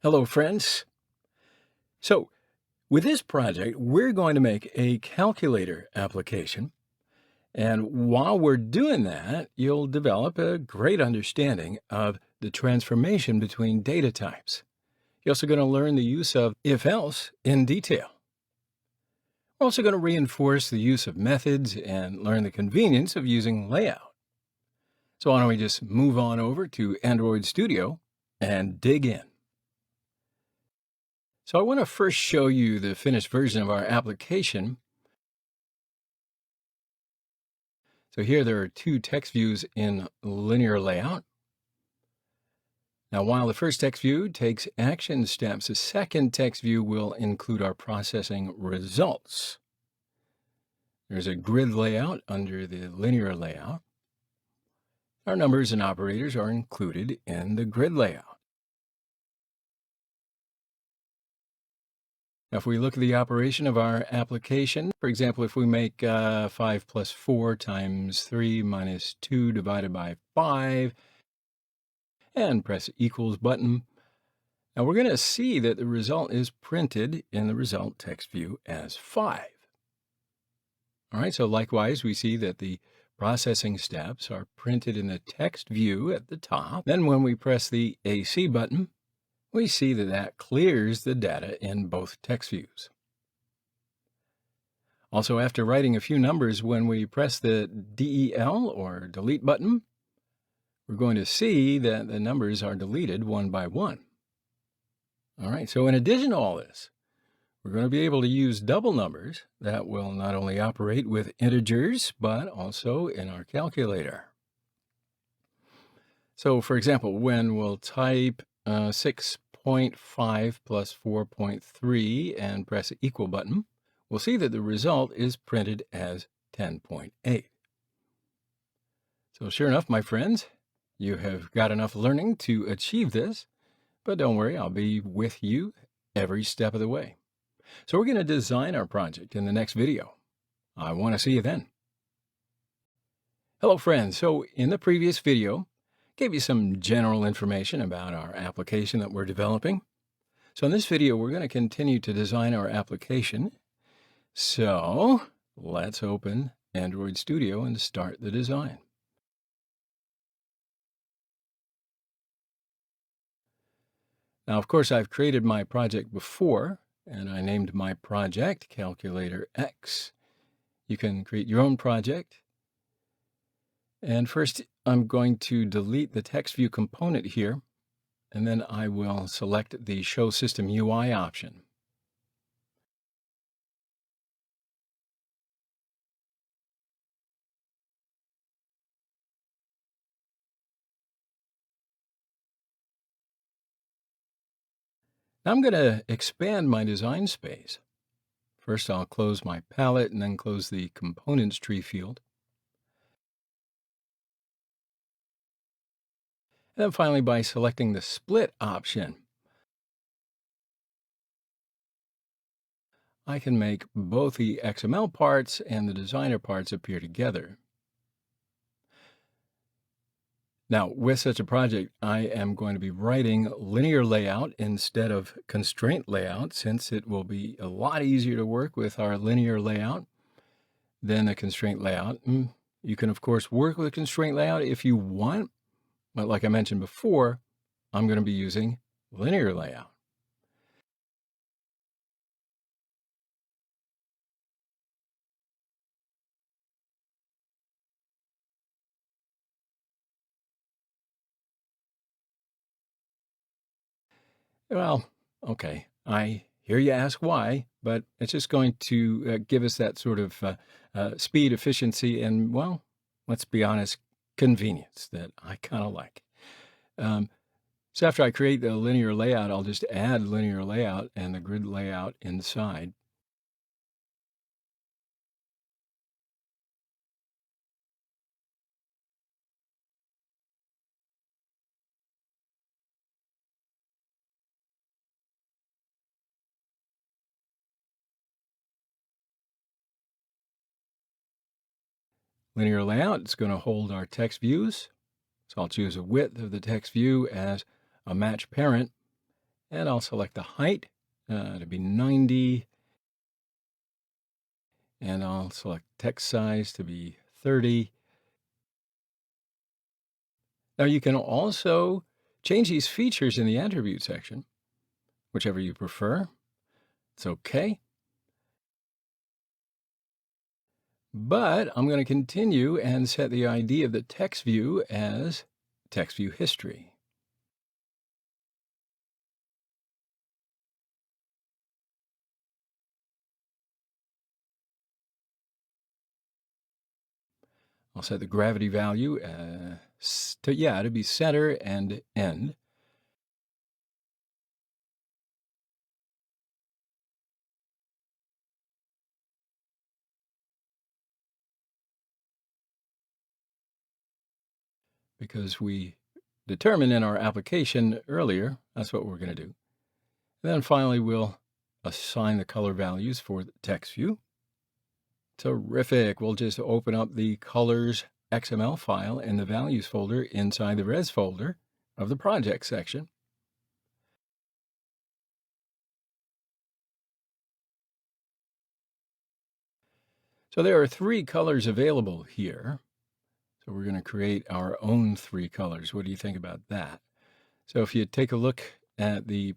Hello, friends. So, with this project, we're going to make a calculator application. And while we're doing that, you'll develop a great understanding of the transformation between data types. You're also going to learn the use of if-else in detail. We're also going to reinforce the use of methods and learn the convenience of using layout. So why don't we just move on over to Android Studio and dig in. So I want to first show you the finished version of our application. So here there are two text views in linear layout. Now, while the first text view takes action steps, the second text view will include our processing results. There's a grid layout under the linear layout. Our numbers and operators are included in the grid layout. Now, if we look at the operation of our application, for example, if we make 5 plus 4 times 3 minus 2 divided by 5, and press equals button, now we're going to see that the result is printed in the result text view as 5. All right, so likewise, we see that the processing steps are printed in the text view at the top. Then when we press the AC button, we see that that clears the data in both text views. Also, after writing a few numbers, when we press the DEL or delete button, we're going to see that the numbers are deleted one by one. All right, so in addition to all this, we're going to be able to use double numbers that will not only operate with integers, but also in our calculator. So for example, when we'll type 6.5 plus 4.3 and press the equal button, we'll see that the result is printed as 10.8. So sure enough, my friends, you have got enough learning to achieve this, but don't worry, I'll be with you every step of the way. So we're going to design our project in the next video. I want to see you then. Hello, friends. So in the previous video, gave you some general information about our application that we're developing. So in this video, we're going to continue to design our application. So let's open Android Studio and start the design. Now, of course, I've created my project before, and I named my project Calculator X. You can create your own project. And first, I'm going to delete the text view component here, and then I will select the Show System UI option. Now I'm going to expand my design space. First, I'll close my palette and then close the Components tree field. And then finally, by selecting the Split option, I can make both the XML parts and the designer parts appear together. Now, with such a project, I am going to be writing linear layout instead of constraint layout, since it will be a lot easier to work with our linear layout than a constraint layout. You can, of course, work with a constraint layout if you want, but like I mentioned before, I'm going to be using linear layout. Well, okay, I hear you ask why, but it's just going to give us that sort of speed, efficiency, and, well, let's be honest, convenience that I kind of like. So after I create the linear layout, I'll just add linear layout and the grid layout inside. Linear layout is going to hold our text views. So I'll choose a width of the text view as a match parent. And I'll select the height to be 90. And I'll select text size to be 30. Now you can also change these features in the attribute section, whichever you prefer. It's okay. But I'm going to continue and set the ID of the text view as text view history. I'll set the gravity value to be center and end. Because we determined in our application earlier, that's what we're going to do. And then finally, we'll assign the color values for the text view. Terrific. We'll just open up the colors XML file in the values folder inside the res folder of the project section. So there are 3 colors available here. So we're going to create our own 3 colors. What do you think about that? So if you take a look at the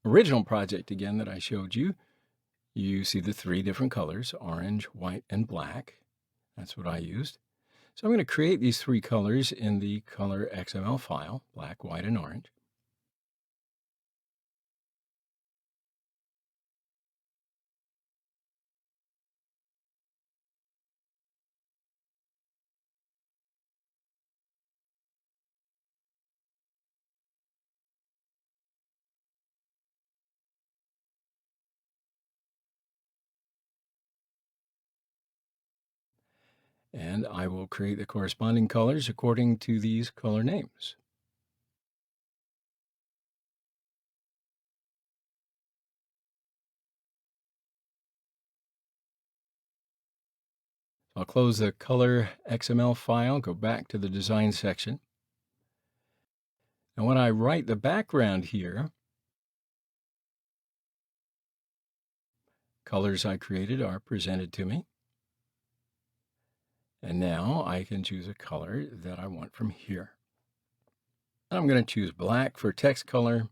original project again that I showed you, you see the 3 different colors, orange, white, and black. That's what I used. So I'm going to create these 3 colors in the color XML file, black, white, and orange. And I will create the corresponding colors according to these color names. I'll close the color XML file, go back to the design section. And when I write the background here, colors I created are presented to me. And now I can choose a color that I want from here. And I'm going to choose black for text color.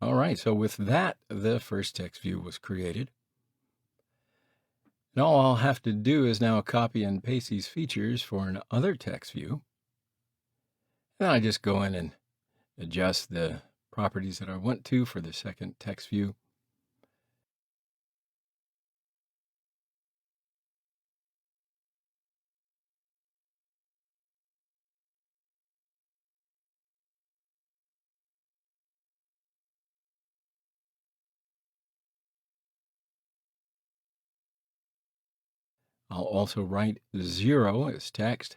All right, so with that, the first text view was created. And all I'll have to do is now copy and paste these features for another text view. And I just go in and adjust the properties that I want to for the second text view. I'll also write 0 as text.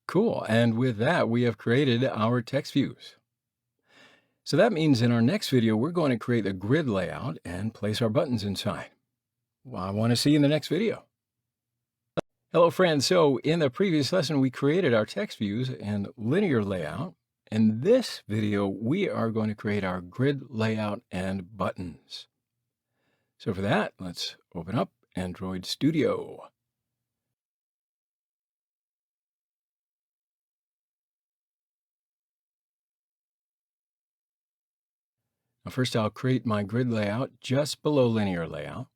Cool, and with that, we have created our text views. So that means in our next video, we're going to create a grid layout and place our buttons inside. Well, I want to see you in the next video. Hello, friends. So in the previous lesson, we created our text views and linear layout. In this video, we are going to create our grid layout and buttons. So for that, let's open up Android Studio. Now first, I'll create my grid layout just below linear layout.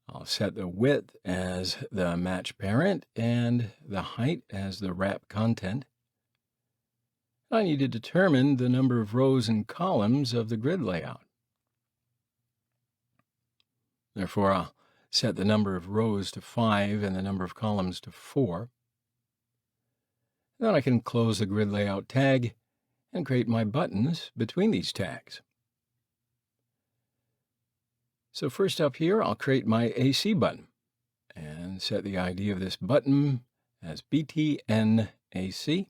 I'll set the width as the match parent and the height as the wrap content. I need to determine the number of rows and columns of the grid layout. Therefore, I'll set the number of rows to 5 and the number of columns to 4. Then I can close the grid layout tag and create my buttons between these tags. So first up here, I'll create my AC button and set the ID of this button as BTN-AC.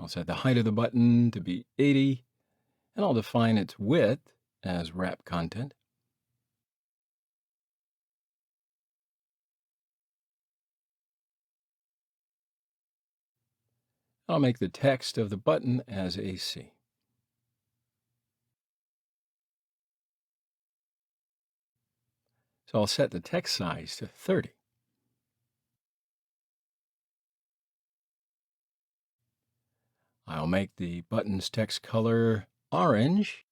I'll set the height of the button to be 80, and I'll define its width as wrap content. I'll make the text of the button as AC. So I'll set the text size to 30. I'll make the button's text color orange.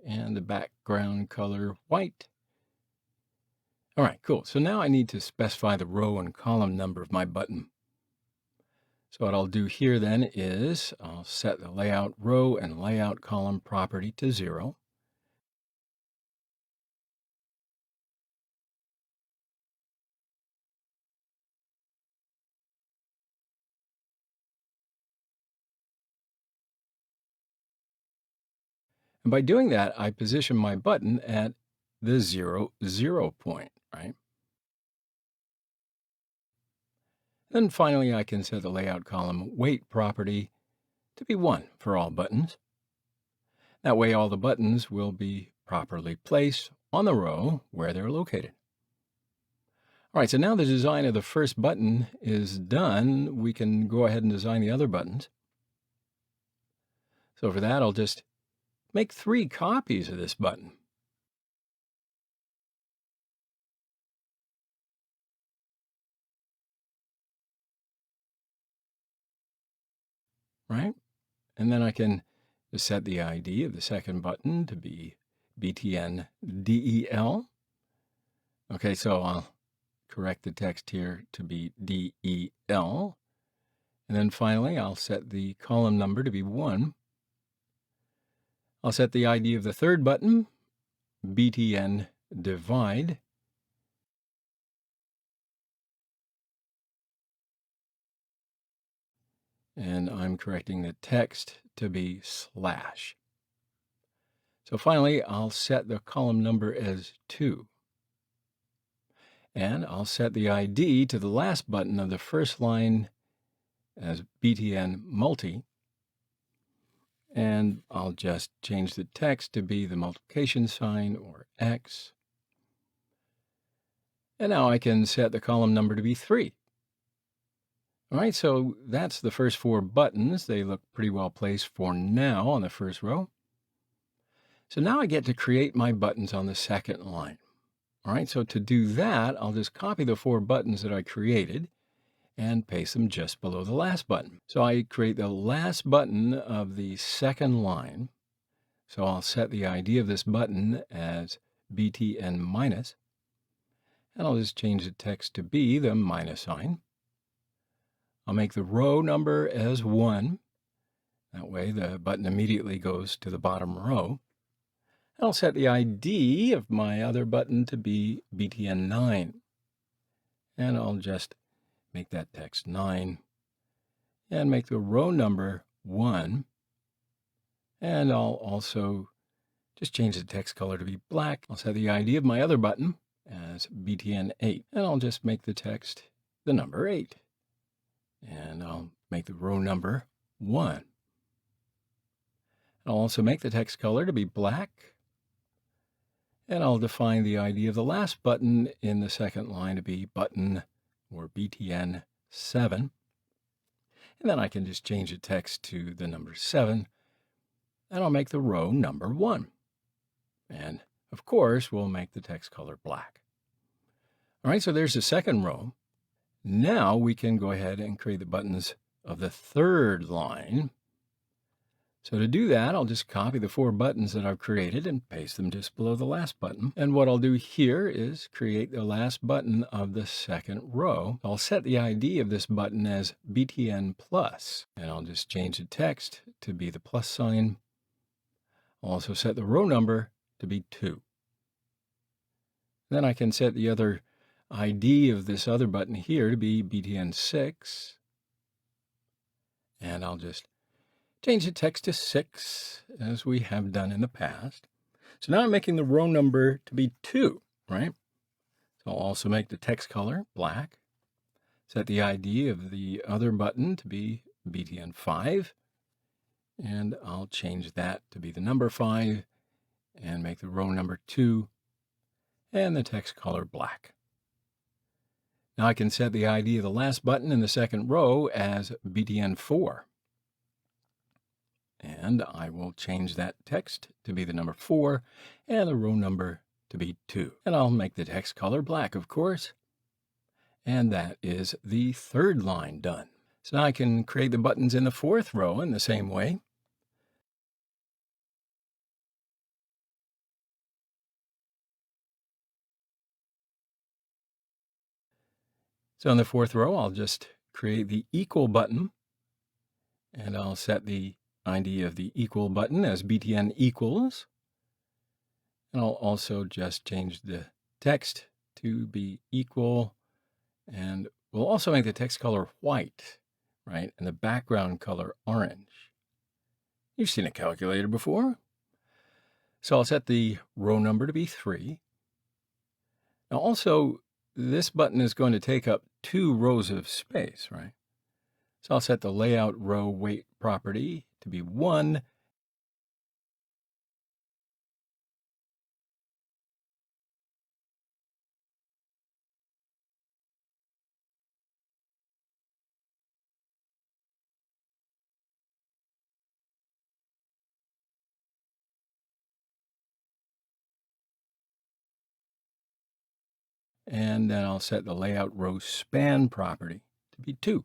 And the background color white. All right, cool. So now I need to specify the row and column number of my button. So what I'll do here then is I'll set the layout row and layout column property to 0. And by doing that, I position my button at the 0, 0 point, right? Then finally, I can set the layout column weight property to be 1 for all buttons. That way, all the buttons will be properly placed on the row where they're located. All right, so now the design of the first button is done. We can go ahead and design the other buttons. So for that, I'll just make 3 copies of this button. Right? And then I can just set the ID of the second button to be BTN DEL. Okay, so I'll correct the text here to be DEL. And then finally, I'll set the column number to be 1. I'll set the ID of the third button, BTN divide. And I'm correcting the text to be slash. So finally, I'll set the column number as 2. And I'll set the ID to the last button of the first line as BTN multi. And I'll just change the text to be the multiplication sign or X. And now I can set the column number to be 3. All right, so that's the first 4 buttons. They look pretty well placed for now on the first row. So now I get to create my buttons on the second line. All right, so to do that, I'll just copy the 4 buttons that I created and paste them just below the last button. So I create the last button of the second line. So I'll set the ID of this button as BTN minus, and I'll just change the text to be the minus sign. I'll make the row number as 1. That way the button immediately goes to the bottom row. I'll set the ID of my other button to be BTN 9. And I'll just make that text 9. And make the row number 1. And I'll also just change the text color to be black. I'll set the ID of my other button as BTN 8. And I'll just make the text the number 8. And I'll make the row number 1. I'll also make the text color to be black. And I'll define the ID of the last button in the second line to be button or BTN 7. And then I can just change the text to the number 7. And I'll make the row number 1. And of course, we'll make the text color black. All right, so there's the second row. Now we can go ahead and create the buttons of the third line. So to do that, I'll just copy the 4 buttons that I've created and paste them just below the last button. And what I'll do here is create the last button of the second row. I'll set the ID of this button as BTN plus, and I'll just change the text to be the plus sign. I'll also set the row number to be 2. Then I can set the other ID of this other button here to be BTN 6. And I'll just change the text to 6, as we have done in the past. So now I'm making the row number to be 2, right? So I'll also make the text color black. Set the ID of the other button to be BTN 5. And I'll change that to be the number 5 and make the row number 2 and the text color black. Now I can set the ID of the last button in the second row as BTN 4. And I will change that text to be the number 4 and the row number to be 2. And I'll make the text color black, of course. And that is the third line done. So now I can create the buttons in the fourth row in the same way. So in the fourth row, I'll just create the equal button, and I'll set the ID of the equal button as BTN equals. And I'll also just change the text to be equal, and we'll also make the text color white, right? And the background color orange. You've seen a calculator before. So I'll set the row number to be 3. Now also, this button is going to take up 2 rows of space, right? So I'll set the layout row weight property to be 1. And then I'll set the layout row span property to be 2.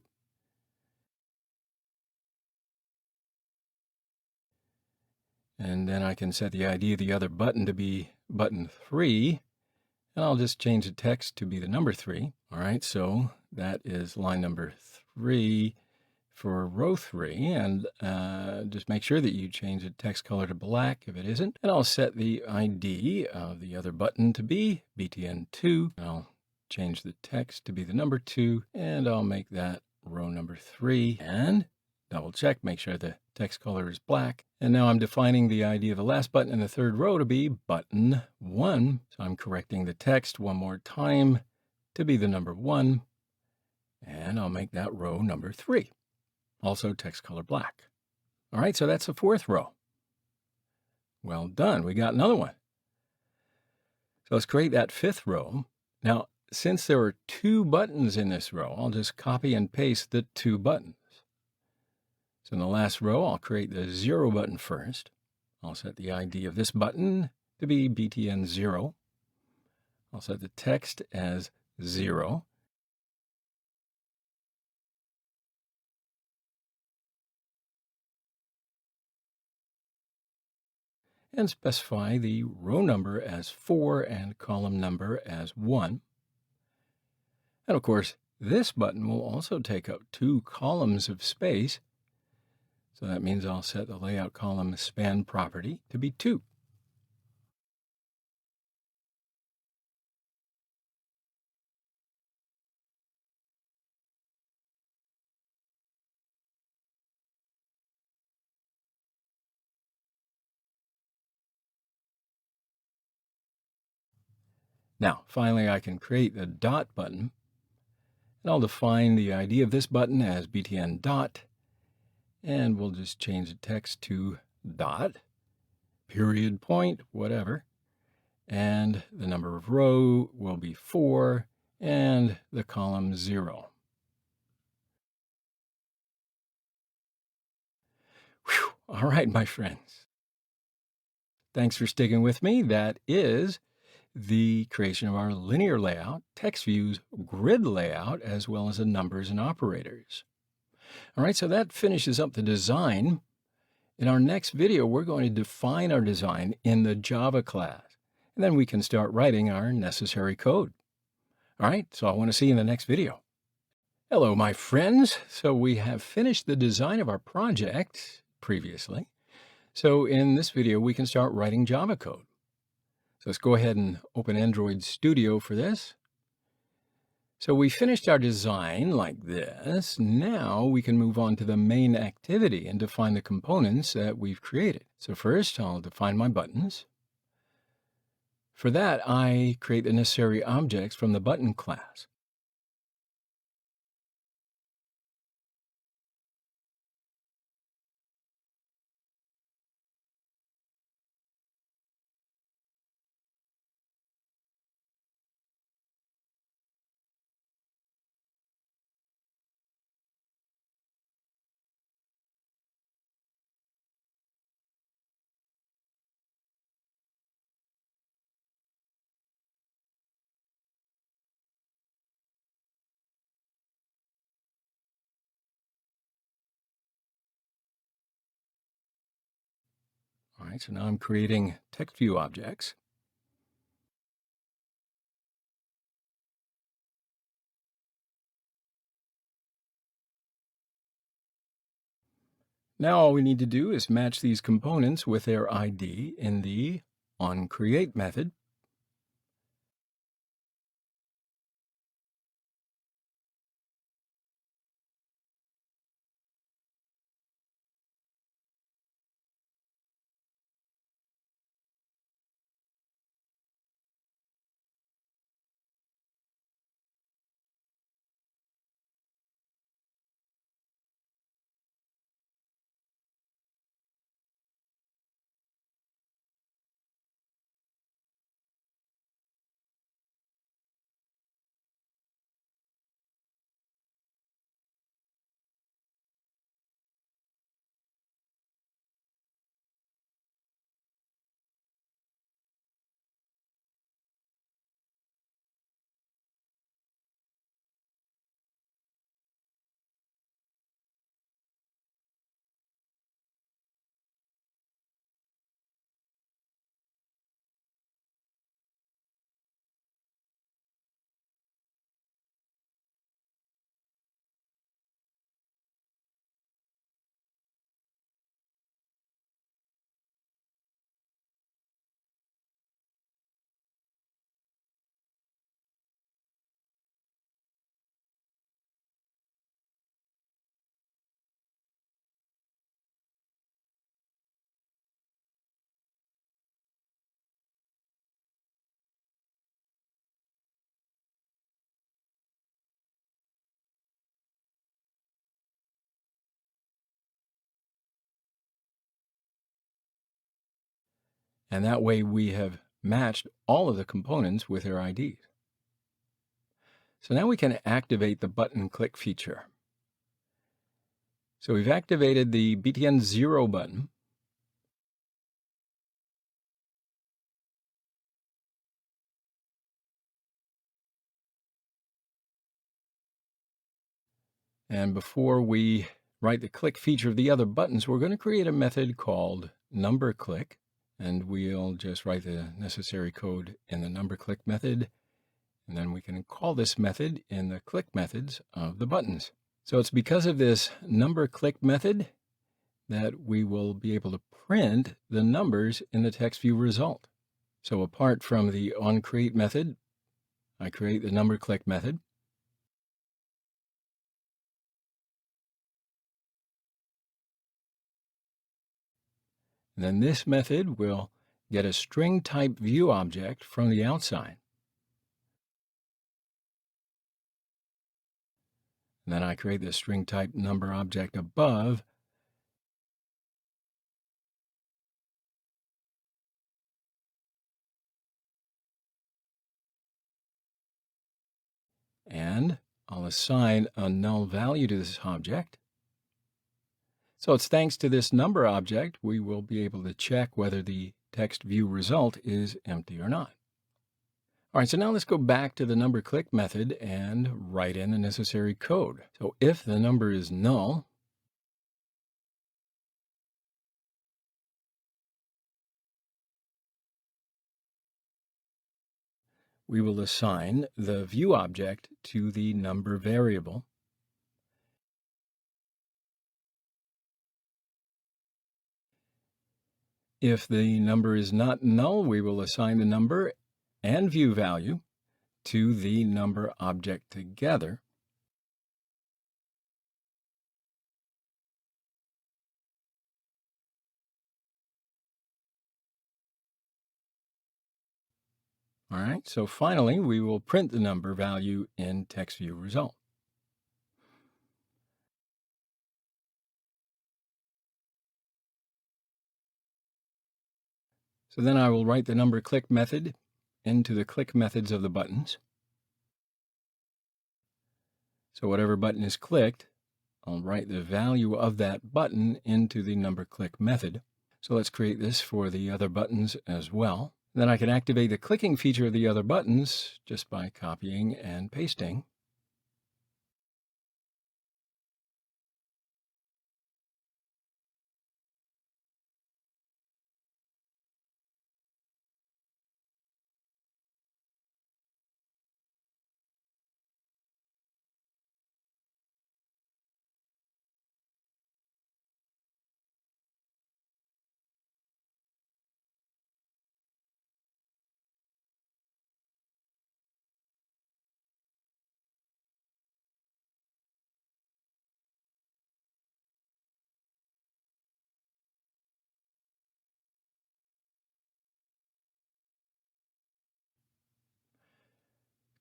And then I can set the ID of the other button to be button 3. And I'll just change the text to be the number 3. All right, so that is line number 3 for row 3. And just make sure that you change the text color to black if it isn't. And I'll set the ID of the other button to be BTN 2. I'll change the text to be the number 2. And I'll make that row number 3. And double check, make sure the text color is black. And now I'm defining the ID of the last button in the third row to be button 1. So I'm correcting the text one more time to be the number 1. And I'll make that row number 3. Also text color black. All right, so that's the fourth row. Well done, we got another one. So let's create that fifth row. Now, since there are 2 buttons in this row, I'll just copy and paste the 2 buttons. So in the last row, I'll create the 0 button first. I'll set the ID of this button to be BTN 0. I'll set the text as 0. And specify the row number as 4 and column number as 1. And of course, this button will also take up 2 columns of space. So that means I'll set the layout column span property to be 2. Now, finally, I can create the dot button, and I'll define the ID of this button as BTN dot, and we'll just change the text to dot, period, point, whatever, and the number of row will be 4, and the column 0. Whew. All right, my friends. Thanks for sticking with me. That is the creation of our linear layout, text views, grid layout, as well as the numbers and operators. All right, so that finishes up the design. In our next video, we're going to define our design in the Java class, and then we can start writing our necessary code. All right, so I want to see you in the next video. Hello, my friends. So we have finished the design of our project previously. So in this video, we can start writing Java code. So let's go ahead and open Android Studio for this. So we finished our design like this. Now we can move on to the main activity and define the components that we've created. So first, I'll define my buttons. For that, I create the necessary objects from the button class. All right, so now I'm creating text view objects. Now all we need to do is match these components with their ID in the onCreate method. And that way we have matched all of the components with their IDs. So now we can activate the button click feature. So we've activated the BTN 0 button. And before we write the click feature of the other buttons, we're going to create a method called number click. And we'll just write the necessary code in the number click method. And then we can call this method in the click methods of the buttons. So it's because of this number click method that we will be able to print the numbers in the text view result. So apart from the onCreate method, I create the number click method. And then this method will get a string type view object from the outside. And then I create the string type number object above. And I'll assign a null value to this object. So it's thanks to this number object, we will be able to check whether the text view result is empty or not. All right, so now let's go back to the number click method and write in the necessary code. So if the number is null, we will assign the view object to the number variable. If the number is not null, we will assign the number and view value to the number object together. All right, so finally, we will print the number value in text view result. So then I will write the number click method into the click methods of the buttons. So whatever button is clicked, I'll write the value of that button into the number click method. So let's create this for the other buttons as well. Then I can activate the clicking feature of the other buttons just by copying and pasting.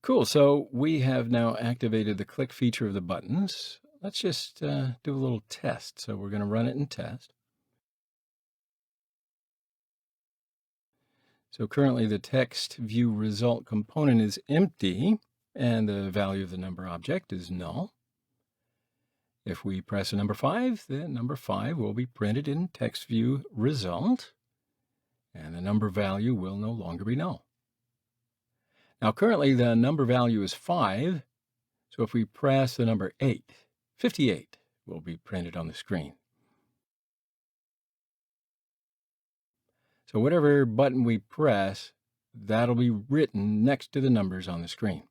Cool, so we have now activated the click feature of the buttons. Let's just do a little test. So we're going to run it in test. So currently the text view result component is empty and the value of the number object is null. If we press a number 5, the number 5 will be printed in text view result and the number value will no longer be null. Now currently the number value is 5, so if we press the number 8, 58 will be printed on the screen. So whatever button we press, that'll be written next to the numbers on the screen.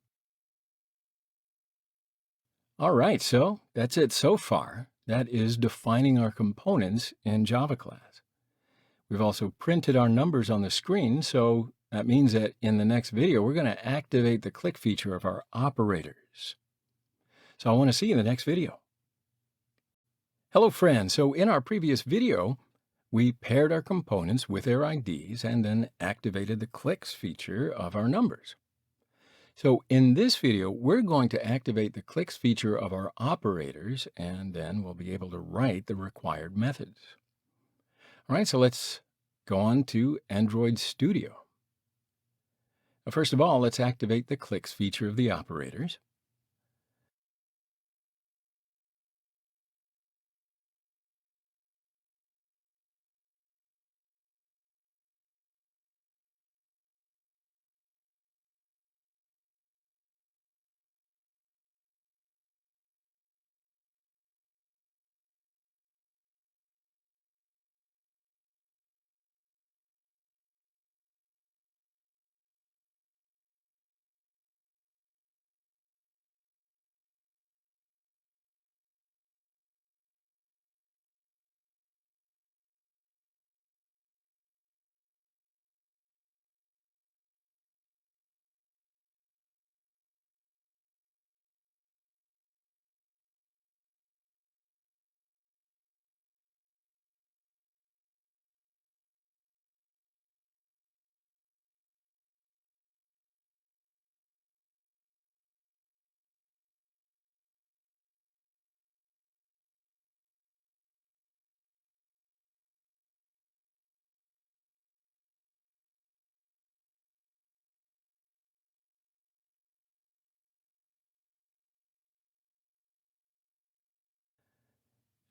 All right, so that's it so far. That is defining our components in Java class. We've also printed our numbers on the screen, so that means that in the next video, we're going to activate the click feature of our operators. So I want to see you in the next video. Hello, friends. So in our previous video, we paired our components with their IDs and then activated the clicks feature of our numbers. So in this video, we're going to activate the clicks feature of our operators, and then we'll be able to write the required methods. All right, so let's go on to Android Studio. Now, first of all, let's activate the clicks feature of the operators.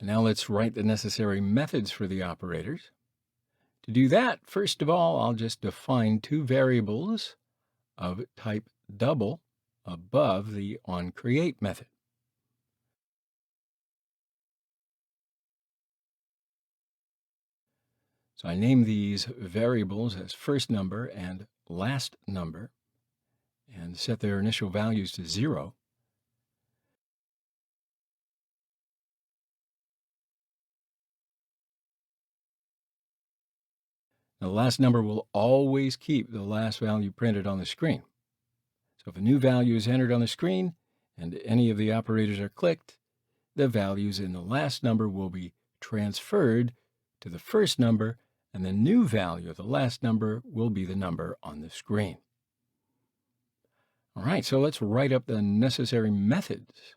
Now let's write the necessary methods for the operators. To do that, first of all, I'll just define two variables of type double above the onCreate method. So I name these variables as first number and last number and set their initial values to 0. Now, the last number will always keep the last value printed on the screen. So if a new value is entered on the screen and any of the operators are clicked, the values in the last number will be transferred to the first number, and the new value of the last number will be the number on the screen. All right, so let's write up the necessary methods.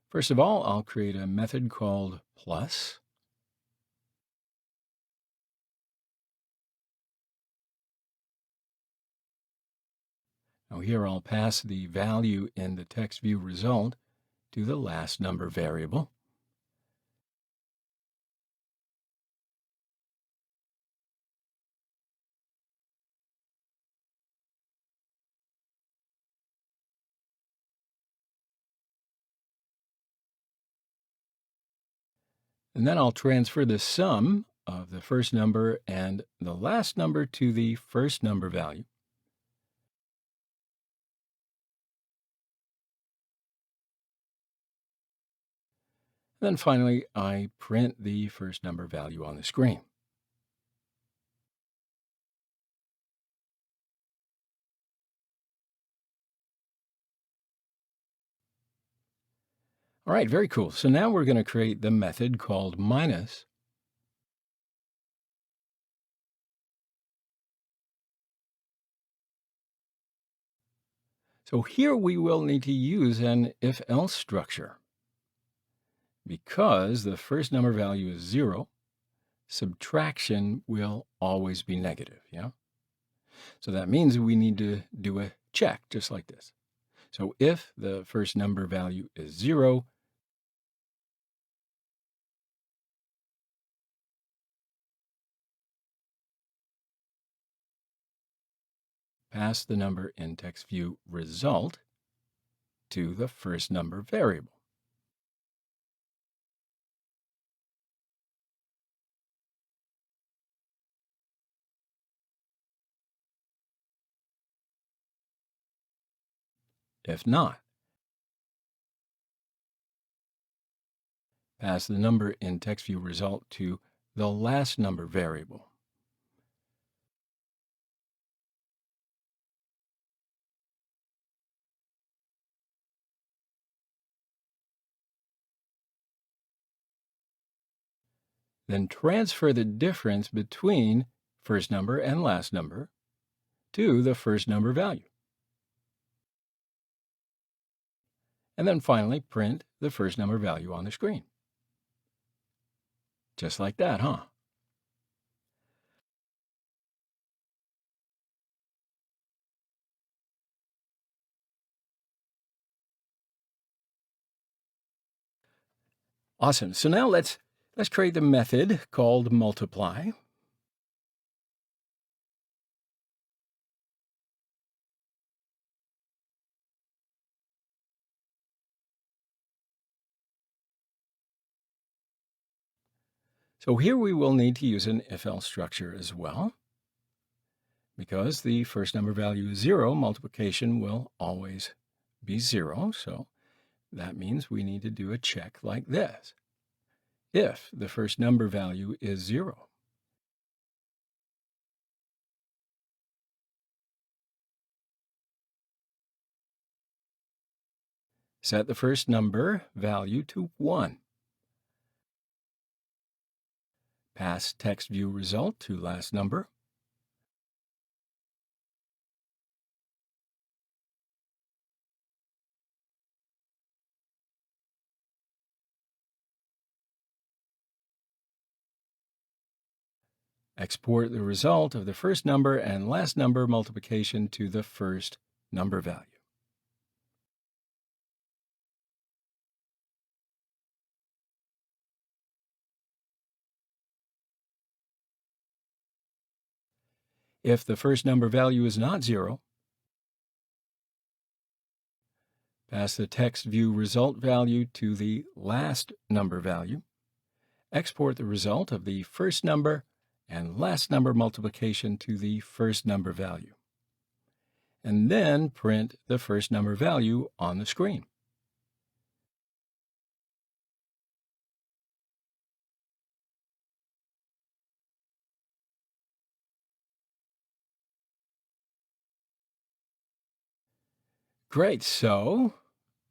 First of all, I'll create a method called plus. Now here I'll pass the value in the text view result to the last number variable. And then I'll transfer the sum of the first number and the last number to the first number value. Then finally, I print the first number value on the screen. All right, very cool. So now we're going to create the method called minus. So here we will need to use an if-else structure. Because the first number value is 0, subtraction will always be negative, yeah? So that means we need to do a check, just like this. So if the first number value is 0, pass the number in text view result to the first number variable. If not, pass the number in text view result to the last number variable. Then transfer the difference between first number and last number to the first number value. And then finally print the first number value on the screen. Just like that, huh? Awesome. So now let's create the method called multiply. So here we will need to use an if-else structure as well. Because the first number value is 0, multiplication will always be 0. So that means we need to do a check like this. If the first number value is 0, set the first number value to 1. Pass text view result to last number. Export the result of the first number and last number multiplication to the first number value. If the first number value is not 0, pass the text view result value to the last number value. Export the result of the first number and last number multiplication to the first number value. And then print the first number value on the screen. Great. So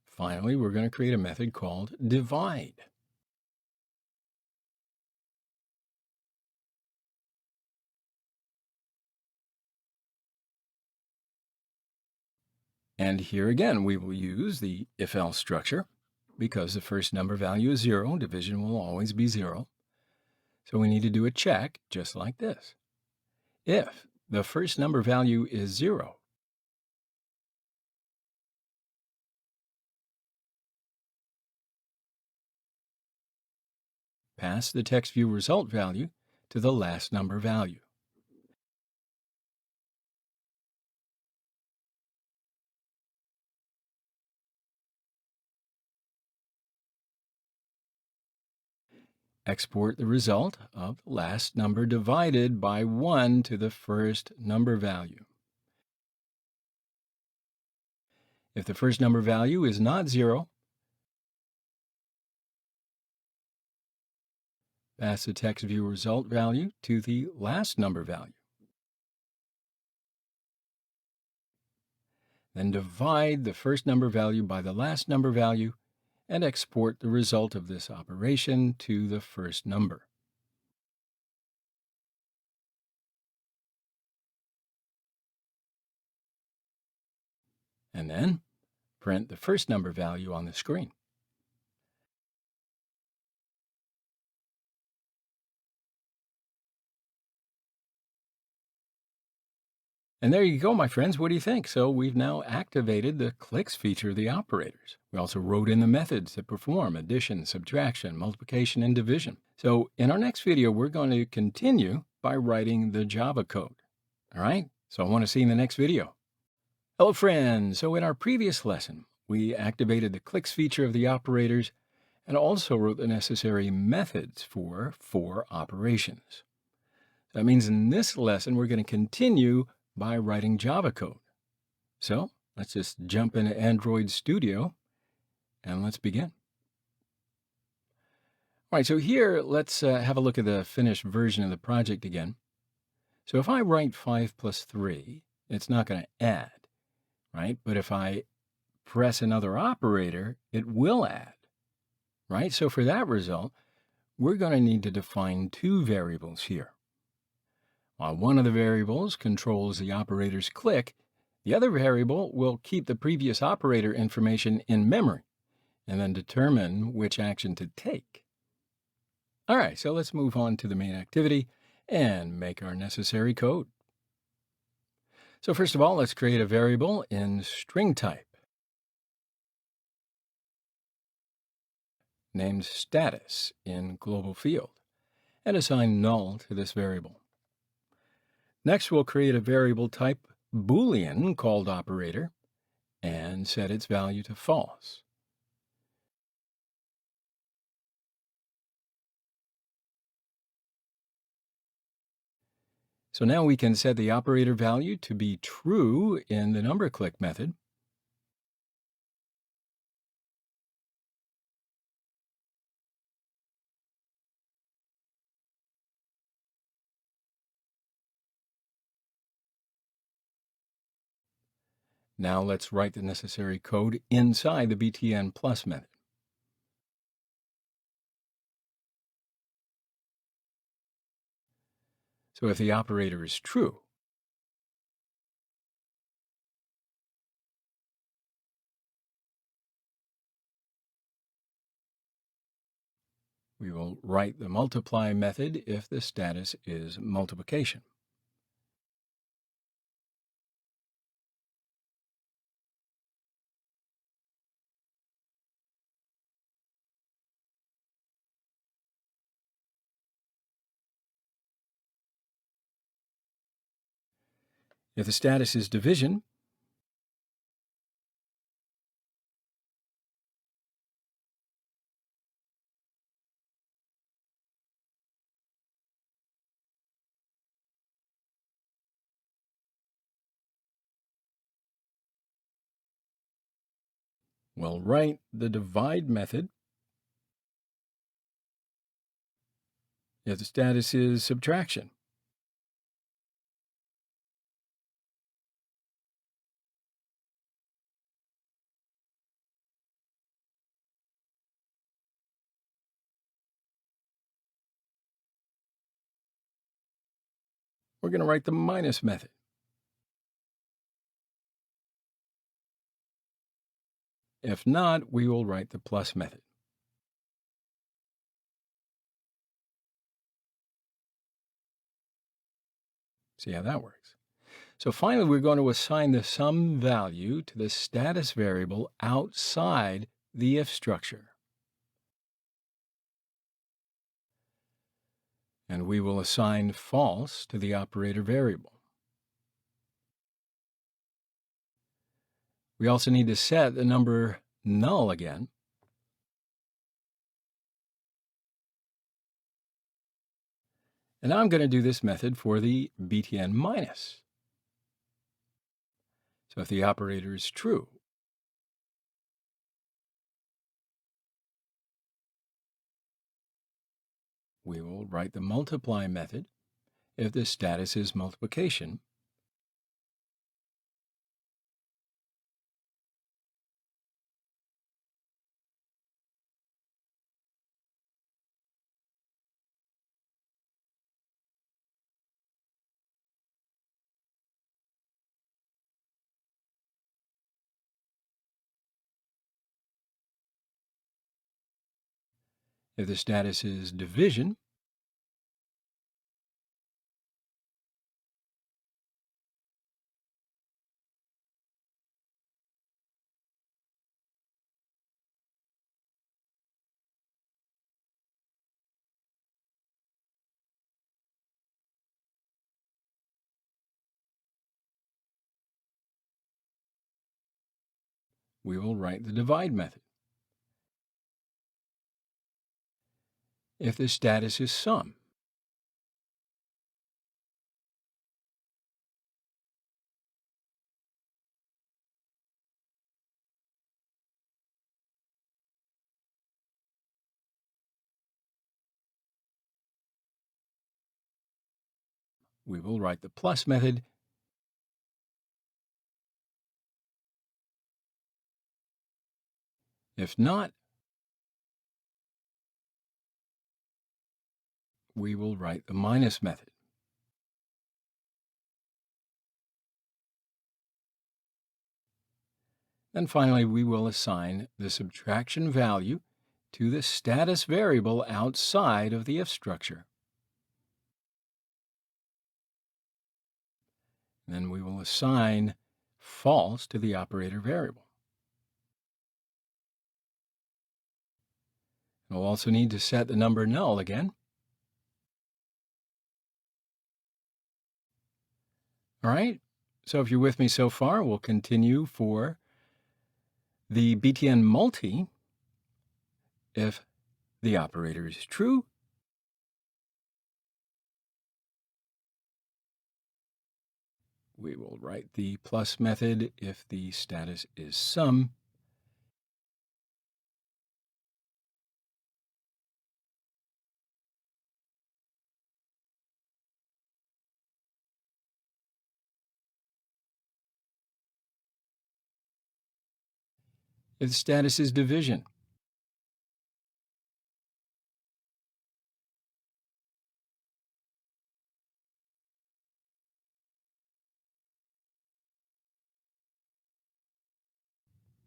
finally, we're going to create a method called divide. And here again, we will use the if-else structure. Because the first number value is 0, division will always be 0. So we need to do a check just like this. If the first number value is 0, pass the text view result value to the last number value. Export the result of the last number divided by 1 to the first number value. If the first number value is not 0, pass the text view result value to the last number value. Then divide the first number value by the last number value and export the result of this operation to the first number. And then print the first number value on the screen. And there you go, my friends. What do you think? So we've now activated the clicks feature of the operators. We also wrote in the methods that perform addition, subtraction, multiplication, and division. So in our next video, we're going to continue by writing the Java code. All right? So I want to see you in the next video. Hello, friends. So in our previous lesson, we activated the clicks feature of the operators and also wrote the necessary methods for 4 operations. That means in this lesson, we're going to continue by writing Java code. So let's just jump into Android Studio and let's begin. All right, so here let's have a look at the finished version of the project again. So if I write 5 plus 3, it's not going to add, right? But if I press another operator, it will add, right? So for that result, we're going to need to define 2 variables here. While one of the variables controls the operator's click, the other variable will keep the previous operator information in memory and then determine which action to take. All right, so let's move on to the main activity and make our necessary code. So first of all, let's create a variable in string type named status in global field and assign null to this variable. Next, we'll create a variable type Boolean called operator and set its value to false. So now we can set the operator value to be true in the number click method. Now let's write the necessary code inside the btn plus method. So if the operator is true, we will write the multiply method if the status is multiplication. If the status is division, we'll write the divide method. If the status is subtraction, we're going to write the minus method. If not, we will write the plus method. See how that works? So finally, we're going to assign the sum value to the status variable outside the if structure. And we will assign false to the operator variable. We also need to set the number null again. And I'm going to do this method for the btn minus. So if the operator is true, we will write the multiply method if the status is multiplication. If the status is division, we will write the divide method. If the status is sum, we will write the plus method. If not, we will write the minus method. And finally, we will assign the subtraction value to the status variable outside of the if structure. Then we will assign false to the operator variable. We'll also need to set the number null again. All right, so if you're with me so far, we'll continue for the btn multi. If the operator is true, we will write the plus method if the status is sum. If the status is division,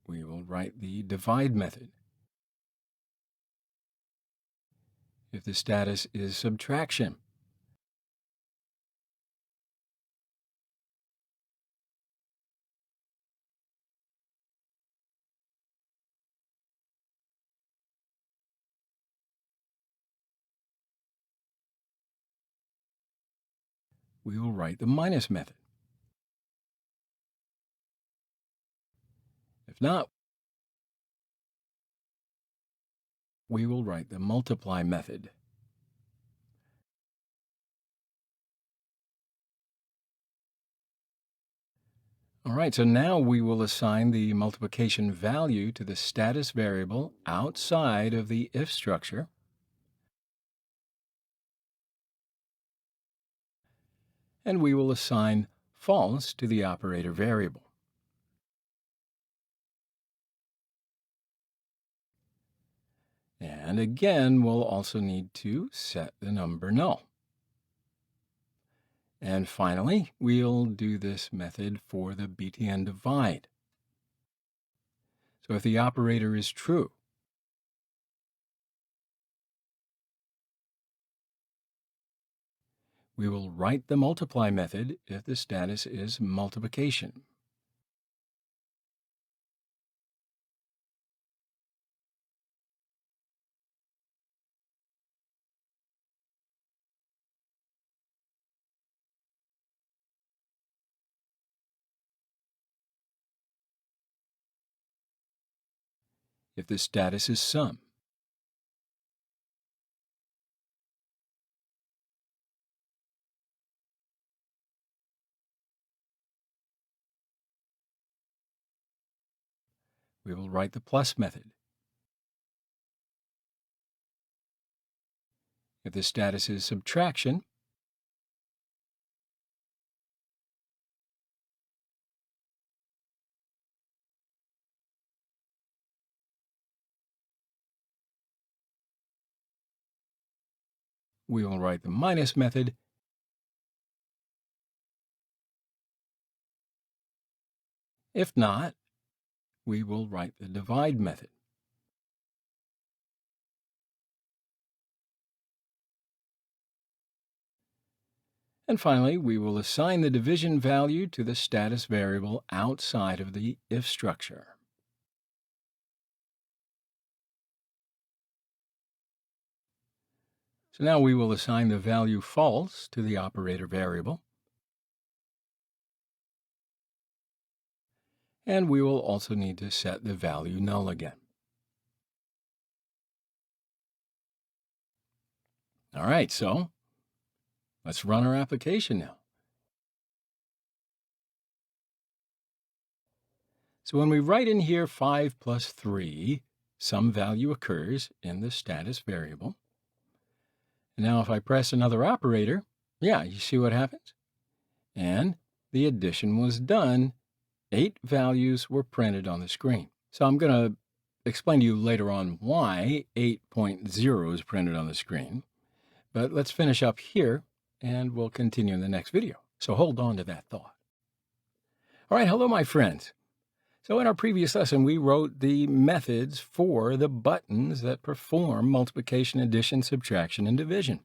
we will write the divide method. If the status is subtraction, we will write the minus method. If not, we will write the multiply method. All right, so now we will assign the multiplication value to the status variable outside of the if structure. And we will assign false to the operator variable. And again, we'll also need to set the number null. And finally, we'll do this method for the btn divide. So if the operator is true, we will write the multiply method if the status is multiplication. If the status is sum, we will write the plus method. If the status is subtraction, we will write the minus method. If not, we will write the divide method. And finally, we will assign the division value to the status variable outside of the if structure. So now we will assign the value false to the operator variable. And we will also need to set the value null again. All right, so let's run our application now. So when we write in here 5 plus 3, some value occurs in the status variable. And now if I press another operator, yeah, you see what happens? And the addition was done. 8 values were printed on the screen. So I'm going to explain to you later on why 8.0 is printed on the screen. But let's finish up here, and we'll continue in the next video. So hold on to that thought. All right, hello, my friends. So in our previous lesson, we wrote the methods for the buttons that perform multiplication, addition, subtraction, and division.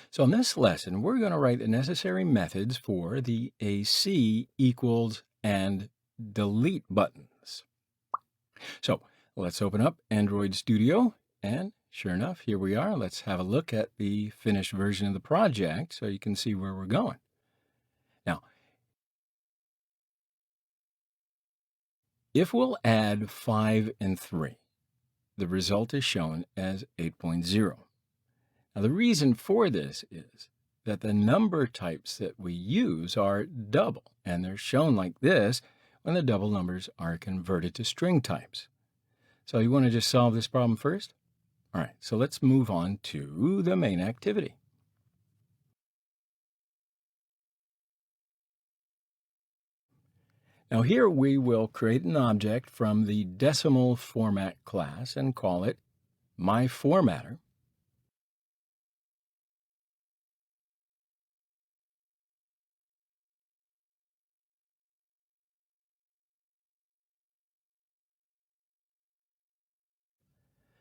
So in this lesson, we're going to write the necessary methods for the AC, equals, and delete buttons. So let's open up Android Studio, and sure enough, here we are. Let's have a look at the finished version of the project so you can see where we're going. Now, if we'll add 5 and 3, the result is shown as 8.0. Now, the reason for this is that the number types that we use are double, and they're shown like this when the double numbers are converted to string types. So you want to just solve this problem first? All right, so let's move on to the main activity. Now here we will create an object from the decimal format class and call it myFormatter.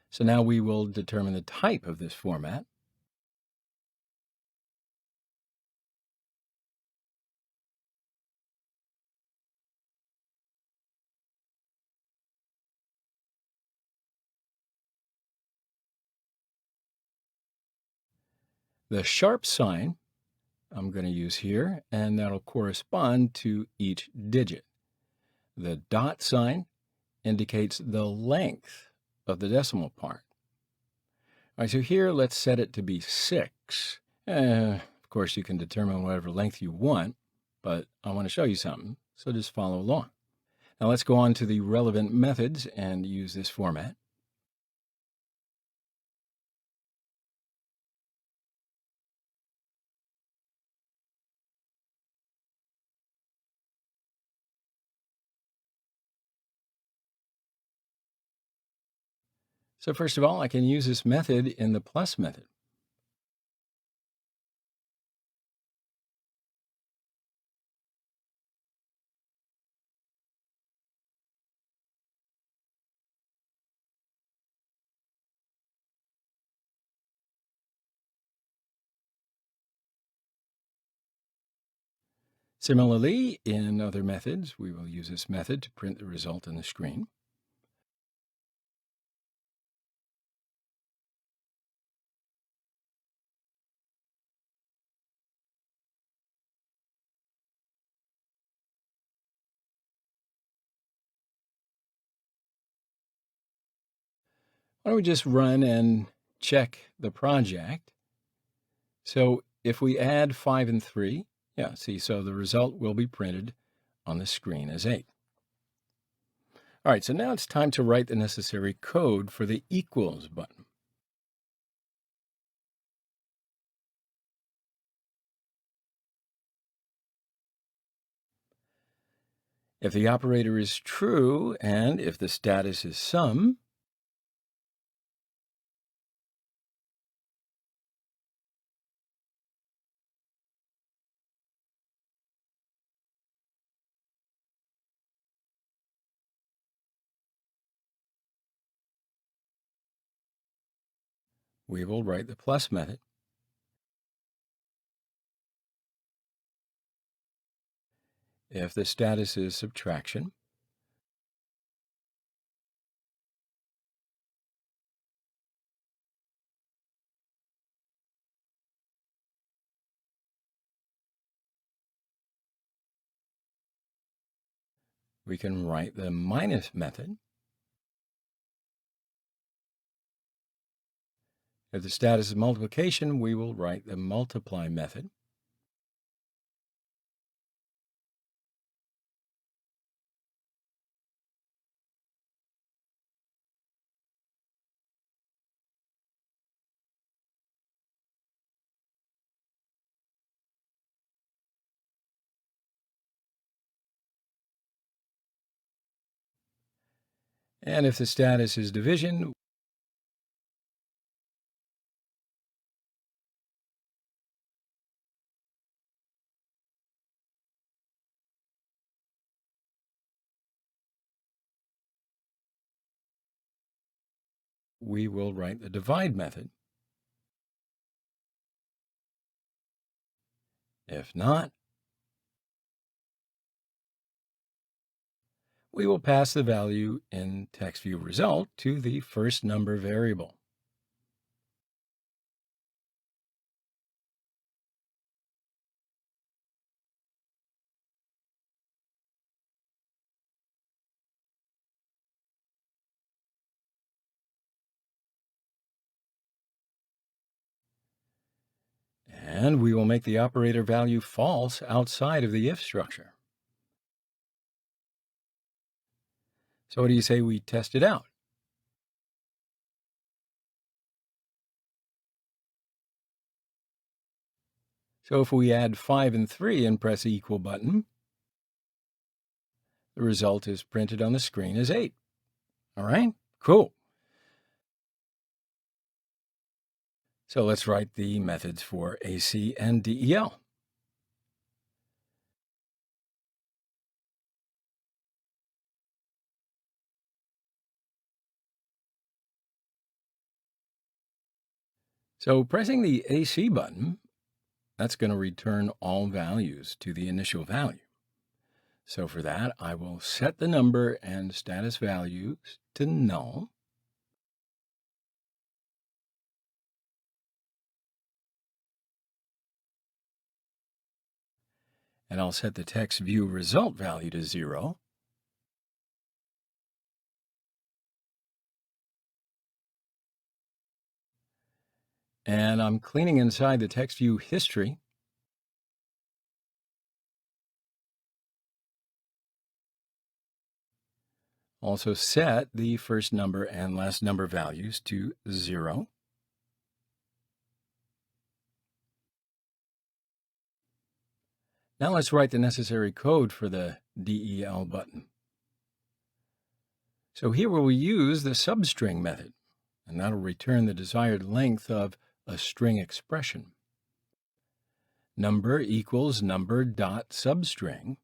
So now we will determine the type of this format. The sharp sign I'm going to use here, and that'll correspond to each digit. The dot sign indicates the length of the decimal part. All right, so here let's set it to be 6. Of course, you can determine whatever length you want, but I want to show you something, so just follow along. Now let's go on to the relevant methods and use this format. So first of all, I can use this method in the plus method. Similarly, in other methods, we will use this method to print the result on the screen. Why don't we just run and check the project? So if we add 5 and 3, yeah, see, so the result will be printed on the screen as 8. All right, so now it's time to write the necessary code for the equals button. If the operator is true and if the status is sum, we will write the plus method. If the status is subtraction, we can write the minus method. If the status is multiplication, we will write the multiply method. And if the status is division, we will write the divide method. If not, we will pass the value in text view result to the first number variable. And we will make the operator value false outside of the if structure. So what do you say we test it out? So if we add 5 and 3 and press the equal button, the result is printed on the screen as 8. All right, cool. So let's write the methods for AC and DEL. So pressing the AC button, that's going to return all values to the initial value. So for that, I will set the number and status values to null. And I'll set the text view result value to 0. And I'm cleaning inside the text view history. Also set the first number and last number values to 0. Now let's write the necessary code for the DEL button. So here we will use the substring method, and that'll return the desired length of a string expression. Number equals number dot substring.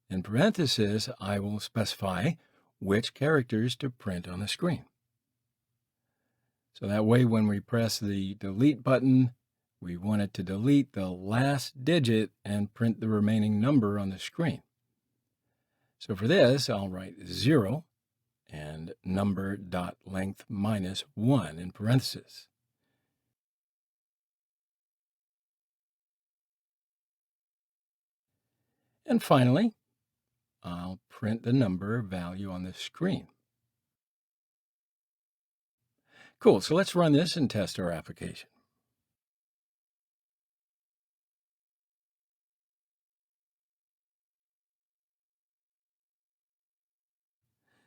In parentheses, I will specify which characters to print on the screen. So that way, when we press the delete button, we want it to delete the last digit and print the remaining number on the screen. So for this, I'll write 0 and number dot length minus 1 in parentheses. And finally, I'll print the number value on the screen. Cool, so let's run this and test our application.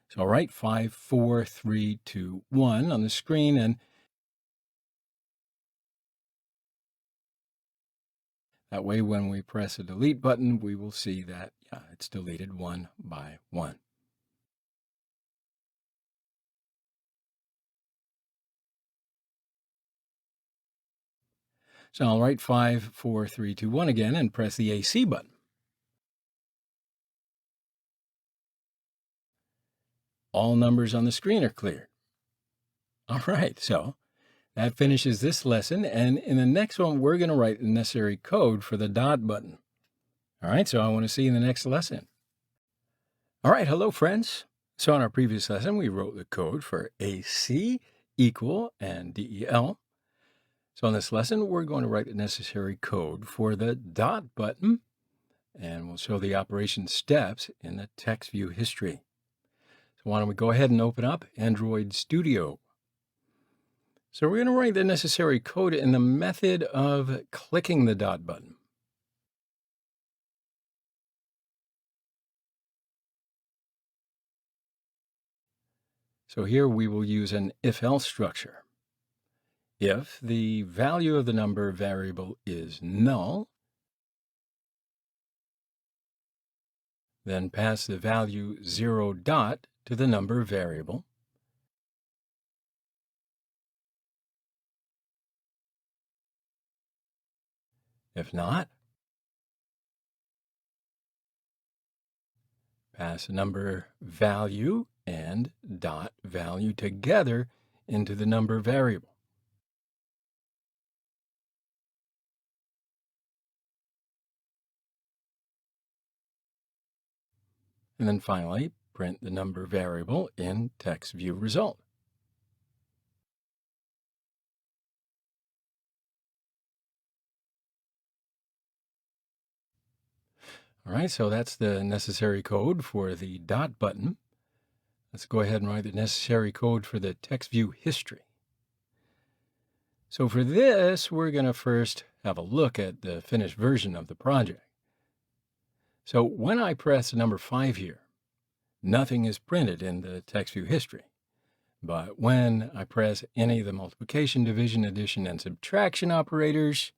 So I'll write 5, 4, 3, 2, 1 on the screen, and that way when we press the delete button, we will see that, it's deleted one by one. So I'll write 5, 4, 3, 2, 1 again and press the AC button. All numbers on the screen are cleared. All right, so that finishes this lesson, and in the next one, we're going to write the necessary code for the dot button. All right, so I want to see you in the next lesson. All right, hello, friends. So in our previous lesson, we wrote the code for AC, equal, and DEL. So in this lesson, we're going to write the necessary code for the dot button, and we'll show the operation steps in the text view history. So why don't we go ahead and open up Android Studio. So we're going to write the necessary code in the method of clicking the dot button. So here we will use an if-else structure. If the value of the number variable is null, then pass the value 0 dot to the number variable. If not, pass the number value and dot value together into the number variable. And then finally, print the number variable in text view result. All right, so that's the necessary code for the dot button. Let's go ahead and write the necessary code for the text view history. So for this, we're going to first have a look at the finished version of the project. So when I press the number 5 here, nothing is printed in the text view history. But when I press any of the multiplication, division, addition, and subtraction operators,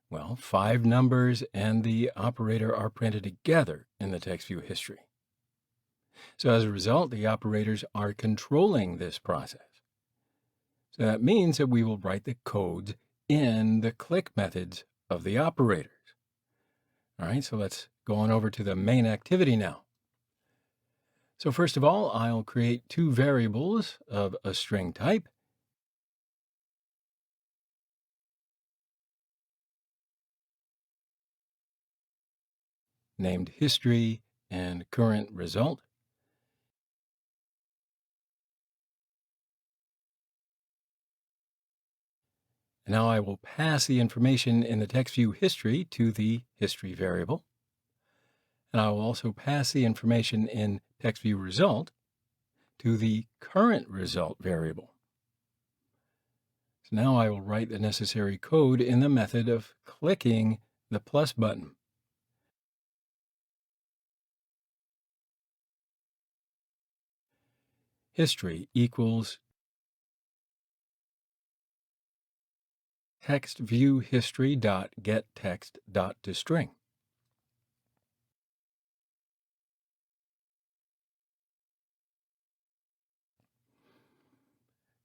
well, 5 numbers and the operator are printed together in the text view history. So as a result, the operators are controlling this process. So that means that we will write the codes in the click methods of the operators. All right, so let's go on over to the main activity now. So first of all, I'll create 2 variables of a string type. Named history and current result. And now I will pass the information in the text view history to the history variable. And I will also pass the information in text view result to the current result variable. So now I will write the necessary code in the method of clicking the plus button. History equals text view history dot get text dot to string.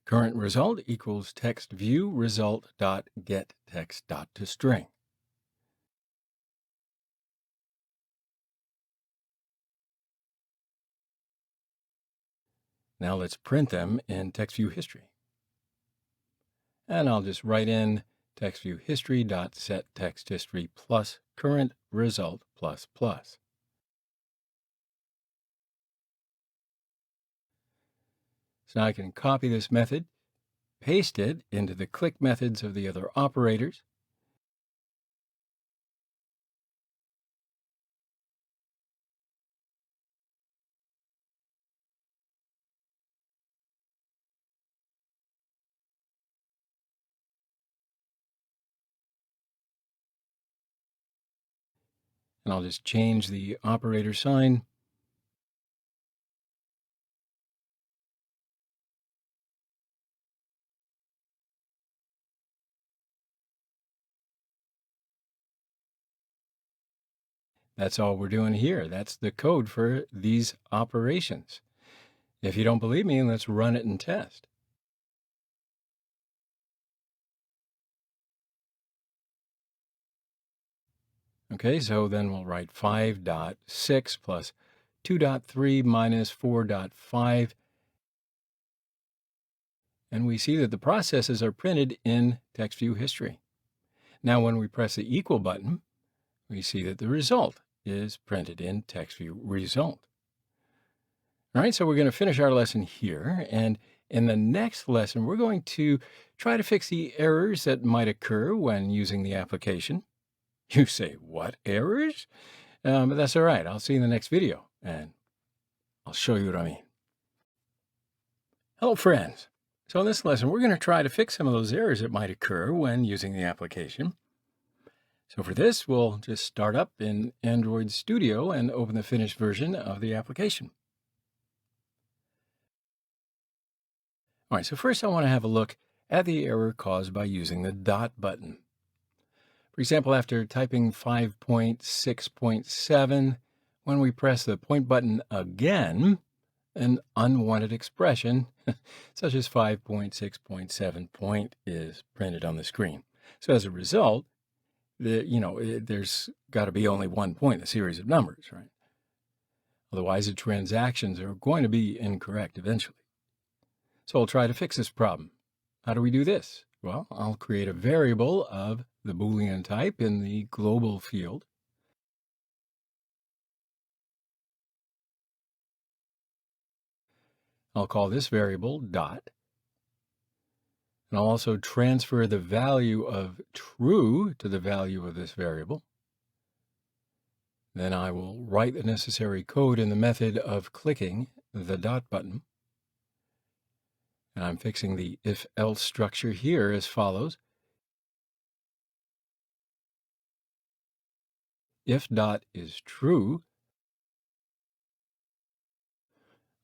Current result equals text view result dot get text dot to string. Now let's print them in text view history. And I'll just write in TextViewHistory.setTextHistory plus current result plus plus. So now I can copy this method, paste it into the click methods of the other operators. And I'll just change the operator sign. That's all we're doing here. That's the code for these operations. If you don't believe me, let's run it and test. Okay, so then we'll write 5.6 plus 2.3 minus 4.5. And we see that the processes are printed in TextView History. Now, when we press the equal button, we see that the result is printed in TextView Result. All right, so we're going to finish our lesson here. And in the next lesson, we're going to try to fix the errors that might occur when using the application. You say, what errors? But that's all right. I'll see you in the next video, and I'll show you what I mean. Hello, friends. So in this lesson, we're going to try to fix some of those errors that might occur when using the application. So for this, we'll just start up in Android Studio and open the finished version of the application. All right, so first I want to have a look at the error caused by using the dot button. For example, after typing 5.6.7, when we press the point button again, an unwanted expression, such as 5.6.7 point, is printed on the screen. So as a result, there's got to be only one point in a series of numbers, right? Otherwise, the transactions are going to be incorrect eventually. So I'll try to fix this problem. How do we do this? Well, I'll create a variable of the Boolean type in the global field. I'll call this variable dot. And I'll also transfer the value of true to the value of this variable. Then I will write the necessary code in the method of clicking the dot button. And I'm fixing the if-else structure here as follows. If dot is true,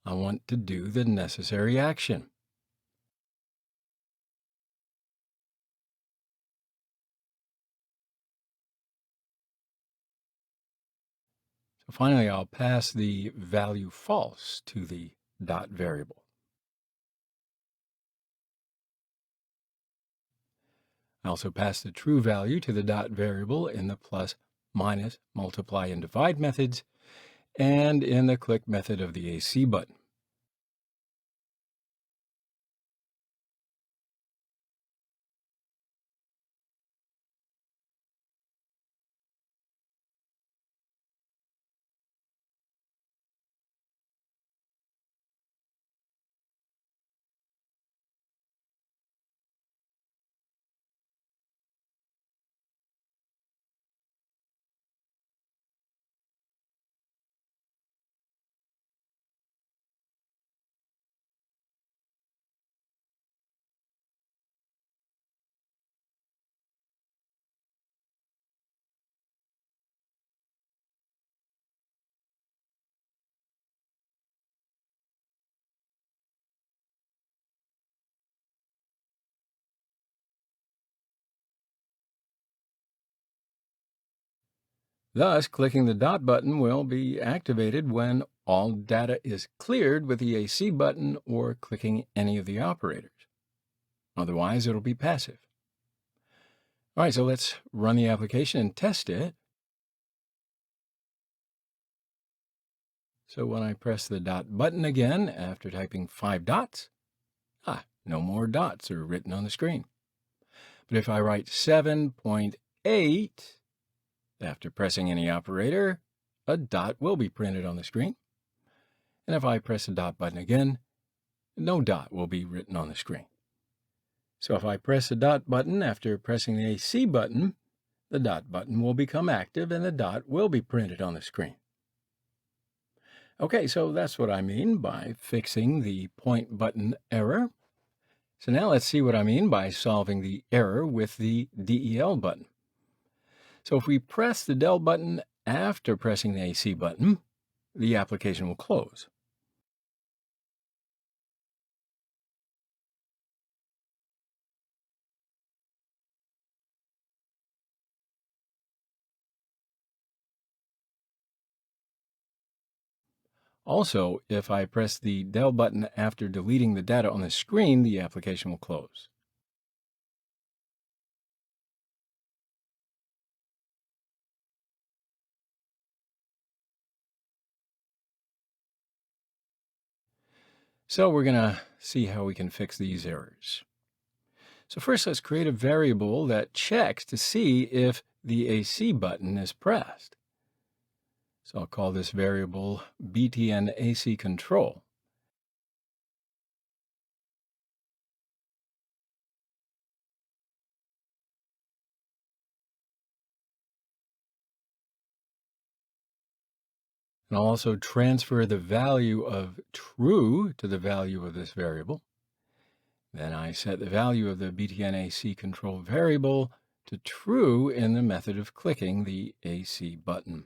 I want to do the necessary action. So finally, I'll pass the value false to the dot variable. I also pass the true value to the dot variable in the plus, minus, multiply, and divide methods, and in the click method of the AC button. Thus, clicking the dot button will be activated when all data is cleared with the AC button or clicking any of the operators. Otherwise, it'll be passive. All right, so let's run the application and test it. So when I press the dot button again after typing 5 dots, no more dots are written on the screen. But if I write 7.8 after pressing any operator, a dot will be printed on the screen. And if I press the dot button again, no dot will be written on the screen. So if I press the dot button after pressing the AC button, the dot button will become active and the dot will be printed on the screen. Okay, so that's what I mean by fixing the point button error. So now let's see what I mean by solving the error with the DEL button. So if we press the DEL button after pressing the AC button, the application will close. Also, if I press the DEL button after deleting the data on the screen, the application will close. So we're going to see how we can fix these errors. So first, let's create a variable that checks to see if the AC button is pressed. So I'll call this variable BTN AC control. And I'll also transfer the value of true to the value of this variable. Then I set the value of the BTN AC control variable to true in the method of clicking the AC button.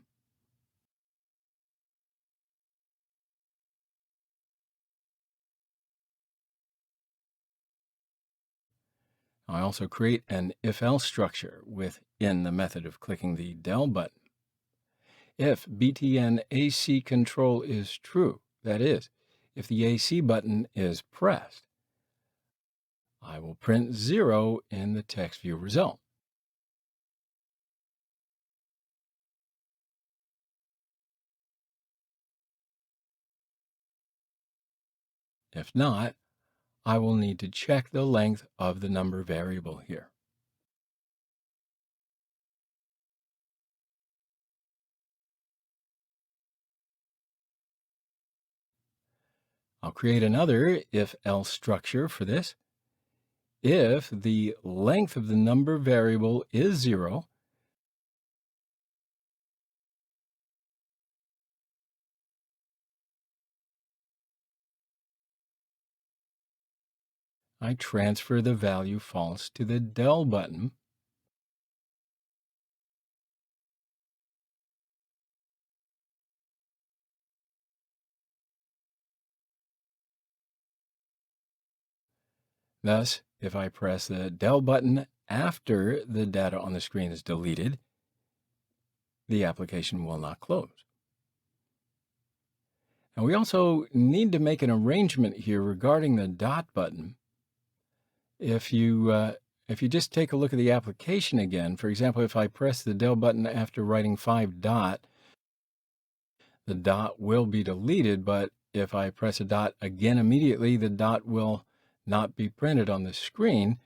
I also create an if-else structure within the method of clicking the del button. If BTN AC control is true, that is, if the AC button is pressed, I will print 0 in the text view result. If not, I will need to check the length of the number variable here. I'll create another if-else structure for this. If the length of the number variable is 0, I transfer the value false to the del button. Thus, if I press the del button after the data on the screen is deleted, the application will not close. And we also need to make an arrangement here regarding the dot button. If you just take a look at the application again, for example, if I press the del button after writing 5 dot, the dot will be deleted, but if I press a dot again immediately, the dot will not be printed on the screen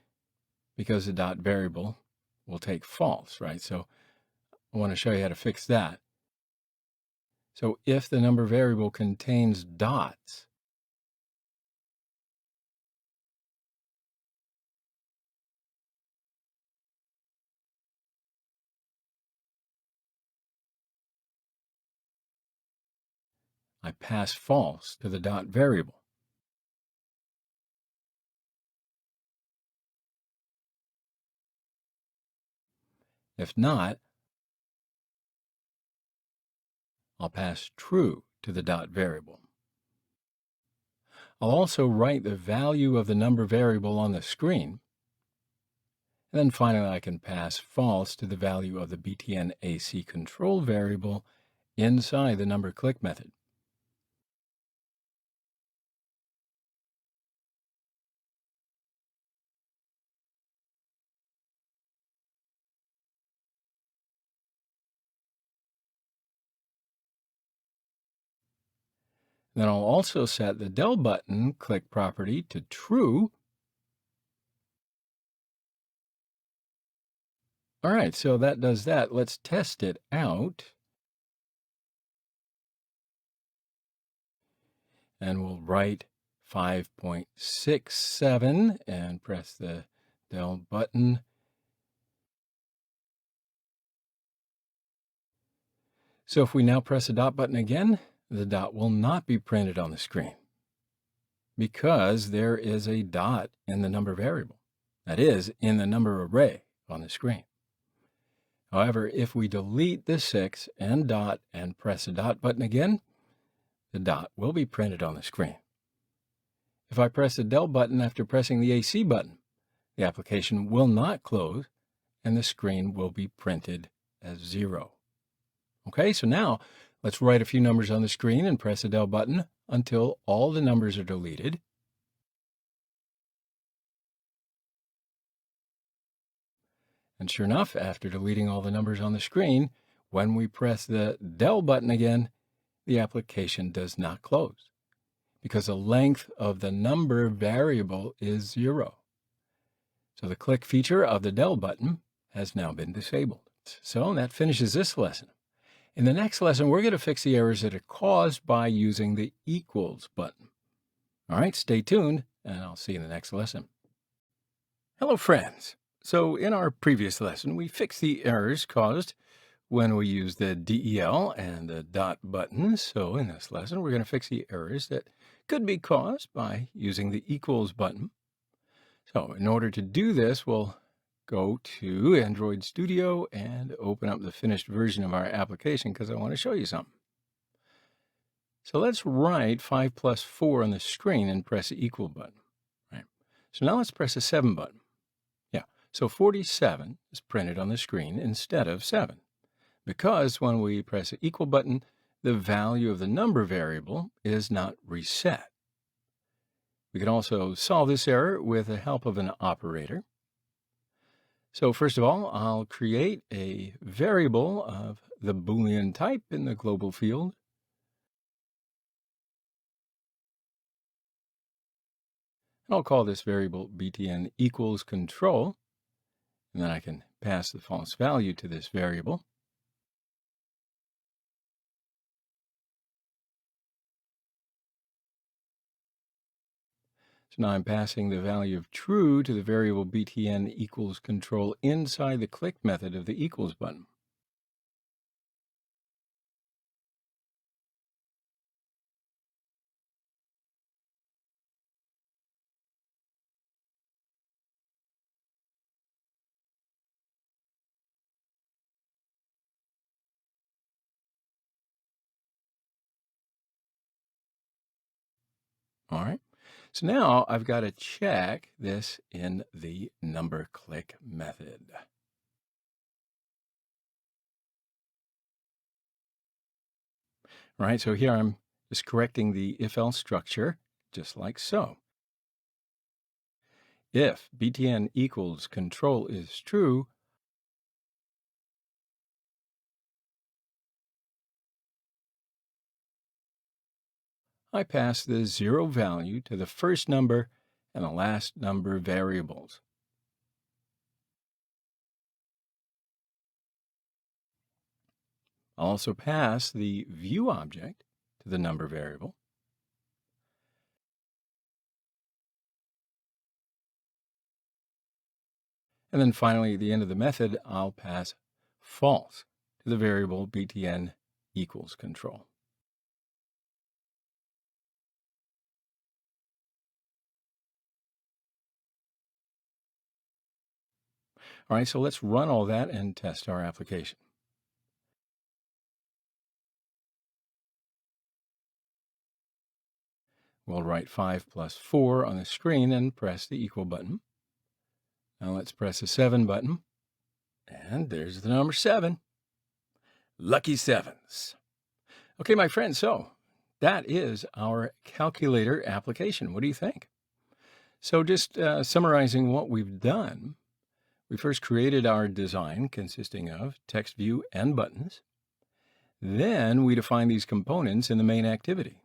because the dot variable will take false, right? So I want to show you how to fix that. So if the number variable contains dots, I pass false to the dot variable. If not, I'll pass true to the dot variable. I'll also write the value of the number variable on the screen. And then finally, I can pass false to the value of the BTN AC control variable inside the number click method. Then I'll also set the del button click property to true All right, so that does that. Let's test it out. And we'll write 5.67 and press the del button. So if we now press the dot button again, the dot will not be printed on the screen because there is a dot in the number variable. That is, in the number array on the screen. However, if we delete the 6 and dot and press the dot button again, the dot will be printed on the screen. If I press the del button after pressing the AC button, the application will not close and the screen will be printed as 0. Okay, so now let's write a few numbers on the screen and press the del button until all the numbers are deleted. And sure enough, after deleting all the numbers on the screen, when we press the del button again, the application does not close because the length of the number variable is 0. So the click feature of the del button has now been disabled. So that finishes this lesson. In the next lesson, we're going to fix the errors that are caused by using the equals button. All right, stay tuned, and I'll see you in the next lesson. Hello, friends. So in our previous lesson, we fixed the errors caused when we use the DEL and the dot buttons. So in this lesson, we're going to fix the errors that could be caused by using the equals button. So in order to do this, we'll go to Android Studio and open up the finished version of our application because I want to show you something. So let's write 5 plus 4 on the screen and press the equal button. Right. So now let's press the 7 button. Yeah, so 47 is printed on the screen instead of 7 because when we press the equal button, the value of the number variable is not reset. We can also solve this error with the help of an operator. So first of all, I'll create a variable of the Boolean type in the global field. And I'll call this variable btn equals control. And then I can pass the false value to this variable. So now I'm passing the value of true to the variable btn equals control inside the click method of the equals button. All right. So now I've got to check this in the number click method. All right, so here I'm just correcting the if-else structure, just like so. If btn equals control is true, I pass the 0 value to the first number and the last number variables. I'll also pass the view object to the number variable. And then finally, at the end of the method, I'll pass false to the variable btn equals control. All right, so let's run all that and test our application. We'll write 5 plus 4 on the screen and press the equal button. Now let's press the 7 button, and there's the number 7. Lucky sevens. Okay, my friends, so that is our calculator application. What do you think? So just summarizing what we've done, we first created our design consisting of text view and buttons. Then we defined these components in the main activity.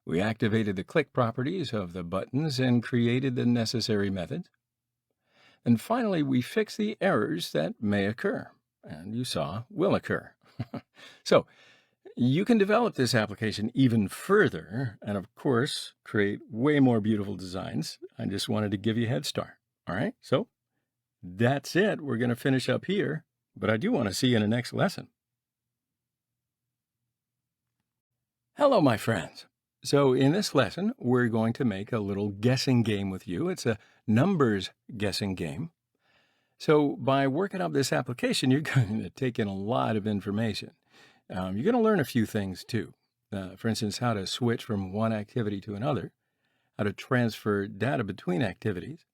We activated the click properties of the buttons and created the necessary methods. And finally, we fix the errors that may occur, and you saw will occur. So you can develop this application even further and, of course, create way more beautiful designs. I just wanted to give you a head start. All right, so that's it. We're going to finish up here, but I do want to see you in the next lesson. Hello, my friends. So in this lesson, we're going to make a little guessing game with you. It's a numbers guessing game. So by working up this application, you're going to take in a lot of information. You're going to learn a few things too. For instance, how to switch from one activity to another, how to transfer data between activities,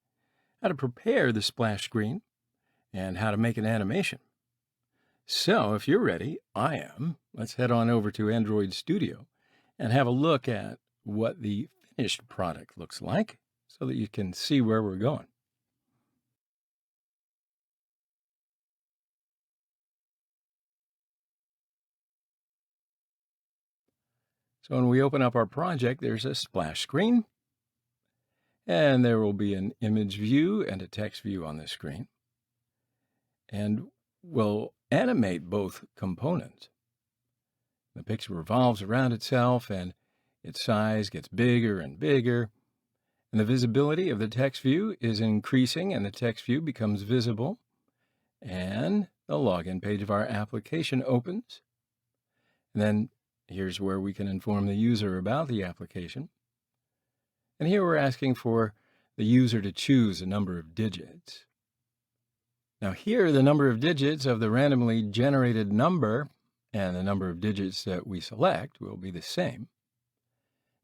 how to prepare the splash screen, and how to make an animation. So if you're ready, I am. Let's head on over to Android Studio and have a look at what the finished product looks like so that you can see where we're going. So when we open up our project, there's a splash screen, and there will be an image view and a text view on the screen. And we'll animate both components. The picture revolves around itself, and its size gets bigger and bigger. And the visibility of the text view is increasing, and the text view becomes visible. And the login page of our application opens. And then here's where we can inform the user about the application. And here we're asking for the user to choose a number of digits. Now here, the number of digits of the randomly generated number and the number of digits that we select will be the same.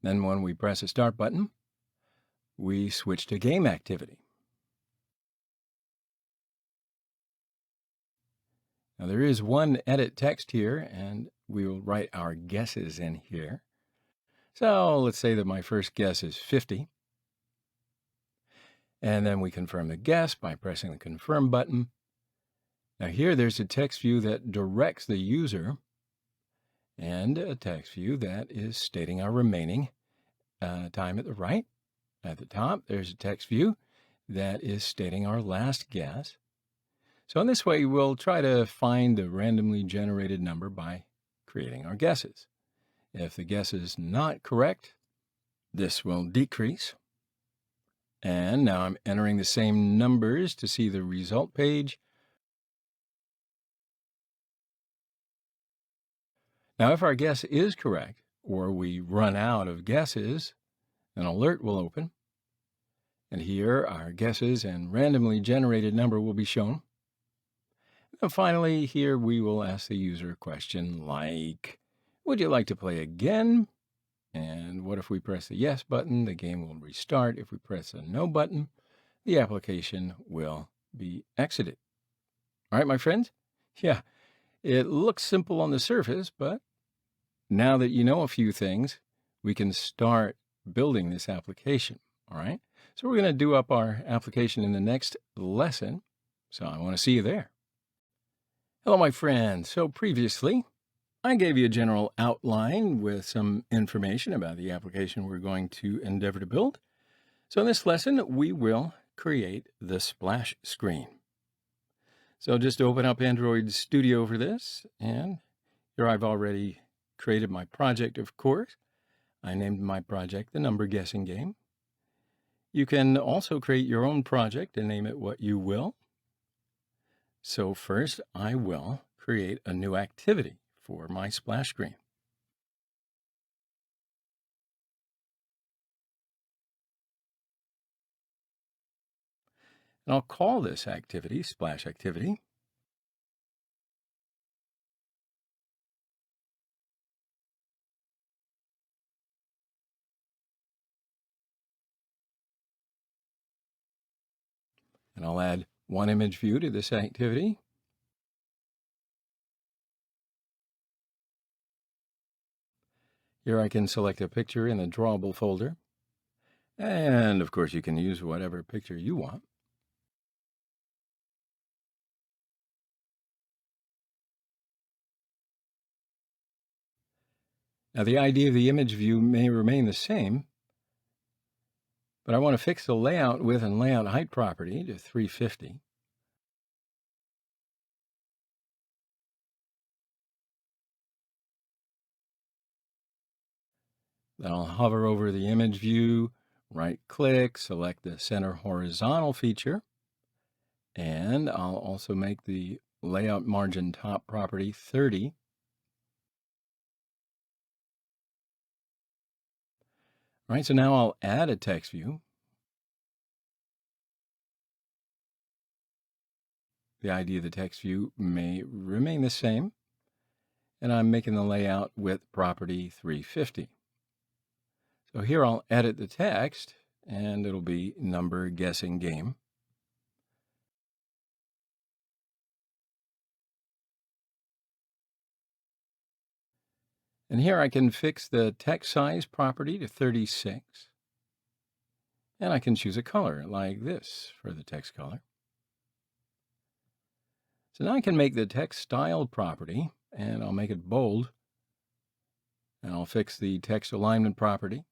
Then when we press the Start button, we switch to Game Activity. Now there is one edit text here, and we will write our guesses in here. So let's say that my first guess is 50. And then we confirm the guess by pressing the Confirm button. Now here there's a text view that directs the user and a text view that is stating our remaining time at the right. At the top, there's a text view that is stating our last guess. So in this way, we'll try to find the randomly generated number by creating our guesses. If the guess is not correct, this will decrease. And now I'm entering the same numbers to see the result page. Now, if our guess is correct, or we run out of guesses, an alert will open. And here our guesses and randomly generated number will be shown. And finally, here we will ask the user a question like, would you like to play again? And what if we press the yes button? The game will restart. If we press the no button, the application will be exited. All right, my friends? Yeah, it looks simple on the surface, but now that you know a few things, we can start building this application. All right? So we're going to do up our application in the next lesson. So I want to see you there. Hello, my friends. So previously, I gave you a general outline with some information about the application we're going to endeavor to build. So in this lesson, we will create the splash screen. So just open up Android Studio for this, and here I've already created my project, of course. I named my project the Number Guessing Game. You can also create your own project and name it what you will. So first, I will create a new activity for my splash screen. And I'll call this activity Splash Activity. And I'll add one image view to this activity. Here I can select a picture in the drawable folder. And of course, you can use whatever picture you want. Now, the idea of the image view may remain the same. But I want to fix the layout width and layout height property to 350. Then I'll hover over the image view, right-click, select the center horizontal feature, and I'll also make the layout margin top property 30. All right, so now I'll add a text view. The ID of the text view may remain the same, and I'm making the layout width property 350. So here I'll edit the text, and it'll be number guessing game. And here I can fix the text size property to 36. And I can choose a color like this for the text color. So now I can make the text style property, and I'll make it bold. And I'll fix the text alignment property.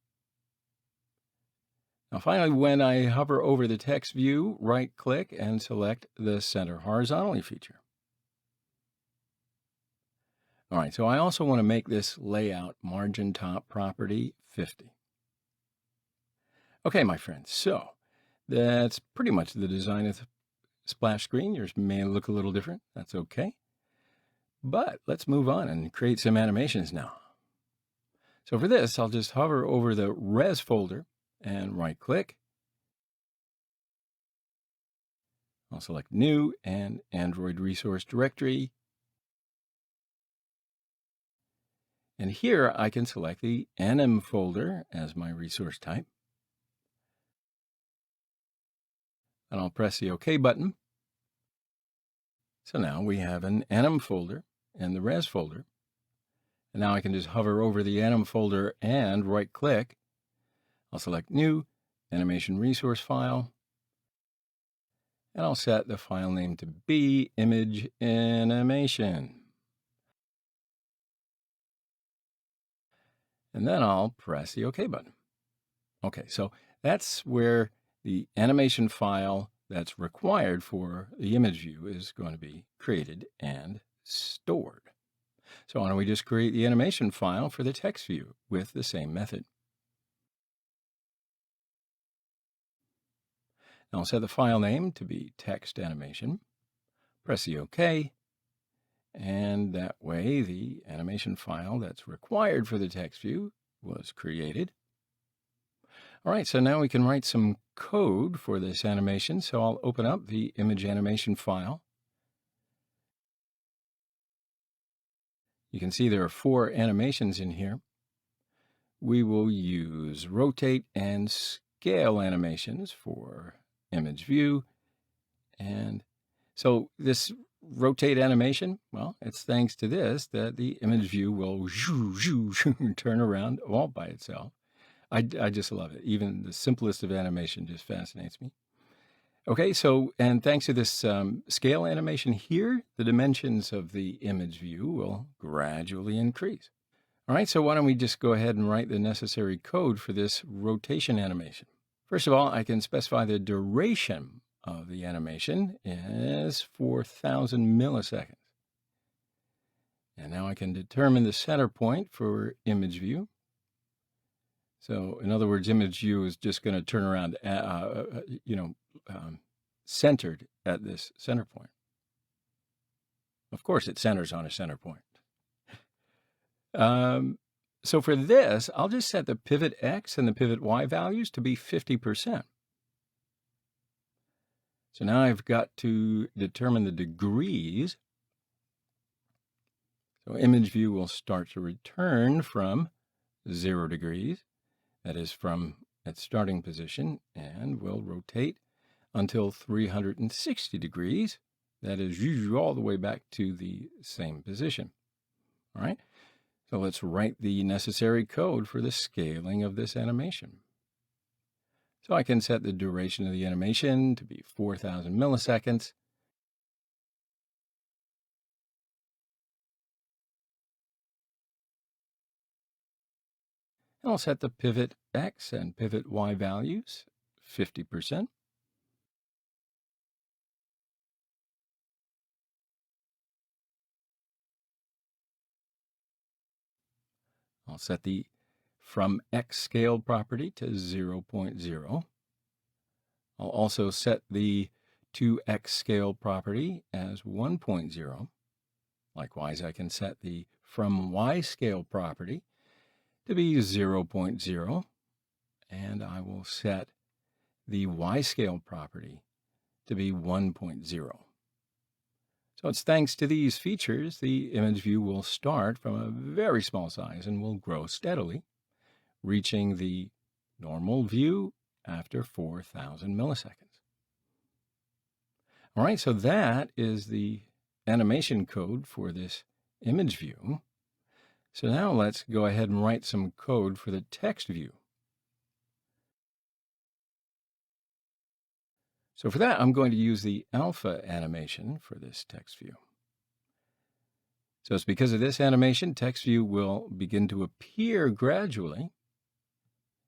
Now finally, when I hover over the text view, right-click and select the center horizontally feature. All right, so I also want to make this layout margin top property 50. Okay, my friends, so that's pretty much the design of the splash screen. Yours may look a little different. That's okay. But let's move on and create some animations now. So for this, I'll just hover over the res folder and right-click. I'll select New and Android Resource Directory. And here I can select the anim folder as my resource type. And I'll press the OK button. So now we have an anim folder and the res folder. And now I can just hover over the anim folder and right-click. I'll select New, Animation Resource File. And I'll set the file name to be Image Animation. And then I'll press the OK button. Okay, so that's where the animation file that's required for the image view is going to be created and stored. So why don't we just create the animation file for the text view with the same method. Now I'll set the file name to be text animation. Press the OK. And that way the animation file that's required for the text view was created. All right, so now we can write some code for this animation. So I'll open up the image animation file. You can see there are 4 animations in here. We will use rotate and scale animations for image view. And so this rotate animation, well, it's thanks to this that the image view will turn around all by itself. I just love it. Even the simplest of animation just fascinates me. Okay, so, and thanks to this scale animation here, the dimensions of the image view will gradually increase. All right, so why don't we just go ahead and write the necessary code for this rotation animation. First of all, I can specify the duration of the animation is 4,000 milliseconds. And now I can determine the center point for image view. So in other words, image view is just going to turn around, centered at this center point. Of course, it centers on a center point. So for this, I'll just set the pivot X and the pivot Y values to be 50%. So now I've got to determine the degrees. So image view will start to return from 0 degrees. That is from its starting position, and will rotate until 360 degrees. That is usually all the way back to the same position. All right. So let's write the necessary code for the scaling of this animation. So I can set the duration of the animation to be 4,000 milliseconds. And I'll set the pivot X and pivot Y values 50%. I'll set the from X scale property to 0.0. I'll also set the to X scale property as 1.0. Likewise, I can set the from Y scale property to be 0.0, and I will set the Y scale property to be 1.0. So it's thanks to these features, the image view will start from a very small size and will grow steadily, reaching the normal view after 4,000 milliseconds. All right, so that is the animation code for this image view. So now let's go ahead and write some code for the text view. So for that, I'm going to use the alpha animation for this text view. So it's because of this animation, text view will begin to appear gradually.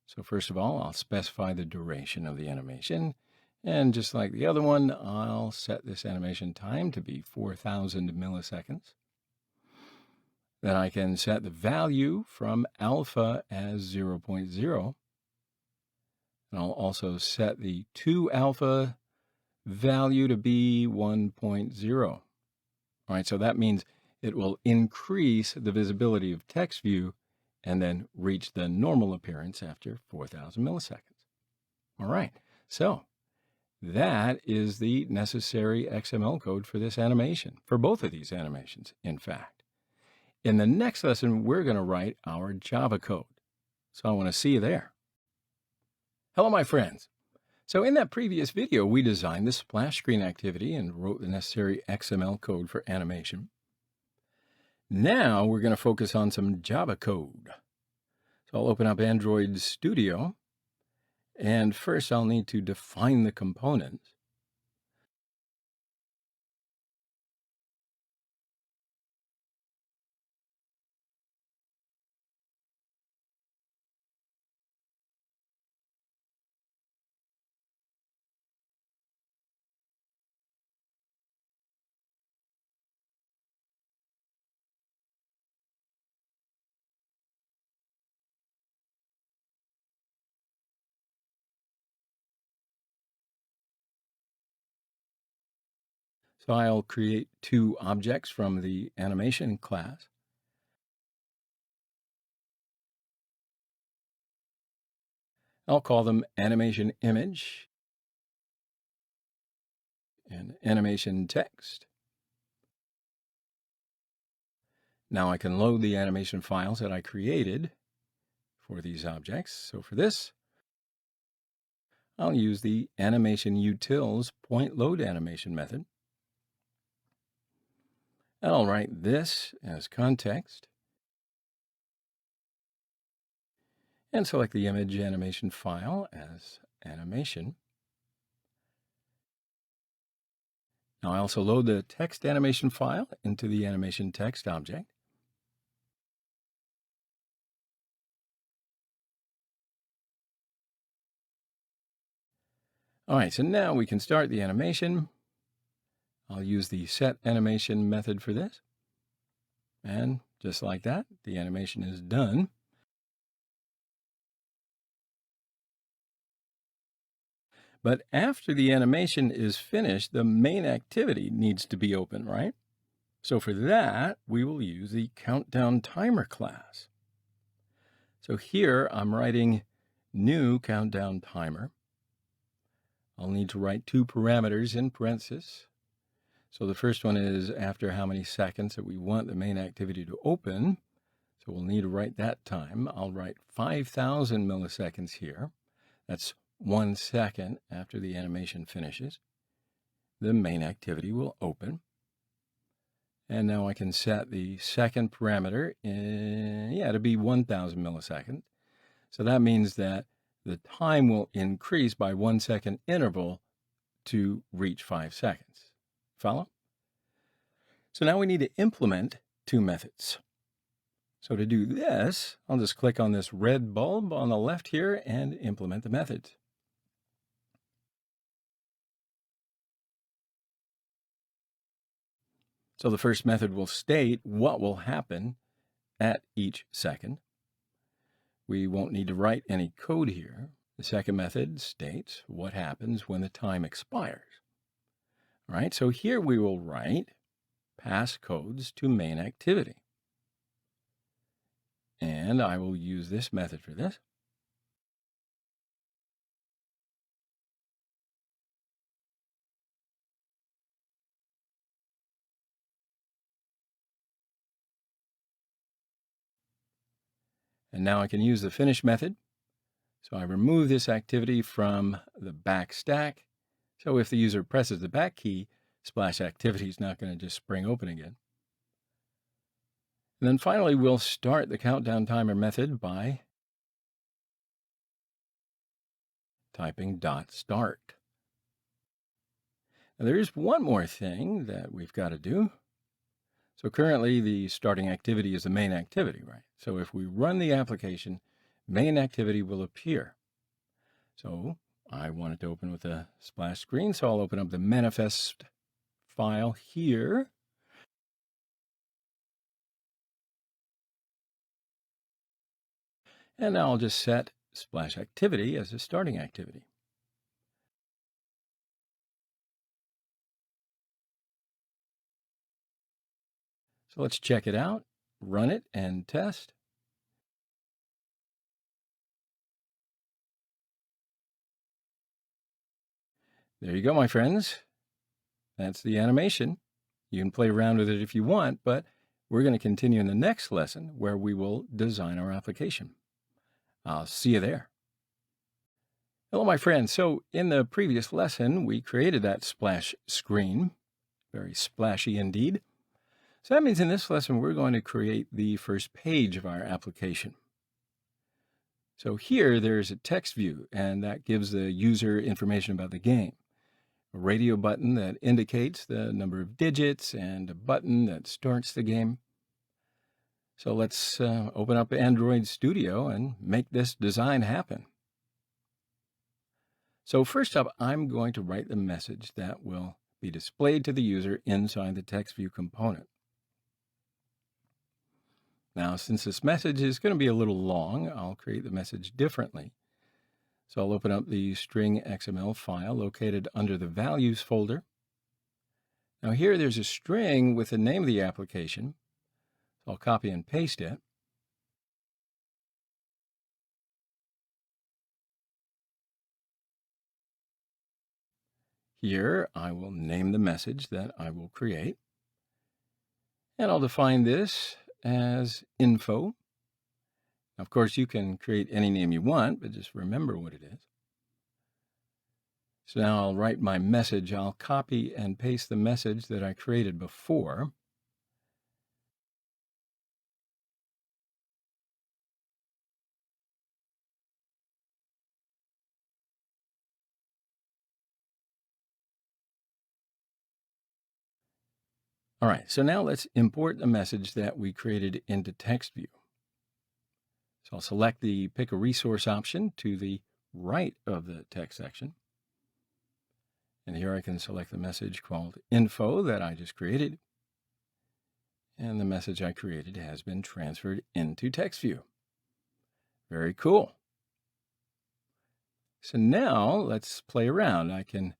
So first of all, I'll specify the duration of the animation. And just like the other one, I'll set this animation time to be 4,000 milliseconds. Then I can set the value from alpha as 0.0. And I'll also set the to alpha value to be 1.0. All right, so that means it will increase the visibility of text view and then reach the normal appearance after 4,000 milliseconds. All right, so that is the necessary XML code for this animation, for both of these animations, in fact. In the next lesson, we're going to write our Java code. So I want to see you there. Hello, my friends. So in that previous video, we designed the splash screen activity and wrote the necessary XML code for animation. Now we're going to focus on some Java code. So I'll open up Android Studio, and first I'll need to define the components. So I'll create two objects from the animation class. I'll call them animation image and animation text. Now I can load the animation files that I created for these objects. So for this, I'll use the animation utils point load animation method. And I'll write this as context and select the image animation file as animation. Now I also load the text animation file into the animation text object. All right, so now we can start the animation. I'll use the set animation method for this. And just like that, the animation is done. But after the animation is finished, the main activity needs to be open, right? So for that, we will use the countdown timer class. So here I'm writing new countdown timer. I'll need to write two parameters in parentheses. So the first one is after how many seconds that we want the main activity to open. So we'll need to write that time. I'll write 5,000 milliseconds here. That's 1 second after the animation finishes. The main activity will open. And now I can set the second parameter to be 1,000 milliseconds. So that means that the time will increase by 1 second interval to reach 5 seconds. Follow? So now we need to implement two methods. So to do this, I'll just click on this red bulb on the left here and implement the methods. So the first method will state what will happen at each second. We won't need to write any code here. The second method states what happens when the time expires. All right, so here we will write pass codes to main activity. And I will use this method for this. And now I can use the finish method. So I remove this activity from the back stack. So if the user presses the back key, splash activity is not going to just spring open again. And then finally, we'll start the countdown timer method by typing .start. Now, there is one more thing that we've got to do. So currently, the starting activity is the main activity, right? So if we run the application, main activity will appear. So I want it to open with a splash screen, so I'll open up the manifest file here. And now I'll just set splash activity as a starting activity. So let's check it out, run it, and test. There you go, my friends. That's the animation. You can play around with it if you want, but we're going to continue in the next lesson where we will design our application. I'll see you there. Hello, my friends. So in the previous lesson, we created that splash screen. Very splashy indeed. So that means in this lesson, we're going to create the first page of our application. So here, there's a text view, and that gives the user information about the game. A radio button that indicates the number of digits, and a button that starts the game. So let's open up Android Studio and make this design happen. So first up, I'm going to write the message that will be displayed to the user inside the text view component. Now, since this message is going to be a little long, I'll create the message differently. So I'll open up the string XML file located under the values folder. Now here there's a string with the name of the application. So I'll copy and paste it. Here I will name the message that I will create. And I'll define this as info. Of course, you can create any name you want, but just remember what it is. So now I'll write my message. I'll copy and paste the message that I created before. All right, so now let's import the message that we created into TextView. So I'll select the Pick a Resource option to the right of the text section. And here I can select the message called info that I just created. And the message I created has been transferred into TextView. Very cool. So now let's play around. I can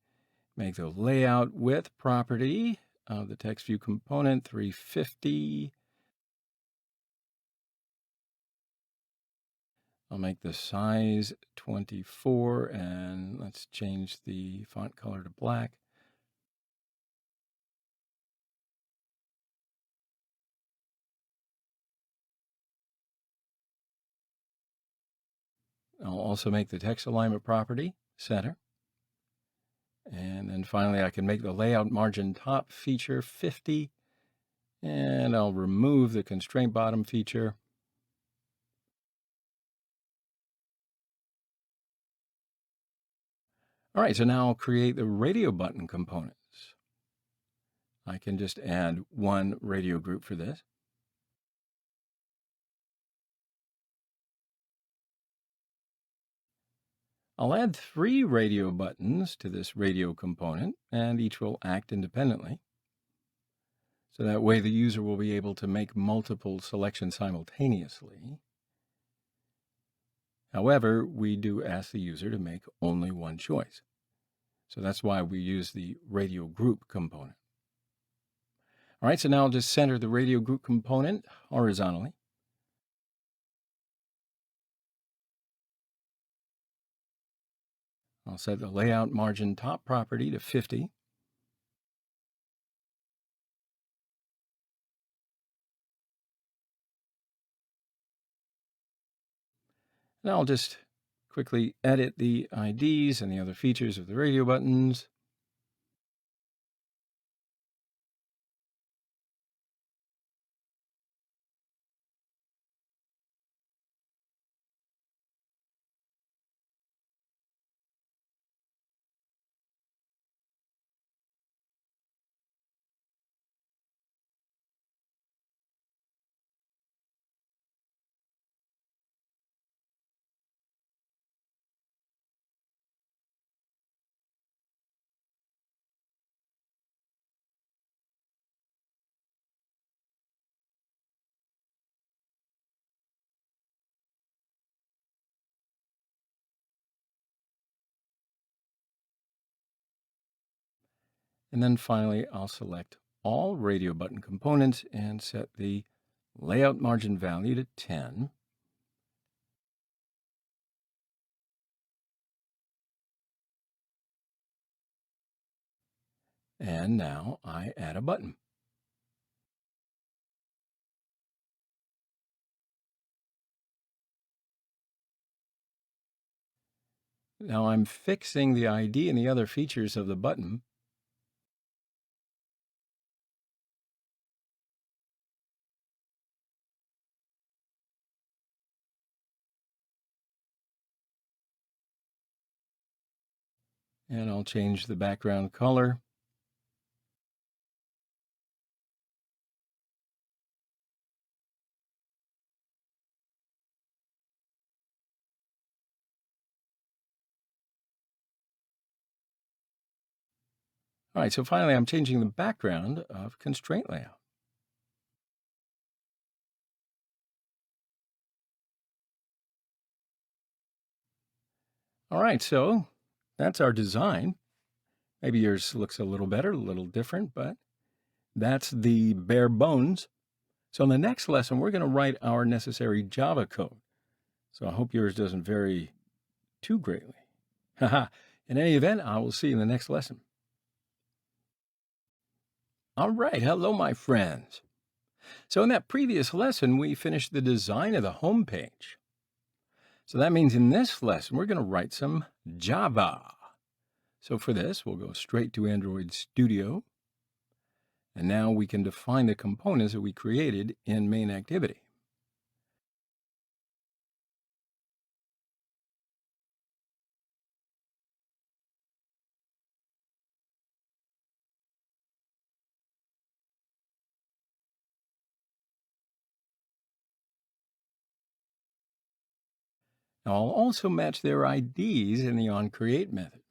make the layout width property of the TextView component 350. I'll make the size 24, and let's change the font color to black. I'll also make the text alignment property center. And then finally, I can make the layout margin top feature 50. And I'll remove the constraint bottom feature. All right, so now I'll create the radio button components. I can just add one radio group for this. I'll add 3 radio buttons to this radio component, and each will act independently. So that way the user will be able to make multiple selections simultaneously. However, we do ask the user to make only one choice. So that's why we use the radio group component. All right, so now I'll just center the radio group component horizontally. I'll set the layout margin top property to 50. And I'll just quickly edit the IDs and the other features of the radio buttons. And then finally, I'll select all radio button components and set the layout margin value to 10. And now I add a button. Now I'm fixing the ID and the other features of the button. And I'll change the background color. All right, so finally I'm changing the background of constraint layout. All right, so that's our design. Maybe yours looks a little better, a little different, but that's the bare bones. So in the next lesson, we're going to write our necessary Java code. So I hope yours doesn't vary too greatly. Haha. In any event, I will see you in the next lesson. All right, hello, my friends. So in that previous lesson, we finished the design of the home page. So that means in this lesson, we're going to write some Java. So for this, we'll go straight to Android Studio. And now we can define the components that we created in main activity. Now I'll also match their IDs in the onCreate method.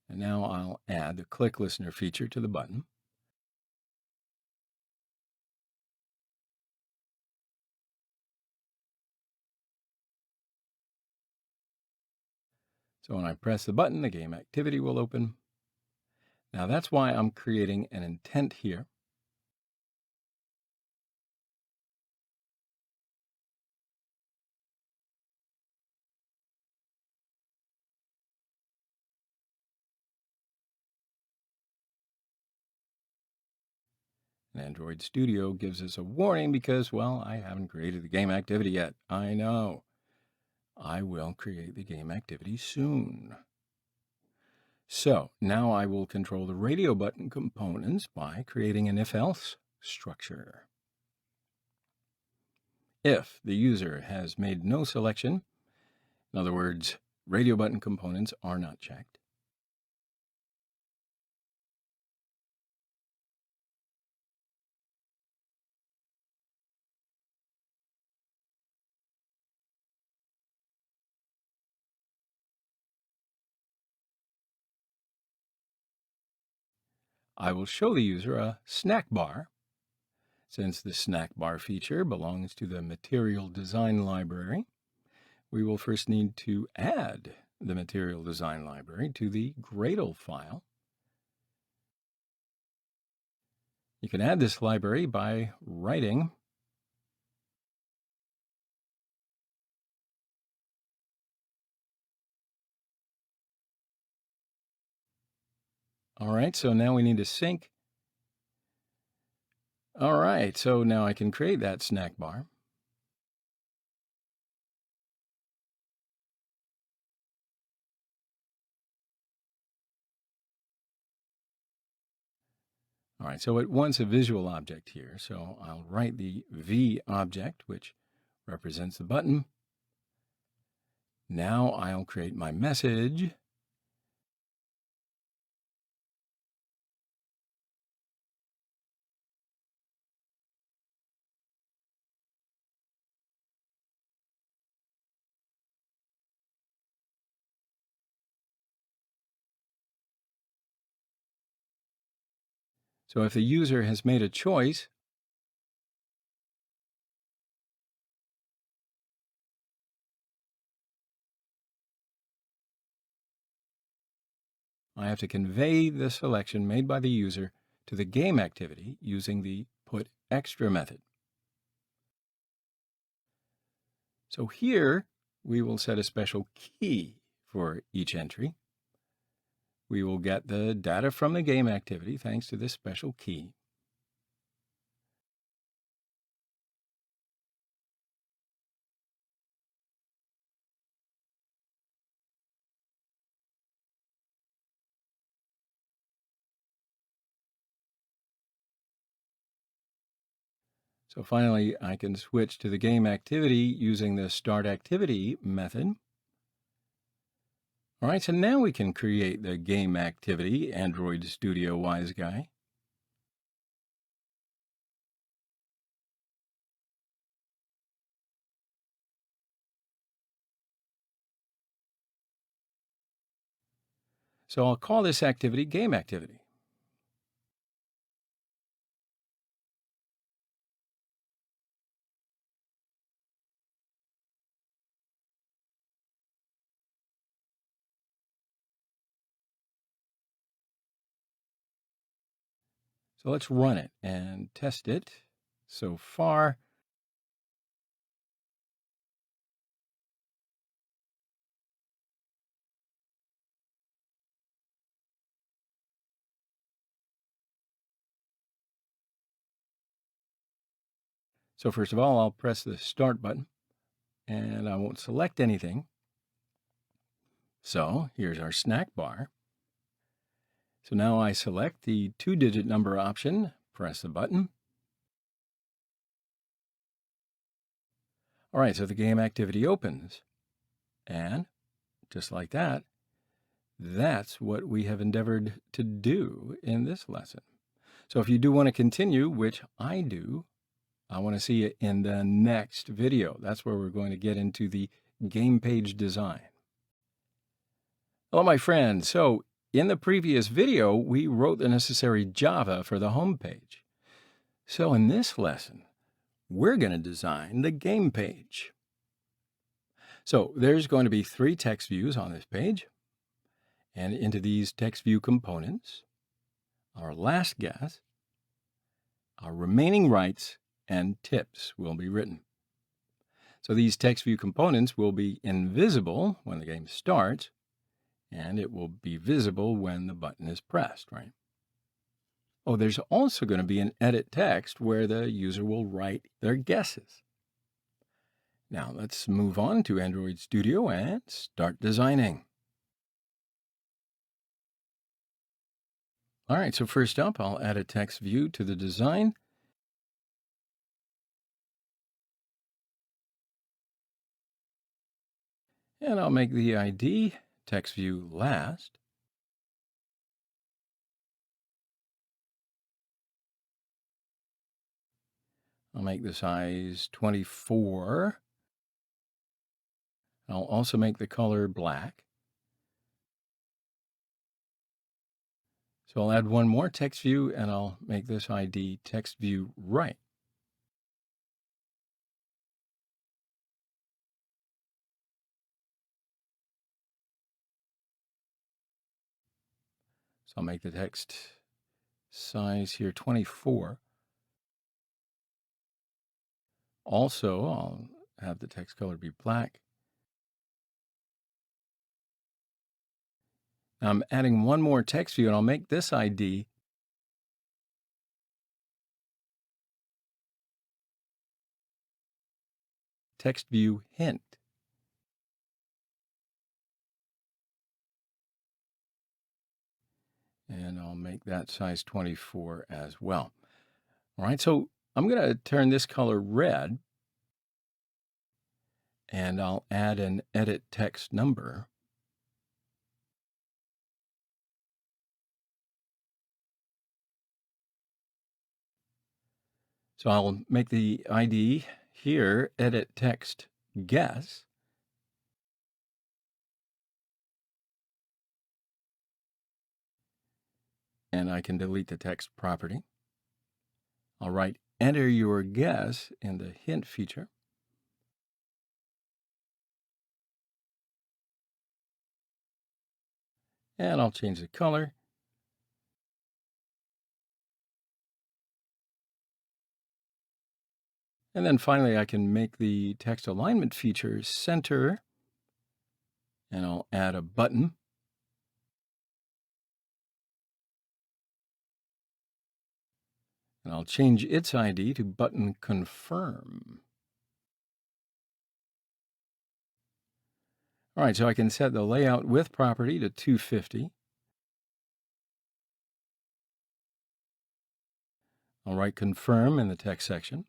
And now I'll add the click listener feature to the button. So when I press the button, the game activity will open. Now that's why I'm creating an intent here. And Android Studio gives us a warning because, well, I haven't created the game activity yet. I know. I will create the game activity soon. So now I will control the radio button components by creating an if-else structure. If the user has made no selection, in other words, radio button components are not checked, I will show the user a snack bar. Since the snack bar feature belongs to the material design library, we will first need to add the material design library to the Gradle file. You can add this library by writing all right, so now we need to sync. All right, so now I can create that snack bar. All right, so it wants a visual object here, so I'll write the V object, which represents the button. Now I'll create my message. So if the user has made a choice, I have to convey the selection made by the user to the game activity using the put extra method. So here we will set a special key for each entry. We will get the data from the game activity thanks to this special key. So finally, I can switch to the game activity using the start activity method. All right, so now we can create the game activity, Android Studio Wise Guy. So I'll call this activity game activity. So let's run it and test it. So far, so first of all, I'll press the start button and I won't select anything. So here's our snack bar. So now I select the 2-digit number option, press the button. All right, so the game activity opens. And just like that, that's what we have endeavored to do in this lesson. So if you do want to continue, which I do, I want to see it in the next video. That's where we're going to get into the game page design. Hello, my friends. So in the previous video, we wrote the necessary Java for the home page. So in this lesson, we're going to design the game page. So there's going to be 3 text views on this page. And into these text view components, our last guess, our remaining rights, and tips will be written. So these text view components will be invisible when the game starts, and it will be visible when the button is pressed, right? Oh, there's also going to be an edit text where the user will write their guesses. Now let's move on to Android Studio and start designing. All right, so first up, I'll add a text view to the design. And I'll make the ID text view last. I'll make the size 24. I'll also make the color black. So I'll add one more text view and I'll make this ID text view right. So I'll make the text size here 24. Also, I'll have the text color be black. Now I'm adding one more text view and I'll make this ID text view hint. And I'll make that size 24 as well. All right, so I'm going to turn this color red and I'll add an edit text number. So I'll make the ID here, edit text guess. And I can delete the text property. I'll write enter your guess in the hint feature. And I'll change the color. And then finally, I can make the text alignment feature center. And I'll add a button. And I'll change its ID to button confirm. All right, so I can set the layout with property to 250. I'll write confirm in the text section.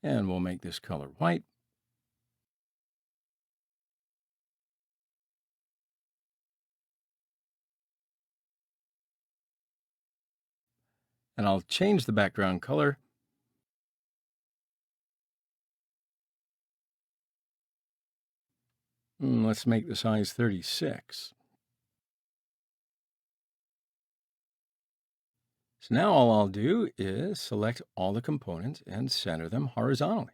And we'll make this color white. And I'll change the background color. Let's make the size 36. So now all I'll do is select all the components and center them horizontally.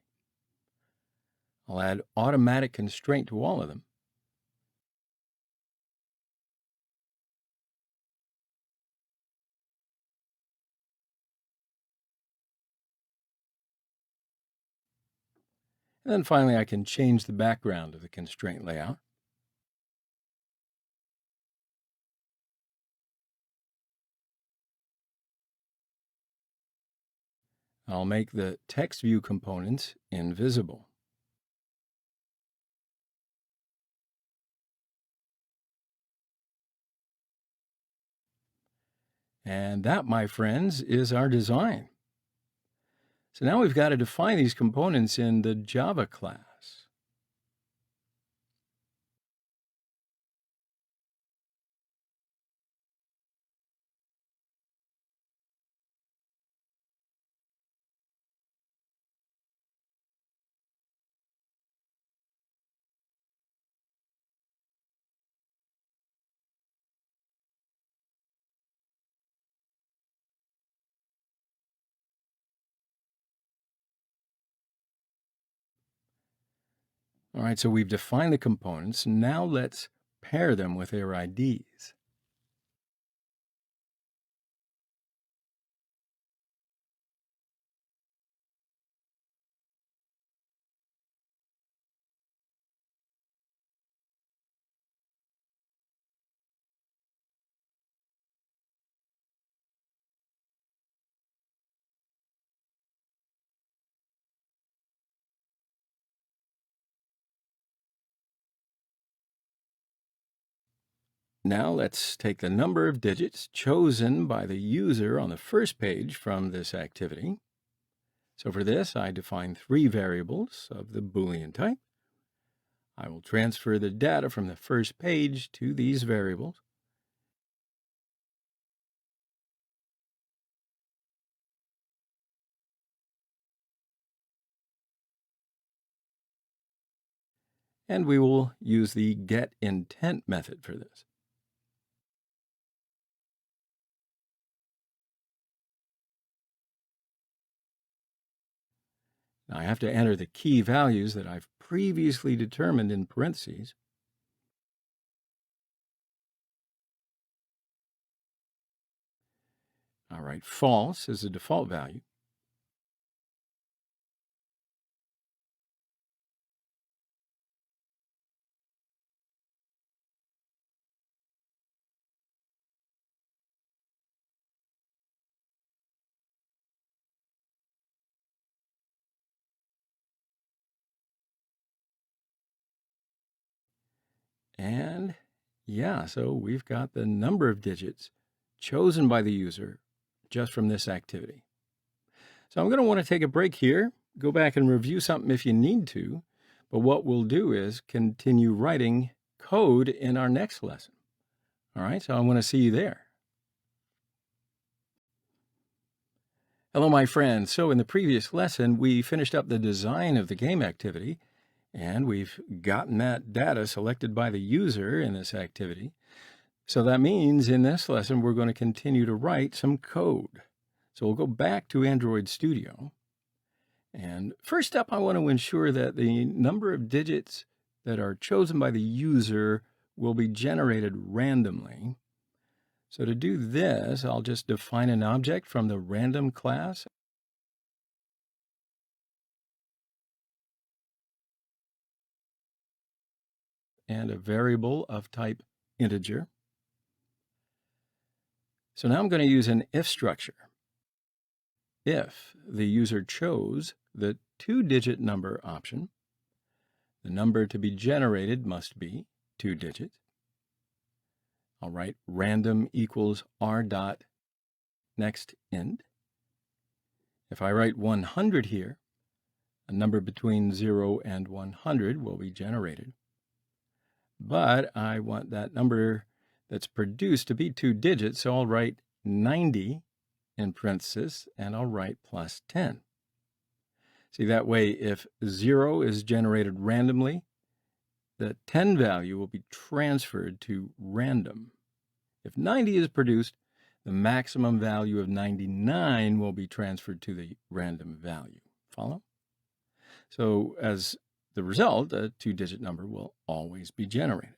I'll add automatic constraint to all of them. And then finally, I can change the background of the constraint layout. I'll make the text view components invisible. And that, my friends, is our design. So now we've got to define these components in the Java class. All right, so we've defined the components. Now let's pair them with their IDs. Now let's take the number of digits chosen by the user on the first page from this activity. So for this, I define three variables of the Boolean type. I will transfer the data from the first page to these variables. And we will use the getIntent method for this. Now I have to enter the key values that I've previously determined in parentheses. All right, false is the default value. And yeah, so we've got the number of digits chosen by the user just from this activity. So I'm going to want to take a break here, go back and review something if you need to, but what we'll do is continue writing code in our next lesson. All right, so I want to see you there. Hello, my friends. So in the previous lesson, we finished up the design of the game activity, and we've gotten that data selected by the user in this activity. So that means in this lesson, we're going to continue to write some code. So we'll go back to Android Studio. And first up, I want to ensure that the number of digits that are chosen by the user will be generated randomly. So to do this, I'll just define an object from the random class. And a variable of type integer. So now I'm going to use an if structure. If the user chose the two-digit number option, the number to be generated must be 2 digits. I'll write random equals r dot next int. If I write 100 here, a number between 0 and 100 will be generated. But I want that number that's produced to be 2 digits, so I'll write 90 in parentheses, and I'll write plus 10. See, that way, if 0 is generated randomly, the 10 value will be transferred to random. If 90 is produced, the maximum value of 99 will be transferred to the random value. Follow? So as the result, a two-digit number will always be generated.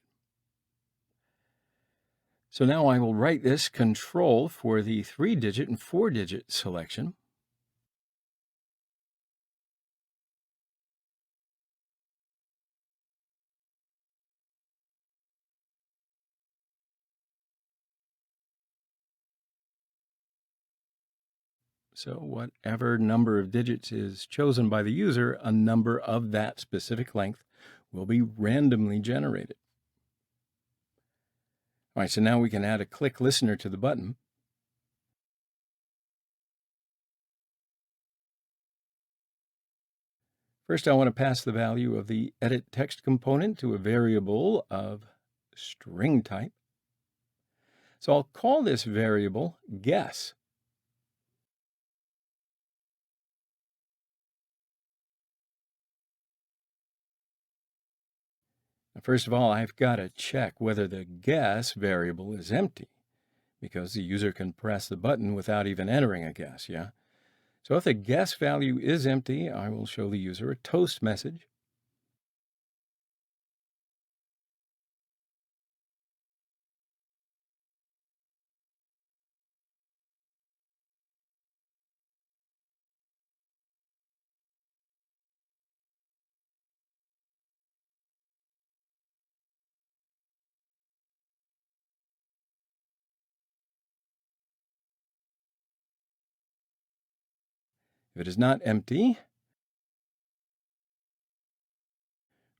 So now I will write this control for the 3-digit and 4-digit selection. So whatever number of digits is chosen by the user, a number of that specific length will be randomly generated. All right, so now we can add a click listener to the button. First, I want to pass the value of the edit text component to a variable of string type. So I'll call this variable guess. Now, first of all, I've got to check whether the guess variable is empty, because the user can press the button without even entering a guess, yeah? So if the guess value is empty, I will show the user a toast message. If it is not empty,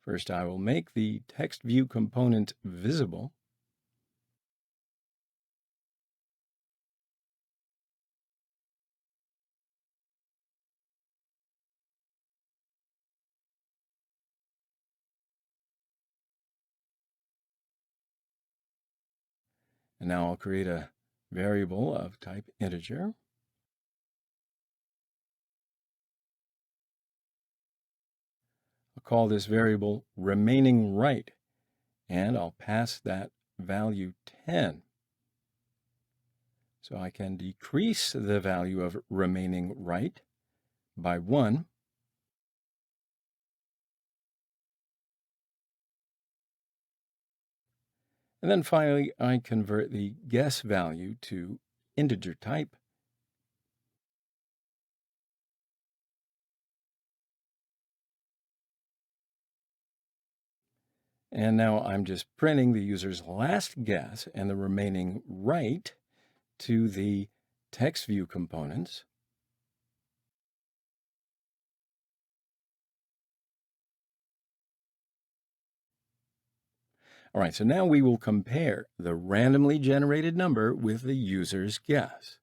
first I will make the text view component visible. And now I'll create a variable of type integer. I'll call this variable remaining right, and I'll pass that value 10. So I can decrease the value of remaining right by 1. And then finally, I convert the guess value to integer type. And now I'm just printing the user's last guess and the remaining right to the text view components. All right, so now we will compare the randomly generated number with the user's guess.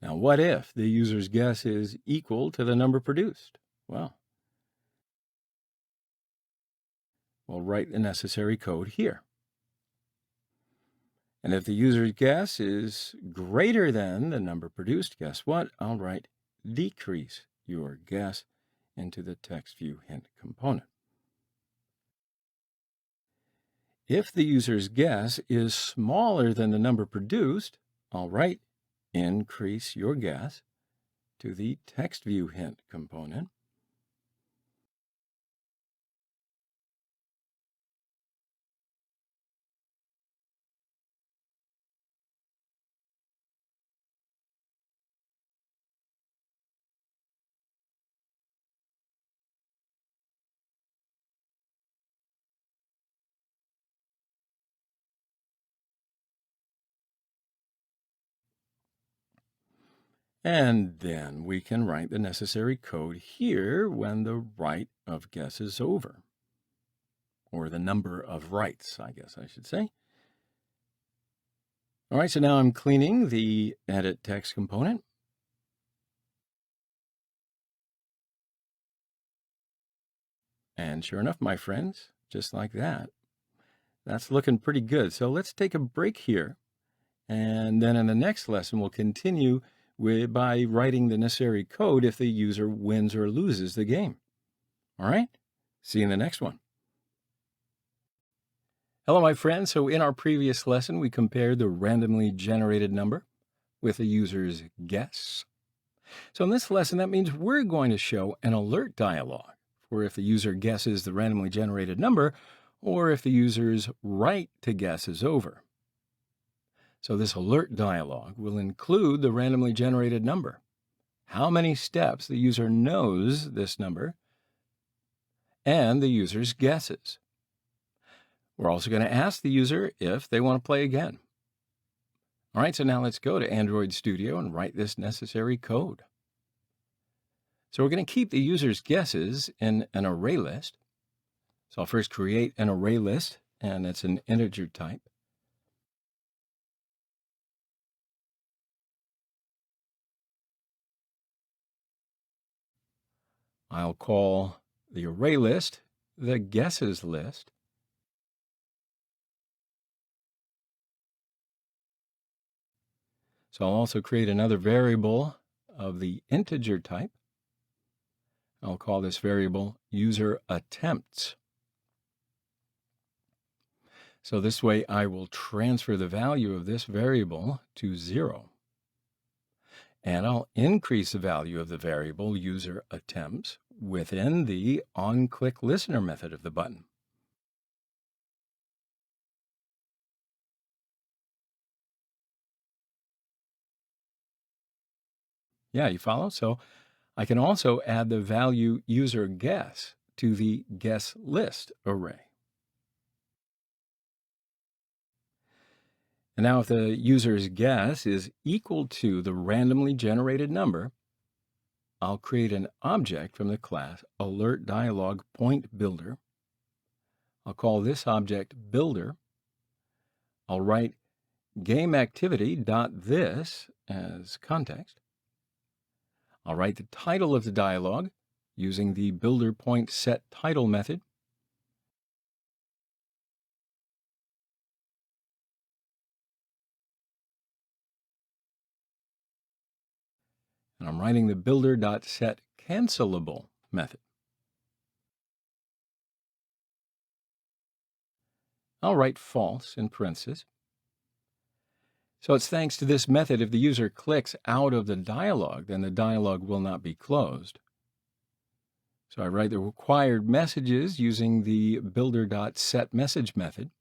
Now, what if the user's guess is equal to the number produced? Well, we'll write the necessary code here. And if the user's guess is greater than the number produced, guess what? I'll write decrease your guess into the text view hint component. If the user's guess is smaller than the number produced, I'll write increase your guess to the text view hint component. And then we can write the necessary code here when the right of guess is over, or the number of rights, I guess I should say. All right, so now I'm cleaning the edit text component. And sure enough, my friends, just like that, that's looking pretty good. So let's take a break here. And then in the next lesson, we'll continue by writing the necessary code if the user wins or loses the game. All right? See you in the next one. Hello, my friends. So in our previous lesson, we compared the randomly generated number with the user's guess. So in this lesson, that means we're going to show an alert dialog for if the user guesses the randomly generated number or if the user's right to guess is over. So this alert dialog will include the randomly generated number, how many steps the user knows this number, and the user's guesses. We're also going to ask the user if they want to play again. All right, so now let's go to Android Studio and write this necessary code. So we're going to keep the user's guesses in an array list. So I'll first create an array list, and it's an integer type. I'll call the array list the guesses list. So I'll also create another variable of the integer type. I'll call this variable user attempts. So this way I will transfer the value of this variable to 0. And I'll increase the value of the variable user attempts within the onClickListener method of the button. Yeah, you follow? So I can also add the value user guess to the guess list array. And now if the user's guess is equal to the randomly generated number, I'll create an object from the class alert dialog point builder. I'll call this object builder. I'll write gameActivity.this as context. I'll write the title of the dialog using the builder point set title method. And I'm writing the builder.setCancelable method. I'll write false in parentheses. So it's thanks to this method, if the user clicks out of the dialog, then the dialog will not be closed. So I write the required messages using the builder.setMessage method.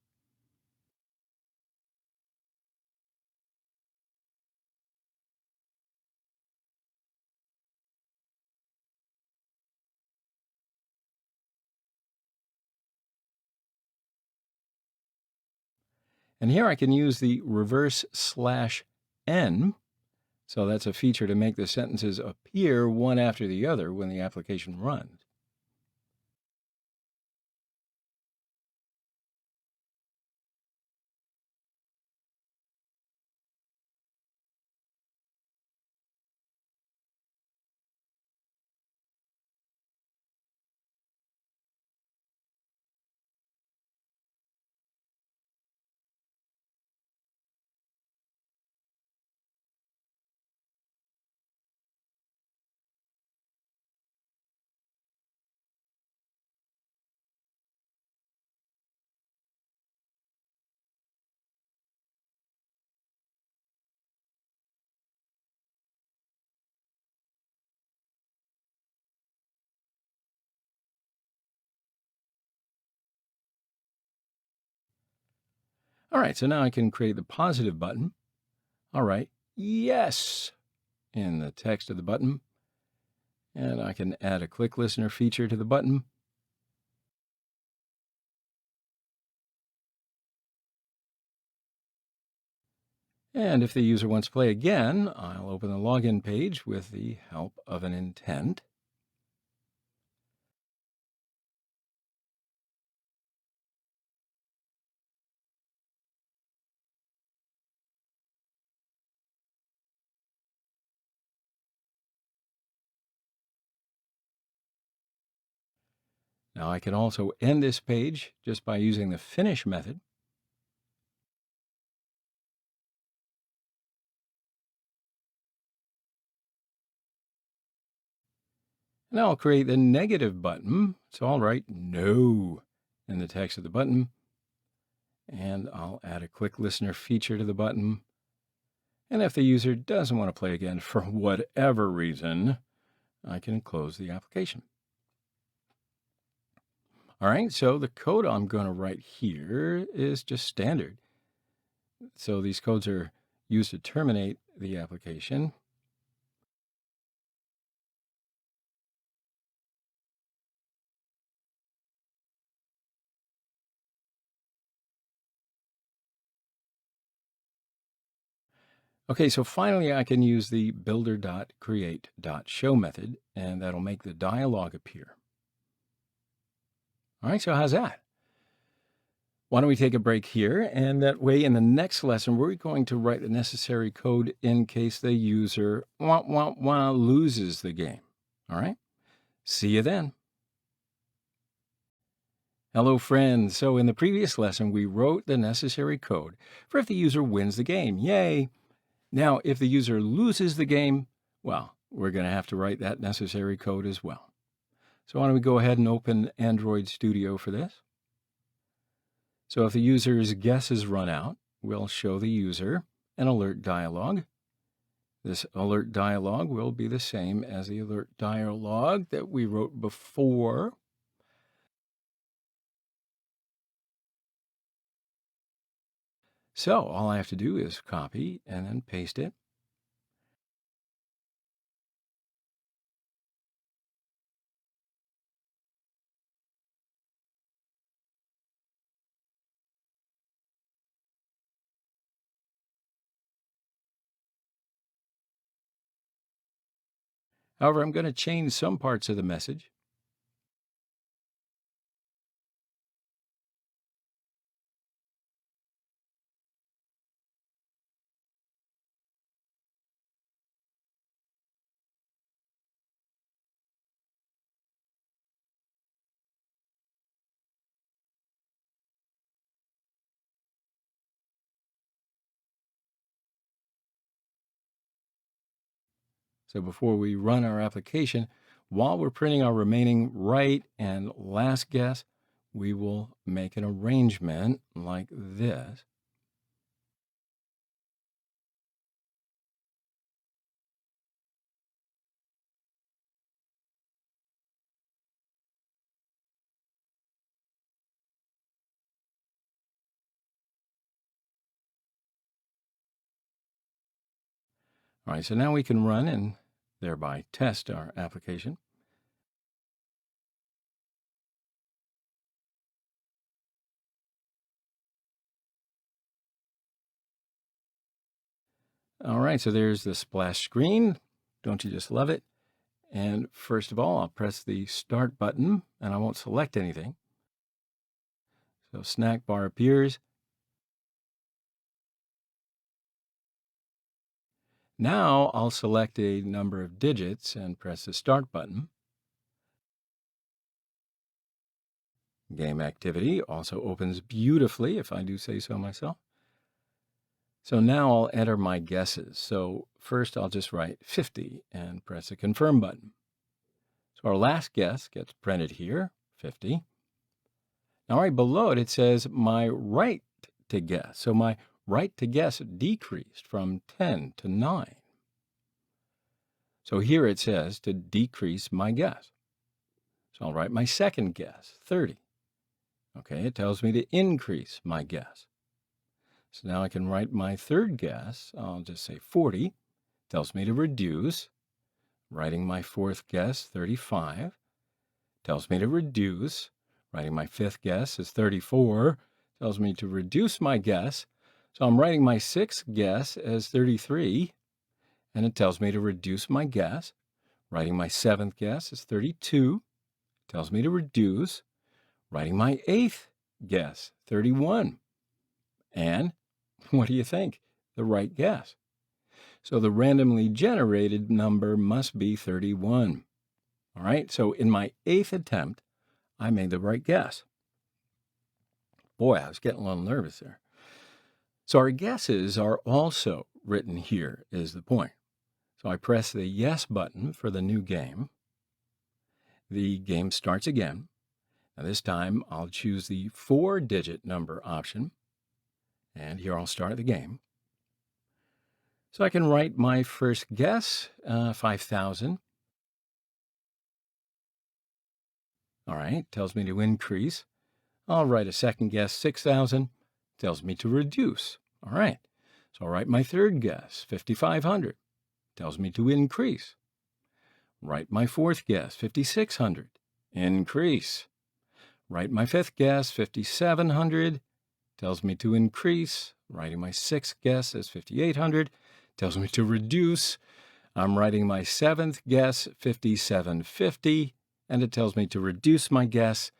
And here I can use the reverse/n. So that's a feature to make the sentences appear one after the other when the application runs. All right, so now I can create the positive button. All right, yes, in the text of the button. And I can add a quick listener feature to the button. And if the user wants to play again, I'll open the login page with the help of an intent. Now I can also end this page just by using the finish method. And I'll create the negative button. So I'll write no in the text of the button. And I'll add a quick listener feature to the button. And if the user doesn't want to play again for whatever reason, I can close the application. All right, so the code I'm going to write here is just standard. So these codes are used to terminate the application. Okay, so finally I can use the builder.create.show method, and that'll make the dialog appear. All right, so how's that? Why don't we take a break here, and that way in the next lesson, we're going to write the necessary code in case the user loses the game. All right, see you then. Hello, friends. So in the previous lesson, we wrote the necessary code for if the user wins the game. Yay! Now, if the user loses the game, well, we're going to have to write that necessary code as well. So why don't we go ahead and open Android Studio for this? So if the user's guesses run out, we'll show the user an alert dialog. This alert dialog will be the same as the alert dialog that we wrote before. So all I have to do is copy and then paste it. However, I'm going to change some parts of the message. So before we run our application, while we're printing our remaining right and last guess, we will make an arrangement like this. All right, so now we can run and thereby test our application. All right, so there's the splash screen. Don't you just love it? And first of all, I'll press the Start button, and I won't select anything. So snack bar appears. Now I'll select a number of digits and press the Start button. Game activity also opens beautifully, if I do say so myself. So now I'll enter my guesses. So first I'll just write 50 and press the Confirm button. So our last guess gets printed here, 50. Now right below it, it says my right to guess. So my right to guess decreased from 10 to 9. So here it says to decrease my guess. So I'll write my second guess, 30. Okay, it tells me to increase my guess. So now I can write my third guess. I'll just say 40. Tells me to reduce. Writing my fourth guess, 35. Tells me to reduce. Writing my fifth guess is 34. Tells me to reduce my guess. So I'm writing my sixth guess as 33. And it tells me to reduce my guess. Writing my seventh guess is 32. Tells me to reduce. Writing my eighth guess, 31. And what do you think? The right guess. So the randomly generated number must be 31. All right, so in my eighth attempt, I made the right guess. Boy, I was getting a little nervous there. So our guesses are also written here, is the point. So I press the Yes button for the new game. The game starts again. Now this time I'll choose the 4-digit number option. And here I'll start the game. So I can write my first guess, 5,000. All right, tells me to increase. I'll write a second guess, 6,000. Tells me to reduce. All right, so I'll write my third guess, 5,500. Tells me to increase. Write my fourth guess, 5,600. Increase. Write my fifth guess, 5,700. Tells me to increase. Writing my sixth guess as 5,800. Tells me to reduce. I'm writing my seventh guess, 5,750, and it tells me to reduce my guess.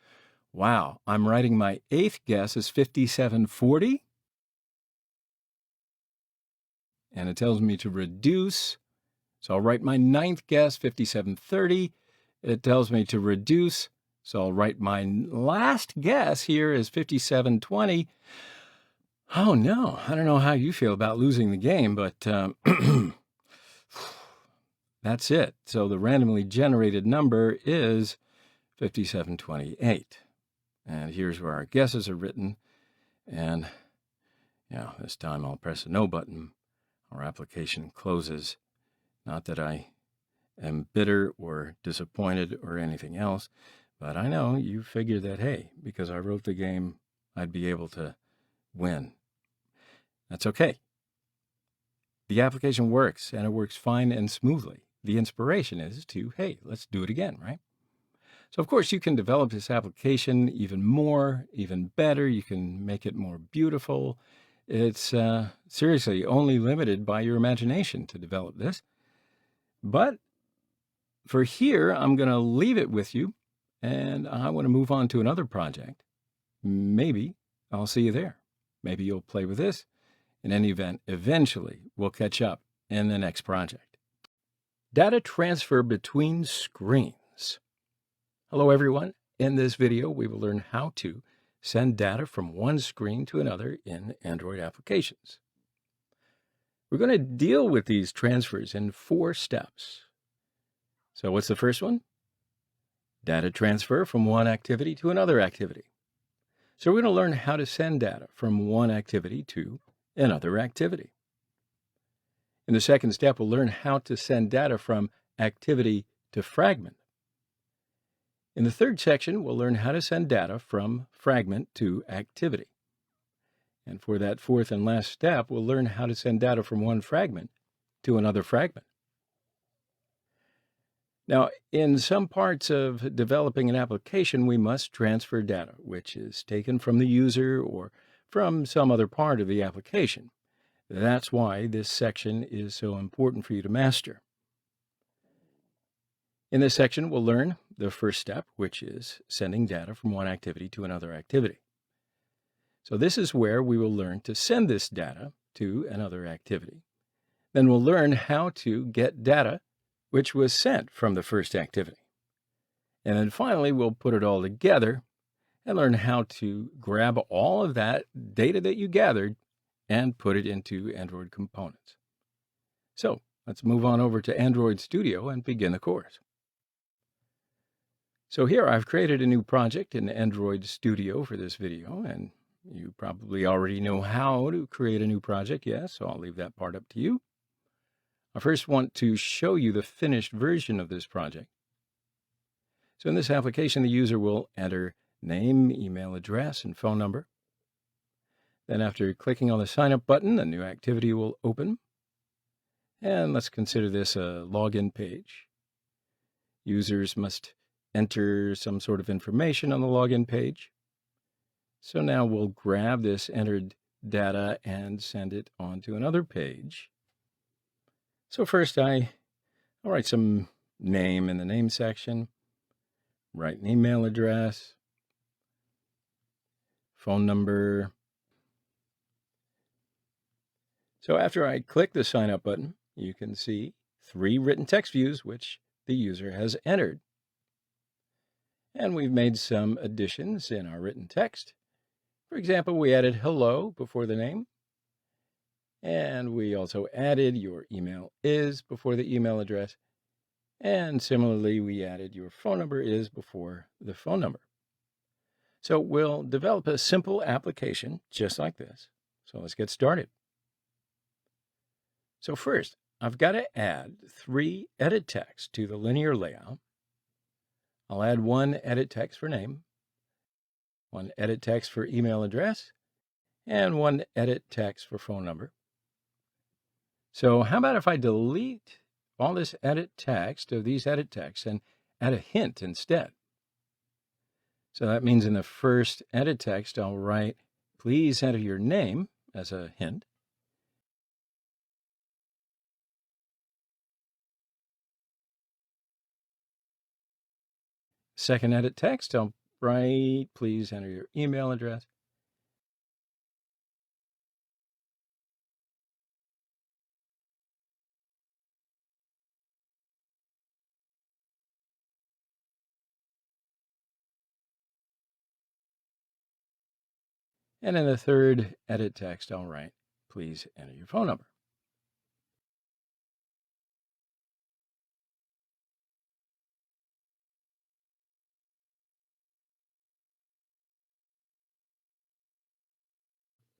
Wow, I'm writing my eighth guess as 5,740, and it tells me to reduce. So I'll write my ninth guess, 5,730. It tells me to reduce. So I'll write my last guess here as 5,720. Oh, no, I don't know how you feel about losing the game, but that's it. So the randomly generated number is 5,728. And here's where our guesses are written. And this time I'll press the No button. Our application closes. Not that I am bitter or disappointed or anything else, but I know you figured that, hey, because I wrote the game, I'd be able to win. That's okay. The application works, and it works fine and smoothly. The inspiration is to, hey, let's do it again, right? So, of course, you can develop this application even more, even better. You can make it more beautiful. It's seriously only limited by your imagination to develop this. But for here, I'm going to leave it with you, and I want to move on to another project. Maybe I'll see you there. Maybe you'll play with this. In any event, eventually we'll catch up in the next project. Data transfer between screens. Hello, everyone. In this video, we will learn how to send data from one screen to another in Android applications. We're going to deal with these transfers in 4 steps. So what's the first one? Data transfer from one activity to another activity. So we're going to learn how to send data from one activity to another activity. In the second step, we'll learn how to send data from activity to fragment. In the third section, we'll learn how to send data from fragment to activity. And for that fourth and last step, we'll learn how to send data from one fragment to another fragment. Now, in some parts of developing an application, we must transfer data, which is taken from the user or from some other part of the application. That's why this section is so important for you to master. In this section, we'll learn the first step, which is sending data from one activity to another activity. So this is where we will learn to send this data to another activity. Then we'll learn how to get data which was sent from the first activity. And then finally, we'll put it all together and learn how to grab all of that data that you gathered and put it into Android components. So let's move on over to Android Studio and begin the course. So here I've created a new project in Android Studio for this video, and you probably already know how to create a new project, yes, so I'll leave that part up to you. I first want to show you the finished version of this project. So in this application, the user will enter name, email address, and phone number. Then after clicking on the sign up button, a new activity will open. And let's consider this a login page. Users must enter some sort of information on the login page. So now we'll grab this entered data and send it onto another page. So first I'll write some name in the name section, write an email address, phone number. So after I click the sign up button, you can see 3 written text views which the user has entered. And we've made some additions in our written text. For example, we added hello before the name. And we also added your email is before the email address. And similarly, we added your phone number is before the phone number. So we'll develop a simple application just like this. So let's get started. So first, I've got to add 3 edit text to the linear layout. I'll add 1 edit text for name, 1 edit text for email address, and 1 edit text for phone number. So how about if I delete all this edit text of these edit texts and add a hint instead? So that means in the first edit text, I'll write, please enter your name as a hint. Second edit text, I'll write, please enter your email address. And in the third edit text, I'll write, please enter your phone number.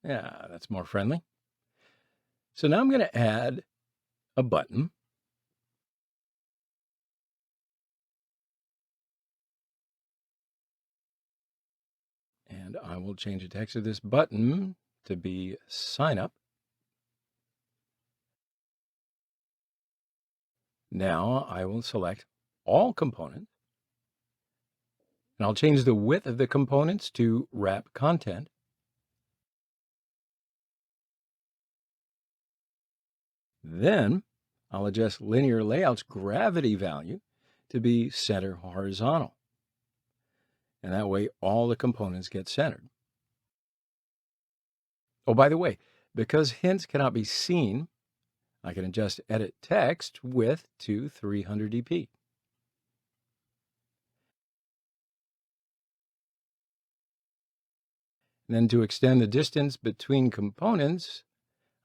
Yeah, that's more friendly. So now I'm going to add a button. And I will change the text of this button to be sign up. Now I will select all components. And I'll change the width of the components to wrap content. Then I'll adjust linear layout's gravity value to be center horizontal. And that way all the components get centered. Oh, by the way, because hints cannot be seen, I can adjust edit text width to 300 dp. And then to extend the distance between components,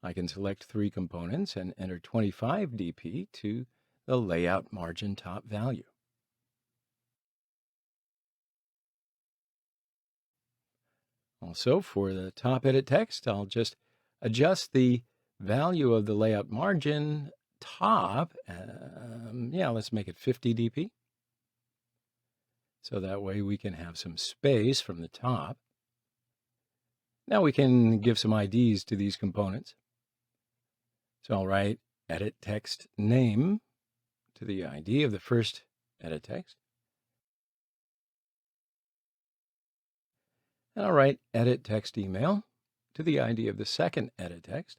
I can select 3 components and enter 25 dp to the layout margin top value. Also, for the top edit text, I'll just adjust the value of the layout margin top. Let's make it 50 dp. So that way we can have some space from the top. Now we can give some IDs to these components. So I'll write edit text name to the ID of the first edit text. And I'll write edit text email to the ID of the second edit text.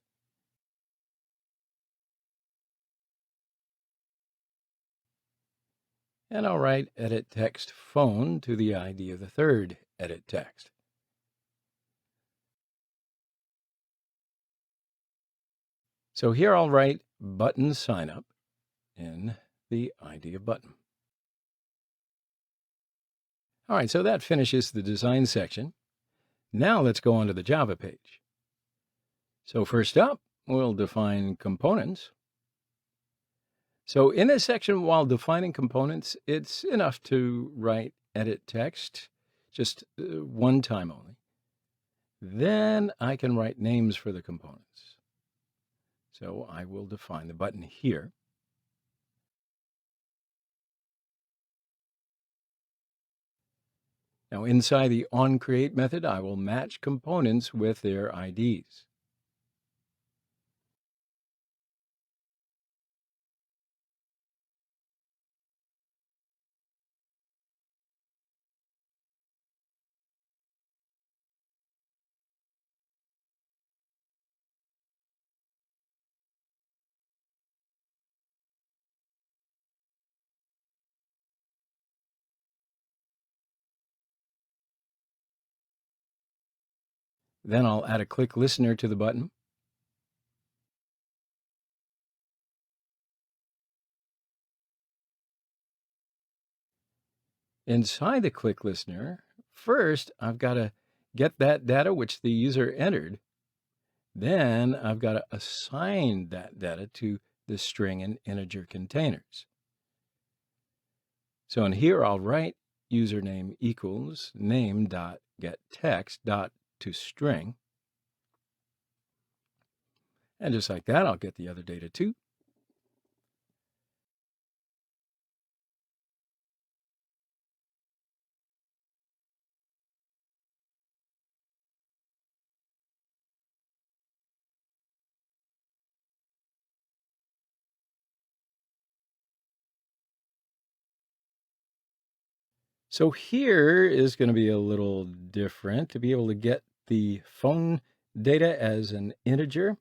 And I'll write edit text phone to the ID of the third edit text. So here I'll write button sign up in the ID of button. All right, so that finishes the design section. Now let's go on to the Java page. So first up, we'll define components. So in this section, while defining components, it's enough to write edit text just one time only. Then I can write names for the components. So I will define the button here. Now inside the onCreate method, I will match components with their IDs. Then I'll add a click listener to the button. Inside the click listener, first I've got to get that data which the user entered. Then I've got to assign that data to the string and integer containers. So in here I'll write username equals name.getText.toString. And just like that, I'll get the other data too. So here is going to be a little different. To be able to get the phone data as an integer,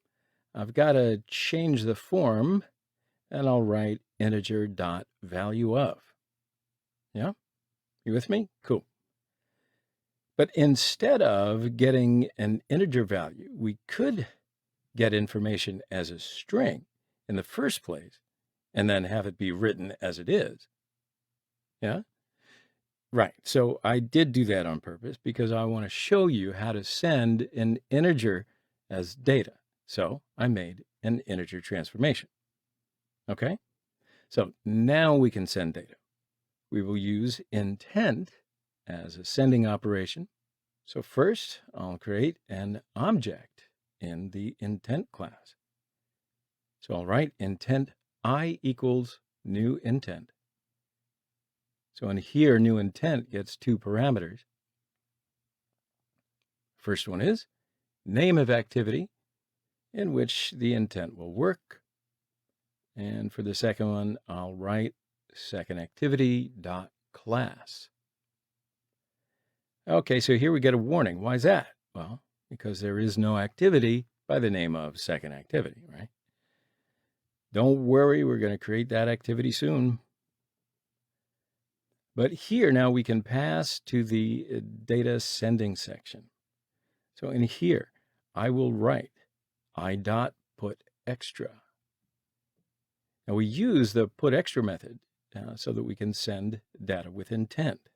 I've got to change the form, and I'll write integer.valueOf. Yeah? You with me? Cool. But instead of getting an integer value, we could get information as a string in the first place, and then have it be written as it is. Yeah? Right. So I did do that on purpose because I want to show you how to send an integer as data. So I made an integer transformation. Okay. So now we can send data. We will use intent as a sending operation. So first I'll create an object in the intent class. So I'll write intent I equals new intent. So in here, new intent gets two parameters. First one is name of activity in which the intent will work. And for the second one, I'll write secondActivity.class. Okay, so here we get a warning. Why is that? Well, because there is no activity by the name of secondActivity, right? Don't worry, we're going to create that activity soon. But here now we can pass to the data sending section. So in here, I will write I.putExtra. Now we use the putExtra method so that we can send data with intent.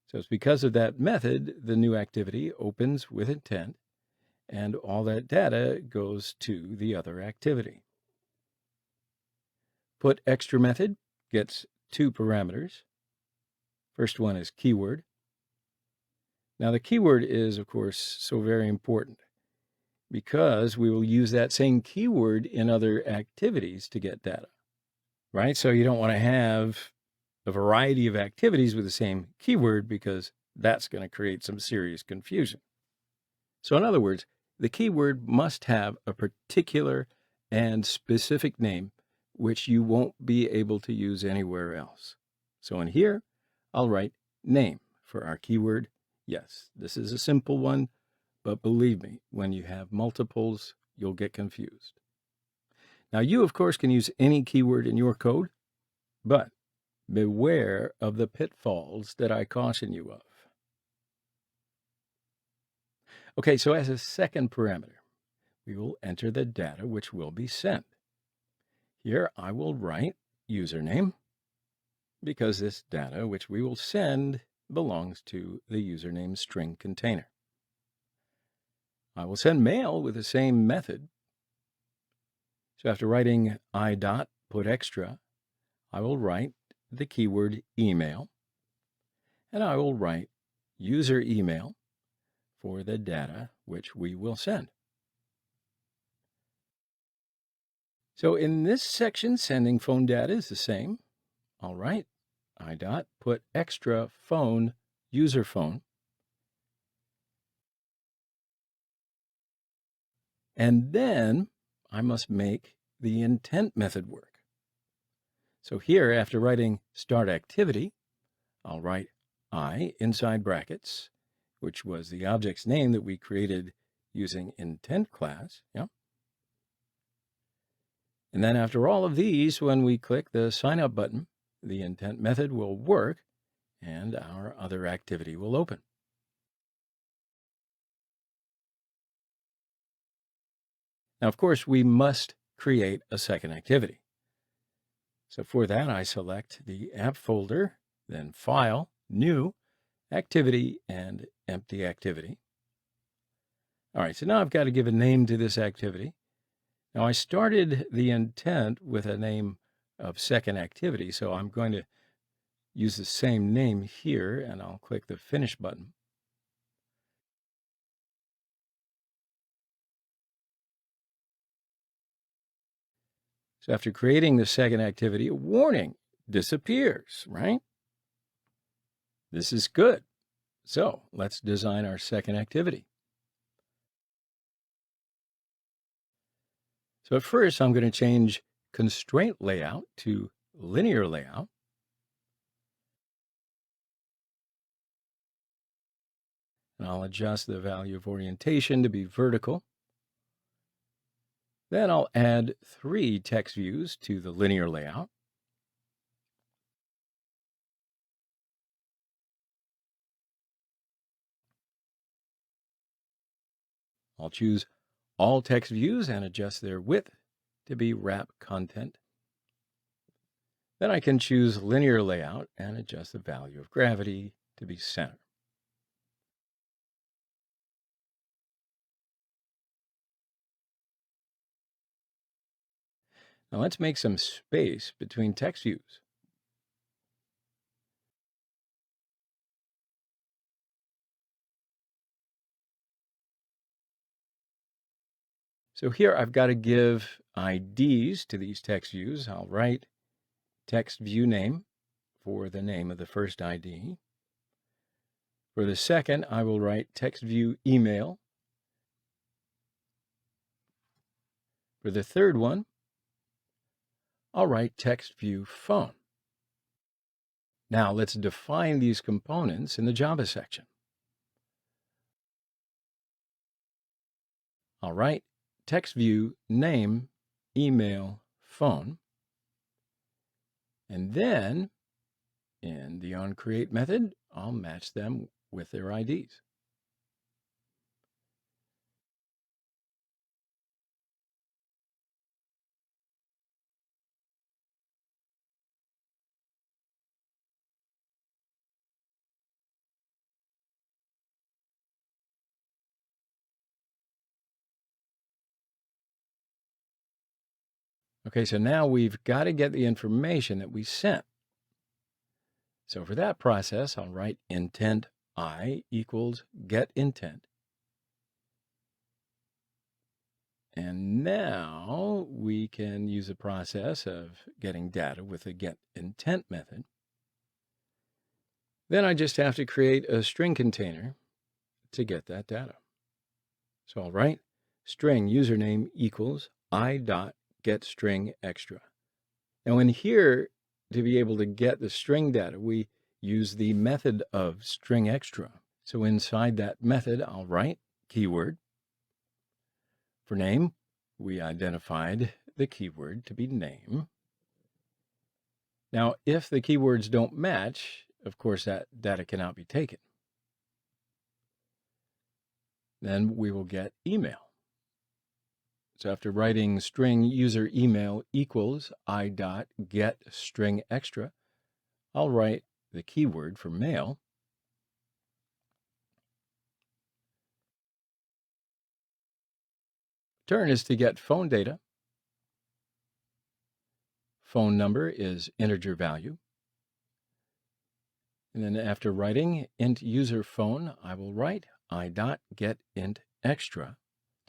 So it's because of that method, the new activity opens with intent, and all that data goes to the other activity. put extra method gets two parameters. First one is keyword. Now the keyword is, of course, so very important because we will use that same keyword in other activities to get data, right? So you don't want to have a variety of activities with the same keyword because that's going to create some serious confusion. So in other words, the keyword must have a particular and specific name which you won't be able to use anywhere else. So in here, I'll write name for our keyword. Yes, this is a simple one, but believe me, when you have multiples, you'll get confused. Now you, of course, can use any keyword in your code, but beware of the pitfalls that I caution you of. Okay, so as a second parameter, we will enter the data which will be sent. Here I will write username because this data which we will send belongs to the username string container. I will send mail with the same method. So after writing I dot put extra, I will write the keyword email, and I will write user email for the data which we will send. So in this section, sending phone data is the same. I'll write I dot put extra phone user phone. And then I must make the intent method work. So here, after writing start activity, I'll write I inside brackets, which was the object's name that we created using intent class. Yeah. And then after all of these, when we click the sign up button, the intent method will work and our other activity will open. Now, of course, we must create a second activity. So for that, I select the app folder, then File, New, Activity, and Empty Activity. All right, so now I've got to give a name to this activity. Now I started the intent with a name of second activity, so I'm going to use the same name here, and I'll click the Finish button. So after creating the second activity, a warning disappears, right? This is good. So let's design our second activity. So at first, I'm going to change constraint layout to linear layout. And I'll adjust the value of orientation to be vertical. Then I'll add 3 text views to the linear layout. I'll choose all text views and adjust their width to be wrap content. Then I can choose linear layout and adjust the value of gravity to be center. Now let's make some space between text views. So here I've got to give IDs to these text views. I'll write text view name for the name of the first ID. For the second, I will write text view email. For the third one, I'll write text view phone. Now let's define these components in the Java section. I'll write text view name, email, phone. And then in the onCreate method, I'll match them with their IDs. Okay, so now we've got to get the information that we sent. So for that process, I'll write intent I equals get intent. And now we can use the process of getting data with the get intent method. Then I just have to create a string container to get that data. So I'll write string username equals I dot get string extra. Now in here, to be able to get the string data, we use the method of string extra. So inside that method, I'll write keyword. For name, we identified the keyword to be name. Now, if the keywords don't match, of course, that data cannot be taken. Then we will get email. So after writing string user email equals I dot get string extra, I'll write the keyword for mail. Turn is to get phone data. Phone number is integer value. And then after writing int user phone, I will write I dot get int extra.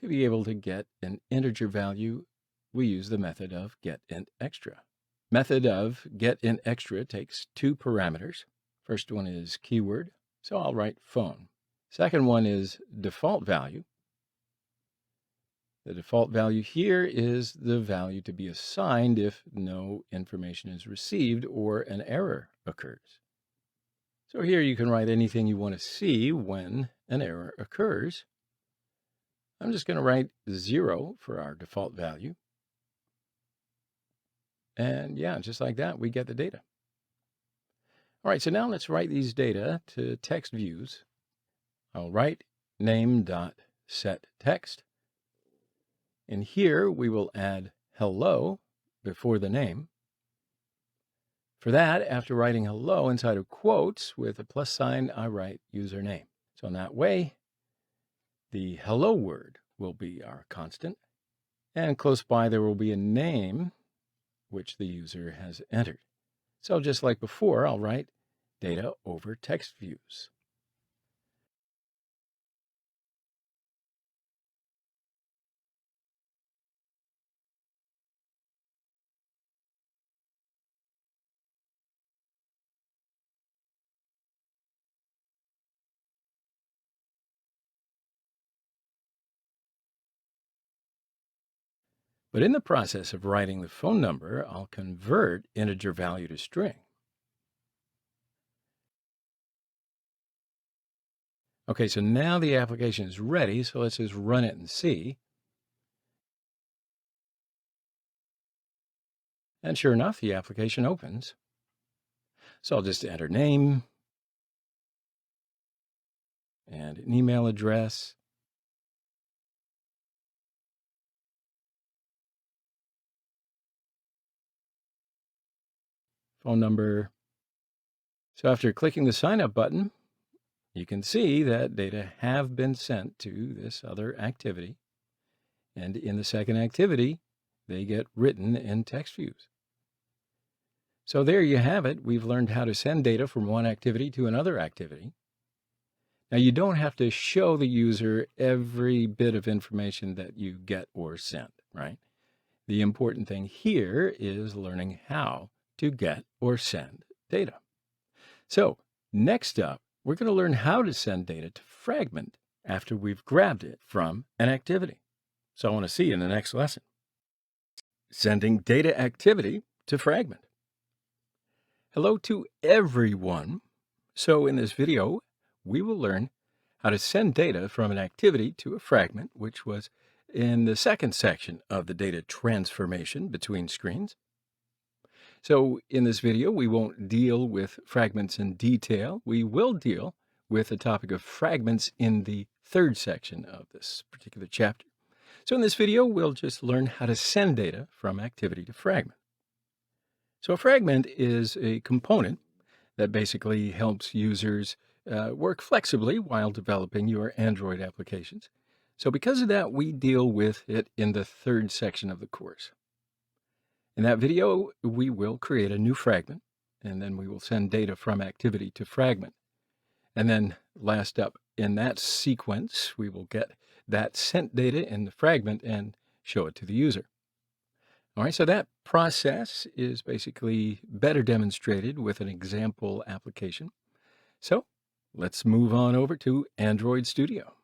To be able to get an integer value, we use the method of get int extra. Method of get int extra takes two parameters. First one is keyword, so I'll write phone. Second one is default value. The default value here is the value to be assigned if no information is received or an error occurs. So here you can write anything you want to see when an error occurs. I'm just going to write 0 for our default value. And yeah, just like that, we get the data. All right, so now let's write these data to text views. I'll write name.setText. And here we will add hello before the name. For that, after writing hello inside of quotes with a plus sign, I write username. So in that way, the hello word will be our constant. And close by, there will be a name which the user has entered. So just like before, I'll write data over text views. But in the process of writing the phone number, I'll convert integer value to string. Okay, so now the application is ready, so let's just run it and see. And sure enough, the application opens. So I'll just enter name and an email address. Phone number. So after clicking the sign up button, you can see that data have been sent to this other activity. And in the second activity, they get written in text views. So there you have it. We've learned how to send data from one activity to another activity. Now, you don't have to show the user every bit of information that you get or send, right? The important thing here is learning how to get or send data. So next up, we're going to learn how to send data to Fragment after we've grabbed it from an activity. So I want to see you in the next lesson. Sending data activity to Fragment. Hello to everyone. So in this video, we will learn how to send data from an activity to a fragment, which was in the second section of the data transformation between screens. So in this video, we won't deal with fragments in detail. We will deal with the topic of fragments in the third section of this particular chapter. So in this video, we'll just learn how to send data from activity to fragment. So a fragment is a component that basically helps users work flexibly while developing your Android applications. So because of that, we deal with it in the third section of the course. In that video, we will create a new fragment, and then we will send data from activity to fragment. And then last up in that sequence, we will get that sent data in the fragment and show it to the user. All right, so that process is basically better demonstrated with an example application. So let's move on over to Android Studio.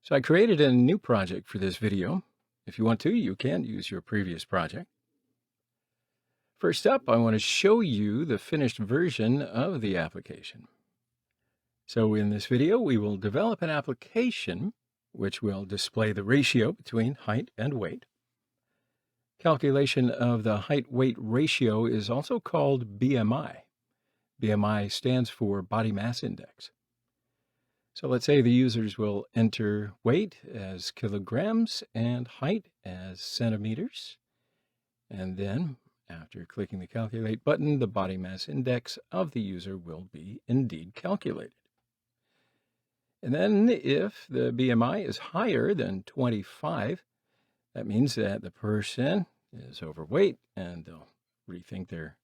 So I created a new project for this video. If you want to, you can use your previous project. First up, I want to show you the finished version of the application. So in this video, we will develop an application which will display the ratio between height and weight. Calculation of the height-weight ratio is also called BMI. BMI stands for Body Mass Index. So let's say the users will enter weight as kilograms and height as centimeters. And then, after clicking the Calculate button, the body mass index of the user will be indeed calculated. And then if the BMI is higher than 25, that means that the person is overweight and they'll rethink their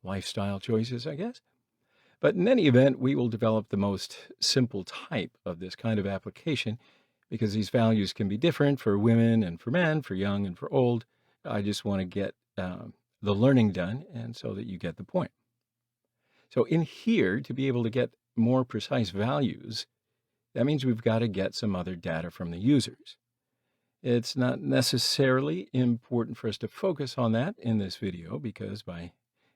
lifestyle choices, I guess. But in any event, we will develop the most simple type of this kind of application because these values can be different for women and for men, for young and for old. I just want to get the learning done and so that you get the point. So in here, to be able to get more precise values, that means we've got to get some other data from the users. It's not necessarily important for us to focus on that in this video because by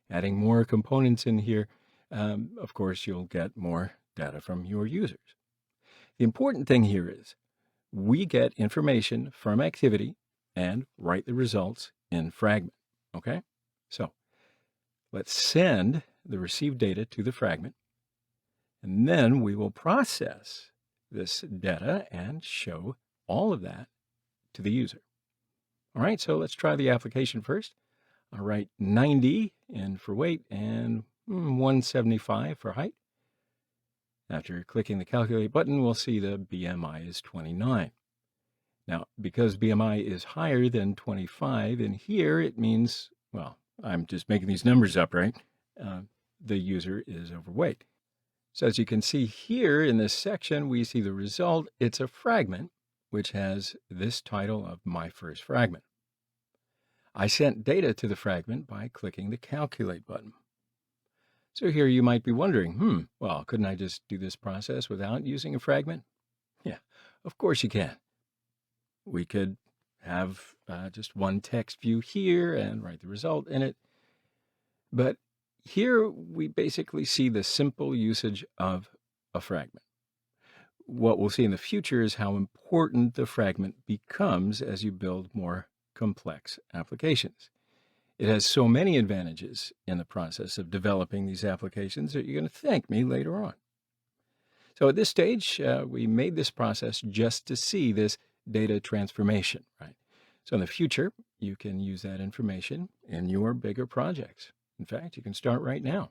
adding more components in here, of course, you'll get more data from your users. The important thing here is we get information from activity and write the results in Fragment, okay? So let's send the received data to the Fragment, and then we will process this data and show all of that to the user. All right, so let's try the application first. I'll write 90 in for weight and 175 for height. After clicking the Calculate button, we'll see the BMI is 29. Now, because BMI is higher than 25 in here, it means, well, I'm just making these numbers up, right? The user is overweight. So as you can see here in this section, we see the result. It's a fragment, which has this title of My First Fragment. I sent data to the fragment by clicking the Calculate button. So here you might be wondering, well, couldn't I just do this process without using a fragment? Yeah, of course you can. We could have just one text view here and write the result in it. But here we basically see the simple usage of a fragment. What we'll see in the future is how important the fragment becomes as you build more complex applications. It has so many advantages in the process of developing these applications that you're going to thank me later on. So at this stage, we made this process just to see this data transformation, right? So in the future, you can use that information in your bigger projects. In fact, you can start right now.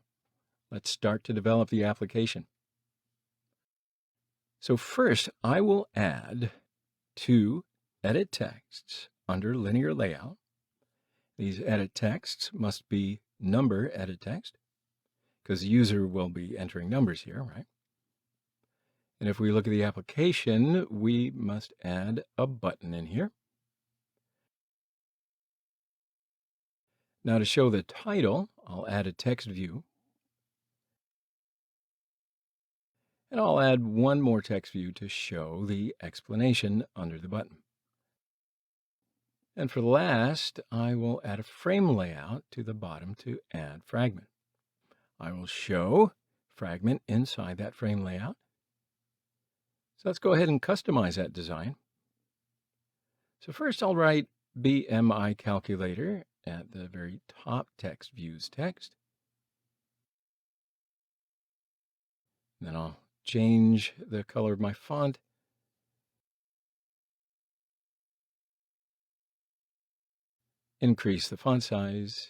Let's start to develop the application. So first, I will add 2 edit texts under linear layout. These edit texts must be number edit text because the user will be entering numbers here, right? And if we look at the application, we must add a button in here. Now to show the title, I'll add a text view. And I'll add one more text view to show the explanation under the button. And for the last, I will add a frame layout to the bottom to add fragment. I will show fragment inside that frame layout. So let's go ahead and customize that design. So first I'll write BMI calculator at the very top text views text. And then I'll change the color of my font. Increase the font size.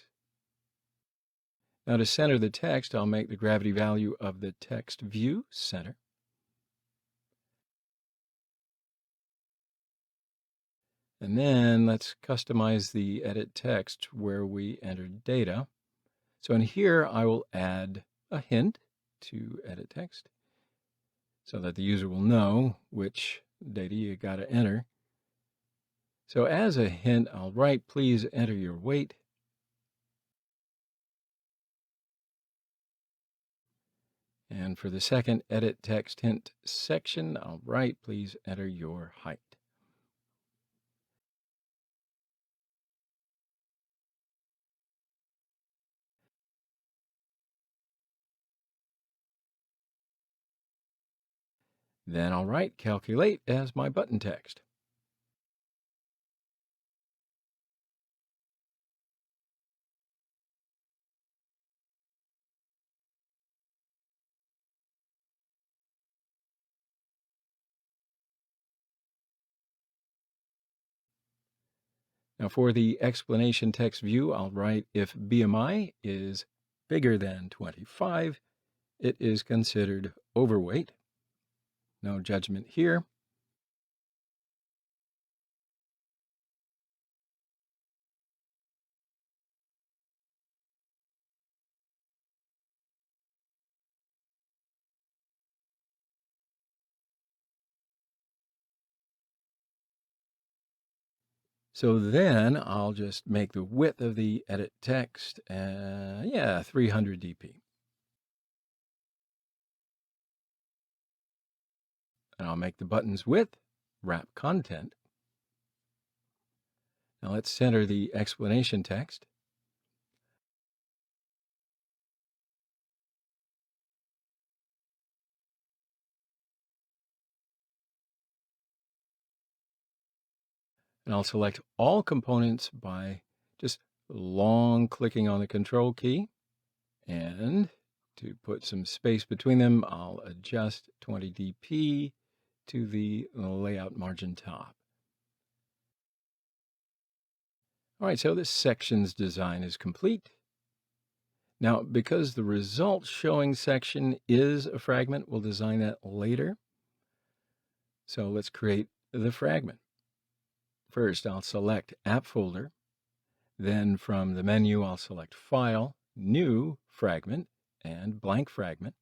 Now to center the text, I'll make the gravity value of the text view center. And then let's customize the edit text where we enter data. So in here, I will add a hint to edit text so that the user will know which data you got to enter. So as a hint, I'll write, please enter your weight. And for the second edit text hint section, I'll write, please enter your height. Then I'll write calculate as my button text. Now for the explanation text view, I'll write if BMI is bigger than 25, it is considered overweight. No judgment here. So then I'll just make the width of the edit text, 300 dp. And I'll make the button's width wrap content. Now let's center the explanation text. And I'll select all components by just long clicking on the control key. And to put some space between them, I'll adjust 20 dp to the layout margin top. All right, so this section's design is complete. Now, because the result showing section is a fragment, we'll design that later. So let's create the fragment. First, I'll select App Folder. Then from the menu, I'll select File, New Fragment, and Blank Fragment.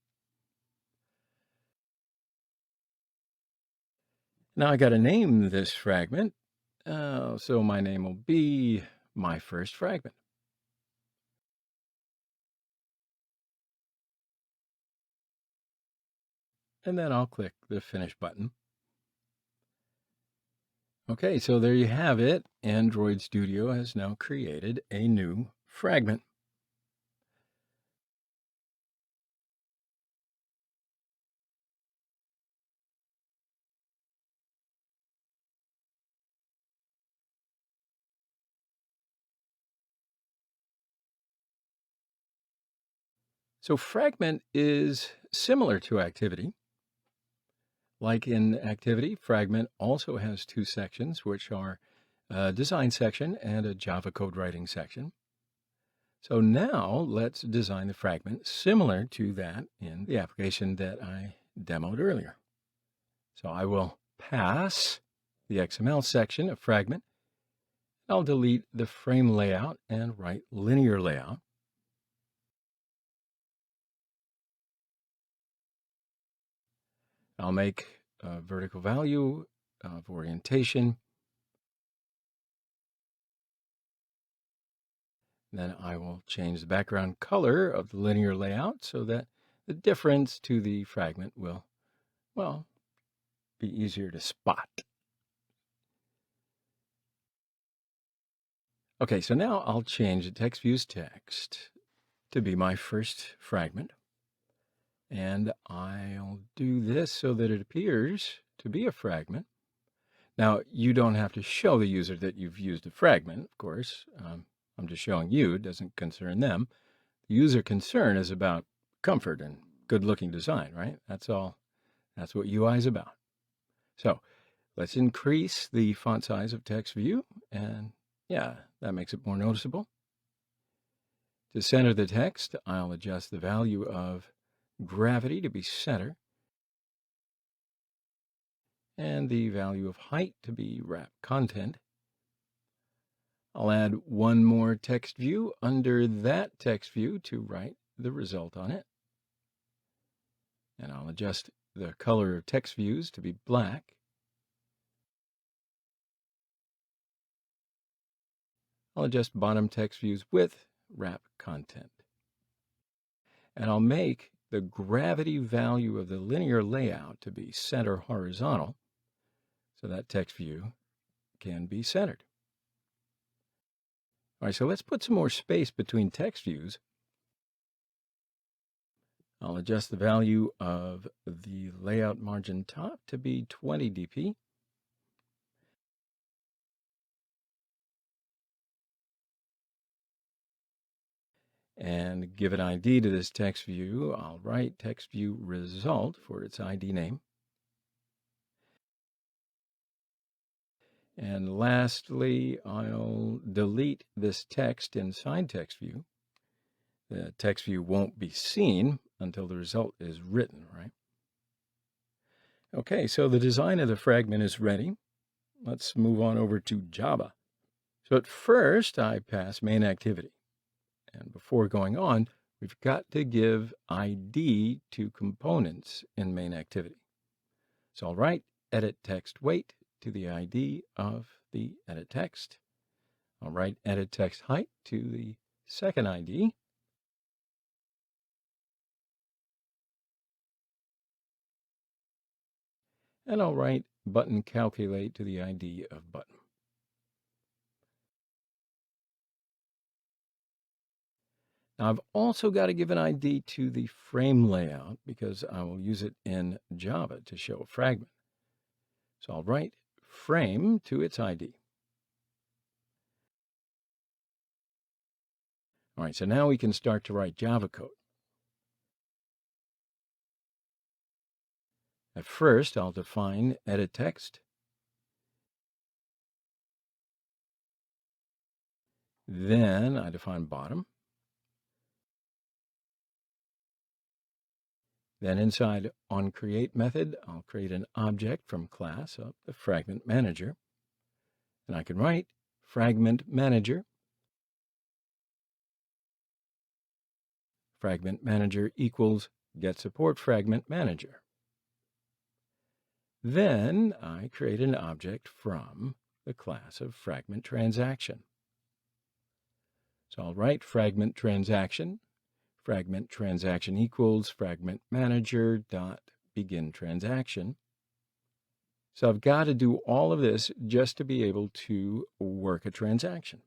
Now I got to name this fragment. So my name will be my first fragment. And then I'll click the Finish button. Okay, so there you have it. Android Studio has now created a new fragment. So Fragment is similar to Activity. Like in Activity, Fragment also has two sections, which are a design section and a Java code writing section. So now let's design the fragment similar to that in the application that I demoed earlier. So I will pass the XML section of Fragment. I'll delete the frame layout and write linear layout. I'll make a vertical value of orientation. Then I will change the background color of the linear layout so that the difference to the fragment will, well, be easier to spot. Okay, so now I'll change the text view's text to be my first fragment. And I'll do this so that it appears to be a fragment. Now, you don't have to show the user that you've used a fragment, of course. I'm just showing you, it doesn't concern them. The user concern is about comfort and good-looking design, right? That's all. That's what UI is about. So let's increase the font size of text view, and yeah, that makes it more noticeable. To center the text, I'll adjust the value of gravity to be center, and the value of height to be wrap content. I'll add one more text view under that text view to write the result on it. And I'll adjust the color of text views to be black. I'll adjust bottom text views width, wrap content. And I'll make the gravity value of the linear layout to be center horizontal, so that text view can be centered. All right, so let's put some more space between text views. I'll adjust the value of the layout margin top to be 20 dp. And give an ID to this text view. I'll write text view result for its ID name. And lastly, I'll delete this text inside text view. The text view won't be seen until the result is written, right? Okay, so the design of the fragment is ready. Let's move on over to Java. So at first, I pass main activity. And before going on, we've got to give ID to components in main activity. So I'll write edit text weight to the ID of the edit text. I'll write edit text height to the second ID. And I'll write button calculate to the ID of button. Now I've also got to give an ID to the frame layout because I will use it in Java to show a fragment. So I'll write frame to its ID. All right, so now we can start to write Java code. At first, I'll define edit text. Then I define bottom. Then inside onCreate method, I'll create an object from class of the Fragment Manager. And I can write Fragment Manager. Fragment Manager equals get support Fragment Manager. Then I create an object from the class of Fragment Transaction. So I'll write Fragment Transaction. Fragment Transaction equals Fragment Manager dot begin transaction. So I've got to do all of this just to be able to work a transaction.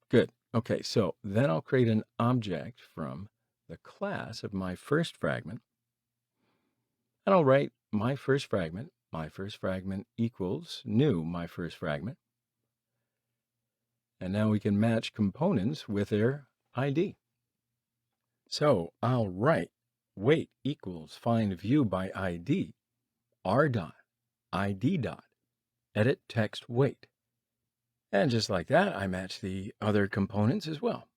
Good. Okay, so then I'll create an object from the class of my first fragment. And I'll write my first fragment equals new my first fragment. And now we can match components with their ID. So I'll write weight equals find view by ID r dot ID dot edit text weight. And just like that, I match the other components as well.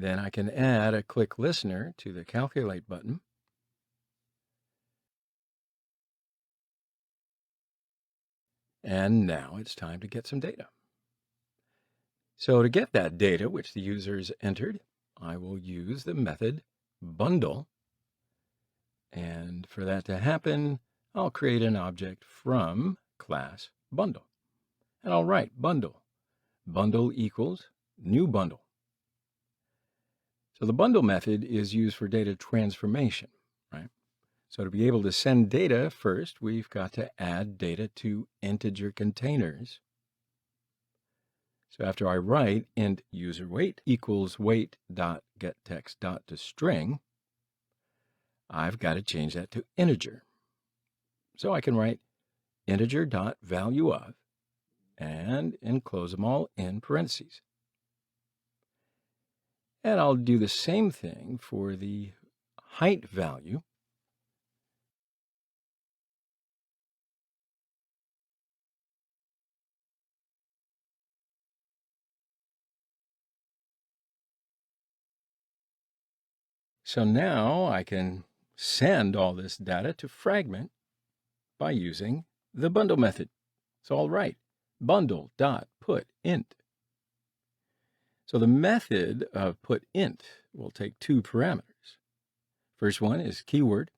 Then I can add a click listener to the calculate button. And now it's time to get some data. So to get that data, which the users entered, I will use the method bundle. And for that to happen, I'll create an object from class bundle. And I'll write bundle. Bundle equals new bundle. So the bundle method is used for data transformation, right? So to be able to send data, first we've got to add data to integer containers. So after I write int user weight equals weight dot get text dot to string, I've got to change that to integer. So I can write integer dot value of and enclose them all in parentheses. And I'll do the same thing for the height value. So now I can send all this data to Fragment by using the bundle method. So I'll write bundle.putInt. So the method of putInt will take two parameters. First one is keyword.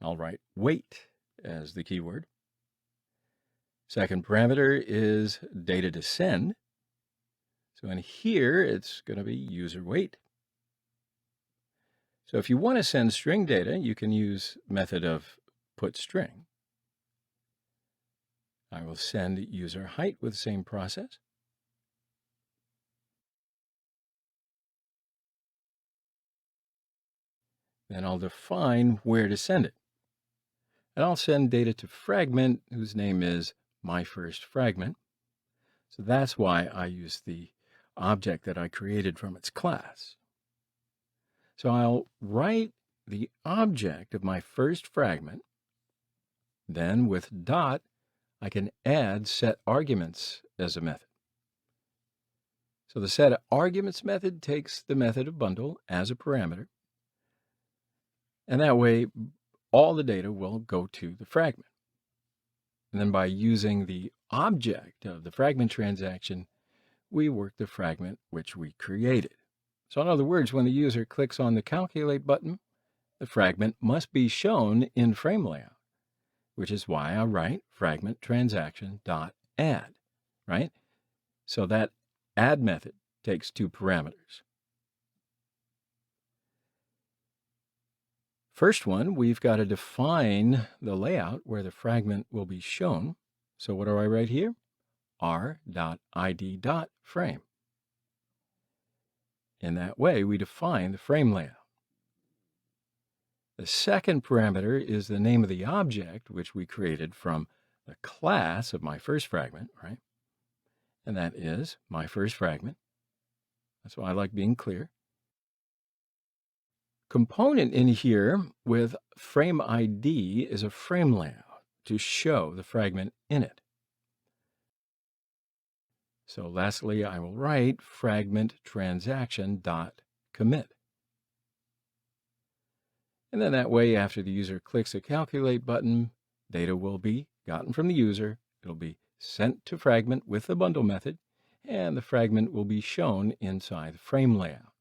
I'll write weight as the keyword. Second parameter is data to send. So in here, it's going to be user weight. So if you want to send string data, you can use method of putString. I will send user height with the same process. Then I'll define where to send it. And I'll send data to Fragment, whose name is myFirstFragment. So that's why I use the object that I created from its class. So I'll write the object of my first fragment. Then with dot, I can add set arguments as a method. So the set arguments method takes the method of bundle as a parameter. And that way, all the data will go to the fragment. And then by using the object of the fragment transaction, we work the fragment which we created. So in other words, when the user clicks on the Calculate button, the fragment must be shown in frame layout, which is why I write fragment transaction.add, right? So that add method takes two parameters. First one, we've got to define the layout where the fragment will be shown. So what do I write here? r.id.frame. In that way, we define the frame layout. The second parameter is the name of the object which we created from the class of my first fragment, right? And that is my first fragment. That's why I like being clear. Component in here with frame ID is a frame layout to show the fragment in it. So lastly, I will write fragment transaction.commit. And then that way, after the user clicks the Calculate button, data will be gotten from the user. It'll be sent to Fragment with the bundle method, and the fragment will be shown inside the frame layout.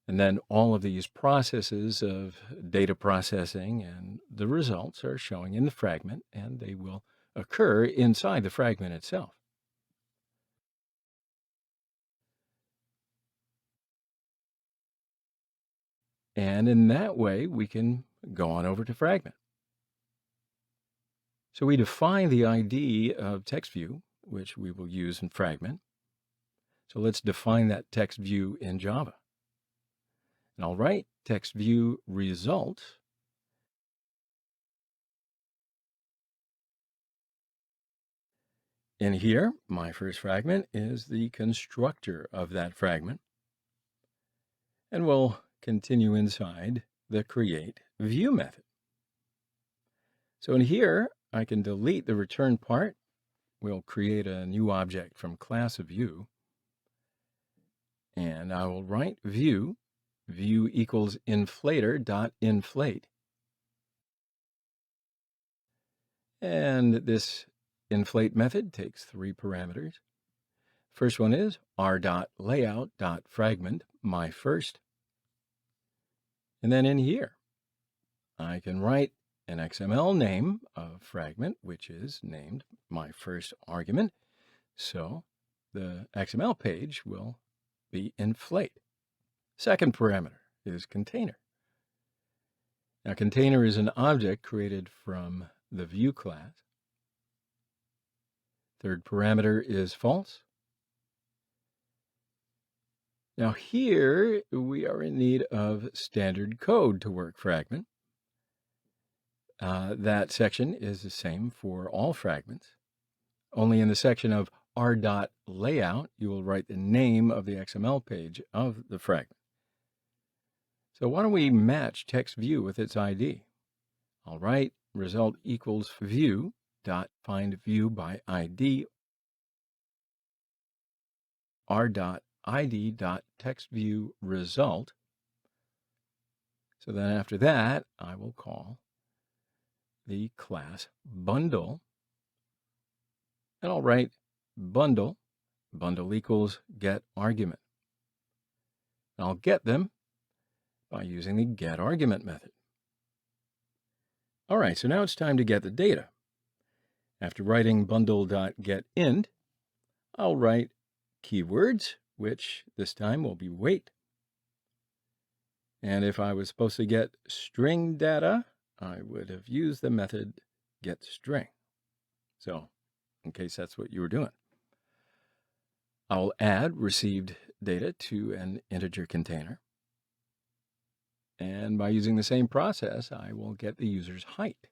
And then all of these processes of data processing and the results are showing in the fragment, and they will occur inside the fragment itself. And in that way, we can go on over to Fragment. So we define the ID of text view, which we will use in Fragment. So let's define that text view in Java. And I'll write text view result. In here, my first fragment is the constructor of that fragment. And we'll continue inside the create view method. So in here, I can delete the return part. We'll create a new object from class of view. And I will write view equals inflator.inflate. And this inflate method takes three parameters. First one is r.layout.fragment, my first. And then in here, I can write an XML name of fragment, which is named my first argument. So the XML page will be inflate. Second parameter is container. Now, container is an object created from the view class. Third parameter is false. Now here we are in need of standard code to work fragment. That section is the same for all fragments. Only in the section of r.layout, you will write the name of the XML page of the fragment. So why don't we match text view with its ID? I'll write result equals view dot find view by ID r.id.textViewResult. So then after that, I will call the class bundle, and I'll write bundle equals get argument. And I'll get them by using the get argument method. All right, so now it's time to get the data. After writing bundle.getInt, I'll write keywords, which this time will be weight. And if I was supposed to get string data, I would have used the method getString. So, in case that's what you were doing. I'll add received data to an integer container. And by using the same process, I will get the user's height.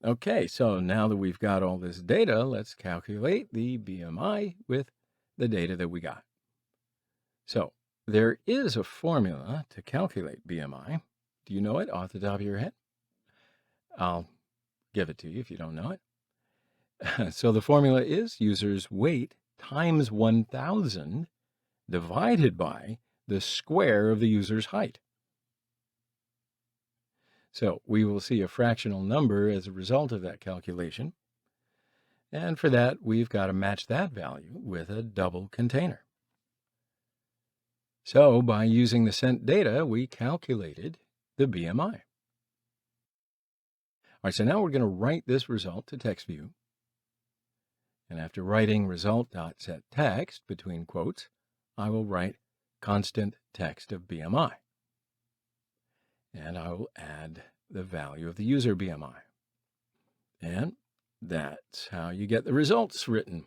Okay, so now that we've got all this data, let's calculate the BMI with the data that we got. So there is a formula to calculate BMI. Do you know it off the top of your head? I'll give it to you if you don't know it. So the formula is user's weight times 1,000 divided by the square of the user's height. So we will see a fractional number as a result of that calculation. And for that, we've got to match that value with a double container. So by using the sent data, we calculated the BMI. All right, so now we're going to write this result to text view. And after writing result.setText between quotes, I will write constant text of BMI. And I will add the value of the user BMI. And that's how you get the results written.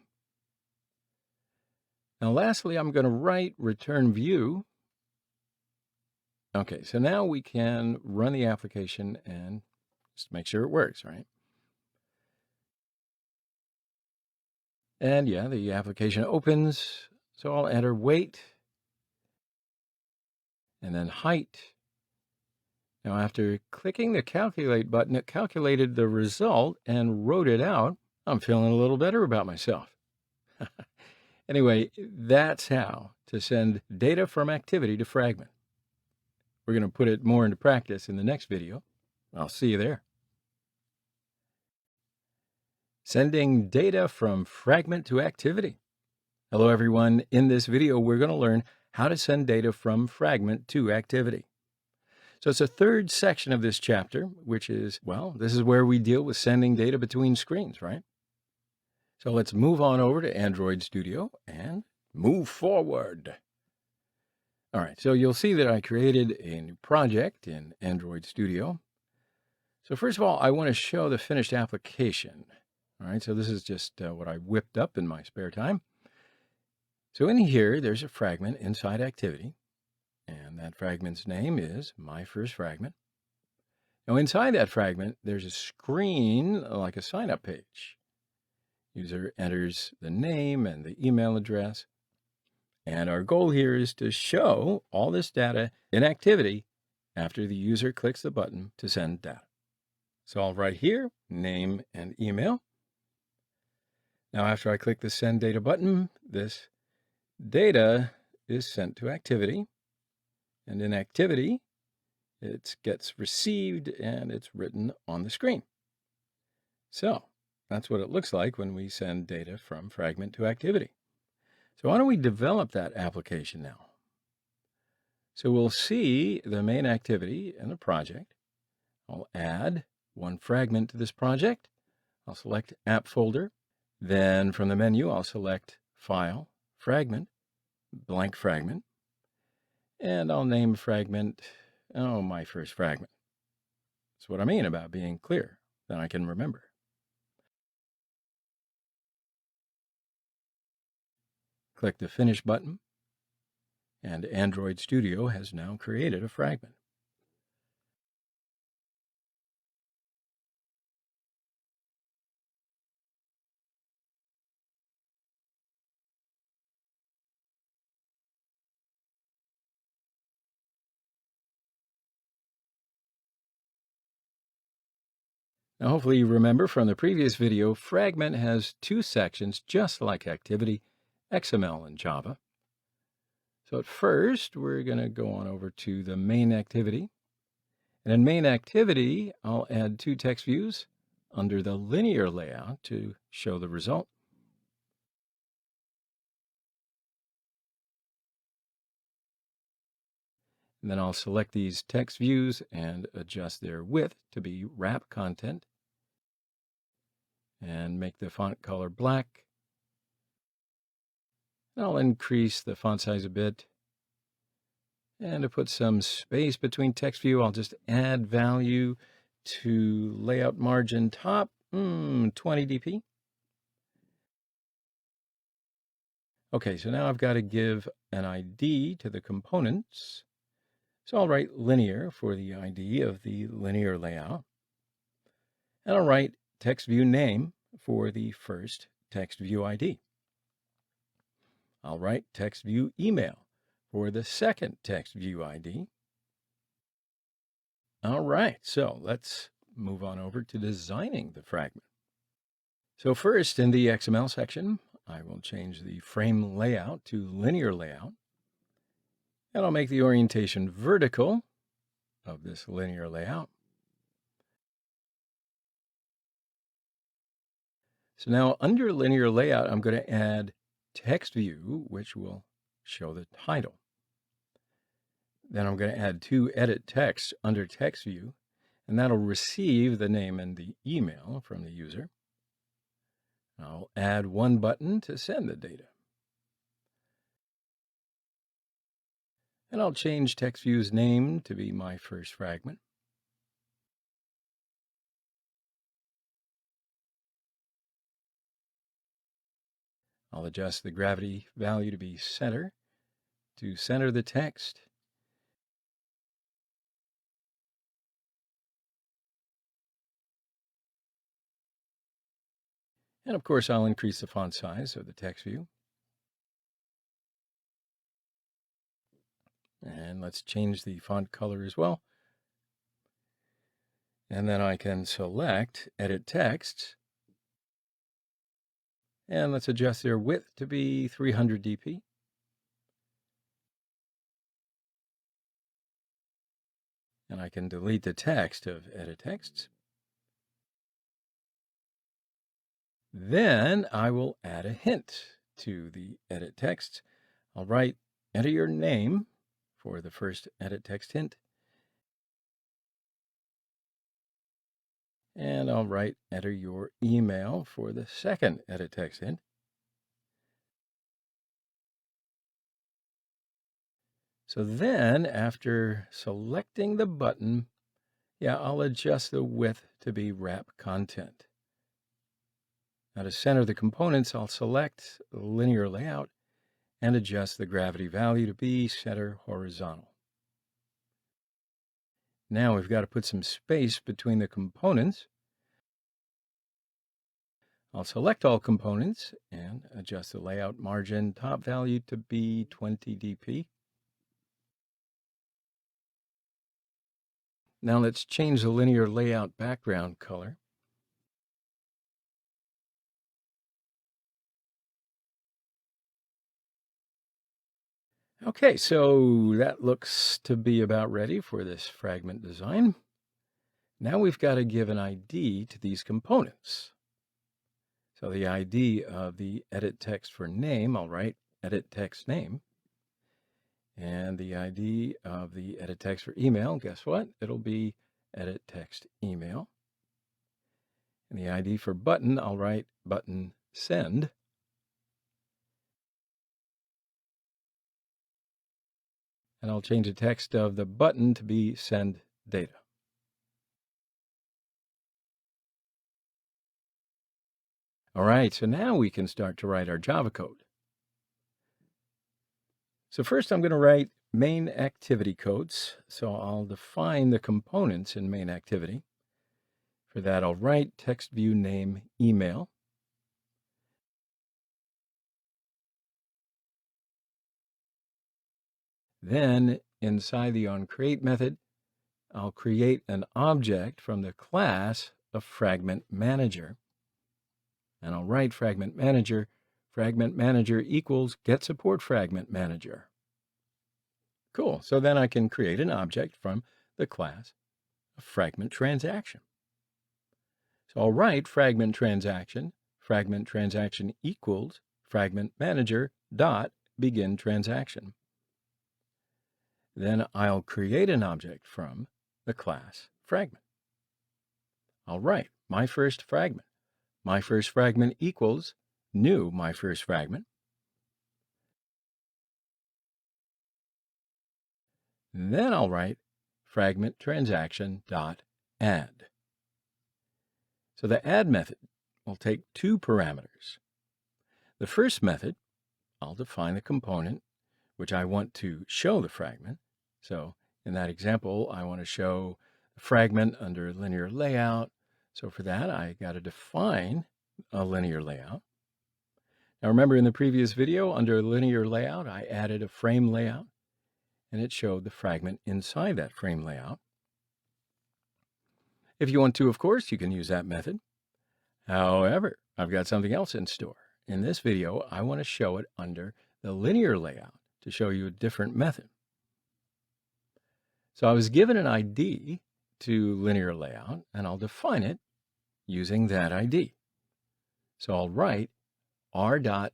Now, lastly, I'm going to write return view. Okay, so now we can run the application and just make sure it works, right? And yeah, the application opens. So I'll enter weight and then height. Now, after clicking the calculate button, it calculated the result and wrote it out. I'm feeling a little better about myself. Anyway, that's how to send data from activity to Fragment. We're going to put it more into practice in the next video. I'll see you there. Sending data from Fragment to activity. Hello, everyone. In this video, we're going to learn how to send data from Fragment to activity. So it's a third section of this chapter, which is, well, this is where we deal with sending data between screens, right? So let's move on over to Android Studio and move forward. All right, so you'll see that I created a new project in Android Studio. So first of all, I want to show the finished application. All right, so this is just what I whipped up in my spare time. So in here, there's a fragment inside activity, and that fragment's name is My First Fragment. Now inside that fragment, there's a screen like a sign-up page. User enters the name and the email address. And our goal here is to show all this data in activity after the user clicks the button to send data. So I'll write here, name and email. Now after I click the send data button, this data is sent to activity. And in activity, it gets received and it's written on the screen. So that's what it looks like when we send data from Fragment to activity. So why don't we develop that application now? So we'll see the main activity in the project. I'll add one fragment to this project. I'll select App Folder. Then from the menu, I'll select File, Fragment, blank fragment. And I'll name fragment, My First Fragment. That's what I mean about being clear, then I can remember. Click the Finish button, and Android Studio has now created a fragment. Now, hopefully you remember from the previous video, Fragment has two sections just like Activity, XML and Java. So at first, we're going to go on over to the main activity. And in main activity, I'll add two text views under the linear layout to show the result. And then I'll select these text views and adjust their width to be wrap content and make the font color black. I'll increase the font size a bit. And to put some space between text view, I'll just add value to layout margin top, 20 dp. Okay, so now I've got to give an ID to the components. So I'll write linear for the ID of the linear layout. And I'll write text view name for the first text view ID. I'll write text view email for the second text view ID. All right, so let's move on over to designing the fragment. So first, in the XML section, I will change the frame layout to linear layout. And I'll make the orientation vertical of this linear layout. So now under linear layout, I'm going to add text view, which will show the title. Then I'm going to add two edit text under text view, and that'll receive the name and the email from the user. I'll add one button to send the data. And I'll change text view's name to be my first fragment. I'll adjust the gravity value to be center to center the text. And of course, I'll increase the font size of the text view. And let's change the font color as well. And then I can select Edit Text. And let's adjust their width to be 300 dp. And I can delete the text of Edit Text. Then I will add a hint to the Edit Text. I'll write, enter your name for the first Edit Text hint. And I'll write, enter your email for the second Edit Text hint. So then, after selecting the button, I'll adjust the width to be wrap content. Now to center the components, I'll select linear layout and adjust the gravity value to be center horizontal. Now we've got to put some space between the components. I'll select all components and adjust the layout margin top value to be 20 dp. Now let's change the linear layout background color. Okay, so that looks to be about ready for this fragment design. Now we've got to give an ID to these components. So the ID of the edit text for name, I'll write edit text name. And the ID of the edit text for email, guess what? It'll be edit text email. And the ID for button, I'll write button send. And I'll change the text of the button to be send data. All right, so now we can start to write our Java code. So first I'm going to write main activity codes. So I'll define the components in main activity. For that, I'll write text view name email. Then inside the onCreate method, I'll create an object from the class a Fragment Manager. And I'll write Fragment Manager equals get support Fragment Manager. Cool. So then I can create an object from the class of Fragment Transaction. So I'll write Fragment Transaction equals Fragment Manager dot begin transaction. Then I'll create an object from the class Fragment. I'll write my first fragment equals new my first fragment. Then I'll write Fragment Transaction dot add. So the add method will take two parameters. The first method, I'll define the component which I want to show the fragment. So in that example, I want to show the fragment under linear layout. So for that, I got to define a linear layout. Now remember in the previous video, under linear layout, I added a frame layout, and it showed the fragment inside that frame layout. If you want to, of course, you can use that method. However, I've got something else in store. In this video, I want to show it under the linear layout to show you a different method. So I was given an ID to linear layout, and I'll define it using that ID. So I'll write r.id.linear.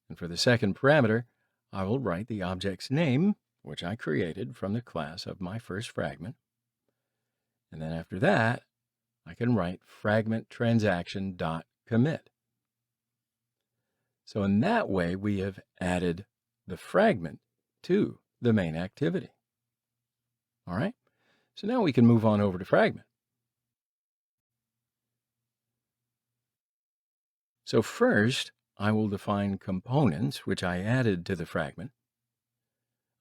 And for the second parameter, I will write the object's name, which I created from the class of my first fragment. And then after that, I can write fragment transaction.commit. So in that way, we have added the fragment to the main activity. All right, so now we can move on over to Fragment. So first, I will define components which I added to the fragment.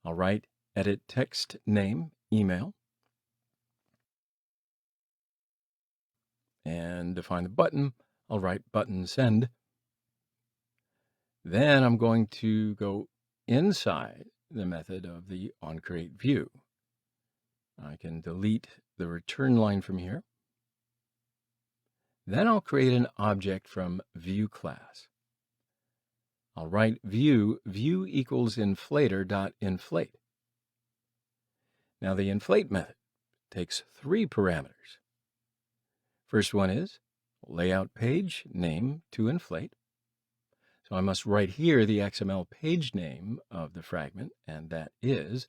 I'll write edit text name email and define the button. I'll write button send. Then I'm going to go inside the method of the onCreateView. I can delete the return line from here. Then I'll create an object from view class. I'll write view equals inflator.inflate. Now the inflate method takes three parameters. First one is layout page name to inflate. So I must write here the XML page name of the fragment, and that is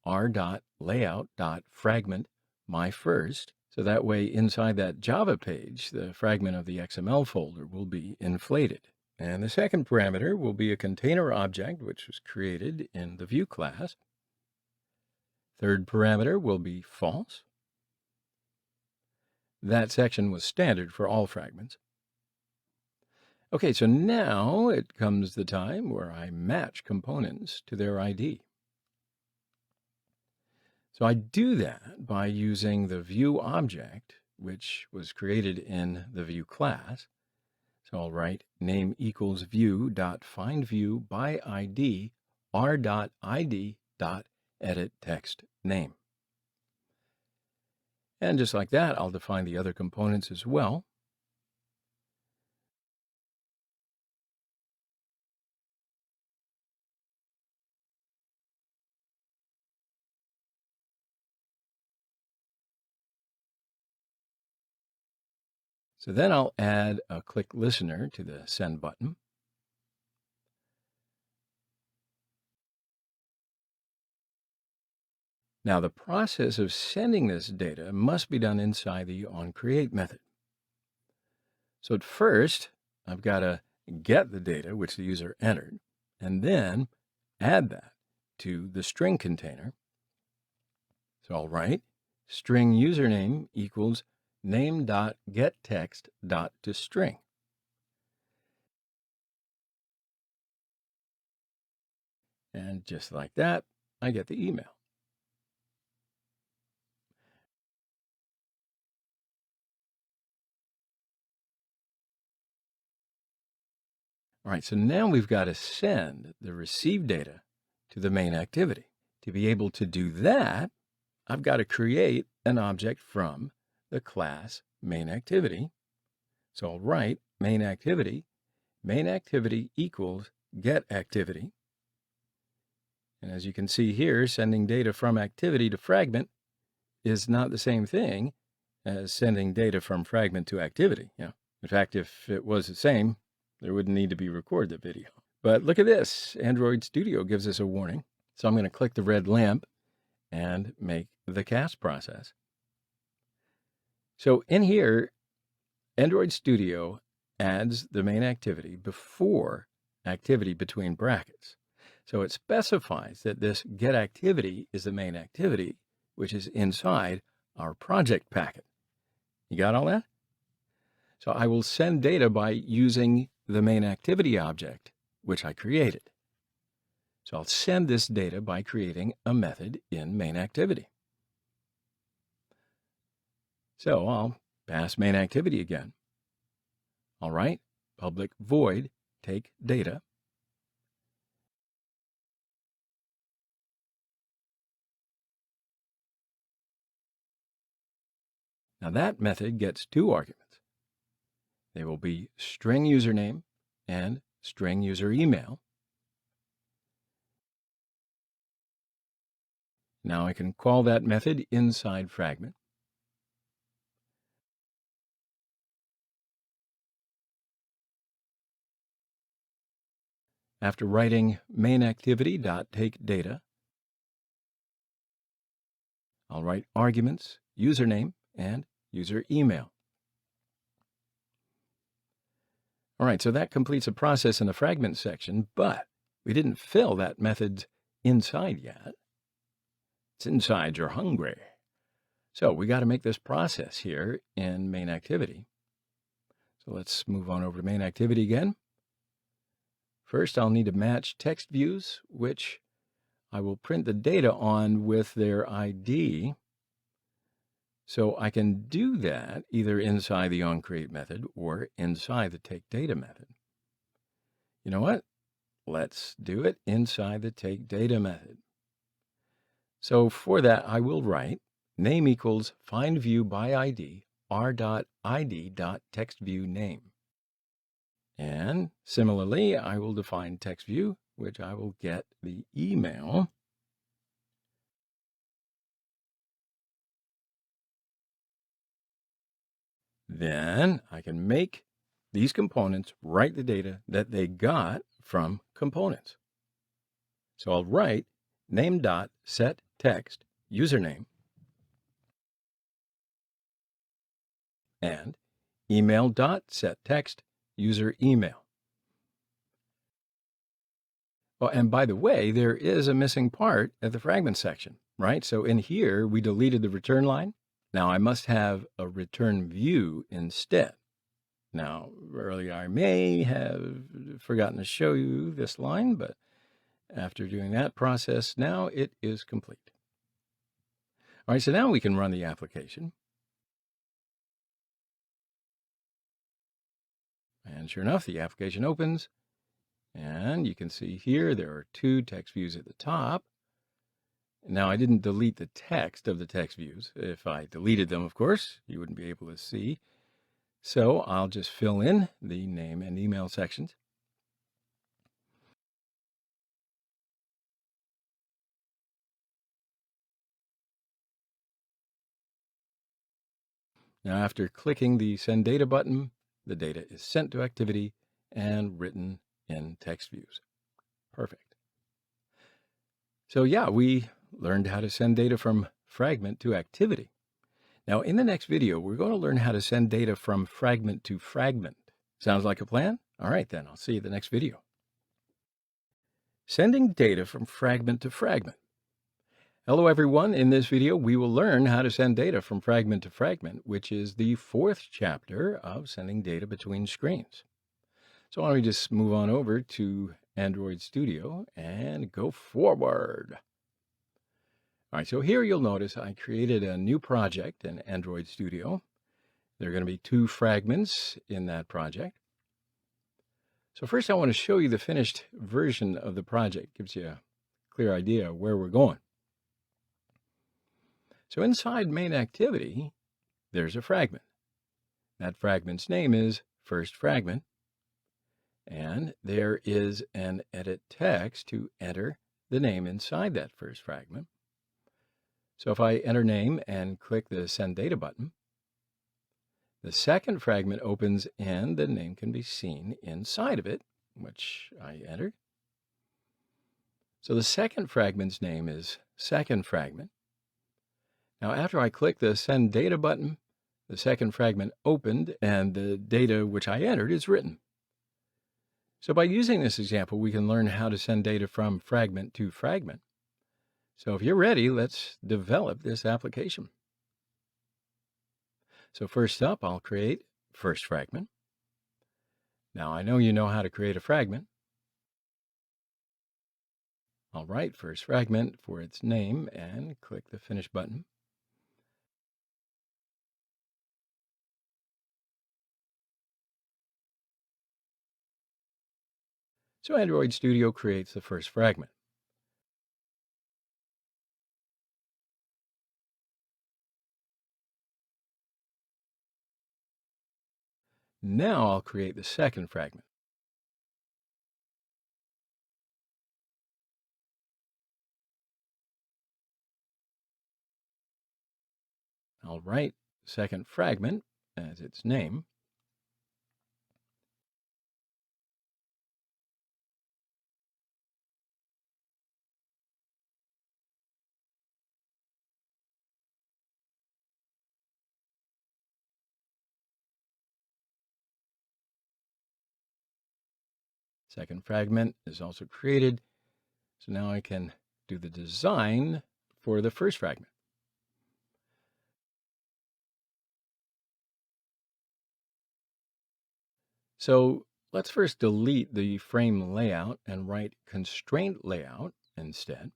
r.layout.fragment my first. So that way inside that Java page, the fragment of the XML folder will be inflated. And the second parameter will be a container object, which was created in the view class. Third parameter will be false. That section was standard for all fragments. Okay, so now it comes the time where I match components to their ID. So I do that by using the view object, which was created in the view class. So I'll write name equals view.findView by ID r.id.edit text name. And just like that, I'll define the other components as well. So then I'll add a click listener to the send button. Now the process of sending this data must be done inside the onCreate method. So at first, I've got to get the data which the user entered, and then add that to the string container. So I'll write string username equals name.getText.toString. And just like that, I get the email. All right, so now we've got to send the received data to the main activity. To be able to do that, I've got to create an object from the class main activity. So I'll write main activity equals get activity. And as you can see here, sending data from activity to fragment is not the same thing as sending data from fragment to activity. In fact, if it was the same, there wouldn't need to be record the video. But look at this. Android Studio gives us a warning. So I'm going to click the red lamp and make the cast process. So in here, Android Studio adds the main activity before activity between brackets. So it specifies that this get activity is the main activity, which is inside our project packet. You got all that? So I will send data by using the main activity object, which I created. So I'll send this data by creating a method in main activity. So I'll pass main activity again. All right, public void take data. Now that method gets two arguments. They will be string username and string user email. Now I can call that method inside Fragment. After writing main activity.takeData, I'll write arguments, username, and user email. All right, so that completes a process in the Fragment section, but we didn't fill that method's inside yet. It's inside you're hungry. So we got to make this process here in main activity. So let's move on over to main activity again. First, I'll need to match text views, which I will print the data on with their ID. So I can do that either inside the onCreate method or inside the takeData method. You know what? Let's do it inside the takeData method. So for that, I will write name equals findViewById r.id.textViewName. And similarly, I will define textView, which I will get the email. Then I can make these components write the data that they got from components. So I'll write name.setText username and email.setText user email. Oh, and by the way, there is a missing part at the Fragment section, right? So in here, we deleted the return line. Now I must have a return view instead. Now, earlier I may have forgotten to show you this line, but after doing that process, now it is complete. All right, so now we can run the application. And sure enough, the application opens. And you can see here, there are two text views at the top. Now, I didn't delete the text of the text views. If I deleted them, of course, you wouldn't be able to see. So I'll just fill in the name and email sections. Now, after clicking the Send Data button, the data is sent to activity and written in text views. Perfect. So yeah, we learned how to send data from Fragment to activity. Now, in the next video, we're going to learn how to send data from Fragment to Fragment. Sounds like a plan? All right, then. I'll see you in the next video. Sending data from Fragment to Fragment. Hello, everyone. In this video, we will learn how to send data from Fragment to Fragment, which is the fourth chapter of sending data between screens. So why don't we just move on over to Android Studio and go forward. All right, so here you'll notice I created a new project in Android Studio. There are going to be two fragments in that project. So first I want to show you the finished version of the project. Gives you a clear idea of where we're going. So inside main activity, there's a fragment. That fragment's name is first fragment. And there is an edit text to enter the name inside that first fragment. So if I enter name and click the Send Data button, the second fragment opens and the name can be seen inside of it, which I entered. So the second fragment's name is second fragment. Now after I click the Send Data button, the second fragment opened and the data which I entered is written. So by using this example, we can learn how to send data from fragment to fragment. So if you're ready, let's develop this application. So first up, I'll create first fragment. Now I know you know how to create a fragment. I'll write first fragment for its name and click the Finish button. So Android Studio creates the first fragment. Now I'll create the second fragment. I'll write second fragment as its name. Second fragment is also created. So now I can do the design for the first fragment. So let's first delete the frame layout and write constraint layout instead.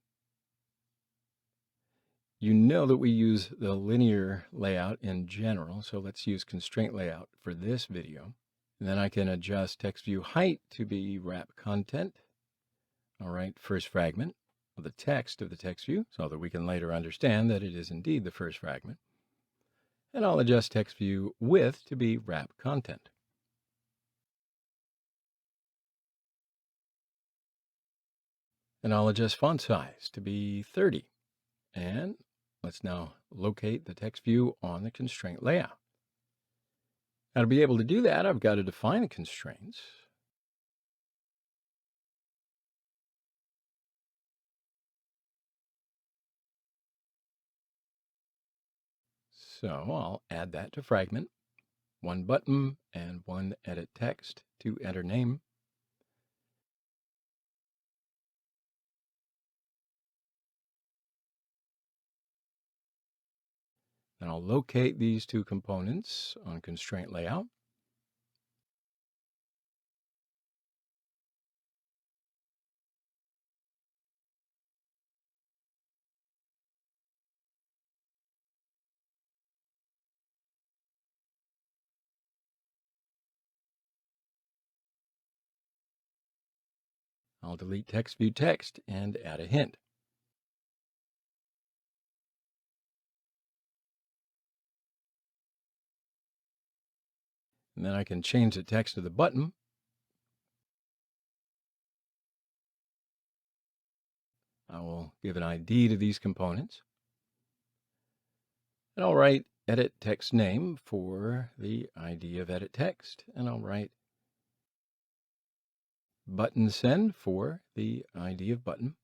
You know that we use the linear layout in general, so let's use constraint layout for this video. And then I can adjust text view height to be wrap content. All right, first fragment of the text view so that we can later understand that it is indeed the first fragment. And I'll adjust text view width to be wrap content. And I'll adjust font size to be 30. And let's now locate the text view on the constraint layout. Now to be able to do that, I've got to define the constraints. So I'll add that to fragment, one button and one edit text to enter name. Then I'll locate these two components on constraint layout. I'll delete text view text and add a hint. And then I can change the text of the button. I will give an ID to these components. And I'll write edit text name for the ID of edit text. And I'll write button send for the ID of button.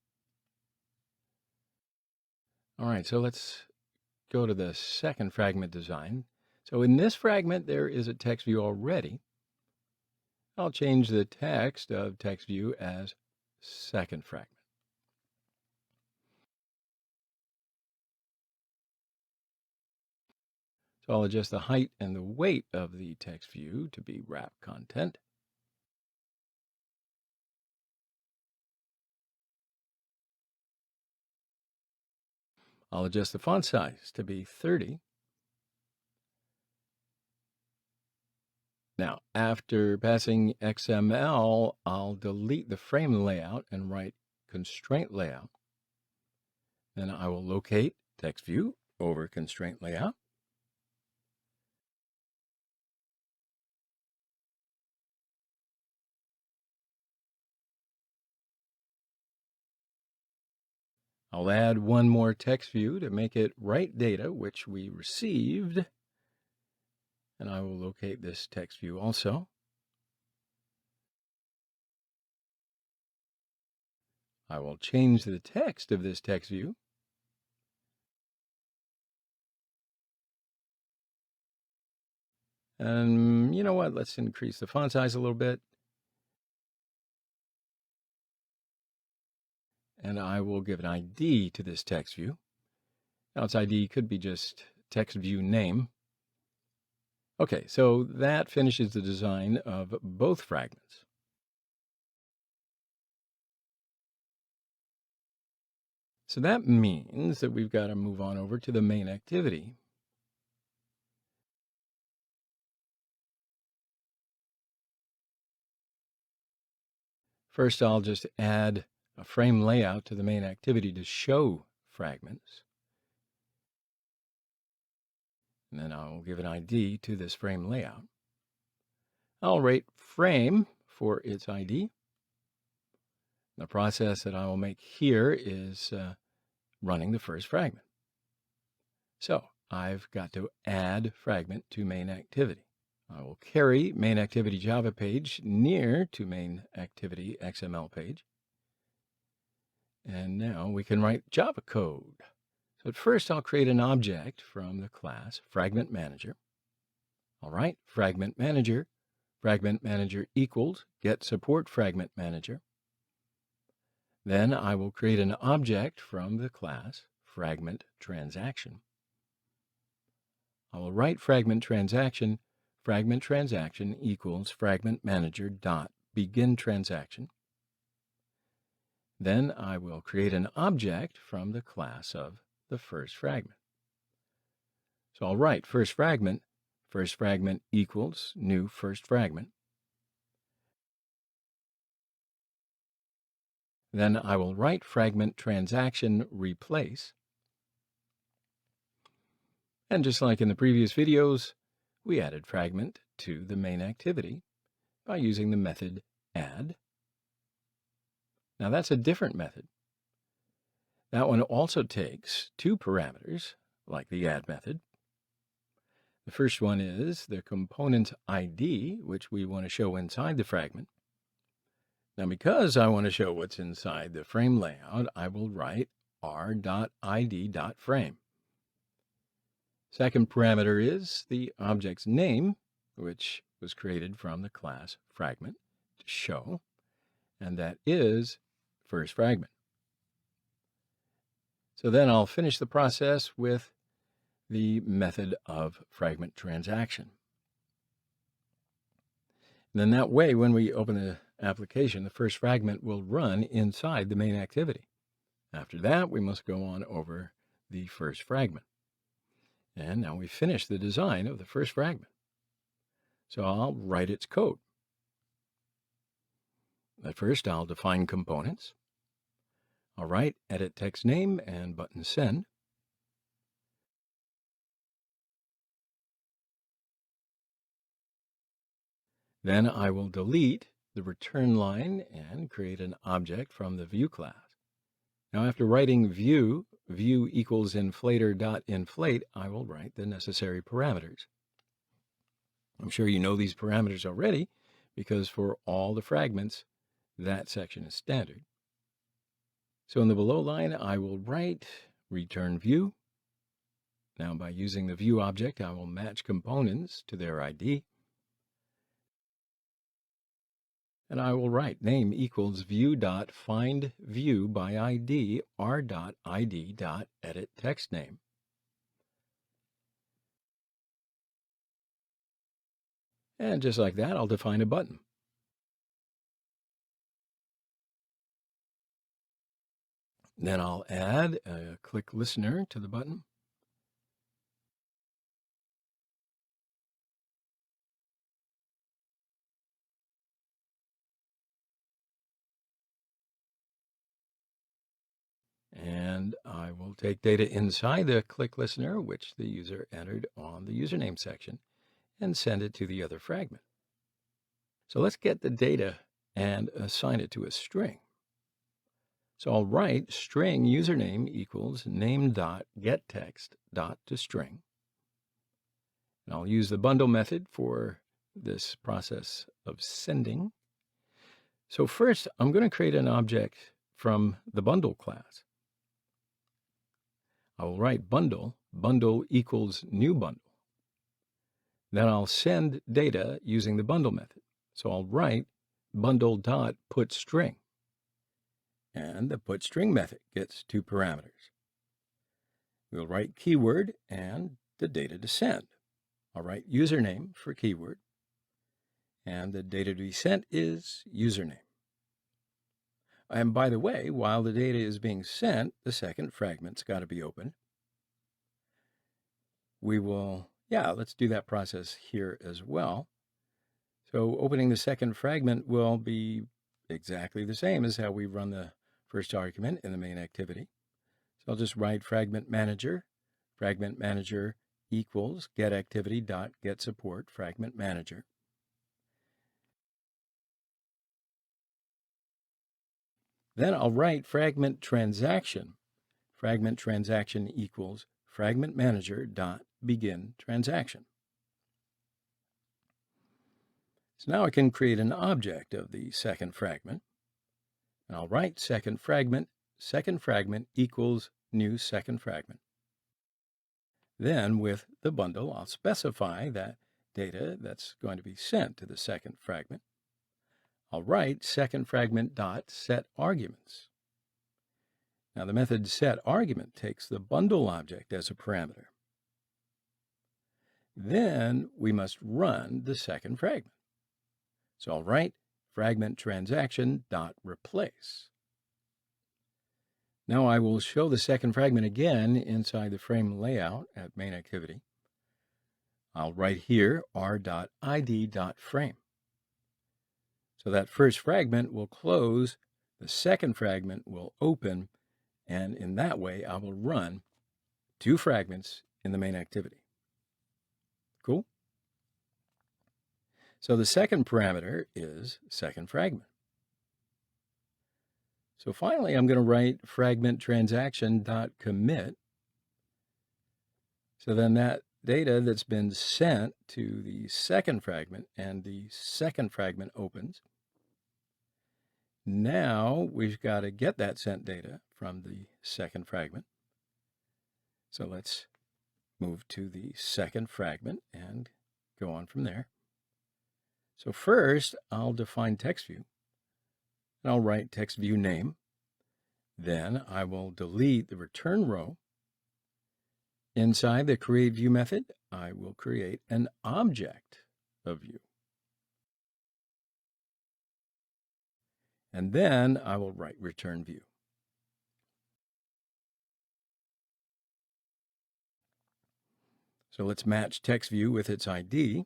All right, so let's go to the second fragment design. So in this fragment, there is a text view already. I'll change the text of text view as second fragment. So I'll adjust the height and the weight of the text view to be wrap content. I'll adjust the font size to be 30. Now, after passing XML, I'll delete the frame layout and write constraint layout. Then I will locate text view over Constraint Layout. I'll add one more text view to make it write data which we received. And I will locate this text view also. I will change the text of this text view. And you know what? Let's increase the font size a little bit. And I will give an ID to this text view. Now its ID could be just text view name. Okay, so that finishes the design of both fragments. So that means that we've got to move on over to the main activity. First, I'll just add a frame layout to the main activity to show fragments. And then I'll give an ID to this frame layout. I'll rate frame for its ID. The process that I will make here is running the first fragment. So I've got to add fragment to main activity. I will carry main activity Java page near to main activity XML page. And now we can write Java code. So at first I'll create an object from the class Fragment Manager. All right, Fragment Manager equals get support Fragment Manager. Then I will create an object from the class Fragment Transaction. I will write Fragment Transaction equals Fragment Manager dot begin transaction. Then I will create an object from the class of the first fragment. So I'll write first fragment equals new first fragment. Then I will write Fragment Transaction replace. And just like in the previous videos, we added fragment to the main activity by using the method add. Now that's a different method. That one also takes two parameters, like the add method. The first one is the component ID, which we want to show inside the fragment. Now, because I want to show what's inside the frame layout, I will write r.id.frame. Second parameter is the object's name, which was created from the class Fragment to show, and that is first fragment. So then I'll finish the process with the method of Fragment Transaction. And then that way, when we open the application, the first fragment will run inside the main activity. After that, we must go on over the first fragment. And now we've finished the design of the first fragment. So I'll write its code. At first, I'll define components. I'll write edit text name and button send. Then I will delete the return line and create an object from the view class. Now after writing view equals inflator.inflate, I will write the necessary parameters. I'm sure you know these parameters already because for all the fragments, that section is standard. So in the below line, I will write return view. Now by using the view object, I will match components to their ID. And I will write name equals view.findView by ID r.id.edit text name. And just like that, I'll define a button. Then I'll add a click listener to the button. And And I will take data inside the click listener, which the user entered on the username section, and send it to the other fragment. So let's get the data and assign it to a string. So I'll write string username equals name.getText.toString. And I'll use the bundle method for this process of sending. So first, I'm going to create an object from the bundle class. I will write bundle equals new bundle. Then I'll send data using the bundle method. So I'll write bundle.putString. And the putString method gets 2 parameters. We'll write keyword and the data to send. I'll write username for keyword. And the data to be sent is username. And by the way, while the data is being sent, the second fragment's got to be opened. Let's do that process here as well. So opening the second fragment will be exactly the same as how we run the first argument in the main activity. So I'll just write fragment manager equals getActivity.getSupport fragment manager. Then I'll write fragment transaction equals fragment manager.begin transaction. So now I can create an object of the second fragment. And I'll write second fragment equals new second fragment. Then with the bundle, I'll specify that data that's going to be sent to the second fragment. I'll write second fragment.setArguments. Now the method setArgument takes the bundle object as a parameter. Then we must run the second fragment. So I'll write fragment transaction.replace. Now I will show the second fragment again inside the frame layout at main activity. I'll write here r.id.frame. So that first fragment will close, the second fragment will open, and in that way I will run 2 fragments in the main activity. Cool? So the second parameter is second fragment. So finally, I'm going to write fragment transaction.commit. So then that data that's been sent to the second fragment and the second fragment opens. Now we've got to get that sent data from the second fragment. So let's move to the second fragment and go on from there. So first, I'll define text view. And I'll write text view name. Then I will delete the return row. Inside the create view method, I will create an object of view. And then I will write return view. So let's match text view with its ID.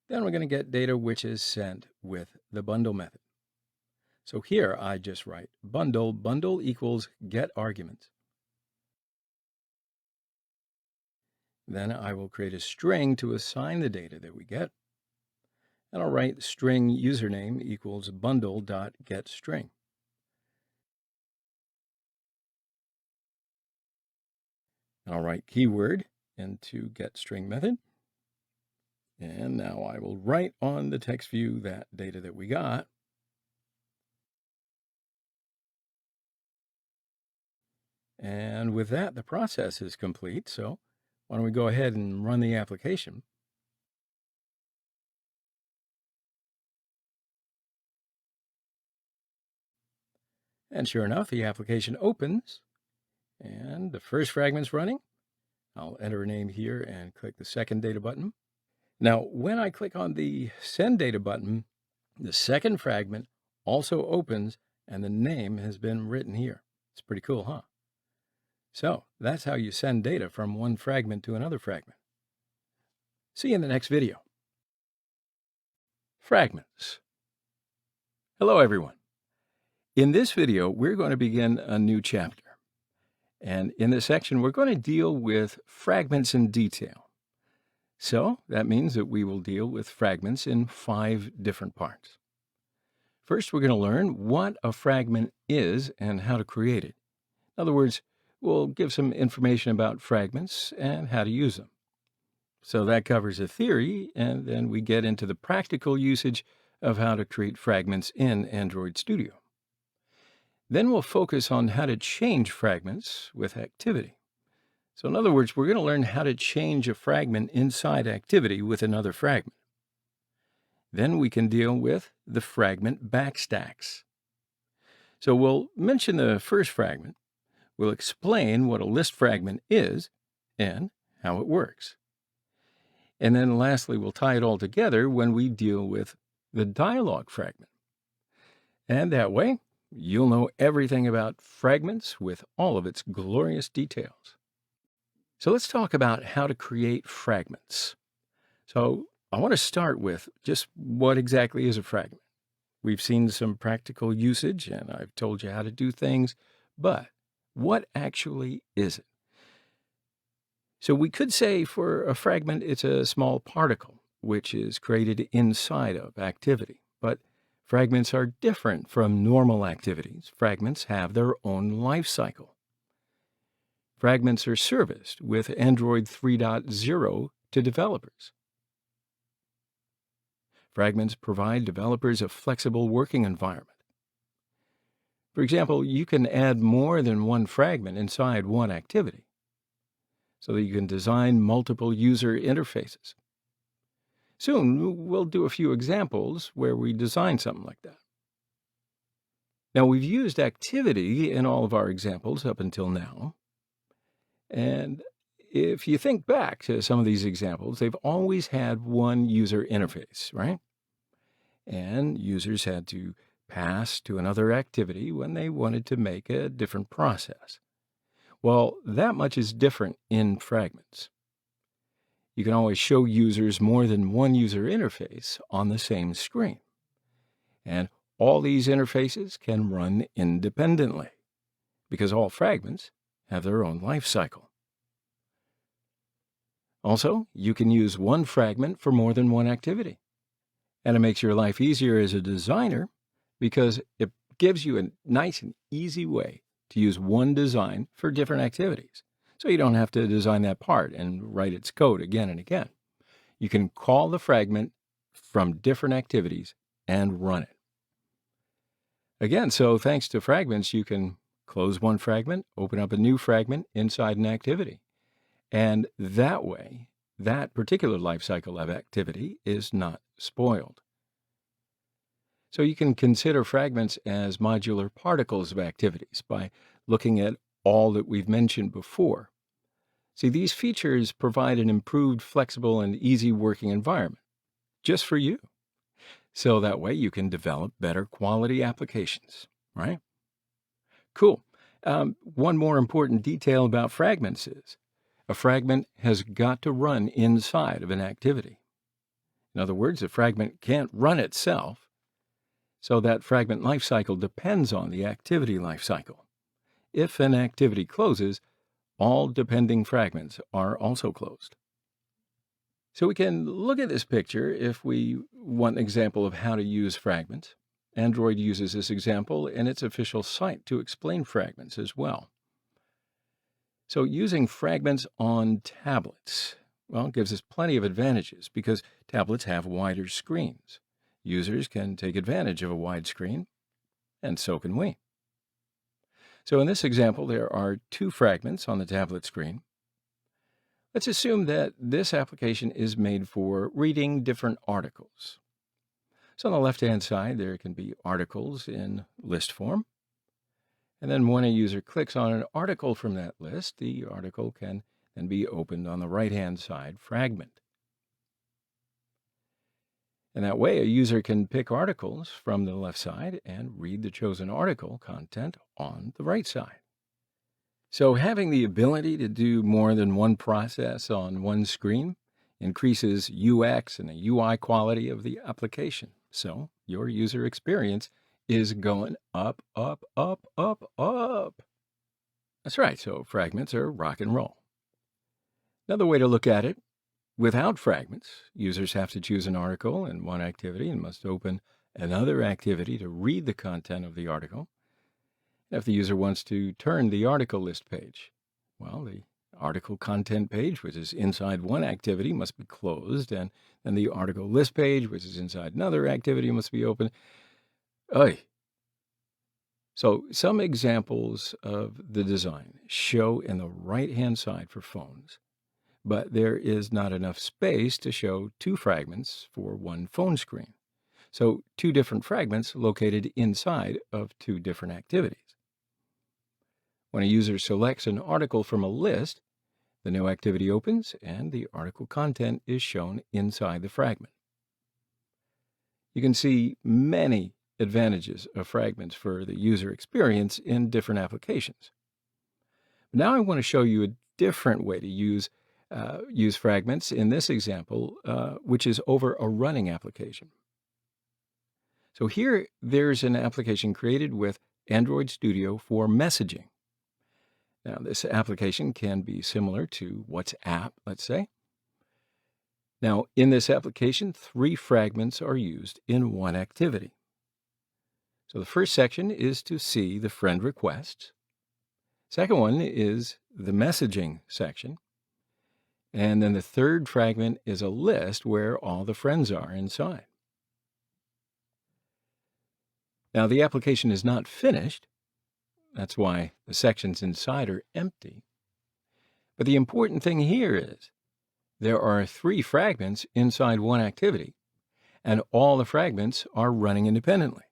Then we're going to get data which is sent with the bundle method. So here I just write bundle equals getArguments. Then I will create a string to assign the data that we get. And I'll write string username equals bundle.getString. And I'll write keyword into getString method. And now I will write on the text view that data that we got. And with that, the process is complete. So why don't we go ahead and run the application. And sure enough, the application opens and the first fragment's running. I'll enter a name here and click the second data button. Now, when I click on the send data button, the second fragment also opens and the name has been written here. It's pretty cool, huh? So that's how you send data from one fragment to another fragment. See you in the next video. Fragments. Hello, everyone. In this video, we're going to begin a new chapter. And in this section, we're going to deal with fragments in detail. So that means that we will deal with fragments in 5 different parts. First, we're going to learn what a fragment is and how to create it. In other words, we'll give some information about fragments and how to use them. So that covers the theory, and then we get into the practical usage of how to create fragments in Android Studio. Then we'll focus on how to change fragments with activity. So in other words, we're going to learn how to change a fragment inside activity with another fragment. Then we can deal with the fragment backstacks. So we'll mention the first fragment. We'll explain what a list fragment is and how it works. And then lastly, we'll tie it all together when we deal with the dialog fragment. And that way, you'll know everything about fragments with all of its glorious details. So let's talk about how to create fragments. So I want to start with just what exactly is a fragment. We've seen some practical usage, and I've told you how to do things, but what actually is it? So we could say for a fragment, it's a small particle, which is created inside of activity. But fragments are different from normal activities. Fragments have their own life cycle. Fragments are serviced with Android 3.0 to developers. Fragments provide developers a flexible working environment. For example, you can add more than one fragment inside one activity, so that you can design multiple user interfaces. Soon, we'll do a few examples where we design something like that. Now, we've used activity in all of our examples up until now. And if you think back to some of these examples, they've always had one user interface, right? And users had to pass to another activity when they wanted to make a different process. Well, that much is different in fragments. You can always show users more than one user interface on the same screen. And all these interfaces can run independently because all fragments have their own life cycle. Also, you can use one fragment for more than one activity. And it makes your life easier as a designer because it gives you a nice and easy way to use one design for different activities. So you don't have to design that part and write its code again and again. You can call the fragment from different activities and run it. Again, so thanks to fragments, you can close one fragment, open up a new fragment inside an activity. And that way, that particular life cycle of activity is not spoiled. So you can consider fragments as modular particles of activities by looking at all that we've mentioned before. See, these features provide an improved, flexible, and easy working environment just for you. So that way you can develop better quality applications, right? Cool. One more important detail about fragments is a fragment has got to run inside of an activity. In other words, a fragment can't run itself, so that fragment lifecycle depends on the activity lifecycle. If an activity closes, all depending fragments are also closed. So we can look at this picture if we want an example of how to use fragments. Android uses this example in its official site to explain fragments as well. So using fragments on tablets, well, gives us plenty of advantages because tablets have wider screens. Users can take advantage of a wide screen, and so can we. So in this example, there are 2 fragments on the tablet screen. Let's assume that this application is made for reading different articles. So on the left-hand side, there can be articles in list form. And then when a user clicks on an article from that list, the article can then be opened on the right-hand side fragment. And that way, a user can pick articles from the left side and read the chosen article content on the right side. So having the ability to do more than one process on one screen increases UX and the UI quality of the application. So your user experience is going up, up, up, up, up. That's right. So fragments are rock and roll. Another way to look at it, without fragments, users have to choose an article in one activity and must open another activity to read the content of the article. If the user wants to turn the article list page, well, the article content page, which is inside one activity, must be closed, and then the article list page, which is inside another activity, must be open. Oy. So some examples of the design show in the right-hand side for phones, but there is not enough space to show two fragments for one phone screen. So two different fragments located inside of two different activities. When a user selects an article from a list, the new activity opens and the article content is shown inside the fragment. You can see many advantages of fragments for the user experience in different applications. Now I want to show you a different way to use fragments in this example, which is over a running application. So here, there's an application created with Android Studio for messaging. Now, this application can be similar to WhatsApp, let's say. Now, in this application, 3 fragments are used in one activity. So the first section is to see the friend requests. Second one is the messaging section. And then the third fragment is a list where all the friends are inside. Now, the application is not finished. That's why the sections inside are empty. But the important thing here is there are 3 fragments inside one activity, and all the fragments are running independently.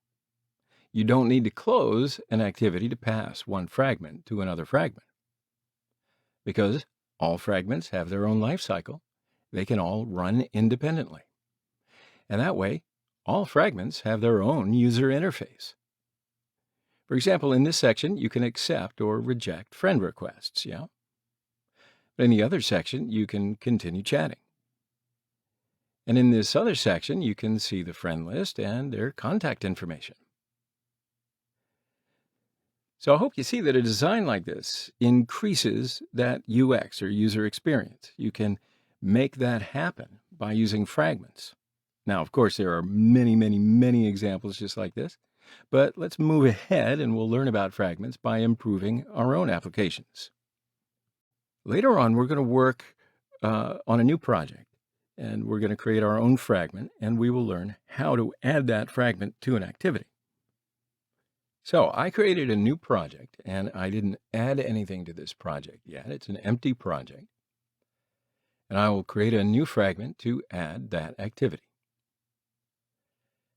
You don't need to close an activity to pass one fragment to another fragment. Because all fragments have their own life cycle, they can all run independently. And that way, all fragments have their own user interface. For example, in this section, you can accept or reject friend requests, yeah? But in the other section, you can continue chatting. And in this other section, you can see the friend list and their contact information. So I hope you see that a design like this increases that UX or user experience. You can make that happen by using fragments. Now, of course, there are many, many, many examples just like this. But let's move ahead and we'll learn about fragments by improving our own applications. Later on, we're going to work on a new project, and we're going to create our own fragment, and we will learn how to add that fragment to an activity. So I created a new project, and I didn't add anything to this project yet. It's an empty project. And I will create a new fragment to add that activity.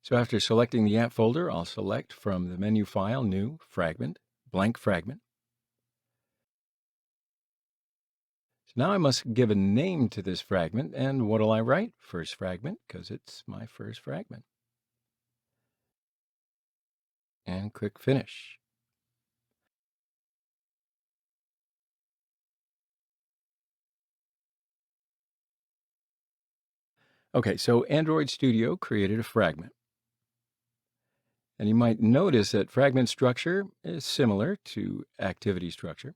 So after selecting the app folder, I'll select from the menu file, New, Fragment, Blank Fragment. So now I must give a name to this fragment, and what'll I write? First fragment, because it's my first fragment. And click Finish. Okay, so Android Studio created a fragment. And you might notice that fragment structure is similar to activity structure.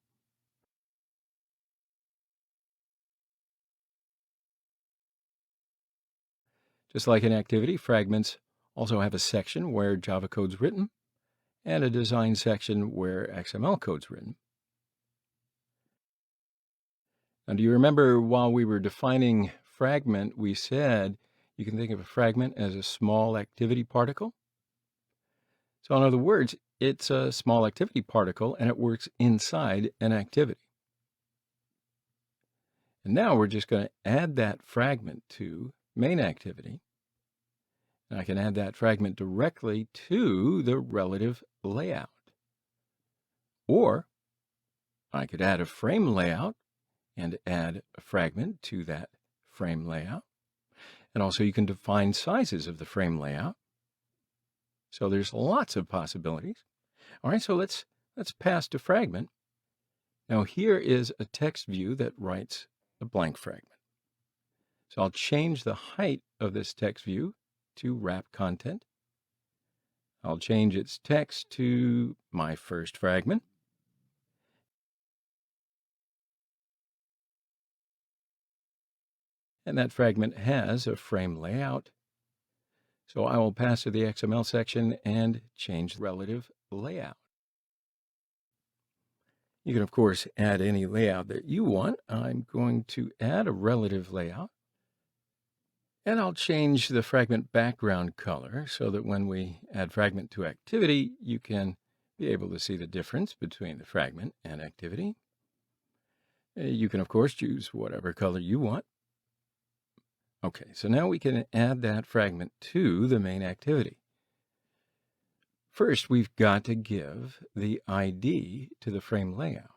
Just like an activity, fragments also have a section where Java code's written and a design section where XML code's written. Now, do you remember while we were defining fragment, we said you can think of a fragment as a small activity particle? So in other words, it's a small activity particle and it works inside an activity. And now we're just going to add that fragment to main activity. And I can add that fragment directly to the relative layout. Or I could add a frame layout and add a fragment to that frame layout. And also you can define sizes of the frame layout. So there's lots of possibilities. All right, so let's pass to fragment. Now here is a text view that writes a blank fragment. So I'll change the height of this text view to wrap content. I'll change its text to my first fragment. And that fragment has a frame layout. So I will pass to the XML section and change relative layout. You can, of course, add any layout that you want. I'm going to add a relative layout. And I'll change the fragment background color so that when we add fragment to activity, you can be able to see the difference between the fragment and activity. You can, of course, choose whatever color you want. Okay, so now we can add that fragment to the main activity. First, we've got to give the ID to the frame layout.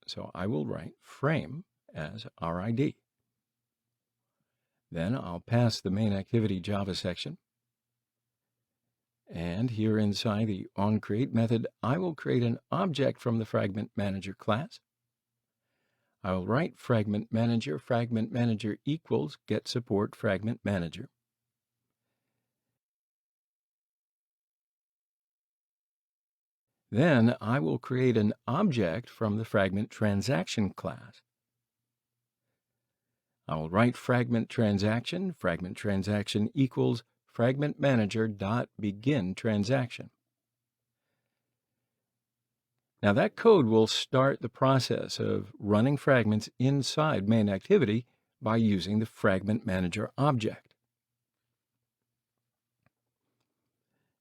So I will write frame as our ID. Then I'll pass the main activity Java section. And here inside the onCreate method, I will create an object from the Fragment Manager class. I will write Fragment Manager equals get support Fragment Manager. Then I will create an object from the Fragment Transaction class. I will write Fragment Transaction equals Fragment Manager.begin transaction. Now that code will start the process of running fragments inside main activity by using the Fragment Manager object.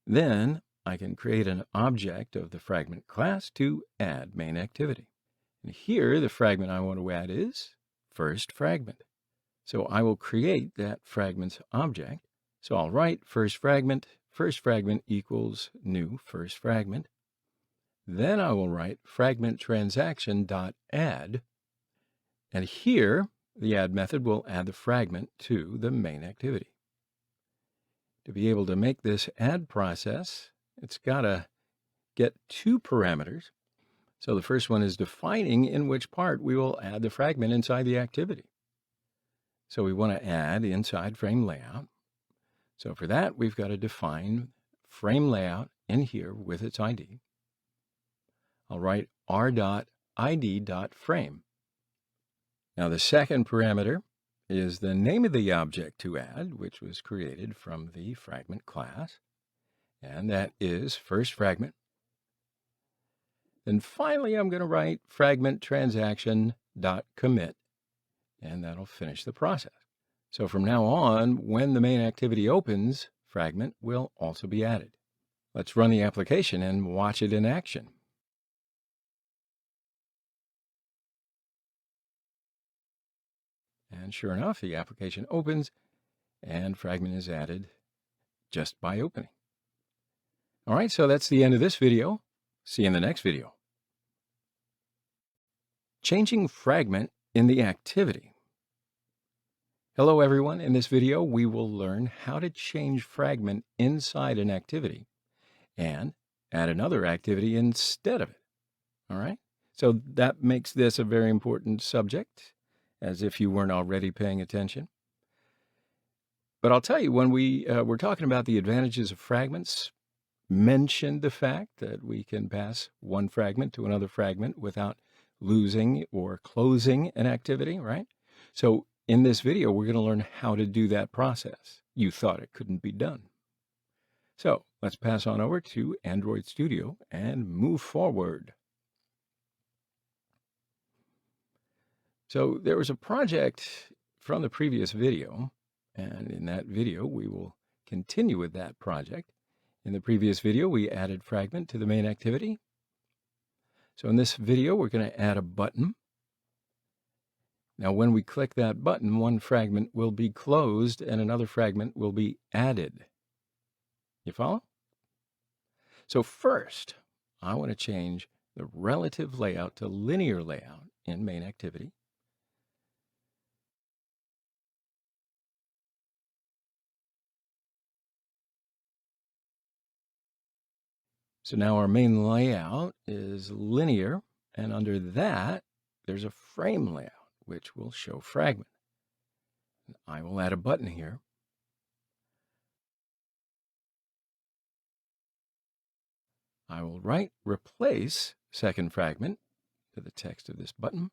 Then I can create an object of the fragment class to add main activity. And here the fragment I want to add is first fragment. So I will create that fragment's object. So I'll write first fragment equals new first fragment. Then I will write fragment transaction.add. And here the add method will add the fragment to the main activity. To be able to make this add process, it's got to get two parameters. So the first one is defining in which part we will add the fragment inside the activity. So we want to add inside frame layout. So for that, we've got to define frame layout in here with its ID. I'll write r.id.frame. Now the second parameter is the name of the object to add, which was created from the fragment class, and that is first fragment. Then finally, I'm going to write fragment transaction.commit, and that'll finish the process. So from now on, when the main activity opens, fragment will also be added. Let's run the application and watch it in action. And sure enough, the application opens and fragment is added just by opening. All right, so that's the end of this video. See you in the next video. Changing fragment in the activity. Hello everyone, in this video we will learn how to change fragment inside an activity and add another activity instead of it. All right, so that makes this a very important subject, as if you weren't already paying attention. But I'll tell you, when we were talking about the advantages of fragments, mentioned the fact that we can pass one fragment to another fragment without losing or closing an activity, right? So in this video, we're going to learn how to do that process. You thought it couldn't be done. So let's pass on over to Android Studio and move forward. So there was a project from the previous video, and in that video, we will continue with that project. In the previous video, we added fragment to the main activity. So in this video, we're going to add a button. Now, when we click that button, one fragment will be closed and another fragment will be added. You follow? So first, I want to change the relative layout to linear layout in main activity. So now our main layout is linear, And under that, there's a frame layout, which will show fragment. I will add a button here. I will write replace second fragment to the text of this button.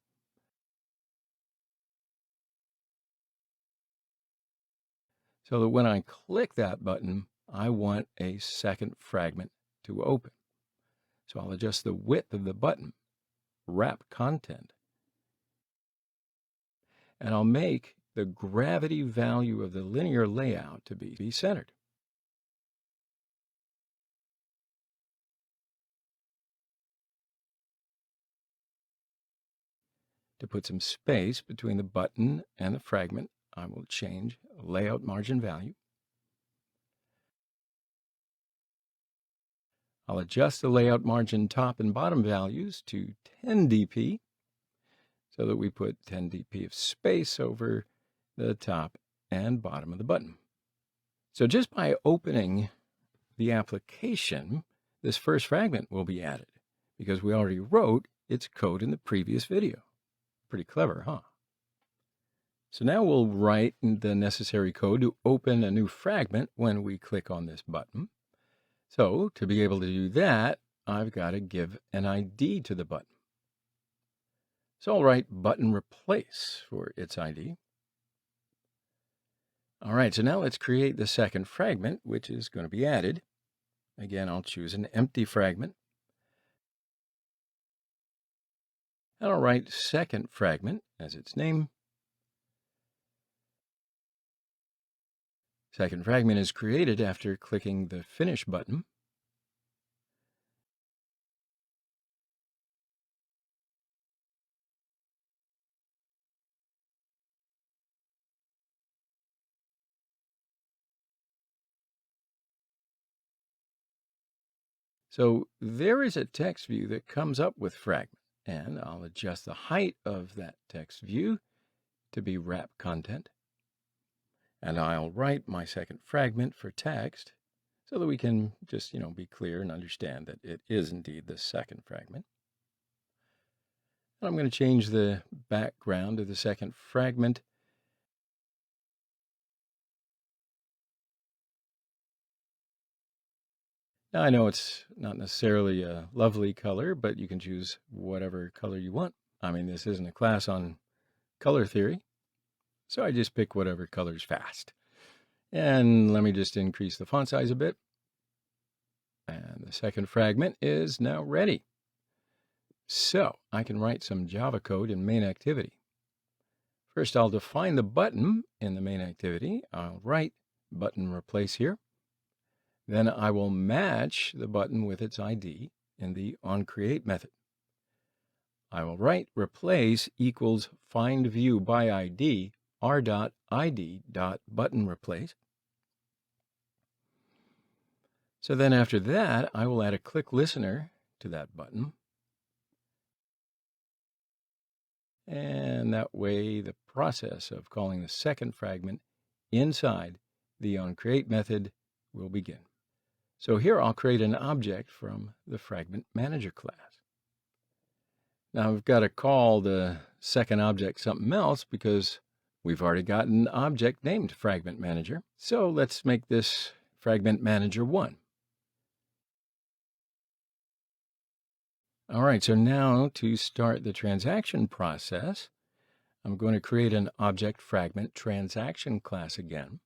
So that when I click that button, I want a second fragment to open. So I'll adjust the width of the button, wrap content, and I'll make the gravity value of the linear layout to be centered. To put some space between the button and the fragment, I will change layout margin value. I'll adjust the layout margin top and bottom values to 10 dp so that we put 10 dp of space over the top and bottom of the button. So just by opening the application, this first fragment will be added because we already wrote its code in the previous video. Pretty clever, huh? So now we'll write the necessary code to open a new fragment when we click on this button. So to be able to do that, I've got to give an ID to the button. So I'll write button replace for its ID. All right, so now let's create the second fragment, which is going to be added. Again, I'll choose an empty fragment. And I'll write second fragment as its name. Second fragment is created after clicking the Finish button. So there is a text view that comes up with fragment, and I'll adjust the height of that text view to be wrap content. And I'll write my second fragment for text so that we can just, be clear and understand that it is indeed the second fragment. And I'm going to change the background of the second fragment. Now I know it's not necessarily a lovely color, but you can choose whatever color you want. I mean, this isn't a class on color theory, so I just pick whatever color's fast. And let me just increase the font size a bit. And the second fragment is now ready. So I can write some Java code in main activity. First, I'll define the button in the main activity. I'll write button replace here. Then I will match the button with its ID in the onCreate method. I will write replace equals find view by ID r.id.button replace. So then after that, I will add a click listener to that button. And that way the process of calling the second fragment inside the onCreate method will begin. So here I'll create an object from the Fragment Manager class. Now I've got to call the second object something else because we've already got an object named Fragment Manager. So let's make this Fragment Manager 1. All right, so now to start the transaction process, I'm going to create an object fragment transaction class again.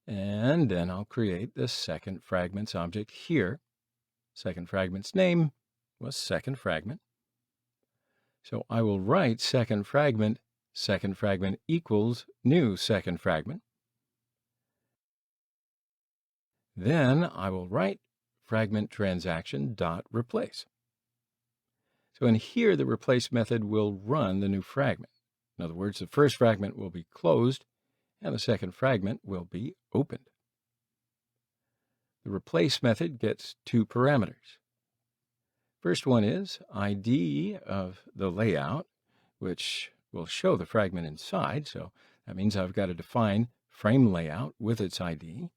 And then I'll create the second fragments object here. Second fragment's name was second fragment. So I will write second fragment equals new second fragment. Then I will write fragment transaction dot replace. So in here, the replace method will run the new fragment. In other words, the first fragment will be closed and the second fragment will be opened. The replace method gets two parameters. First one is ID of the layout, which will show the fragment inside. So that means I've got to define frame layout with its ID.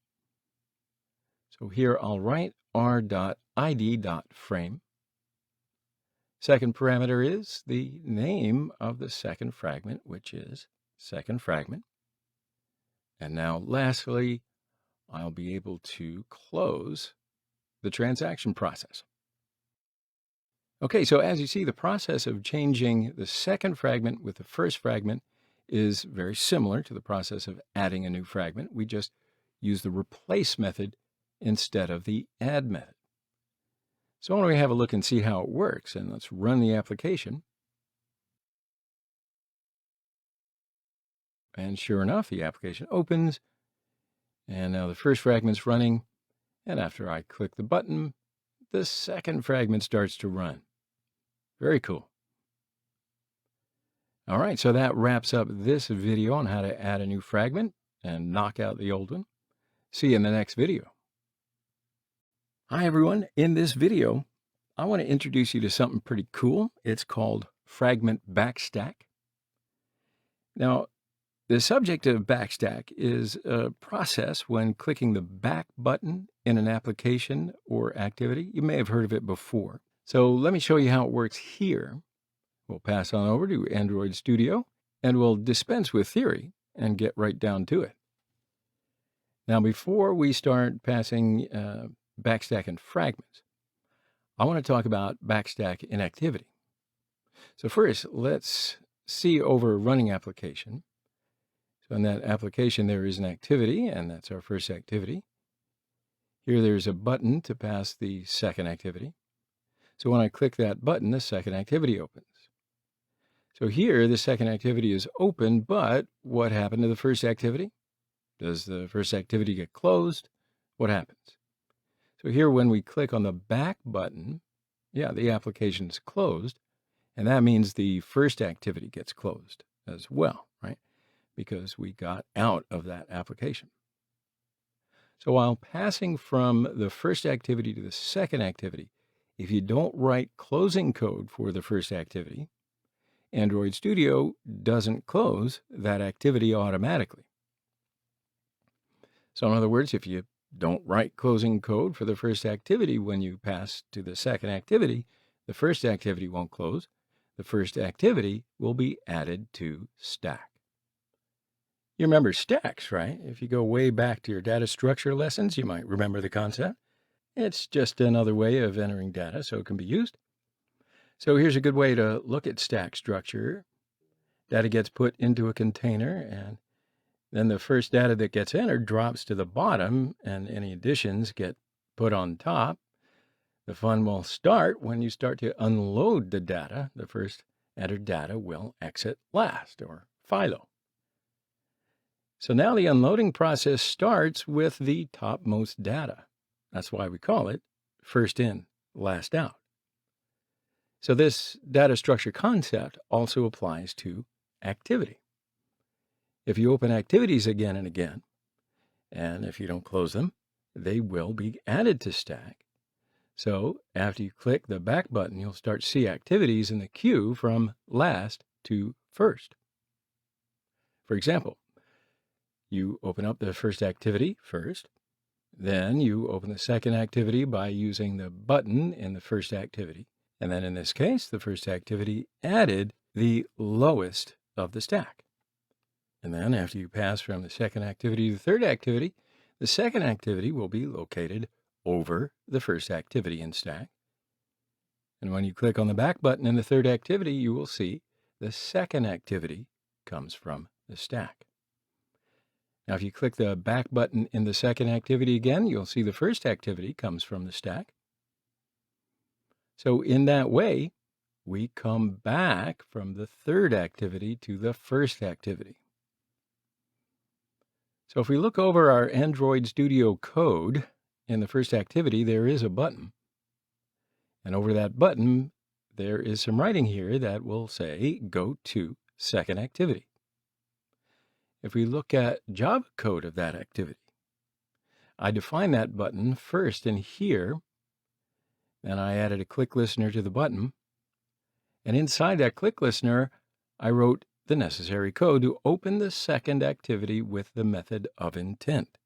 So here I'll write r.id.frame. Second parameter is the name of the second fragment, which is second fragment. And now lastly, I'll be able to close the transaction process. Okay, so as you see, the process of changing the second fragment with the first fragment is very similar to the process of adding a new fragment. We just use the replace method instead of the add method. So why don't we have a look and see how it works, and let's run the application. And sure enough, the application opens, and now the first fragment's running, and after I click the button, the second fragment starts to run. Very cool. All right, so that wraps up this video on how to add a new fragment and knock out the old one. See you in the next video. Hi everyone, in this video, I want to introduce you to something pretty cool. It's called Fragment Backstack. Now, the subject of backstack is a process when clicking the back button in an application or activity. You may have heard of it before. So let me show you how it works here. We'll pass on over to Android Studio and we'll dispense with theory and get right down to it. Now, before we start passing backstack and fragments, I want to talk about backstack in activity. So first, let's see over a running application. So in that application, there is an activity, and that's our first activity. Here, there's a button to pass the second activity. So when I click that button, the second activity opens. So here, the second activity is open, but what happened to the first activity? Does the first activity get closed? What happens? So here, when we click on the back button, the application is closed, and that means the first activity gets closed as well, right? Because we got out of that application. So while passing from the first activity to the second activity, if you don't write closing code for the first activity, Android Studio doesn't close that activity automatically. So in other words, if you don't write closing code for the first activity when you pass to the second activity, the first activity won't close. The first activity will be added to stack. You remember stacks, right? If you go way back to your data structure lessons, you might remember the concept. It's just another way of entering data, so it can be used. So here's a good way to look at stack structure. Data gets put into a container, and then the first data that gets entered drops to the bottom, and any additions get put on top. The fun will start when you start to unload the data. The first entered data will exit last, or FILO. So now the unloading process starts with the topmost data. That's why we call it first in, last out. So this data structure concept also applies to activity. If you open activities again and again, and if you don't close them, they will be added to stack. So after you click the back button, you'll start to see activities in the queue from last to first. For example, you open up the first activity first, then you open the second activity by using the button in the first activity. And then in this case, the first activity added the lowest of the stack. And then after you pass from the second activity to the third activity, the second activity will be located over the first activity in stack. And when you click on the back button in the third activity, you will see the second activity comes from the stack. Now, if you click the back button in the second activity again, you'll see the first activity comes from the stack. So in that way, we come back from the third activity to the first activity. So if we look over our Android Studio code, in the first activity, there is a button. And over that button, there is some writing here that will say, go to second activity. If we look at Java code of that activity, I define that button first in here, and I added a click listener to the button. And inside that click listener, I wrote the necessary code to open the second activity with the method of intent.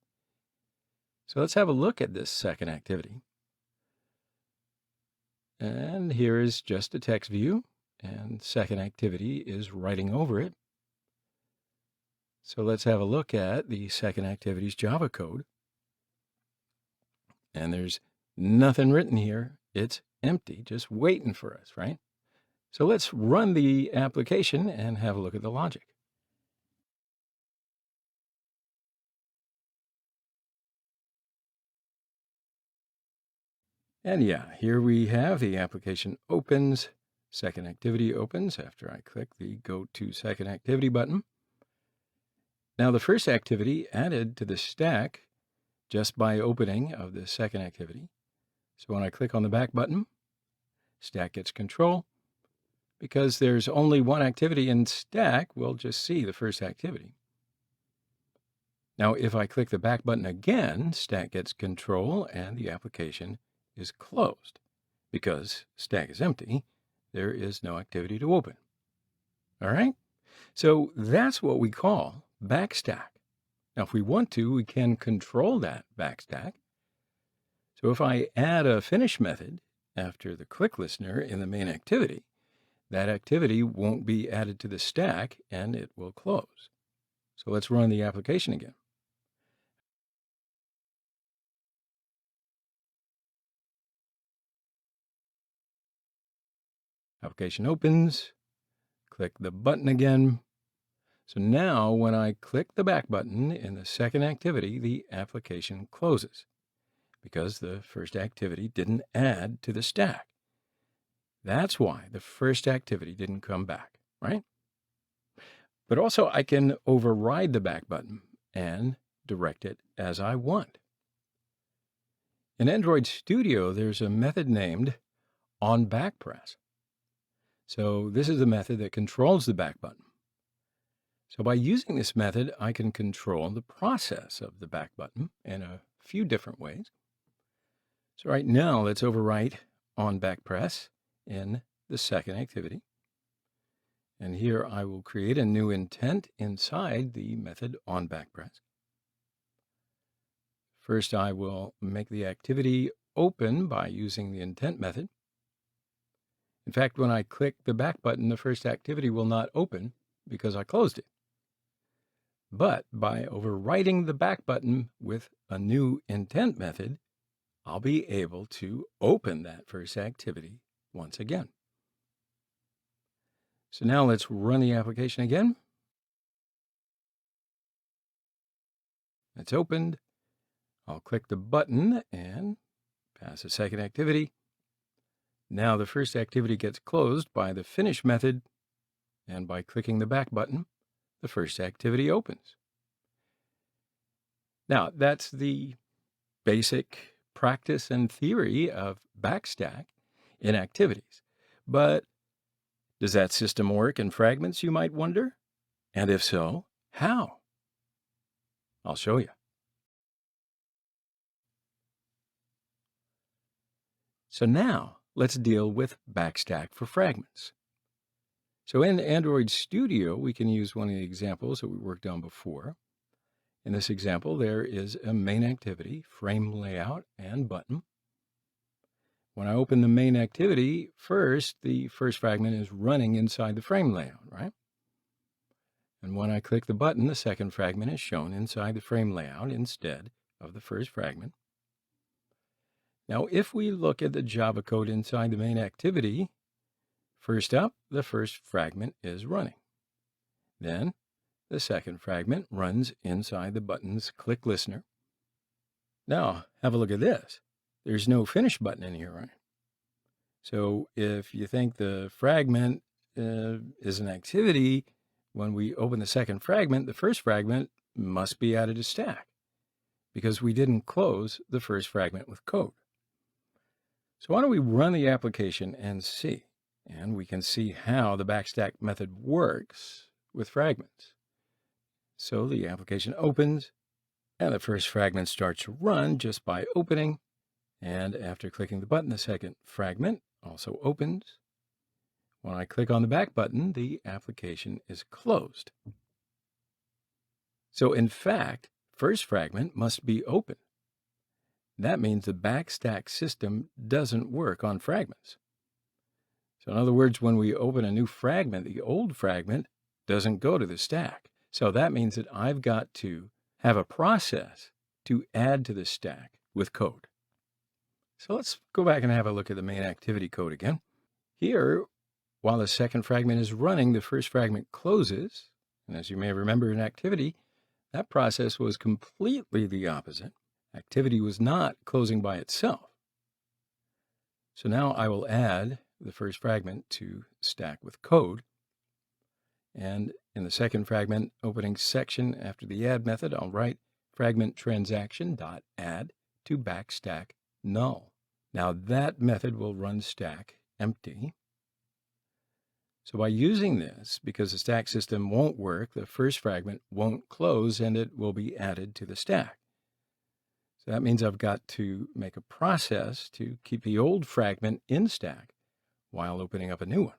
So let's have a look at this second activity. And here is just a text view, and second activity is writing over it. So let's have a look at the second activity's Java code. And there's nothing written here. It's empty, just waiting for us, right? So let's run the application and have a look at the logic. And yeah, here we have the application opens. Second activity opens after I click the Go to Second Activity button. Now the first activity added to the stack just by opening of the second activity. So when I click on the back button, stack gets control. Because there's only one activity in stack, we'll just see the first activity. Now if I click the back button again, stack gets control and the application is closed. Because stack is empty, there is no activity to open. All right? So that's what we call backstack. Now, if we want to, we can control that backstack. So if I add a finish method after the click listener in the main activity, that activity won't be added to the stack and it will close. So let's run the application again. Application opens, click the button again. So now when I click the back button in the second activity, the application closes because the first activity didn't add to the stack. That's why the first activity didn't come back, right? But also I can override the back button and direct it as I want. In Android Studio, there's a method named onBackPress. So this is the method that controls the back button. So by using this method, I can control the process of the back button in a few different ways. So right now, let's overwrite onBackPress in the second activity. And here I will create a new intent inside the method onBackPress. First, I will make the activity open by using the intent method. In fact, when I click the back button, the first activity will not open because I closed it. But by overwriting the back button with a new intent method, I'll be able to open that first activity once again. So now let's run the application again. It's opened. I'll click the button and pass a second activity. Now the first activity gets closed by the finish method, and by clicking the back button, the first activity opens. Now that's the basic practice and theory of backstack in activities. But does that system work in fragments, you might wonder? And if so, how? I'll show you. So now let's deal with backstack for fragments. So in Android Studio, we can use one of the examples that we worked on before. In this example, there is a main activity, frame layout, and button. When I open the main activity, the first fragment is running inside the frame layout, right? And when I click the button, the second fragment is shown inside the frame layout instead of the first fragment. Now, if we look at the Java code inside the main activity, first up, the first fragment is running. Then, the second fragment runs inside the button's click listener. Now, have a look at this. There's no finish button in here, right? So if you think the fragment is an activity, when we open the second fragment, the first fragment must be added to stack because we didn't close the first fragment with code. So why don't we run the application and see? And we can see how the backstack method works with fragments. So the application opens, and the first fragment starts to run just by opening. And after clicking the button, the second fragment also opens. When I click on the back button, the application is closed. So in fact, first fragment must be open. that means the backstack system doesn't work on fragments. So in other words, when we open a new fragment, the old fragment doesn't go to the stack. So that means that I've got to have a process to add to the stack with code. So let's go back and have a look at the main activity code again. Here, while the second fragment is running, the first fragment closes. And as you may remember in activity, that process was completely the opposite. Activity was not closing by itself. So now I will add the first fragment to stack with code. And in the second fragment opening section after the add method, I'll write fragment transaction.add to backstack null. Now that method will run stack empty. So by using this, because the stack system won't work, the first fragment won't close and it will be added to the stack. So that means I've got to make a process to keep the old fragment in stack while opening up a new one.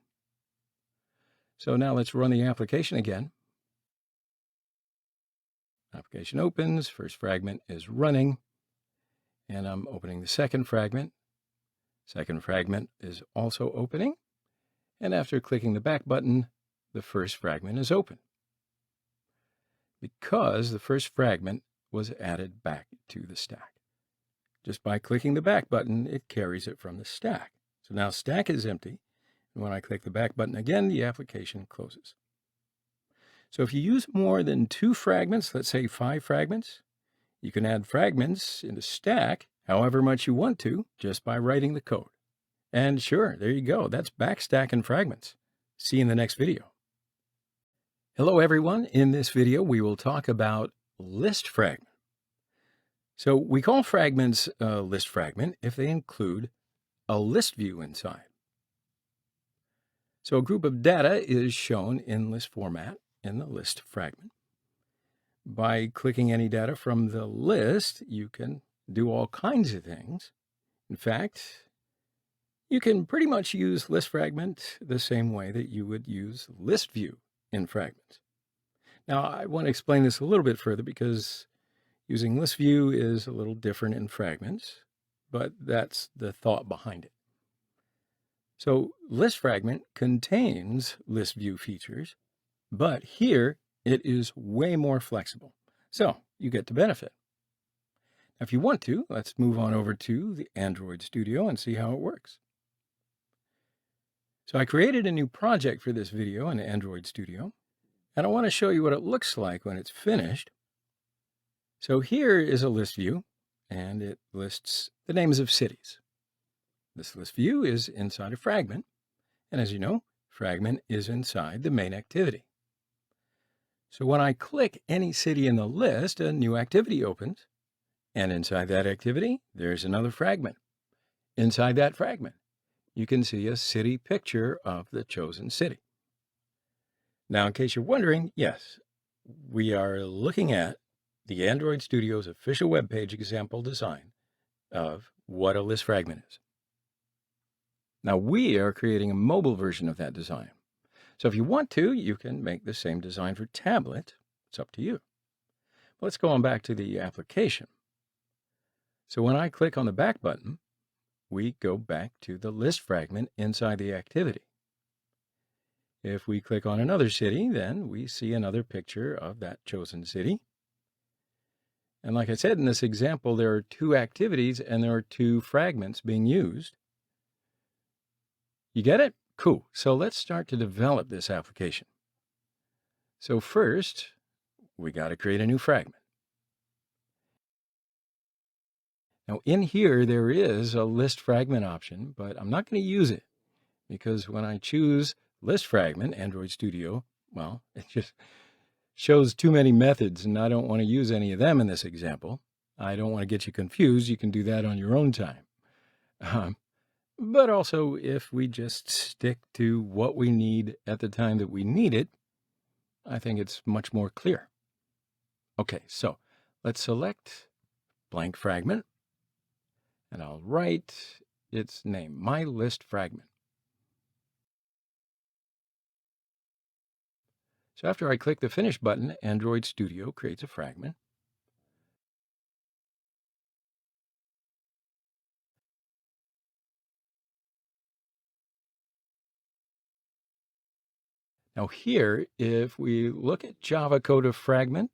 So now let's run the application again. Application opens, first fragment is running, and I'm opening the second fragment. Second fragment is also opening, and after clicking the back button, the first fragment is open, because the first fragment was added back to the stack. Just by clicking the back button, it carries it from the stack. So now stack is empty, and when I click the back button again, the application closes. So if you use more than 2 fragments, let's say 5 fragments, you can add fragments in the stack however much you want to just by writing the code. And sure, there you go. That's backstacking fragments. See you in the next video. Hello, everyone. In this video, we will talk about list fragment. So we call fragments a list fragment if they include a list view inside. So a group of data is shown in list format in the list fragment. By clicking any data from the list, you can do all kinds of things. In fact, you can pretty much use list fragment the same way that you would use list view in fragments. Now, I want to explain this a little bit further because using list view is a little different in fragments, but that's the thought behind it. So list fragment contains list view features, but here it is way more flexible. So you get to benefit. Now, if you want to, let's move on over to the Android Studio and see how it works. So I created a new project for this video in Android Studio, and I want to show you what it looks like when it's finished. So here is a list view, and it lists the names of cities. This list view is inside a fragment, and as you know, fragment is inside the main activity. So when I click any city in the list, a new activity opens, and inside that activity, there's another fragment. Inside that fragment, you can see a city picture of the chosen city. Now, in case you're wondering, yes, we are looking at the Android Studio's official webpage example design of what a list fragment is. Now, we are creating a mobile version of that design. So if you want to, you can make the same design for tablet. It's up to you. Let's go on back to the application. So when I click on the back button, we go back to the list fragment inside the activity. If we click on another city, then we see another picture of that chosen city. And like I said, in this example, there are 2 activities and there are 2 fragments being used. You get it? Cool. So let's start to develop this application. So first, we got to create a new fragment. Now in here, there is a list fragment option, but I'm not going to use it because when I choose list fragment, Android Studio, well, it just shows too many methods and I don't want to use any of them in this example. I don't want to get you confused. You can do that on your own time. But also, if we just stick to what we need at the time that we need it, I think it's much more clear. Okay, so let's select blank fragment, and I'll write its name, my list fragment. So after I click the Finish button, Android Studio creates a fragment. Now here, if we look at Java code of Fragment,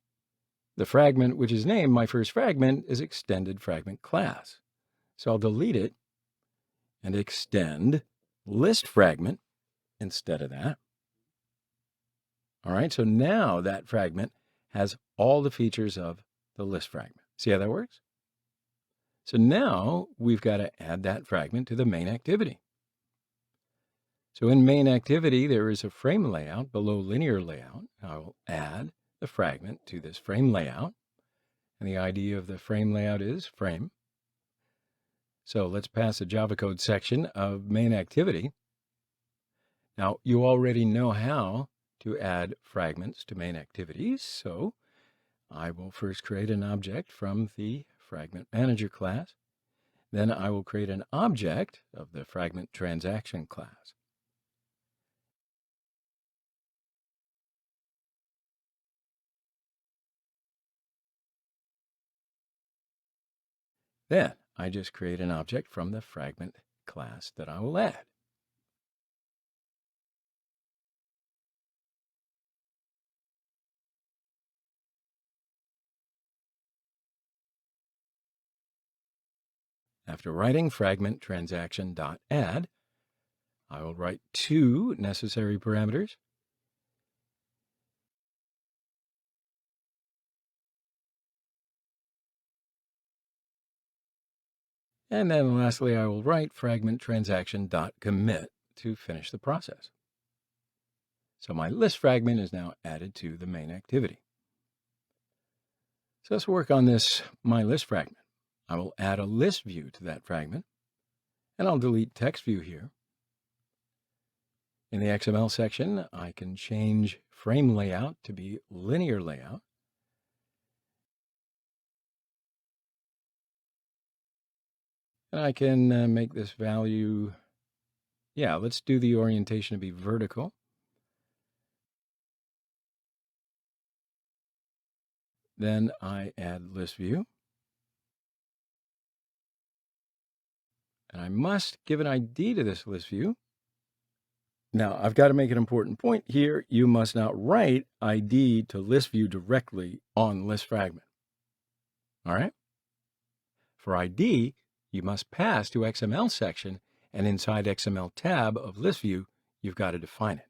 the fragment which is named my first fragment is extended fragment class. So I'll delete it and extend list fragment instead of that. All right, so now that fragment has all the features of the list fragment. See how that works? So now we've got to add that fragment to the main activity. So in main activity, there is a frame layout below linear layout. I will add the fragment to this frame layout. And the ID of the frame layout is frame. So let's pass the Java code section of main activity. Now, you already know how to add fragments to main activities. So I will first create an object from the Fragment Manager class. Then I will create an object of the Fragment Transaction class. Then I just create an object from the Fragment class that I will add. After writing fragment transaction.add, I will write two necessary parameters. And then lastly, I will write fragment transaction.commit to finish the process. So my list fragment is now added to the main activity. So let's work on this my list fragment. I will add a list view to that fragment, and I'll delete text view here. In the XML section, I can change frame layout to be linear layout. And I can make this value, let's do the orientation to be vertical. Then I add list view. And I must give an ID to this list view. Now, I've got to make an important point here. You must not write ID to list view directly on list fragment. All right? For ID, you must pass to XML section, and inside XML tab of list view, you've got to define it.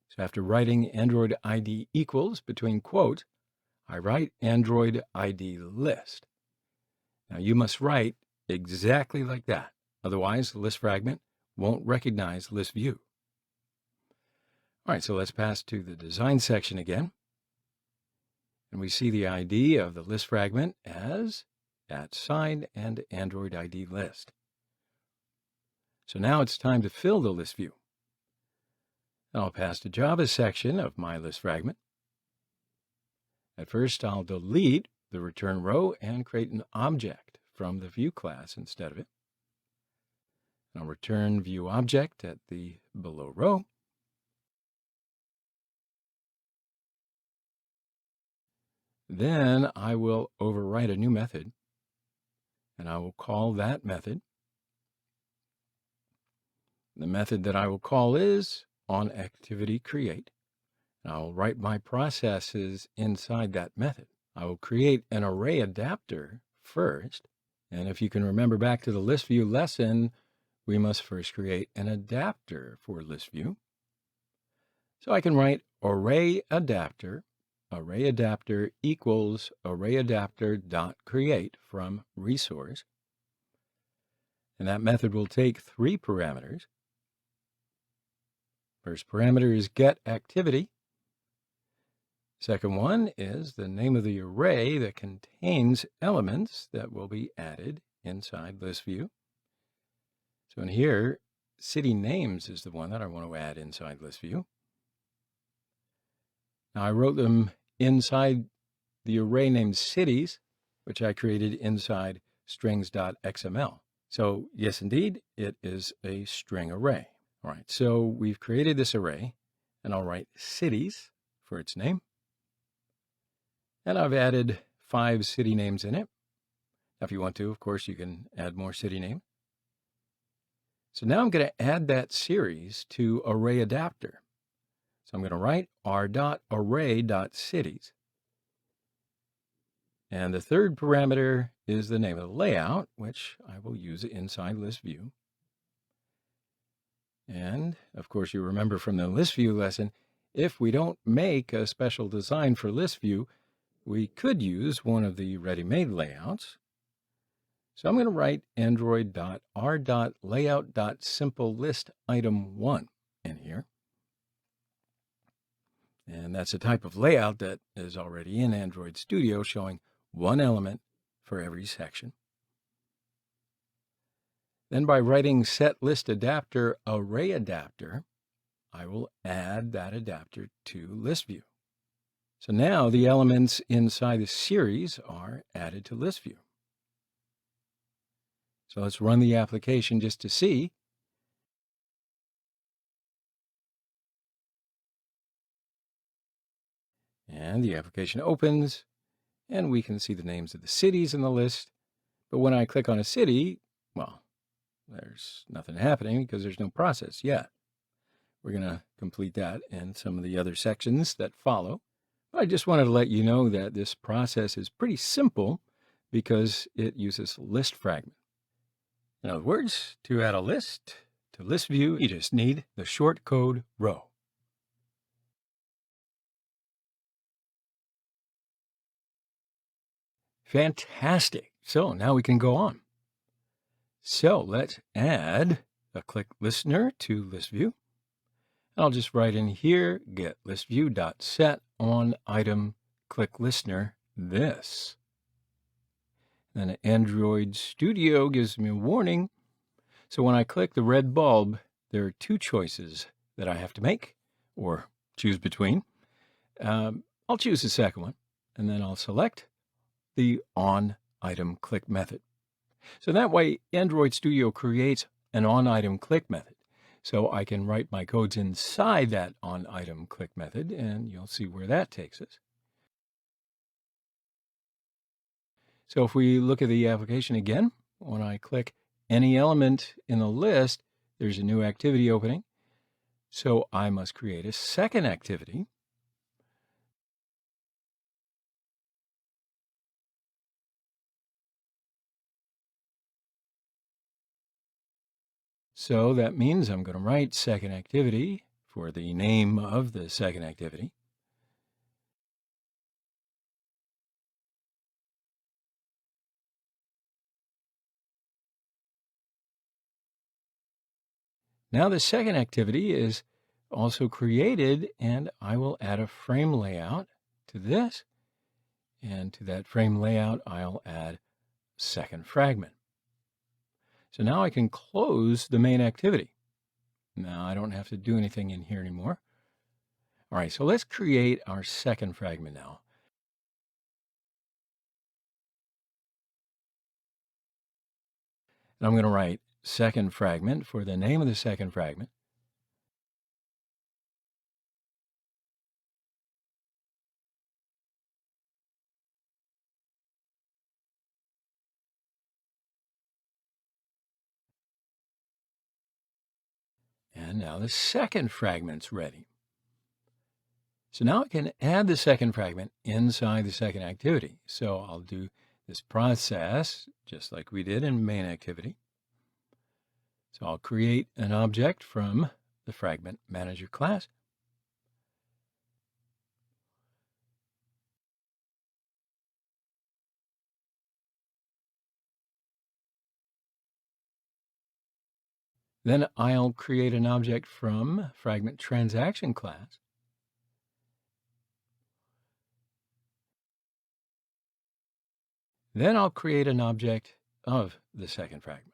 So after writing Android ID equals between quotes, I write Android ID list. Now you must write exactly like that. Otherwise, the list fragment won't recognize list view. All right, so let's pass to the design section again. And we see the ID of the list fragment as @sign and Android ID list. So now it's time to fill the list view. I'll pass to Java section of my list fragment. At first, I'll delete the return row and create an object from the view class instead of it. I'll return view object at the below row. Then I will overwrite a new method, and I will call that method. The method that I will call is onActivityCreate. And I will write my processes inside that method. I will create an array adapter first. And if you can remember back to the list view lesson, we must first create an adapter for list view. So I can write array adapter equals arrayAdapter.create from resource. And that method will take three parameters. First parameter is getActivity. Second one is the name of the array that contains elements that will be added inside list view. So in here, city names is the one that I want to add inside list view. Now I wrote them inside the array named cities, which I created inside strings.xml. So yes, indeed, it is a string array. All right, so we've created this array, and I'll write cities for its name. And I've added 5 city names in it. Now, if you want to, of course, you can add more city names. So now I'm going to add that series to array adapter. I'm going to write r.array.cities. And the third parameter is the name of the layout, which I will use inside list view. And of course, you remember from the list view lesson, if we don't make a special design for list view, we could use one of the ready-made layouts. So I'm going to write android.r.layout.simplelist_item1 in here. And that's a type of layout that is already in Android Studio, showing one element for every section. Then by writing setListAdapter arrayAdapter, I will add that adapter to list view. So now the elements inside the series are added to list view. So let's run the application just to see. And the application opens, and we can see the names of the cities in the list. But when I click on a city, well, there's nothing happening because there's no process yet. We're going to complete that in some of the other sections that follow. But I just wanted to let you know that this process is pretty simple because it uses list fragment. In other words, to add a list to list view, you just need the short code row. Fantastic. So now we can go on. So let's add a click listener to list view. I'll just write in here, get list view.set on item click listener this. Then Android Studio gives me a warning. So when I click the red bulb, there are two choices that I have to make or choose between. I'll choose the second one, and then I'll select the on item click method. So that way, Android Studio creates an on item click method. So I can write my codes inside that on item click method, and you'll see where that takes us. So if we look at the application again, when I click any element in the list, there's a new activity opening. So I must create a second activity. So that means I'm going to write second activity for the name of the second activity. Now the second activity is also created, and I will add a frame layout to this. And to that frame layout, I'll add second fragment. So now I can close the main activity. Now I don't have to do anything in here anymore. All right, so let's create our second fragment now. And I'm going to write second fragment for the name of the second fragment. And now the second fragment's ready. So now I can add the second fragment inside the second activity. So I'll do this process just like we did in main activity. So I'll create an object from the Fragment Manager class. Then I'll create an object from Fragment Transaction class. Then I'll create an object of the second fragment.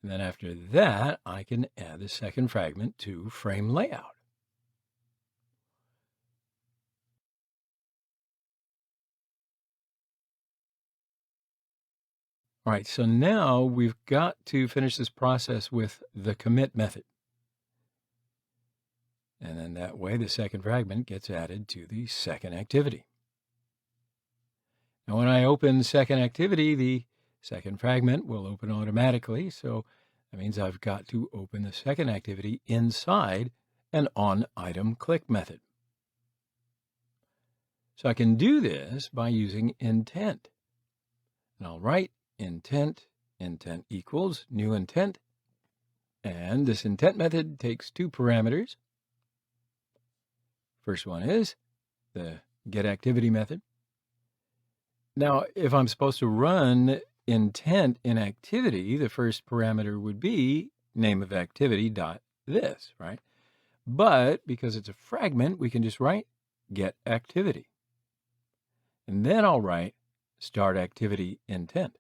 And then after that, I can add the second fragment to frame layout. All right, so now we've got to finish this process with the commit method. And then that way the second fragment gets added to the second activity. Now when I open second activity, the second fragment will open automatically. So That means I've got to open the second activity inside an onItem click method. So I can do this by using intent. And I'll write intent equals new intent. And this intent method takes two parameters. First one is the getActivity method. Now, if I'm supposed to run intent in activity, the first parameter would be name of activity dot this, right? But because it's a fragment, we can just write getActivity. And then I'll write start activity intent.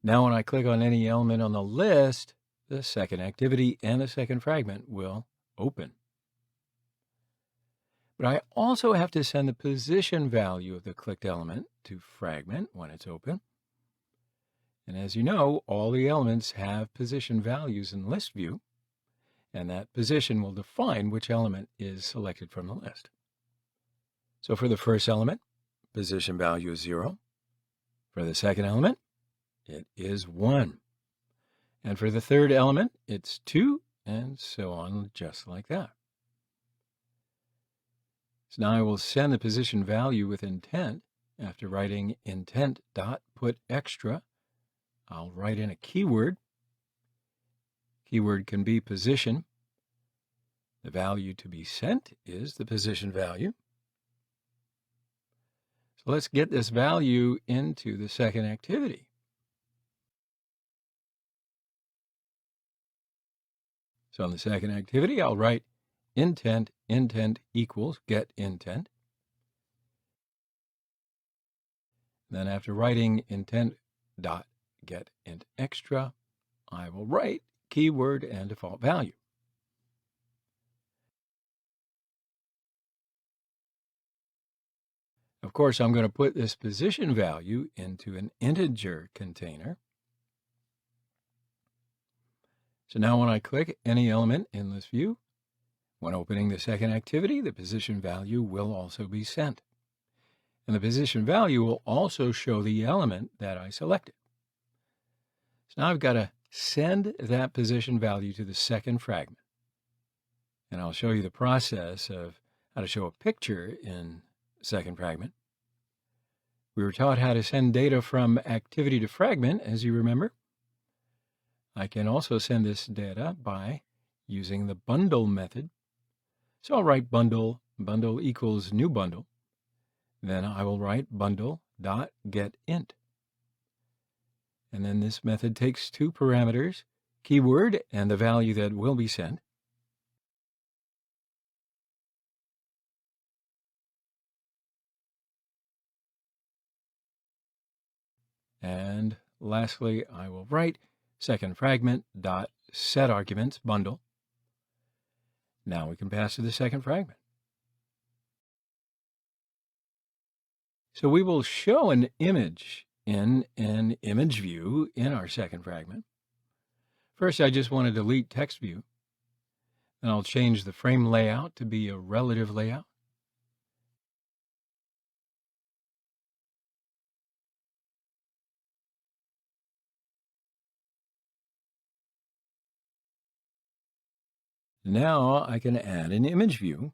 Now, when I click on any element on the list, the second activity and the second fragment will open. But I also have to send the position value of the clicked element to Fragment when it's open. And as you know, all the elements have position values in list view, and that position will define which element is selected from the list. So for the first element, position value is 0. For the second element, it is 1. And for the third element, it's 2, and so on, just like that. So now I will send the position value with intent. After writing intent dot put extra, I'll write in a keyword. Keyword can be position. The value to be sent is the position value. So let's get this value into the second activity. So in the second activity, I'll write intent equals get intent. Then after writing intent dot get int extra, I will write keyword and default value. Of course, I'm going to put this position value into an integer container. So now when I click any element in this view, when opening the second activity, the position value will also be sent. And the position value will also show the element that I selected. So now I've got to send that position value to the second fragment. And I'll show you the process of how to show a picture in second fragment. We were taught how to send data from activity to fragment, as you remember. I can also send this data by using the bundle method. So I'll write bundle equals new bundle. Then I will write bundle.getInt. And then this method takes two parameters, keyword and the value that will be sent. And lastly, I will write second fragment dot set arguments bundle. Now we can pass to the second fragment. So we will show an image in an image view in our second fragment. First, I just want to delete text view. Then I'll change the frame layout to be a relative layout. Now I can add an image view.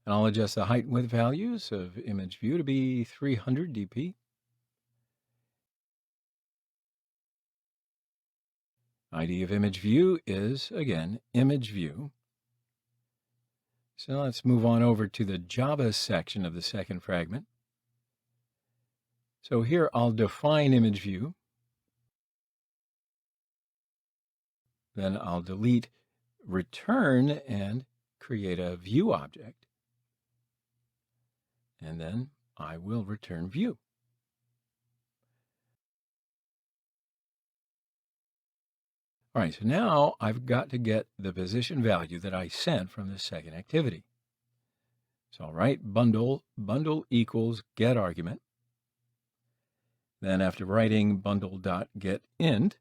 And I'll adjust the height and width values of image view to be 300 dp. ID of image view is, again, image view. So let's move on over to the Java section of the second fragment. So here I'll define image view. Then I'll delete return and create a view object. And then I will return view. All right, so now I've got to get the position value that I sent from the second activity. So I'll write bundle equals get argument. Then after writing bundle.getInt,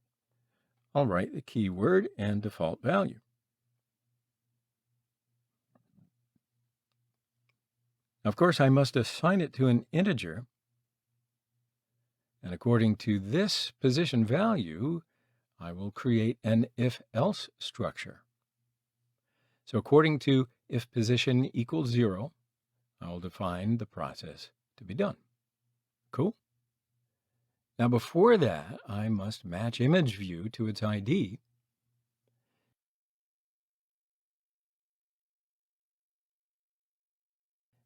I'll write the keyword and default value. Of course, I must assign it to an integer. And according to this position value, I will create an if-else structure. So according to if position equals 0, I will define the process to be done. Cool. Now before that, I must match image view to its ID.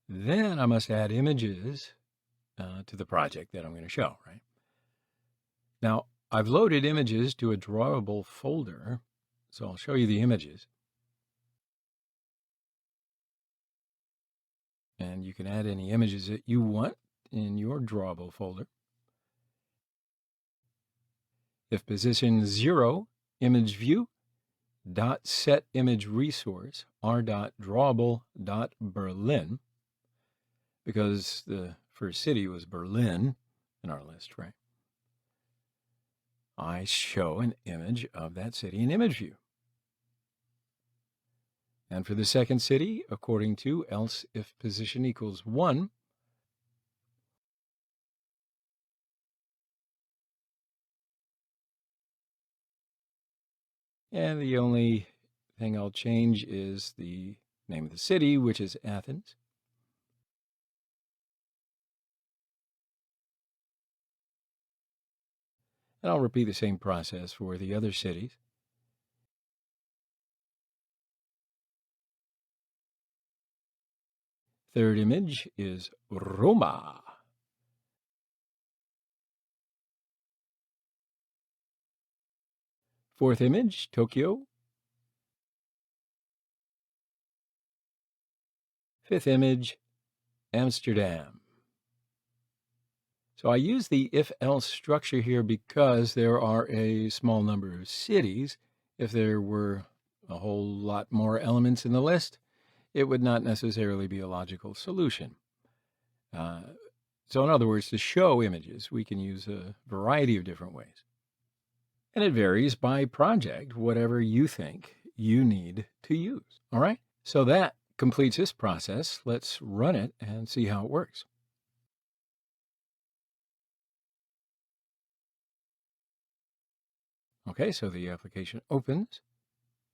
Then I must add images to the project that I'm going to show, right? Now, I've loaded images to a drawable folder, so I'll show you the images. And you can add any images that you want in your drawable folder. If position 0, image view, dot set image resource, r.drawable.berlin, because the first city was Berlin in our list, right? I show an image of that city in image view. And for the second city, according to else if position equals 1, and the only thing I'll change is the name of the city, which is Athens. And I'll repeat the same process for the other cities. Third image is Roma. Fourth image, Tokyo. Fifth image, Amsterdam. So I use the if-else structure here because there are a small number of cities. If there were a whole lot more elements in the list, it would not necessarily be a logical solution. So in other words, to show images, we can use a variety of different ways. And it varies by project, whatever you think you need to use. All right? So that completes this process. Let's run it and see how it works. Okay, so the application opens.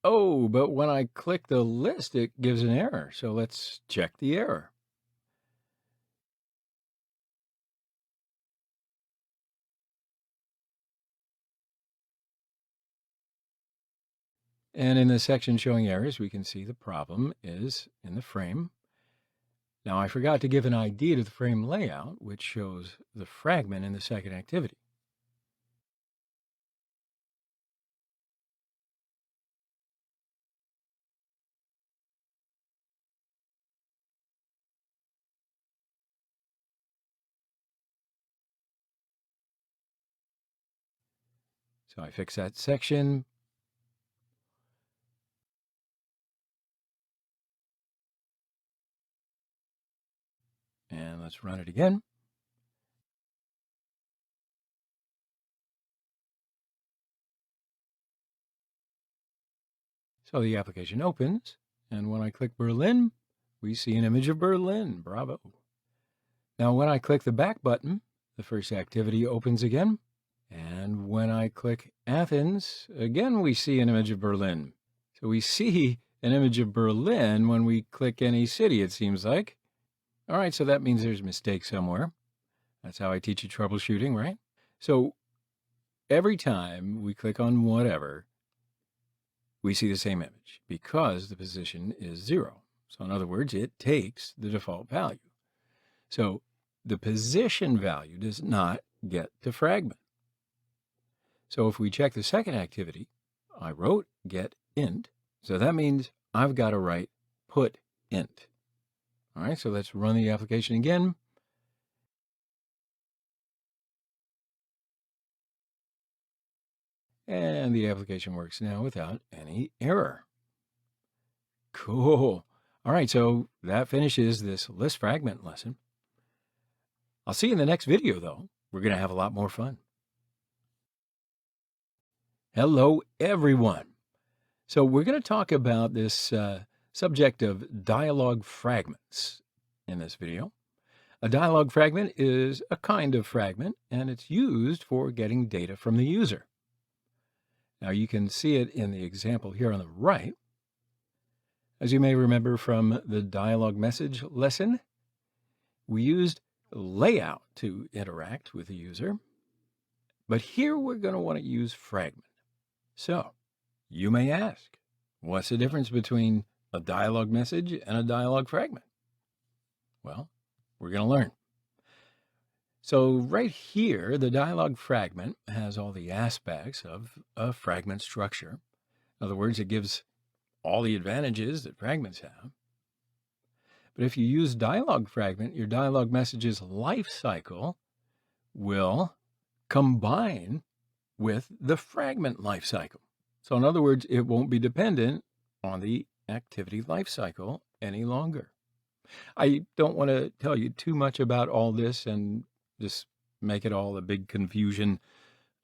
Oh, but when I click the list, it gives an error. So let's check the error. And in the section showing errors, we can see the problem is in the frame. Now, I forgot to give an ID to the frame layout, which shows the fragment in the second activity. So I fix that section. And let's run it again. So the application opens, and when I click Berlin, we see an image of Berlin. Bravo. Now, when I click the back button, the first activity opens again. And when I click Athens, again, we see an image of Berlin. So we see an image of Berlin when we click any city, it seems like. All right, so that means there's a mistake somewhere. That's how I teach you troubleshooting, right? So every time we click on whatever, we see the same image because the position is 0. So in other words, it takes the default value. So the position value does not get to fragment. So if we check the second activity, I wrote get int. So that means I've got to write put int. All right, so let's run the application again. And the application works now without any error. Cool. All right, so that finishes this list fragment lesson. I'll see you in the next video, though. We're going to have a lot more fun. Hello, everyone. So we're going to talk about this subject of dialogue fragments in this video. A dialogue fragment is a kind of fragment, and it's used for getting data from the user. Now, you can see it in the example here on the right. As you may remember from the dialogue message lesson, we used layout to interact with the user. But here we're going to want to use fragment. So, you may ask, what's the difference between a dialogue message and a dialogue fragment? Well, we're going to learn. So right here, the dialogue fragment has all the aspects of a fragment structure. In other words, it gives all the advantages that fragments have. But if you use dialogue fragment, your dialogue message's life cycle will combine with the fragment life cycle. So in other words, it won't be dependent on the activity life cycle any longer. I don't want to tell you too much about all this and just make it all a big confusion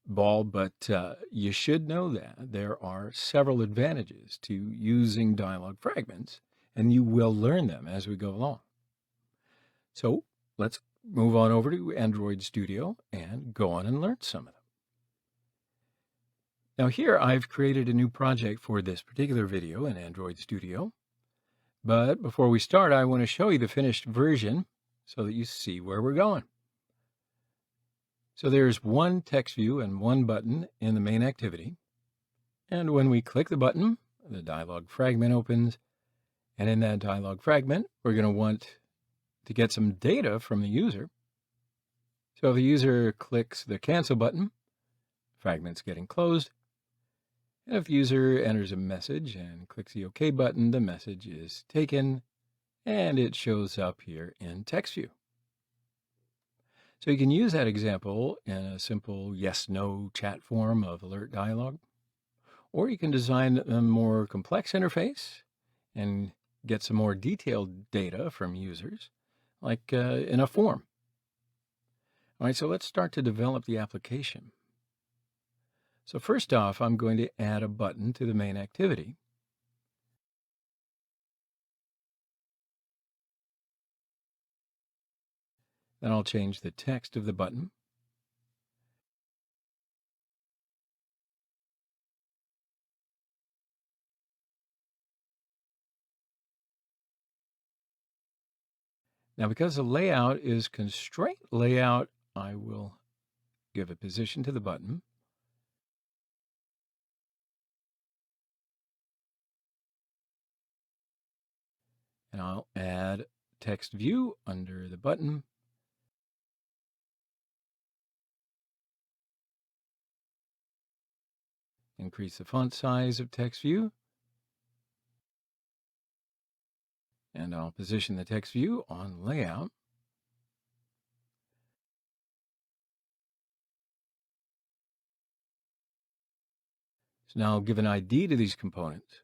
ball, but you should know that there are several advantages to using dialogue fragments, and you will learn them as we go along. So let's move on over to Android Studio and go on and learn some of them. Now here I've created a new project for this particular video in Android Studio. But before we start, I want to show you the finished version so that you see where we're going. So there's one text view and one button in the main activity. And when we click the button, the dialog fragment opens. And in that dialog fragment, we're going to want to get some data from the user. So if the user clicks the cancel button, fragment's getting closed. And if the user enters a message and clicks the OK button, the message is taken and it shows up here in text view. So you can use that example in a simple yes-no chat form of alert dialog, or you can design a more complex interface and get some more detailed data from users, like in a form. All right, so let's start to develop the application. So first off, I'm going to add a button to the main activity. Then I'll change the text of the button. Now, because the layout is constraint layout, I will give a position to the button. And I'll add text view under the button. Increase the font size of text view. And I'll position the text view on layout. So now I'll give an ID to these components.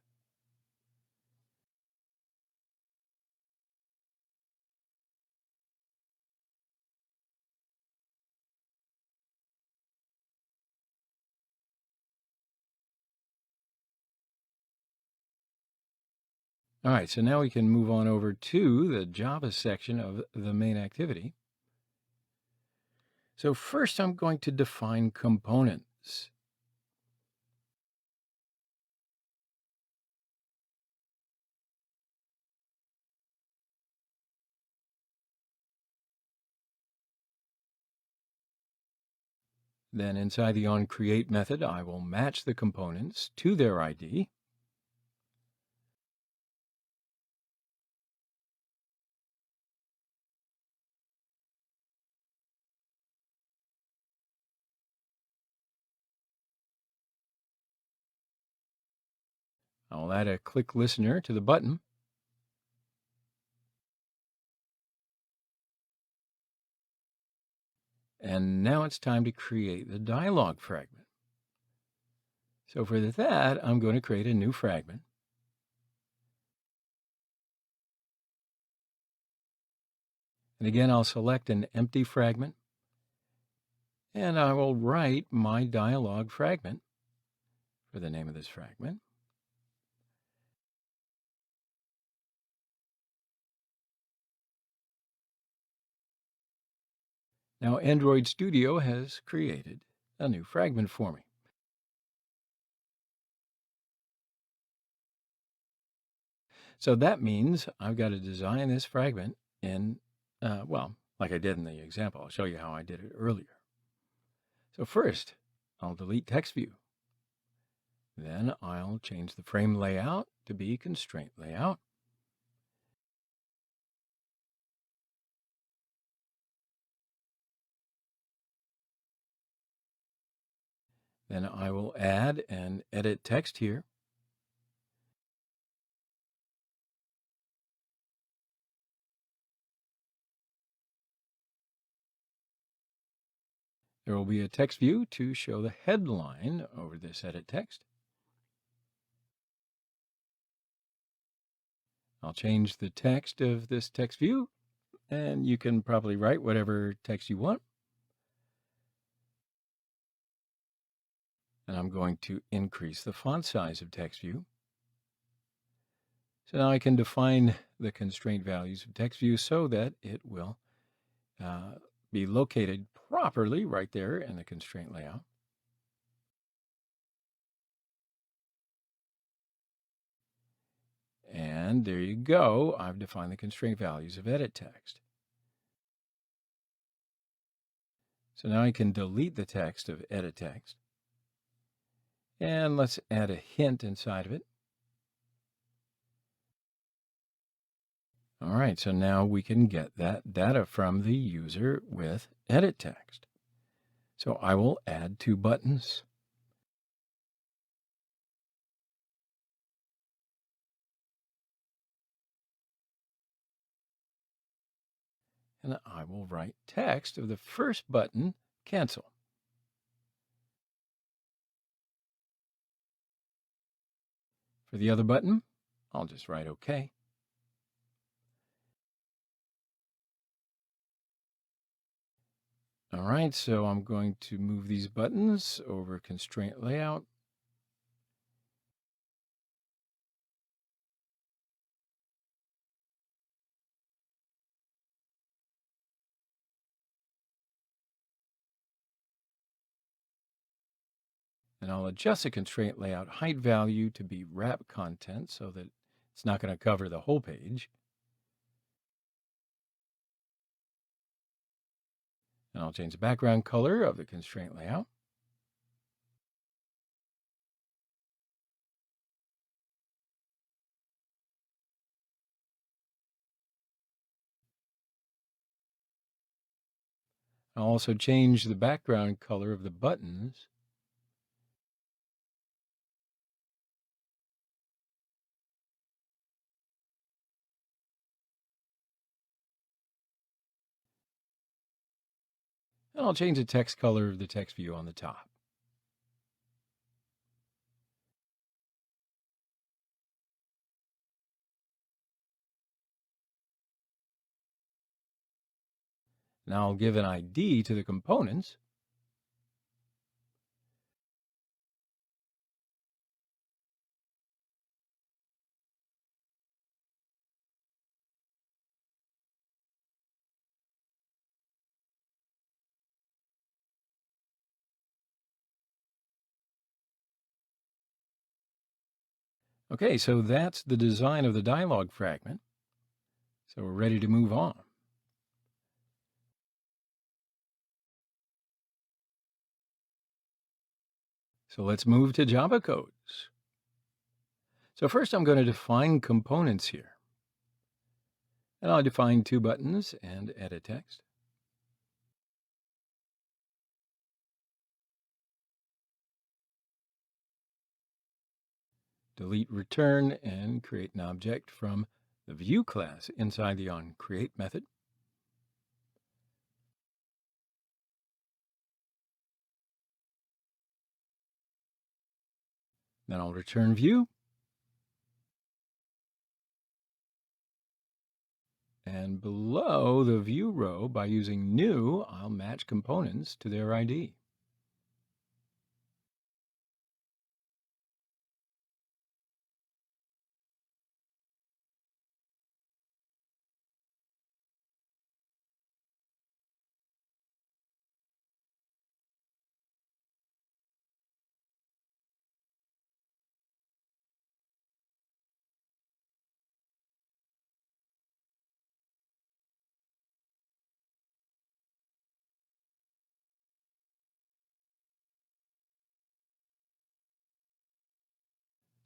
All right, so now we can move on over to the Java section of the main activity. So first I'm going to define components. Then inside the onCreate method, I will match the components to their ID. I'll add a click listener to the button. And now it's time to create the dialog fragment. So for that, I'm going to create a new fragment. And again, I'll select an empty fragment, and I will write my dialog fragment for the name of this fragment. Now, Android Studio has created a new fragment for me. So that means I've got to design this fragment in, well, like I did in the example. I'll show you how I did it earlier. So first, I'll delete text view. Then I'll change the frame layout to be constraint layout. Then I will add and edit text here. There will be a text view to show the headline over this edit text. I'll change the text of this text view, and you can probably write whatever text you want. And I'm going to increase the font size of text view. So now I can define the constraint values of text view so that it will be located properly right there in the constraint layout. And there you go. I've defined the constraint values of edit text. So now I can delete the text of edit text. And let's add a hint inside of it. All right, so now we can get that data from the user with edit text. So I will add 2 buttons. And I will write text of the first button, cancel. For the other button, I'll just write OK. All right, so I'm going to move these buttons over constraint layout. And I'll adjust the constraint layout height value to be wrap content so that it's not going to cover the whole page. And I'll change the background color of the constraint layout. I'll also change the background color of the buttons. And I'll change the text color of the text view on the top. Now I'll give an ID to the components. Okay, so that's the design of the dialog fragment. So we're ready to move on. So let's move to Java codes. So first I'm going to define components here. And I'll define 2 buttons and edit text. Delete return and create an object from the view class inside the onCreate method. Then I'll return view. And below the view row, by using new, I'll match components to their ID.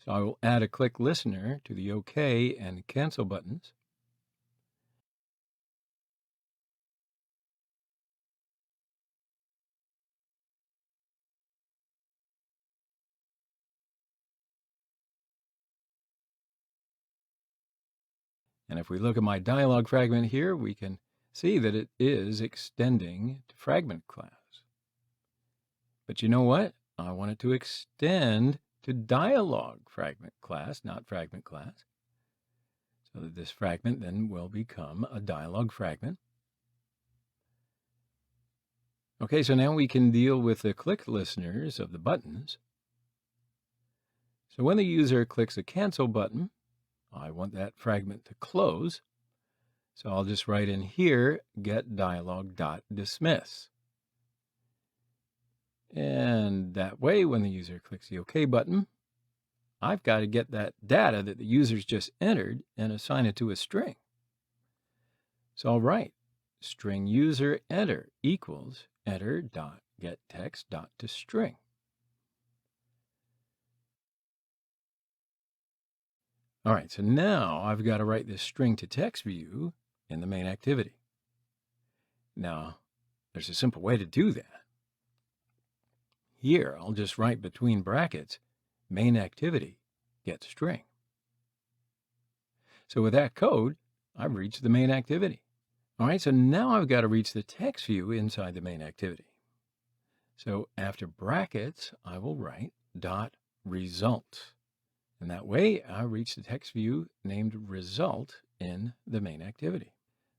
So I will add a click listener to the OK and cancel buttons. And if we look at my dialog fragment here, we can see that it is extending to Fragment class. But you know what? I want it to extend to dialog fragment class, not Fragment class. So that this fragment then will become a dialog fragment. Okay, so now we can deal with the click listeners of the buttons. So when the user clicks the cancel button, I want that fragment to close. So I'll just write in here, get dialog.dismiss. And that way, when the user clicks the OK button, I've got to get that data that the user's just entered and assign it to a string. So I'll write string user enter equals enter.getText.toString. All right, so now I've got to write this string to text view in the main activity. Now, there's a simple way to do that. Here, I'll just write between brackets, main activity, get string. So with that code, I've reached the main activity. All right, so now I've got to reach the text view inside the main activity. So after brackets, I will write dot result. And that way, I reach the text view named result in the main activity.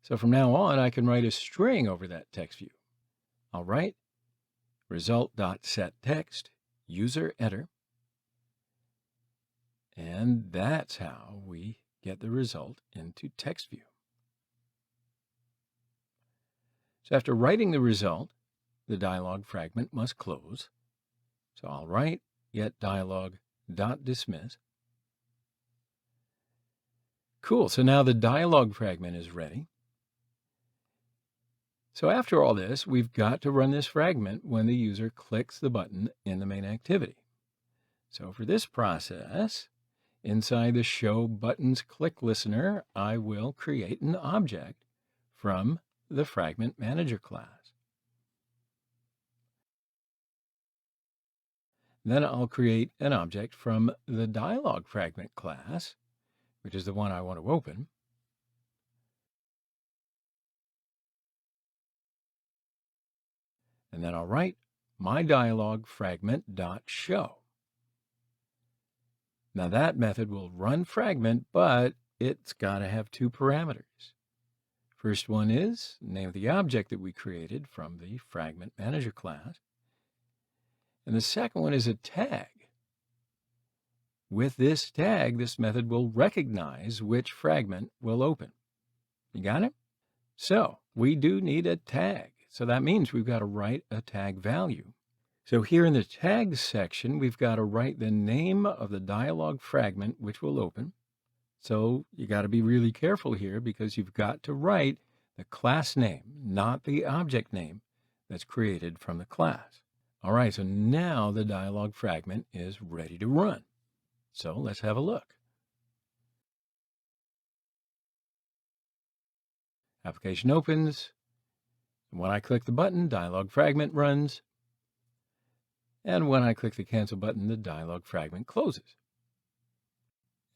So from now on, I can write a string over that text view. I'll write result.setText, user enter. And that's how we get the result into text view. So after writing the result, the dialog fragment must close. So I'll write get dialog.dismiss. Cool, so now the dialog fragment is ready. So after all this, we've got to run this fragment when the user clicks the button in the main activity. So for this process, inside the show buttons click listener, I will create an object from the Fragment Manager class. Then I'll create an object from the dialog fragment class, which is the one I want to open. And then I'll write my dialog fragment.show. Now that method will run Fragment, but it's got to have two parameters. First one is the name of the object that we created from the Fragment Manager class. And the second one is a tag. With this tag, this method will recognize which fragment will open. You got it? So we do need a tag. So that means we've got to write a tag value. So here in the tags section, we've got to write the name of the dialog fragment which will open. So you got to be really careful here because you've got to write the class name, not the object name that's created from the class. All right, so now the dialog fragment is ready to run. So let's have a look. Application opens. And when I click the button, dialog fragment runs. And when I click the cancel button, the dialog fragment closes.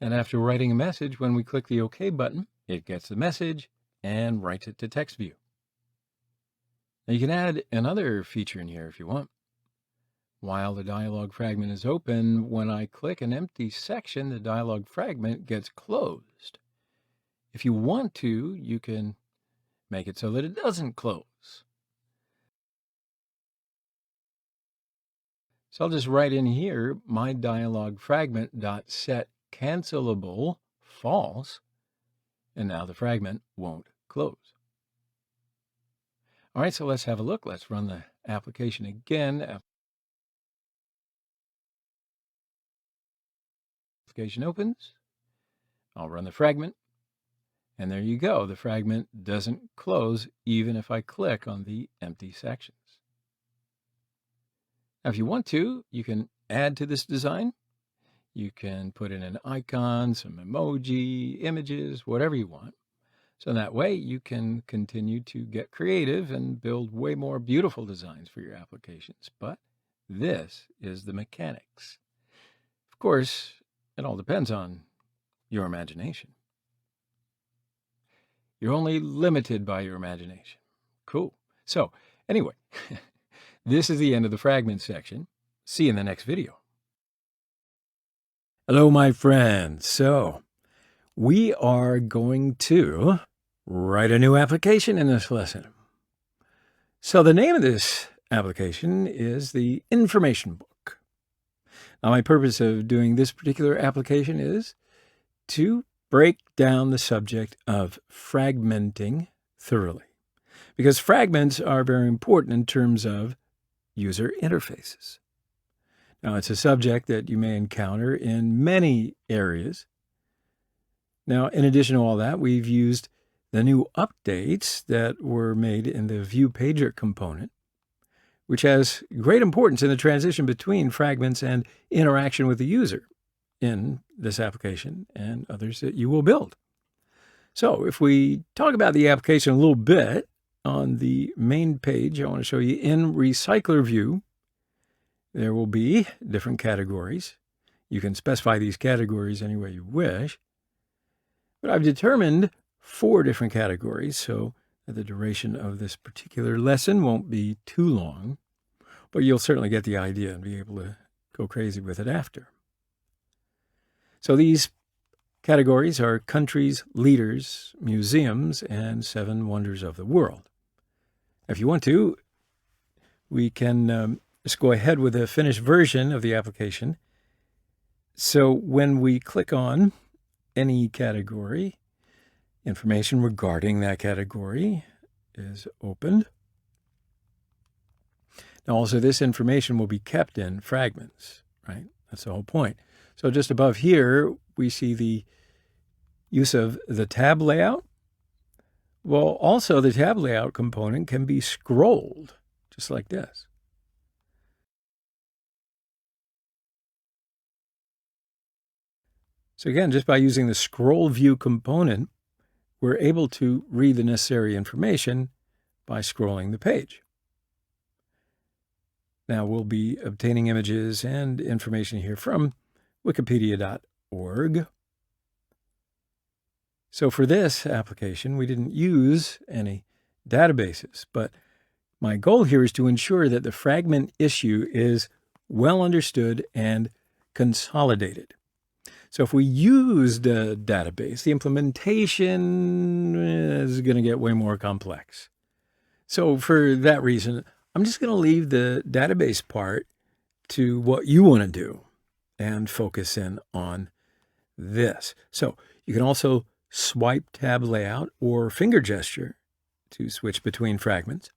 And after writing a message, when we click the OK button, it gets the message and writes it to text view. Now you can add another feature in here if you want. While the dialog fragment is open, when I click an empty section, the dialog fragment gets closed. If you want to, you can make it so that it doesn't close. So I'll just write in here my dialog fragment dot set cancelable false, and now the fragment won't close. All right, so let's have a look. Let's run the application again. Application opens. I'll run the fragment, and there you go. The fragment doesn't close even if I click on the empty sections. Now, if you want to, you can add to this design. You can put in an icon, some emoji, images, whatever you want. So that way you can continue to get creative and build way more beautiful designs for your applications. But this is the mechanics. Of course, it all depends on your imagination. You're only limited by your imagination. Cool. So anyway, this is the end of the fragment section. See you in the next video. Hello, my friends. So we are going to write a new application in this lesson. So the name of this application is the information book. Now, my purpose of doing this particular application is to break down the subject of fragmenting thoroughly, because fragments are very important in terms of user interfaces. Now, it's a subject that you may encounter in many areas. Now, in addition to all that, we've used the new updates that were made in the View Pager component, which has great importance in the transition between fragments and interaction with the user in this application and others that you will build. So if we talk about the application a little bit, on the main page, I want to show you in Recycler View, there will be different categories. You can specify these categories any way you wish. But I've determined 4 different categories, so that the duration of this particular lesson won't be too long, but you'll certainly get the idea and be able to go crazy with it after. So these categories are countries, leaders, museums, and 7 wonders of the world. If you want to, we can just go ahead with a finished version of the application. So when we click on any category, information regarding that category is opened. Now, also, this information will be kept in fragments, right? That's the whole point. So just above here, we see the use of the tab layout. Well, also, the tab layout component can be scrolled, just like this. So again, just by using the scroll view component, we're able to read the necessary information by scrolling the page. Now we'll be obtaining images and information here from wikipedia.org. So for this application, we didn't use any databases, but my goal here is to ensure that the fragment issue is well understood and consolidated. So if we used a database, the implementation is going to get way more complex. So for that reason, I'm just going to leave the database part to what you want to do and focus in on this. So you can also swipe tab layout or finger gesture to switch between fragments.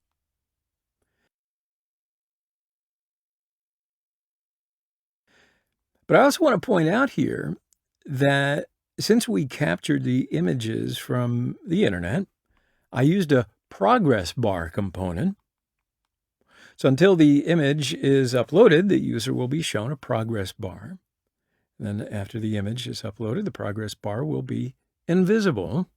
But I also want to point out here that since we captured the images from the internet, I used a progress bar component. So until the image is uploaded, the user will be shown a progress bar. Then after the image is uploaded, the progress bar will be invisible.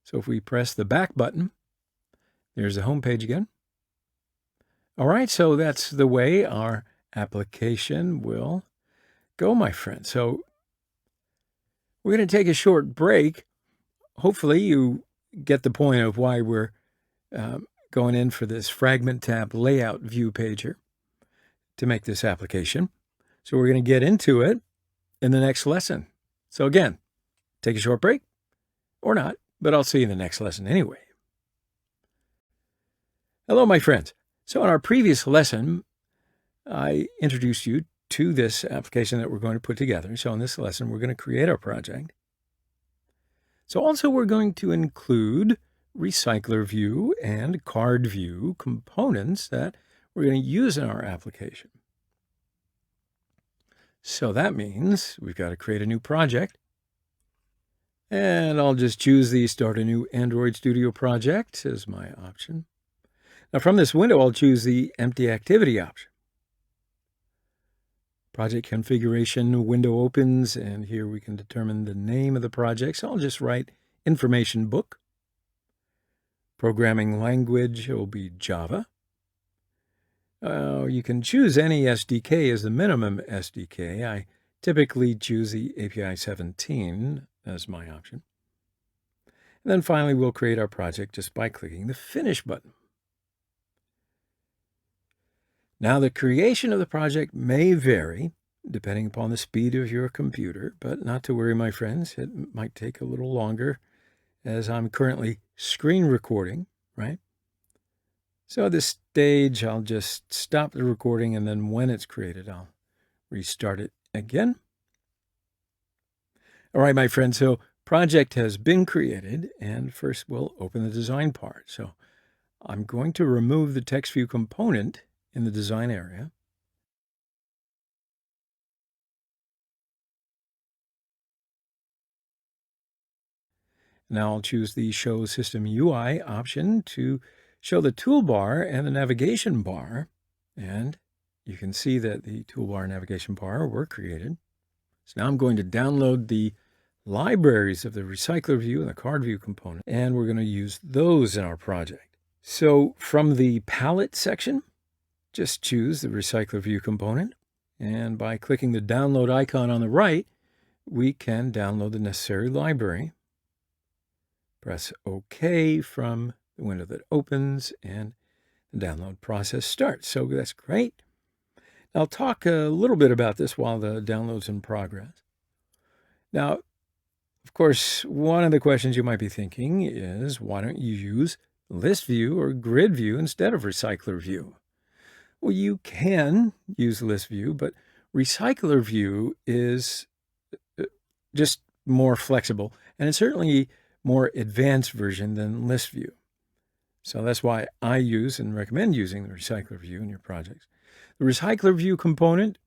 So if we press the back button, there's the home page again. All right, so that's the way our application will go, my friend. So We're going to take a short break. Hopefully you get the point of why we're going in for this Fragment tab layout view pager to make this application. So we're going to get into it in the next lesson. So again, take a short break or not, but I'll see you in the next lesson anyway. Hello, my friends. So in our previous lesson, I introduced you to this application that we're going to put together. So in this lesson, we're going to create our project. So also we're going to include recycler view and card view components that we're going to use in our application. So that means we've got to create a new project. And I'll just choose the Start a New Android Studio Project as my option. Now from this window, I'll choose the Empty Activity option. Project configuration window opens, and here we can determine the name of the project. So I'll just write Information Book. Programming language will be Java. You can choose any SDK as the minimum SDK. I typically choose the API 17 as my option. And then finally, we'll create our project just by clicking the Finish button. Now, the creation of the project may vary depending upon the speed of your computer, but not to worry, my friends. It might take a little longer as I'm currently screen recording, right? So at this stage, I'll just stop the recording, and then when it's created, I'll restart it again. All right, my friends, so project has been created, and first we'll open the design part. So I'm going to remove the text view component in the design area. Now I'll choose the Show System UI option to show the toolbar and the navigation bar. And you can see that the toolbar and navigation bar were created. So now I'm going to download the libraries of the recycler view and the card view component, and we're going to use those in our project. So from the palette section, just choose the recycler view component. And by clicking the download icon on the right, we can download the necessary library. Press OK from the window that opens, and the download process starts. So that's great. I'll talk a little bit about this while the download's in progress. Now, of course, one of the questions you might be thinking is, why don't you use list view or grid view instead of recycler view? Well, you can use list view, but recycler view is just more flexible, and it's certainly more advanced version than list view. So that's why I use and recommend using the recycler view in your projects. The recycler view component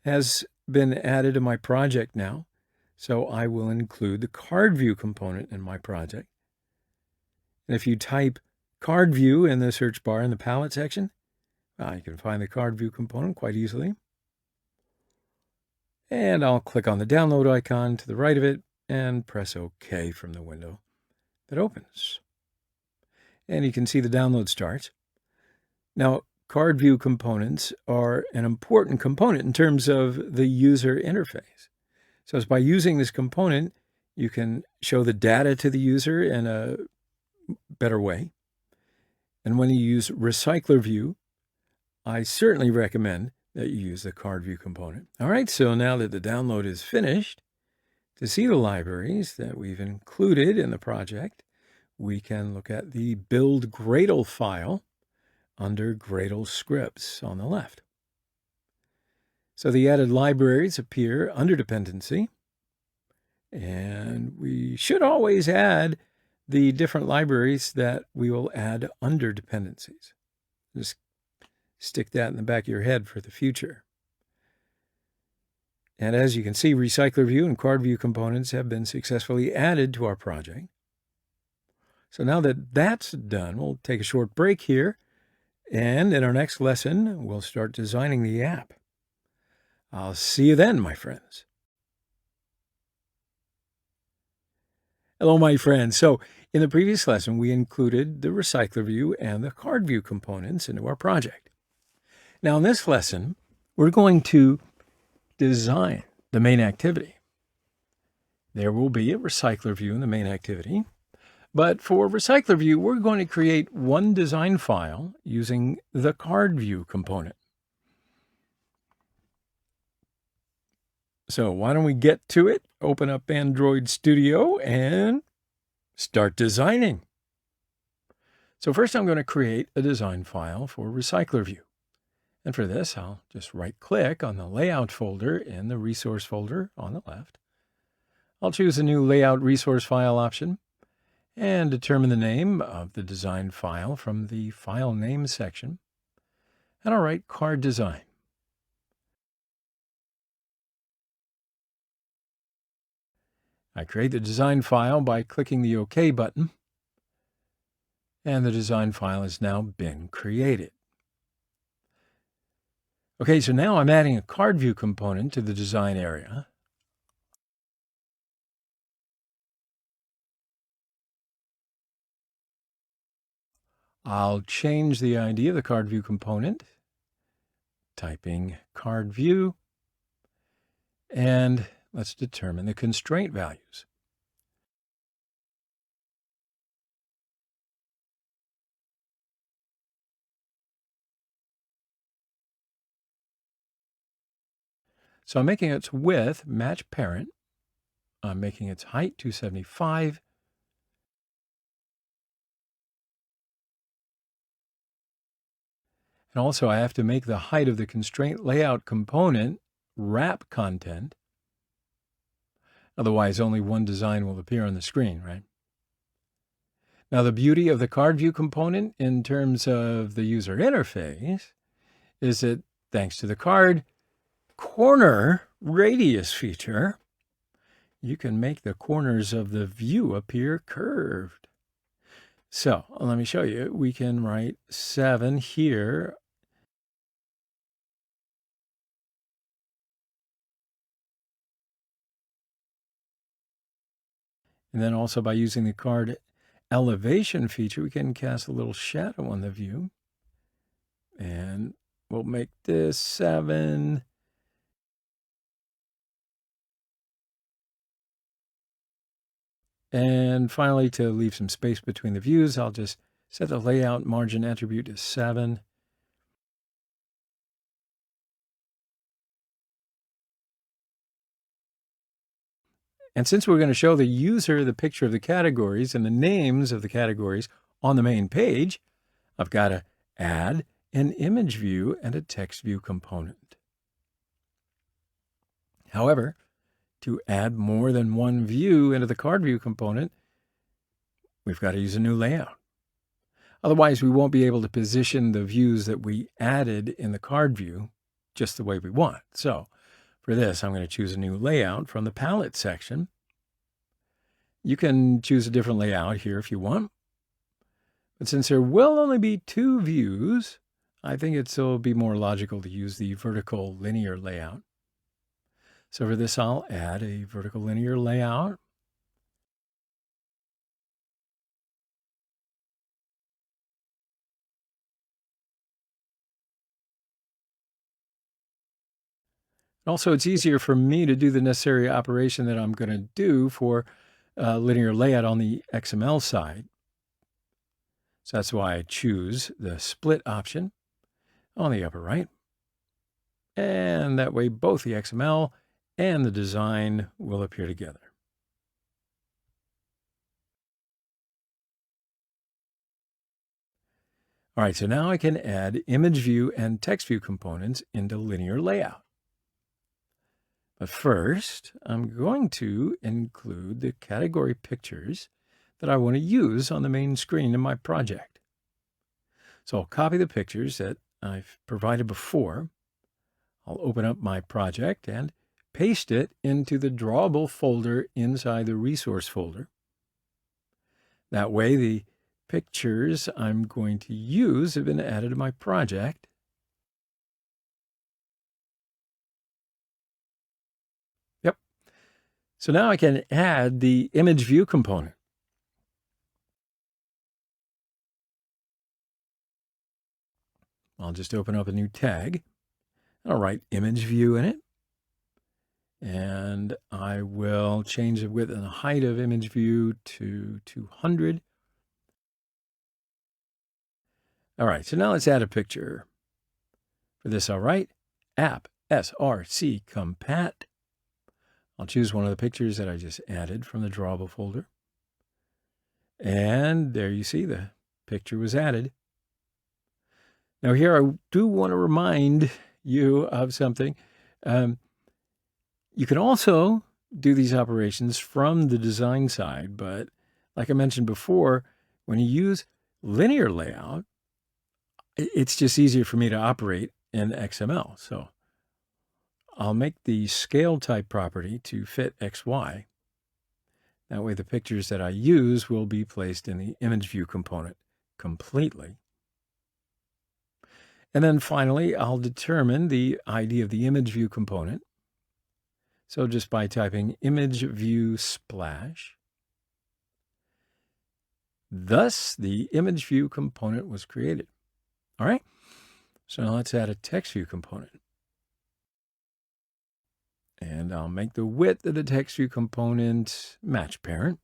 has been added to my project now, so I will include the card view component in my project. And if you type card view in the search bar in the palette section, you can find the card view component quite easily. And I'll click on the download icon to the right of it and press OK from the window that opens. And you can see the download starts. Now, card view components are an important component in terms of the user interface. So it's by using this component, you can show the data to the user in a better way. And when you use recycler view, I certainly recommend that you use the card view component. All right, so now that the download is finished, to see the libraries that we've included in the project, we can look at the build Gradle file under Gradle scripts on the left. So the added libraries appear under dependency, and we should always add the different libraries that we will add under dependencies. Just stick that in the back of your head for the future. And as you can see, recycler view and card view components have been successfully added to our project. So now that that's done, we'll take a short break here, and in our next lesson, we'll start designing the app. I'll see you then, my friends. Hello, my friends. So in the previous lesson, we included the recycler view and the card view components into our project. Now in this lesson, we're going to design the main activity. There will be a recycler view in the main activity. But for recycler view, we're going to create one design file using the card view component. So why don't we get to it? Open up Android Studio and start designing. So first I'm going to create a design file for recycler view. And for this, I'll just right-click on the layout folder in the resource folder on the left. I'll choose a new layout resource file option and determine the name of the design file from the file name section. And I'll write card design. I create the design file by clicking the OK button. And the design file has now been created. Okay, so now I'm adding a card view component to the design area. I'll change the ID of the card view component, typing card view, and let's determine the constraint values. So I'm making its width match parent. I'm making its height 275. And also I have to make the height of the constraint layout component wrap content. Otherwise, only one design will appear on the screen, right? Now, the beauty of the card view component in terms of the user interface is that thanks to the card corner radius feature, you can make the corners of the view appear curved. So let me show you. We can write 7 here. And then also by using the card elevation feature, we can cast a little shadow on the view. And we'll make this 7. And finally, to leave some space between the views, I'll just set the layout margin attribute to 7. And since we're going to show the user the picture of the categories and the names of the categories on the main page, I've got to add an image view and a text view component. However, to add more than one view into the card view component, we've got to use a new layout. Otherwise, we won't be able to position the views that we added in the card view just the way we want. So for this, I'm going to choose a new layout from the palette section. You can choose a different layout here if you want. But since there will only be 2 views, I think it'll be more logical to use the vertical linear layout. So for this, I'll add a vertical linear layout. Also, it's easier for me to do the necessary operation that I'm going to do for linear layout on the XML side. So that's why I choose the split option on the upper right. And that way both the XML and the design will appear together. All right, so now I can add image view and text view components into linear layout. But first, I'm going to include the category pictures that I want to use on the main screen in my project. So I'll copy the pictures that I've provided before. I'll open up my project and paste it into the drawable folder inside the resource folder. That way, the pictures I'm going to use have been added to my project. Yep. So now I can add the image view component. I'll just open up a new tag. I'll write image view in it. And I will change the width and the height of image view to 200. All right, so now let's add a picture. For this, I'll write app src compat. I'll choose one of the pictures that I just added from the drawable folder. And there you see the picture was added. Now here I do want to remind you of something. You can also do these operations from the design side, but like I mentioned before, when you use linear layout, it's just easier for me to operate in XML. So I'll make the scale type property to fit XY. That way the pictures that I use will be placed in the image view component completely. And then finally, I'll determine the ID of the image view component. So just by typing image view splash. Thus, the image view component was created. All right, so now let's add a text view component. And I'll make the width of the text view component match parent.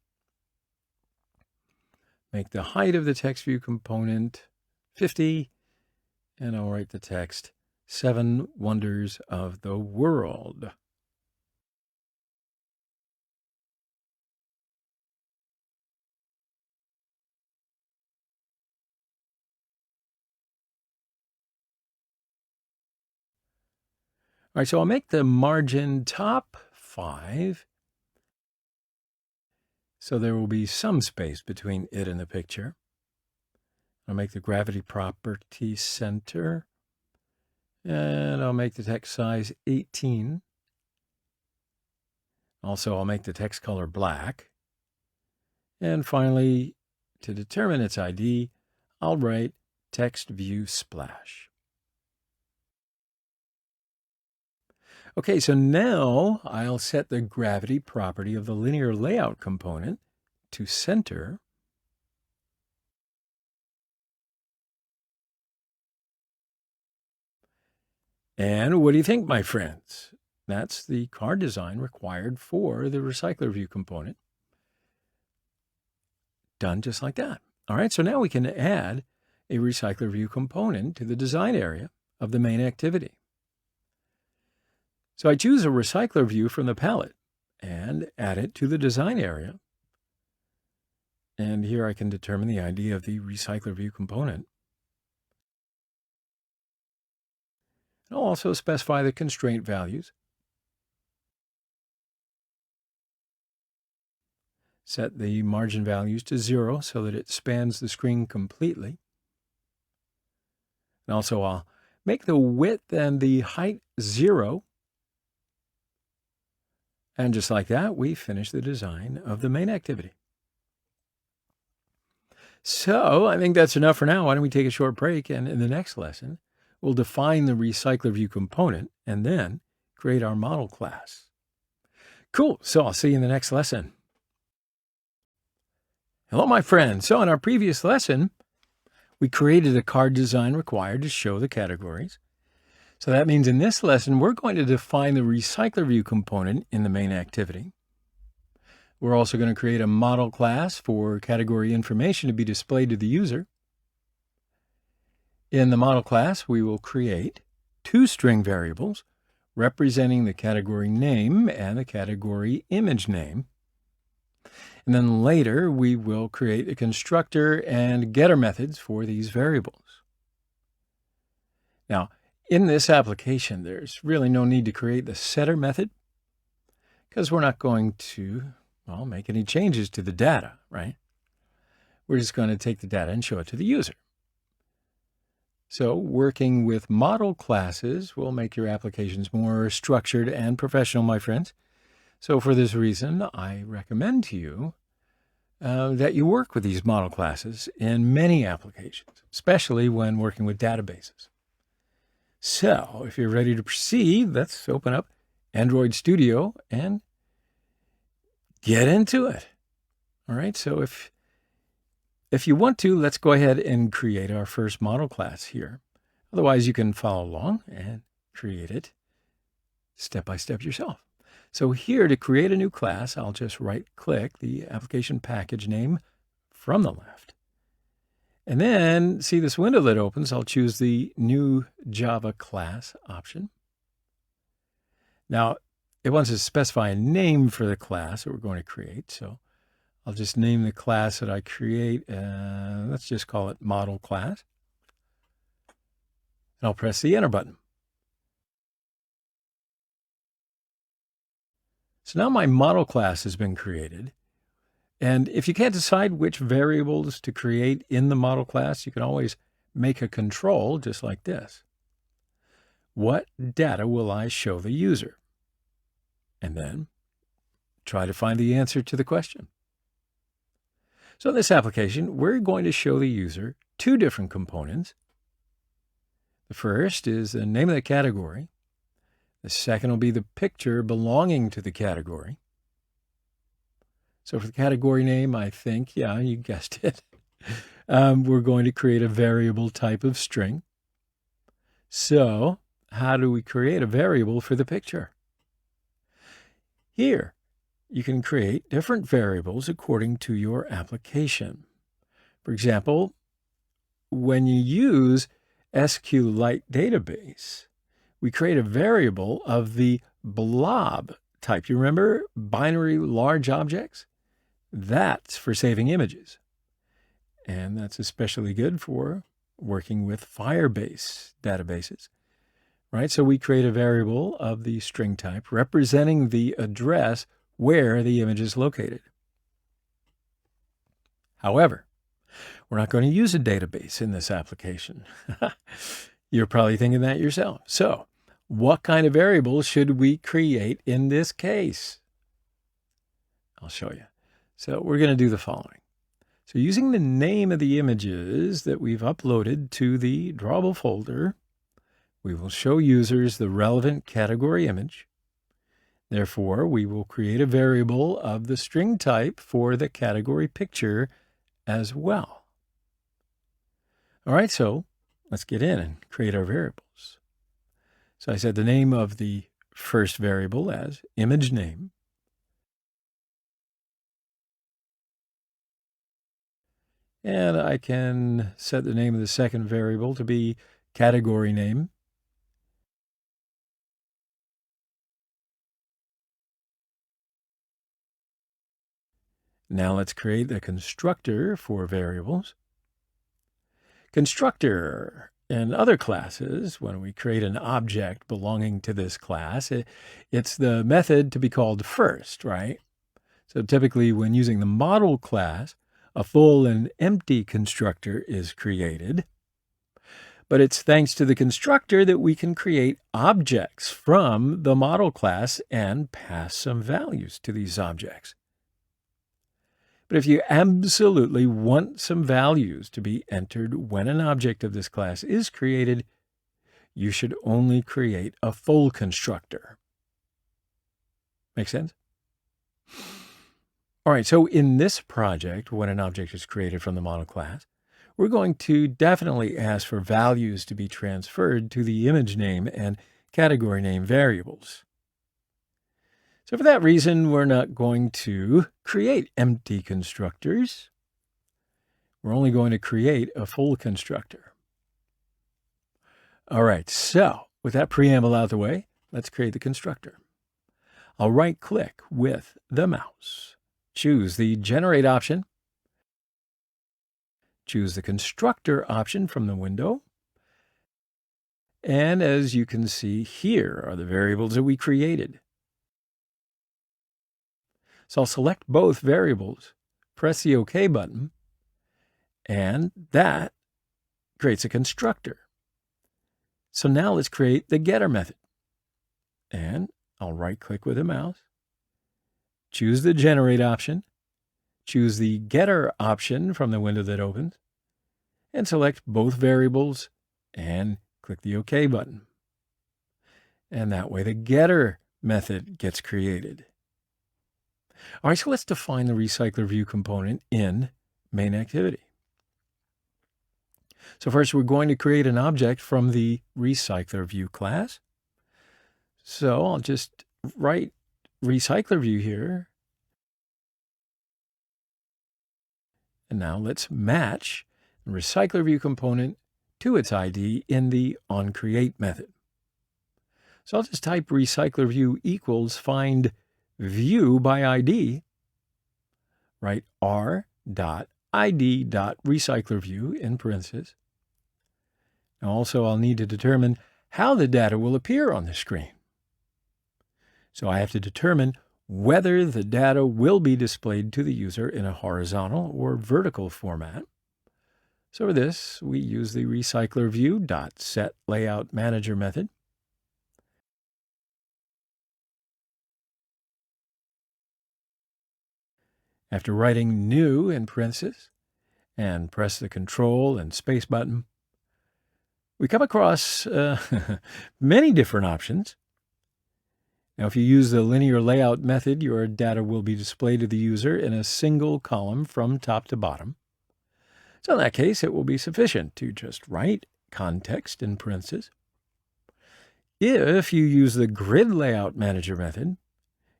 Make the height of the text view component 50. And I'll write the text 7 Wonders of the World. All right, so I'll make the margin top 5. So there will be some space between it and the picture. I'll make the gravity property center. And I'll make the text size 18. Also, I'll make the text color black. And finally, to determine its ID, I'll write text view splash. Okay, so now I'll set the gravity property of the linear layout component to center. And what do you think, my friends? That's the card design required for the recycler view component. Done just like that. All right, so now we can add a recycler view component to the design area of the main activity. So I choose a recycler view from the palette and add it to the design area. And here I can determine the ID of the recycler view component. And I'll also specify the constraint values. Set the margin values to 0 so that it spans the screen completely. And also I'll make the width and the height 0. And just like that, we finish the design of the main activity. So I think that's enough for now. Why don't we take a short break, and in the next lesson, we'll define the recycler view component and then create our model class. Cool. So I'll see you in the next lesson. Hello, my friends. So in our previous lesson, we created a card design required to show the categories. So that means in this lesson, we're going to define the recycler view component in the main activity. We're also going to create a model class for category information to be displayed to the user. In the model class, we will create 2 string variables representing the category name and the category image name. And then later, we will create a constructor and getter methods for these variables. Now, in this application, there's really no need to create the setter method because we're not going to, make any changes to the data, right? We're just going to take the data and show it to the user. So working with model classes will make your applications more structured and professional, my friends. So for this reason, I recommend to you that you work with these model classes in many applications, especially when working with databases. So if you're ready to proceed, let's open up Android Studio and get into it. All right, so if you want to, let's go ahead and create our first model class here. Otherwise, you can follow along and create it step by step yourself. So here, to create a new class, I'll just right-click the application package name from the left. And then, see this window that opens, I'll choose the New Java Class option. Now, it wants to specify a name for the class that we're going to create. So I'll just name the class that I create. Let's just call it Model Class. And I'll press the Enter button. So now my model class has been created. And if you can't decide which variables to create in the model class, you can always make a control just like this. What data will I show the user? And then try to find the answer to the question. So in this application, we're going to show the user two different components. The first is the name of the category. The second will be the picture belonging to the category. So for the category name, I think, yeah, you guessed it. We're going to create a variable type of string. So how do we create a variable for the picture? Here, you can create different variables according to your application. For example, when you use SQLite database, we create a variable of the blob type. You remember binary large objects? That's for saving images. And that's especially good for working with Firebase databases, right? So we create a variable of the string type representing the address where the image is located. However, we're not going to use a database in this application. You're probably thinking that yourself. So what kind of variable should we create in this case? I'll show you. So we're going to do the following. So using the name of the images that we've uploaded to the drawable folder, we will show users the relevant category image. Therefore, we will create a variable of the string type for the category picture as well. All right, so let's get in and create our variables. So I set the name of the first variable as image name. And I can set the name of the second variable to be category name. Now let's create the constructor for variables. Constructor in other classes, when we create an object belonging to this class, it's the method to be called first, right? So typically when using the model class, a full and empty constructor is created. But it's thanks to the constructor that we can create objects from the model class and pass some values to these objects. But if you absolutely want some values to be entered when an object of this class is created, you should only create a full constructor. Make sense? All right, so in this project, when an object is created from the model class, we're going to definitely ask for values to be transferred to the image name and category name variables. So for that reason, we're not going to create empty constructors. We're only going to create a full constructor. All right, so with that preamble out of the way, let's create the constructor. I'll right-click with the mouse, choose the Generate option, choose the Constructor option from the window, and as you can see, here are the variables that we created. So I'll select both variables, press the OK button, and that creates a constructor. So now let's create the getter method. And I'll right-click with the mouse, choose the Generate option, choose the Getter option from the window that opens, and select both variables and click the OK button. And that way the getter method gets created. All right, so let's define the recycler view component in main activity. So first, we're going to create an object from the recycler view class. So I'll just right recycler view here. And now let's match the recycler view component to its ID in the onCreate method. So I'll just type recycler view equals find view by ID, write r.id.recycler view in parentheses. Now also I'll need to determine how the data will appear on the screen. So I have to determine whether the data will be displayed to the user in a horizontal or vertical format. So for this, we use the recycler view.setLayoutManager method. After writing new in parentheses and press the Control and Space button, we come across many different options. Now, if you use the linear layout method, your data will be displayed to the user in a single column from top to bottom. So in that case, it will be sufficient to just write context in parentheses. If you use the grid layout manager method,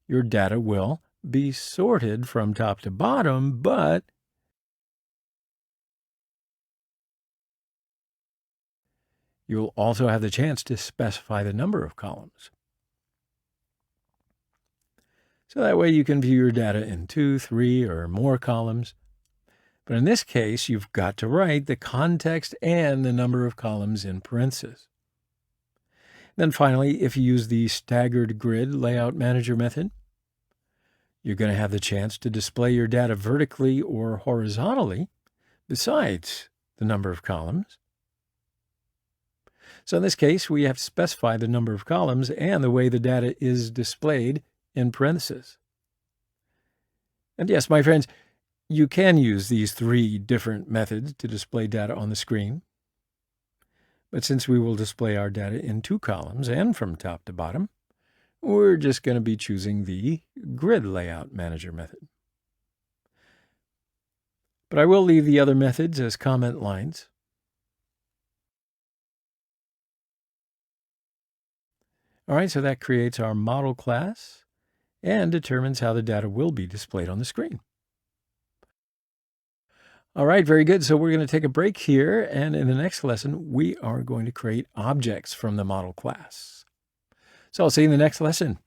your data will be sorted from top to bottom, but you'll also have the chance to specify the number of columns. So that way you can view your data in 2, 3, or more columns. But in this case, you've got to write the context and the number of columns in parentheses. Then finally, if you use the staggered grid layout manager method, you're going to have the chance to display your data vertically or horizontally besides the number of columns. So in this case, we have to specify the number of columns and the way the data is displayed in parentheses. And yes, my friends, you can use these 3 different methods to display data on the screen. But since we will display our data in 2 columns and from top to bottom, we're just going to be choosing the grid layout manager method. But I will leave the other methods as comment lines. All right, so that creates our model class and determines how the data will be displayed on the screen. All right, very good. So we're going to take a break here, and in the next lesson, we are going to create objects from the model class. So I'll see you in the next lesson.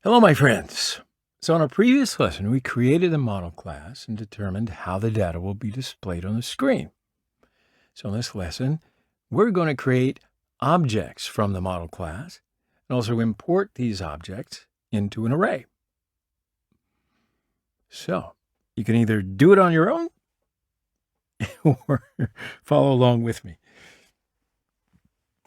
Hello, my friends. So in our previous lesson, we created a model class and determined how the data will be displayed on the screen. So in this lesson, we're going to create objects from the model class and also import these objects into an array. So you can either do it on your own or follow along with me.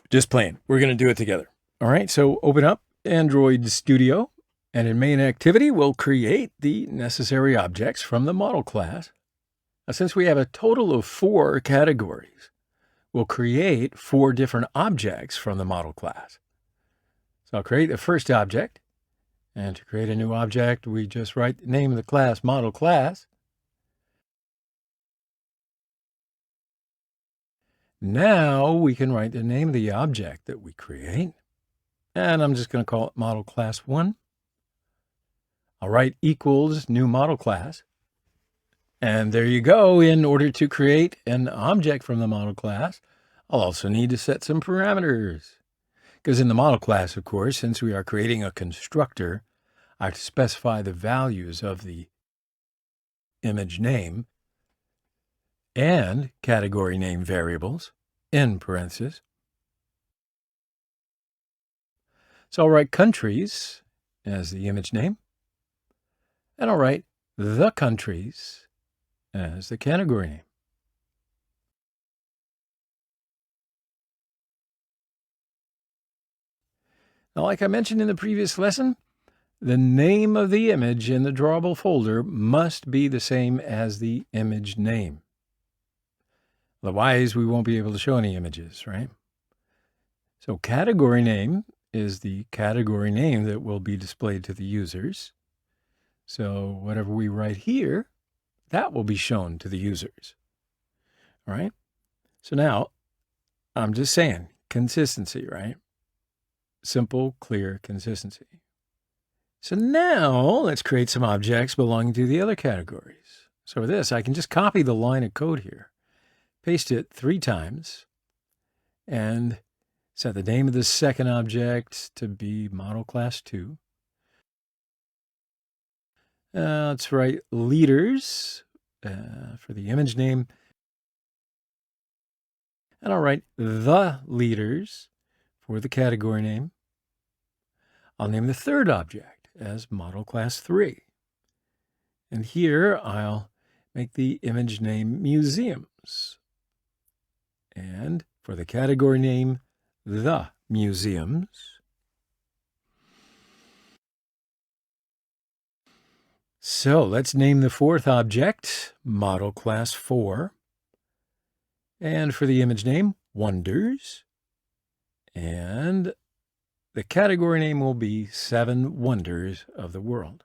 Just playing. We're going to do it together. All right, so open up Android Studio, and in main activity, we'll create the necessary objects from the model class. Now, since we have a total of 4 categories, we'll create 4 different objects from the model class. So I'll create the first object, and to create a new object, we just write the name of the class, model class. Now we can write the name of the object that we create, and I'm just going to call it model class 1. I'll write equals new model class, and there you go. In order to create an object from the model class, I'll also need to set some parameters. Because in the model class, of course, since we are creating a constructor, I have to specify the values of the image name and category name variables in parentheses. So I'll write countries as the image name, and I'll write the countries as the category name. Now, like I mentioned in the previous lesson, the name of the image in the drawable folder must be the same as the image name. Otherwise, we won't be able to show any images, right? So category name is the category name that will be displayed to the users. So whatever we write here, that will be shown to the users. All right? So now, I'm just saying, consistency, right? simple, clear consistency. So now let's create some objects belonging to the other categories. So for this, I can just copy the line of code here, paste it 3 times, and set the name of the second object to be model class 2. Let's write leaders for the image name. And I'll write the leaders for the category name. I'll name the third object as model class 3. And here I'll make the image name museums. And for the category name, the museums. So let's name the fourth object, model class 4. And for the image name, wonders. And the category name will be 7 Wonders of the World.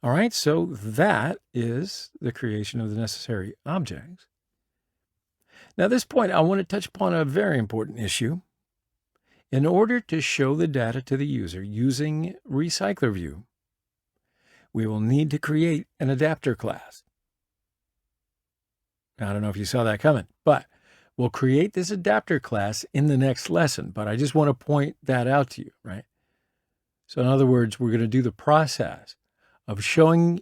All right, so that is the creation of the necessary objects. Now, at this point, I want to touch upon a very important issue. In order to show the data to the user using Recycler View, we will need to create an adapter class. Now, I don't know if you saw that coming, but we'll create this adapter class in the next lesson, but I just want to point that out to you, right? So in other words, we're going to do the process of showing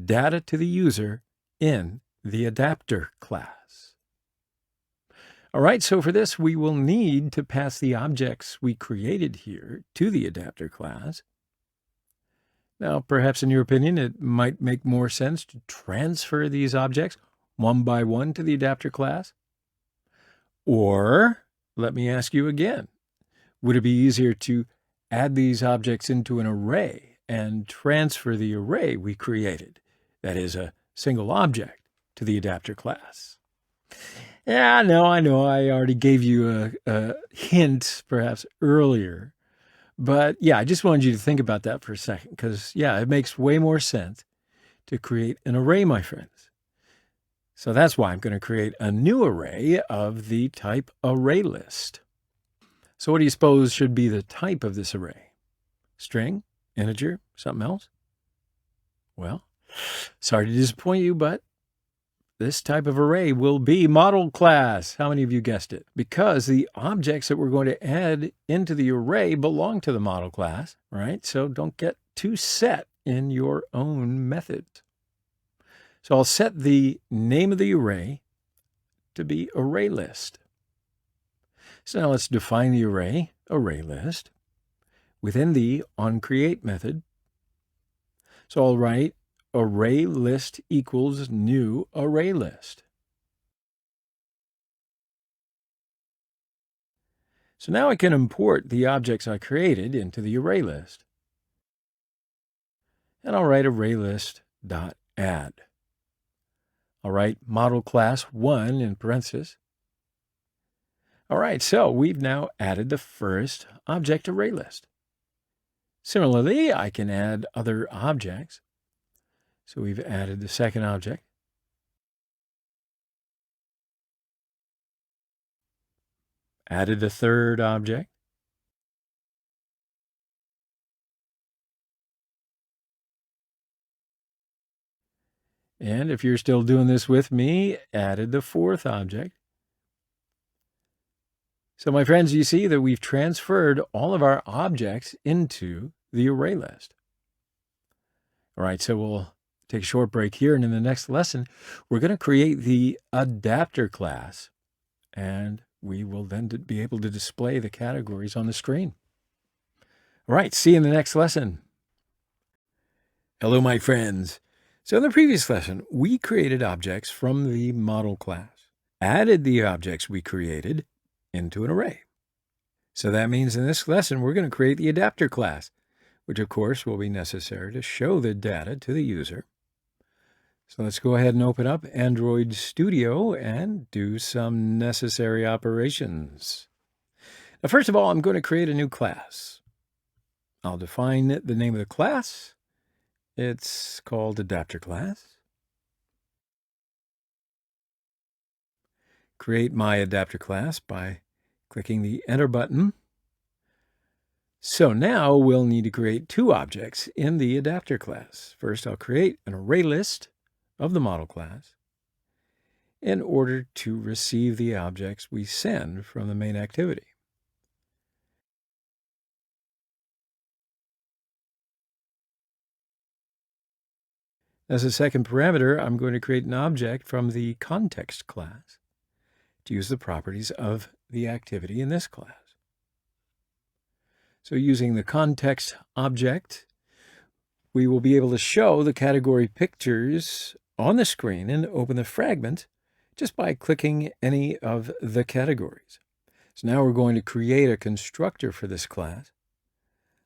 data to the user in the adapter class. All right, so for this, we will need to pass the objects we created here to the adapter class. Now, perhaps in your opinion, it might make more sense to transfer these objects one by one to the adapter class. Or, let me ask you again, would it be easier to add these objects into an array and transfer the array we created, that is a single object, to the adapter class? Yeah, no, I know I already gave you a hint perhaps earlier, but yeah, I just wanted you to think about that for a second because, yeah, it makes way more sense to create an array, my friends. So that's why I'm going to create a new array of the type array list. So what do you suppose should be the type of this array? String, integer, something else? Well, sorry to disappoint you, but this type of array will be model class. How many of you guessed it? Because the objects that we're going to add into the array belong to the model class, right? So don't get too set in your own method. So I'll set the name of the array to be array list. So now let's define the array list, within the onCreate method. So I'll write array list equals new array list. So now I can import the objects I created into the array list. And I'll write array list.add. I'll write model class 1 in parentheses. All right, so we've now added the first object array list. Similarly, I can add other objects. So we've added the second object. Added the third object. And if you're still doing this with me, added the fourth object. So my friends, you see that we've transferred all of our objects into the array list. All right, so we'll take a short break here, and in the next lesson, we're going to create the adapter class, and we will then be able to display the categories on the screen. All right, see you in the next lesson. Hello, my friends. So in the previous lesson, we created objects from the model class, added the objects we created into an array. So that means in this lesson, we're going to create the adapter class, which of course will be necessary to show the data to the user. So let's go ahead and open up Android Studio and do some necessary operations. Now, first of all, I'm going to create a new class. I'll define the name of the class. It's called adapter class. create my adapter class by clicking the Enter button. So now we'll need to create two objects in the adapter class. First, I'll create an array list of the model class in order to receive the objects we send from the main activity. As a second parameter, I'm going to create an object from the context class to use the properties of the activity in this class. So using the context object, we will be able to show the category pictures on the screen and open the fragment just by clicking any of the categories. So now we're going to create a constructor for this class.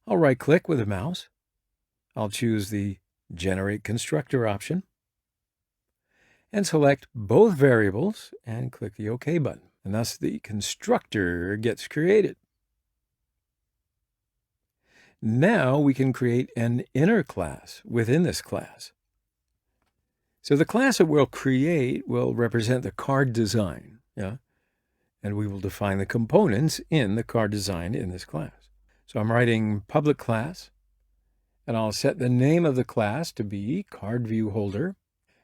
I'll right-click with a mouse. I'll choose the Generate Constructor option and select both variables and click the OK button. And thus the constructor gets created. Now we can create an inner class within this class. So the class that we'll create will represent the card design, and we will define the components in the card design in this class. So I'm writing public class, and I'll set the name of the class to be card view holder.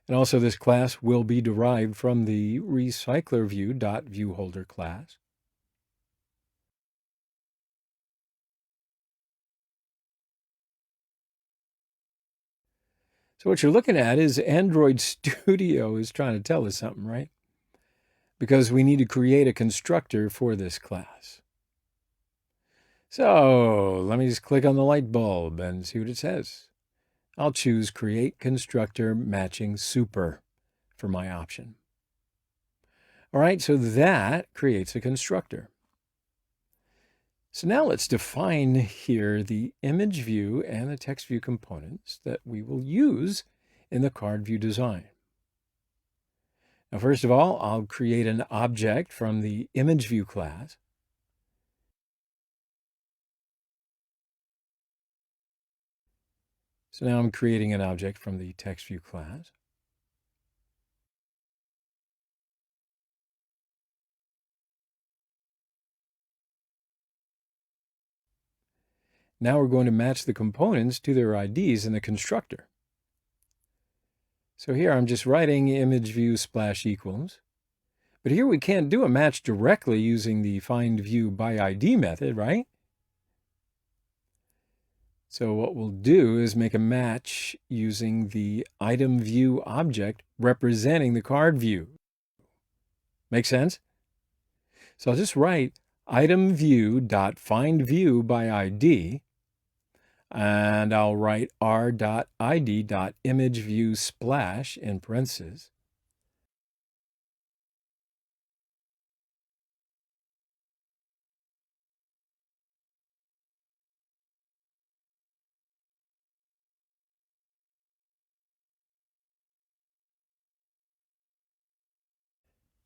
And also this class will be derived from the recyclerView.viewHolder class. So what you're looking at is Android Studio is trying to tell us something, right? Because we need to create a constructor for this class. So let me just click on the light bulb and see what it says. I'll choose Create Constructor Matching Super for my option. All right, so that creates a constructor. So now let's define here the image view and the text view components that we will use in the card view design. Now, first of all, I'll create an object from the image view class. So now I'm creating an object from the text view class. Now we're going to match the components to their IDs in the constructor. So here I'm just writing image view splash equals. But here we can't do a match directly using the find view by ID method, right? So what we'll do is make a match using the item view object representing the card view. Make sense? So I'll just write item view.findView by ID, and I'll write r.id.imageViewSplash in parentheses.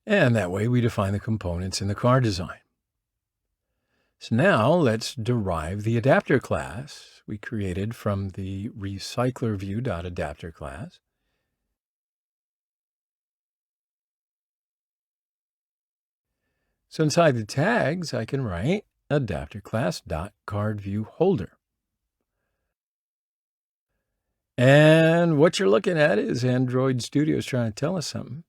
And that way we define the components in the card design. So now let's derive the adapter class we created from the recyclerView.adapter class. So inside the tags, I can write adapter class.cardViewHolder. And what you're looking at is Android Studio is trying to tell us something,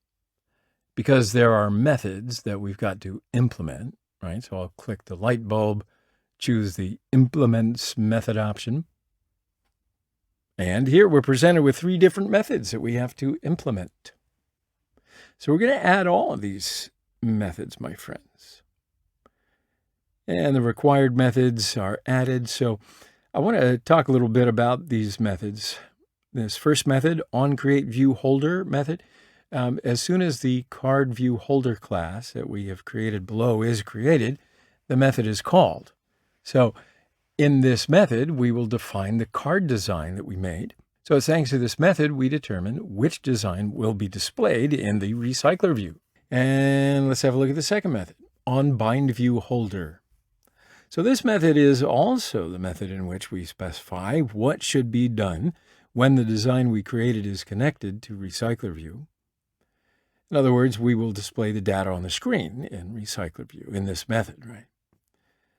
because there are methods that we've got to implement, right? So I'll click the light bulb, choose the Implements method option. And here we're presented with three different methods that we have to implement. So we're going to add all of these methods, my friends. And the required methods are added. So I want to talk a little bit about these methods. This first method, onCreateViewHolder method, as soon as the cardViewHolder class that we have created below is created, the method is called. So in this method, we will define the card design that we made. So thanks to this method, we determine which design will be displayed in the recycler view. And let's have a look at the second method, onBindViewHolder. So this method is also the method in which we specify what should be done when the design we created is connected to recycler view. In other words, we will display the data on the screen in Recycler View in this method, right?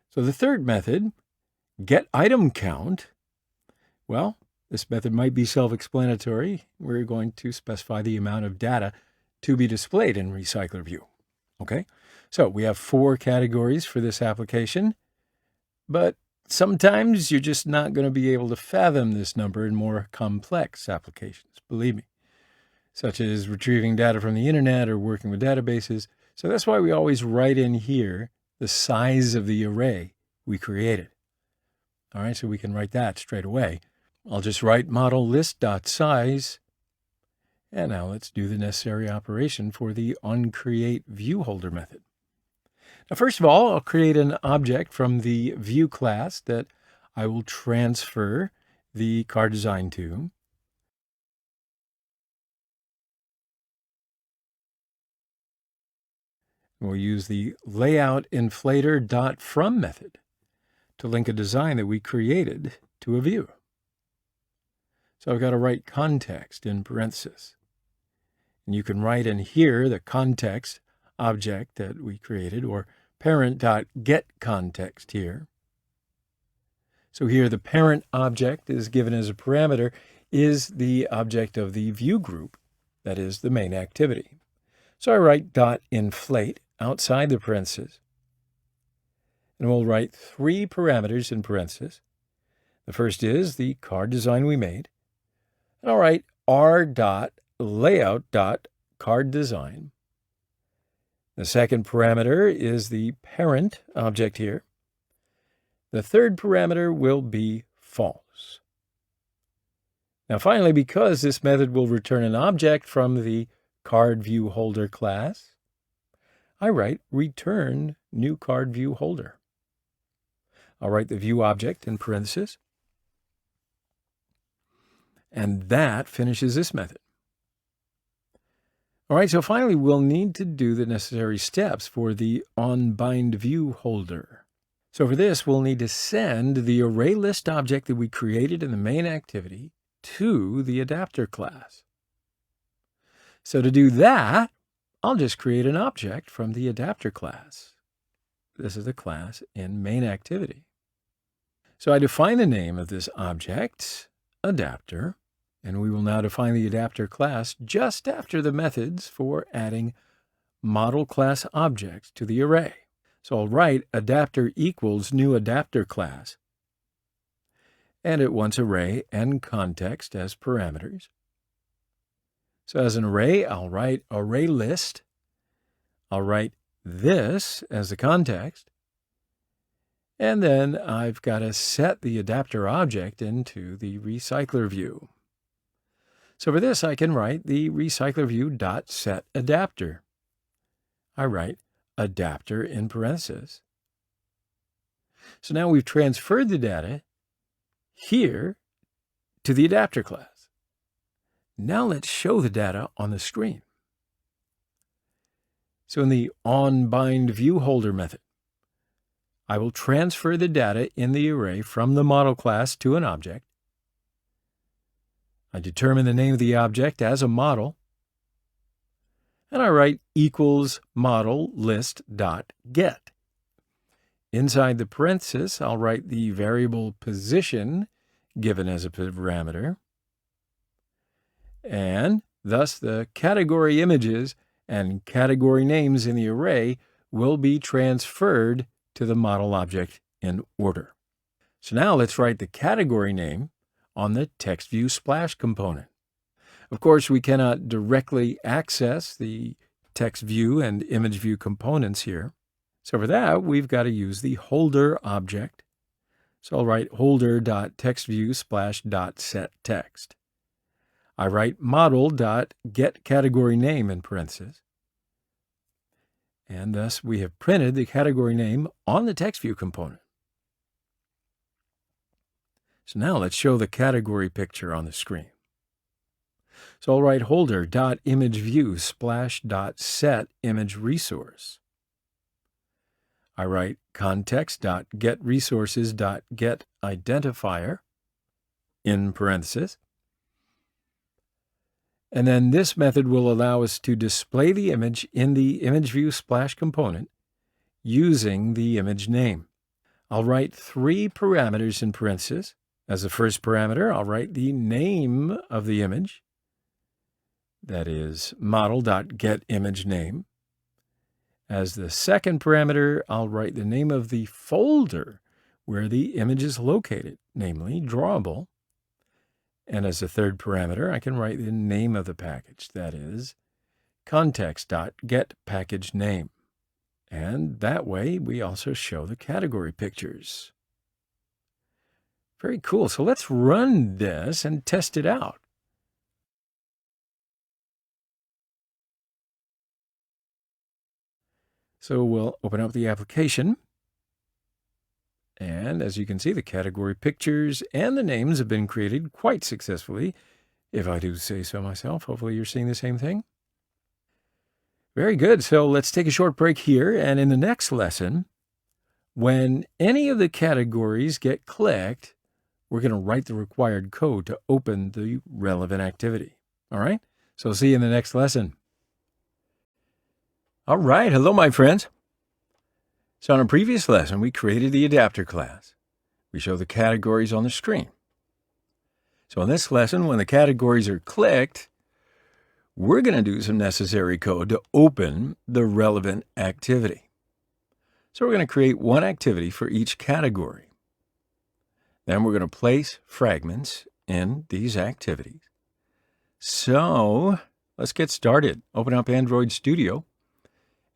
So the third method, getItemCount, well, this method might be self-explanatory. We're going to specify the amount of data to be displayed in Recycler View. Okay, so we have 4 categories for this application, but sometimes you're just not going to be able to fathom this number in more complex applications, believe me, such as retrieving data from the internet or working with databases. So that's why we always write in here the size of the array we created. All right, so we can write that straight away. I'll just write model list.size. And now let's do the necessary operation for the onCreateViewHolder method. Now, first of all, I'll create an object from the view class that I will transfer the card design to. We'll use the layoutInflator.from method to link a design that we created to a view. So I've got to write context in parentheses. And you can write in here the context object that we created, or parent.getContext here. So here the parent object is given as a parameter is the object of the view group, that is the main activity. So I write .inflate outside the parentheses. And we'll write 3 parameters in parentheses. The first is the card design we made. And I'll write r.layout.cardDesign. The second parameter is the parent object here. The third parameter will be false. Now finally, because this method will return an object from the cardViewHolder class, I write return new cardViewHolder. I'll write the view object in parentheses. And that finishes this method. All right, so finally, we'll need to do the necessary steps for the onBindViewHolder. So for this, we'll need to send the ArrayList object that we created in the main activity to the adapter class. So to do that, I'll just create an object from the adapter class. This is the class in main activity. So I define the name of this object, adapter, and we will now define the adapter class just after the methods for adding model class objects to the array. So I'll write adapter equals new adapter class, and it wants array and context as parameters. So as an array, I'll write array list. I'll write this as the context, and then I've got to set the adapter object into the recycler view. So for this, I can write the recyclerView.setAdapter. I write adapter in parentheses. So now we've transferred the data here to the adapter class. Now let's show the data on the screen. So in the onBindViewHolder method, I will transfer the data in the array from the model class to an object. I determine the name of the object as a model, and I write equals model list.get. Inside the parenthesis, I'll write the variable position given as a parameter, and thus the category images and category names in the array will be transferred to the model object in order. So now let's write the category name on the TextView Splash component. Of course, we cannot directly access the TextView and ImageView components here. So for that, we've got to use the holder object. So I'll write holder.textViewSplash.setText. I write model.getCategoryName in parentheses. And thus we have printed the category name on the TextView component. So now let's show the category picture on the screen. So I'll write holder.imageViewSplash.setImageResource. I write context.getResources.getIdentifier in parentheses. And then this method will allow us to display the image in the Image View Splash component using the image name. I'll write 3 parameters in parentheses. As the first parameter, I'll write the name of the image. That is model.getImageName. As the second parameter, I'll write the name of the folder where the image is located, namely Drawable. And as a third parameter, I can write the name of the package, that is context.getPackageName. And that way, we also show the category pictures. Very cool. So let's run this and test it out. So we'll open up the application. And as you can see, the category pictures and the names have been created quite successfully, if I do say so myself. Hopefully you're seeing the same thing. Very good. So let's take a short break here. And in the next lesson, when any of the categories get clicked, we're going to write the required code to open the relevant activity. All right? So see you in the next lesson. All right. Hello, my friends. So in a previous lesson, we created the adapter class. We show the categories on the screen. So in this lesson, when the categories are clicked, we're going to do some necessary code to open the relevant activity. So we're going to create one activity for each category. Then we're going to place fragments in these activities. So let's get started. Open up Android Studio,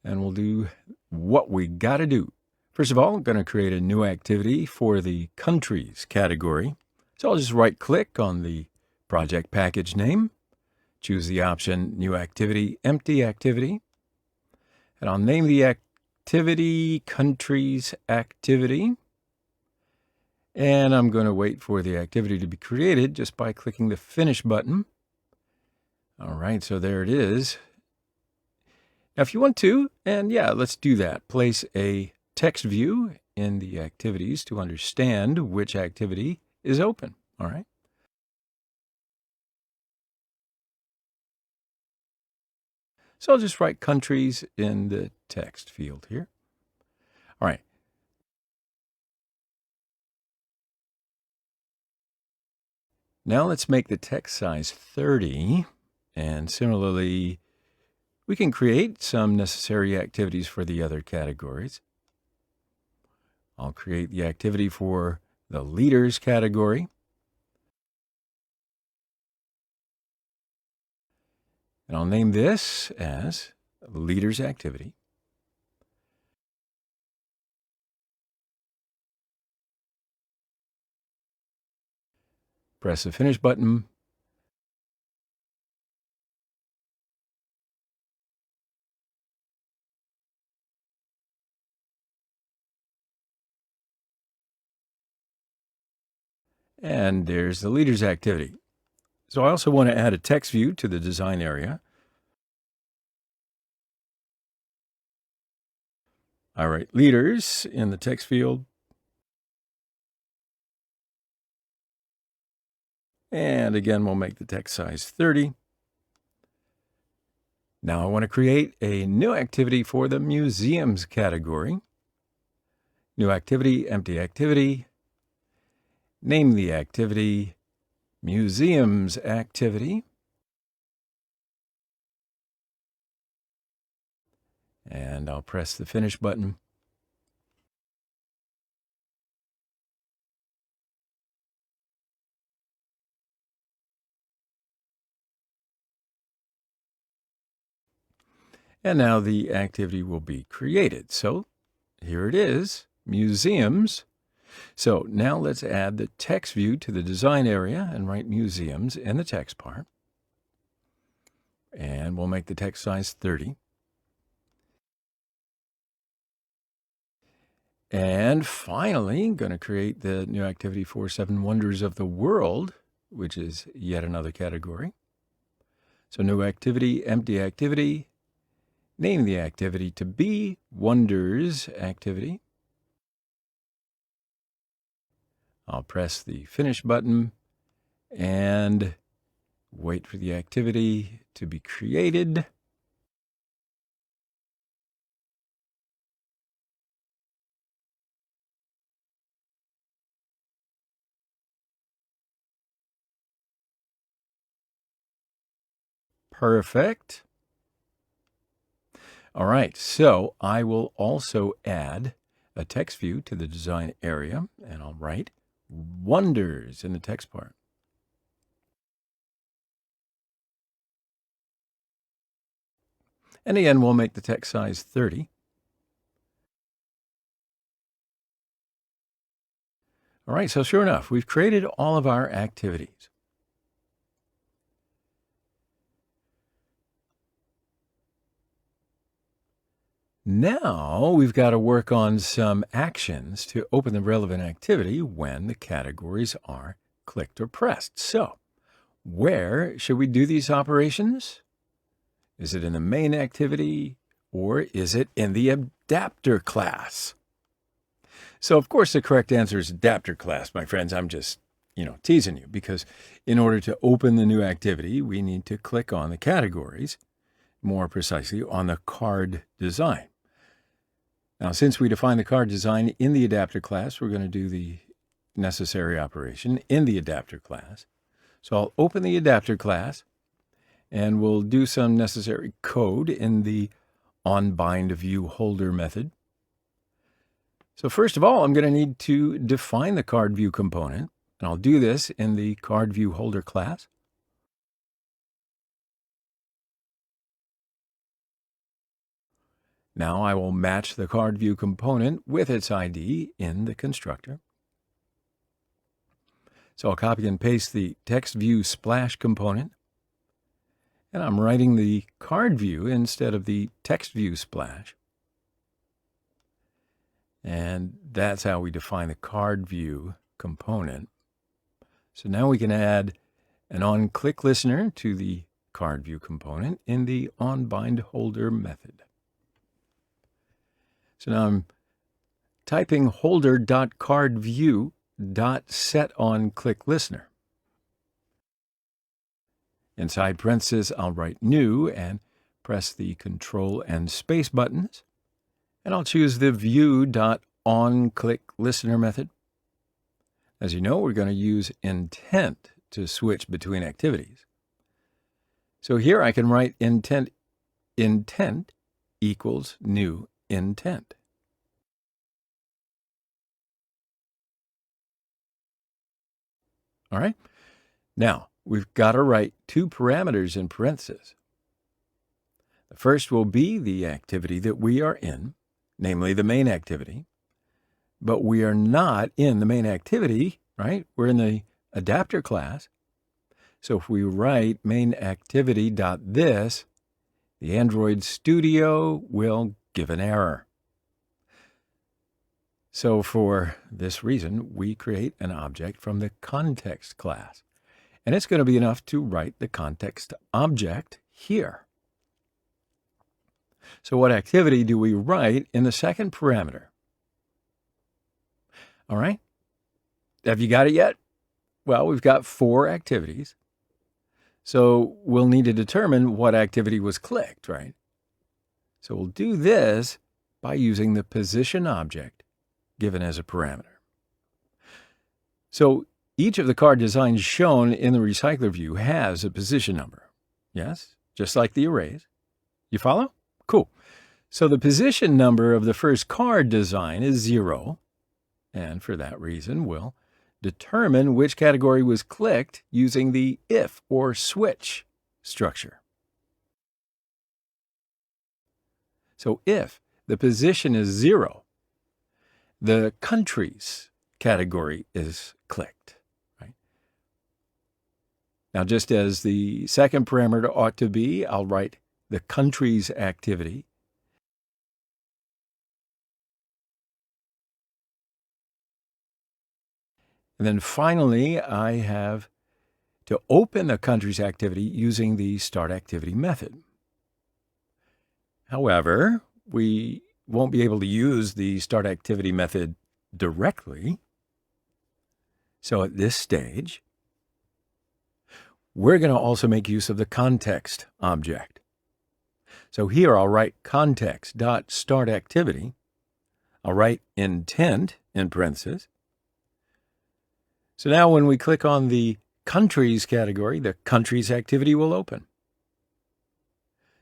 and we'll do what we got to do. First of all, I'm going to create a new activity for the countries category. So I'll just right-click on the project package name, choose the option New Activity, Empty Activity, and I'll name the activity Countries Activity. And I'm going to wait for the activity to be created just by clicking the Finish button. All right, so there it is. Now, if you want to, and yeah, let's do that. Place a text view in the activities to understand which activity is open. All right. So I'll just write countries in the text field here. All right. Now let's make the text size 30. And similarly, we can create some necessary activities for the other categories. I'll create the activity for the leaders category. And I'll name this as leaders activity. Press the Finish button. And there's the leaders activity. So I also want to add a text view to the design area. I write leaders in the text field. And again, we'll make the text size 30. Now I want to create a new activity for the museums category. New activity, empty activity. Name the activity Museums Activity. And I'll press the Finish button. And now the activity will be created. So here it is, museums. So now let's add the text view to the design area and write museums in the text part. And we'll make the text size 30. And finally, I'm going to create the new activity for 7 Wonders of the World, which is yet another category. So new activity, empty activity. Name the activity to be Wonders Activity. I'll press the Finish button, and Wait for the activity to be created. Perfect. All right, so I will also add a text view to the design area, and I'll write wonders in the text part. And again, we'll make the text size 30. All right, so sure enough, we've created all of our activities. Now we've got to work on some actions to open the relevant activity when the categories are clicked or pressed. So where should we do these operations? Is it in the main activity or is it in the adapter class? So of course the correct answer is adapter class, my friends. I'm just, teasing you, because in order to open the new activity, we need to click on the categories, more precisely on the card design. Now, since we define the card design in the adapter class, we're going to do the necessary operation in the adapter class. So I'll open the adapter class, and we'll do some necessary code in the onBindViewHolder method. So first of all, I'm going to need to define the card view component, and I'll do this in the cardViewHolder class. Now I will match the card view component with its ID in the constructor. So I'll copy and paste the text view splash component, and I'm writing the card view instead of the text view splash. And that's how we define the card view component. So now we can add an onClick listener to the card view component in the onBindHolder method. So now I'm typing holder.cardView.setOnClickListener. Inside parentheses, I'll write new and press the Control and Space buttons. And I'll choose the view.onClickListener method. As you know, we're going to use intent to switch between activities. So here I can write intent equals new intent. All right. Now, we've got to write two parameters in parentheses. The first will be the activity that we are in, namely the main activity. But we are not in the main activity, right? We're in the adapter class. So if we write main activity.this, the Android Studio will give an error. So for this reason, we create an object from the context class. And it's going to be enough to write the context object here. So what activity do we write in the second parameter? All right. Have you got it yet? Well, we've got 4 activities. So we'll need to determine what activity was clicked, right? So we'll do this by using the position object given as a parameter. So each of the card designs shown in the recycler view has a position number. Yes, just like the arrays. You follow? Cool. So the position number of the first card design is 0. And for that reason, we'll determine which category was clicked using the if or switch structure. So if the position is 0, the countries category is clicked. Right? Now, just as the second parameter ought to be, I'll write the countries activity. And then finally, I have to open the country's activity using the start activity method. However, we won't be able to use the start activity method directly. So at this stage, we're going to also make use of the context object. So here I'll write context.startActivity. I'll write intent in parentheses. So now when we click on the countries category, the countries activity will open.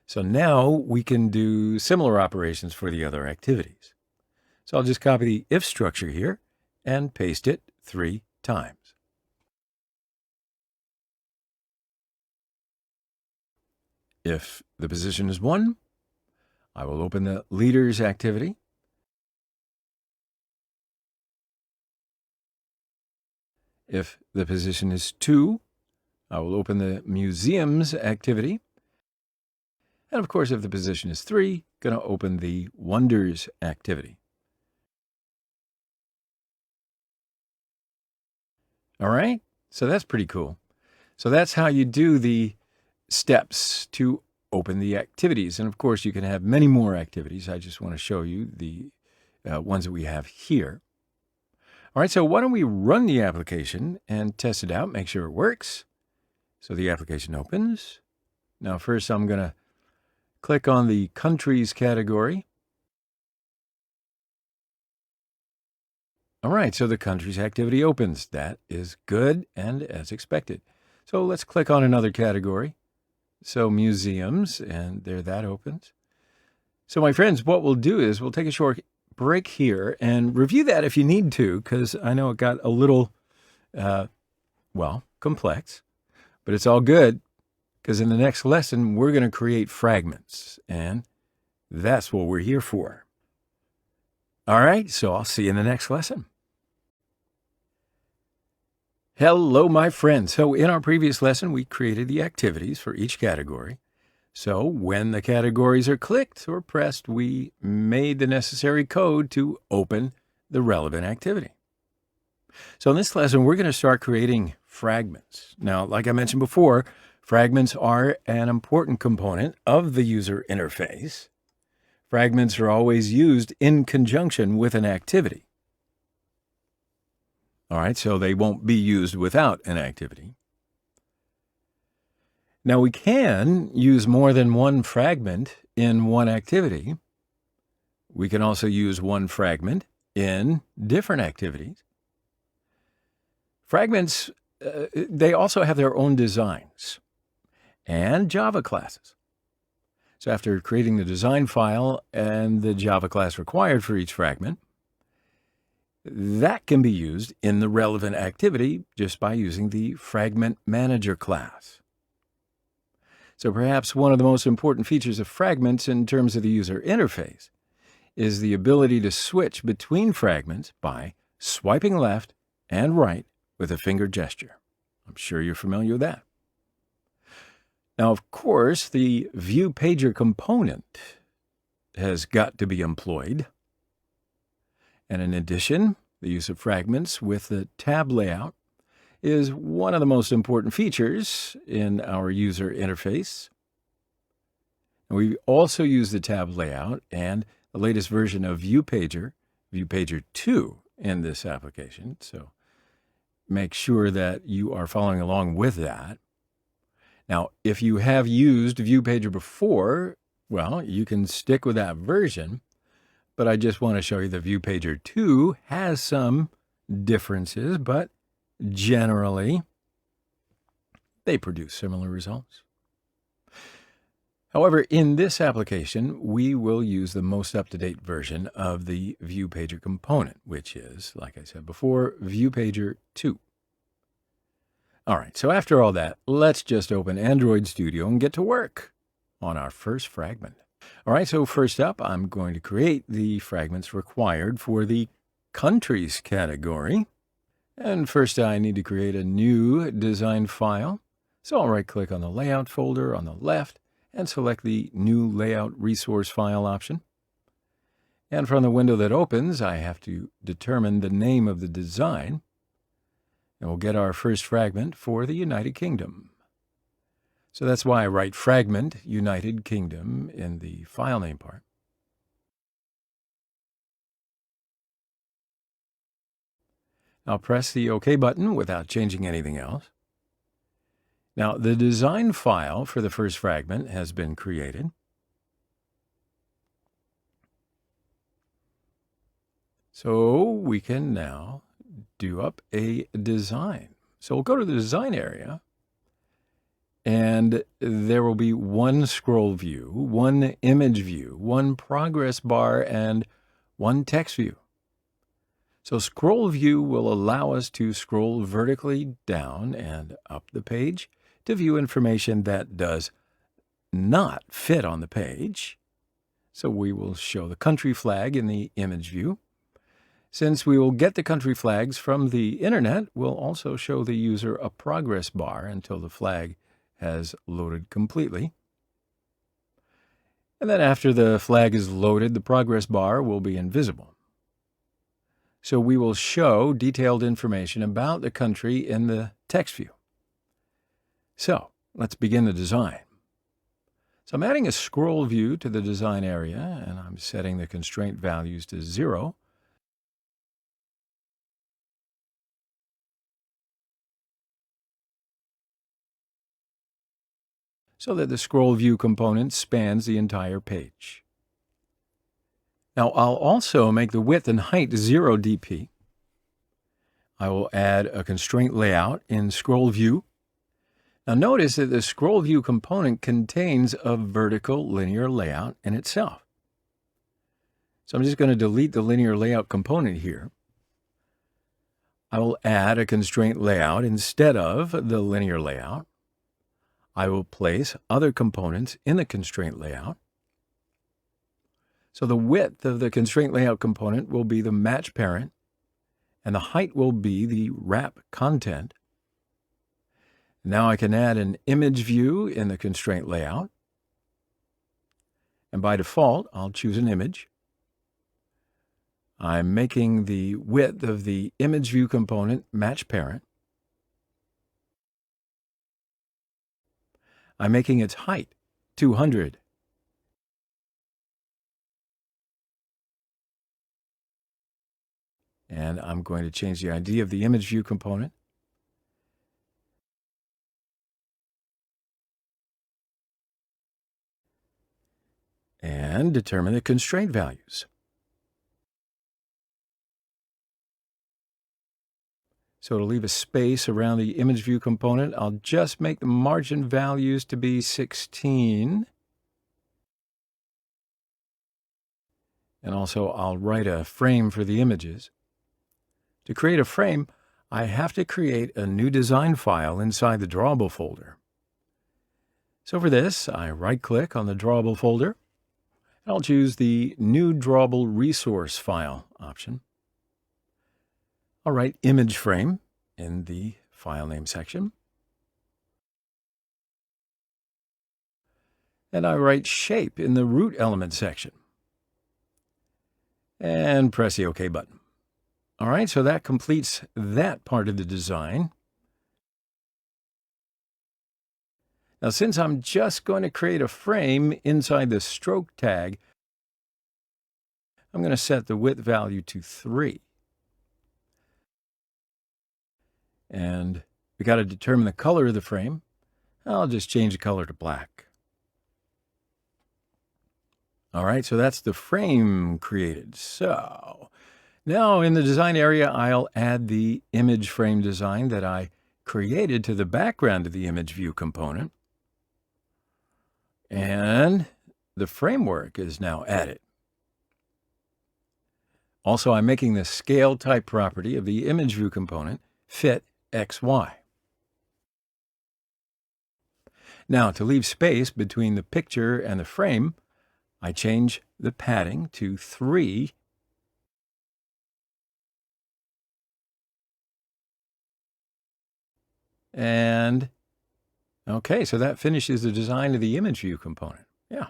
So now we can do similar operations for the other activities. So I'll just copy the if structure here and paste it 3 times. If the position is 1, I will open the leaders activity. If the position is 2, I will open the museums activity. And of course, if the position is 3, going to open the wonders activity. All right, so that's pretty cool. So that's how you do the steps to open the activities. And of course, you can have many more activities. I just want to show you the ones that we have here. All right, so why don't we run the application and test it out, make sure it works. So the application opens. Now, first I'm going to click on the countries category. All right, so the countries activity opens. That is good and as expected. So let's click on another category. So museums, and there that opens. So my friends, what we'll do is we'll take a short break here and review that if you need to, because I know it got a little, complex, but it's all good, because in the next lesson, we're going to create fragments, and that's what we're here for. All right, so I'll see you in the next lesson. Hello, my friends. So in our previous lesson, we created the activities for each category. So when the categories are clicked or pressed, we made the necessary code to open the relevant activity. So in this lesson, we're going to start creating fragments. Now, like I mentioned before, fragments are an important component of the user interface. Fragments are always used in conjunction with an activity. All right, so they won't be used without an activity. Now, we can use more than one fragment in one activity. We can also use one fragment in different activities. Fragments, they also have their own designs and Java classes. So after creating the design file and the Java class required for each fragment, that can be used in the relevant activity just by using the Fragment Manager class. So perhaps one of the most important features of fragments in terms of the user interface is the ability to switch between fragments by swiping left and right with a finger gesture. I'm sure you're familiar with that. Now, of course, the View Pager component has got to be employed. And in addition, the use of fragments with the tab layout is one of the most important features in our user interface. And we also use the tab layout and the latest version of View Pager 2 in this application. So make sure that you are following along with that. Now, if you have used View Pager before, well, you can stick with that version. But I just want to show you the View Pager 2 has some differences, but generally, they produce similar results. However, in this application, we will use the most up-to-date version of the View Pager component, which is, like I said before, View Pager 2. All right, so after all that, let's just open Android Studio and get to work on our first fragment. All right, so first up, I'm going to create the fragments required for the countries category. And first, I need to create a new design file. So I'll right-click on the Layout folder on the left and select the New Layout Resource File option. And from the window that opens, I have to determine the name of the design. And we'll get our first fragment for the United Kingdom. So that's why I write Fragment United Kingdom in the file name part. I'll press the OK button without changing anything else. Now, the design file for the first fragment has been created. So we can now do up a design. So we'll go to the design area, and there will be one scroll view, one image view, one progress bar, and one text view. So scroll view will allow us to scroll vertically down and up the page to view information that does not fit on the page. So we will show the country flag in the image view. Since we will get the country flags from the internet, we'll also show the user a progress bar until the flag has loaded completely. And then after the flag is loaded, the progress bar will be invisible. So we will show detailed information about the country in the text view. So let's begin the design. So I'm adding a scroll view to the design area, and I'm setting the constraint values to 0. So that the scroll view component spans the entire page. Now I'll also make the width and height 0 dp. I will add a constraint layout in scroll view. Now notice that the scroll view component contains a vertical linear layout in itself. So I'm just going to delete the linear layout component here. I will add a constraint layout instead of the linear layout. I will place other components in the constraint layout. So the width of the constraint layout component will be the match parent, and the height will be the wrap content. Now I can add an image view in the constraint layout. And by default, I'll choose an image. I'm making the width of the image view component match parent. I'm making its height 200. And I'm going to change the ID of the image view component. And determine the constraint values. So to leave a space around the image view component, I'll just make the margin values to be 16. And also I'll write a frame for the images. To create a frame, I have to create a new design file inside the drawable folder. So for this, I right-click on the drawable folder, and I'll choose the New Drawable Resource File option. I'll write Image Frame in the File Name section. And I write Shape in the Root Element section. And press the OK button. All right, so that completes that part of the design. Now, since I'm just going to create a frame inside the stroke tag, I'm going to set the width value to 3. And we got to determine the color of the frame. I'll just change the color to black. All right, so that's the frame created. So now in the design area, I'll add the image frame design that I created to the background of the image view component. And the framework is now added. Also, I'm making the scale type property of the image view component fit XY. Now, to leave space between the picture and the frame, I change the padding to 3. And okay, so that finishes the design of the image view component. Yeah.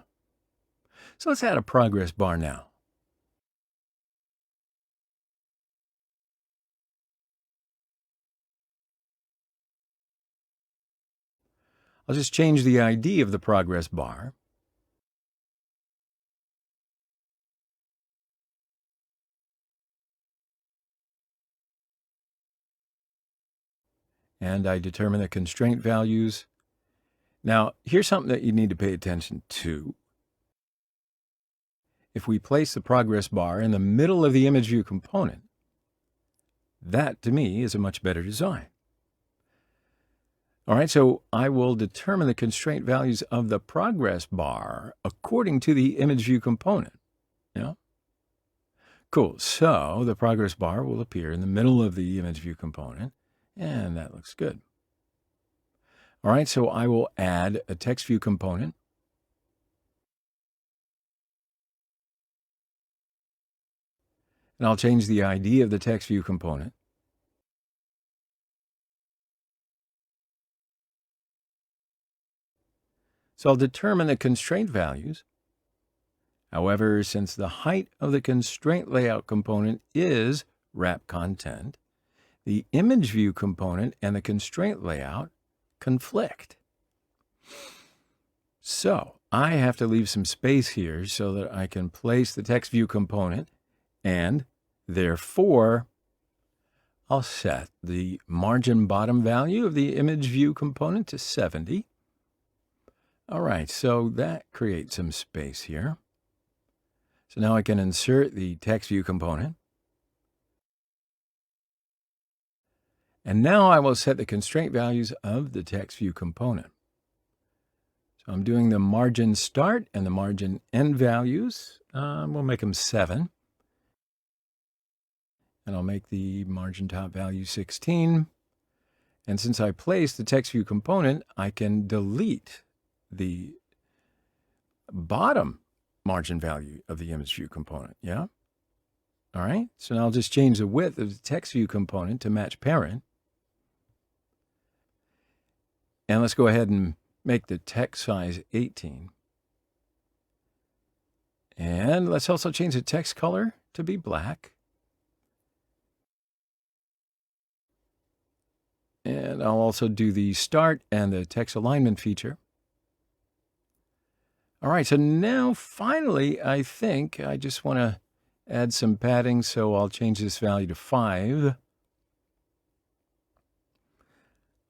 So let's add a progress bar now. I'll just change the ID of the progress bar. And I determine the constraint values Now, here's something that you need to pay attention to. If we place the progress bar in the middle of the image view component, that, to me, is a much better design. All right, so I will determine the constraint values of the progress bar according to the image view component. Yeah? Cool. So the progress bar will appear in the middle of the image view component, and that looks good. All right, so I will add a text view component. And I'll change the ID of the text view component. So I'll determine the constraint values. However, since the height of the constraint layout component is wrap content, the image view component and the constraint layout conflict. So I have to leave some space here so that I can place the text view component, and therefore I'll set the margin bottom value of the image view component to 70. All right, so that creates some space here. So now I can insert the text view component. And now I will set the constraint values of the text view component. So I'm doing the margin start and the margin end values. We'll make them 7. And I'll make the margin top value 16. And since I placed the text view component, I can delete the bottom margin value of the image view component. Yeah? All right. So now I'll just change the width of the text view component to match parent. And let's go ahead and make the text size 18. And let's also change the text color to be black. And I'll also do the start and the text alignment feature. All right, so now finally, I think I just want to add some padding, so I'll change this value to 5.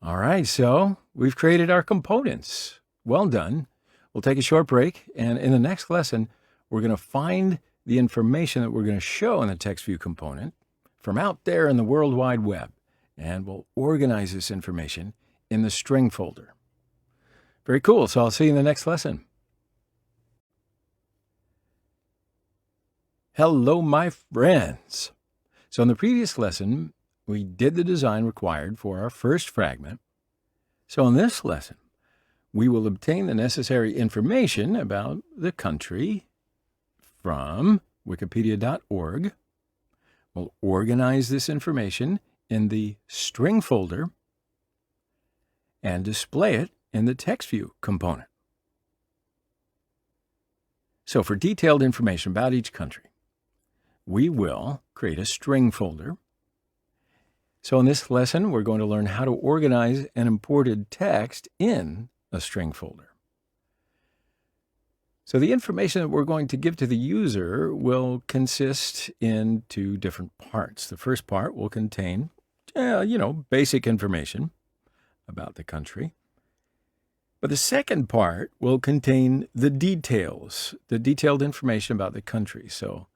All right, so we've created our components. Well done. We'll take a short break, and in the next lesson, we're going to find the information that we're going to show in the text view component from out there in the World Wide Web, and we'll organize this information in the string folder. Very cool, so I'll see you in the next lesson. Hello, my friends. So in the previous lesson, we did the design required for our first fragment. So in this lesson, we will obtain the necessary information about the country from wikipedia.org. We'll organize this information in the string folder and display it in the text view component. So for detailed information about each country, we will create a string folder. So in this lesson, we're going to learn how to organize an imported text in a string folder. So the information that we're going to give to the user will consist in 2 different parts. The first part will contain, basic information about the country. But the second part will contain the details, the detailed information about the country. So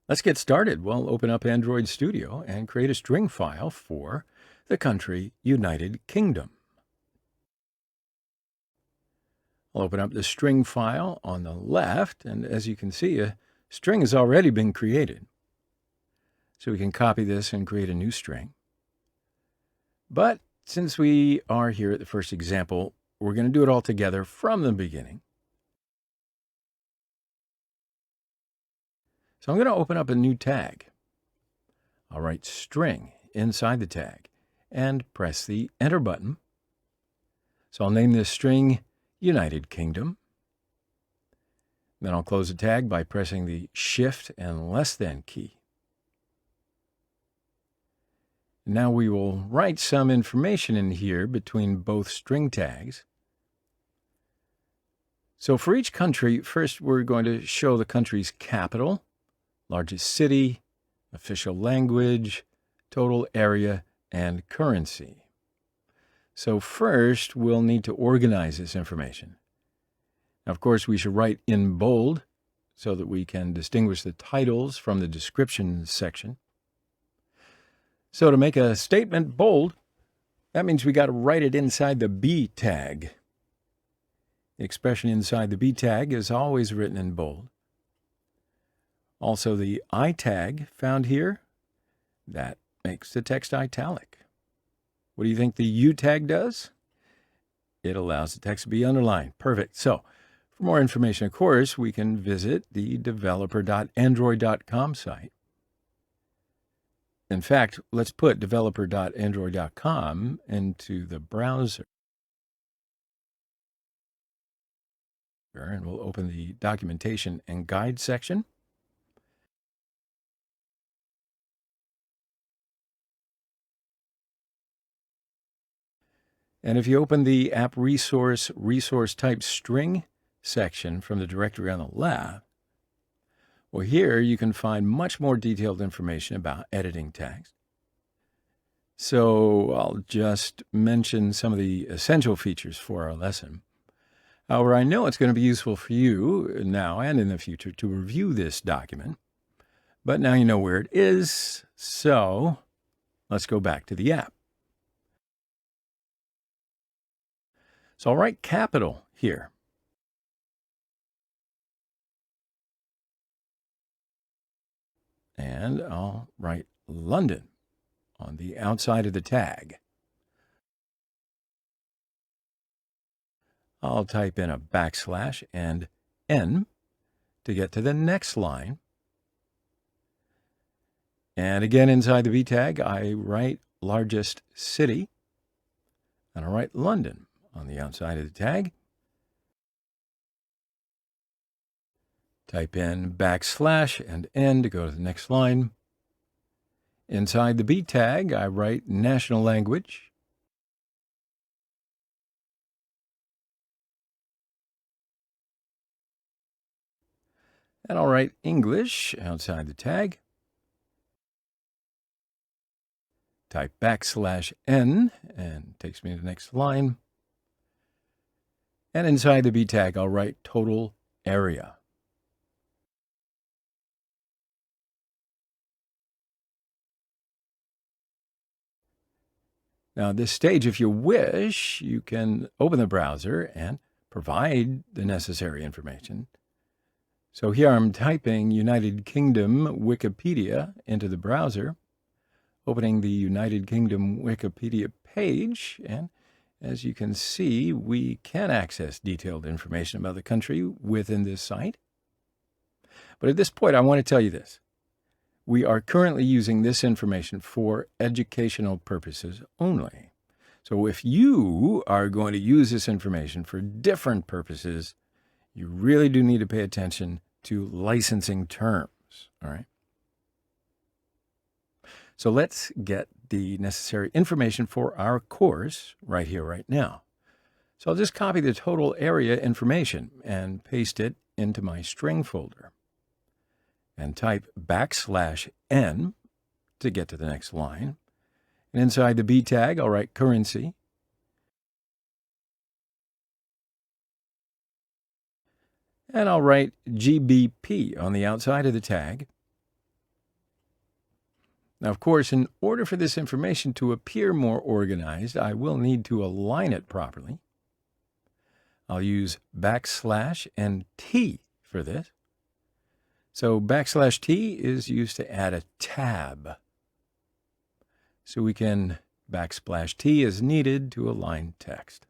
let's get started. We'll open up Android Studio and create a string file for the country United Kingdom. I'll open up the string file on the left, and as you can see, a string has already been created. So we can copy this and create a new string. But since we are here at the first example, we're going to do it all together from the beginning. So I'm going to open up a new tag. I'll write string inside the tag and press the Enter button. So I'll name this string United Kingdom. Then I'll close the tag by pressing the Shift and less than key. Now we will write some information in here between both string tags. So for each country, first we're going to show the country's capital, largest city, official language, total area, and currency. So first, we'll need to organize this information. Now, of course, we should write in bold so that we can distinguish the titles from the description section. So to make a statement bold, that means we got to write it inside the B tag. The expression inside the B tag is always written in bold. Also, the I tag found here, that makes the text italic. What do you think the U tag does? It allows the text to be underlined. Perfect. So, for more information, of course, we can visit the developer.android.com site. In fact, let's put developer.android.com into the browser. And we'll open the documentation and guide section. And if you open the app resource type string section from the directory on the left, well, here you can find much more detailed information about editing text. So I'll just mention some of the essential features for our lesson. However, I know it's going to be useful for you now and in the future to review this document. But now you know where it is, so let's go back to the app. So I'll write capital here. And I'll write London on the outside of the tag. I'll type in a backslash and N to get to the next line. And again, inside the B tag, I write largest city, and I'll write London on the outside of the tag. Type in backslash and N to go to the next line. Inside the B tag, I write national language. And I'll write English outside the tag. Type backslash N and it takes me to the next line. And inside the B tag, I'll write total area. Now, at this stage, if you wish, you can open the browser and provide the necessary information. So here I'm typing United Kingdom Wikipedia into the browser, opening the United Kingdom Wikipedia page, and as you can see, we can access detailed information about the country within this site. But at this point, I want to tell you this. We are currently using this information for educational purposes only. So if you are going to use this information for different purposes, you really do need to pay attention to licensing terms, all right? So let's get the necessary information for our course right here, right now. So I'll just copy the total area information and paste it into my string folder. And type backslash N to get to the next line. And inside the B tag, I'll write currency. And I'll write GBP on the outside of the tag. Now, of course, in order for this information to appear more organized, I will need to align it properly. I'll use backslash and T for this. So backslash T is used to add a tab. So we can backslash T as needed to align text.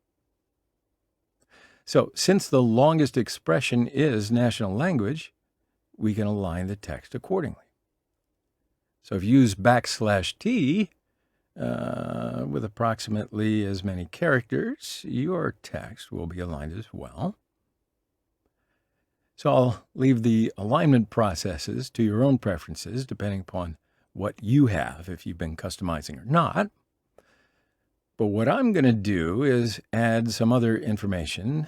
So since the longest expression is national language, we can align the text accordingly. So if you use backslash T with approximately as many characters, your text will be aligned as well. So I'll leave the alignment processes to your own preferences, depending upon what you have, if you've been customizing or not. But what I'm going to do is add some other information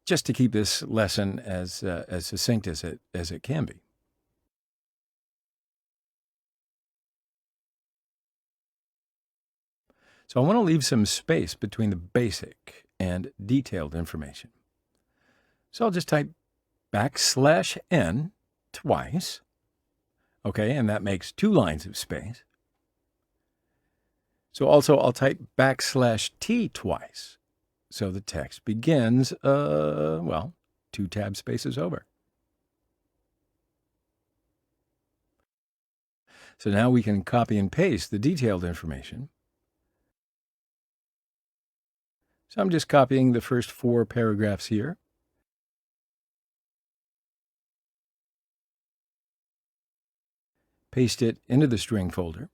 just to keep this lesson as succinct as it can be. So I want to leave some space between the basic and detailed information. So I'll just type \n twice. Okay, and that makes 2 lines of space. So also I'll type \t twice. So the text begins, 2 tab spaces over. So now we can copy and paste the detailed information. So I'm just copying the first 4 paragraphs here. Paste it into the string folder.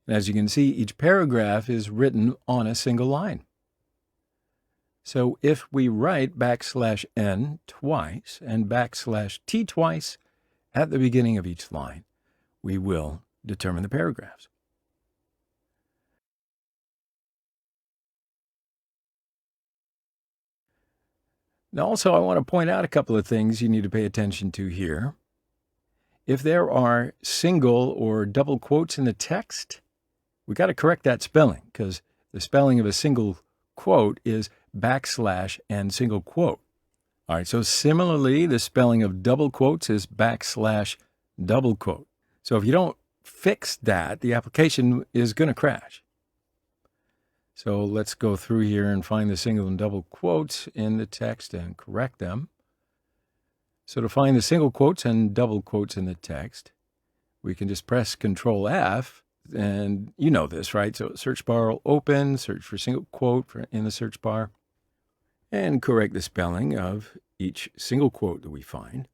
And as you can see, each paragraph is written on a single line. So if we write \n twice and \t twice at the beginning of each line, we will determine the paragraphs. Now also, I want to point out a couple of things you need to pay attention to here. If there are single or double quotes in the text, we got to correct that spelling, because the spelling of a single quote is / and single quote. All right, so similarly, the spelling of double quotes is / double quote. So if you don't fix that, the application is going to crash. So let's go through here and find the single and double quotes in the text and correct them. So to find the single quotes and double quotes in the text, we can just press Control F, and you know this, right? So search bar will open, search for single quote in the search bar, and correct the spelling of each single quote that we find.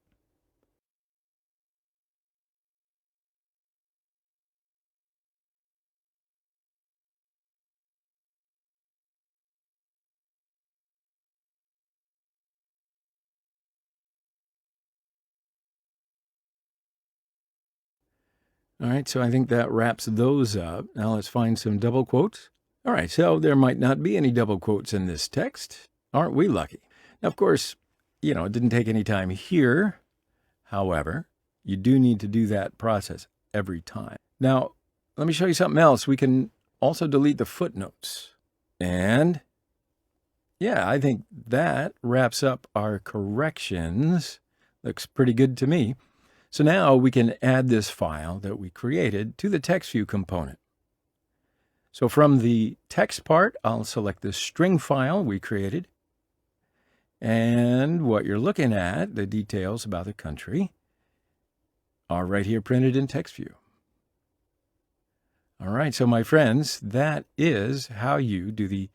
All right, so I think that wraps those up. Now let's find some double quotes. All right, so there might not be any double quotes in this text. Aren't we lucky? Now, of course, it didn't take any time here. However, you do need to do that process every time. Now, let me show you something else. We can also delete the footnotes. And yeah, I think that wraps up our corrections. Looks pretty good to me. So now we can add this file that we created to the text view component. So from the text part, I'll select the string file we created. And what you're looking at, the details about the country, are right here printed in text view. All right, so my friends, that is how you do the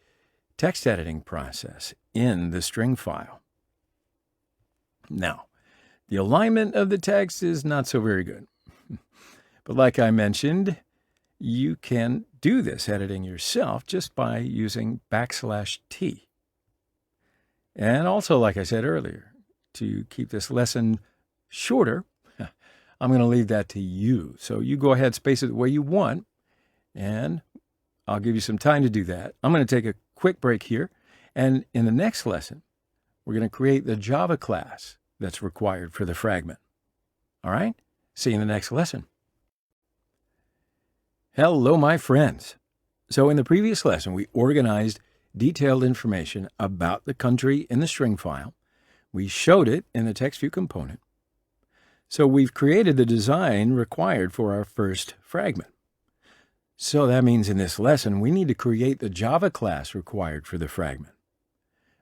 text editing process in the string file. Now, the alignment of the text is not so very good. But like I mentioned, you can do this editing yourself just by using \t. And also, like I said earlier, to keep this lesson shorter, I'm going to leave that to you. So you go ahead, space it the way you want, and I'll give you some time to do that. I'm going to take a quick break here, and in the next lesson, we're going to create the Java class that's required for the fragment. All right? See you in the next lesson. Hello, my friends. So in the previous lesson, we organized detailed information about the country in the string file. We showed it in the text view component. So we've created the design required for our first fragment. So that means in this lesson, we need to create the Java class required for the fragment.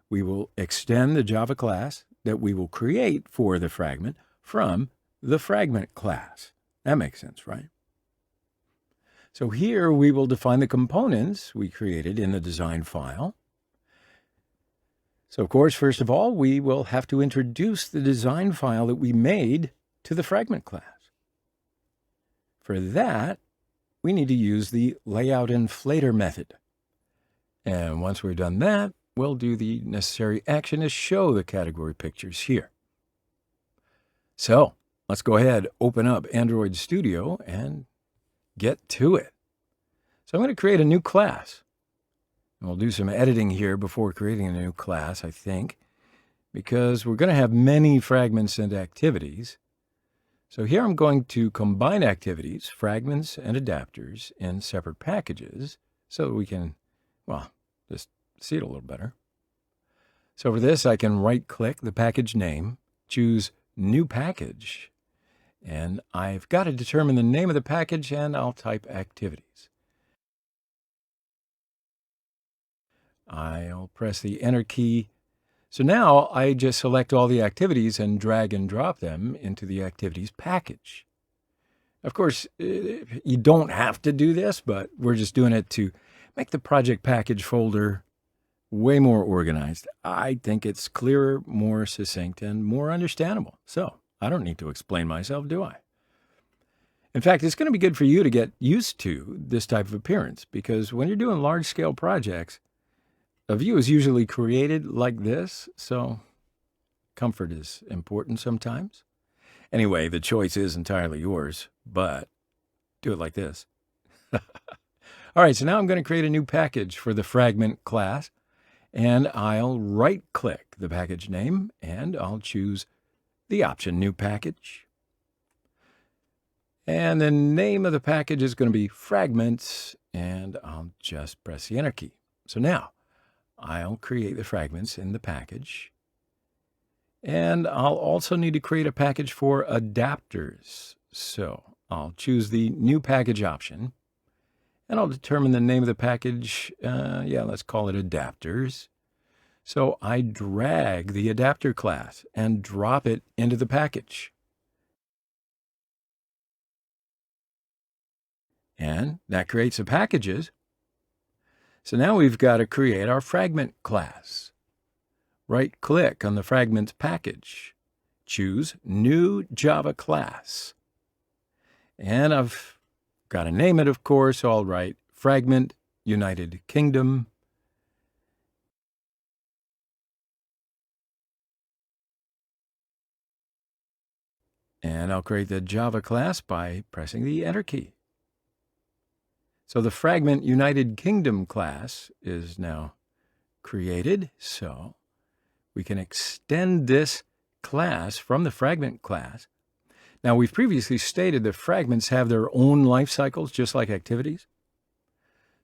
We will extend the Java class that we will create for the fragment from the Fragment class. That makes sense, right? So here we will define the components we created in the design file. So of course, first of all, we will have to introduce the design file that we made to the Fragment class. For that, we need to use the layout inflator method. And once we've done that, we'll do the necessary action to show the category pictures here. So let's go ahead, open up Android Studio and get to it. So I'm going to create a new class. And we'll do some editing here before creating a new class, I think. because we're going to have many fragments and activities. So here I'm going to combine activities, fragments, and adapters in separate packages so that we can, well, just see it a little better. So for this, I can right-click the package name, choose New Package, and I've got to determine the name of the package, and I'll type Activities. I'll press the Enter key. So now I just select all the activities and drag and drop them into the Activities package. Of course, you don't have to do this, but we're just doing it to make the project package folder way more organized. I think it's clearer, more succinct, and more understandable. So I don't need to explain myself, do I? In fact, it's going to be good for you to get used to this type of appearance, because when you're doing large-scale projects, a view is usually created like this, so comfort is important sometimes. Anyway, the choice is entirely yours, but do it like this. All right, so now I'm going to create a new package for the Fragment class, and I'll right-click the package name, and I'll choose the option New Package. And the name of the package is going to be Fragments, and I'll just press the Enter key. So now I'll create the fragments in the package. And I'll also need to create a package for adapters. So I'll choose the New Package option, and I'll determine the name of the package. Let's call it Adapters. So I drag the adapter class and drop it into the package. And that creates the packages. So now we've got to create our Fragment class. Right-click on the Fragments package. Choose New Java Class. And I've got to name it, of course, so I'll write Fragment United Kingdom. And I'll create the Java class by pressing the Enter key. So the Fragment United Kingdom class is now created, so we can extend this class from the Fragment class. Now, we've previously stated that fragments have their own life cycles, just like activities.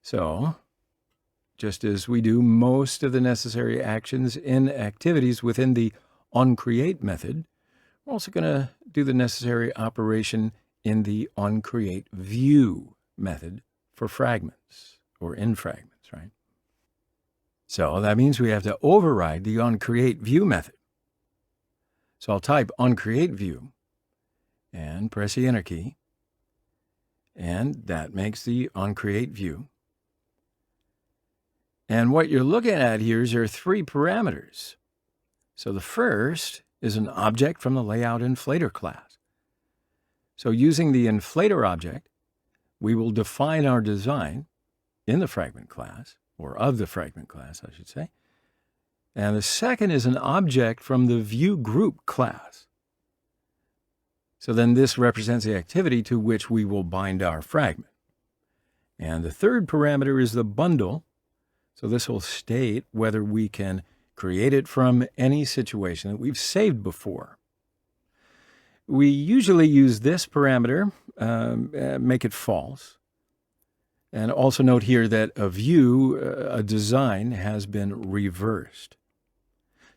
So, just as we do most of the necessary actions in activities within the onCreate method, we're also going to do the necessary operation in the onCreateView method for fragments, or in fragments, right? So that means we have to override the onCreateView method. So I'll type onCreateView and press the Enter key, and that makes the onCreateView. And what you're looking at here is there are three parameters. So the first is an object from the Layout Inflator class. So using the Inflator object, we will define our design in the Fragment class, or of the Fragment class, I should say. And the second is an object from the ViewGroup class. So then this represents the activity to which we will bind our fragment. And the third parameter is the bundle. So this will state whether we can create it from any situation that we've saved before. We usually use this parameter, make it false. And also note here that a view, a design, has been reversed.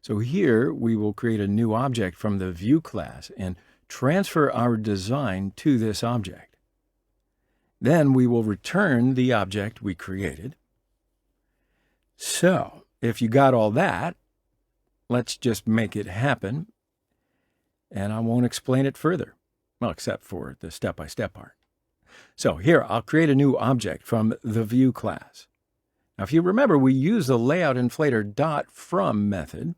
So here we will create a new object from the View class and transfer our design to this object. Then we will return the object we created. So if you got all that, let's just make it happen. And I won't explain it further, well, except for the step-by-step part. So here, I'll create a new object from the View class. Now, if you remember, we use the layoutinflator.from method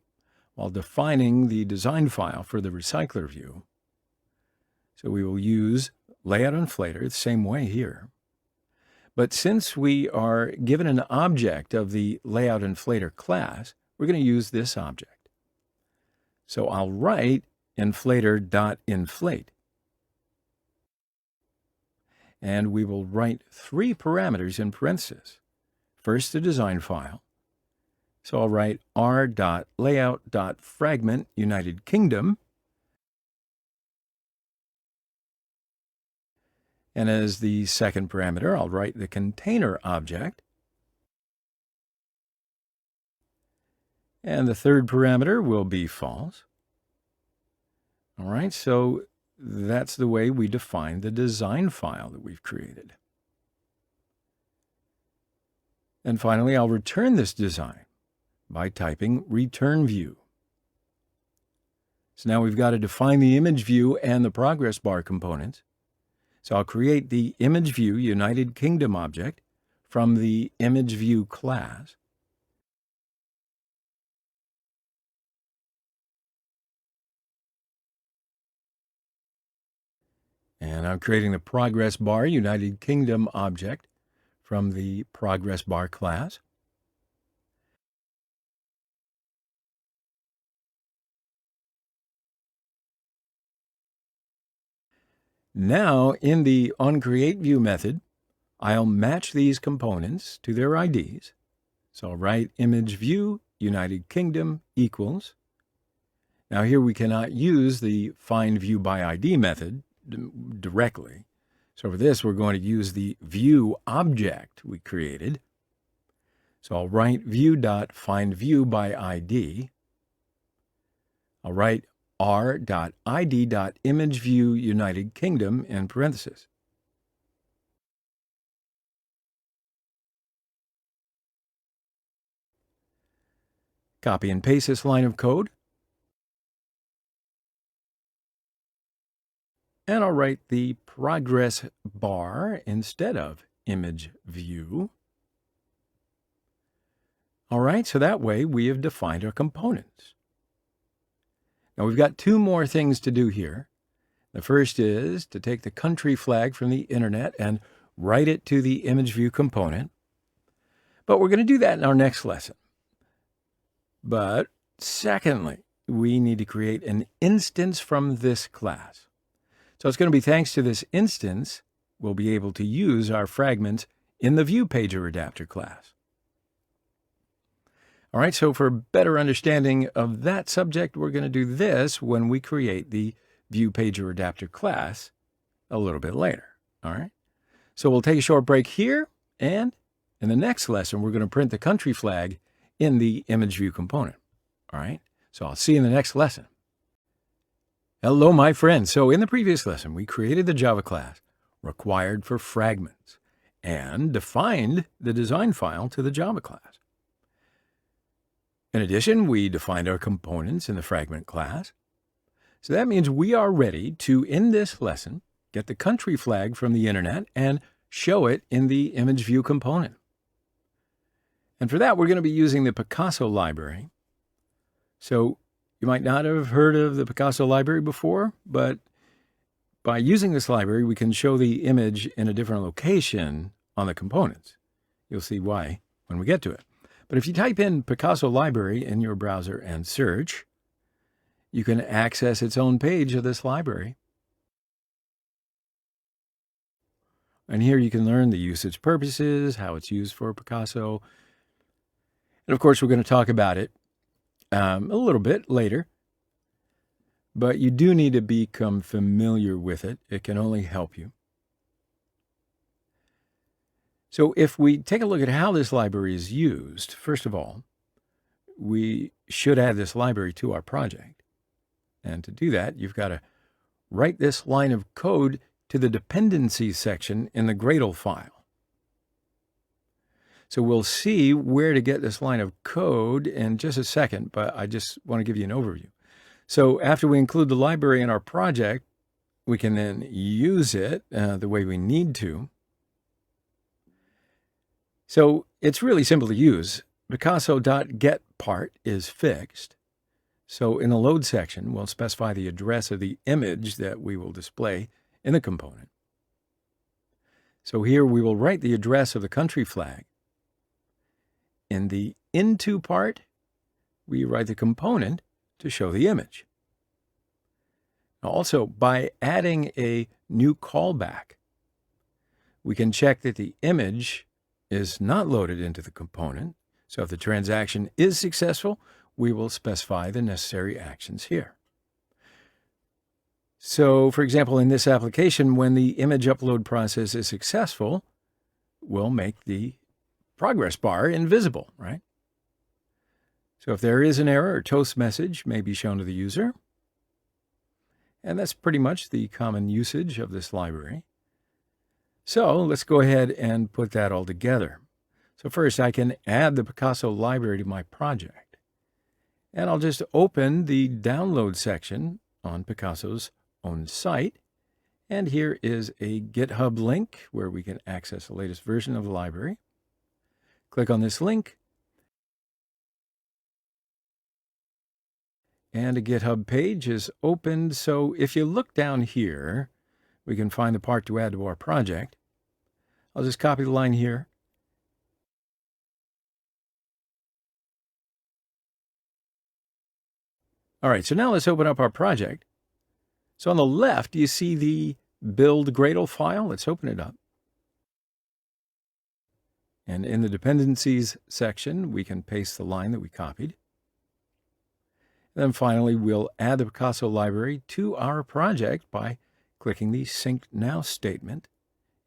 while defining the design file for the recycler view. So we will use layoutinflator the same way here. But since we are given an object of the layoutinflator class, we're going to use this object. So I'll write inflator.inflate. And we will write three parameters in parentheses. First, the design file, So I'll write r.layout.fragment United Kingdom. And as the second parameter, I'll write the container object. And the third parameter will be false. All right, so that's the way we define the design file that we've created. And finally, I'll return this design by typing return view. So now we've got to define the image view and the progress bar components. So I'll create the image view United Kingdom object from the image view class. And I'm creating the progress bar United Kingdom object from the progress bar class. Now, in the onCreateView method, I'll match these components to their IDs. So I'll write image view United Kingdom equals. Now here we cannot use the find view by ID method directly. So for this, we're going to use the view object we created. So I'll write view.findView by ID. I'll write r.id.imageView United Kingdom in parentheses. Copy and paste this line of code. And I'll write the progress bar instead of image view. All right, so that way we have defined our components. Now we've got two more things to do here. The first is to take the country flag from the internet and write it to the image view component. But we're going to do that in our next lesson. But secondly, we need to create an instance from this class. So it's going to be thanks to this instance, we'll be able to use our fragments in the ViewPager Adapter class. All right, so for better understanding of that subject, we're going to do this when we create the ViewPager Adapter class a little bit later. All right, so we'll take a short break here, and in the next lesson, we're going to print the country flag in the image view component. All right, so I'll see you in the next lesson. Hello, my friends. So in the previous lesson, we created the Java class required for fragments and defined the design file to the Java class. In addition, we defined our components in the fragment class. So that means we are ready to, in this lesson, get the country flag from the internet and show it in the image view component. And for that, we're going to be using the Picasso library. So you might not have heard of the Picasso library before, but by using this library, we can show the image in a different location on the components. You'll see why when we get to it. But if you type in Picasso library in your browser and search, you can access its own page of this library. And here you can learn the usage purposes, how it's used for Picasso. And of course, we're going to talk about it a little bit later. But you do need to become familiar with it. It can only help you. So if we take a look at how this library is used, first of all, we should add this library to our project. And to do that, you've got to write this line of code to the dependencies section in the Gradle file. So we'll see where to get this line of code in just a second, but I just want to give you an overview. So after we include the library in our project, we can then use it the way we need to. So it's really simple to use. Picasso.getPart is fixed. So in the load section, we'll specify the address of the image that we will display in the component. So here we will write the address of the country flag. In the into part, we write the component to show the image. Also, by adding a new callback, we can check that the image is not loaded into the component. So if the transaction is successful, we will specify the necessary actions here. So, for example, in this application, when the image upload process is successful, we'll make the progress bar invisible, right? So if there is an error, a toast message may be shown to the user. And that's pretty much the common usage of this library. So let's go ahead and put that all together. So first, I can add the Picasso library to my project. And I'll just open the download section on Picasso's own site. And here is a GitHub link where we can access the latest version of the library. Click on this link. And a GitHub page is opened. So if you look down here, we can find the part to add to our project. I'll just copy the line here. All right, so now let's open up our project. So on the left, you see the build Gradle file. Let's open it up. And in the dependencies section, we can paste the line that we copied. Then finally, we'll add the Picasso library to our project by clicking the Sync Now statement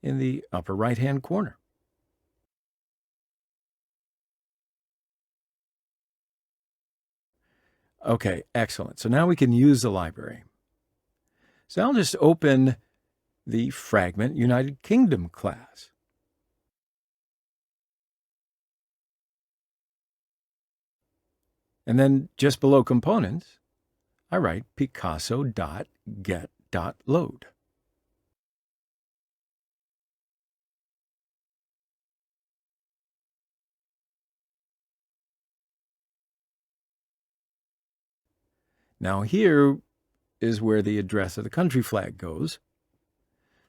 in the upper right-hand corner. Okay, excellent. So now we can use the library. So I'll just open the Fragment United Kingdom class. And then just below components, I write picasso.get.load. Now here is where the address of the country flag goes.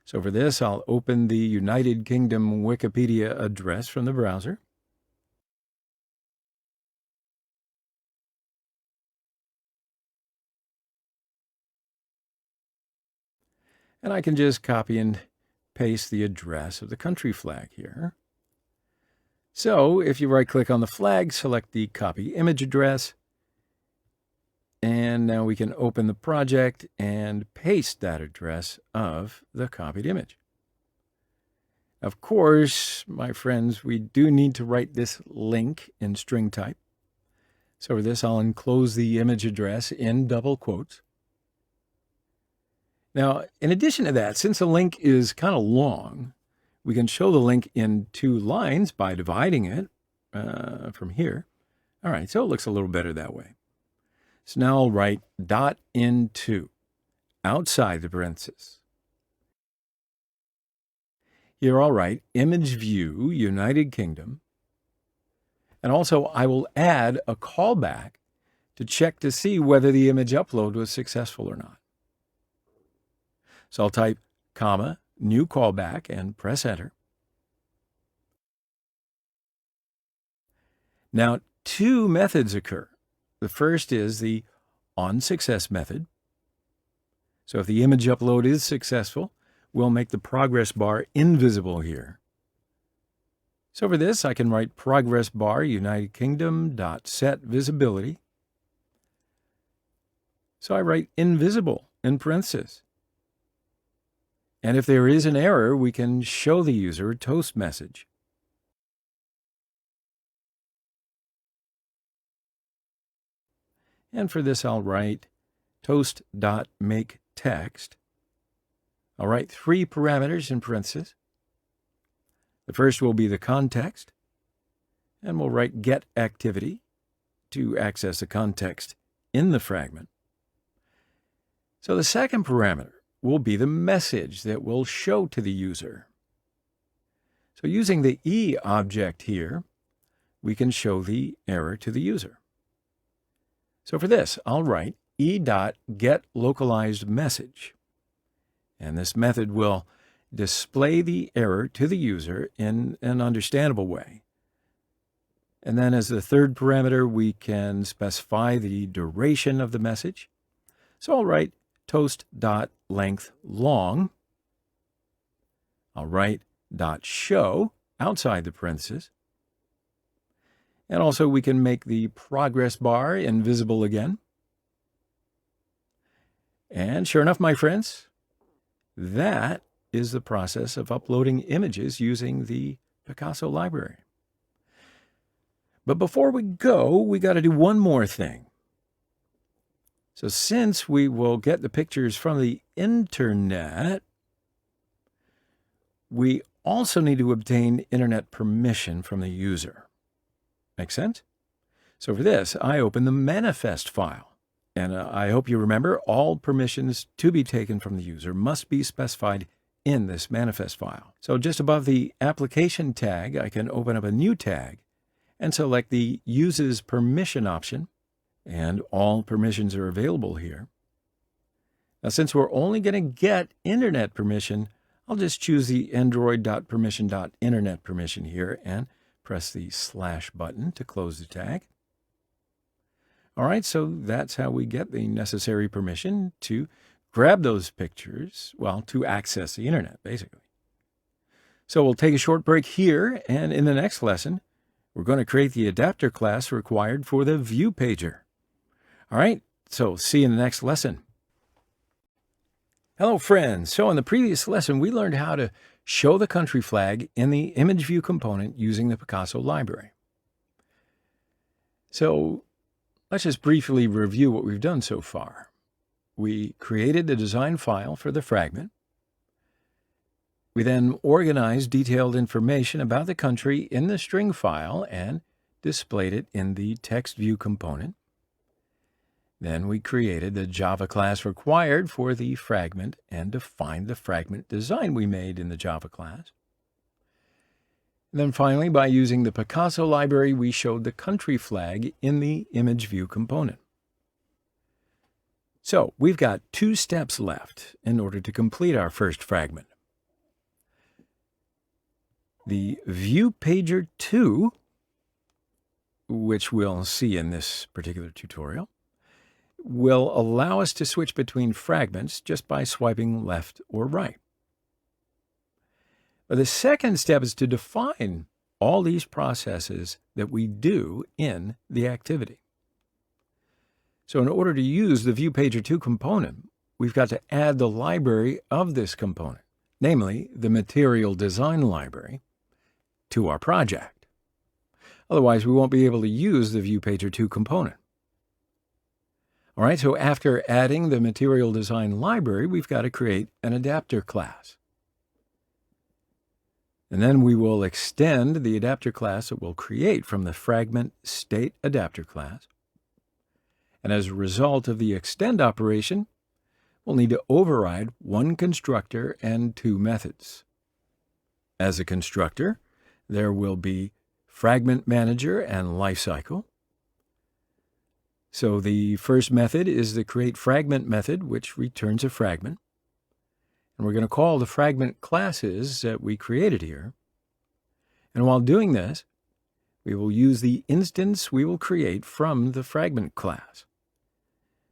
So for this, I'll open the United Kingdom Wikipedia address from the browser. And I can just copy and paste the address of the country flag here. So if you right-click on the flag, select the copy image address, and now we can open the project and paste that address of the copied image. Of course, my friends, we do need to write this link in string type. So for this, I'll enclose the image address in double quotes. Now, in addition to that, since the link is kind of long, we can show the link in 2 lines by dividing it from here. All right, so it looks a little better that way. So now I'll write .into outside the parenthesis. Here I'll write image view United Kingdom. And also I will add a callback to check to see whether the image upload was successful or not. So I'll type comma, new callback, and press enter. Now 2 methods occur. The first is the onSuccess method. So if the image upload is successful, we'll make the progress bar invisible here. So for this, I can write progress bar United Kingdom .set visibility. So I write invisible in parentheses. And if there is an error, we can show the user a toast message. And for this, I'll write toast.makeText. I'll write 3 parameters in parentheses. The first will be the context, and we'll write getActivity to access the context in the fragment. So the second parameter will be the message that we'll show to the user. So using the E object here, we can show the error to the user. So for this, I'll write e.getLocalizedMessage. And this method will display the error to the user in an understandable way. And then as the third parameter, we can specify the duration of the message. So I'll write toast.lengthLong. I'll write .show outside the parentheses. And also we can make the progress bar invisible again. And sure enough, my friends, that is the process of uploading images using the Picasso library. But before we go, we got to do one more thing. So since we will get the pictures from the internet, we also need to obtain internet permission from the user. Make sense? So for this, I open the manifest file. And I hope you remember all permissions to be taken from the user must be specified in this manifest file. So just above the application tag, I can open up a new tag and select the uses permission option. And all permissions are available here. Now, since we're only going to get internet permission, I'll just choose the android.permission.internet permission here and press the / button to close the tag. All right, so that's how we get the necessary permission to grab those pictures, well, to access the internet, basically. So we'll take a short break here, and in the next lesson, we're going to create the adapter class required for the view pager. All right, so see you in the next lesson. Hello, friends. So in the previous lesson, we learned how to show the country flag in the image view component using the Picasso library. So let's just briefly review what we've done so far. We created the design file for the fragment. We then organized detailed information about the country in the string file and displayed it in the text view component. Then we created the Java class required for the fragment and defined the fragment design we made in the Java class. And then finally, by using the Picasso library, we showed the country flag in the image view component. So we've got 2 steps left in order to complete our first fragment. The View Pager 2, which we'll see in this particular tutorial, will allow us to switch between fragments just by swiping left or right. But the second step is to define all these processes that we do in the activity. So in order to use the View Pager 2 component, we've got to add the library of this component, namely the Material Design library, to our project. Otherwise, we won't be able to use the View Pager 2 component. All right, so after adding the Material Design library, we've got to create an adapter class. And then we will extend the adapter class that we'll create from the Fragment State Adapter class. And as a result of the extend operation, we'll need to override 1 constructor and 2 methods. As a constructor, there will be Fragment Manager and Lifecycle. So the first method is the createFragment method, which returns a fragment. And we're going to call the fragment classes that we created here. And while doing this, we will use the instance we will create from the fragment class.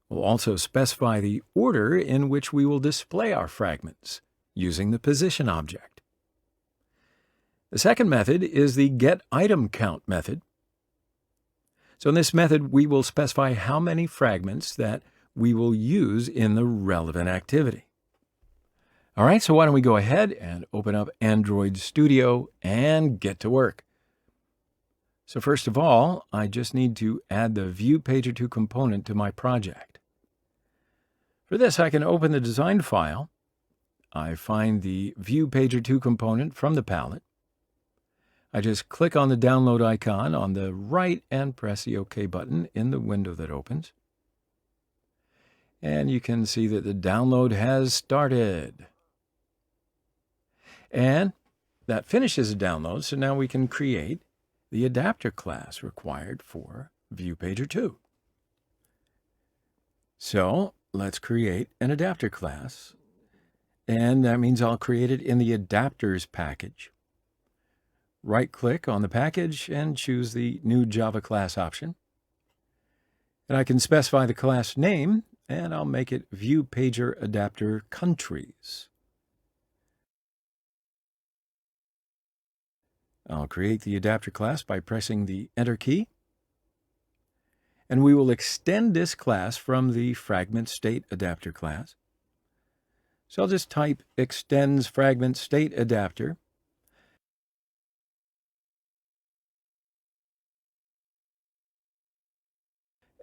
We'll also specify the order in which we will display our fragments using the position object. The second method is the getItemCount method. So in this method, we will specify how many fragments that we will use in the relevant activity. All right, so why don't we go ahead and open up Android Studio and get to work. So first of all, I just need to add the View Pager 2 component to my project. For this, I can open the design file. I find the View Pager 2 component from the palette. I just click on the download icon on the right and press the OK button in the window that opens. And you can see that the download has started. And that finishes the download, so now we can create the adapter class required for View Pager 2. So let's create an adapter class. And that means I'll create it in the adapters package. Right-click on the package and choose the New Java Class option. And I can specify the class name, and I'll make it View Pager Adapter Countries. I'll create the adapter class by pressing the Enter key. And we will extend this class from the Fragment State Adapter class. So I'll just type extends Fragment State Adapter.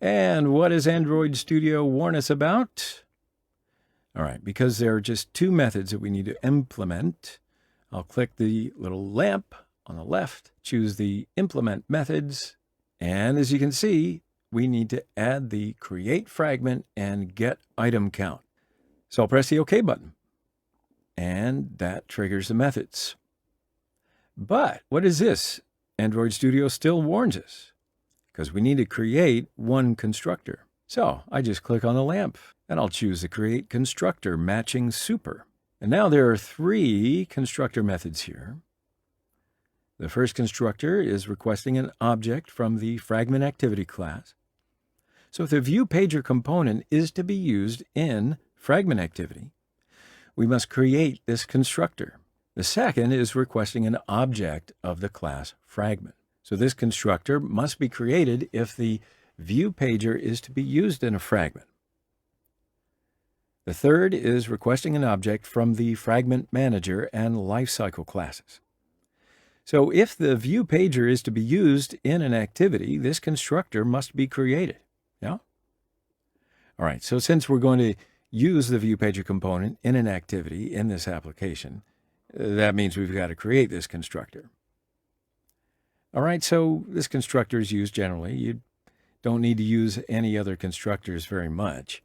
And what does Android Studio warn us about? All right, because there are just two methods that we need to implement, I'll click the little lamp on the left, choose the Implement Methods, and as you can see, we need to add the Create Fragment and Get Item Count. So I'll press the OK button, and that triggers the methods. But what is this? Android Studio still warns us, because we need to create one constructor. So I just click on the lamp, and I'll choose the Create Constructor Matching Super. And now there are three constructor methods here. The first constructor is requesting an object from the Fragment Activity class. So if the ViewPager component is to be used in Fragment Activity, we must create this constructor. The second is requesting an object of the class Fragment. So this constructor must be created if the ViewPager is to be used in a fragment. The third is requesting an object from the Fragment Manager and Lifecycle classes. So if the ViewPager is to be used in an activity, this constructor must be created. Yeah? All right, so since we're going to use the ViewPager component in an activity in this application, that means we've got to create this constructor. All right, so this constructor is used generally. You don't need to use any other constructors very much.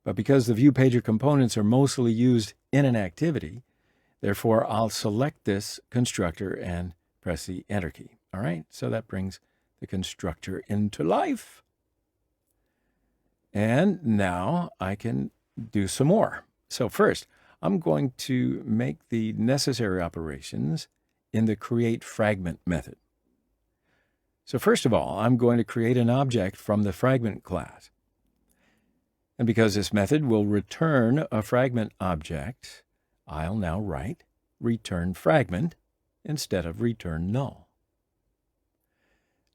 But because the ViewPager components are mostly used in an activity, therefore I'll select this constructor and press the Enter key. All right, so that brings the constructor into life. And now I can do some more. So first, I'm going to make the necessary operations in the Create Fragment method. So first of all, I'm going to create an object from the Fragment class. And because this method will return a fragment object, I'll now write return fragment instead of return null.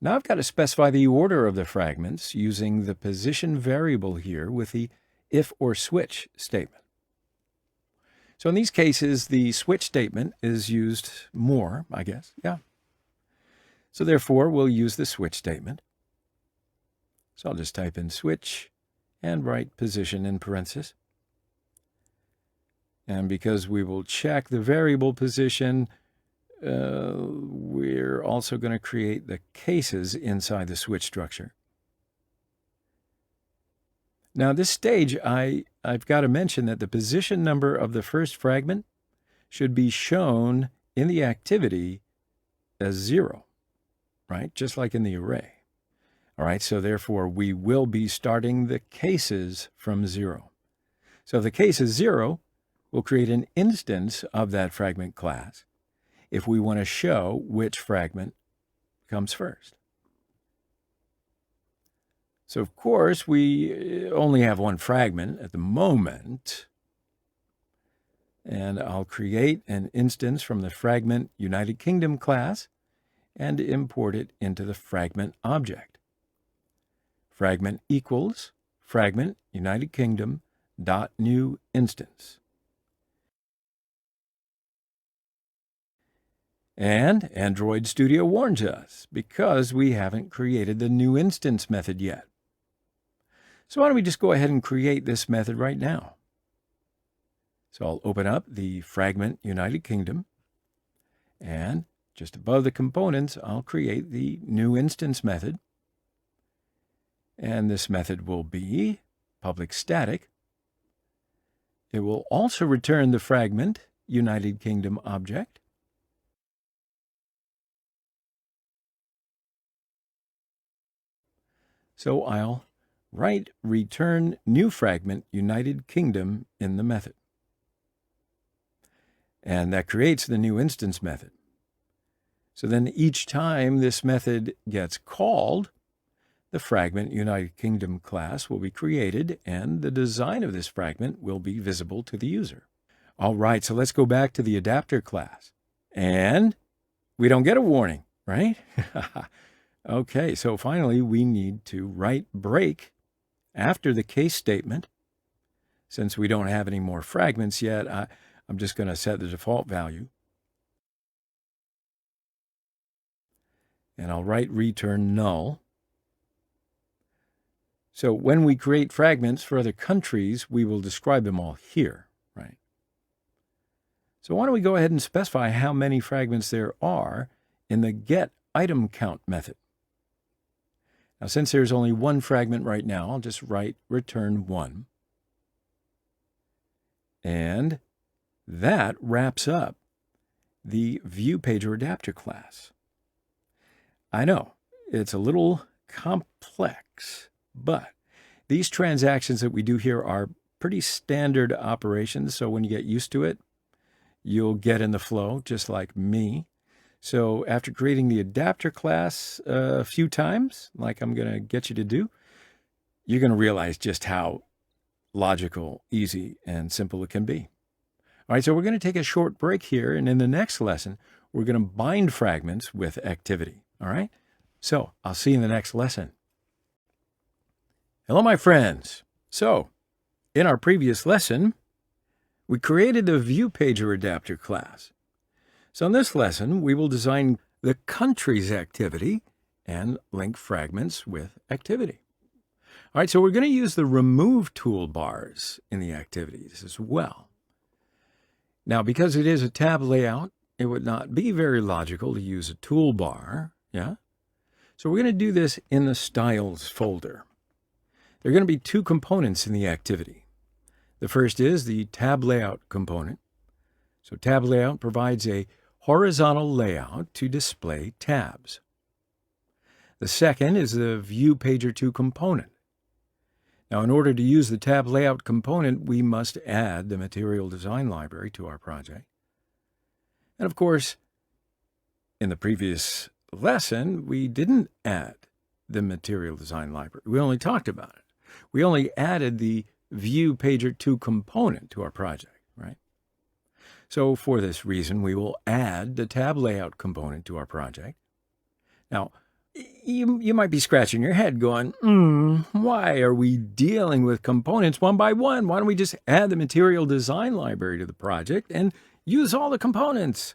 Now I've got to specify the order of the fragments using the position variable here with the if or switch statement. So in these cases, the switch statement is used more, I guess. Yeah. So therefore, we'll use the switch statement. So I'll just type in switch and write position in parentheses. And because we will check the variable position, we're also going to create the cases inside the switch structure. Now at this stage, I've got to mention that the position number of the first fragment should be shown in the activity as 0, right? Just like in the array. All right, so therefore we will be starting the cases from 0. So if the case is 0, we'll create an instance of that fragment class if we want to show which fragment comes first. So of course, we only have one fragment at the moment. And I'll create an instance from the Fragment United Kingdom class and import it into the fragment object. Fragment equals fragment United Kingdom dot new instance. And Android Studio warns us because we haven't created the new instance method yet. So why don't we just go ahead and create this method right now? So I'll open up the Fragment United Kingdom, and just above the components, I'll create the new instance method. And this method will be public static. It will also return the Fragment United Kingdom object. So I'll write return new fragment United Kingdom in the method. And that creates the new instance method. So then each time this method gets called, the Fragment United Kingdom class will be created, and the design of this fragment will be visible to the user. All right, so let's go back to the adapter class. And we don't get a warning, right? Okay, so finally we need to write break after the case statement. Since we don't have any more fragments yet, I'm just going to set the default value. And I'll write return null. So when we create fragments for other countries, we will describe them all here, right? So why don't we go ahead and specify how many fragments there are in the getItemCount method. Now, since there's only one fragment right now, I'll just write return 1. And that wraps up the ViewPagerAdapter class. I know, it's a little complex, but these transactions that we do here are pretty standard operations, so when you get used to it, you'll get in the flow, just like me. So after creating the adapter class a few times, like I'm going to get you to do, you're going to realize just how logical, easy, and simple it can be. All right, so we're going to take a short break here, and in the next lesson, we're going to bind fragments with activity. All right, so I'll see you in the next lesson. Hello, my friends. So in our previous lesson, we created the ViewPagerAdapter class. So in this lesson, we will design the country's activity and link fragments with activity. All right, so we're going to use the remove toolbars in the activities as well. Now, because it is a tab layout, it would not be very logical to use a toolbar, yeah? So we're going to do this in the Styles folder. There are going to be two components in the activity. The first is the tab layout component. So tab layout provides a horizontal layout to display tabs. The second is the ViewPager2 component. Now, in order to use the tab layout component, we must add the material design library to our project. And of course, in the previous lesson, we didn't add the material design library. We only talked about it. We only added the ViewPager2 component to our project, right? So for this reason, we will add the tab layout component to our project. Now, you might be scratching your head going, why are we dealing with components one by one? Why don't we just add the material design library to the project and use all the components?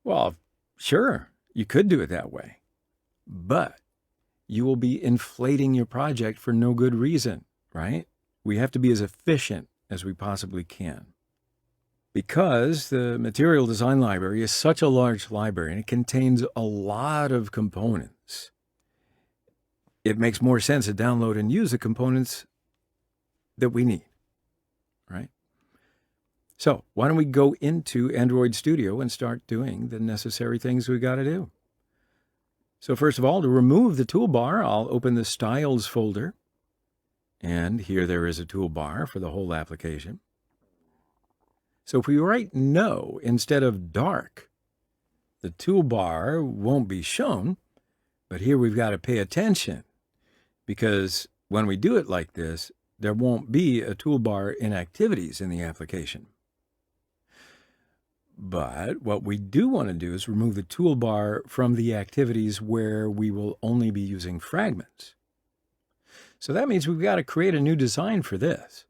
Well, sure, you could do it that way, but you will be inflating your project for no good reason, right? We have to be as efficient as we possibly can. Because the material design library is such a large library and it contains a lot of components, it makes more sense to download and use the components that we need, right? So why don't we go into Android Studio and start doing the necessary things we got to do? So first of all, to remove the toolbar, I'll open the Styles folder. And here there is a toolbar for the whole application. So if we write no instead of dark, the toolbar won't be shown, but here we've got to pay attention because when we do it like this, there won't be a toolbar in activities in the application. But what we do want to do is remove the toolbar from the activities where we will only be using fragments. So that means we've got to create a new design for this.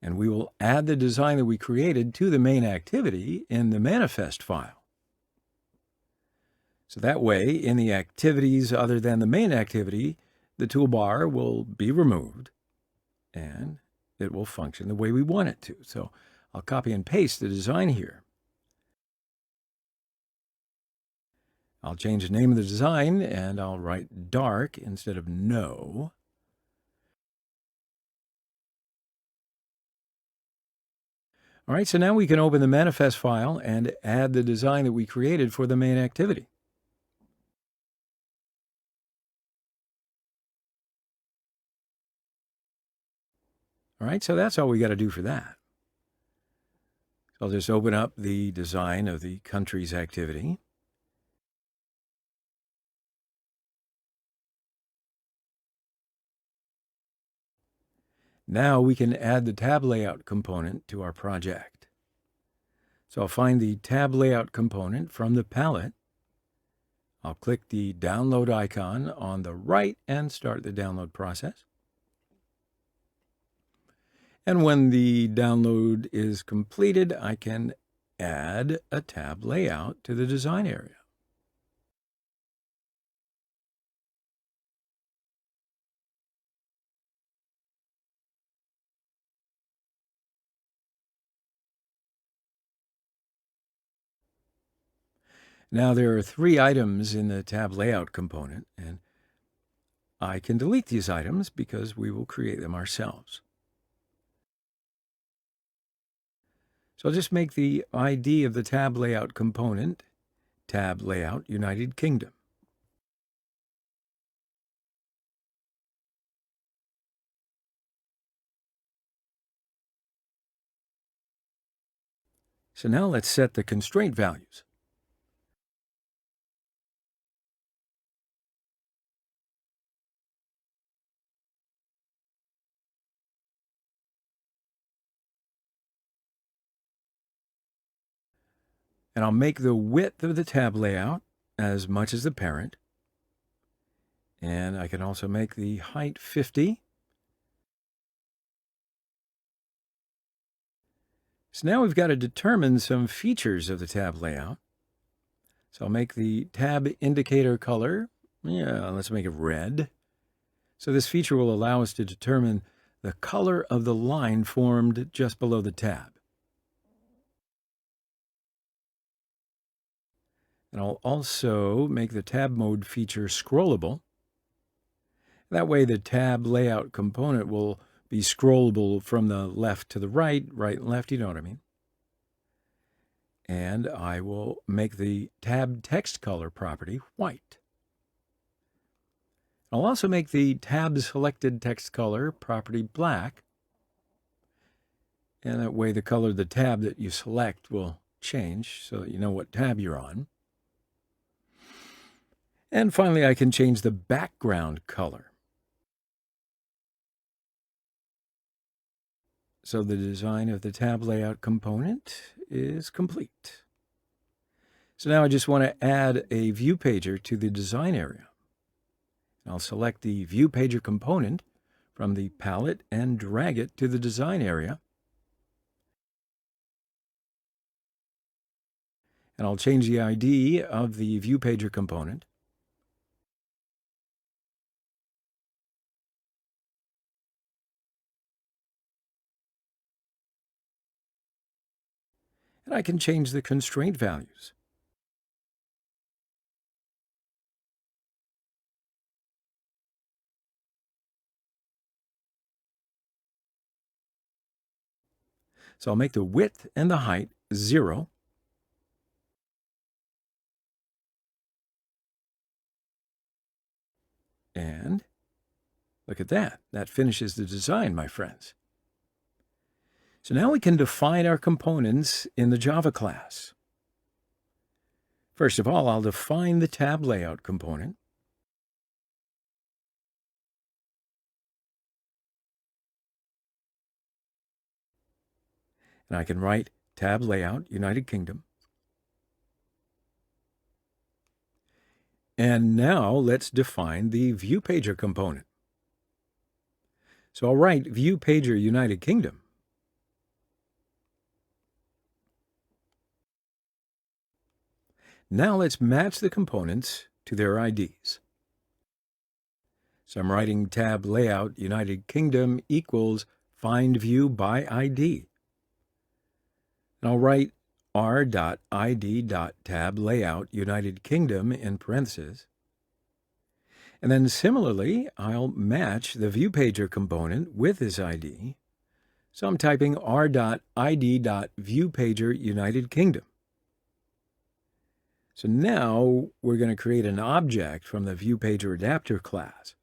And we will add the design that we created to the main activity in the manifest file. So that way, in the activities other than the main activity, the toolbar will be removed and it will function the way we want it to. So I'll copy and paste the design here. I'll change the name of the design and I'll write dark instead of no. All right, so now we can open the manifest file and add the design that we created for the main activity. All right, so that's all we got to do for that. So I'll just open up the design of the country's activity. Now we can add the tab layout component to our project. So I'll find the tab layout component from the palette. I'll click the download icon on the right and start the download process. And when the download is completed, I can add a tab layout to the design area. Now there are 3 items in the tab layout component, and I can delete these items because we will create them ourselves. So I'll just make the ID of the tab layout component tab layout United Kingdom. So now let's set the constraint values. And I'll make the width of the tab layout as much as the parent. And I can also make the height 50. So now we've got to determine some features of the tab layout. So I'll make the tab indicator color, let's make it red. So this feature will allow us to determine the color of the line formed just below the tab. And I'll also make the tab mode feature scrollable. That way the tab layout component will be scrollable from the left to the right, right and left, you know what I mean. And I will make the tab text color property white. I'll also make the tab selected text color property black. And that way the color of the tab that you select will change so that you know what tab you're on. And finally, I can change the background color. So the design of the tab layout component is complete. So now I just want to add a view pager to the design area. I'll select the view pager component from the palette and drag it to the design area. And I'll change the ID of the view pager component. And I can change the constraint values. So I'll make the width and the height 0. And look at that. That finishes the design, my friends. So now we can define our components in the Java class. First of all, I'll define the tab layout component. And I can write tab layout United Kingdom. And now let's define the view pager component. So I'll write view pager United Kingdom. Now let's match the components to their IDs. So I'm writing tab layout United Kingdom equals find view by ID. And I'll write r.id.tab layout United Kingdom in parentheses. And then similarly, I'll match the view pager component with this ID. So I'm typing r.id.viewpager United Kingdom. So now we're going to create an object from the viewpager adapter class.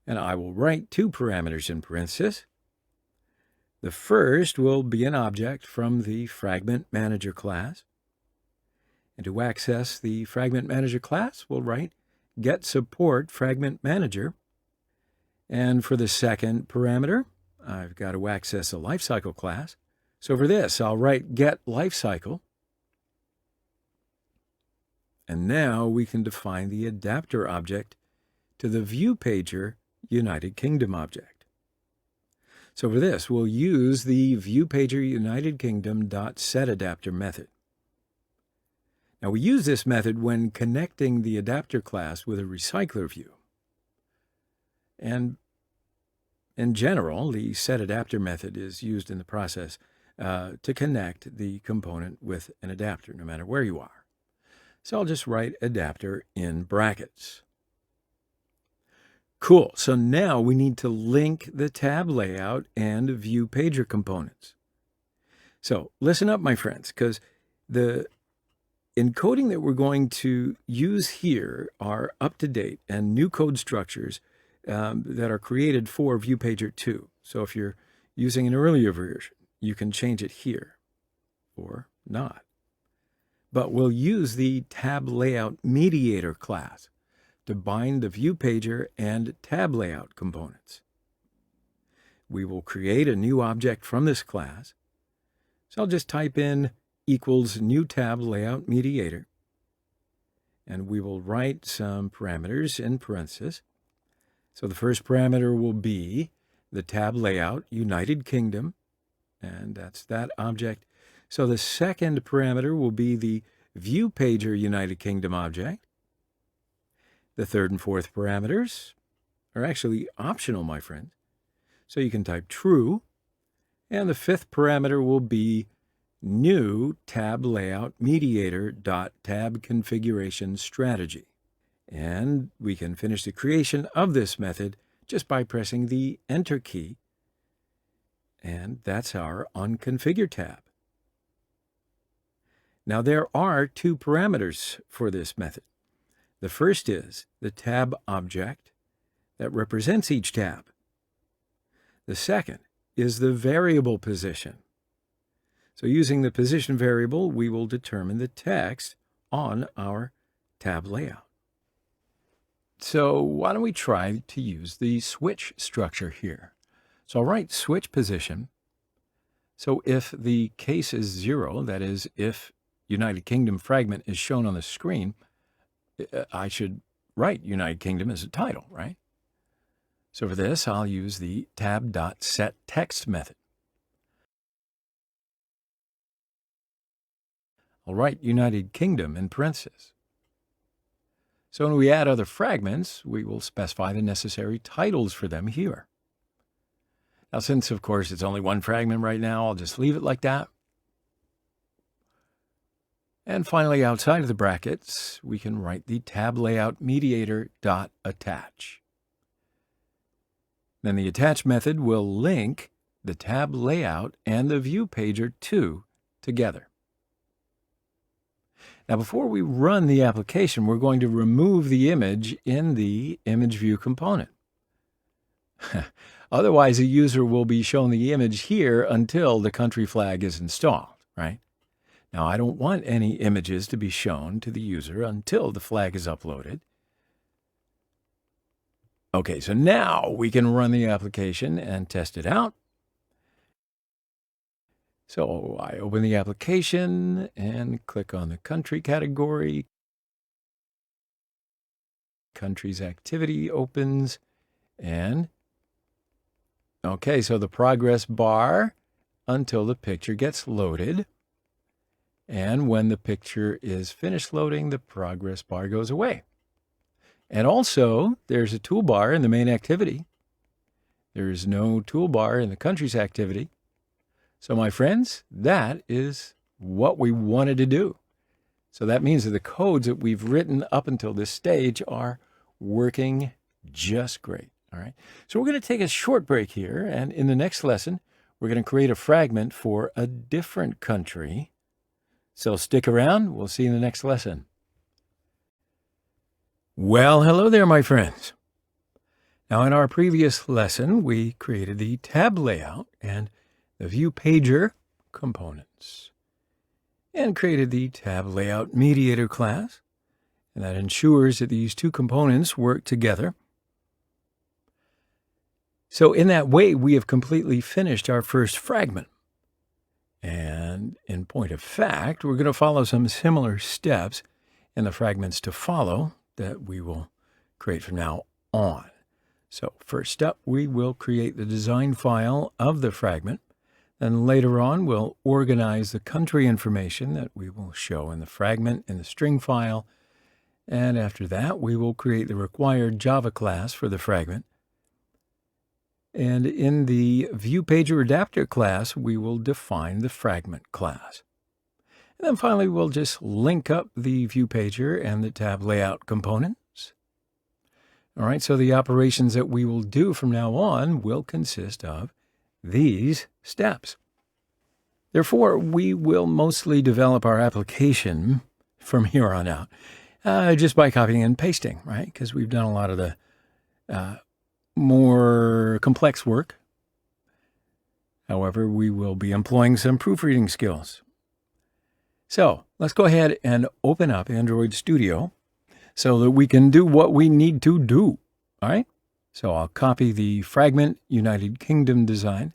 And I will write 2 parameters in parentheses. The first will be an object from the Fragment Manager class. And to access the Fragment Manager class, we'll write get support Fragment Manager. And for the second parameter, I've got to access a lifecycle class. So for this, I'll write get lifecycle. And now we can define the adapter object to the ViewPager United Kingdom object. So for this, we'll use the ViewPager United Kingdom.setAdapter method. Now we use this method when connecting the adapter class with a recycler view. And in general, the setAdapter method is used in the process to connect the component with an adapter, no matter where you are. So I'll just write adapter in brackets. Cool. So now we need to link the tab layout and ViewPager components. So listen up, my friends, because the encoding that we're going to use here are up-to-date and new code structures that are created for ViewPager 2. So if you're using an earlier version, you can change it here or not. But we'll use the tab layout mediator class to bind the ViewPager and tab layout components. We will create a new object from this class. So I'll just type in equals new tab layout mediator. And we will write some parameters in parentheses. So the first parameter will be the tab layout United Kingdom, and that's that object. So the second parameter will be the ViewPager United Kingdom object. The third and fourth parameters are actually optional, my friend. So you can type true. And the fifth parameter will be new tab layout mediator.tab configuration strategy. And we can finish the creation of this method just by pressing the Enter key. And that's our onConfigure tab. Now there are two parameters for this method. The first is the tab object that represents each tab. The second is the variable position. So using the position variable, we will determine the text on our tab layout. So why don't we try to use the switch structure here? So I'll write switch position. So if the case is 0, that is, if United Kingdom fragment is shown on the screen, I should write United Kingdom as a title, right? So for this, I'll use the tab.setText method. I'll write United Kingdom in parentheses. So when we add other fragments, we will specify the necessary titles for them here. Now, since, of course, it's only one fragment right now, I'll just leave it like that. And finally, outside of the brackets, we can write the tab layout mediator.attach. Then the attach method will link the tab layout and the ViewPager 2 together. Now, before we run the application, we're going to remove the image in the image view component. Otherwise, a user will be shown the image here until the country flag is installed, right? Now, I don't want any images to be shown to the user until the flag is uploaded. Okay, so now we can run the application and test it out. So I open the application and click on the country category. Countries activity opens and okay, so the progress bar until the picture gets loaded. And when the picture is finished loading, the progress bar goes away. And also, there's a toolbar in the main activity. There is no toolbar in the countries activity. So my friends, that is what we wanted to do. So that means that the codes that we've written up until this stage are working just great. All right. So we're going to take a short break here. And in the next lesson, we're going to create a fragment for a different country. So stick around. We'll see you in the next lesson. Well, hello there, my friends. Now, in our previous lesson, we created the tab layout and the ViewPager components and created the tab layout mediator class. And that ensures that these two components work together. So in that way, we have completely finished our first fragment. And in point of fact, we're going to follow some similar steps in the fragments to follow that we will create from now on. So first up, we will create the design file of the fragment. Then later on, we'll organize the country information that we will show in the fragment in the string file. And after that, we will create the required Java class for the fragment. And in the ViewPager Adapter class, we will define the fragment class. And then finally, we'll just link up the ViewPager and the tab layout components. All right, so the operations that we will do from now on will consist of these steps. Therefore, we will mostly develop our application from here on out just by copying and pasting, right? Because we've done a lot of the more complex work. However, we will be employing some proofreading skills. So let's go ahead and open up Android Studio so that we can do what we need to do. All right. So I'll copy the Fragment United Kingdom design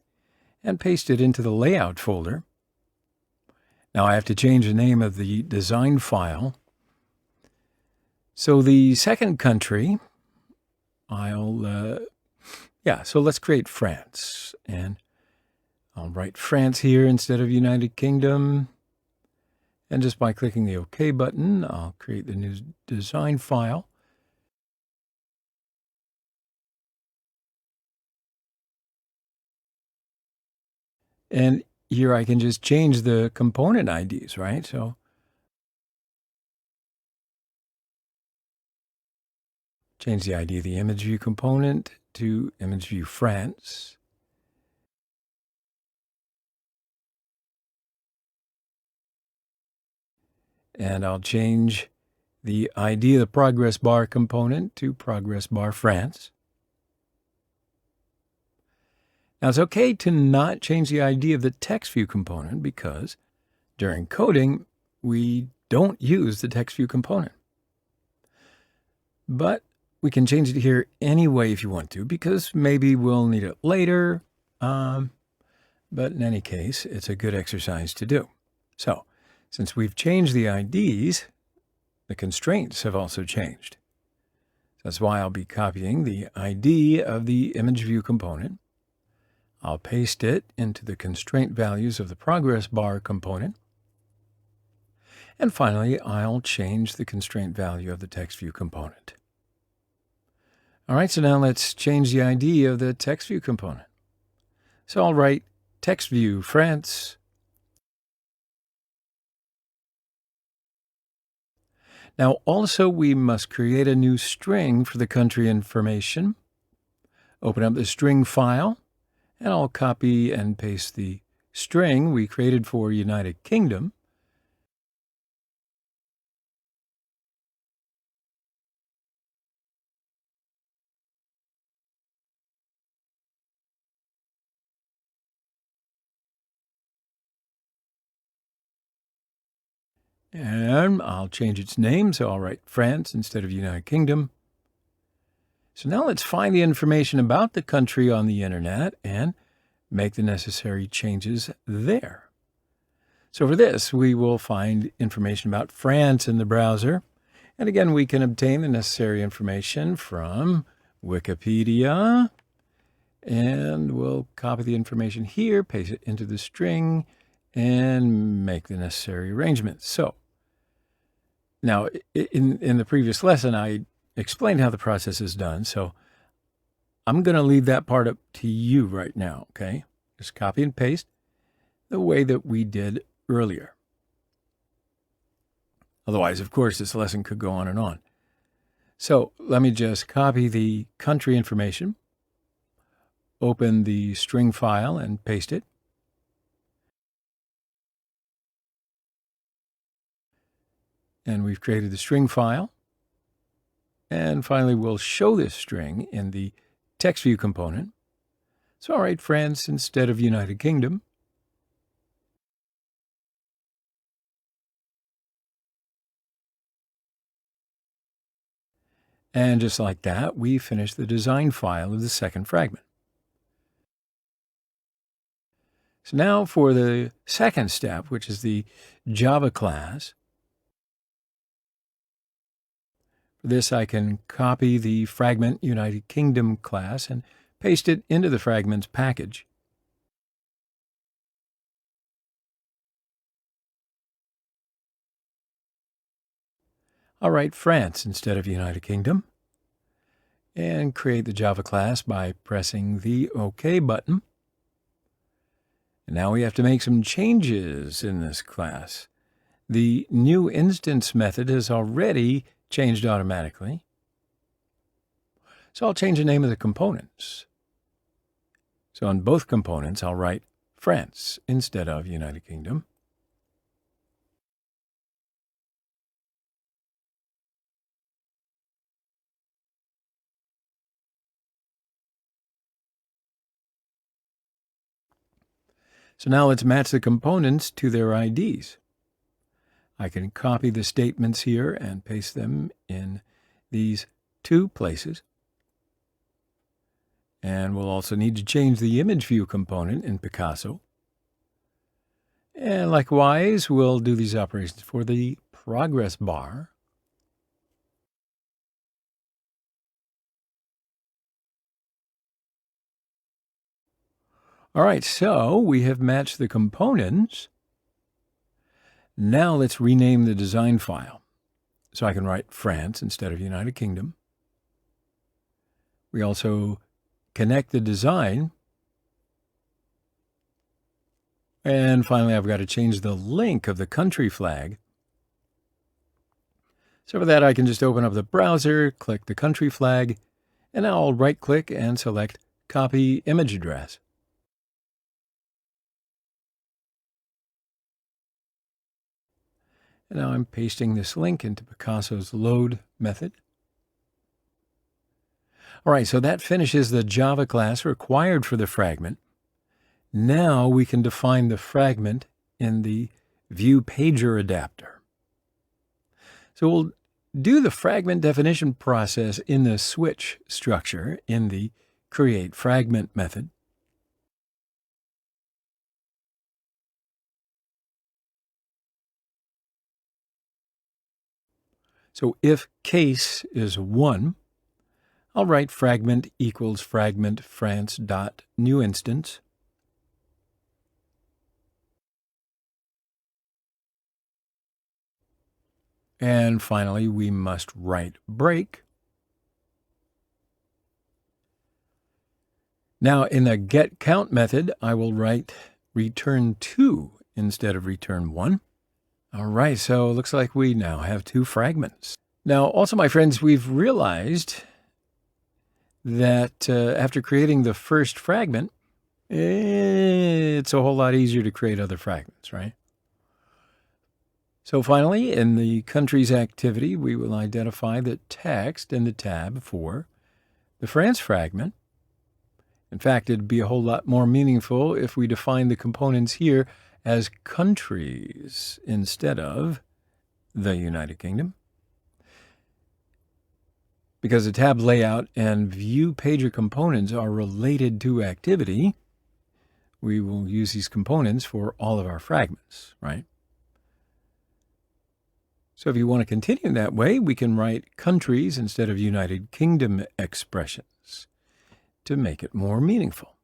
and paste it into the layout folder. Now I have to change the name of the design file. So the second country, so let's create France. And I'll write France here instead of United Kingdom. And just by clicking the OK button, I'll create the new design file. And here I can just change the component IDs, right? So change the ID of the image view component to image view France. And I'll change the ID of the progress bar component to progress bar France. Now it's okay to not change the ID of the text view component because during coding, we don't use the text view component. But we can change it here anyway if you want to, because maybe we'll need it later. But in any case, it's a good exercise to do. So since we've changed the IDs, the constraints have also changed. That's why I'll be copying the ID of the image view component. I'll paste it into the constraint values of the progress bar component. And finally, I'll change the constraint value of the text view component. All right, so now let's change the ID of the text view component. So I'll write text view France. Now also we must create a new string for the country information. Open up the string file, and I'll copy and paste the string we created for United Kingdom. And I'll change its name, so I'll write France instead of United Kingdom. So now let's find the information about the country on the internet and make the necessary changes there. So for this, we will find information about France in the browser. And again, we can obtain the necessary information from Wikipedia. And we'll copy the information here, paste it into the string, and make the necessary arrangements. So now in the previous lesson, I explained how the process is done. So I'm going to leave that part up to you right now, okay? Just copy and paste the way that we did earlier. Otherwise, of course, this lesson could go on and on. So let me just copy the country information, open the string file and paste it. And we've created the string file. And finally, we'll show this string in the text view component. So I'll write France instead of United Kingdom. And just like that, we finished the design file of the second fragment. So now for the second step, which is the Java class. For this, I can copy the Fragment United Kingdom class and paste it into the Fragments package. I'll write France instead of United Kingdom and create the Java class by pressing the OK button. And now we have to make some changes in this class. The new instance method has already changed automatically. So I'll change the name of the components. So on both components, I'll write France instead of United Kingdom. So now let's match the components to their IDs. I can copy the statements here and paste them in these two places. And we'll also need to change the image view component in Picasso. And likewise, we'll do these operations for the progress bar. All right, so we have matched the components. Now let's rename the design file. So I can write France instead of United Kingdom. We also connect the design. And finally, I've got to change the link of the country flag. So for that, I can just open up the browser, click the country flag, and now I'll right-click and select Copy Image Address. And now I'm pasting this link into Picasso's load method. All right, so that finishes the Java class required for the fragment. Now we can define the fragment in the View Pager adapter. So we'll do the fragment definition process in the switch structure in the Create Fragment method. So if case is 1, I'll write fragment equals fragment France dot new instance. And finally, we must write break. Now in the get count method, I will write return 2 instead of return 1. All right, so it looks like we now have 2 fragments. Now, also, my friends, we've realized that after creating the first fragment, it's a whole lot easier to create other fragments, right? So finally, in the countries activity, we will identify the text in the tab for the France fragment. In fact, it'd be a whole lot more meaningful if we define the components here as countries instead of the United Kingdom. Because the tab layout and view pager components are related to activity, we will use these components for all of our fragments, right? So if you want to continue that way, we can write countries instead of United Kingdom expressions to make it more meaningful.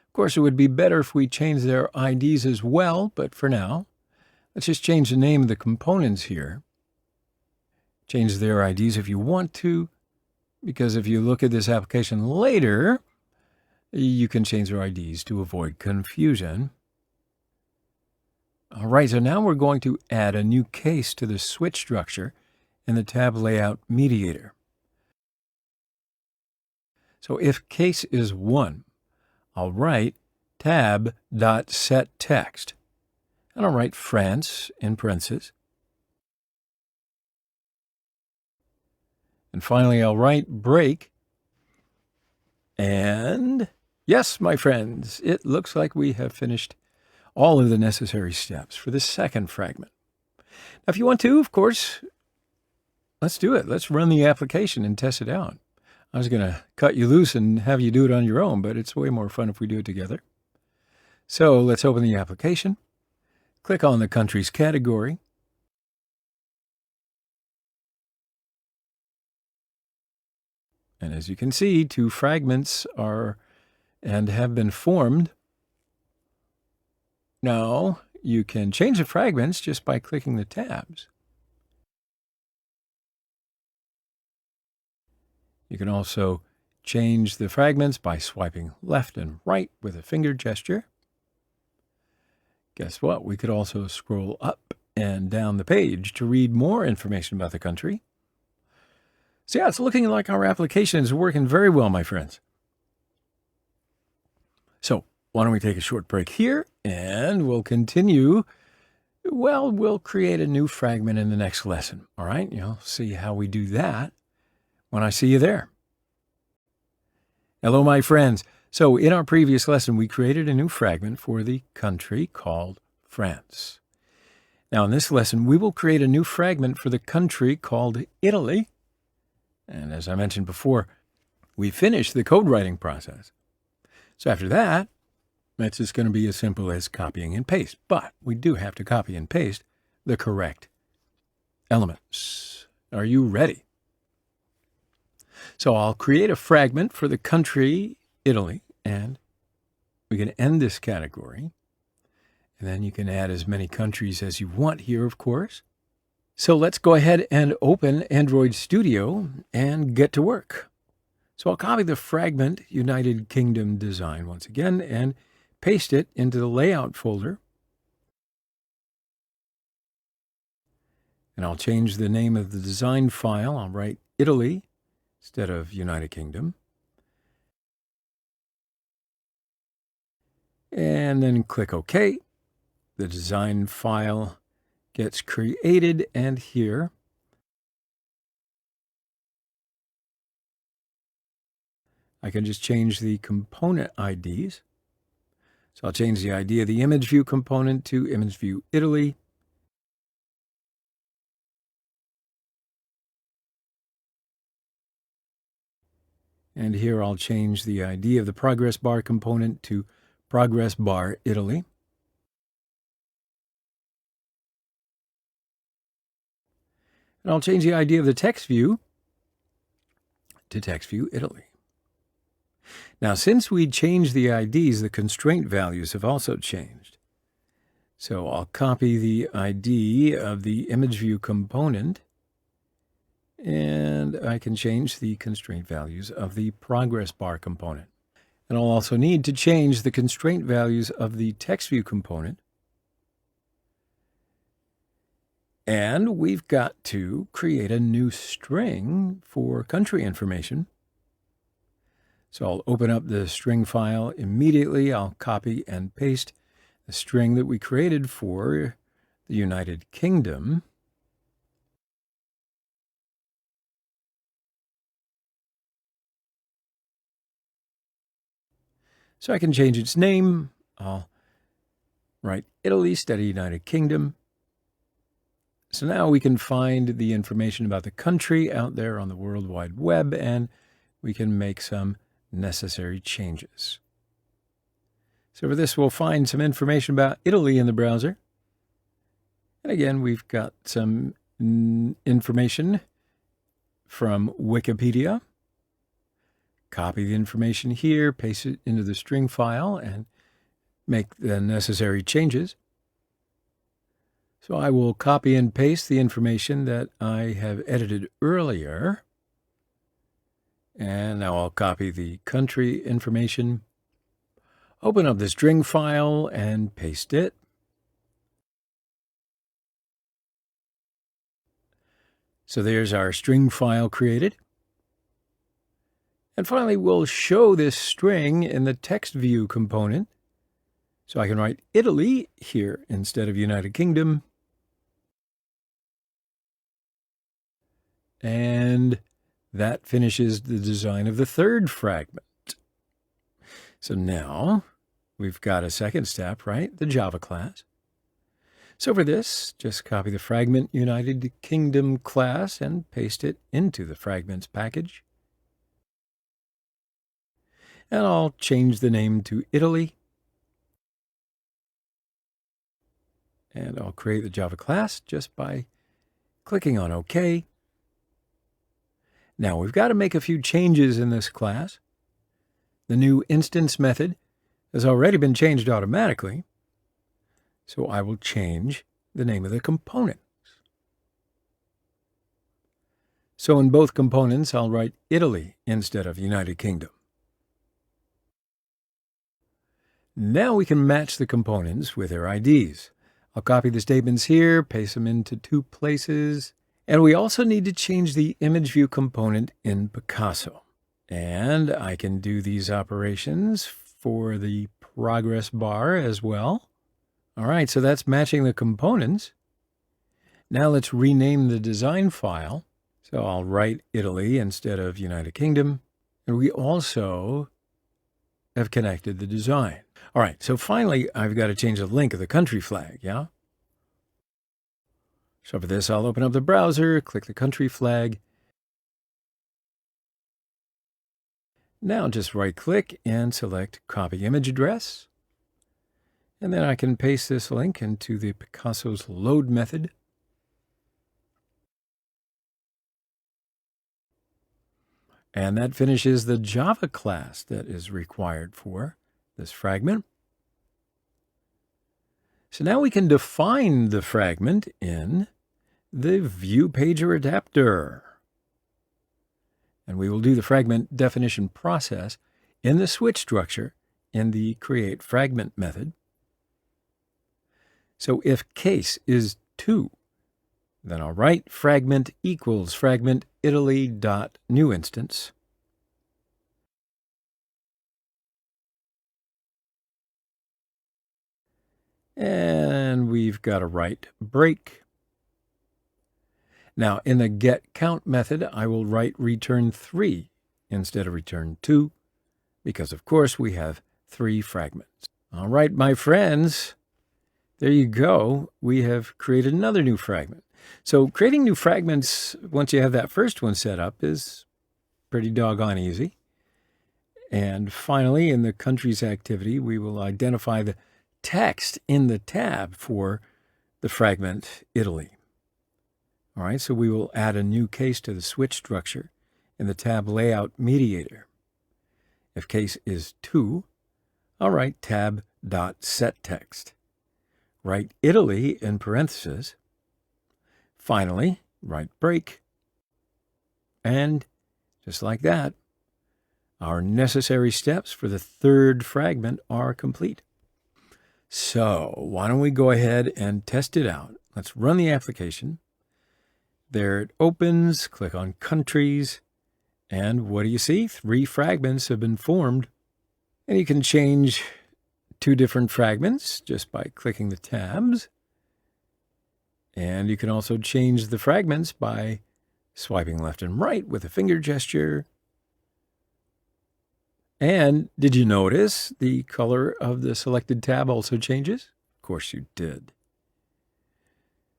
Of course, it would be better if we changed their IDs as well, but for now, let's just change the name of the components here. Change their IDs if you want to, because if you look at this application later, you can change their IDs to avoid confusion. All right, so now we're going to add a new case to the switch structure in the tab layout mediator. So if case is 1, I'll write tab.setText, and I'll write France in parentheses. And finally, I'll write break. And yes, my friends, it looks like we have finished all of the necessary steps for the second fragment. Now, if you want to, of course, let's do it. Let's run the application and test it out. I was going to cut you loose and have you do it on your own, but it's way more fun if we do it together. So let's open the application. Click on the countries category. And as you can see, 2 fragments are and have been formed. Now you can change the fragments just by clicking the tabs. You can also change the fragments by swiping left and right with a finger gesture. Guess what? We could also scroll up and down the page to read more information about the country. So yeah, it's looking like our application is working very well, my friends. So why don't we take a short break here and we'll continue. Well, we'll create a new fragment in the next lesson. All right, you'll see how we do that when I see you there. Hello, my friends. So in our previous lesson, we created a new fragment for the country called France. Now in this lesson, we will create a new fragment for the country called Italy. And as I mentioned before, we finished the code writing process. So after that, it's just going to be as simple as copying and paste. But we do have to copy and paste the correct elements. Are you ready? So I'll create a fragment for the country Italy, and we can end this category. And then you can add as many countries as you want here, of course. So let's go ahead and open Android Studio and get to work. So I'll copy the fragment United Kingdom design once again and paste it into the layout folder. And I'll change the name of the design file. I'll write Italy instead of United Kingdom. And then click OK. The design file gets created, and here I can just change the component IDs. So I'll change the ID of the image view component to image view Italy. And here I'll change the ID of the progress bar component to progress bar Italy. And I'll change the ID of the text view to text view Italy. Now, since we changed the IDs, the constraint values have also changed. So I'll copy the ID of the image view component, and I can change the constraint values of the progress bar component. And I'll also need to change the constraint values of the text view component. And we've got to create a new string for country information. So I'll open up the string file immediately. I'll copy and paste the string that we created for the United Kingdom. So I can change its name. I'll write Italy instead of United Kingdom. So now we can find the information about the country out there on the World Wide Web, and we can make some necessary changes. So for this, we'll find some information about Italy in the browser. And again, we've got some information from Wikipedia. Copy the information here, paste it into the string file, and make the necessary changes. So I will copy and paste the information that I have edited earlier. And now I'll copy the country information, open up the string file, and paste it. So there's our string file created. And finally, we'll show this string in the text view component. So I can write Italy here instead of United Kingdom. And that finishes the design of the third fragment. So now we've got a second step, right? The Java class. So for this, just copy the Fragment United Kingdom class and paste it into the Fragments package. And I'll change the name to Italy. And I'll create the Java class just by clicking on OK. Now we've got to make a few changes in this class. The new instance method has already been changed automatically, so I will change the name of the component. So in both components, I'll write Italy instead of United Kingdom. Now we can match the components with their IDs. I'll copy the statements here, paste them into 2 places, and we also need to change the image view component in Picasso. And I can do these operations for the progress bar as well. All right, so that's matching the components. Now let's rename the design file. So I'll write Italy instead of United Kingdom. And we also have connected the design. All right, so finally, I've got to change the link of the country flag, yeah? So for this, I'll open up the browser, click the country flag. Now just right-click and select Copy Image Address. And then I can paste this link into the Picasso's load method. And that finishes the Java class that is required for this fragment. So now we can define the fragment in the View Pager adapter. And we will do the fragment definition process in the switch structure in the Create Fragment method. So if case is 2, then I'll write fragment equals fragment Italy dot new instance. And we've got to write break. Now in the get count method, I will write return 3 instead of return 2, because of course we have 3 fragments. All right, my friends, there you go. We have created another new fragment. So creating new fragments, once you have that first one set up, is pretty doggone easy. And finally, in the countries activity, we will identify the text in the tab for the fragment Italy. All right, so we will add a new case to the switch structure in the tab layout mediator. If case is 2, I'll write tab.setText. Write Italy in parentheses. Finally, write break. And just like that, our necessary steps for the third fragment are complete. So why don't we go ahead and test it out? Let's run the application. There it opens, click on countries, and what do you see? 3 fragments have been formed. And you can change 2 different fragments just by clicking the tabs. And you can also change the fragments by swiping left and right with a finger gesture. And did you notice the color of the selected tab also changes? Of course you did.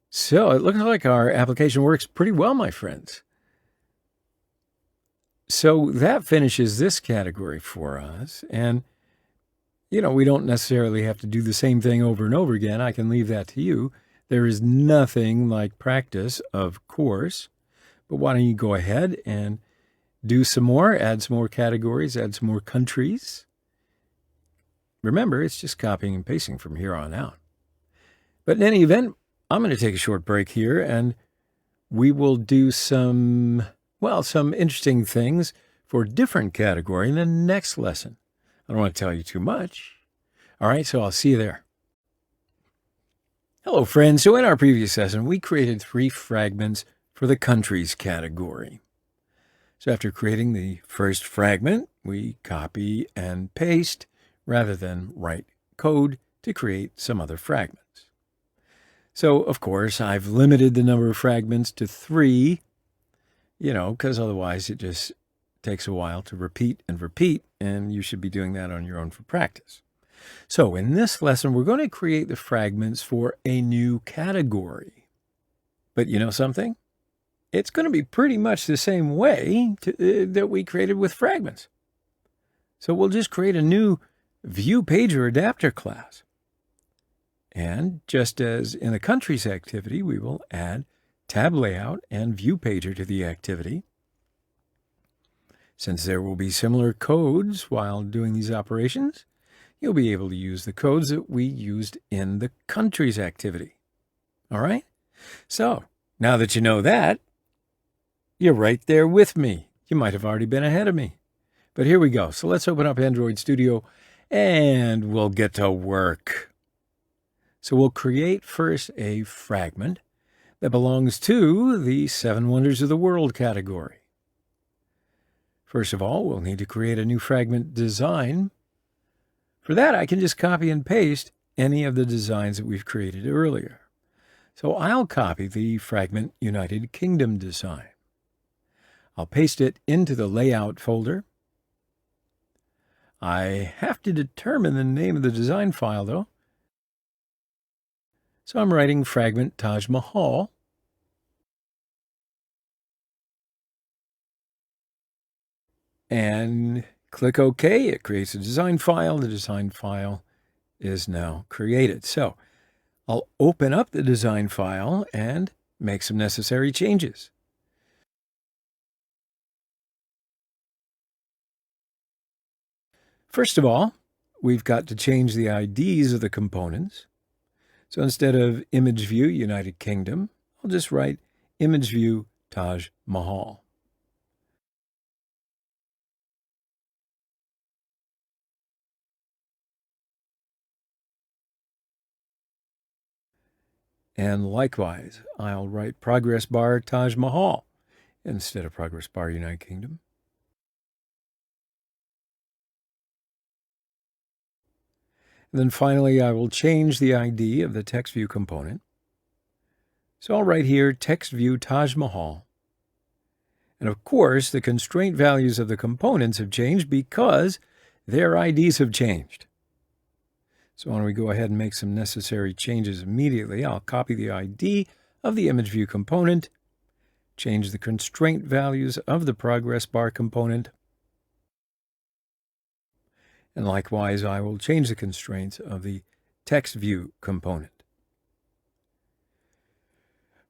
So it looks like our application works pretty well, my friends. So that finishes this category for us. And, you know, we don't necessarily have to do the same thing over and over again. I can leave that to you. There is nothing like practice, of course. But why don't you go ahead and do some more, add some more categories, add some more countries. Remember, it's just copying and pasting from here on out. But in any event, I'm going to take a short break here, and we will do some interesting things for a different category in the next lesson. I don't want to tell you too much. All right, so I'll see you there. Hello, friends. So in our previous session, we created 3 fragments for the countries category. So after creating the first fragment, we copy and paste rather than write code to create some other fragments. So, of course, I've limited the number of fragments to 3, because otherwise it just takes a while to repeat, and you should be doing that on your own for practice. So in this lesson, we're going to create the fragments for a new category. But you know something? It's going to be pretty much the same way that we created with fragments. So we'll just create a new View Pager adapter class. And just as in the countries activity, we will add tab layout and view pager to the activity. Since there will be similar codes while doing these operations, you'll be able to use the codes that we used in the countries activity. All right? So, now that you know that, you're right there with me. You might have already been ahead of me. But here we go. So let's open up Android Studio and we'll get to work. So we'll create first a fragment that belongs to the 7 Wonders of the World category. First of all, we'll need to create a new fragment design. For that, I can just copy and paste any of the designs that we've created earlier. So I'll copy the Fragment United Kingdom design. I'll paste it into the Layout folder. I have to determine the name of the design file, though. So I'm writing Fragment Taj Mahal. And click OK. It creates a design file. The design file is now created. So I'll open up the design file and make some necessary changes. First of all, we've got to change the IDs of the components. So instead of Image View United Kingdom, I'll just write Image View Taj Mahal. And likewise, I'll write Progress Bar Taj Mahal instead of Progress Bar United Kingdom. And then finally, I will change the ID of the text view component. So I'll write here text view Taj Mahal. And of course, the constraint values of the components have changed because their IDs have changed. So why don't we go ahead and make some necessary changes immediately. I'll copy the ID of the image view component, change the constraint values of the progress bar component, and likewise, I will change the constraints of the text view component.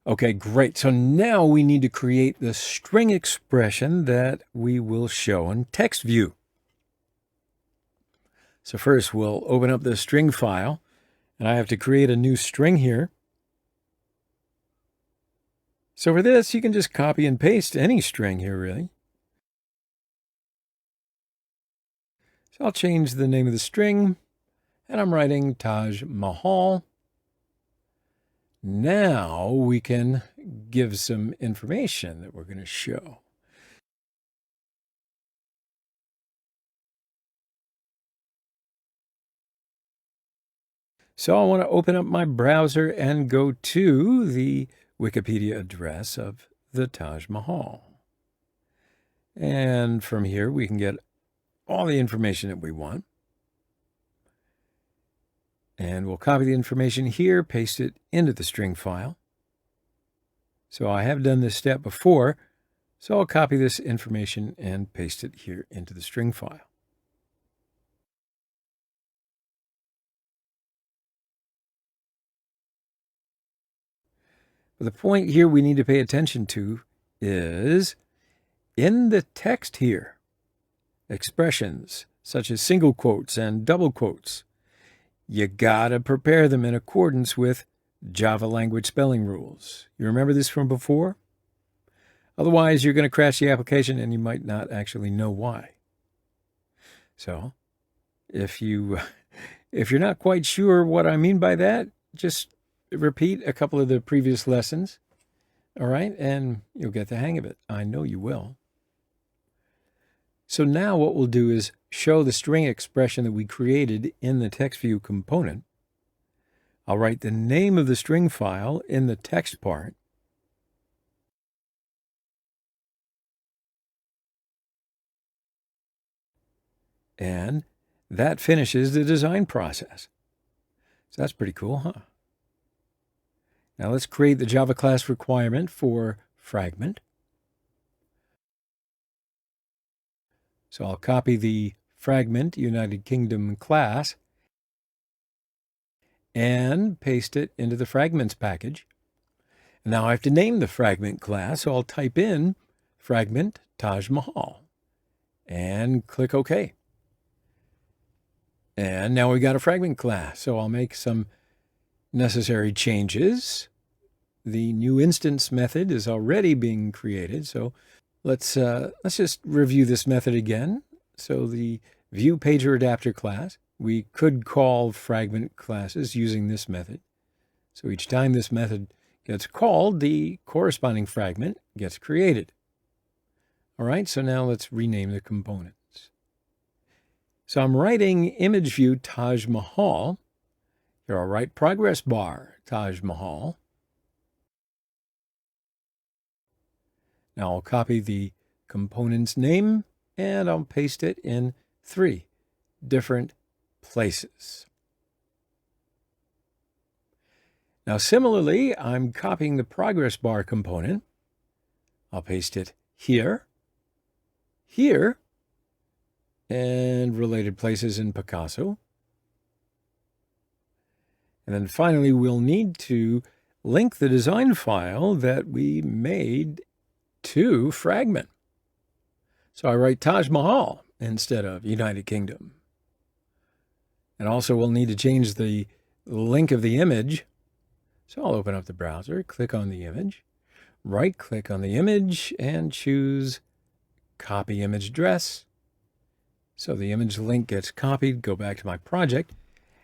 Okay, great. So now we need to create the string expression that we will show in text view. So first, we'll open up the string file, and I have to create a new string here. So for this, you can just copy and paste any string here, really. So I'll change the name of the string, and I'm writing Taj Mahal. Now we can give some information that we're going to show. So I want to open up my browser and go to the Wikipedia address of the Taj Mahal. And from here, we can get all the information that we want. And we'll copy the information here, paste it into the string file. So I have done this step before, so I'll copy this information and paste it here into the string file. But the point here we need to pay attention to is in the text here, expressions such as single quotes and double quotes, you gotta prepare them in accordance with Java language spelling rules. You remember this from before? Otherwise, you're going to crash the application and you might not actually know why. So if you're not quite sure what I mean by that, just repeat a couple of the previous lessons, all right? And you'll get the hang of it. I know you will. So now what we'll do is show the string expression that we created in the text view component. I'll write the name of the string file in the text part. And that finishes the design process. So that's pretty cool, huh? Now let's create the Java class requirement for Fragment. So I'll copy the Fragment United Kingdom class and paste it into the Fragments package. Now I have to name the Fragment class, so I'll type in Fragment Taj Mahal and click OK. And now we got a Fragment class, so I'll make some necessary changes. The new instance method is already being created, so let's just review this method again. So the View Pager Adapter class, we could call Fragment classes using this method. So each time this method gets called, the corresponding fragment gets created. All right, so now let's rename the components. So I'm writing image view Taj Mahal. Here I'll write progress bar Taj Mahal. Now I'll copy the component's name and I'll paste it in 3 different places. Now similarly, I'm copying the progress bar component. I'll paste it here, here, and related places in Picasso. And then finally, we'll need to link the design file that we made to Fragment. So I write Taj Mahal instead of United Kingdom. And also we'll need to change the link of the image. So I'll open up the browser, click on the image, right-click on the image, and choose Copy Image Address. So the image link gets copied, go back to my project,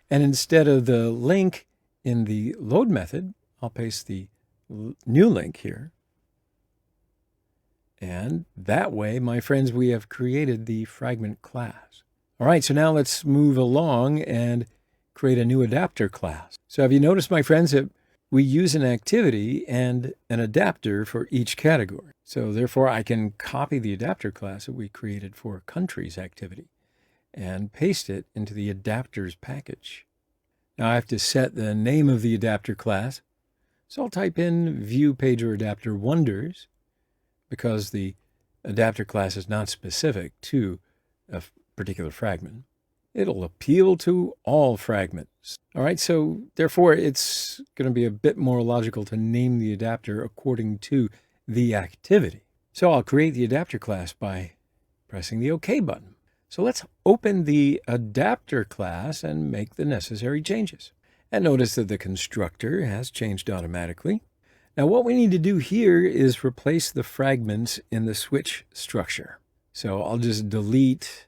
and instead of the link in the load method, I'll paste the new link here. And that way, my friends, we have created the Fragment class. All right, so now let's move along and create a new adapter class. So have you noticed, my friends, that we use an activity and an adapter for each category. So therefore, I can copy the adapter class that we created for countries activity and paste it into the adapters package. Now I have to set the name of the adapter class. So I'll type in View Pager Adapter Wonders because the adapter class is not specific to a particular fragment. It'll appeal to all fragments. All right, so therefore it's going to be a bit more logical to name the adapter according to the activity. So I'll create the adapter class by pressing the OK button. So let's open the adapter class and make the necessary changes. And notice that the constructor has changed automatically. Now what we need to do here is replace the fragments in the switch structure. So I'll just delete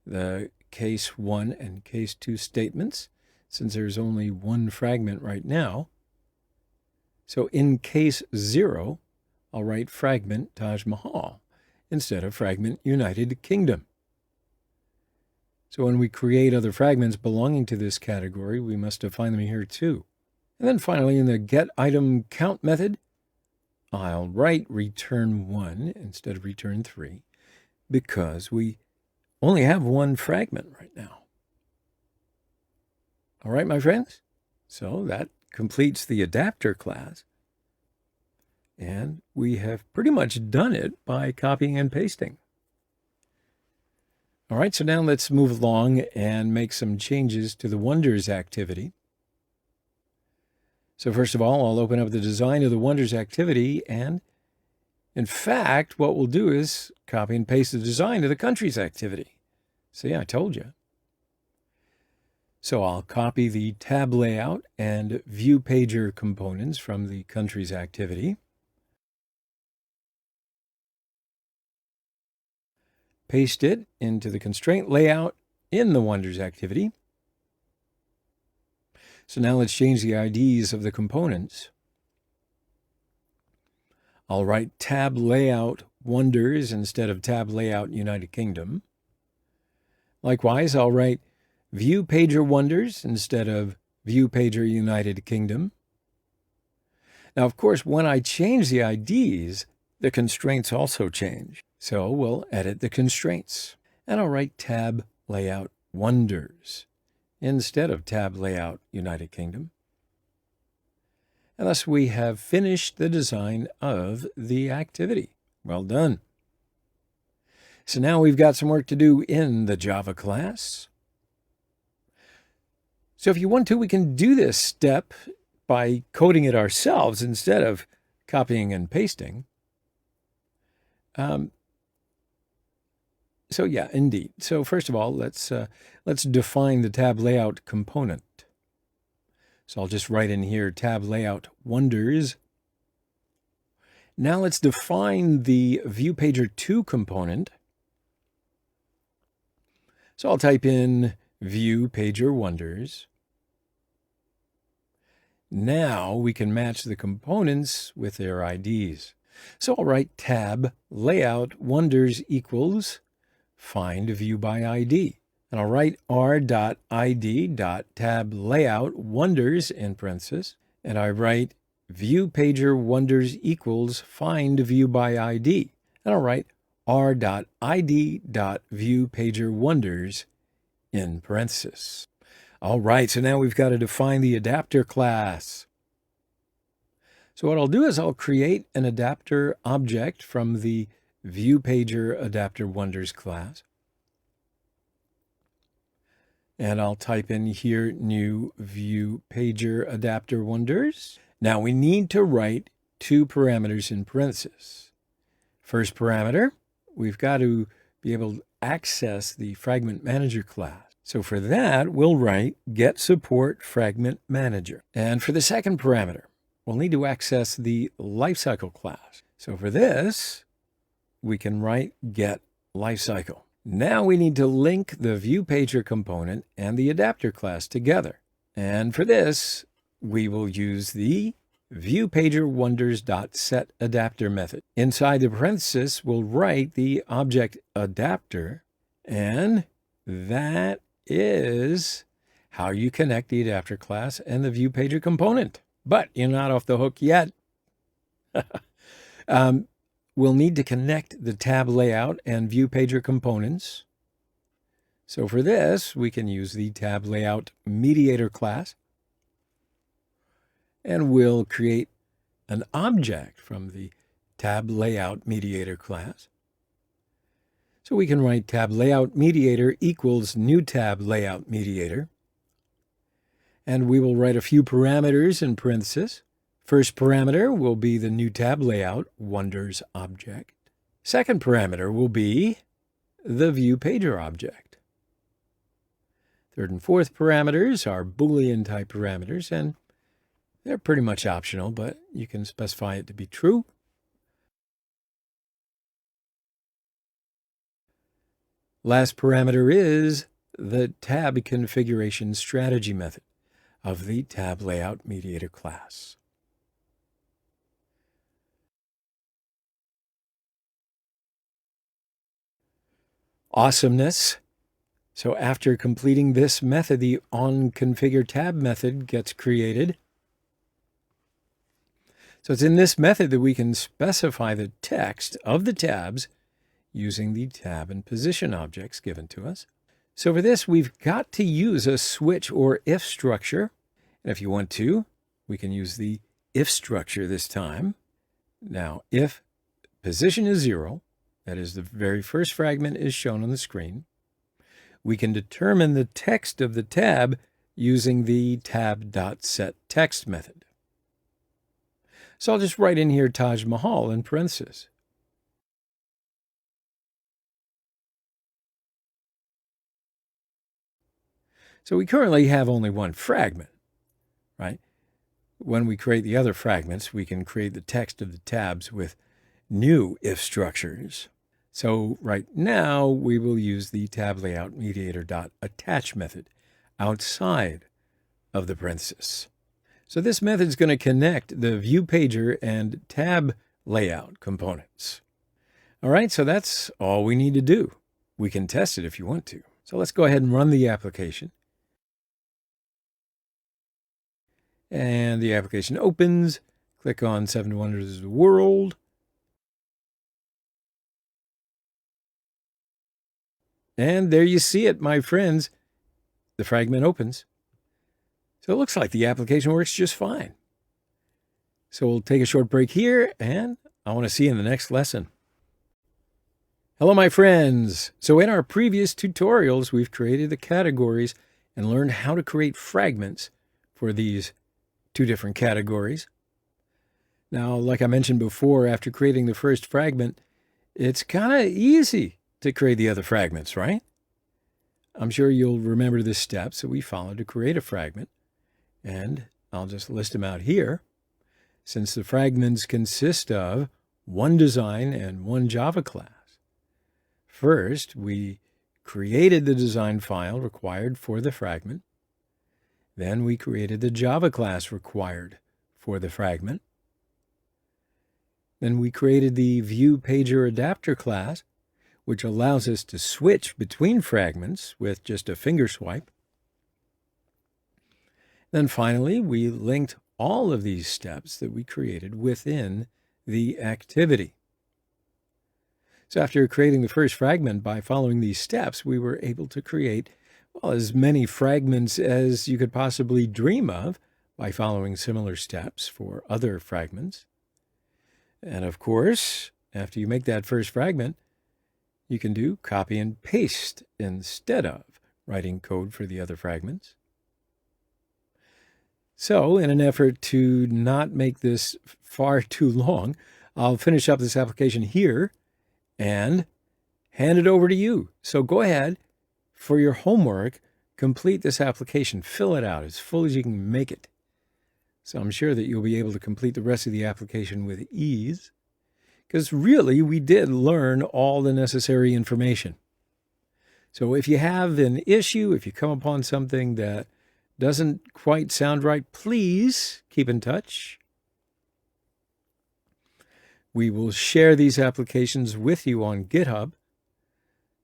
the case 1 and case 2 statements, since there's only one fragment right now. So in case 0, I'll write Fragment Taj Mahal instead of Fragment United Kingdom. So when we create other fragments belonging to this category, we must define them here too. And then finally, in the getItemCount method, I'll write return 1 instead of return 3 because we only have one fragment right now. All right, my friends? So that completes the adapter class. And we have pretty much done it by copying and pasting. All right, so now let's move along and make some changes to the Wonders activity. So first of all, I'll open up the design of the Wonders activity, and in fact, what we'll do is copy and paste the design of the countries activity. See, I told you. So I'll copy the tab layout and view pager components from the countries activity. Paste it into the constraint layout in the Wonders activity. So now let's change the IDs of the components. I'll write tab layout Wonders instead of tab layout United Kingdom. Likewise, I'll write view pager Wonders instead of view pager United Kingdom. Now, of course, when I change the IDs, the constraints also change. So we'll edit the constraints. And I'll write tab layout Wonders instead of tab layout United Kingdom. And thus we have finished the design of the activity. Well done. So now we've got some work to do in the Java class. So if you want to, we can do this step by coding it ourselves instead of copying and pasting. So yeah, indeed. So first of all, let's define the tab layout component. So I'll just write in here tab layout wonders. Now let's define the view pager 2 component. So I'll type in view pager wonders. Now we can match the components with their IDs. So I'll write tab layout wonders equals find view by ID. And I'll write r.id.tab layout wonders in parentheses. And I write view pager wonders equals find view by ID. And I'll write r.id.view pager wonders in parentheses. All right, so now we've got to define the adapter class. So what I'll do is I'll create an adapter object from the view pager adapter wonders class. And I'll type in here new view pager adapter wonders. Now we need to write 2 parameters in parentheses. First parameter, we've got to be able to access the Fragment Manager class. So for that, we'll write get support Fragment Manager. And for the second parameter, we'll need to access the lifecycle class. So for this, we can write get lifecycle. Now we need to link the view pager component and the adapter class together. And for this, we will use the viewPagerWonders.setAdapter method. Inside the parenthesis, we'll write the object adapter, and that is how you connect the adapter class and the view pager component. But you're not off the hook yet. We'll need to connect the tab layout and view pager components. So for this, we can use the tab layout mediator class. And we'll create an object from the tab layout mediator class. So we can write tab layout mediator equals new tab layout mediator. And we will write a few parameters in parentheses. First parameter will be the new tab layout wonders object. Second parameter will be the view pager object. Third and fourth parameters are Boolean type parameters, and they're pretty much optional, but you can specify it to be true. Last parameter is the tab configuration strategy method of the tab layout mediator class. Awesomeness. So after completing this method, the onConfigureTab method gets created. So it's in this method that we can specify the text of the tabs using the tab and position objects given to us. So for this, we've got to use a switch or if structure. And if you want to, we can use the if structure this time. Now, if position is 0, that is, the very first fragment is shown on the screen, we can determine the text of the tab using the tab.setText method. So I'll just write in here Taj Mahal in parentheses. So we currently have only one fragment, right? When we create the other fragments, we can create the text of the tabs with new if structures. So right now, we will use the tab layout mediator.attach method outside of the parenthesis. So this method is going to connect the view pager and tab layout components. All right, so that's all we need to do. We can test it if you want to. So let's go ahead and run the application. And the application opens. Click on 7 Wonders of the World. And there you see it, my friends. The fragment opens. So it looks like the application works just fine. So we'll take a short break here, and I want to see you in the next lesson. Hello, my friends. So in our previous tutorials, we've created the categories and learned how to create fragments for these two different categories. Now, like I mentioned before, after creating the first fragment, it's kind of easy to create the other fragments, right? I'm sure you'll remember the steps that we followed to create a fragment, and I'll just list them out here. Since the fragments consist of one design and one Java class. First, we created the design file required for the fragment. Then we created the Java class required for the fragment. Then we created the ViewPagerAdapter class, which allows us to switch between fragments with just a finger swipe. Then finally, we linked all of these steps that we created within the activity. So after creating the first fragment by following these steps, we were able to create, well, as many fragments as you could possibly dream of by following similar steps for other fragments. And of course, after you make that first fragment, you can do copy and paste instead of writing code for the other fragments. So, in an effort to not make this far too long, I'll finish up this application here and hand it over to you. So go ahead, for your homework, complete this application. Fill it out as full as you can make it. So I'm sure that you'll be able to complete the rest of the application with ease, because really we did learn all the necessary information. So if you have an issue, if you come upon something that doesn't quite sound right, please keep in touch. We will share these applications with you on GitHub,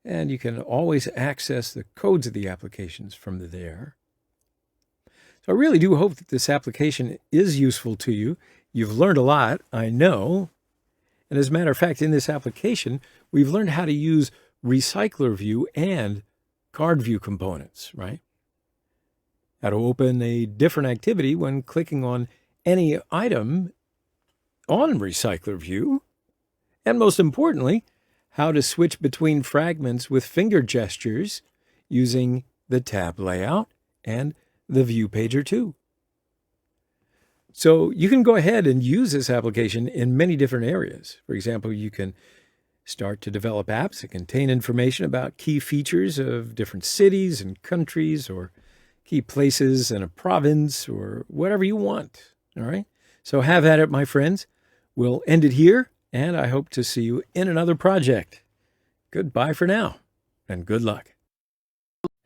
and you can always access the codes of the applications from there. So I really do hope that this application is useful to you. You've learned a lot, I know. And as a matter of fact, in this application, we've learned how to use recycler view and card view components, right? How to open a different activity when clicking on any item on recycler view. And most importantly, how to switch between fragments with finger gestures using the tab layout and the View Pager 2. So you can go ahead and use this application in many different areas. For example, you can start to develop apps that contain information about key features of different cities and countries, or key places in a province, or whatever you want. All right? So have at it, my friends. We'll end it here, and I hope to see you in another project. Goodbye for now, and good luck.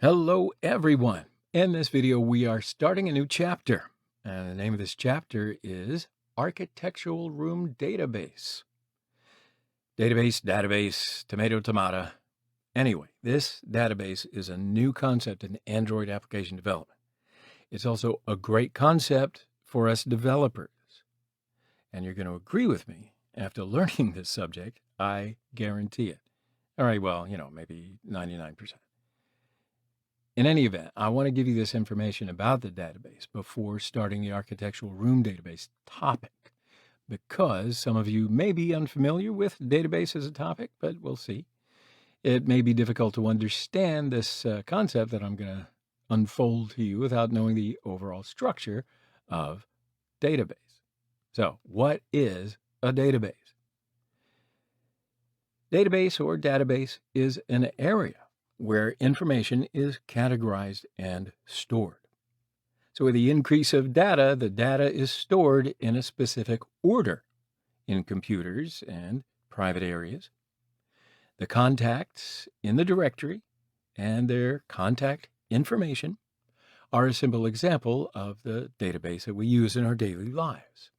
Hello, everyone. In this video, we are starting a new chapter. And the name of this chapter is Architectural Room Database. Database, tomato, tomato. Anyway, this database is a new concept in Android application development. It's also a great concept for us developers. And you're going to agree with me, after learning this subject, I guarantee it. All right, well, maybe 99%. In any event, I want to give you this information about the database before starting the architectural room database topic, because some of you may be unfamiliar with database as a topic, but we'll see. It may be difficult to understand this concept that I'm going to unfold to you without knowing the overall structure of database. So, what is a database? Database or database is an area where information is categorized and stored. So with the increase of data, the data is stored in a specific order in computers and private areas. The contacts in the directory and their contact information are a simple example of the database that we use in our daily lives.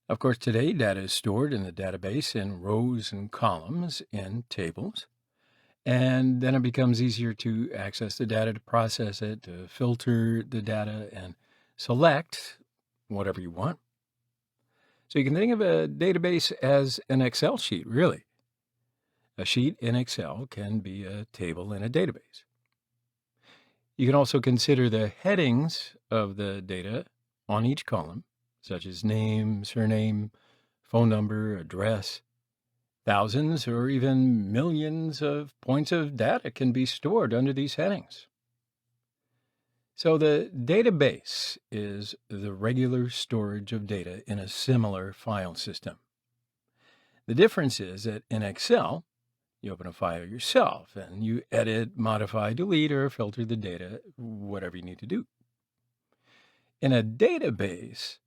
Of course, today data is stored in the database in rows and columns in tables. And then it becomes easier to access the data, to process it, to filter the data, and select whatever you want. So you can think of a database as an Excel sheet, really. A sheet in Excel can be a table in a database. You can also consider the headings of the data on each column, such as name, surname, phone number, address. Thousands or even millions of points of data can be stored under these headings. So the database is the regular storage of data in a similar file system. The difference is that in Excel, you open a file yourself and you edit, modify, delete, or filter the data, whatever you need to do. In a database,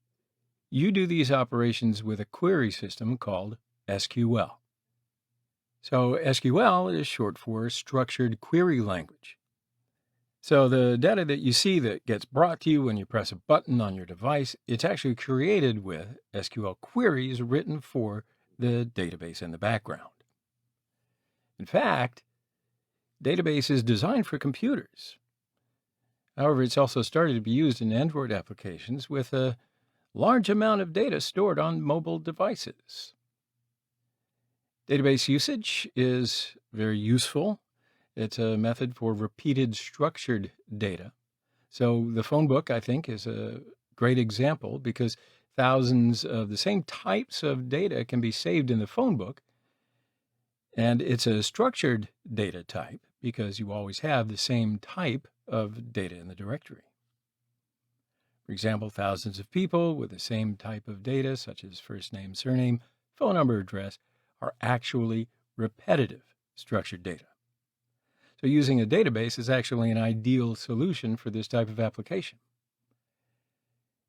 you do these operations with a query system called SQL. So SQL is short for Structured Query Language. So the data that you see that gets brought to you when you press a button on your device, it's actually created with SQL queries written for the database in the background. In fact, database is designed for computers. However, it's also started to be used in Android applications with a large amount of data stored on mobile devices. Database usage is very useful. It's a method for repeated structured data. So the phone book, I think, is a great example because thousands of the same types of data can be saved in the phone book. And it's a structured data type because you always have the same type of data in the directory. For example, thousands of people with the same type of data, such as first name, surname, phone number, address, are actually repetitive structured data. So using a database is actually an ideal solution for this type of application.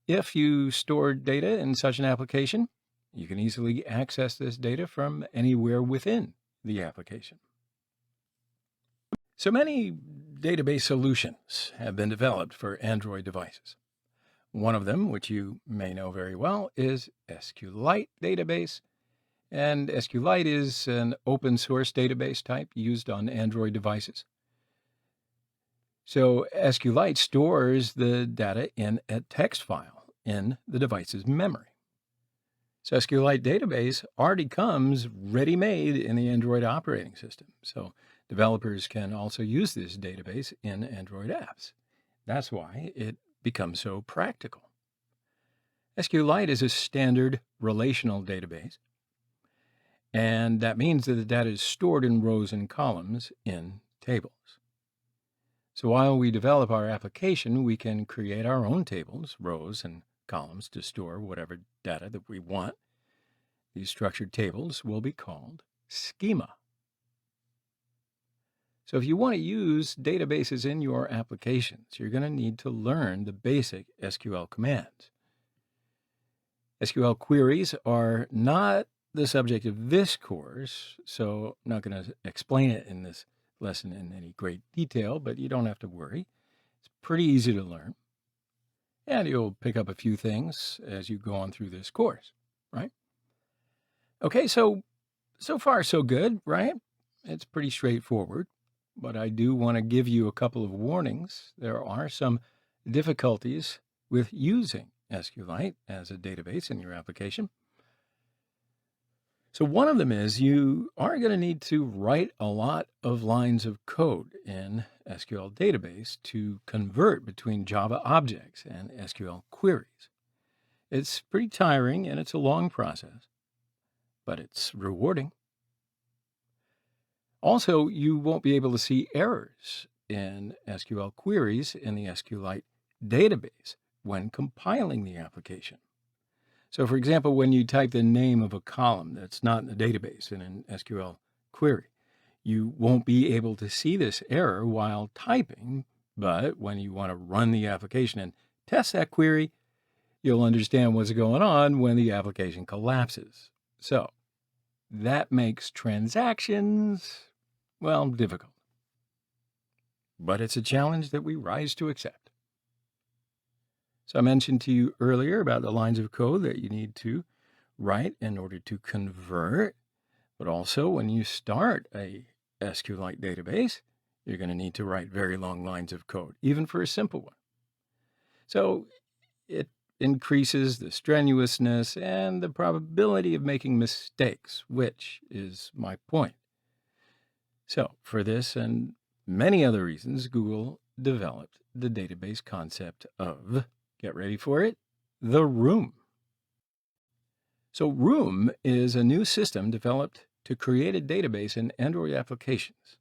If you store data in such an application, you can easily access this data from anywhere within the application. So many database solutions have been developed for Android devices. One of them, which you may know very well, is SQLite database. And SQLite is an open source database type used on Android devices. So SQLite stores the data in a text file in the device's memory. So SQLite database already comes ready-made in the Android operating system. So developers can also use this database in Android apps. That's why it becomes so practical. SQLite is a standard relational database, and that means that the data is stored in rows and columns in tables. So while we develop our application, we can create our own tables, rows, and columns to store whatever data that we want. These structured tables will be called schema. So if you want to use databases in your applications, you're going to need to learn the basic SQL commands. SQL queries are not the subject of this course, so I'm not going to explain it in this lesson in any great detail, but you don't have to worry. It's pretty easy to learn. And you'll pick up a few things as you go on through this course, right? Okay, so far so good, right? It's pretty straightforward, but I do want to give you a couple of warnings. There are some difficulties with using SQLite as a database in your application. So one of them is you are going to need to write a lot of lines of code in SQL database to convert between Java objects and SQL queries. It's pretty tiring and it's a long process, but it's rewarding. Also, you won't be able to see errors in SQL queries in the SQLite database when compiling the application. So, for example, when you type the name of a column that's not in the database in an SQL query, you won't be able to see this error while typing, but when you want to run the application and test that query, you'll understand what's going on when the application collapses. So, that makes transactions, well, difficult. But it's a challenge that we rise to accept. So I mentioned to you earlier about the lines of code that you need to write in order to convert, but also when you start a SQLite database, you're going to need to write very long lines of code, even for a simple one. So it increases the strenuousness and the probability of making mistakes, which is my point. So for this and many other reasons, Google developed the database concept of, get ready for it, the Room. So Room is a new system developed to create a database in Android applications.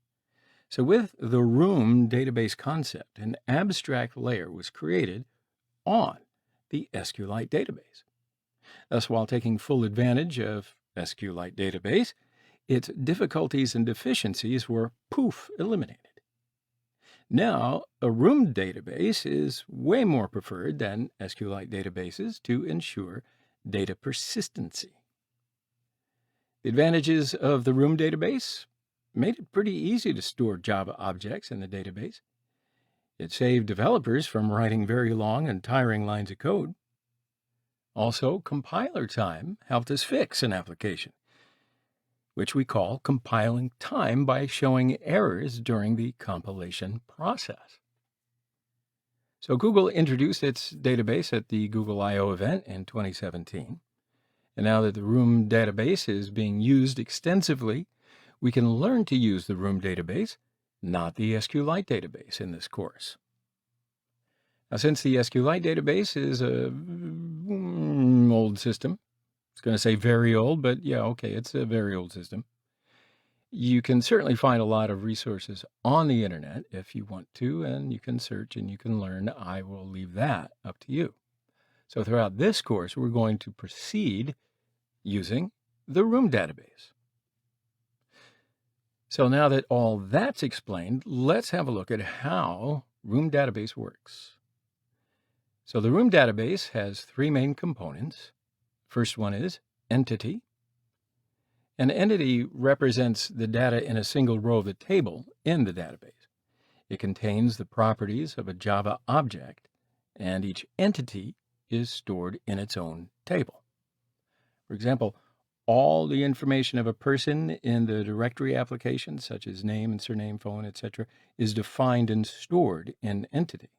So with the room database concept, an abstract layer was created on the SQLite database. Thus, while taking full advantage of SQLite database, its difficulties and deficiencies were, poof, eliminated. Now, a room database is way more preferred than SQLite databases to ensure data persistency. The advantages of the room database made it pretty easy to store Java objects in the database. It saved developers from writing very long and tiring lines of code. Also, compiler time helped us fix an application, which we call compiling time by showing errors during the compilation process. So Google introduced its database at the Google I/O event in 2017. And now that the room database is being used extensively, we can learn to use the room database, not the SQLite database, in this course. Now, since the SQLite database is a old system, it's going to say very old, but yeah, okay, it's a very old system. You can certainly find a lot of resources on the internet if you want to, and you can search and you can learn. I will leave that up to you. So throughout this course, we're going to proceed using the room database. So now that all that's explained, let's have a look at how room database works. So the room database has three main components. First one is entity. An entity represents the data in a single row of the table in the database. It contains the properties of a Java object, and each entity is stored in its own table. For example, all the information of a person in the directory application, such as name and surname, phone, etc., is defined and stored in entity.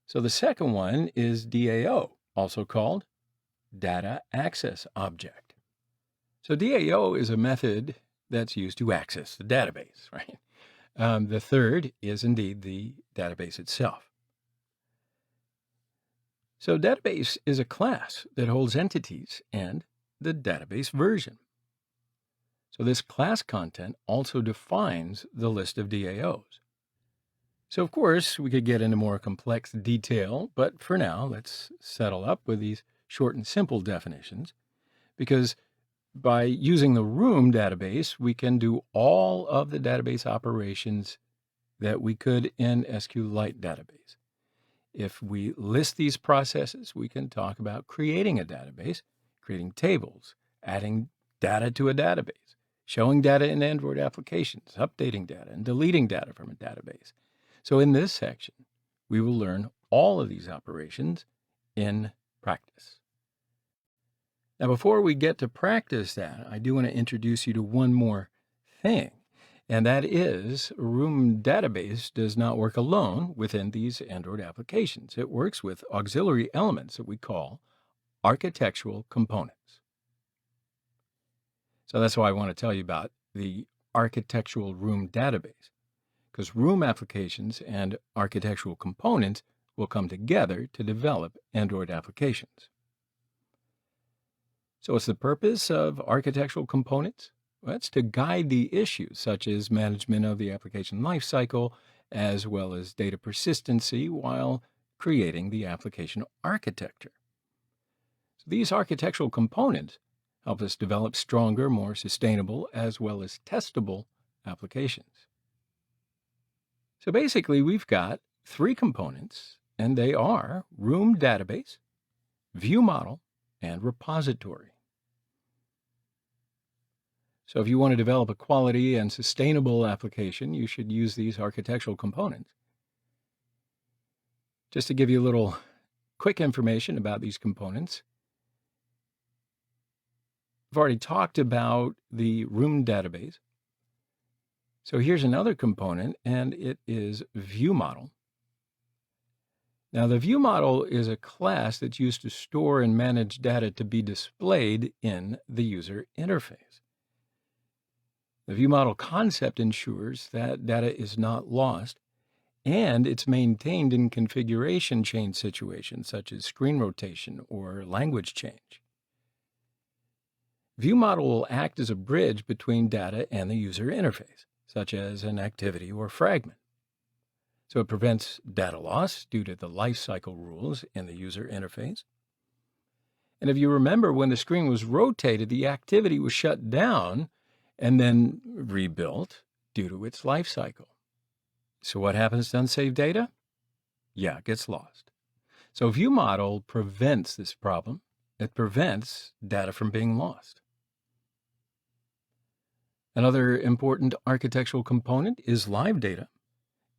So the second one is DAO, also called Data Access Object. So DAO is a method that's used to access the database, right? The third is indeed the database itself. So database is a class that holds entities and the database version. So this class content also defines the list of DAOs. So of course, we could get into more complex detail, but for now, let's settle up with these short and simple definitions, because by using the room database, we can do all of the database operations that we could in SQLite database. If we list these processes, we can talk about creating a database, creating tables, adding data to a database, showing data in Android applications, updating data, and deleting data from a database. So in this section, we will learn all of these operations in practice. Now, before we get to practice that, I do want to introduce you to one more thing. And that is, room database does not work alone within these Android applications. It works with auxiliary elements that we call architectural components. So that's why I want to tell you about the architectural room database, because room applications and architectural components will come together to develop Android applications. So what's the purpose of architectural components? Well, it's to guide the issues such as management of the application lifecycle, as well as data persistency while creating the application architecture. So these architectural components help us develop stronger, more sustainable, as well as testable applications. So basically, we've got three components, and they are room database, view model, and repository. So if you want to develop a quality and sustainable application, you should use these architectural components. Just to give you a little quick information about these components, I've already talked about the room database. So here's another component, and it is view model. Now, the view model is a class that's used to store and manage data to be displayed in the user interface. The view model concept ensures that data is not lost, and it's maintained in configuration change situations such as screen rotation or language change. View model will act as a bridge between data and the user interface. such as an activity or fragment. So it prevents data loss due to the lifecycle rules in the user interface. And if you remember, when the screen was rotated, the activity was shut down and then rebuilt due to its life cycle. So what happens to unsaved data? Yeah, it gets lost. So ViewModel prevents this problem. It prevents data from being lost. Another important architectural component is live data.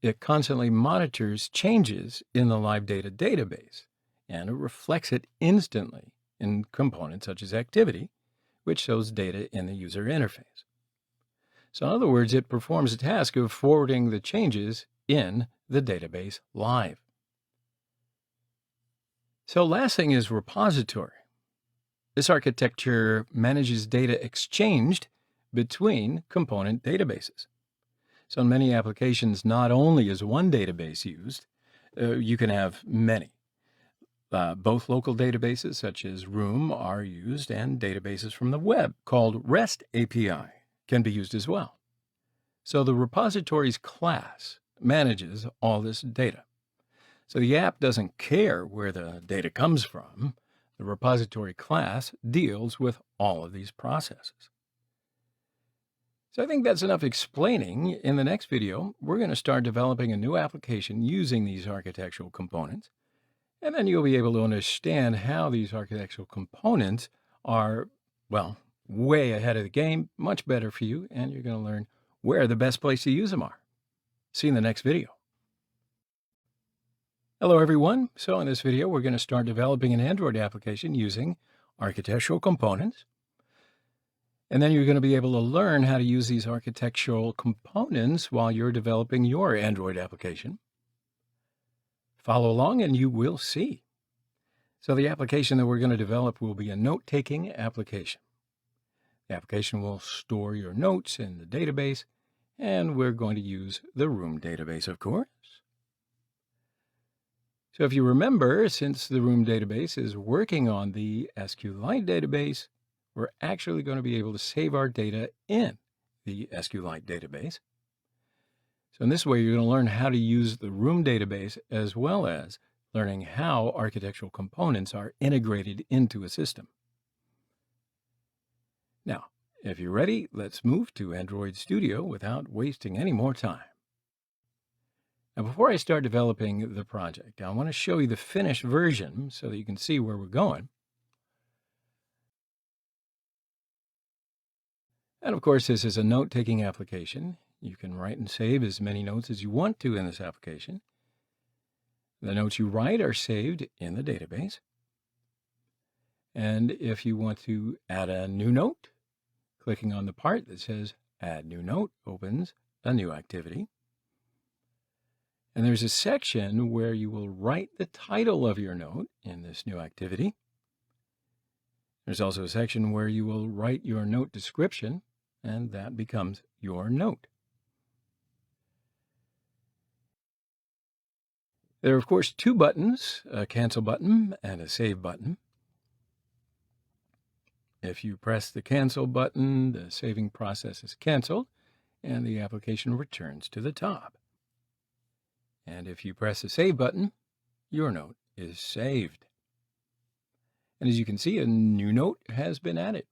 It constantly monitors changes in the live data database, and it reflects it instantly in components such as activity, which shows data in the user interface. So in other words, it performs the task of forwarding the changes in the database live. So last thing is repository. This architecture manages data exchanged between component databases. So in many applications, not only is one database used, you can have many. Both local databases, such as Room, are used, and databases from the web, called REST API, can be used as well. So the repositories class manages all this data. So the app doesn't care where the data comes from. The repository class deals with all of these processes. So I think that's enough explaining. In the next video, we're going to start developing a new application using these architectural components. And then you'll be able to understand how these architectural components are, well, way ahead of the game, much better for you, and you're going to learn where the best place to use them are. See you in the next video. Hello, everyone. So in this video, we're going to start developing an Android application using architectural components. And then you're going to be able to learn how to use these architectural components while you're developing your Android application. Follow along and you will see. So the application that we're going to develop will be a note-taking application. The application will store your notes in the database, and we're going to use the Room database, of course. So if you remember, since the Room database is working on the SQLite database, we're actually going to be able to save our data in the SQLite database. So in this way, you're going to learn how to use the Room database as well as learning how architectural components are integrated into a system. Now, if you're ready, let's move to Android Studio without wasting any more time. Now, before I start developing the project, I want to show you the finished version so that you can see where we're going. And of course, this is a note-taking application. You can write and save as many notes as you want to in this application. The notes you write are saved in the database. And if you want to add a new note, clicking on the part that says Add New Note opens a new activity. And there's a section where you will write the title of your note in this new activity. There's also a section where you will write your note description, and that becomes your note. There are, of course, two buttons, a cancel button and a save button. If you press the cancel button, the saving process is canceled, and the application returns to the top. And if you press the save button, your note is saved. And as you can see, a new note has been added.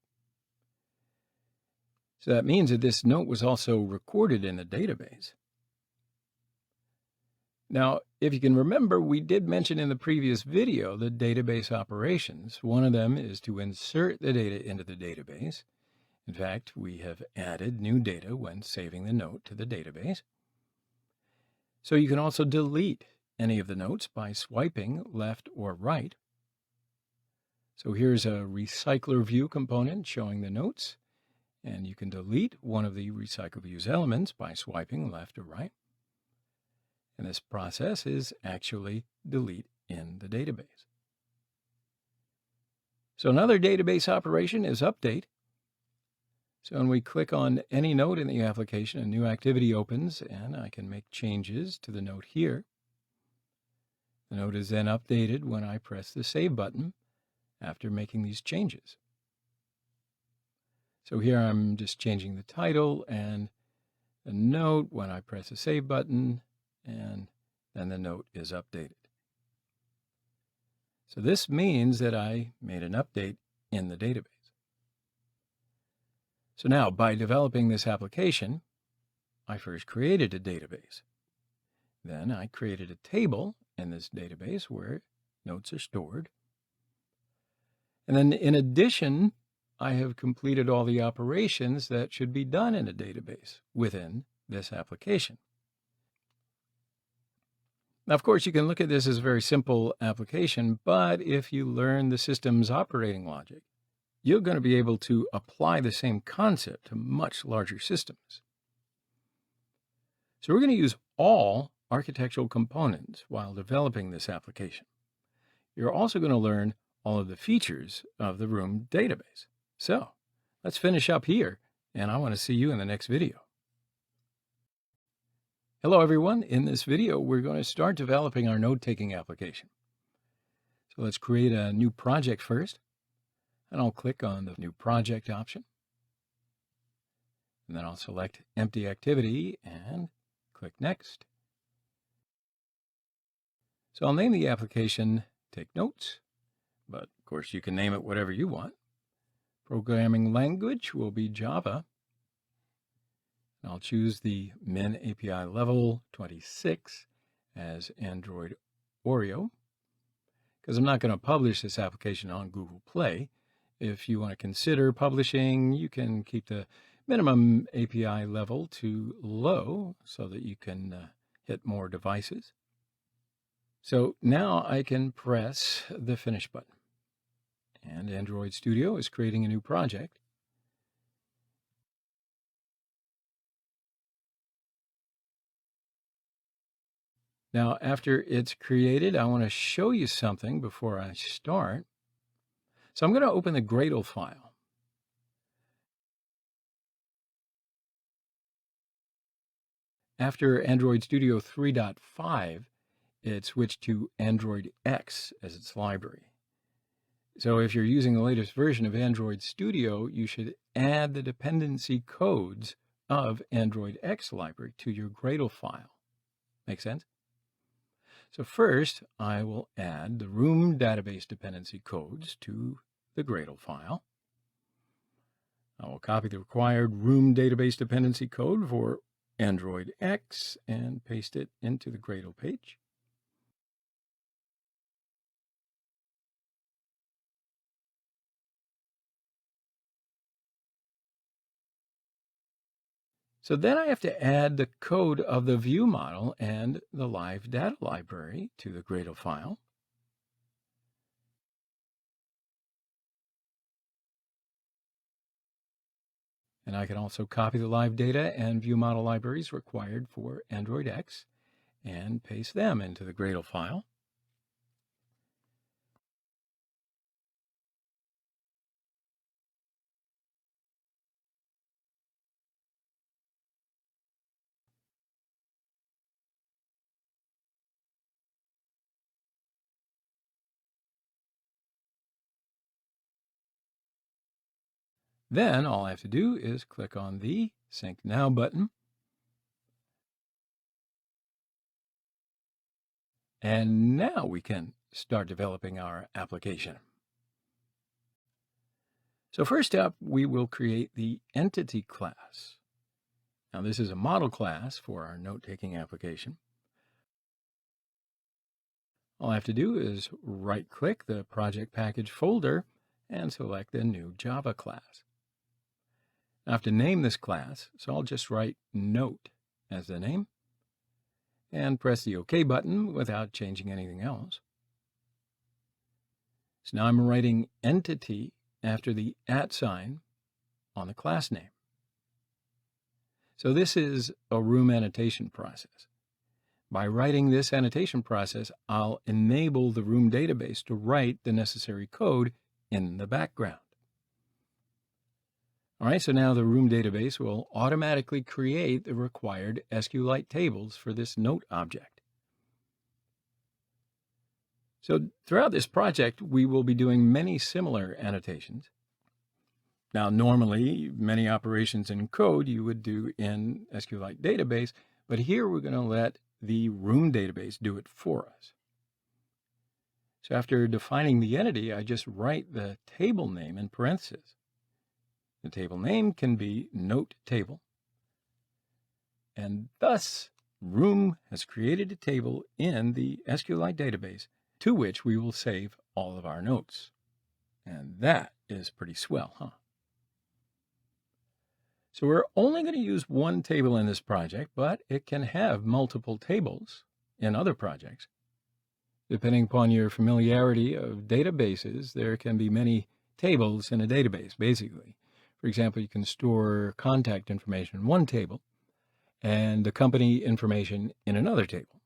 So that means that this note was also recorded in the database. Now, if you can remember, we did mention in the previous video the database operations. One of them is to insert the data into the database. In fact, we have added new data when saving the note to the database. So you can also delete any of the notes by swiping left or right. So here's a recycler view component showing the notes, and you can delete one of the recycle views elements by swiping left or right. And this process is actually delete in the database. So another database operation is update. So when we click on any note in the application, a new activity opens, and I can make changes to the note here. The note is then updated when I press the save button after making these changes. So here I'm just changing the title, and a note when I press the Save button, and then the note is updated. So this means that I made an update in the database. So now, by developing this application, I first created a database. Then I created a table in this database where notes are stored. And then in addition, I have completed all the operations that should be done in a database within this application. Now, of course, you can look at this as a very simple application, but if you learn the system's operating logic, you're going to be able to apply the same concept to much larger systems. So we're going to use all architectural components while developing this application. You're also going to learn all of the features of the Room database. So let's finish up here, and I want to see you in the next video. Hello, everyone. In this video, we're going to start developing our note-taking application. So let's create a new project first, and I'll click on the New Project option. And then I'll select Empty Activity and click Next. So I'll name the application Take Notes, but of course you can name it whatever you want. Programming language will be Java. I'll choose the Min API level 26 as Android Oreo, because I'm not going to publish this application on Google Play. If you want to consider publishing, you can keep the minimum API level to low so that you can hit more devices. So now I can press the Finish button. And Android Studio is creating a new project. Now, after it's created, I want to show you something before I start. So I'm going to open the Gradle file. After Android Studio 3.5, it switched to Android X as its library. So if you're using the latest version of Android Studio, you should add the dependency codes of Android X library to your Gradle file. Make sense? So first, I will add the Room database dependency codes to the Gradle file. I will copy the required Room database dependency code for Android X and paste it into the Gradle page. So then I have to add the code of the view model and the live data library to the Gradle file. And I can also copy the live data and view model libraries required for Android X and paste them into the Gradle file. Then all I have to do is click on the Sync Now button. And now we can start developing our application. So first up, we will create the Entity class. Now this is a model class for our note-taking application. All I have to do is right-click the project package folder and select the new Java class. I have to name this class, so I'll just write Note as the name and press the OK button without changing anything else. So now I'm writing Entity after the @ sign on the class name. So this is a Room annotation process. By writing this annotation process, I'll enable the Room database to write the necessary code in the background. All right, so now the Room database will automatically create the required SQLite tables for this note object. So throughout this project, we will be doing many similar annotations. Now, normally, many operations in code you would do in SQLite database, but here we're going to let the room database do it for us. So after defining the entity, I just write the table name in parentheses. The table name can be note table, and thus Room has created a table in the SQLite database to which we will save all of our notes. And that is pretty swell, huh? So we're only going to use one table in this project, but it can have multiple tables in other projects. Depending upon your familiarity of databases, there can be many tables in a database, basically. For example, you can store contact information in one table and the company information in another table.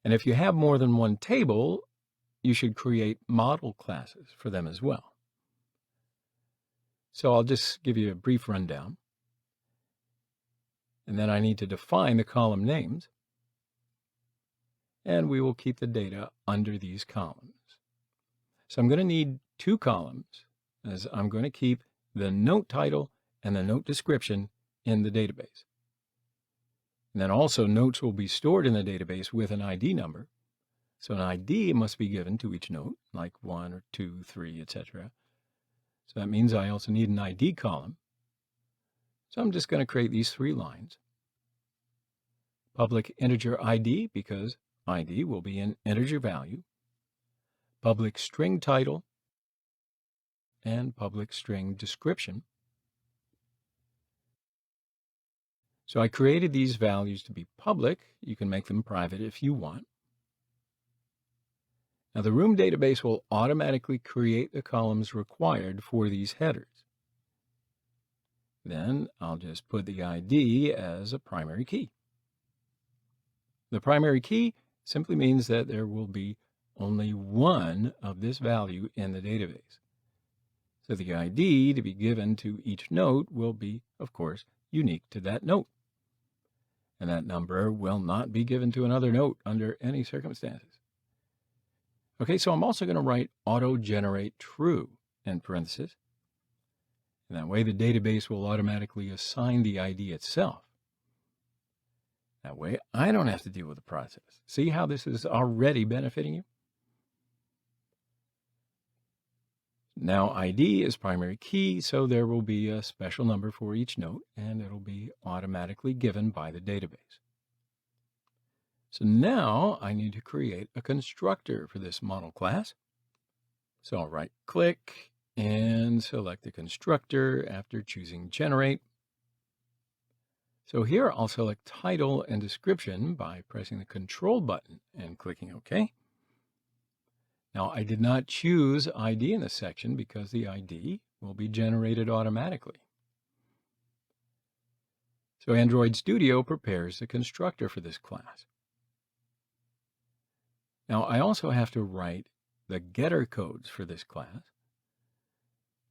And if you have more than one table, you should create model classes for them as well. So I'll just give you a brief rundown. And then I need to define the column names. And we will keep the data under these columns. So I'm going to need two columns, as I'm going to keep the note title and the note description in the database. And then also notes will be stored in the database with an ID number. So an ID must be given to each note, like 1 or 2, 3, etc. So that means I also need an ID column. So I'm just going to create these 3 lines. Public integer ID, because ID will be an integer value. Public string title and public string description. So I created these values to be public. You can make them private if you want. Now the room database will automatically create the columns required for these headers. Then I'll just put the ID as a primary key. The primary key simply means that there will be only one of this value in the database. So the ID to be given to each note will be, of course, unique to that note. And that number will not be given to another note under any circumstances. Okay, so I'm also going to write auto-generate true in parentheses. And that way the database will automatically assign the ID itself. That way I don't have to deal with the process. See how this is already benefiting you? Now ID is primary key, so there will be a special number for each note, and it'll be automatically given by the database. So now I need to create a constructor for this model class. So I'll right-click and select the constructor after choosing Generate. So here I'll select Title and Description by pressing the Control button and clicking OK. Now, I did not choose ID in this section because the ID will be generated automatically. So Android Studio prepares the constructor for this class. Now, I also have to write the getter codes for this class.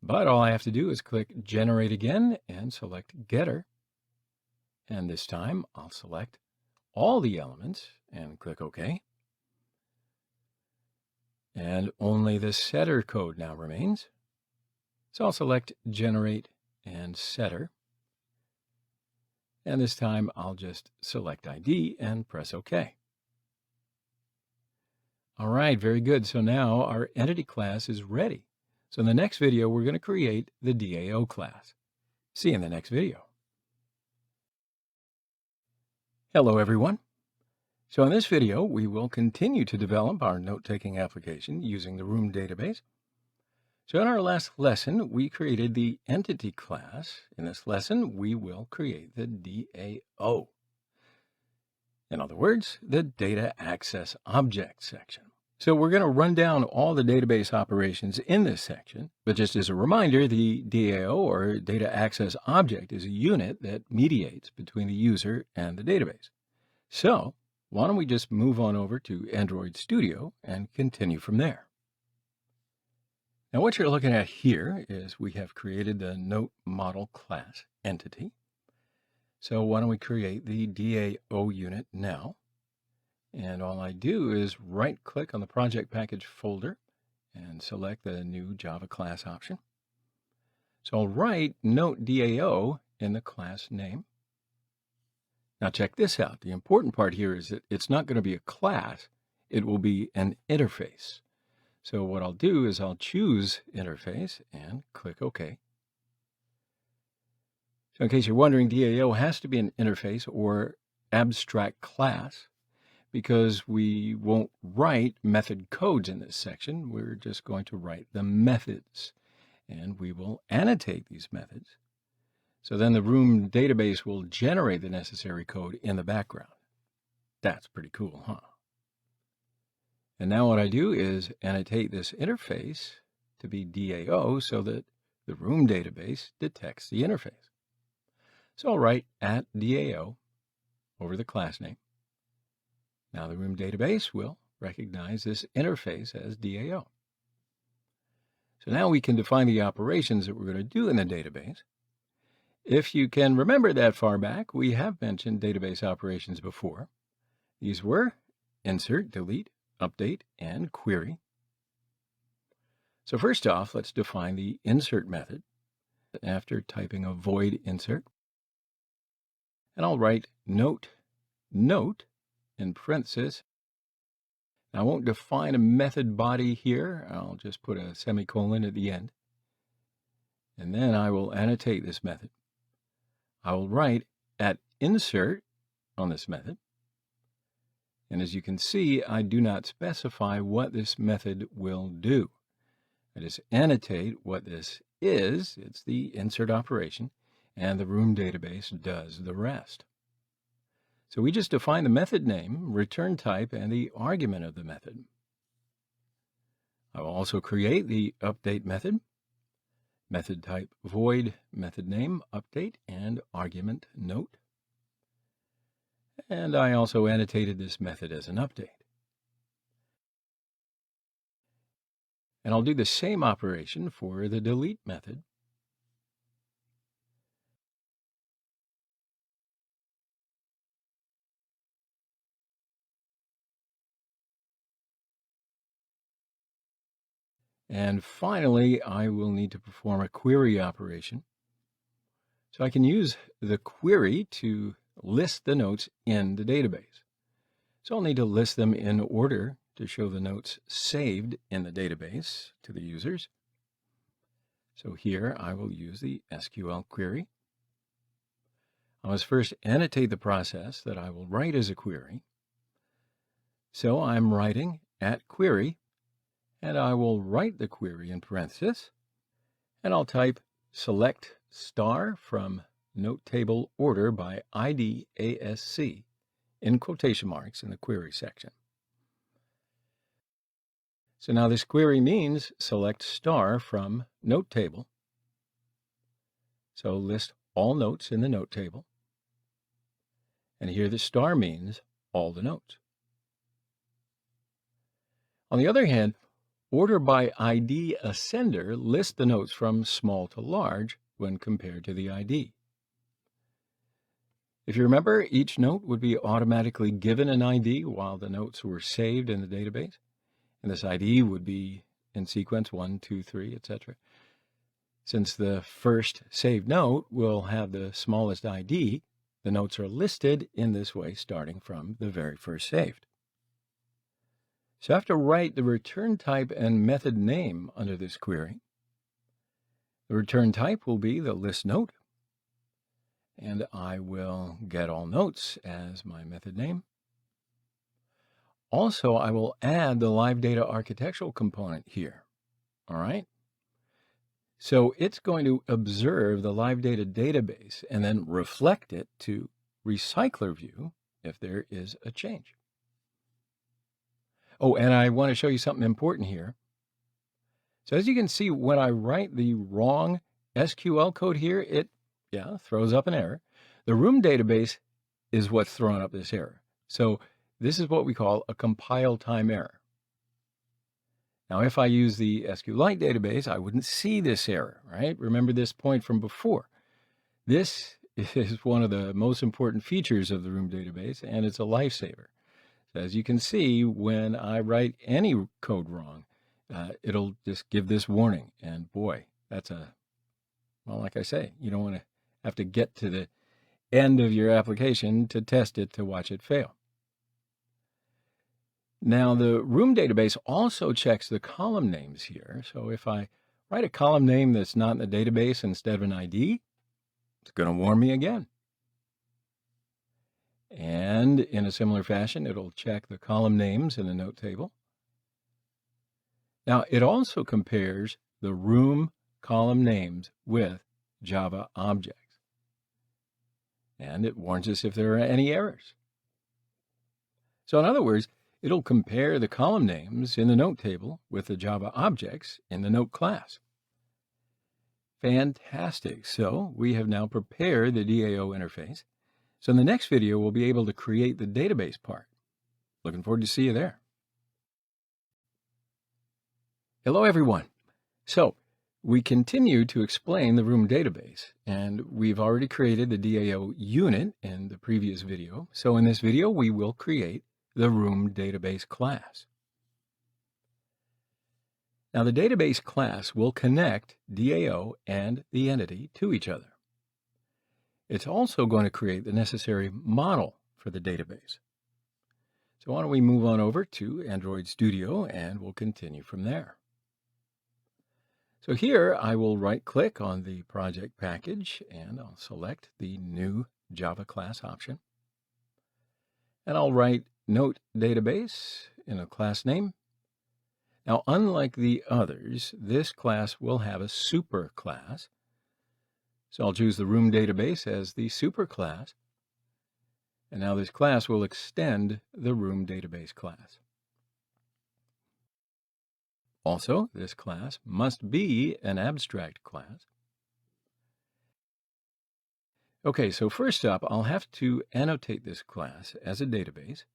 But all I have to do is click Generate again and select Getter. And this time I'll select all the elements and click OK. And only the setter code now remains. So I'll select Generate and Setter. And this time I'll just select ID and press OK. All right, very good. So now our entity class is ready. So in the next video, we're going to create the DAO class. See you in the next video. Hello, everyone. So in this video, we will continue to develop our note-taking application using the Room database. So in our last lesson, we created the entity class. In this lesson, we will create the DAO. In other words, the data access object section. So we're going to run down all the database operations in this section, but just as a reminder, the DAO, or data access object, is a unit that mediates between the user and the database. So why don't we just move on over to Android Studio and continue from there. Now what you're looking at here is we have created the note model class entity. So why don't we create the DAO unit now? And all I do is right-click on the project package folder and select the new Java class option. So I'll write note DAO in the class name. Now check this out. The important part here is that it's not going to be a class. It will be an interface. So what I'll do is I'll choose interface and click OK. So in case you're wondering, DAO has to be an interface or abstract class because we won't write method codes in this section. We're just going to write the methods, and we will annotate these methods. So then the room database will generate the necessary code in the background. That's pretty cool, huh? And now what I do is annotate this interface to be DAO so that the room database detects the interface. So I'll write @DAO over the class name. Now the room database will recognize this interface as DAO. So now we can define the operations that we're going to do in the database. If you can remember that far back, we have mentioned database operations before. These were insert, delete, update, and query. So first off, let's define the insert method after typing a void insert. And I'll write note in parentheses. Now, I won't define a method body here. I'll just put a semicolon at the end. And then I will annotate this method. I will write @insert on this method. And as you can see, I do not specify what this method will do. I just annotate what this is. It's the insert operation, and the room database does the rest. So we just define the method name, return type, and the argument of the method. I will also create the update method, method type void, method name, update, and argument note. And I also annotated this method as an update. And I'll do the same operation for the delete method. And finally, I will need to perform a query operation. So I can use the query to list the notes in the database. So I'll need to list them in order to show the notes saved in the database to the users. So here I will use the SQL query. I must first annotate the process that I will write as a query. So I'm writing @query, and I will write the query in parentheses, and I'll type select star from note table order by ID ASC in quotation marks in the query section. So now this query means select star from note table. So list all notes in the note table. And here the star means all the notes. On the other hand, order by ID ascender lists the notes from small to large when compared to the ID. If you remember, each note would be automatically given an ID while the notes were saved in the database. And this ID would be in sequence 1, 2, 3, etc. Since the first saved note will have the smallest ID, the notes are listed in this way starting from the very first saved. So I have to write the return type and method name under this query. The return type will be the list note, and I will get all notes as my method name. Also, I will add the live data architectural component here. All right. So it's going to observe the live data database and then reflect it to recycler view if there is a change. Oh, and I want to show you something important here. So as you can see, when I write the wrong SQL code here, it throws up an error. The room database is what's throwing up this error. So this is what we call a compile time error. Now, if I use the SQLite database, I wouldn't see this error, right? Remember this point from before. This is one of the most important features of the room database, and it's a lifesaver. So as you can see, when I write any code wrong, it'll just give this warning. And boy, that's a Well, like I say, you don't want to have to get to the end of your application to test it to watch it fail. Now, the room database also checks the column names here. So if I write a column name that's not in the database instead of an ID, it's going to warn me again. And in a similar fashion, it'll check the column names in the note table. Now, it also compares the room column names with Java objects. And it warns us if there are any errors. So in other words, it'll compare the column names in the note table with the Java objects in the note class. Fantastic. So we have now prepared the DAO interface. So in the next video, we'll be able to create the database part. Looking forward to see you there. Hello, everyone. So we continue to explain the room database, and we've already created the DAO unit in the previous video. So in this video, we will create the room database class. Now the database class will connect DAO and the entity to each other. It's also going to create the necessary model for the database. So why don't we move on over to Android Studio and we'll continue from there. So here I will right-click on the project package and I'll select the new Java class option. And I'll write Note Database in a class name. Now, unlike the others, this class will have a super class. So I'll choose the room database as the super class. And now this class will extend the room database class. Also, this class must be an abstract class. Okay, so first up, I'll have to annotate this class as a database.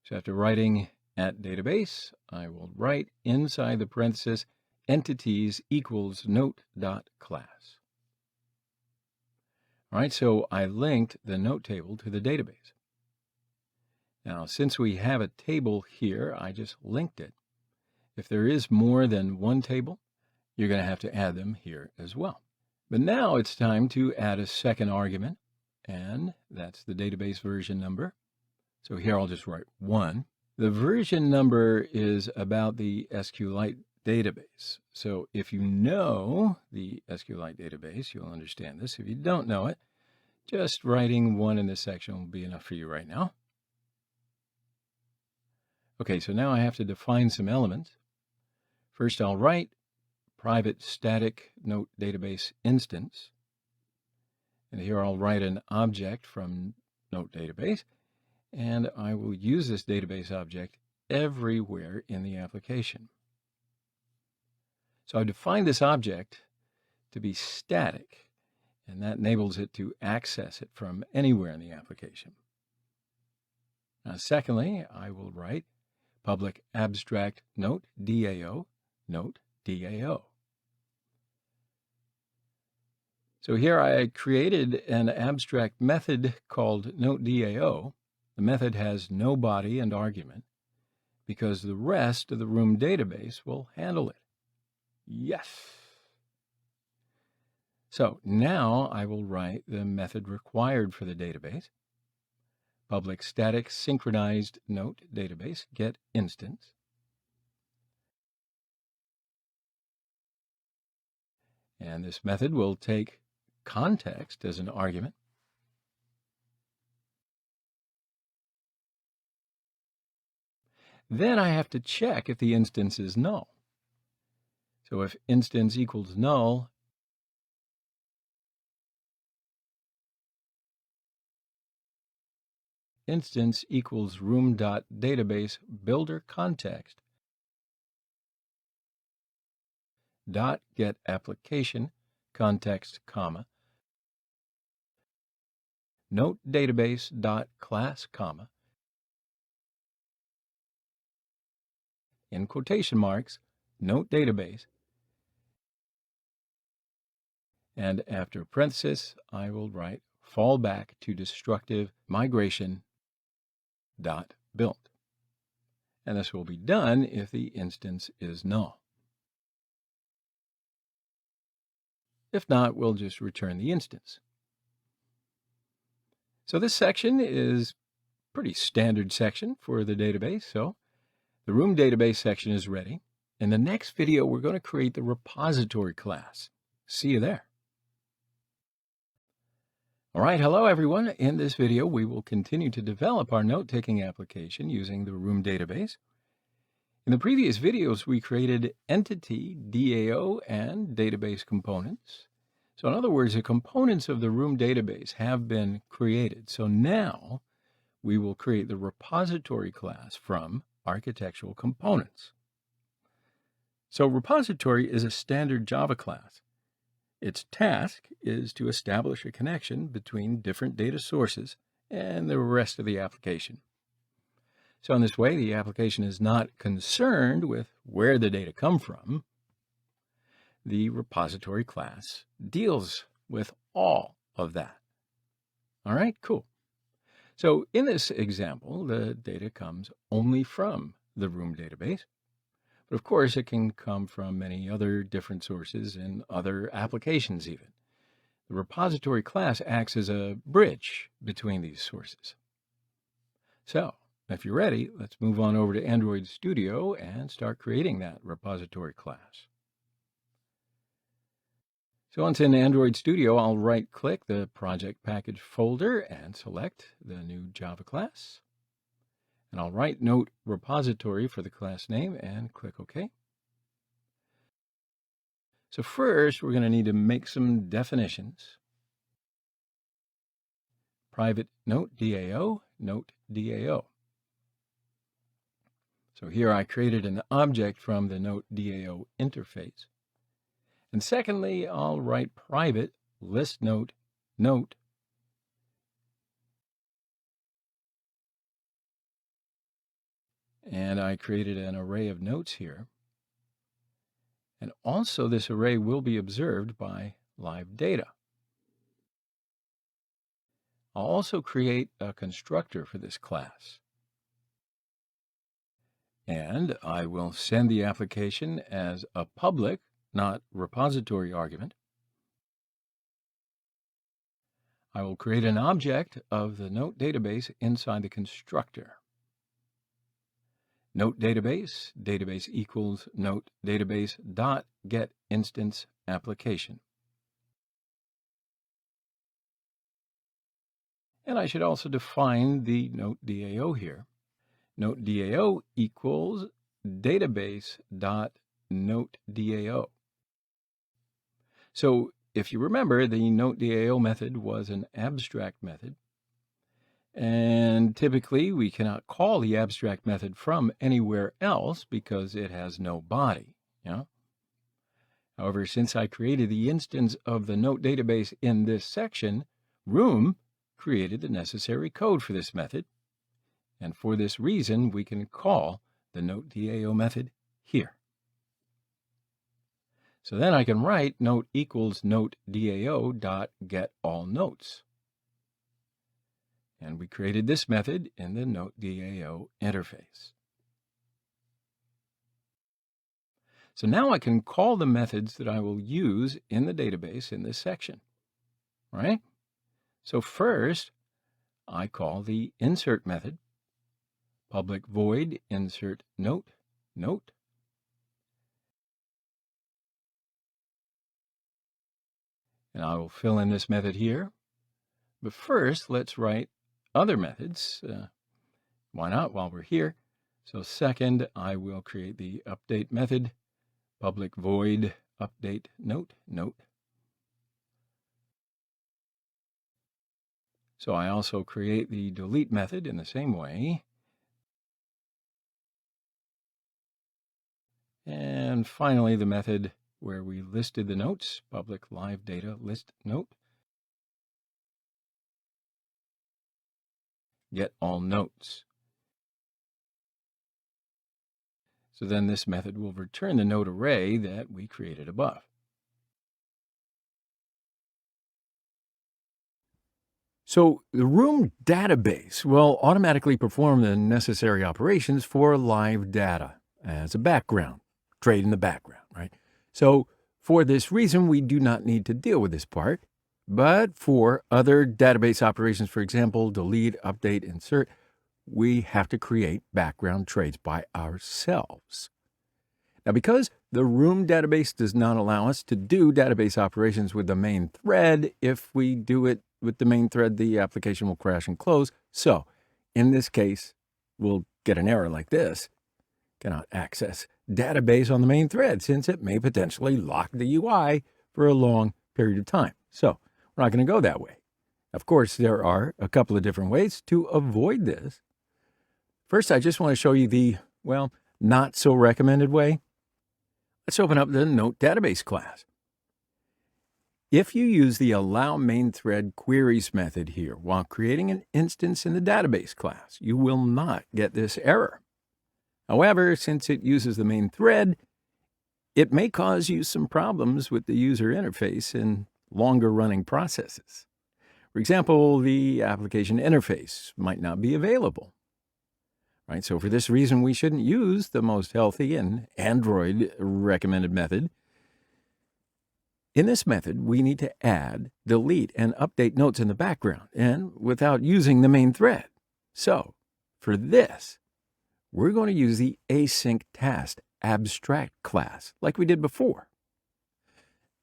So after writing at database, I will write inside the parenthesis entities equals note.class. All right, so I linked the note table to the database. Now, since we have a table here, I just linked it. If there is more than one table, you're going to have to add them here as well. But now it's time to add a second argument, and that's the database version number. So here I'll just write 1. The version number is about the SQLite database. So if you know the SQLite database, you'll understand this. If you don't know it, just writing 1 in this section will be enough for you right now. Okay, so now I have to define some elements. First, I'll write private static note database instance. And here I'll write an object from note database. And I will use this database object everywhere in the application. So I define this object to be static, and that enables it to access it from anywhere in the application. Now, secondly, I will write public abstract note DAO, note DAO. So here I created an abstract method called note DAO. The method has no body and argument because the rest of the room database will handle it. Yes. So now I will write the method required for the database. Public static synchronized note database get instance. And this method will take context as an argument. Then I have to check if the instance is null. So if instance equals null, instance equals room.database builder context dot get application context comma note database dot class comma in quotation marks note database, and after parenthesis I will write fallback to destructive migration dot built, and this will be done if the instance is null. If not, we'll just return the instance. So this section is pretty standard section for the database. So the room database section is ready. In the next video, we're going to create the repository class. See you there. All right, hello everyone. In this video, we will continue to develop our note-taking application using the room database. In the previous videos, we created entity, DAO, and database components. So in other words, the components of the room database have been created. So now we will create the repository class from architectural components. So repository is a standard Java class. Its task is to establish a connection between different data sources and the rest of the application. So in this way, the application is not concerned with where the data come from. The repository class deals with all of that. All right, cool. So in this example, the data comes only from the room database. But of course, it can come from many other different sources and other applications even. The repository class acts as a bridge between these sources. So if you're ready, let's move on over to Android Studio and start creating that repository class. So once in Android Studio, I'll right-click the project package folder and select the new Java class. And I'll write note repository for the class name and click OK. So first, we're going to need to make some definitions. Private note DAO, note DAO. So here I created an object from the note DAO interface. And secondly, I'll write private list note note. And I created an array of notes here. And also this array will be observed by live data. I'll also create a constructor for this class. And I will send the application as a public, not repository argument. I will create an object of the note database inside the constructor. Note database, database equals note database dot get instance application. And I should also define the note DAO here. Note DAO equals database dot note DAO. So if you remember, the note DAO method was an abstract method. And typically, we cannot call the abstract method from anywhere else because it has no body. However, since I created the instance of the note database in this section, Room created the necessary code for this method. And for this reason, we can call the note DAO method here. So then I can write note equals note DAO dot get all notes. And we created this method in the note DAO interface. So now I can call the methods that I will use in the database in this section, right? So first, I call the insert method, public void insert note, note. And I will fill in this method here. But first, let's write other methods. Why not while we're here? So second, I will create the update method, public void update note, note. So I also create the delete method in the same way. And finally, the method where we listed the notes, public live data list note. Get all notes. So then this method will return the note array that we created above. So the room database will automatically perform the necessary operations for live data as a background, trade in the background, right? So For this reason, we do not need to deal with this part. But for other database operations, for example, delete, update, insert, we have to create background traits by ourselves. Now, because the room database does not allow us to do database operations with the main thread, if we do it with the main thread, the application will crash and close. So, in this case, we'll get an error like this. Cannot access database on the main thread since it may potentially lock the UI for a long period of time. So, we're not going to go that way. Of course, there are a couple of different ways to avoid this. First, I just want to show you the, well, not so recommended way. Let's open up the Note database class. If you use the allow main thread queries method here while creating an instance in the database class, you will not get this error. However, since it uses the main thread, it may cause you some problems with the user interface in longer running processes. For example, the application interface might not be available. Right? So for this reason, we shouldn't use the most healthy and Android recommended method. In this method, we need to add, delete, and update notes in the background, and without using the main thread. So for this, we're going to use the async task abstract class like we did before.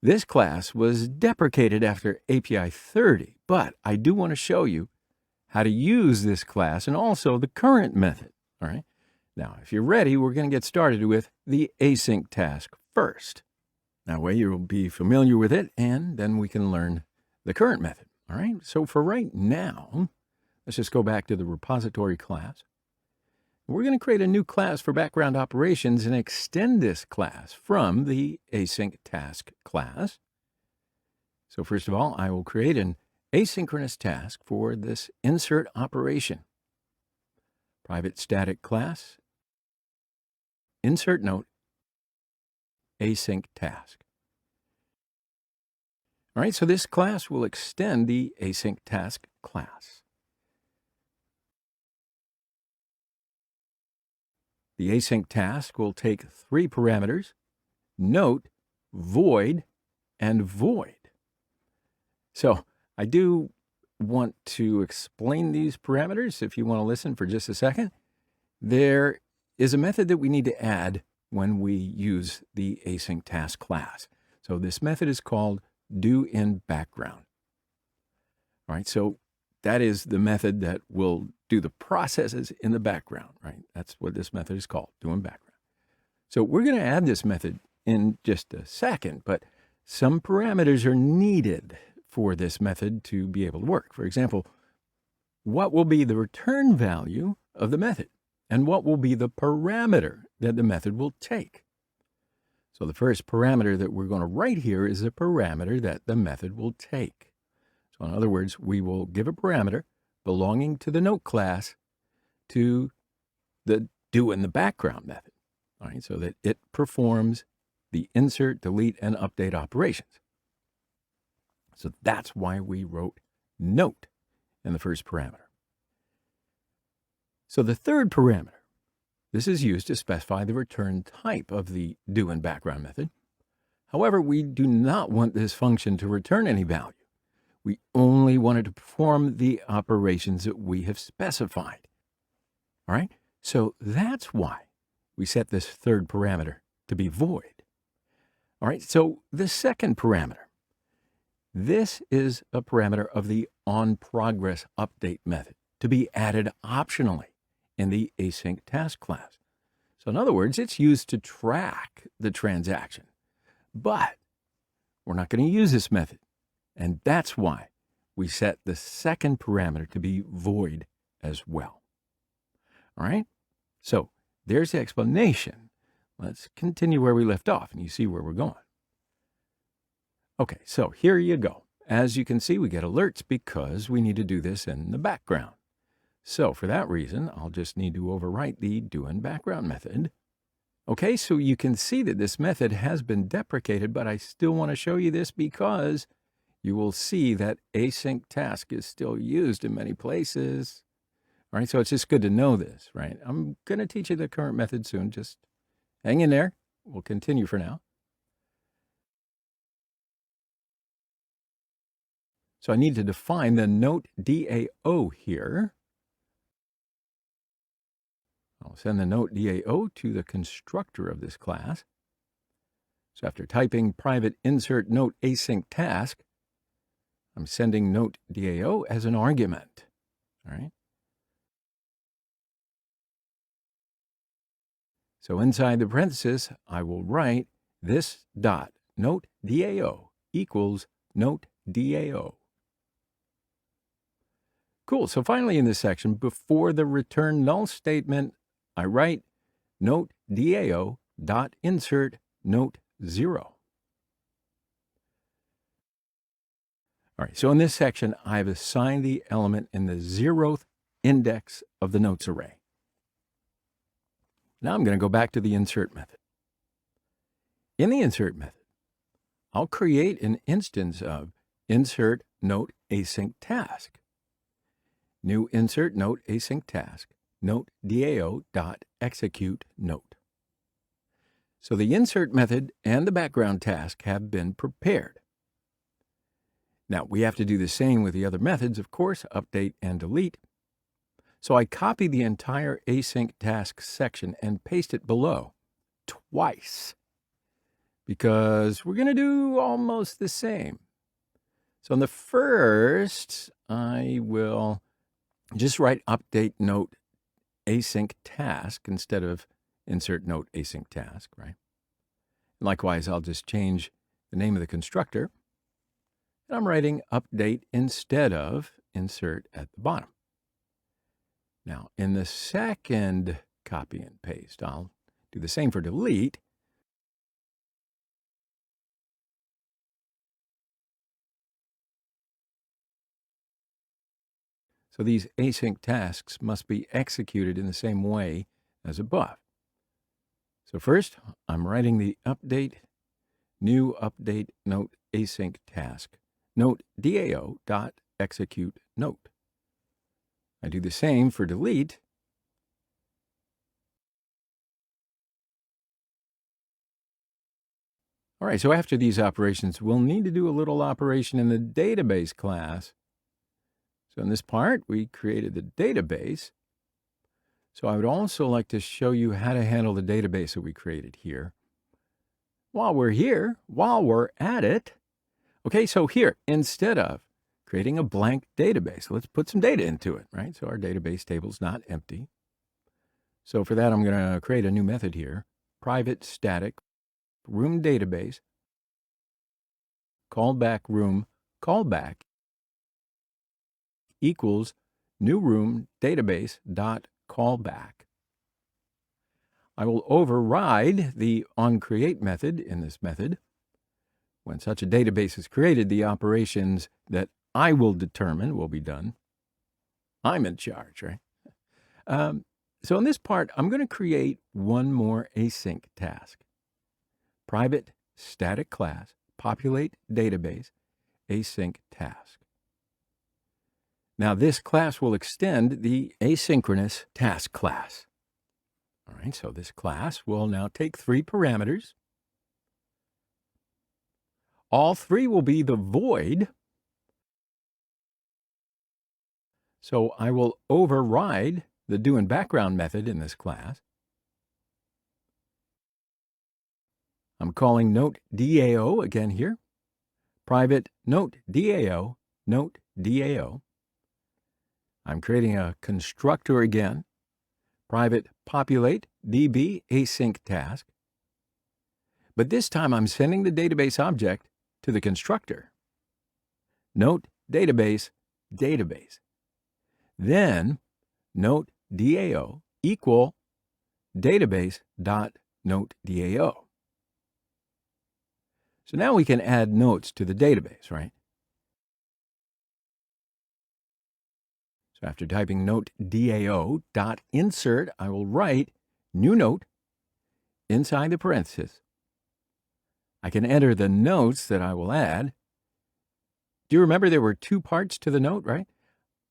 This class was deprecated after API 30, but I do want to show you how to use this class and also the current method. All right. Now, if you're ready, we're going to get started with the async task first. That way you'll be familiar with it, and then we can learn the current method. All right. So for right now, let's just go back to the repository class. We're going to create a new class for background operations and extend this class from the async task class. So first of all, I will create an asynchronous task for this insert operation. Private static class, insert note, async task. All right, so this class will extend the async task class. The async task will take 3 parameters, note, void, and void. So I do want to explain these parameters if you want to listen for just a second. There is a method that we need to add when we use the async task class. So this method is called doInBackground. All right, so that is the method that will do the processes in the background, right? That's what this method is called, doInBackground. So we're going to add this method in just a second, but some parameters are needed for this method to be able to work. For example, what will be the return value of the method? And what will be the parameter that the method will take? So the first parameter that we're going to write here is the parameter that the method will take. So in other words, we will give a parameter belonging to the note class to the doInBackground method, all right, so that it performs the insert, delete, and update operations. So that's why we wrote note in the first parameter. So the third parameter, this is used to specify the return type of the doInBackground method. However, we do not want this function to return any value. We only want it to perform the operations that we have specified. All right, so that's why we set this third parameter to be void. All right, so the second parameter, this is a parameter of the onProgress update method to be added optionally in the async task class. So in other words, it's used to track the transaction, but we're not going to use this method. And that's why we set the second parameter to be void as well. All right, so there's the explanation. Let's continue where we left off, and you see where we're going. Okay, so here you go. As you can see, we get alerts because we need to do this in the background. So for that reason, I'll just need to overwrite the doInBackground method. Okay, so you can see that this method has been deprecated, but I still want to show you this because you will see that async task is still used in many places. All right, so it's just good to know this, right? I'm going to teach you the current method soon. Just hang in there. We'll continue for now. So I need to define the note DAO here. I'll send the note DAO to the constructor of this class. So after typing private insert note async task, I'm sending note DAO as an argument. All right. So inside the parenthesis, I will write this dot note DAO equals note DAO. Cool. So finally in this section, before the return null statement, I write note DAO dot insert note 0. All right, so in this section, I've assigned the element in the 0th index of the notes array. Now I'm going to go back to the insert method. In the insert method, I'll create an instance of insert note async task. New insert note async task, note DAO dot execute note. So the insert method and the background task have been prepared. Now we have to do the same with the other methods, of course, update and delete. So I copy the entire async task section and paste it below twice because we're going to do almost the same. So in the first, I will just write update note async task instead of insert note async task, right? Likewise, I'll just change the name of the constructor. And I'm writing update instead of insert at the bottom. Now, in the second copy and paste, I'll do the same for delete. So these async tasks must be executed in the same way as above. So first, I'm writing the update, new update note async task, note DAO dot execute note. I do the same for delete. All right, so after these operations, we'll need to do a little operation in the database class. So in this part, we created the database. So I would also like to show you how to handle the database that we created here. While we're at it, okay, so here, instead of creating a blank database, let's put some data into it, right? So our database table is not empty. So for that, I'm going to create a new method here, private static room database, callback room callback equals new room database dot callback. I will override the onCreate method in this method. When such a database is created, the operations that I will determine will be done. I'm in charge, right? So in this part, I'm going to create one more async task. Private static class, populate database, async task. Now this class will extend the asynchronous task class. All right, so this class will now take 3 parameters. All 3 will be the void. So I will override the doInBackground method in this class. I'm calling note DAO again here. Private note DAO, note DAO. I'm creating a constructor again. Private populate DB async task. But this time I'm sending the database object to the constructor. Note database, database. Then note DAO equal database dot note DAO. So now we can add notes to the database, right? So after typing note DAO dot insert, I will write new note inside the parenthesis. I can enter the notes that I will add. Do you remember there were 2 parts to the note, right?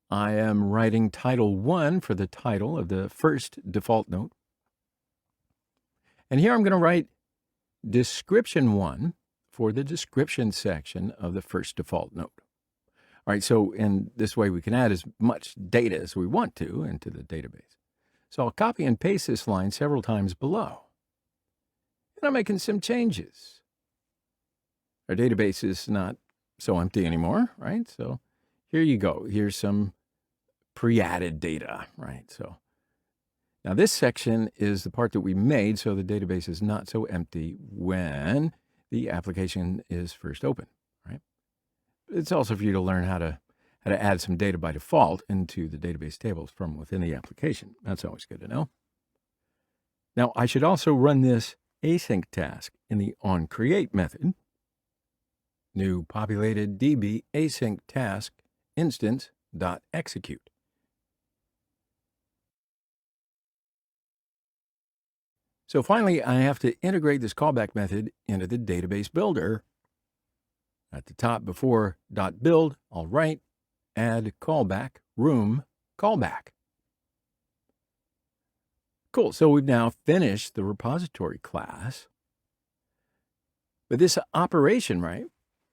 I am writing title 1 for the title of the first default note. And here I'm going to write description 1 for the description section of the first default note. All right, so in this way we can add as much data as we want to into the database. So I'll copy and paste this line several times below. And I'm making some changes. Our database is not so empty anymore, right? So here you go. Here's some pre-added data, right? So now this section is the part that we made so the database is not so empty when the application is first open, right? It's also for you to learn how to add some data by default into the database tables from within the application. That's always good to know. Now, I should also run this async task in the onCreate method. New populated DB async task instance.execute. So finally, I have to integrate this callback method into the database builder. At the top before .build, I'll write add callback room callback. Cool, so we've now finished the repository class. But this operation, right,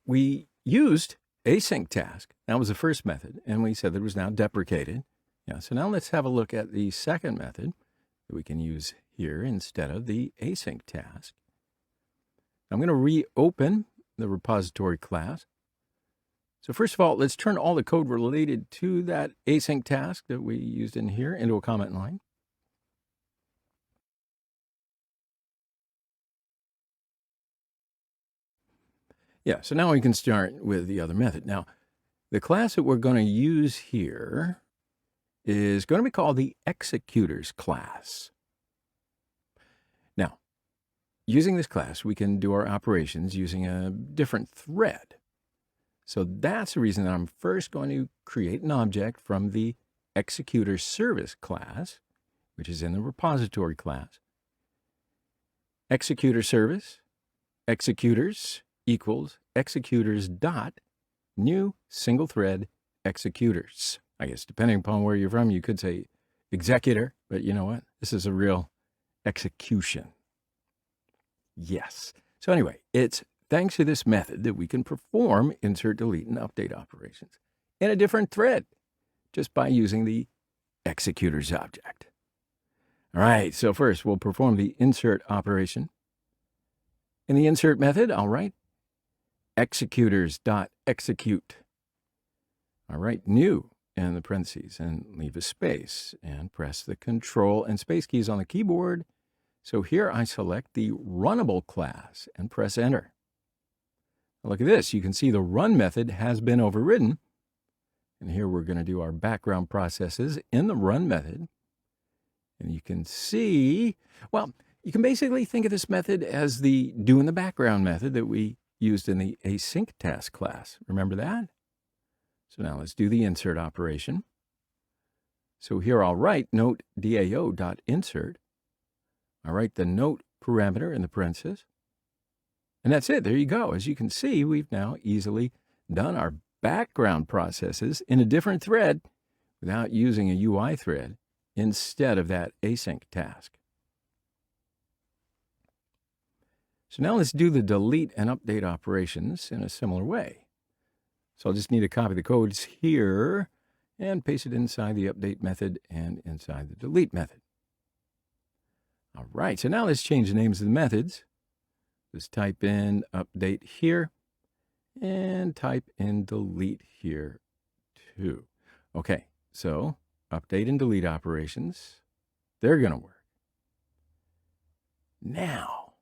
we used async task. That was the first method, and we said that it was now deprecated. Yeah, so now let's have a look at the second method that we can use here instead of the async task. I'm going to reopen the repository class. So first of all, let's turn all the code related to that async task that we used in here into a comment line. Yeah, so now we can start with the other method. Now, the class that we're going to use here is going to be called the executors class. Now, using this class, we can do our operations using a different thread. So that's the reason that I'm first going to create an object from the executor service class, which is in the repository class. Executor service, executors equals executors dot new single thread executors. I guess depending upon where you're from, you could say executor, but you know what? This is a real execution. Yes. So anyway, it's thanks to this method that we can perform insert, delete, and update operations in a different thread just by using the executors object. All right, so first we'll perform the insert operation. In the insert method, I'll write executors.execute. I'll write new in the parentheses and leave a space and press the Control and Space keys on the keyboard. So here I select the runnable class and press Enter. Look at this. You can see the run method has been overridden. And here we're going to do our background processes in the run method. And you can see, well, you can basically think of this method as the do in the background method that we used in the async task class. Remember that? So now let's do the insert operation. So here I'll write note DAO.insert. I'll write the note parameter in the parentheses. And that's it. There you go. As you can see, we've now easily done our background processes in a different thread without using a UI thread instead of that async task. So now let's do the delete and update operations in a similar way. So I'll just need to copy the codes here and paste it inside the update method and inside the delete method. All right, so now let's change the names of the methods. Just type in update here and type in delete here too. Okay, so update and delete operations, they're going to work. Now,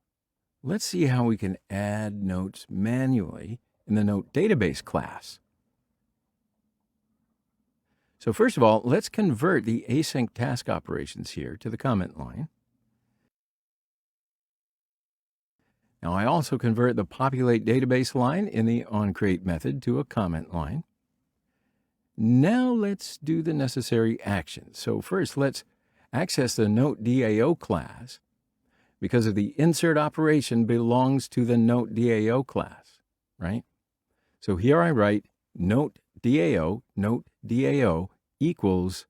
let's see how we can add notes manually in the note database class. So first of all, let's convert the async task operations here to the comment line. Now I also convert the populate database line in the onCreate method to a comment line. Now let's do the necessary actions. So first let's access the note DAO class because of the insert operation belongs to the note DAO class, right? So here I write note DAO equals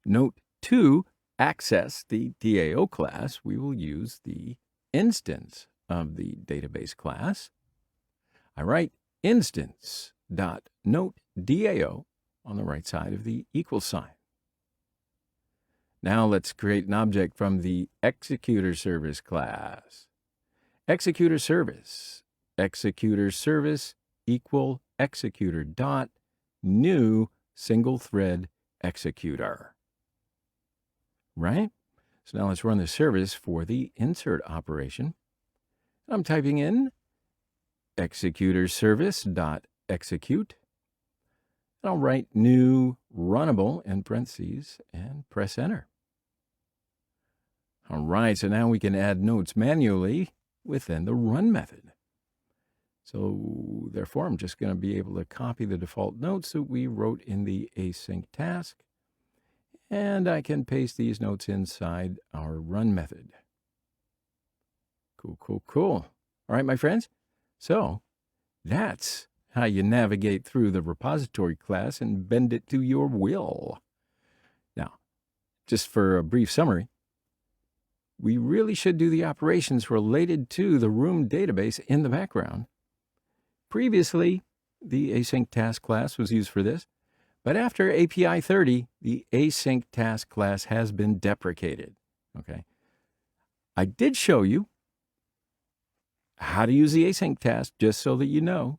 note to access the DAO class. We will use the instance of the database class. I write instance.note DAO on the right side of the equal sign. Now let's create an object from the executor service class. Executor service equal executor dot new single thread executor. Right? So now let's run the service for the insert operation. I'm typing in executor service dot execute. And I'll write new runnable in parentheses and press enter. All right, so now we can add notes manually within the run method. So therefore, I'm just going to be able to copy the default notes that we wrote in the async task, and I can paste these notes inside our run method. Cool. All right, my friends. So that's how you navigate through the repository class and bend it to your will. Now, just for a brief summary, we really should do the operations related to the room database in the background. Previously, the async task class was used for this, but after API 30, the async task class has been deprecated. Okay. I did show you how to use the async task, just so that you know,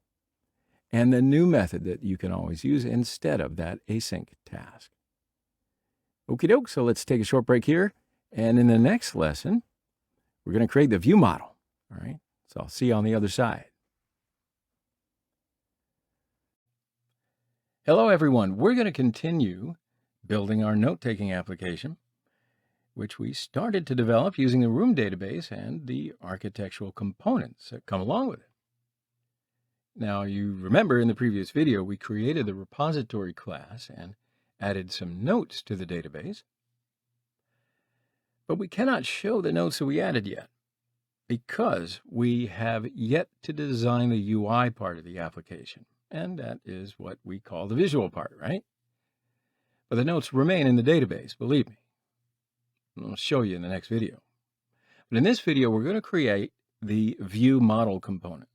and the new method that you can always use instead of that async task. Okie doke, so let's take a short break here. And in the next lesson, we're going to create the view model. All right, so I'll see you on the other side. Hello, everyone. We're going to continue building our note-taking application, which we started to develop using the room database and the architectural components that come along with it. Now, you remember in the previous video, we created the repository class and added some notes to the database. But we cannot show the notes that we added yet because we have yet to design the UI part of the application. And that is what we call the visual part, right? But the notes remain in the database, believe me. I'll show you in the next video. But in this video, we're going to create the view model component.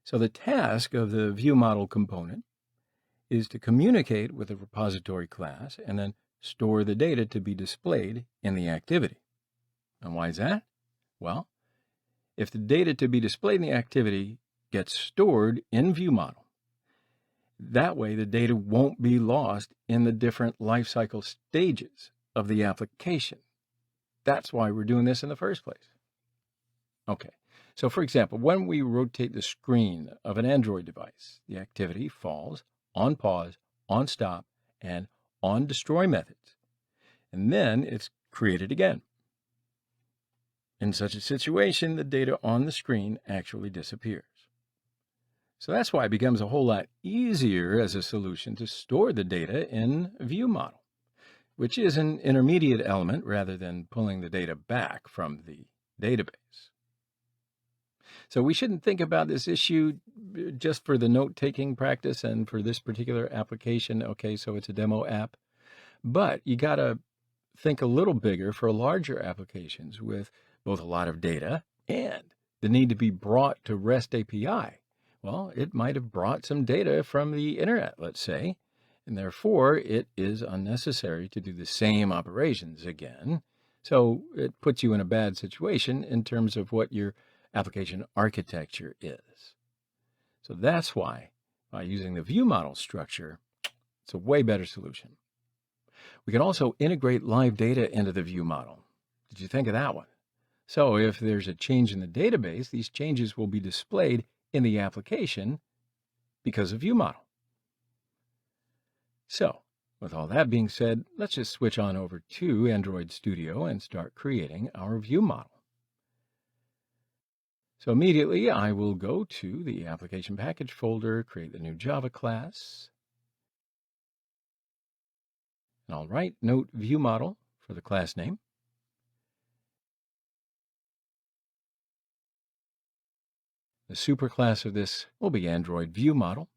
So the task of the view model component is to communicate with the repository class and then store the data to be displayed in the activity. And why is that? Well, if the data to be displayed in the activity gets stored in view model, that way the data won't be lost in the different lifecycle stages of the application. That's why we're doing this in the first place. Okay, so for example, when we rotate the screen of an Android device, the activity falls on pause, on stop, and on destroy methods, and then it's created again. In such a situation, the data on the screen actually disappears. So that's why it becomes a whole lot easier as a solution to store the data in view model, which is an intermediate element rather than pulling the data back from the database. So we shouldn't think about this issue just for the note-taking practice and for this particular application. Okay, so it's a demo app. But you got to think a little bigger for larger applications with both a lot of data and the need to be brought to REST API. Well, it might have brought some data from the internet, let's say, and therefore it is unnecessary to do the same operations again. So it puts you in a bad situation in terms of what your application architecture is. So that's why, by using the view model structure, it's a way better solution. We can also integrate live data into the view model. Did you think of that one? So if there's a change in the database, these changes will be displayed in the application because of view model. So with all that being said, let's just switch on over to Android Studio and start creating our view model. So immediately I will go to the application package folder, create the new Java class, and I'll write note view model for the class name. The superclass of this will be Android view model.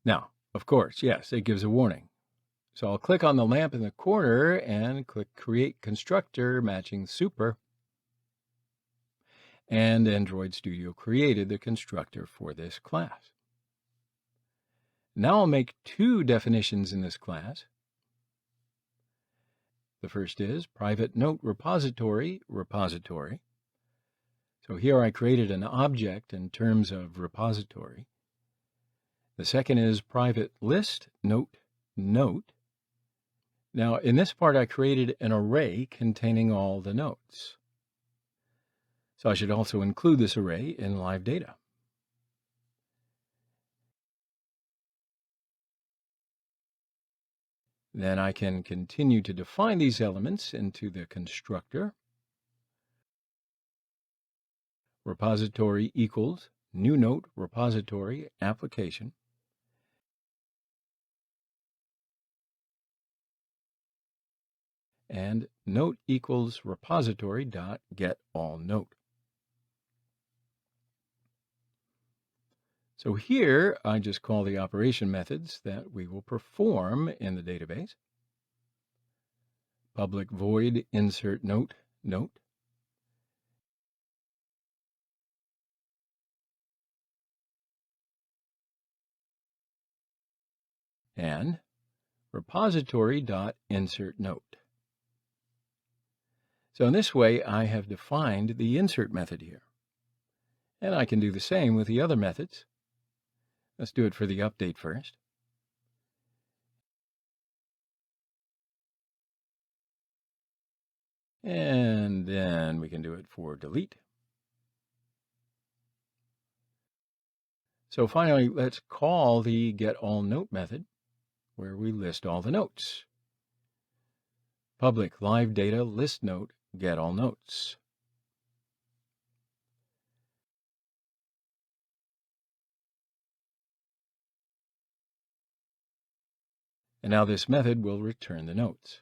Now, of course, yes, it gives a warning. So I'll click on the lamp in the corner and click Create Constructor Matching Super. and Android Studio created the constructor for this class. Now I'll make two definitions in this class. The first is private note repository. So here I created an object in terms of repository. The second is private list note. Now in this part I created an array containing all the notes. So I should also include this array in live data. Then I can continue to define these elements into the constructor. Repository equals new note repository application. And note equals repository dot get all note. So here I just call the operation methods that we will perform in the database. Public void insert note. And repository dot insert note. So in this way I have defined the insert method here. And I can do the same with the other methods. Let's do it for the update first. And then we can do it for delete. So finally, let's call the getAllNote method, where we list all the notes. Public live data list note getAllNotes. And now this method will return the notes.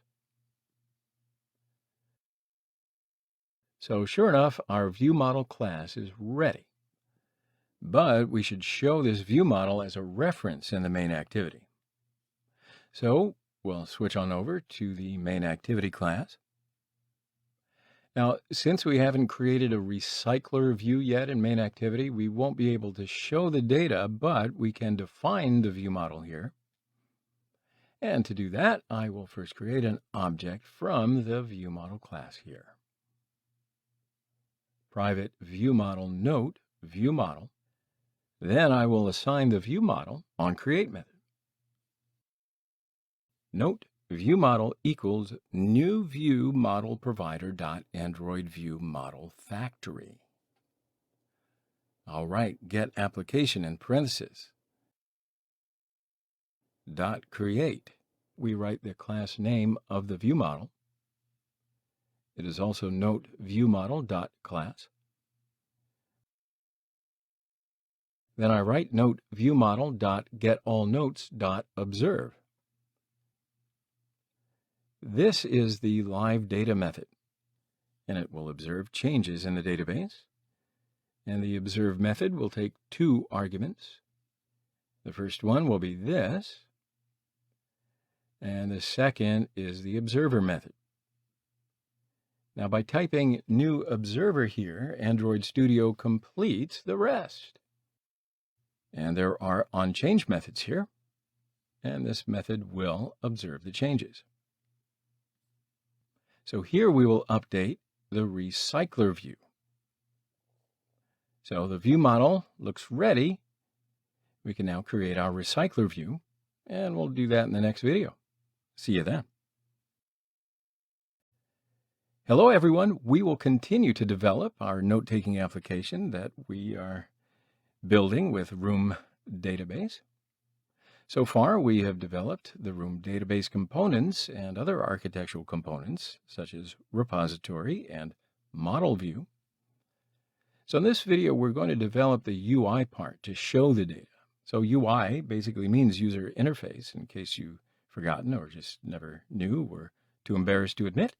So sure enough, our ViewModel class is ready. But we should show this ViewModel as a reference in the main activity. So we'll switch on over to the main activity class. Now, since we haven't created a recycler view yet in main activity, we won't be able to show the data, but we can define the ViewModel here. And to do that, I will first create an object from the ViewModel class here. Private ViewModel note ViewModel. Then I will assign the ViewModel on create method. Note ViewModel equals new view model provider dot Android view model factory. All right, get application in parentheses. Dot create. We write the class name of the ViewModel. It is also note ViewModel dot class. Then I write note ViewModel dot getAllNotes dot observe. This is the live data method, and it will observe changes in the database. And the observe method will take two arguments. The first one will be this, and the second is the observer method. Now by typing new observer here, Android Studio completes the rest. And there are onChange methods here, and this method will observe the changes. So here we will update the recycler view. So the ViewModel looks ready. We can now create our recycler view, and we'll do that in the next video. See you then. Hello everyone. We will continue to develop our note-taking application that we are building with Room Database. So far, we have developed the Room Database components and other architectural components, such as repository and model view. So in this video, we're going to develop the UI part to show the data. So UI basically means user interface, in case you've forgotten or just never knew or too embarrassed to admit.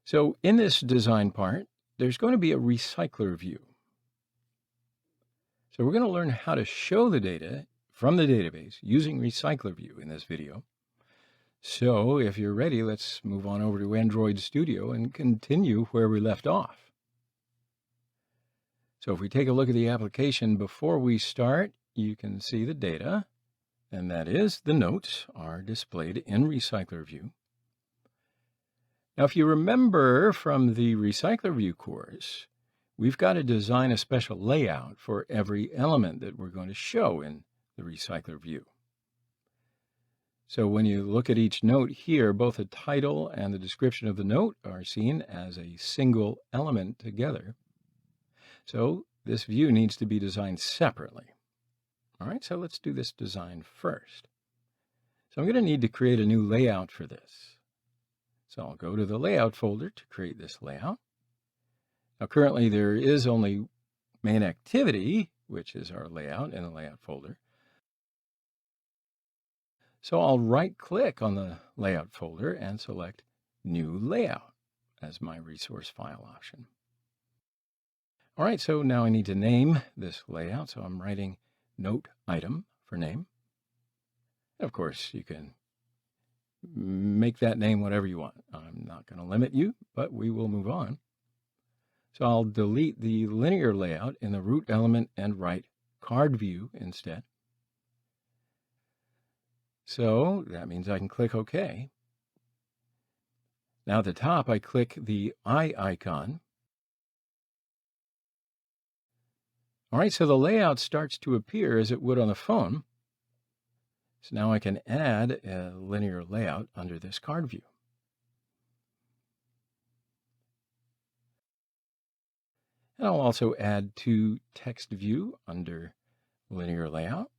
So in this design part, there's going to be a recycler view. So we're going to learn how to show the data from the database using recycler view in this video. So if you're ready, let's move on over to Android Studio and continue where we left off. So if we take a look at the application before we start, you can see the data, and that is the notes are displayed in Recycler View. Now, if you remember from the Recycler View course, we've got to design a special layout for every element that we're going to show in the Recycler View. So when you look at each note here, both the title and the description of the note are seen as a single element together. So this view needs to be designed separately. All right, so let's do this design first. So I'm going to need to create a new layout for this. So I'll go to the layout folder to create this layout. Now currently there is only main activity, which is our layout in the layout folder. So I'll right-click on the layout folder and select New Layout as my resource file option. All right, so now I need to name this layout. So I'm writing Note Item for name. Of course, you can make that name whatever you want. I'm not going to limit you, but we will move on. So I'll delete the linear layout in the root element and write card view instead. So that means I can click OK. Now at the top, I click the eye icon. All right, so the layout starts to appear as it would on the phone. So now I can add a linear layout under this card view. And I'll also add to text view under linear layout.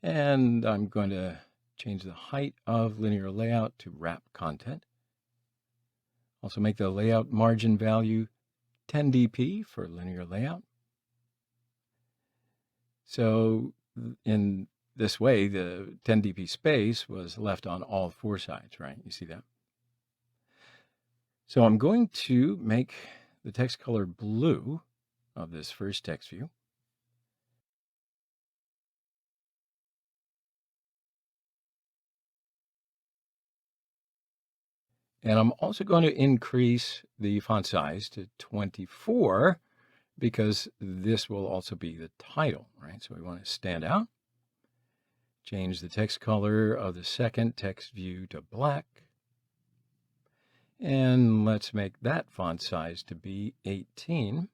And I'm going to change the height of linear layout to wrap content. Also make the layout margin value 10 dp for linear layout. So in this way, the 10 dp space was left on all four sides, right? You see that? So I'm going to make the text color blue of this first text view. And I'm also going to increase the font size to 24 because this will also be the title, right? So we want to stand out. Change the text color of the second text view to black. And let's make that font size to be 18.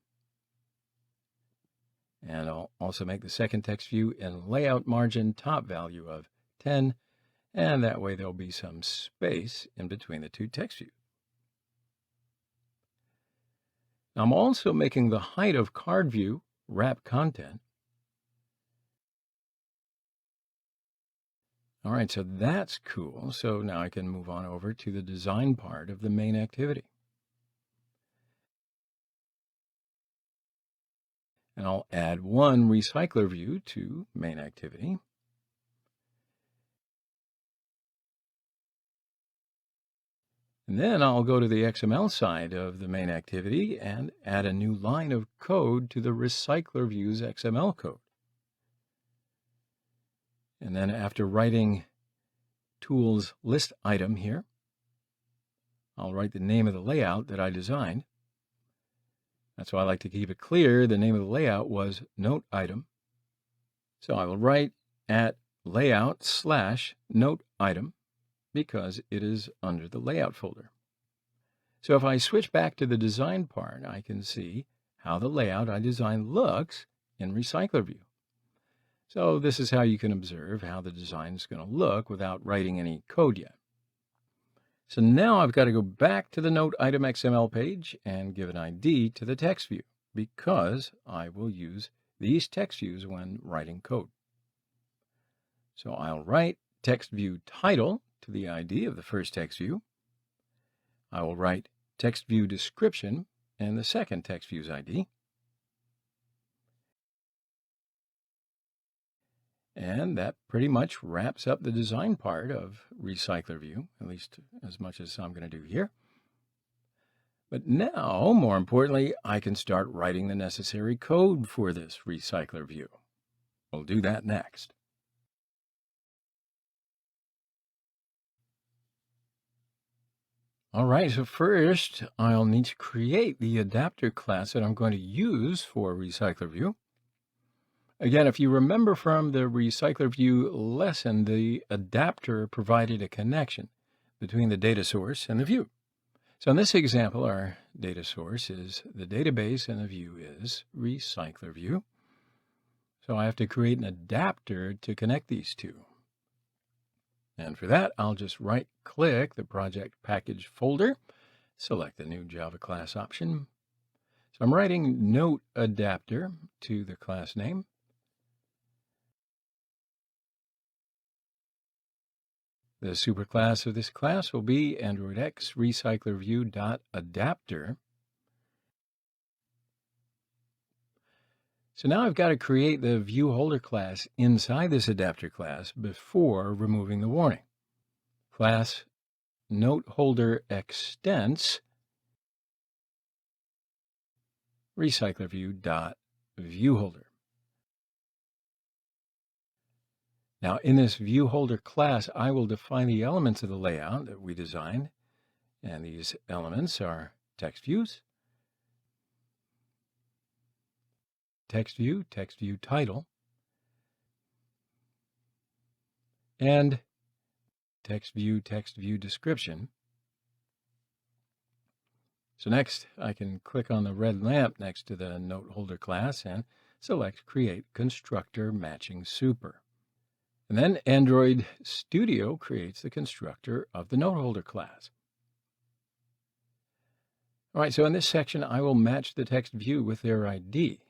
And I'll also make the second text view in layout margin top value of 10. And that way there'll be some space in between the two text views. Now I'm also making the height of card view wrap content. All right, so that's cool. So now I can move on over to the design part of the main activity. And I'll add one recycler view to main activity. And then I'll go to the XML side of the main activity and add a new line of code to the recycler view's XML code. And then after writing tools list item here, I'll write the name of the layout that I designed. That's why I like to keep it clear. The name of the layout was note item. So I will write at layout/note item because it is under the layout folder. So if I switch back to the design part, I can see how the layout I designed looks in Recycler View. So this is how you can observe how the design is going to look without writing any code yet. So now I've got to go back to the Note Item XML page and give an ID to the text view because I will use these text views when writing code. So I'll write text view title to the ID of the first text view. I will write text view description and the second text view's ID. And that pretty much wraps up the design part of Recycler View, at least as much as I'm going to do here. But now, more importantly, I can start writing the necessary code for this Recycler View. We'll do that next. All right, so first I'll need to create the adapter class that I'm going to use for Recycler View. Again, if you remember from the Recycler View lesson, the adapter provided a connection between the data source and the view. So in this example, our data source is the database and the view is Recycler View. So I have to create an adapter to connect these two. And for that, I'll just right-click the project package folder, select the new Java class option. So I'm writing note adapter to the class name. The superclass of this class will be Android X RecyclerView.adapter. So now I've got to create the viewHolder class inside this adapter class before removing the warning. Class NoteHolderExtents RecyclerView.viewHolder. Now in this viewHolder class, I will define the elements of the layout that we designed. And these elements are text views, text view title, and text view description. So next, I can click on the red lamp next to the note holder class and select Create Constructor Matching Super. And then Android Studio creates the constructor of the note holder class. All right, so in this section, I will match the text view with their ID.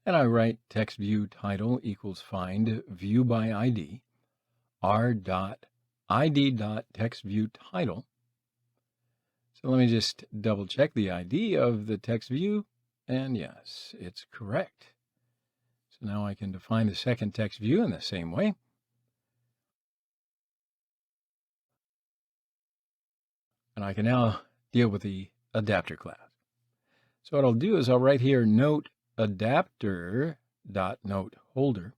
And I write text view title equals find view by ID, r.id.textViewTitle. So let me just double check the ID of the text view, and yes, it's correct. So now I can define the second text view in the same way. And I can now deal with the adapter class. So what I'll do is I'll write here note adapter.noteHolder.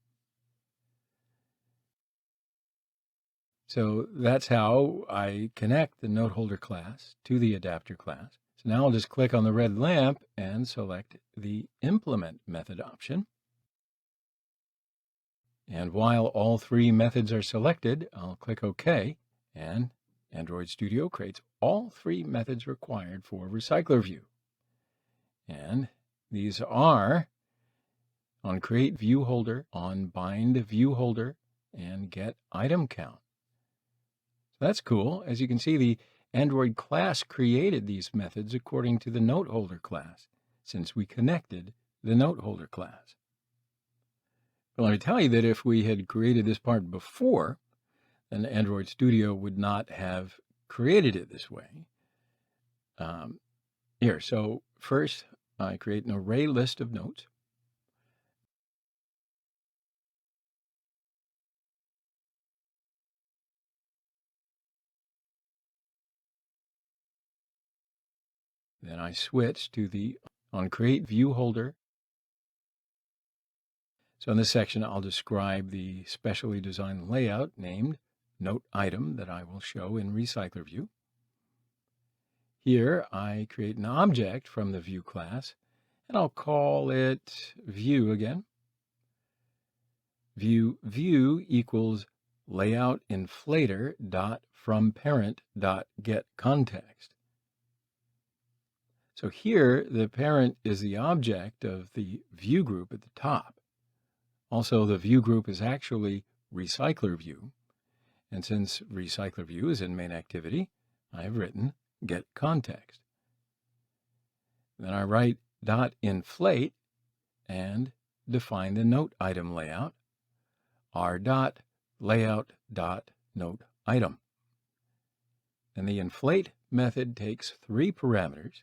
So that's how I connect the note holder class to the adapter class. So now I'll just click on the red lamp and select the implement method option. And while all three methods are selected, I'll click OK, and Android Studio creates all three methods required for Recycler View. And these are on Create View Holder, on Bind View Holder, and Get Item Count. So that's cool. As you can see, the Android class created these methods according to the note holder class, since we connected the note holder class. But let me tell you that if we had created this part before, then Android Studio would not have created it this way. So first I create an array list of notes. Then I switch to the on Create View Holder. So in this section, I'll describe the specially designed layout named Note Item that I will show in Recycler View. Here, I create an object from the View class, and I'll call it View again. View equals layout inflator dot from parent dot get context. So here, the parent is the object of the view group at the top. Also, the view group is actually Recycler View. And since Recycler View is in main activity, I have written get context. Then I write dot inflate and define the note item layout, r dot layout dot note item. And the inflate method takes three parameters.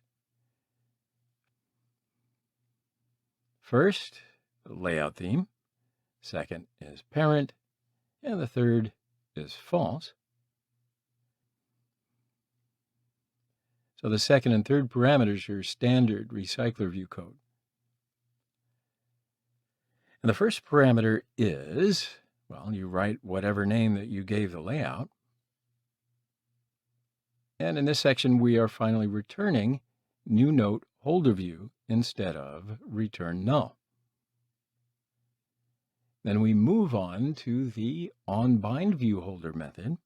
First, the layout theme. Second is parent, and the third is false. So the second and third parameters are standard Recycler View code. And the first parameter is, well, you write whatever name that you gave the layout. And in this section, we are finally returning new note holder view instead of return null. Then we move on to the onBindViewHolder method.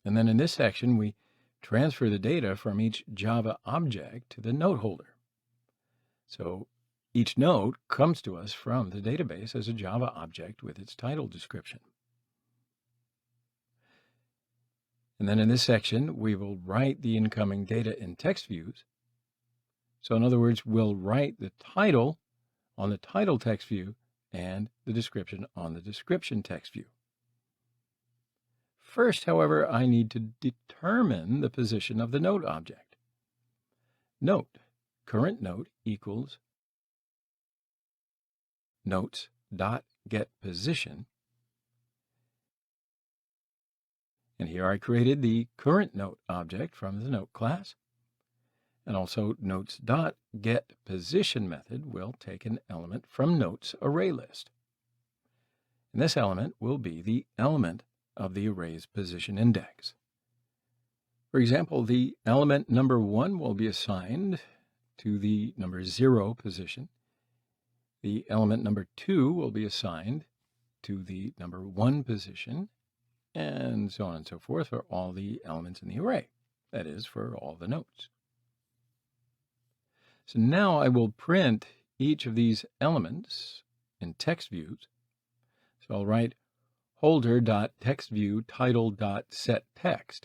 And then in this section, we transfer the data from each Java object to the note holder. So each note comes to us from the database as a Java object with its title description. And then in this section, we will write the incoming data in text views. So in other words, we'll write the title on the title text view and the description on the description text view. First, however, I need to determine the position of the note object. Note, current note equals notes.getPosition. And here I created the current note object from the note class. And also notes.getPosition method will take an element from notes array list. And this element will be the element of the array's position index. For example, the element number 1 will be assigned to the number 0 position. The element number 2 will be assigned to the number 1 position, and so on and so forth for all the elements in the array. That is, for all the notes. So now I will print each of these elements in text views. So I'll write holder.textViewTitle.setText.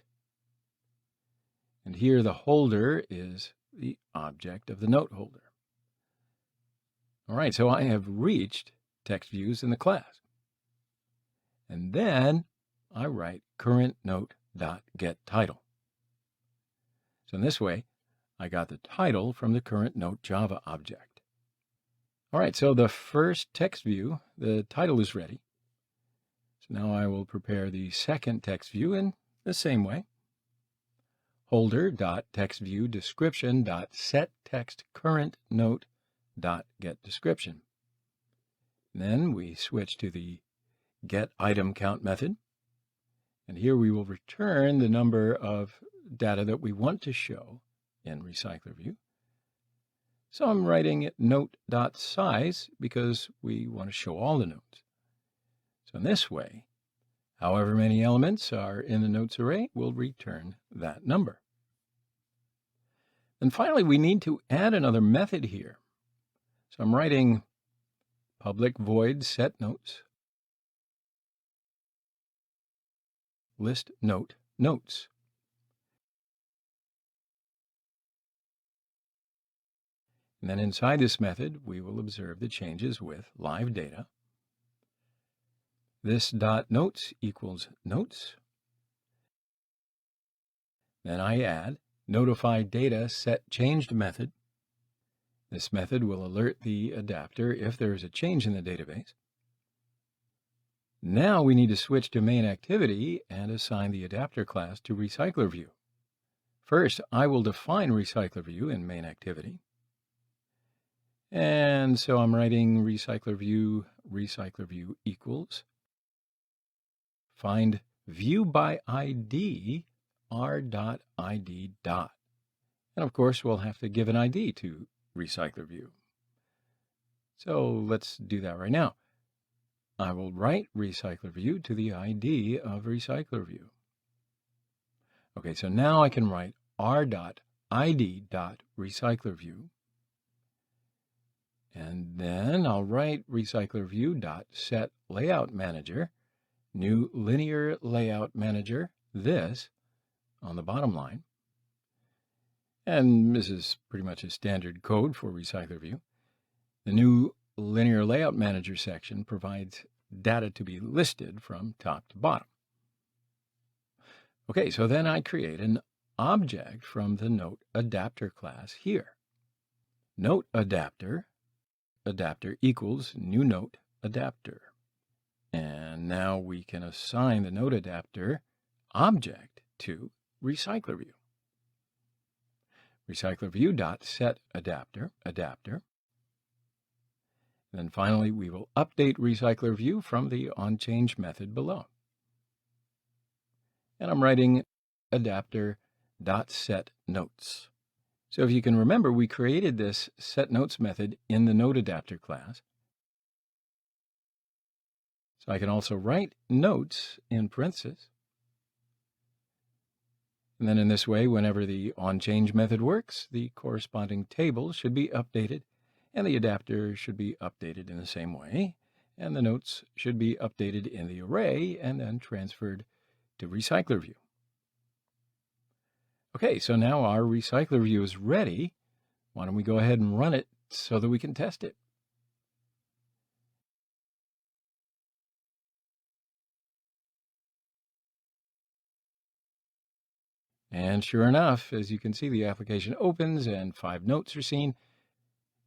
And here the holder is the object of the note holder. All right, so I have reached text views in the class. And then I write currentNote.getTitle. So in this way, I got the title from the current note Java object. All right, so the first text view, the title is ready. So now I will prepare the second text view in the same way. Holder.textViewDescription.setTextCurrentNote.getDescription. Then we switch to the getItemCount method. And here we will return the number of data that we want to show in RecyclerView. So I'm writing note.size because we want to show all the notes. So in this way, however many elements are in the notes array will return that number. And finally, we need to add another method here. So I'm writing public void setNotes list note notes. And then inside this method, we will observe the changes with live data. This dot notes equals notes. Then I add notify data set changed method. This method will alert the adapter if there is a change in the database. Now we need to switch to main activity and assign the adapter class to RecyclerView. First, I will define RecyclerView in main activity. And so I'm writing RecyclerView equals find view by ID r.id dot. And of course, we'll have to give an ID to RecyclerView. So let's do that right now. I will write RecyclerView to the ID of RecyclerView. Okay, so now I can write r.id.RecyclerView. And then I'll write RecyclerView.setLayoutManager, new linear layout manager, this, on the bottom line. And this is pretty much a standard code for RecyclerView. The new linear layout manager section provides data to be listed from top to bottom. Okay, so then I create an object from the note adapter class here. Note adapter equals new note adapter. And now we can assign the note adapter object to RecyclerView. RecyclerView.setAdapter. And then finally, we will update RecyclerView from the onChange method below. And I'm writing noteAdapter.setNotes. So if you can remember, we created this setNotes method in the noteAdapter class. So I can also write notes in parentheses. And then in this way, whenever the onChange method works, the corresponding table should be updated, and the adapter should be updated in the same way, and the notes should be updated in the array and then transferred to Recycler View. Okay, so now our Recycler View is ready. Why don't we go ahead and run it so that we can test it? And sure enough, as you can see, the application opens and 5 notes are seen.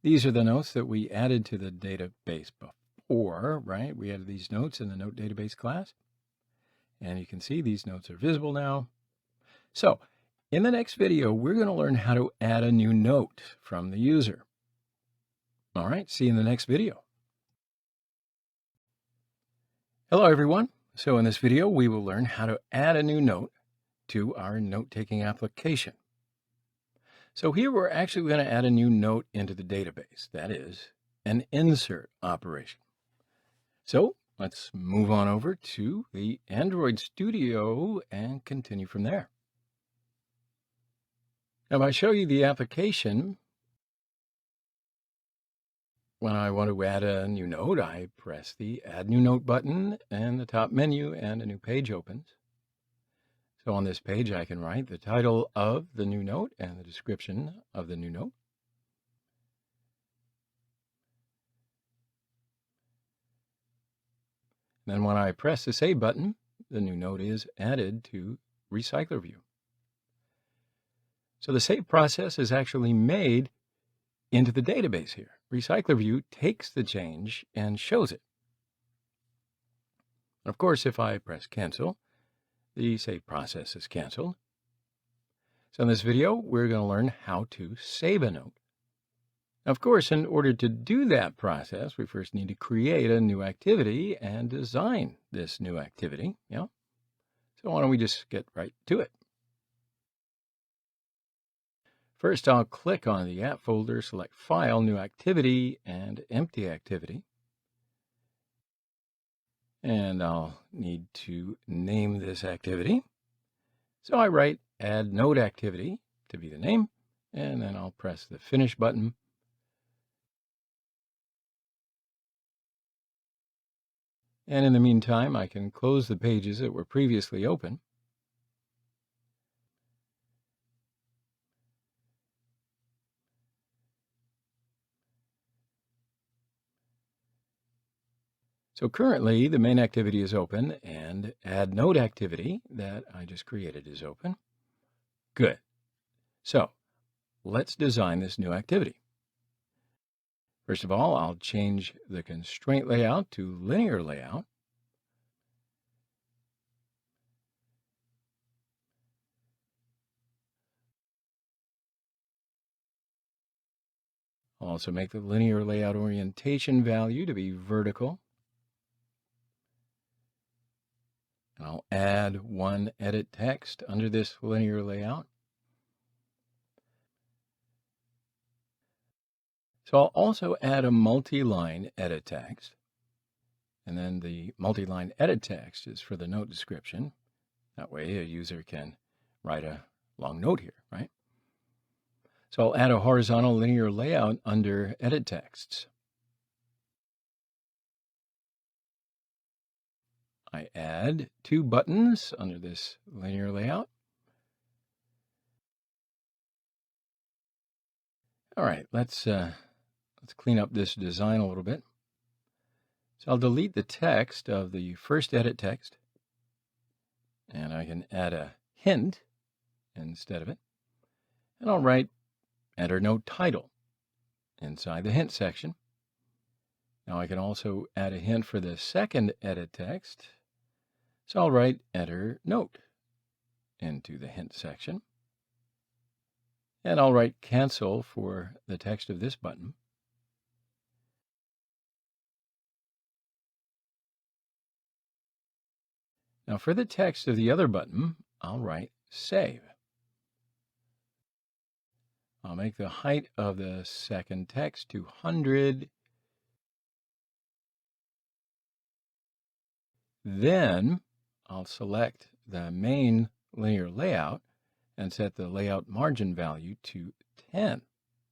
These are the notes that we added to the database before, right? We added these notes in the note database class. And you can see these notes are visible now. So in the next video, we're going to learn how to add a new note from the user. All right, see you in the next video. Hello, everyone. So in this video, we will learn how to add a new note to our note-taking application. So here we're actually going to add a new note into the database. That is an insert operation. So let's move on over to the Android Studio and continue from there. Now, if I show you the application, when I want to add a new note, I press the Add New Note button in the top menu and a new page opens. So on this page, I can write the title of the new note and the description of the new note. Then when I press the Save button, the new note is added to Recycler View. So the save process is actually made into the database here. Recycler View takes the change and shows it. Of course, if I press Cancel, the save process is canceled. So in this video, we're going to learn how to save a note. Of course, in order to do that process, we first need to create a new activity and design this new activity. So why don't we just get right to it? First, I'll click on the App folder, select File, New Activity, and Empty Activity. And I'll need to name this activity. So I write Add Note Activity to be the name, and then I'll press the Finish button. And in the meantime, I can close the pages that were previously open. So currently, the main activity is open, and Add Note Activity that I just created is open. Good. So let's design this new activity. First of all, I'll change the constraint layout to linear layout. I'll also make the linear layout orientation value to be vertical. And I'll add one edit text under this linear layout. So I'll also add a multi-line edit text. And then the multi-line edit text is for the note description. That way a user can write a long note here, right? So I'll add a horizontal linear layout under edit texts. I add 2 buttons under this linear layout. All right, let's clean up this design a little bit. So I'll delete the text of the first edit text, and I can add a hint instead of it. And I'll write Enter Note Title inside the hint section. Now I can also add a hint for the second edit text. So I'll write Enter Note into the hint section. And I'll write Cancel for the text of this button. Now for the text of the other button, I'll write save. I'll make the height of the second text 200. Then I'll select the main linear layout and set the layout margin value to 10.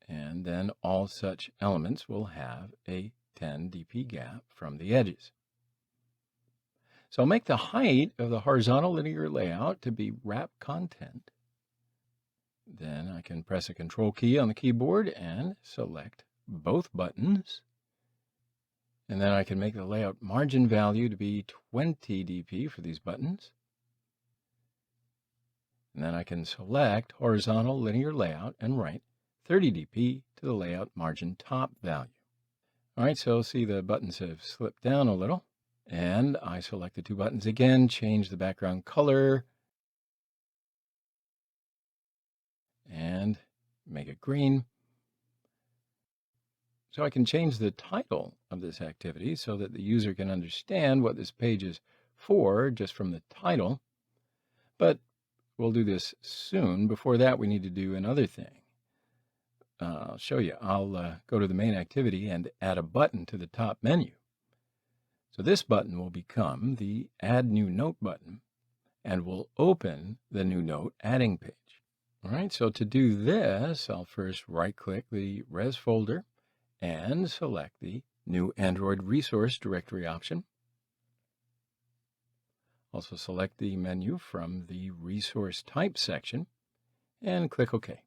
And then all such elements will have a 10 dp gap from the edges. So I'll make the height of the horizontal linear layout to be wrap content. Then I can press a Control key on the keyboard and select both buttons. And then I can make the layout margin value to be 20 dp for these buttons. And then I can select horizontal linear layout and write 30 dp to the layout margin top value. All right, so see the buttons have slipped down a little. And I select the two buttons again, change the background color, and make it green. So I can change the title of this activity so that the user can understand what this page is for just from the title. But we'll do this soon. Before that, we need to do another thing. I'll show you. I'll go to the main activity and add a button to the top menu. So this button will become the Add New Note button and will open the New Note adding page. All right, so to do this, I'll first right-click the Res folder and select the New Android Resource Directory option. Also select the menu from the Resource Type section and click OK.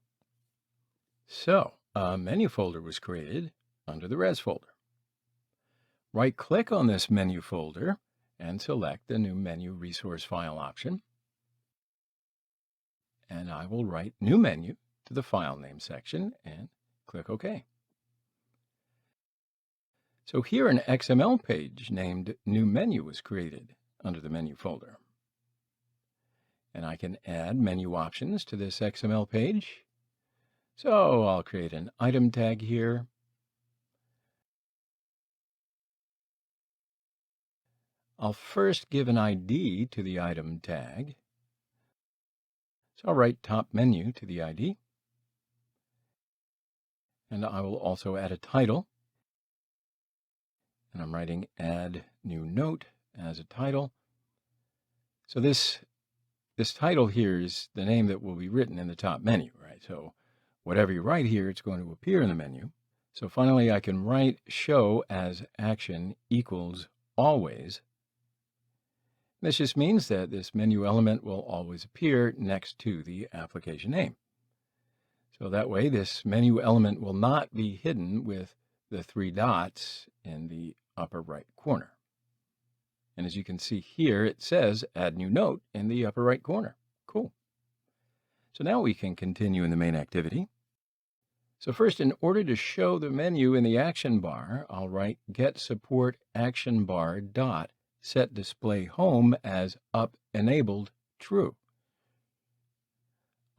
So a menu folder was created under the Res folder. Right-click on this menu folder and select the New Menu Resource File option. And I will write New Menu to the File Name section and click OK. So here an XML page named New Menu was created under the Menu folder. And I can add menu options to this XML page. So I'll create an item tag here. I'll first give an ID to the item tag. So I'll write top menu to the ID. And I will also add a title. And I'm writing add new note as a title. So this title here is the name that will be written in the top menu, right? So whatever you write here, it's going to appear in the menu. So finally, I can write show as action equals always. This just means that this menu element will always appear next to the application name. So that way, this menu element will not be hidden with the three dots in the upper right corner. And as you can see here, it says Add New Note in the upper right corner. Cool. So now we can continue in the main activity. So first, in order to show the menu in the action bar, I'll write Get Support Action Bar dot set display home as up enabled true.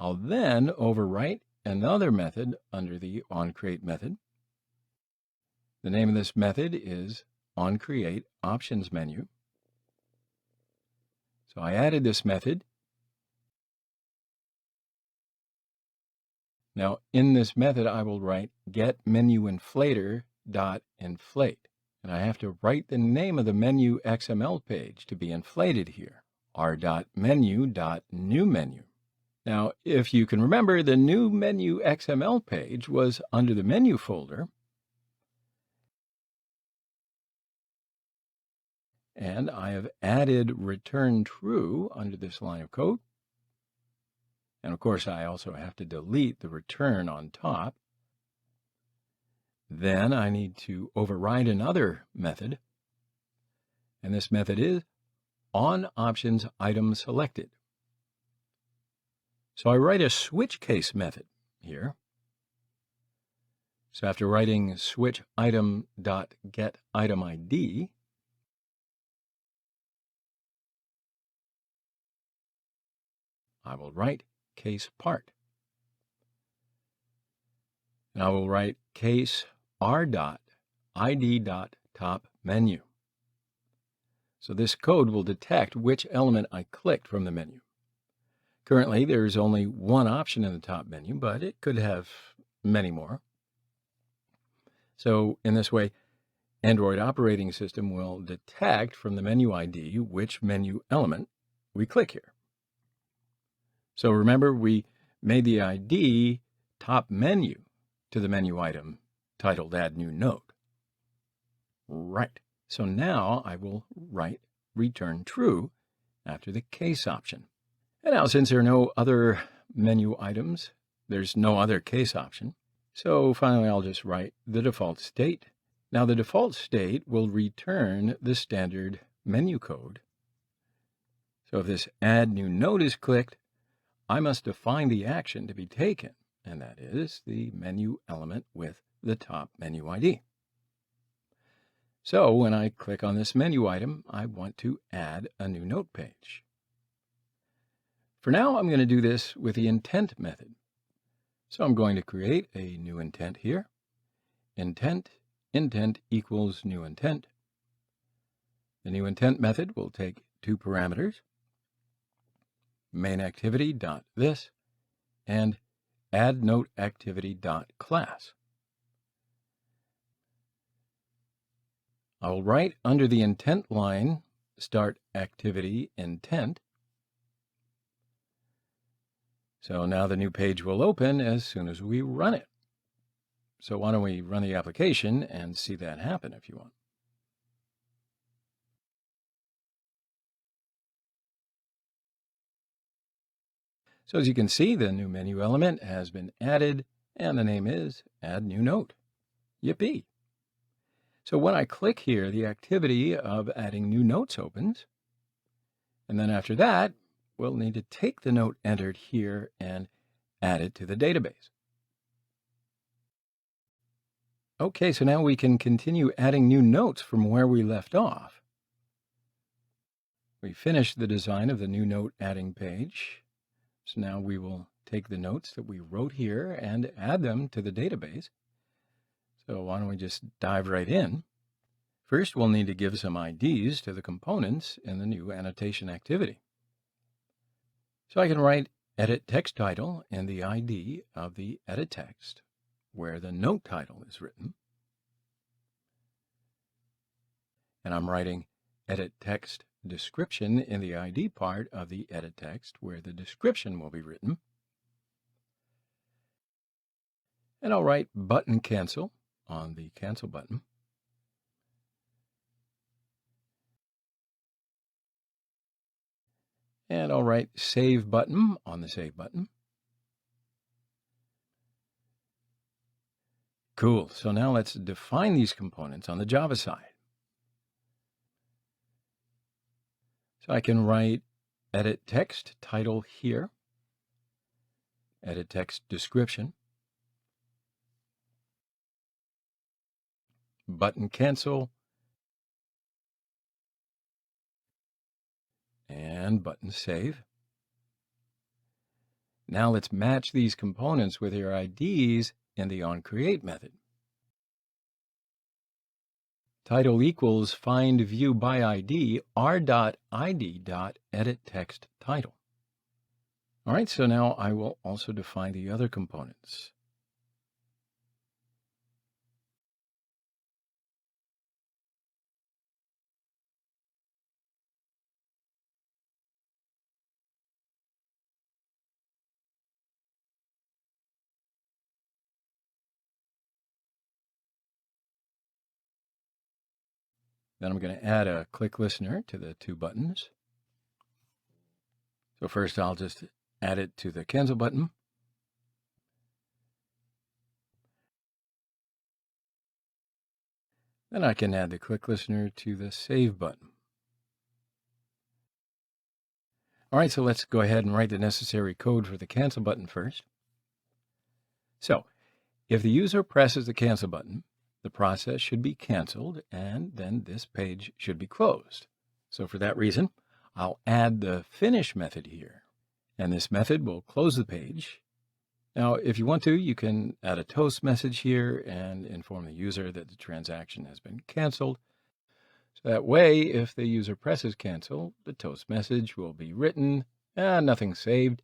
I'll then overwrite another method under the onCreate method. The name of this method is onCreate options menu. So I added this method. Now in this method I will write get menu inflator dot inflate. And I have to write the name of the menu XML page to be inflated here, r.menu.newMenu. Now, if you can remember, the new menu XML page was under the menu folder. And I have added return true under this line of code. And of course, I also have to delete the return on top. Then I need to override another method, and this method is onOptionsItemSelected. So I write a switch case method here. So after writing switchItem.getItemID, I will write case part. And I will write case r.id.topMenu. So this code will detect which element I clicked from the menu. Currently, there's only one option in the top menu, but it could have many more. So in this way, Android operating system will detect from the menu ID which menu element we click here. So remember, we made the ID top menu to the menu item titled Add New Note. Right. So now I will write return true after the case option. And now, since there are no other menu items, there's no other case option. So finally, I'll just write the default state. Now, the default state will return the standard menu code. So if this Add New Note is clicked, I must define the action to be taken, and that is the menu element with the top menu ID. So when I click on this menu item, I want to add a new note page. For now, I'm going to do this with the intent method. So I'm going to create a new intent here. Intent equals new intent. The new intent method will take two parameters, main activity dot this and add note activity dot class. I will write under the intent line start activity intent. So now the new page will open as soon as we run it. So why don't we run the application and see that happen if you want. So as you can see, the new menu element has been added, and the name is Add New Note. Yippee! So when I click here, the activity of adding new notes opens. And then after that, we'll need to take the note entered here and add it to the database. Okay, so now we can continue adding new notes from where we left off. We finished the design of the new note adding page. So now we will take the notes that we wrote here and add them to the database. So why don't we just dive right in? First, we'll need to give some IDs to the components in the new annotation activity. So I can write edit text title and the ID of the edit text where the note title is written. And I'm writing edit text description in the ID part of the edit text where the description will be written. And I'll write button cancel on the cancel button. And I'll write save button on the save button. Cool. So now let's define these components on the Java side. So I can write edit text title here, edit text description, button cancel, and button save. Now let's match these components with their IDs in the onCreate method. Title equals find view by ID r.id.edit text title. All right, so now I will also define the other components. Then I'm going to add a click listener to the two buttons. So first I'll just add it to the cancel button. Then I can add the click listener to the save button. All right, so let's go ahead and write the necessary code for the cancel button first. So if the user presses the cancel button, the process should be canceled, and then this page should be closed. So for that reason, I'll add the finish method here, and this method will close the page. Now, if you want to, you can add a toast message here and inform the user that the transaction has been canceled. So that way, if the user presses cancel, the toast message will be written, nothing saved,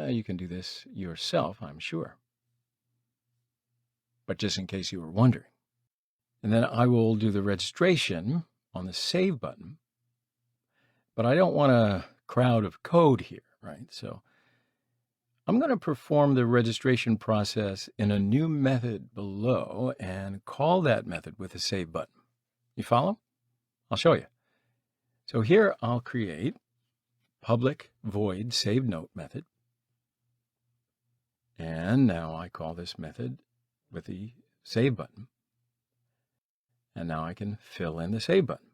You can do this yourself, I'm sure. But just in case you were wondering. And then I will do the registration on the Save button. But I don't want a crowd of code here, right? So I'm going to perform the registration process in a new method below and call that method with the Save button. You follow? I'll show you. So here I'll create public void save note method. And now I call this method with the Save button. And now I can fill in the Save button.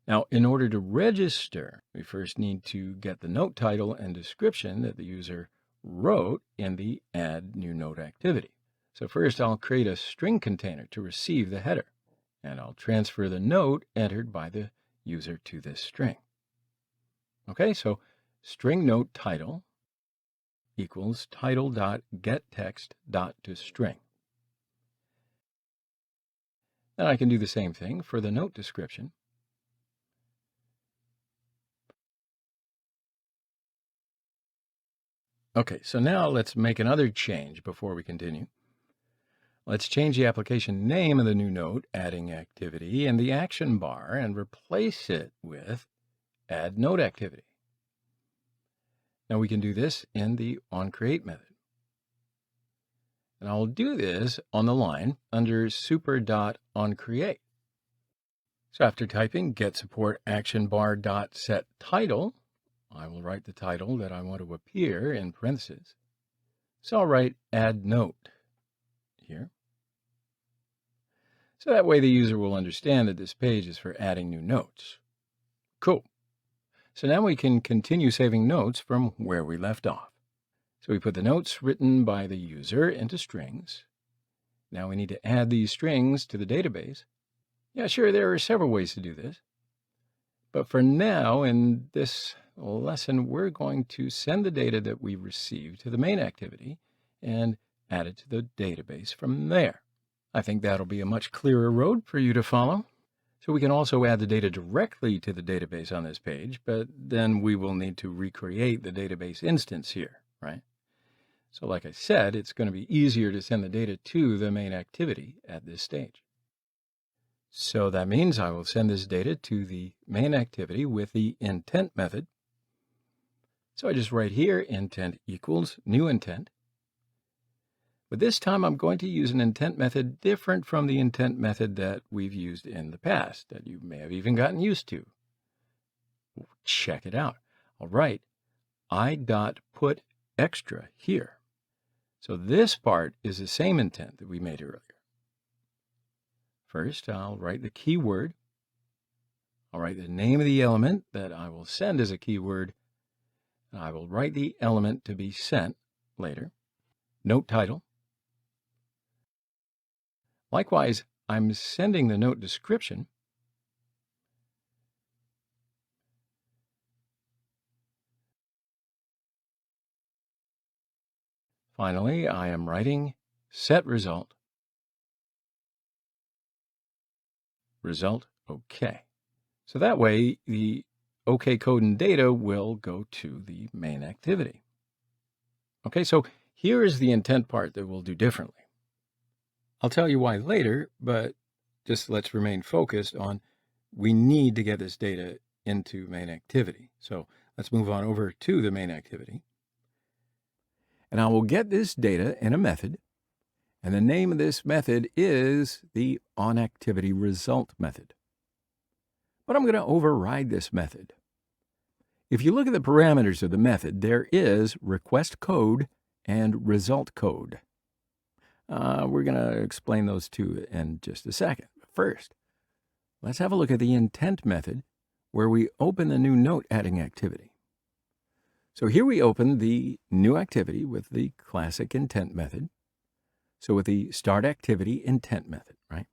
Now, in order to register, we first need to get the note title and description that the user wrote in the Add New Note activity. So first I'll create a string container to receive the header, and I'll transfer the note entered by the user to this string. Okay, so string note title equals title.getText.toString. Then I can do the same thing for the note description. Okay, so now let's make another change before we continue. Let's change the application name of the new note adding activity in the action bar and replace it with Add Note Activity. Now we can do this in the onCreate method. And I'll do this on the line under super.onCreate. So after typing get support action bar dot set title, I will write the title that I want to appear in parentheses. So I'll write add note here. So that way the user will understand that this page is for adding new notes. Cool. So now we can continue saving notes from where we left off. So we put the notes written by the user into strings. Now we need to add these strings to the database. Yeah, sure, there are several ways to do this. But for now, in this lesson, we're going to send the data that we received to the main activity and add it to the database from there. I think that'll be a much clearer road for you to follow. So we can also add the data directly to the database on this page, but then we will need to recreate the database instance here, right? So like I said, it's going to be easier to send the data to the main activity at this stage. So that means I will send this data to the main activity with the intent method. So I just write here intent equals new intent. But this time I'm going to use an intent method different from the intent method that we've used in the past, that you may have even gotten used to. Check it out. I'll write I.putExtra here. So this part is the same intent that we made earlier. First, I'll write the keyword. I'll write the name of the element that I will send as a keyword. And I will write the element to be sent later. Note title. Likewise, I'm sending the note description. Finally, I am writing set result. Result OK. So that way, the OK code and data will go to the main activity. Okay, so here is the intent part that we'll do differently. I'll tell you why later, but just let's remain focused on we need to get this data into main activity. So let's move on over to the main activity. And I will get this data in a method. And the name of this method is the onActivityResult method. But I'm going to override this method. If you look at the parameters of the method, there is request code and result code. We're going to explain those two in just a second. First, let's have a look at the intent method where we open the new note adding activity. So here we open the new activity with the classic intent method. So with the start activity intent method, right?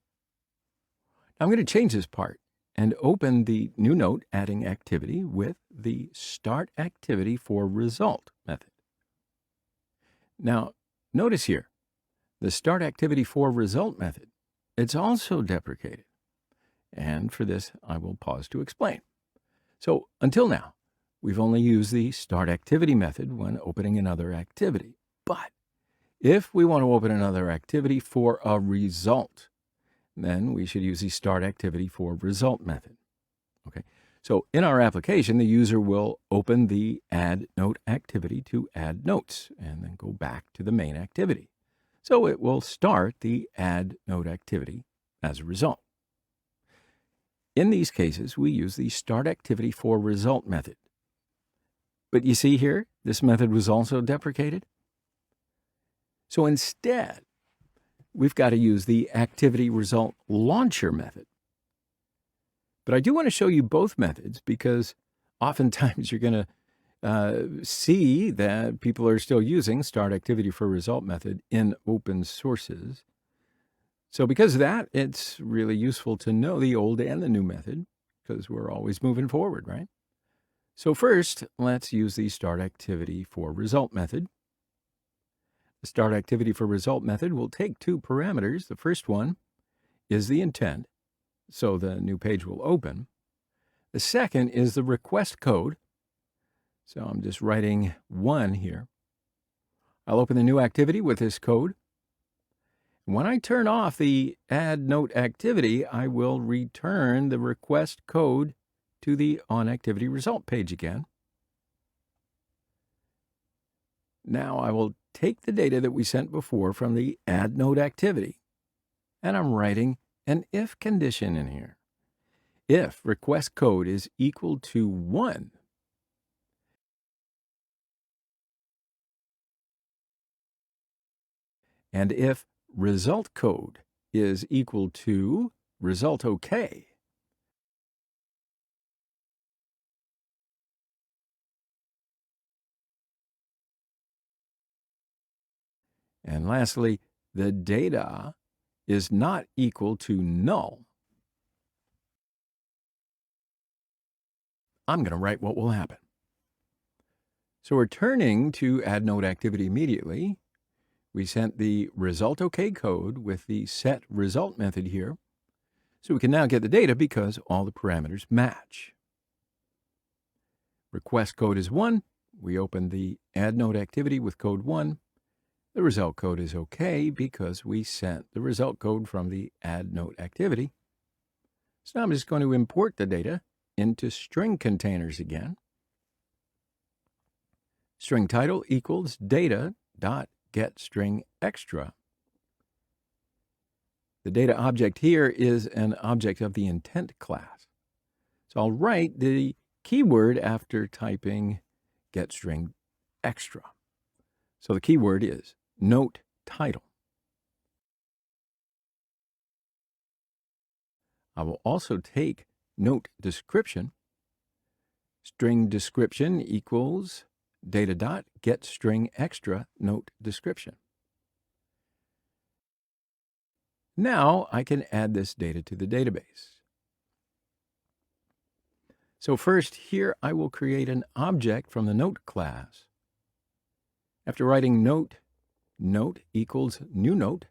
Now I'm going to change this part and open the new note adding activity with the start activity for result method. Now notice here, the start activity for result method, it's also deprecated. And for this, I will pause to explain. So until now, we've only used the start activity method when opening another activity. But if we want to open another activity for a result, then we should use the start activity for result method. Okay, so in our application, the user will open the add note activity to add notes and then go back to the main activity. So it will start the add note activity as a result. In these cases, we use the start activity for result method. But you see here, this method was also deprecated. So instead, we've got to use the activity result launcher method. But I do want to show you both methods because oftentimes you're going to see that people are still using start activity for result method in open sources. So because of that, it's really useful to know the old and the new method because we're always moving forward, right? So first, let's use the start activity for result method. The start activity for result method will take two parameters. The first one is the intent, so the new page will open. The second is the request code. So I'm just writing 1 here. I'll open the new activity with this code. When I turn off the add note activity, I will return the request code to the onActivity result page again. Now I will take the data that we sent before from the add note activity, and I'm writing an if condition in here. If request code is equal to 1, and if result code is equal to result OK, and lastly, the data is not equal to null, I'm going to write what will happen. So returning to add note activity immediately, we sent the result OK code with the set result method here. So we can now get the data because all the parameters match. Request code is 1. We open the add note activity with code 1. The result code is OK because we sent the result code from the add note activity. So now I'm just going to import the data into string containers again. String title equals data.getStringExtra. The data object here is an object of the intent class. So I'll write the keyword after typing getStringExtra. So the keyword is note title. I will also take note description. String description equals data.getStringExtra note description. Now I can add this data to the database. So first here I will create an object from the note class. After writing note equals new note,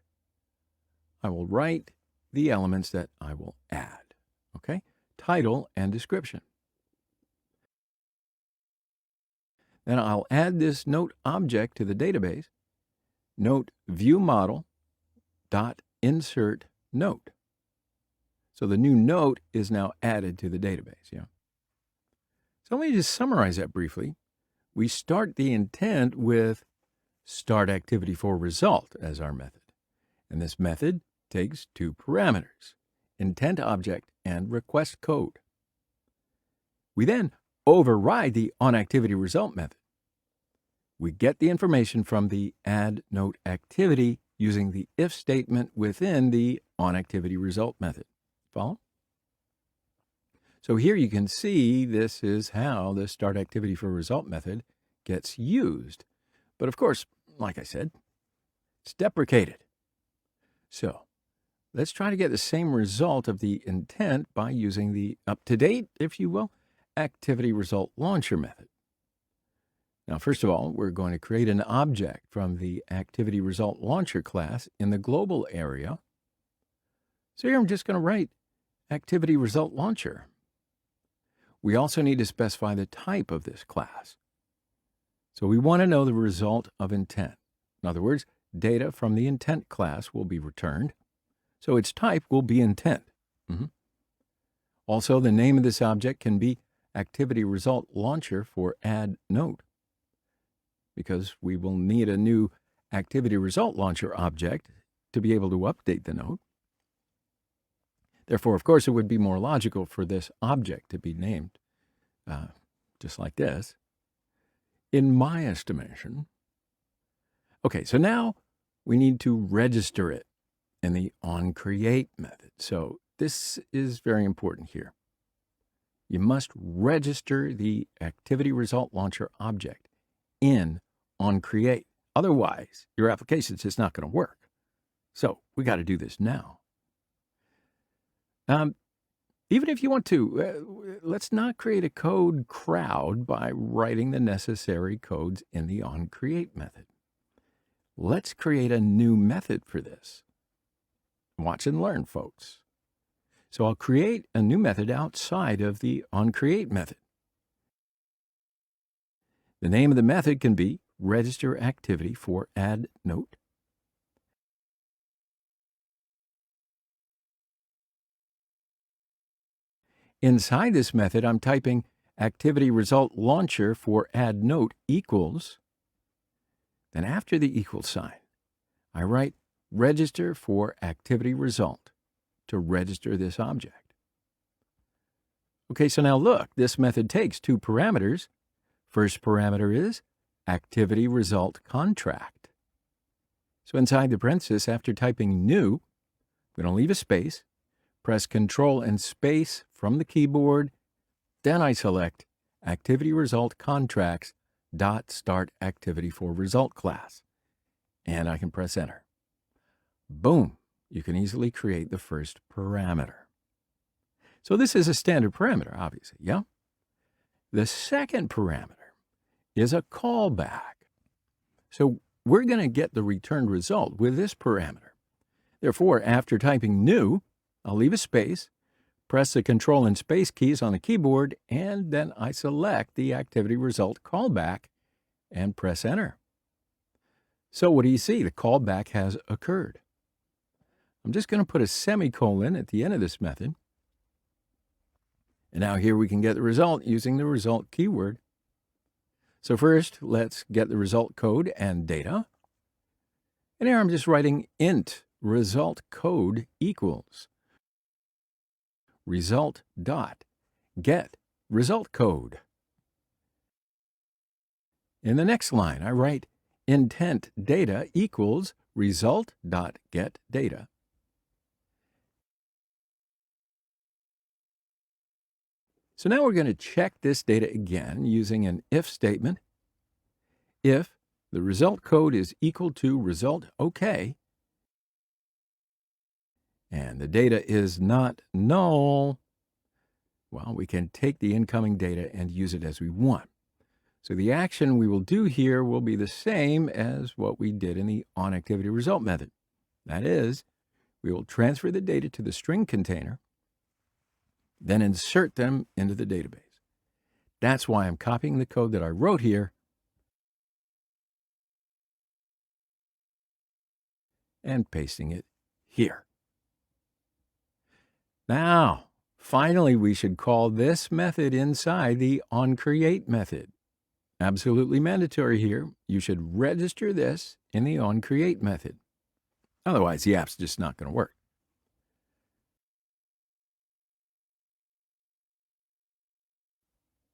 I will write the elements that I will add. Okay? Title and description. Then I'll add this note object to the database. Note view model dot insert note. So the new note is now added to the database. Yeah. So let me just summarize that briefly. We start the intent with start activity for result as our method. And this method takes two parameters, intent object and request code. We then override the onActivity result method. We get the information from the add note activity using the if statement within the onActivity result method. Follow? So here you can see this is how the start activity for result method gets used. But of course, like I said, it's deprecated. So let's try to get the same result of the intent by using the up-to-date, if you will, activity result launcher method. Now, first of all, we're going to create an object from the activity result launcher class in the global area. So here I'm just going to write activity result launcher. we also need to specify the type of this class. So we want to know the result of intent. In other words, data from the intent class will be returned. So its type will be intent. Also, the name of this object can be Activity Result Launcher for Add Note, because we will need a new Activity Result Launcher object to be able to update the note. Therefore, of course, it would be more logical for this object to be named just like this, in my estimation. Okay, so now we need to register it in the onCreate method. So this is very important here. You must register the Activity Result Launcher object in onCreate. Otherwise, your application is just not going to work. So we got to do this now. Even if you want to, let's not create a code crowd by writing the necessary codes in the onCreate method. Let's create a new method for this. Watch and learn, folks. So I'll create a new method outside of the onCreate method. The name of the method can be Register Activity for Add Note. Inside this method, I'm typing Activity Result Launcher for Add Note equals. Then after the equal sign, I write Register for Activity Result to register this object. Okay, so now look, this method takes two parameters. First parameter is Activity Result Contract. So inside the parenthesis, after typing new, I'm going to leave a space, press Control and space from the keyboard, then I select Activity Result Contracts dot start activity for result class, and I can press enter. Boom, you can easily create the first parameter. So this is a standard parameter, obviously, yeah? The second parameter is a callback. So we're going to get the returned result with this parameter. Therefore, after typing new, I'll leave a space, press the Control and Space keys on the keyboard, and then I select the Activity Result Callback and press Enter. So what do you see? The callback has occurred. I'm just going to put a semicolon at the end of this method. And now here we can get the result using the result keyword. So first, let's get the result code and data. And here I'm just writing int result code equals result dot get result code. In the next line, I write intent data equals result dot get data. So now we're going to check this data again using an if statement. If the result code is equal to result OK, and the data is not null, well, we can take the incoming data and use it as we want. So the action we will do here will be the same as what we did in the onActivityResult method. That is, we will transfer the data to the string container, then insert them into the database. That's why I'm copying the code that I wrote here and pasting it here. Now, finally, we should call this method inside the onCreate method. Absolutely mandatory here. You should register this in the onCreate method. Otherwise, the app's just not going to work.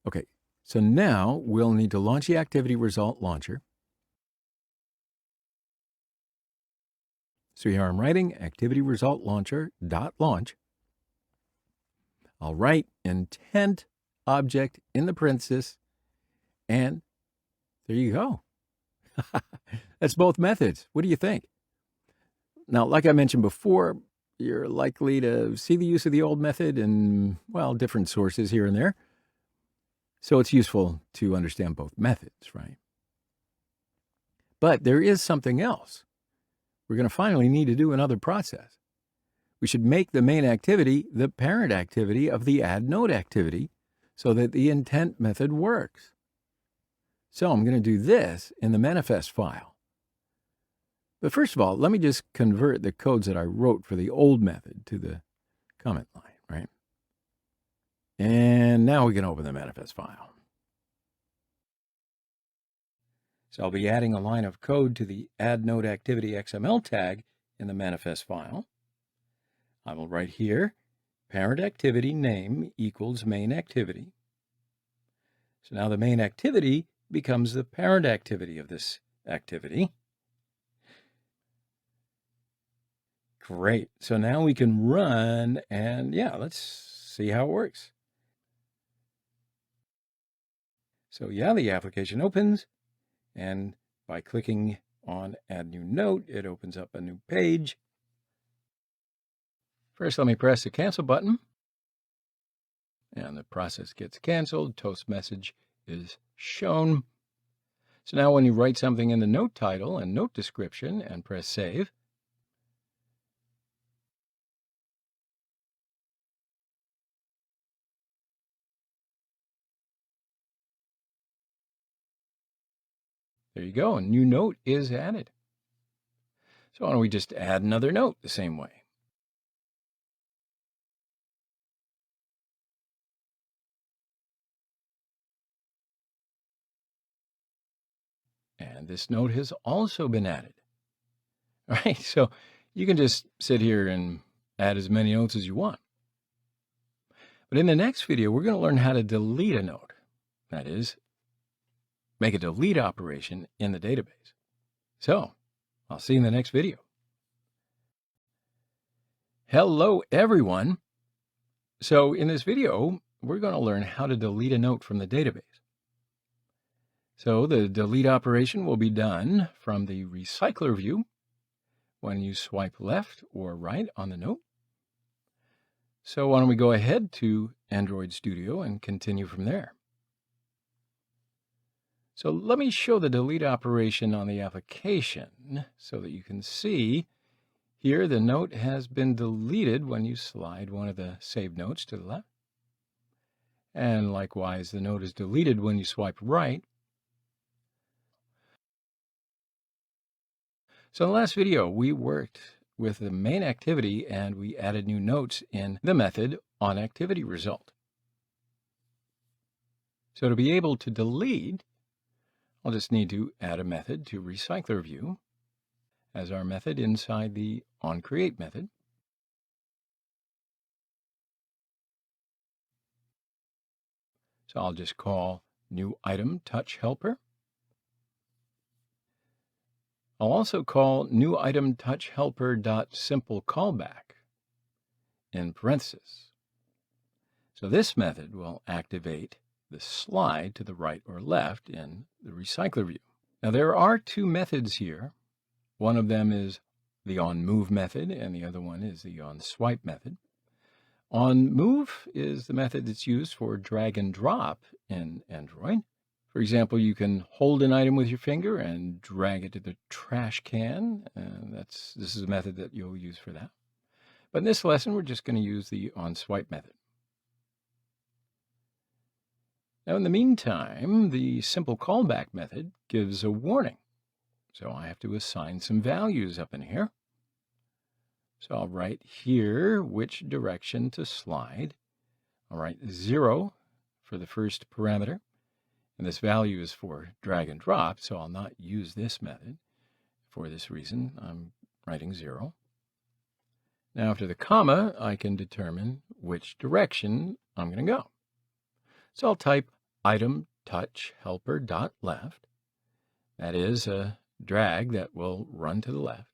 Okay, so now we'll need to launch the Activity Result Launcher. So here I'm writing Activity Result Launcher dot launch. I'll write intent object in the parenthesis, and there you go. That's both methods. What do you think? Now, like I mentioned before, you're likely to see the use of the old method in, well, different sources here and there. So it's useful to understand both methods, right? But there is something else. We're going to finally need to do another process. We should make the main activity the parent activity of the add node activity so that the intent method works. So I'm going to do this in the manifest file. But first of all, let me just convert the codes that I wrote for the old method to the comment line, right? And now we can open the manifest file. So I'll be adding a line of code to the add node activity XML tag in the manifest file. I will write here, parent activity name equals main activity. So now the main activity becomes the parent activity of this activity. Great. So now we can run and let's see how it works. So the application opens, and by clicking on add new note, it opens up a new page. First, let me press the cancel button, and the process gets canceled. Toast message is shown. So now when you write something in the note title and note description and press save, there you go, a new note is added. So why don't we just add another note the same way? And this note has also been added. All right, so you can just sit here and add as many notes as you want. But in the next video, we're going to learn how to delete a note. That is, make a delete operation in the database. So I'll see you in the next video. Hello, everyone. So in this video, we're going to learn how to delete a note from the database. So the delete operation will be done from the recycler view when you swipe left or right on the note. So why don't we go ahead to Android Studio and continue from there. So let me show the delete operation on the application so that you can see here the note has been deleted when you slide one of the saved notes to the left. And likewise, the note is deleted when you swipe right. So in the last video, we worked with the main activity and we added new notes in the method onActivityResult. So to be able to delete, I'll just need to add a method to recycler view as our method inside the onCreate method. So I'll just call new item touch helper. I'll also call new item touch helper dot simple callback in parentheses. So this method will activate the slide to the right or left in the recycler view. Now there are two methods here. One of them is the onMove method, and the other one is the onSwipe method. OnMove is the method that's used for drag and drop in Android. For example, you can hold an item with your finger and drag it to the trash can. This is a method that you'll use for that. But in this lesson, we're just going to use the onSwipe method. Now, in the meantime, the simple callback method gives a warning. So I have to assign some values up in here. So I'll write here which direction to slide. I'll write 0 for the first parameter. And this value is for drag and drop, so I'll not use this method. For this reason, I'm writing 0. Now after the comma, I can determine which direction I'm going to go. So I'll type item touch helper dot left. That is a drag that will run to the left.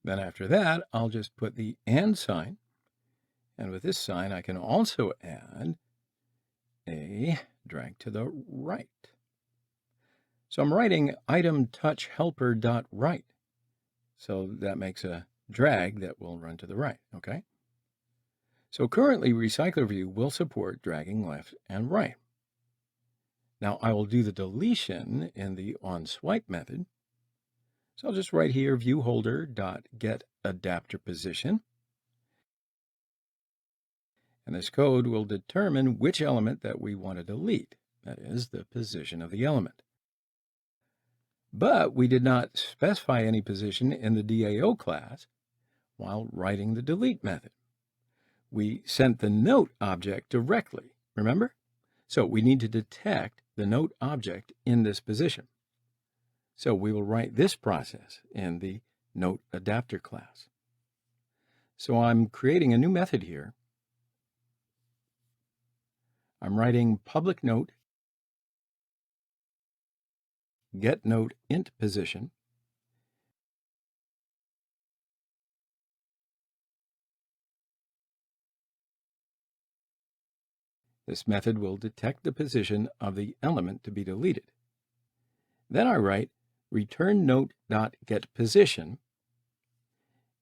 Then after that, I'll just put the and sign. And with this sign, I can also add a drag to the right. So I'm writing item touch helper dot right. So that makes a drag that will run to the right, okay? So currently recycler view will support dragging left and right. Now I will do the deletion in the onSwipe method. So I'll just write here viewHolder.getAdapterPosition. And this code will determine which element that we want to delete, that is, the position of the element. But we did not specify any position in the DAO class while writing the delete method. We sent the note object directly, remember? So we need to detect the note object in this position. So we will write this process in the note adapter class. So I'm creating a new method here. I'm writing public note get note int position. This method will detect the position of the element to be deleted. Then I write return note.getPosition,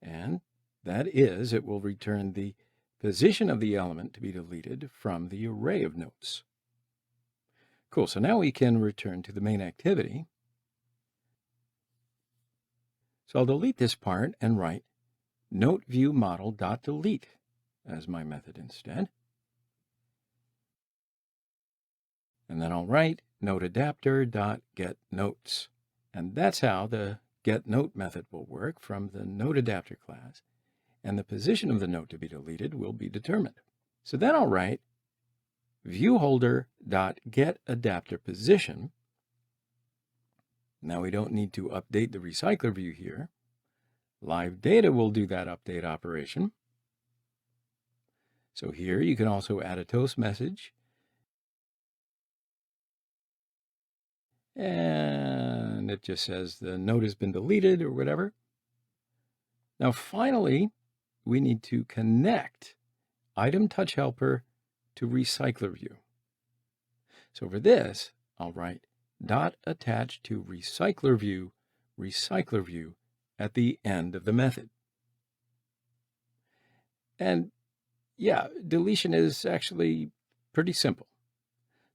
and that is, it will return the position of the element to be deleted from the array of notes. Cool, so now we can return to the main activity. So I'll delete this part and write noteViewModel.delete as my method instead. And then I'll write noteAdapter.getNotes. And that's how the getNote method will work from the noteAdapter class, and the position of the note to be deleted will be determined. So then I'll write viewHolder.getAdapterPosition. Now we don't need to update the recycler view here. Live data will do that update operation. So here you can also add a toast message. And it just says the note has been deleted or whatever. Now finally, we need to connect item touch helper to recycler view. So for this, I'll write dot attach to recycler view at the end of the method. And yeah, deletion is actually pretty simple.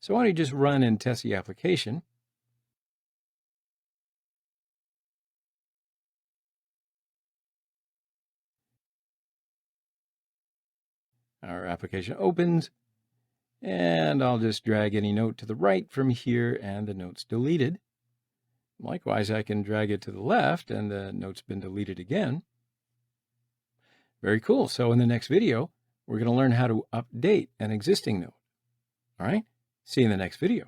So why don't you just run and test the application. Our application opens, and I'll just drag any note to the right from here, and the note's deleted. Likewise, I can drag it to the left, and the note's been deleted again. Very cool. So in the next video, we're going to learn how to update an existing note. All right? See you in the next video.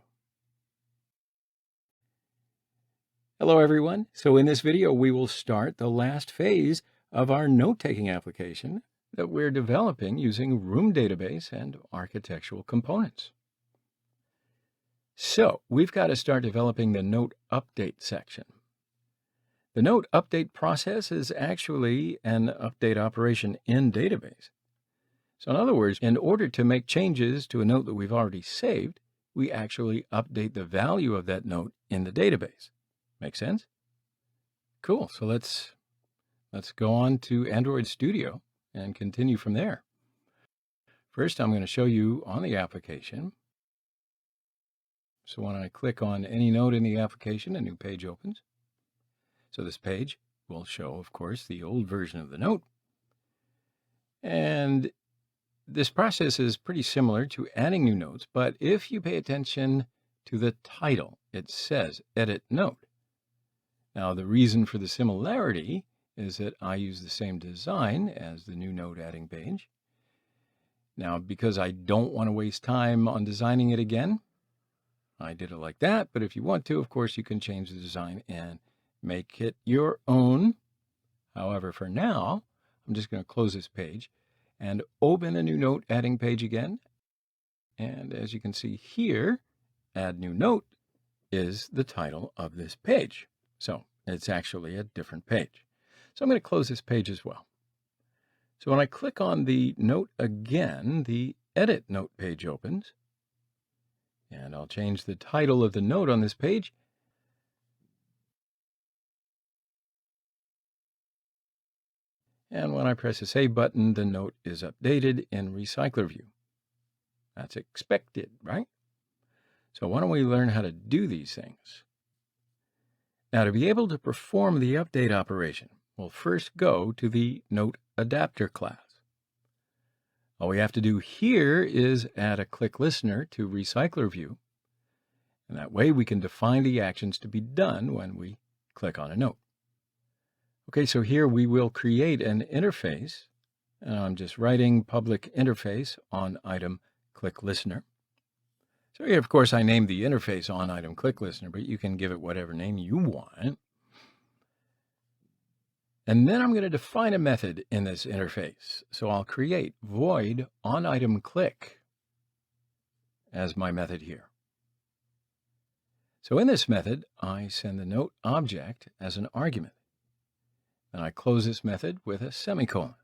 Hello, everyone. So in this video, we will start the last phase of our note-taking application that we're developing using Room Database and architectural components. So we've got to start developing the note update section. The note update process is actually an update operation in database. So in other words, in order to make changes to a note that we've already saved, we actually update the value of that note in the database. Make sense? Cool. So let's go on to Android Studio and continue from there. First, I'm going to show you on the application. So when I click on any note in the application, a new page opens. So this page will show, of course, the old version of the note. And this process is pretty similar to adding new notes, but if you pay attention to the title, it says Edit Note. Now, the reason for the similarity is that I use the same design as the new note adding page. Now, because I don't want to waste time on designing it again, I did it like that, but if you want to, of course, you can change the design and make it your own. However, for now, I'm just going to close this page and open a new note adding page again. And as you can see here, Add New Note is the title of this page. So it's actually a different page. So I'm going to close this page as well. So when I click on the note again, the Edit Note page opens. And I'll change the title of the note on this page. And when I press the Save button, the note is updated in Recycler View. That's expected, right? So why don't we learn how to do these things? Now, to be able to perform the update operation, we'll first go to the Note Adapter class. All we have to do here is add a click listener to Recycler View, and that way we can define the actions to be done when we click on a note. Okay, so here we will create an interface, and I'm just writing public interface on item click listener. So here, of course, I named the interface on item click listener, but you can give it whatever name you want. And then I'm going to define a method in this interface. So I'll create void on item click as my method here. So in this method, I send the note object as an argument. And I close this method with a semicolon.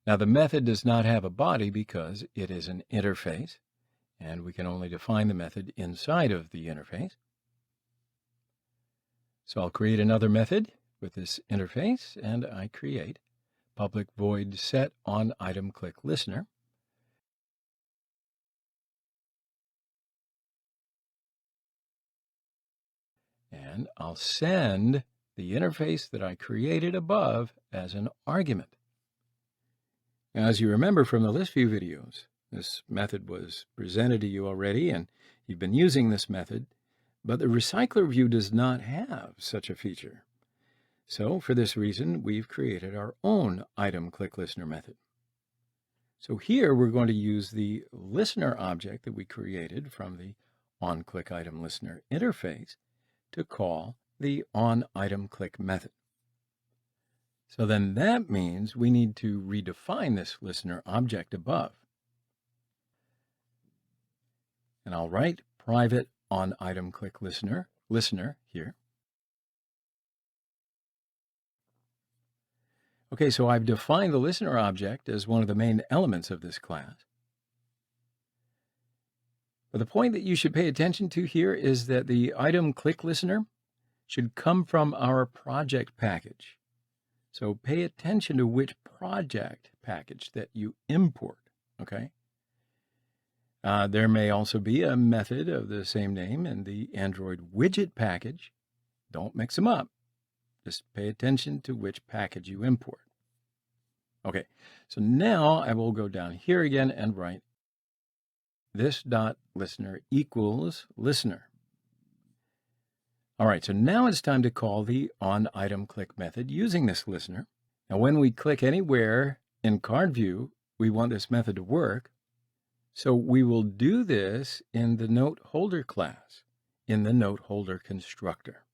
Now the method does not have a body because it is an interface, and we can only define the method inside of the interface. So I'll create another method with this interface, and I create public void set on item click listener. And I'll send the interface that I created above as an argument. Now, as you remember from the list view videos, this method was presented to you already, and you've been using this method, but the Recycler View does not have such a feature. So for this reason, we've created our own item click listener method. So here we're going to use the listener object that we created from the onClick item listener interface to call the onItemClick method. So then that means we need to redefine this listener object above. And I'll write private onItemClick listener here. Okay, so I've defined the listener object as one of the main elements of this class. But the point that you should pay attention to here is that the item click listener should come from our project package. So pay attention to which project package that you import, okay? There may also be a method of the same name in the Android widget package. Don't mix them up. Just pay attention to which package you import. Okay, so now I will go down here again and write this dot listener equals listener. All right, so now it's time to call the onItemClick method using this listener. Now, when we click anywhere in card view, we want this method to work. So we will do this in the note holder class, in the note holder constructor.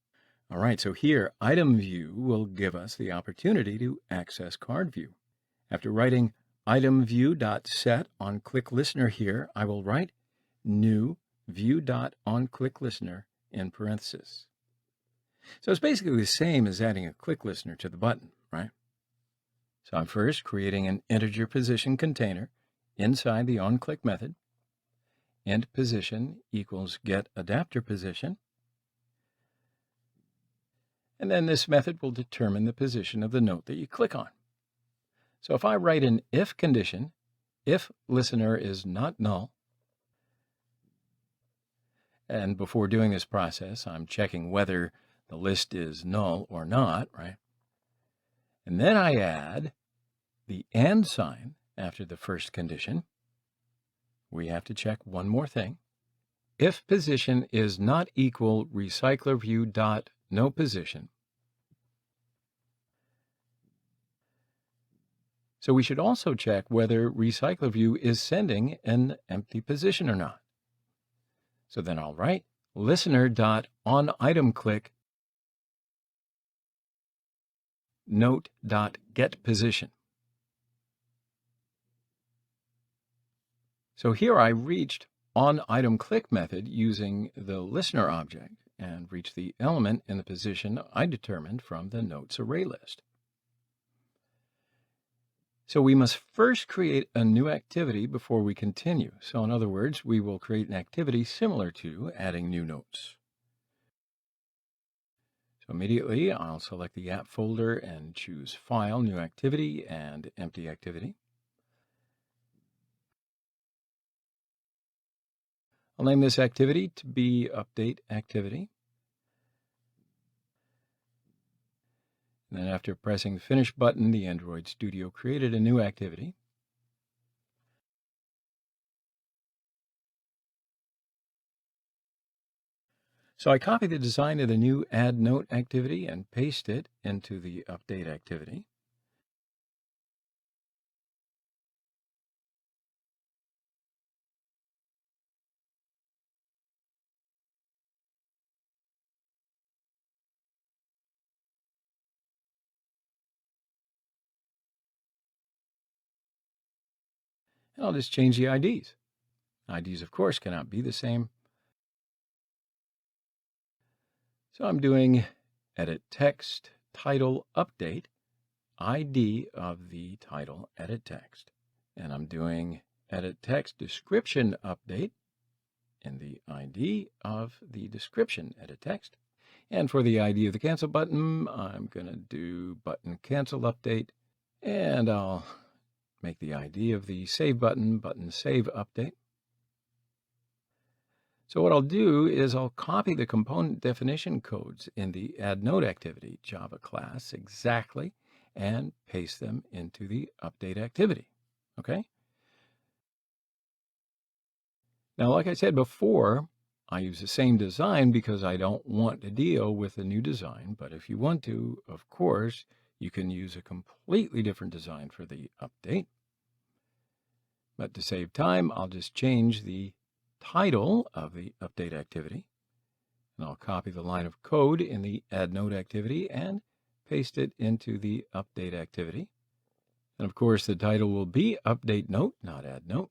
All right, so here, item view will give us the opportunity to access card view. After writing item view.set on click listener here, I will write new view.onClick listener in parentheses. So it's basically the same as adding a click listener to the button, right? So I'm first creating an integer position container inside the onClick method. Int position equals get adapter position. And then this method will determine the position of the note that you click on. So if I write an if condition, if listener is not null, and before doing this process, I'm checking whether the list is null or not, right? And then I add the and sign after the first condition. We have to check one more thing. If position is not equal recycler view dot no position. So we should also check whether recycler view is sending an empty position or not. So then I'll write listener dot on item click note dot get position. So here I reached on item click method using the listener object and reached the element in the position I determined from the notes array list. So we must first create a new activity before we continue. So in other words, we will create an activity similar to adding new notes. So immediately I'll select the app folder and choose File, New Activity, and Empty Activity. I'll name this activity to be Update Activity. And then after pressing the Finish button, the Android Studio created a new activity. So I copy the design of the new Add Note activity and paste it into the Update activity. And I'll just change the IDs. IDs, of course, cannot be the same. So I'm doing Edit Text, Title, Update, ID of the title, Edit Text. And I'm doing Edit Text, Description, Update, in the ID of the description, Edit Text. And for the ID of the Cancel button, I'm going to do Button Cancel Update. And I'll make the ID of the Save button, Button Save Update. So what I'll do is I'll copy the component definition codes in the Add Note activity Java class exactly and paste them into the Update activity. Okay? Now, like I said before, I use the same design because I don't want to deal with a new design. But if you want to, of course, you can use a completely different design for the update. But to save time, I'll just change the title of the update activity. And I'll copy the line of code in the Add Note activity and paste it into the Update activity. And of course, the title will be Update Note, not Add Note.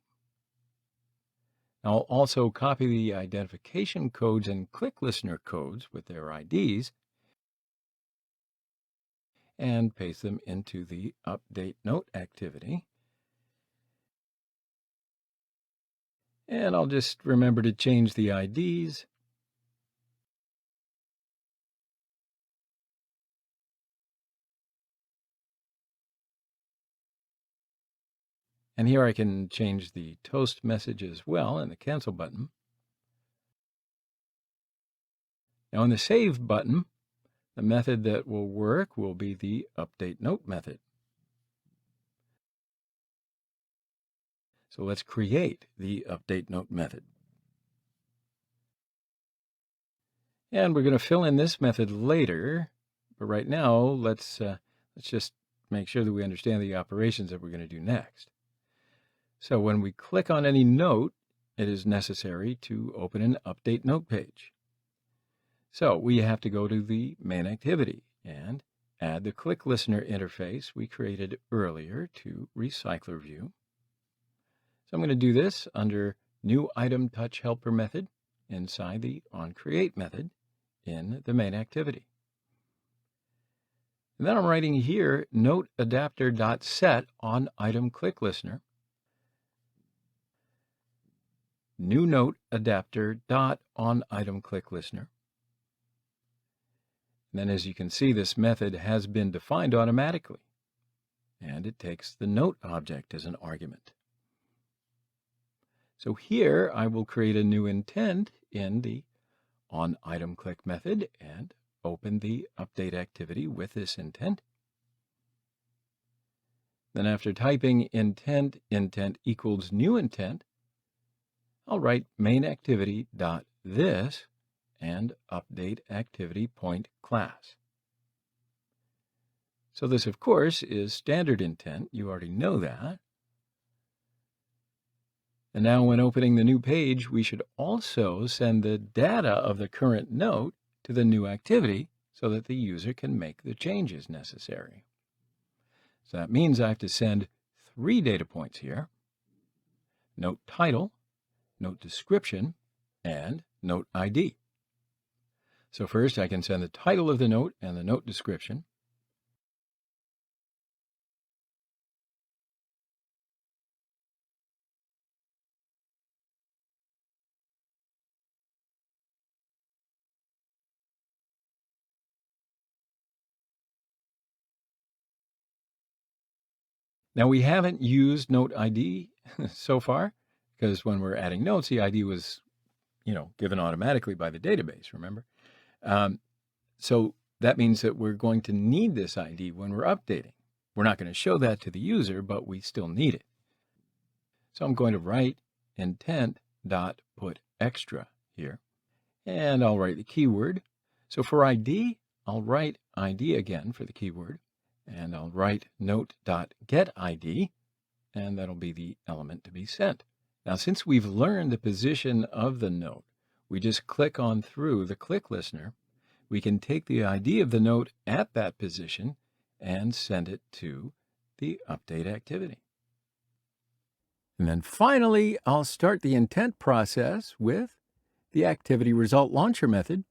I'll also copy the identification codes and click listener codes with their IDs and paste them into the Update Note activity. And I'll just remember to change the IDs. And here I can change the toast message as well in the Cancel button. Now in the Save button, the method that will work will be the Update Note method. So let's create the Update Note method. And we're going to fill in this method later, but right now let's just make sure that we understand the operations that we're going to do next. So when we click on any note, it is necessary to open an Update Note page. So we have to go to the main activity and add the Click Listener interface we created earlier to Recycler View. So I'm going to do this under New Item Touch Helper method inside the onCreate method in the main activity. And then I'm writing here note adapter.set on item click listener. New note adapter dot on item click listener. And then as you can see, this method has been defined automatically, and it takes the note object as an argument. So here I will create a new intent in the on item click method and open the update activity with this intent. Then after typing intent equals new intent, I'll write main activity dot this and update activity point class. So this, of course, is standard intent. You already know that. And now when opening the new page, we should also send the data of the current note to the new activity so that the user can make the changes necessary. So that means I have to send 3 data points here: note title, note description, and note ID. So first I can send the title of the note and the note description. Now we haven't used note ID so far because when we're adding notes, the ID was, given automatically by the database, remember? So that means that we're going to need this ID when we're updating. We're not going to show that to the user, but we still need it. So I'm going to write intent.putExtra here, and I'll write the keyword. So for ID, I'll write ID again for the keyword, and I'll write note.getID, and that'll be the element to be sent. Now, since we've learned the position of the note, we just click on through the click listener. We can take the ID of the note at that position and send it to the update activity. And then finally, I'll start the intent process with the activity result launcher method.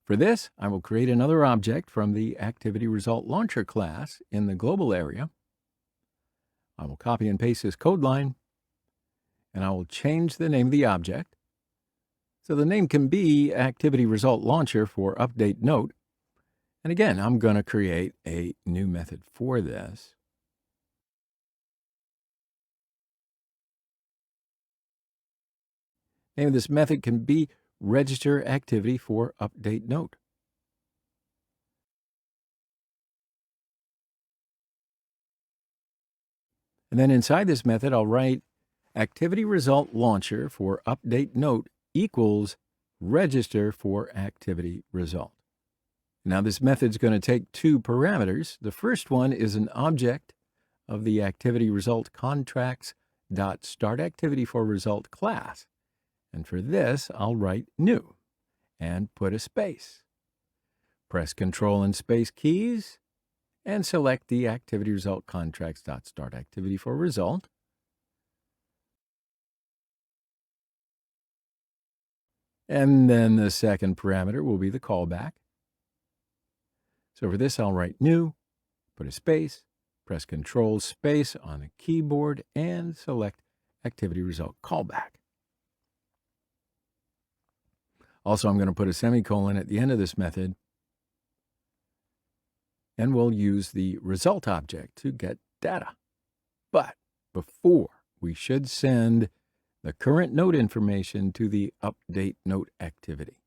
For this, I will create another object from the activity result launcher class in the global area. I will copy and paste this code line, and I will change the name of the object. So the name can be activity result launcher for update note. And again, I'm going to create a new method for this. Name of this method can be register activity for update note. And then inside this method, I'll write activity result launcher for update note equals register for activity result. Now this method's going to take two parameters. The first one is an object of the activity result contracts.startActivity for result class. And for this, I'll write new and put a space. Press Control and Space keys and select the activity result contracts.startActivity for result. And then the second parameter will be the callback. So for this, I'll write new, put a space, press Control space on the keyboard, and select activity result callback. Also, I'm going to put a semicolon at the end of this method, and we'll use the result object to get data. But before, we should send the current note information to the update note activity.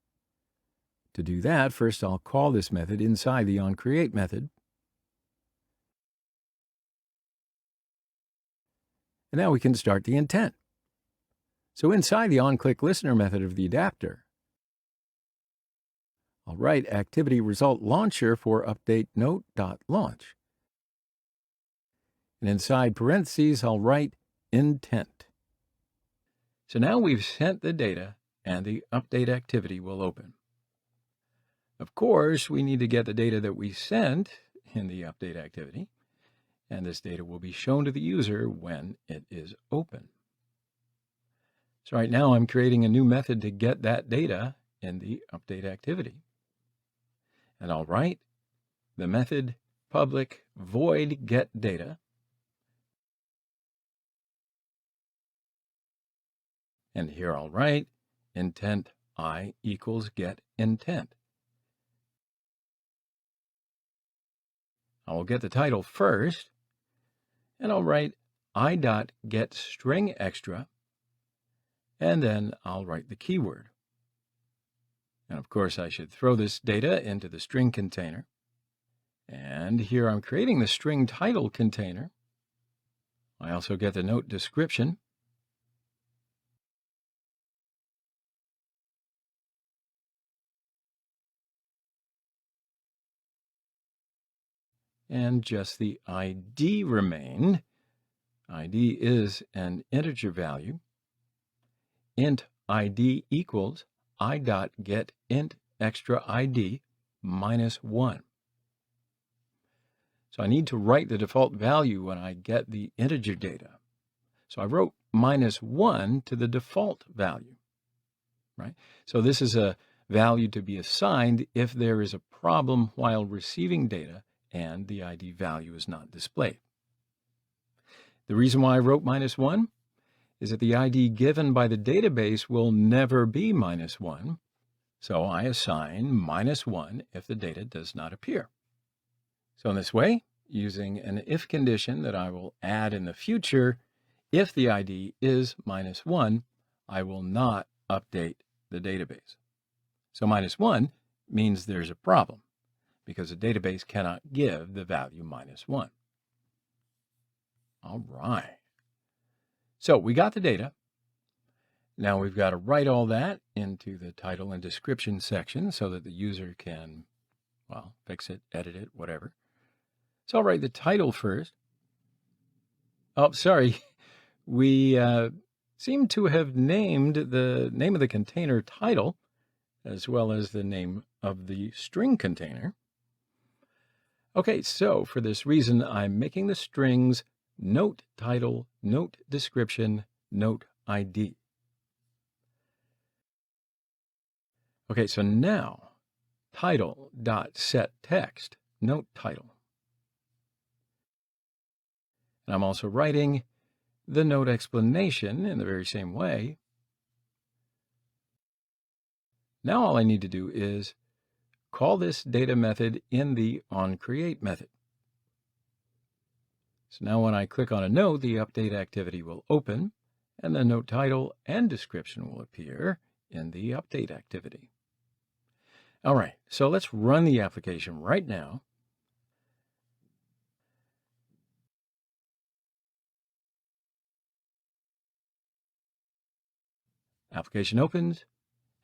To do that, first I'll call this method inside the onCreate method. And now we can start the intent. So inside the onClickListener method of the adapter, I'll write activity result launcher for update note.launch. And inside parentheses, I'll write intent. So now we've sent the data, and the update activity will open. Of course, we need to get the data that we sent in the update activity, and this data will be shown to the user when it is open. So right now I'm creating a new method to get that data in the update activity. And I'll write the method public void get data. And here I'll write intent I equals get intent. I will get the title first, and I'll write I.getStringExtra, and then I'll write the keyword. And of course, I should throw this data into the string container. And here I'm creating the string title container. I also get the note description. And just the ID remained. ID is an integer value. Int ID equals I.getIntExtraID -1. So I need to write the default value when I get the integer data. So I wrote -1 to the default value, right? So this is a value to be assigned if there is a problem while receiving data and the ID value is not displayed. The reason why I wrote -1 is that the ID given by the database will never be -1, so I assign -1 if the data does not appear. So in this way, using an if condition that I will add in the future, if the ID is -1, I will not update the database. So -1 means there's a problem because the database cannot give the value -1. All right. So we got the data. Now we've got to write all that into the title and description section so that the user can, well, fix it, edit it, whatever. So I'll write the title first. Oh, sorry. We seem to have named the name of the container title as well as the name of the string container. Okay, so for this reason, I'm making the strings note title, note description, note ID. Okay, so now title.setText, note title. And I'm also writing the note explanation in the very same way. Now all I need to do is call this data method in the onCreate method. So now when I click on a note, the update activity will open, and the note title and description will appear in the update activity. All right, so let's run the application right now. Application opens,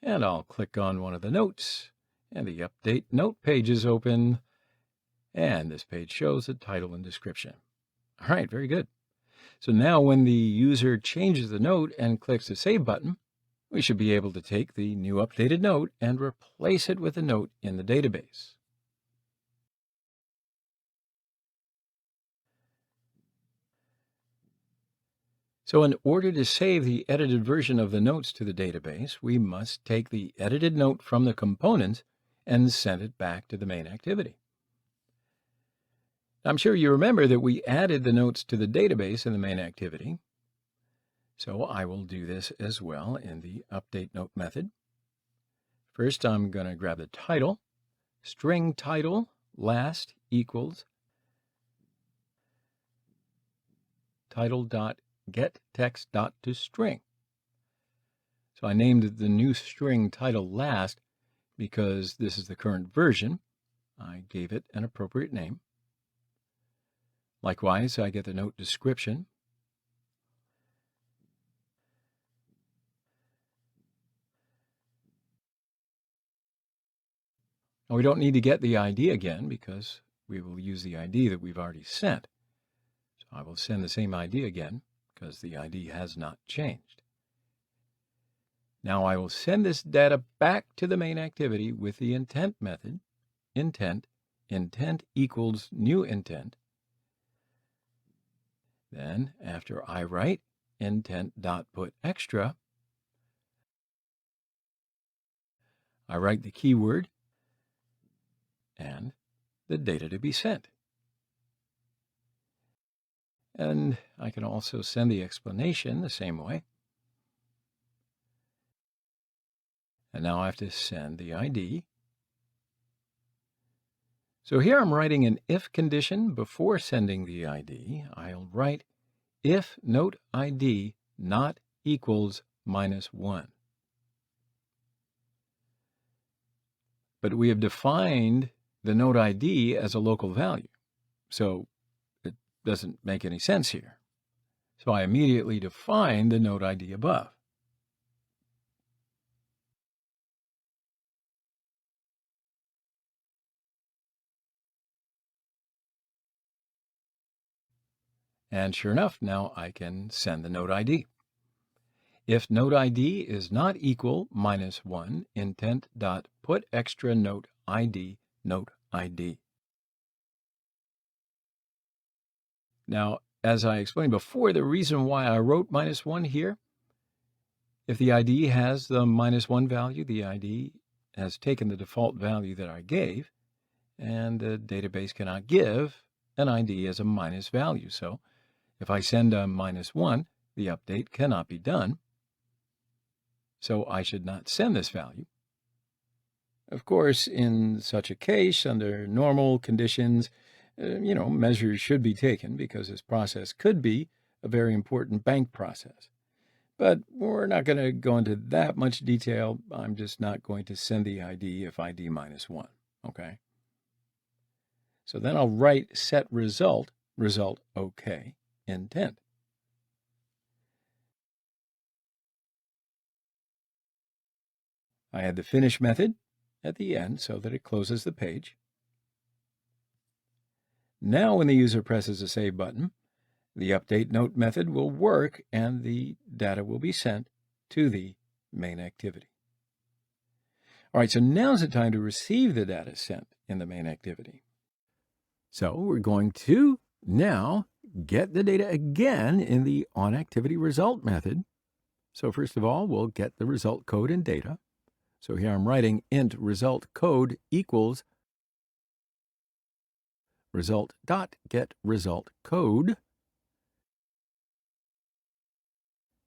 and I'll click on one of the notes, and the update note page is open, and this page shows the title and description. All right, very good. So now when the user changes the note and clicks the Save button, we should be able to take the new updated note and replace it with a note in the database. So in order to save the edited version of the notes to the database, we must take the edited note from the component and send it back to the main activity. I'm sure you remember that we added the notes to the database in the main activity. So I will do this as well in the update note method. First, I'm going to grab the title, string title last equals title.getText.toString. So I named the new string title last because this is the current version. I gave it an appropriate name. Likewise, I get the note description. Now, we don't need to get the ID again because we will use the ID that we've already sent. So I will send the same ID again because the ID has not changed. Now I will send this data back to the main activity with the intent method, intent equals new intent. Then after I write intent.putExtra, I write the keyword and the data to be sent. And I can also send the explanation the same way. And now I have to send the ID. So here I'm writing an if condition before sending the ID. I'll write if note ID not equals -1. But we have defined the note ID as a local value, so it doesn't make any sense here. So I immediately define the note ID above. And sure enough, now I can send the note ID. If note ID is not equal -1, intent.putExtra note ID, note ID. Now, as I explained before, the reason why I wrote -1 here, if the ID has the -1 value, the ID has taken the default value that I gave, and the database cannot give an ID as a minus value. So if I send a -1, the update cannot be done. So I should not send this value. Of course, in such a case, under normal conditions, measures should be taken because this process could be a very important bank process. But we're not going to go into that much detail. I'm just not going to send the ID if ID minus 1, okay? So then I'll write set result, result OK, intent. I add the finish method at the end so that it closes the page. Now when the user presses the save button, the update note method will work and the data will be sent to the main activity. All right, so now's the time to receive the data sent in the main activity. So we're going to now get the data again in the onActivityResult method. So first of all, we'll get the result code and data. So here I'm writing int result code equals result.getResultCode.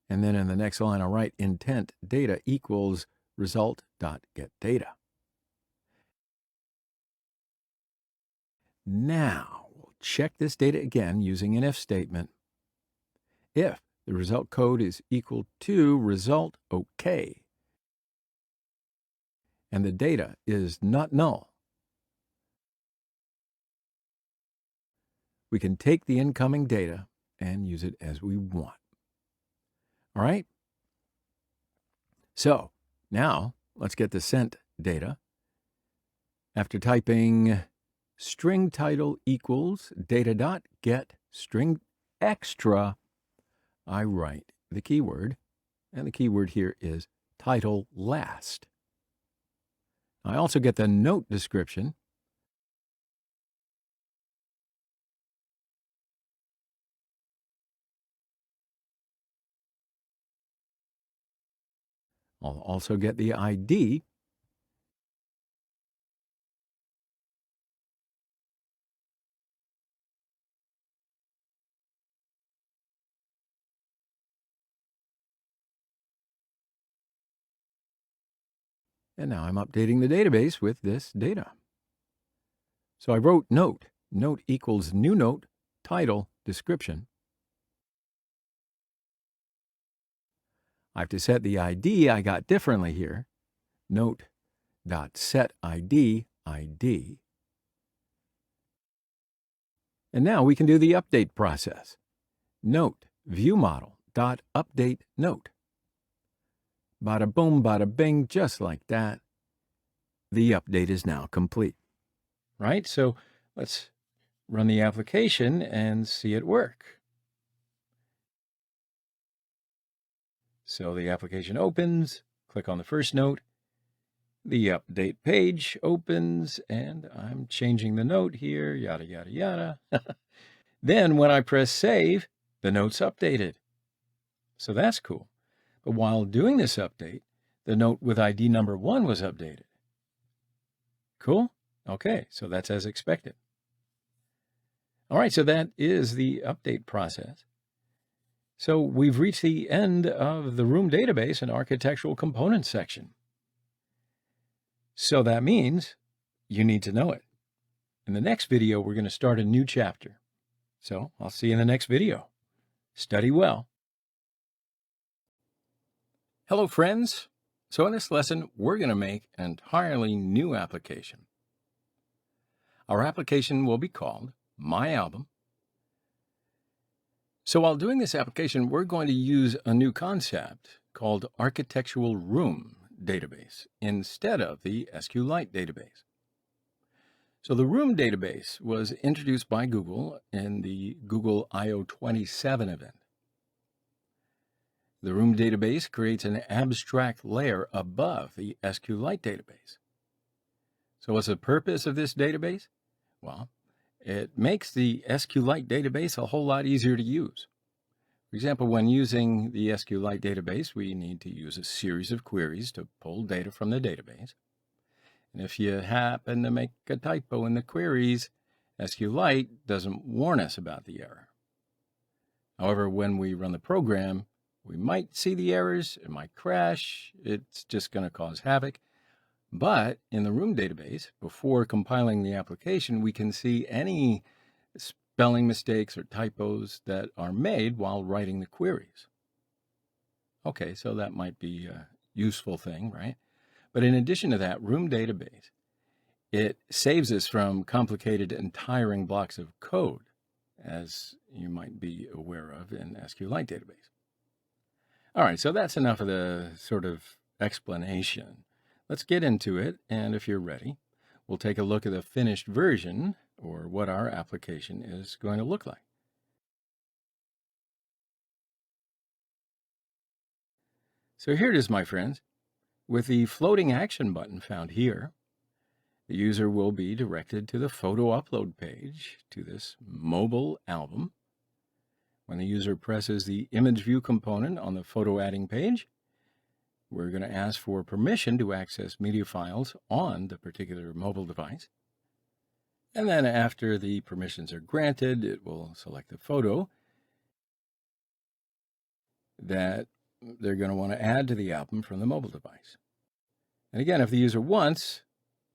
And then in the next line, I'll write intent data equals result.getData. Now, we'll check this data again using an if statement. If the result code is equal to result OK, and the data is not null, we can take the incoming data and use it as we want. All right? So now let's get the sent data. After typing string title equals data.get string extra, I write the keyword, and the keyword here is title last. I also get the note description. I'll also get the ID. And now I'm updating the database with this data. So I wrote note. Note equals new note, title, description. I have to set the ID I got differently here. Note.setID, ID. And now we can do the update process. Note, viewModel.update note. Bada boom, bada bing, just like that. The update is now complete. Right? So let's run the application and see it work. So the application opens, click on the first note. The update page opens, and I'm changing the note here, yada, yada, yada. Then when I press save, the note's updated. So that's cool. But while doing this update, the note with ID number 1 was updated. Cool? Okay, so that's as expected. All right, so that is the update process. So we've reached the end of the room database and architectural components section. So that means you need to know it. In the next video, we're going to start a new chapter. So I'll see you in the next video. Study well. Hello, friends. So in this lesson, we're going to make an entirely new application. Our application will be called My Album. So while doing this application, we're going to use a new concept called Architectural Room Database instead of the SQLite database. So the Room database was introduced by Google in the Google I/O 27 event. The Room database creates an abstract layer above the SQLite database. So what's the purpose of this database? Well, it makes the SQLite database a whole lot easier to use. For example, when using the SQLite database, we need to use a series of queries to pull data from the database. And if you happen to make a typo in the queries, SQLite doesn't warn us about the error. However, when we run the program, we might see the errors, it might crash, it's just going to cause havoc. But in the Room database, before compiling the application, we can see any spelling mistakes or typos that are made while writing the queries. Okay, so that might be a useful thing, right? But in addition to that, Room Database, it saves us from complicated and tiring blocks of code, as you might be aware of in SQLite database. All right, so that's enough of the sort of explanation. Let's get into it, and if you're ready, we'll take a look at the finished version, or what our application is going to look like. So here it is, my friends. With the floating action button found here, the user will be directed to the photo upload page to this mobile album. When the user presses the image view component on the photo adding page, we're going to ask for permission to access media files on the particular mobile device. And then after the permissions are granted, it will select the photo that they're going to want to add to the album from the mobile device. And again, if the user wants,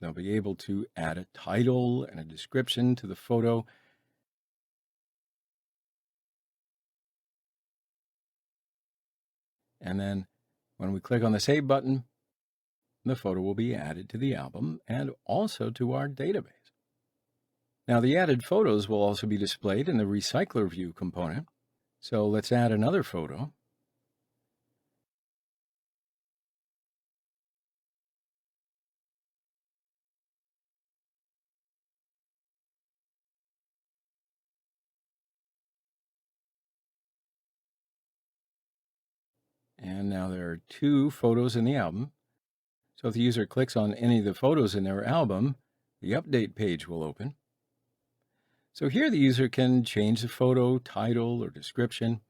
they'll be able to add a title and a description to the photo. And then when we click on the Save button, the photo will be added to the album and also to our database. Now, the added photos will also be displayed in the Recycler View component. So let's add another photo. And now there are 2 photos in the album. So if the user clicks on any of the photos in their album, the update page will open. So here the user can change the photo title or description.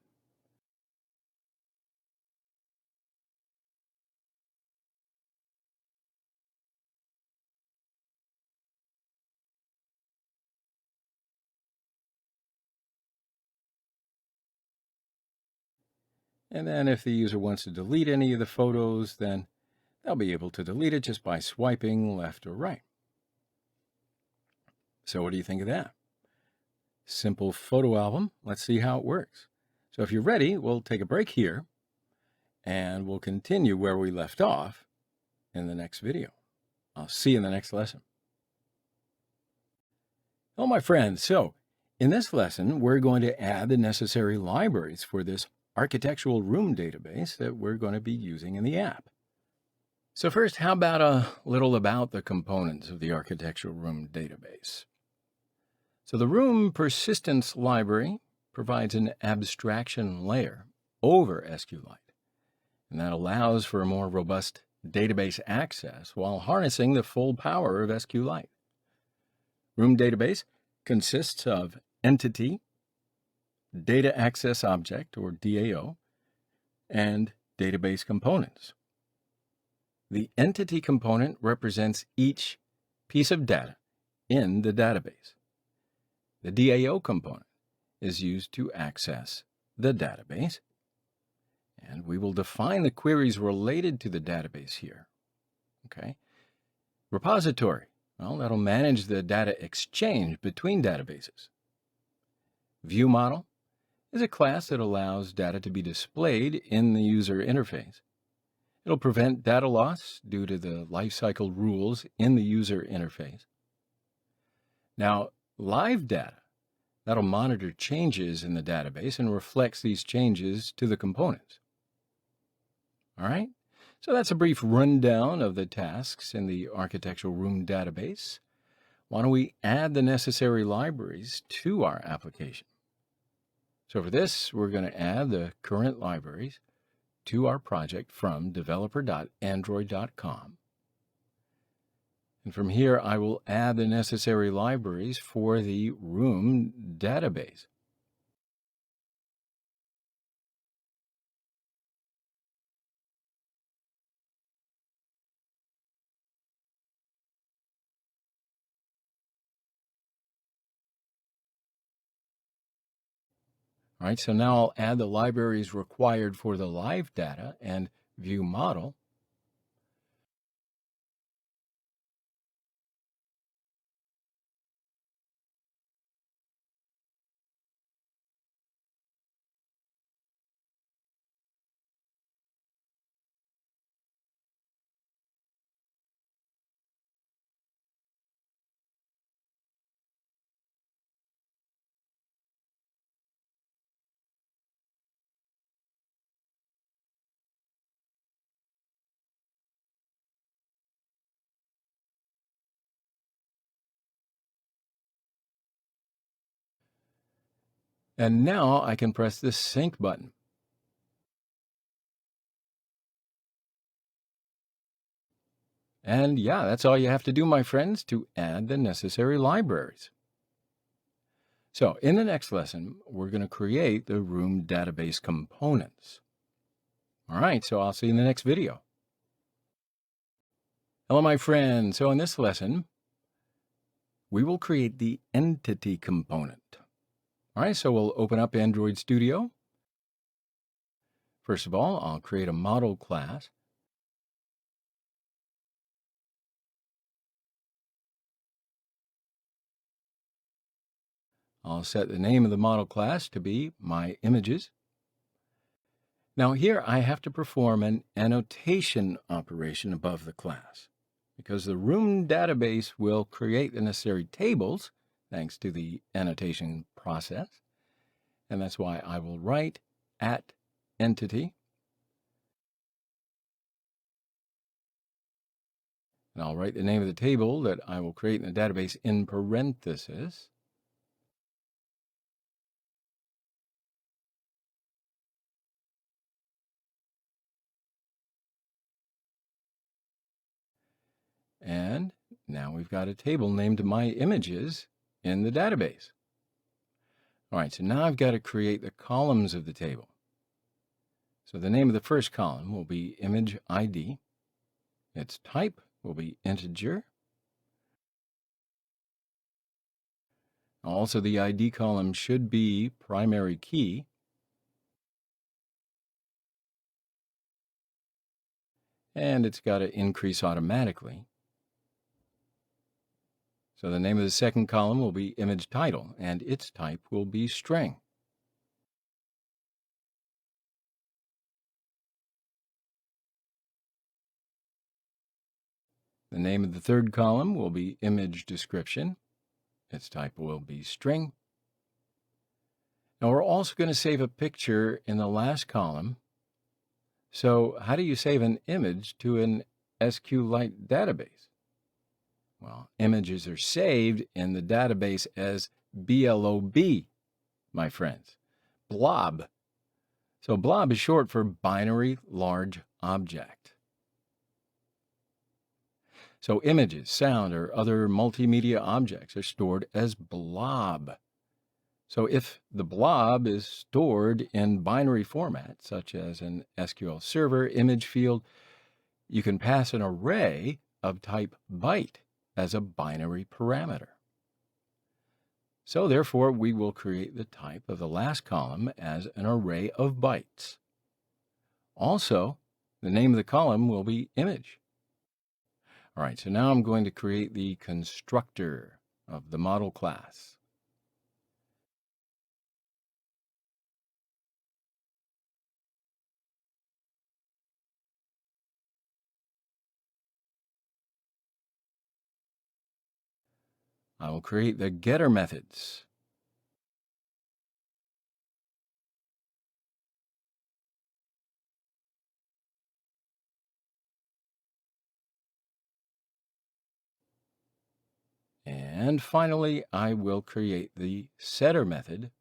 And then if the user wants to delete any of the photos, then they'll be able to delete it just by swiping left or right. So what do you think of that? Simple photo album. Let's see how it works. So if you're ready, we'll take a break here and we'll continue where we left off in the next video. I'll see you in the next lesson. Hello, my friends. So in this lesson, we're going to add the necessary libraries for this architectural room database that we're going to be using in the app. So first, how about a little about the components of the architectural room database? So the room persistence library provides an abstraction layer over SQLite, and that allows for a more robust database access while harnessing the full power of SQLite. Room database consists of entity, data access object, or DAO, and database components. The entity component represents each piece of data in the database. The DAO component is used to access the database, and we will define the queries related to the database here. Okay. Repository, well, that'll manage the data exchange between databases. View model is a class that allows data to be displayed in the user interface. It'll prevent data loss due to the lifecycle rules in the user interface. Now, live data, that'll monitor changes in the database and reflects these changes to the components. All right, so that's a brief rundown of the tasks in the architectural room database. Why don't we add the necessary libraries to our application? So for this, we're going to add the current libraries to our project from developer.android.com. And from here, I will add the necessary libraries for the room database. All right, so now I'll add the libraries required for the live data and view model. And now I can press the Sync button. And yeah, that's all you have to do, my friends, to add the necessary libraries. So in the next lesson, we're going to create the room database components. All right, so I'll see you in the next video. Hello, my friends. So in this lesson, we will create the entity component. All right, so we'll open up Android Studio. First of all, I'll create a model class. I'll set the name of the model class to be My Images. Now here I have to perform an annotation operation above the class because the room database will create the necessary tables thanks to the annotation process. And that's why I will write @entity. And I'll write the name of the table that I will create in the database in parentheses. And now we've got a table named My Images in the database. All right, so now I've got to create the columns of the table. So the name of the first column will be Image ID. Its type will be integer. Also, the ID column should be primary key. And it's got to increase automatically. So the name of the second column will be image title, and its type will be string. The name of the third column will be image description. Its type will be string. Now we're also going to save a picture in the last column. So how do you save an image to an SQLite database? Well, images are saved in the database as BLOB, my friends. Blob. So blob is short for binary large object. So images, sound, or other multimedia objects are stored as blob. So if the blob is stored in binary format, such as an SQL Server image field, you can pass an array of type byte as a binary parameter. So therefore, we will create the type of the last column as an array of bytes. Also, the name of the column will be image. All right, so now I'm going to create the constructor of the model class. I will create the getter methods. And finally, I will create the setter method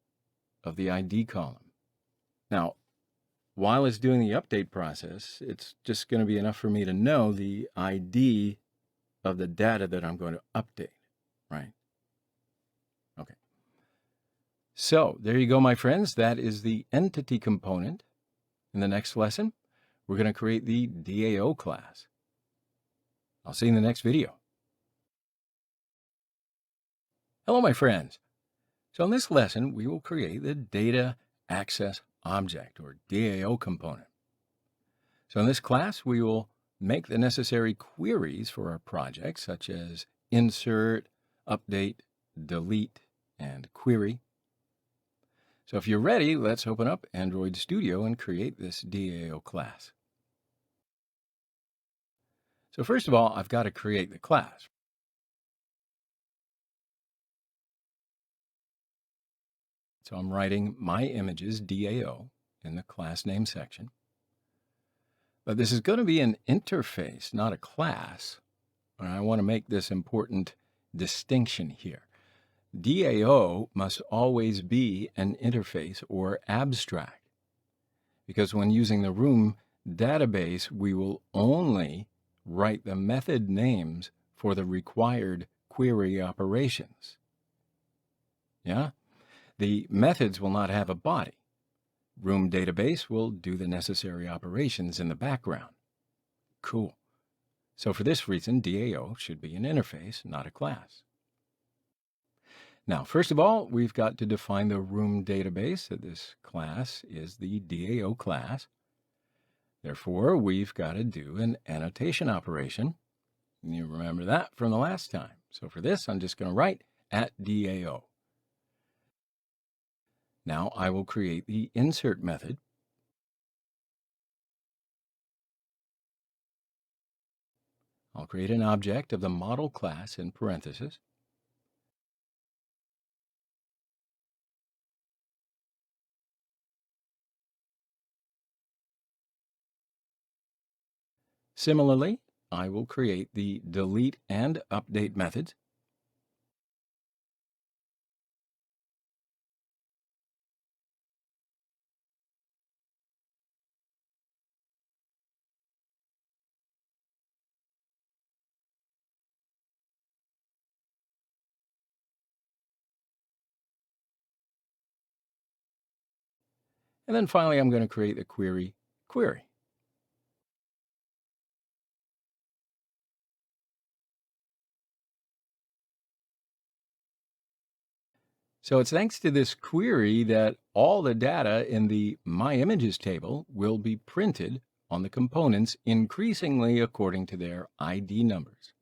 of the ID column. Now, while it's doing the update process, it's just going to be enough for me to know the ID of the data that I'm going to update, right? Okay. So there you go, my friends. That is the entity component. In the next lesson, we're going to create the DAO class. I'll see you in the next video. Hello, my friends. So in this lesson, we will create the Data Access Object, or DAO component. So in this class, we will make the necessary queries for our project, such as insert, update, delete, and query. So if you're ready, let's open up Android Studio and create this DAO class. So first of all, I've got to create the class. So I'm writing My Images DAO in the class name section. But this is going to be an interface, not a class. And I want to make this important distinction here. DAO must always be an interface or abstract, because when using the room database, we will only write the method names for the required query operations. Yeah? The methods will not have a body. Room database will do the necessary operations in the background. Cool. So for this reason, DAO should be an interface, not a class. Now, first of all, we've got to define the room database. This class is the DAO class. Therefore, we've got to do an annotation operation. You remember that from the last time. So for this, I'm just going to write @DAO. Now I will create the insert method. I'll create an object of the model class in parentheses. Similarly, I will create the delete and update methods. And then finally, I'm going to create the query. So it's thanks to this query that all the data in the My Images table will be printed on the components increasingly according to their ID numbers.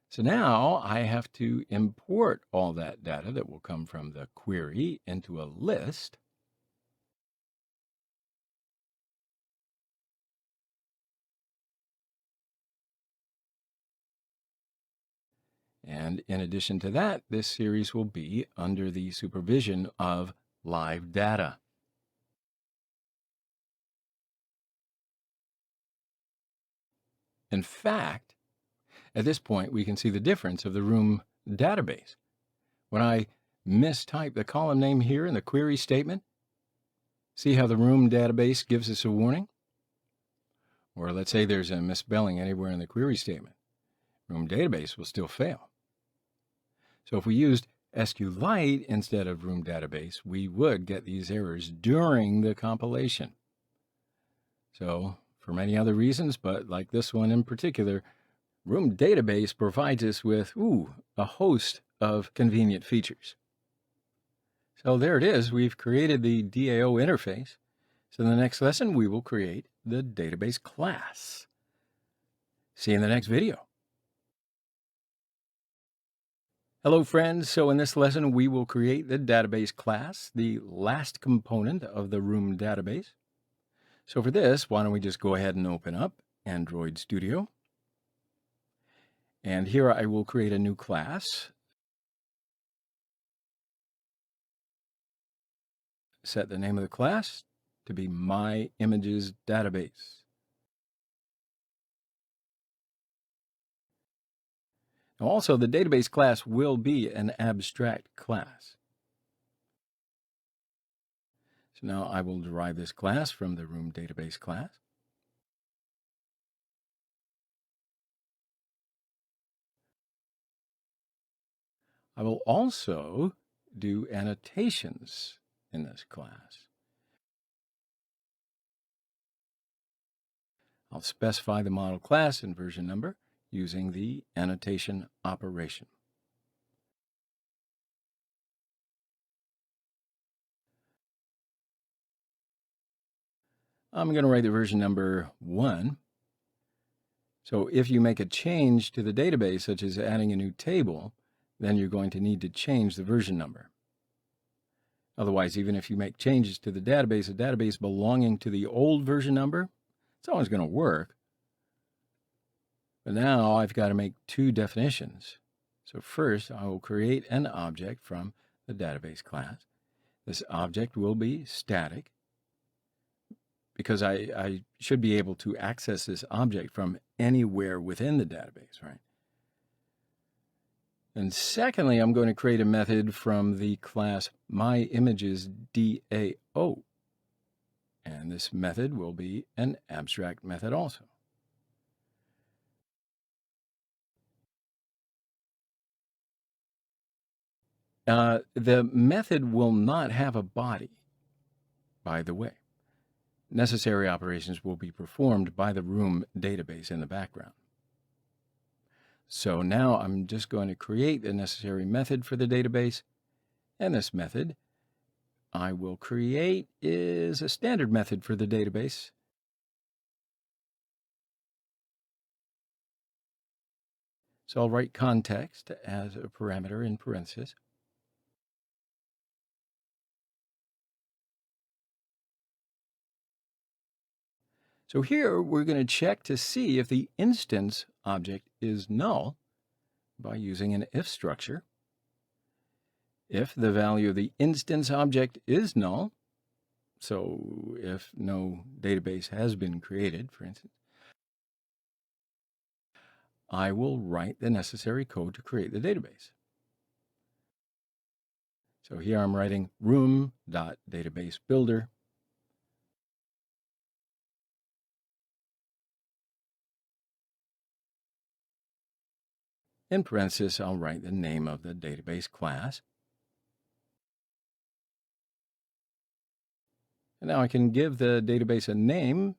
So now I have to import all that data that will come from the query into a list. And in addition to that, this series will be under the supervision of live data. In fact, at this point, we can see the difference of the room database. When I mistype the column name here in the query statement, see how the room database gives us a warning? Or let's say there's a misspelling anywhere in the query statement. Room database will still fail. So if we used SQLite instead of room database, we would get these errors during the compilation. So for many other reasons, but like this one in particular, room database provides us with a host of convenient features. So there it is. We've created the DAO interface. So in the next lesson, we will create the database class. See you in the next video. Hello, friends. So in this lesson, we will create the database class, the last component of the room database. So for this, why don't we just go ahead and open up Android Studio. And here I will create a new class. Set the name of the class to be My Images Database. Now also, the database class will be an abstract class. So now I will derive this class from the room database class. I will also do annotations in this class. I'll specify the model class and version number using the annotation operation. I'm going to write the version number 1. So if you make a change to the database, such as adding a new table, then you're going to need to change the version number. Otherwise, even if you make changes to the database, a database belonging to the old version number, it's always going to work. But now I've got to make two definitions. So first, I will create an object from the database class. This object will be static because I should be able to access this object from anywhere within the database, right? And secondly, I'm going to create a method from the class myImagesDAO. And this method will be an abstract method also. The method will not have a body, by the way. Necessary operations will be performed by the room database in the background. So now I'm just going to create the necessary method for the database, and this method I will create is a standard method for the database. So I'll write context as a parameter in parentheses. So here we're going to check to see if the instance object is null by using an if structure. If the value of the instance object is null, so if no database has been created, for instance, I will write the necessary code to create the database. So here I'm writing room.databaseBuilder. In parentheses, I'll write the name of the database class. And now I can give the database a name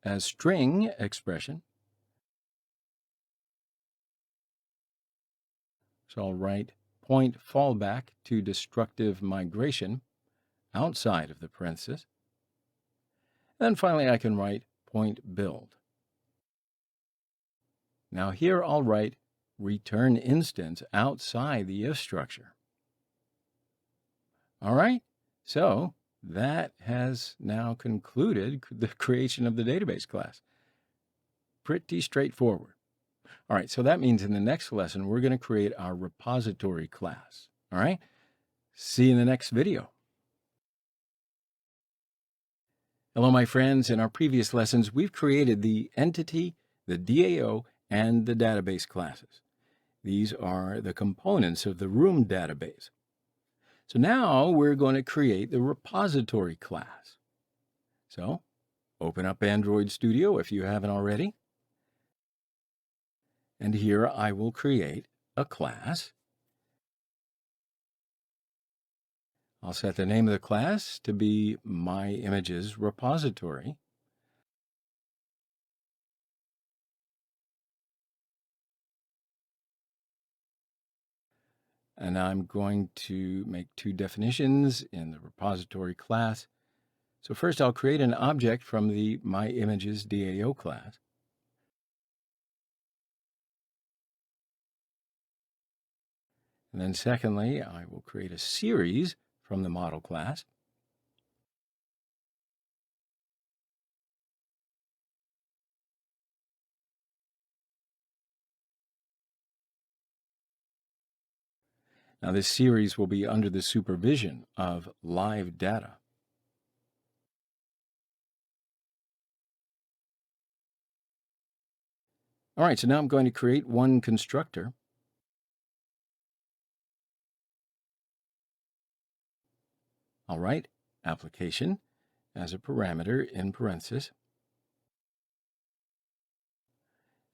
as string expression. So I'll write point fallback to destructive migration outside of the parentheses. And then finally I can write point build. Now here I'll write return instance outside the if structure. All right, so that has now concluded the creation of the database class. Pretty straightforward. All right, so that means in the next lesson, we're going to create our repository class. All right, see you in the next video. Hello, my friends. In our previous lessons, we've created the entity, the DAO, and the database classes. These are the components of the room database. So now we're going to create the repository class. So open up Android Studio if you haven't already. And here I will create a class. I'll set the name of the class to be My Images Repository. And I'm going to make two definitions in the repository class. So first I'll create an object from the MyImagesDAO class. And then secondly, I will create a series from the model class. Now this series will be under the supervision of live data. All right, so now I'm going to create one constructor. I'll write application as a parameter in parentheses.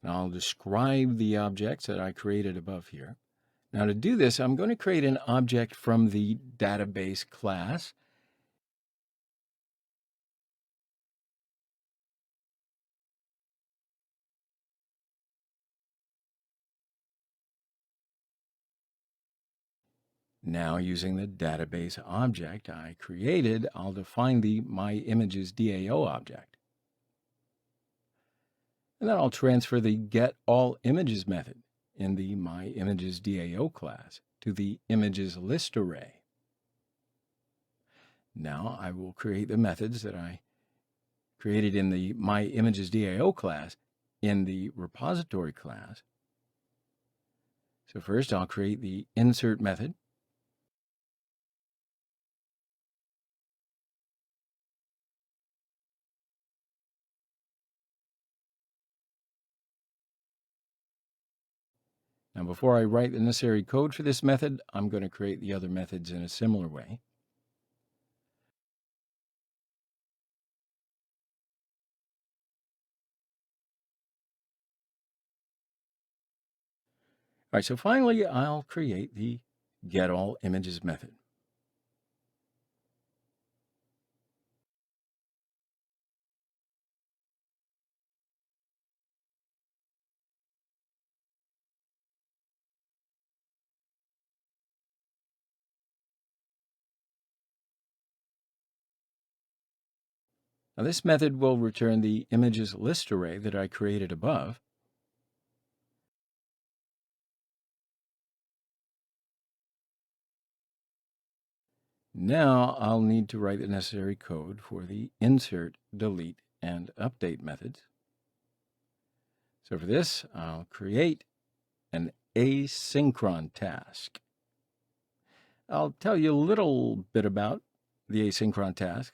And I'll describe the objects that I created above here. Now to do this, I'm going to create an object from the database class. Now using the database object I created, I'll define the MyImagesDAO object. And then I'll transfer the getAllImages method in the MyImagesDAO class to the images list array. Now I will create the methods that I created in the MyImagesDAO class in the repository class. So first I'll create the insert method. Now, before I write the necessary code for this method, I'm going to create the other methods in a similar way. All right, so finally, I'll create the getAllImages method. Now, this method will return the images list array that I created above. Now, I'll need to write the necessary code for the insert, delete, and update methods. So for this, I'll create an asynchron task. I'll tell you a little bit about the asynchron task.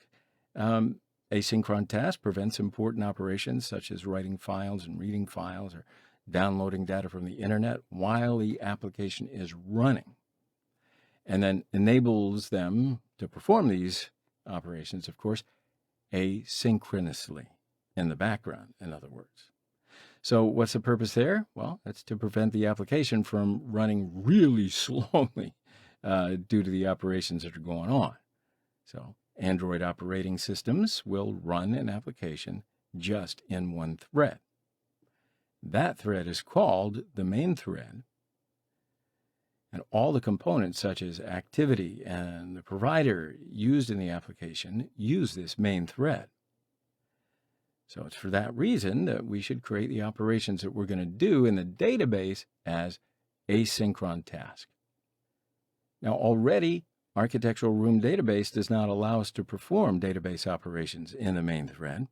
Asynchron task prevents important operations such as writing files and reading files or downloading data from the internet while the application is running, and then enables them to perform these operations, of course, asynchronously in the background, in other words. So what's the purpose there? Well, that's to prevent the application from running really slowly due to the operations that are going on. So Android operating systems will run an application just in one thread. That thread is called the main thread, and all the components such as activity and the provider used in the application use this main thread. So it's for that reason that we should create the operations that we're going to do in the database as asynchron task. Now already, Architectural Room Database does not allow us to perform database operations in the main thread.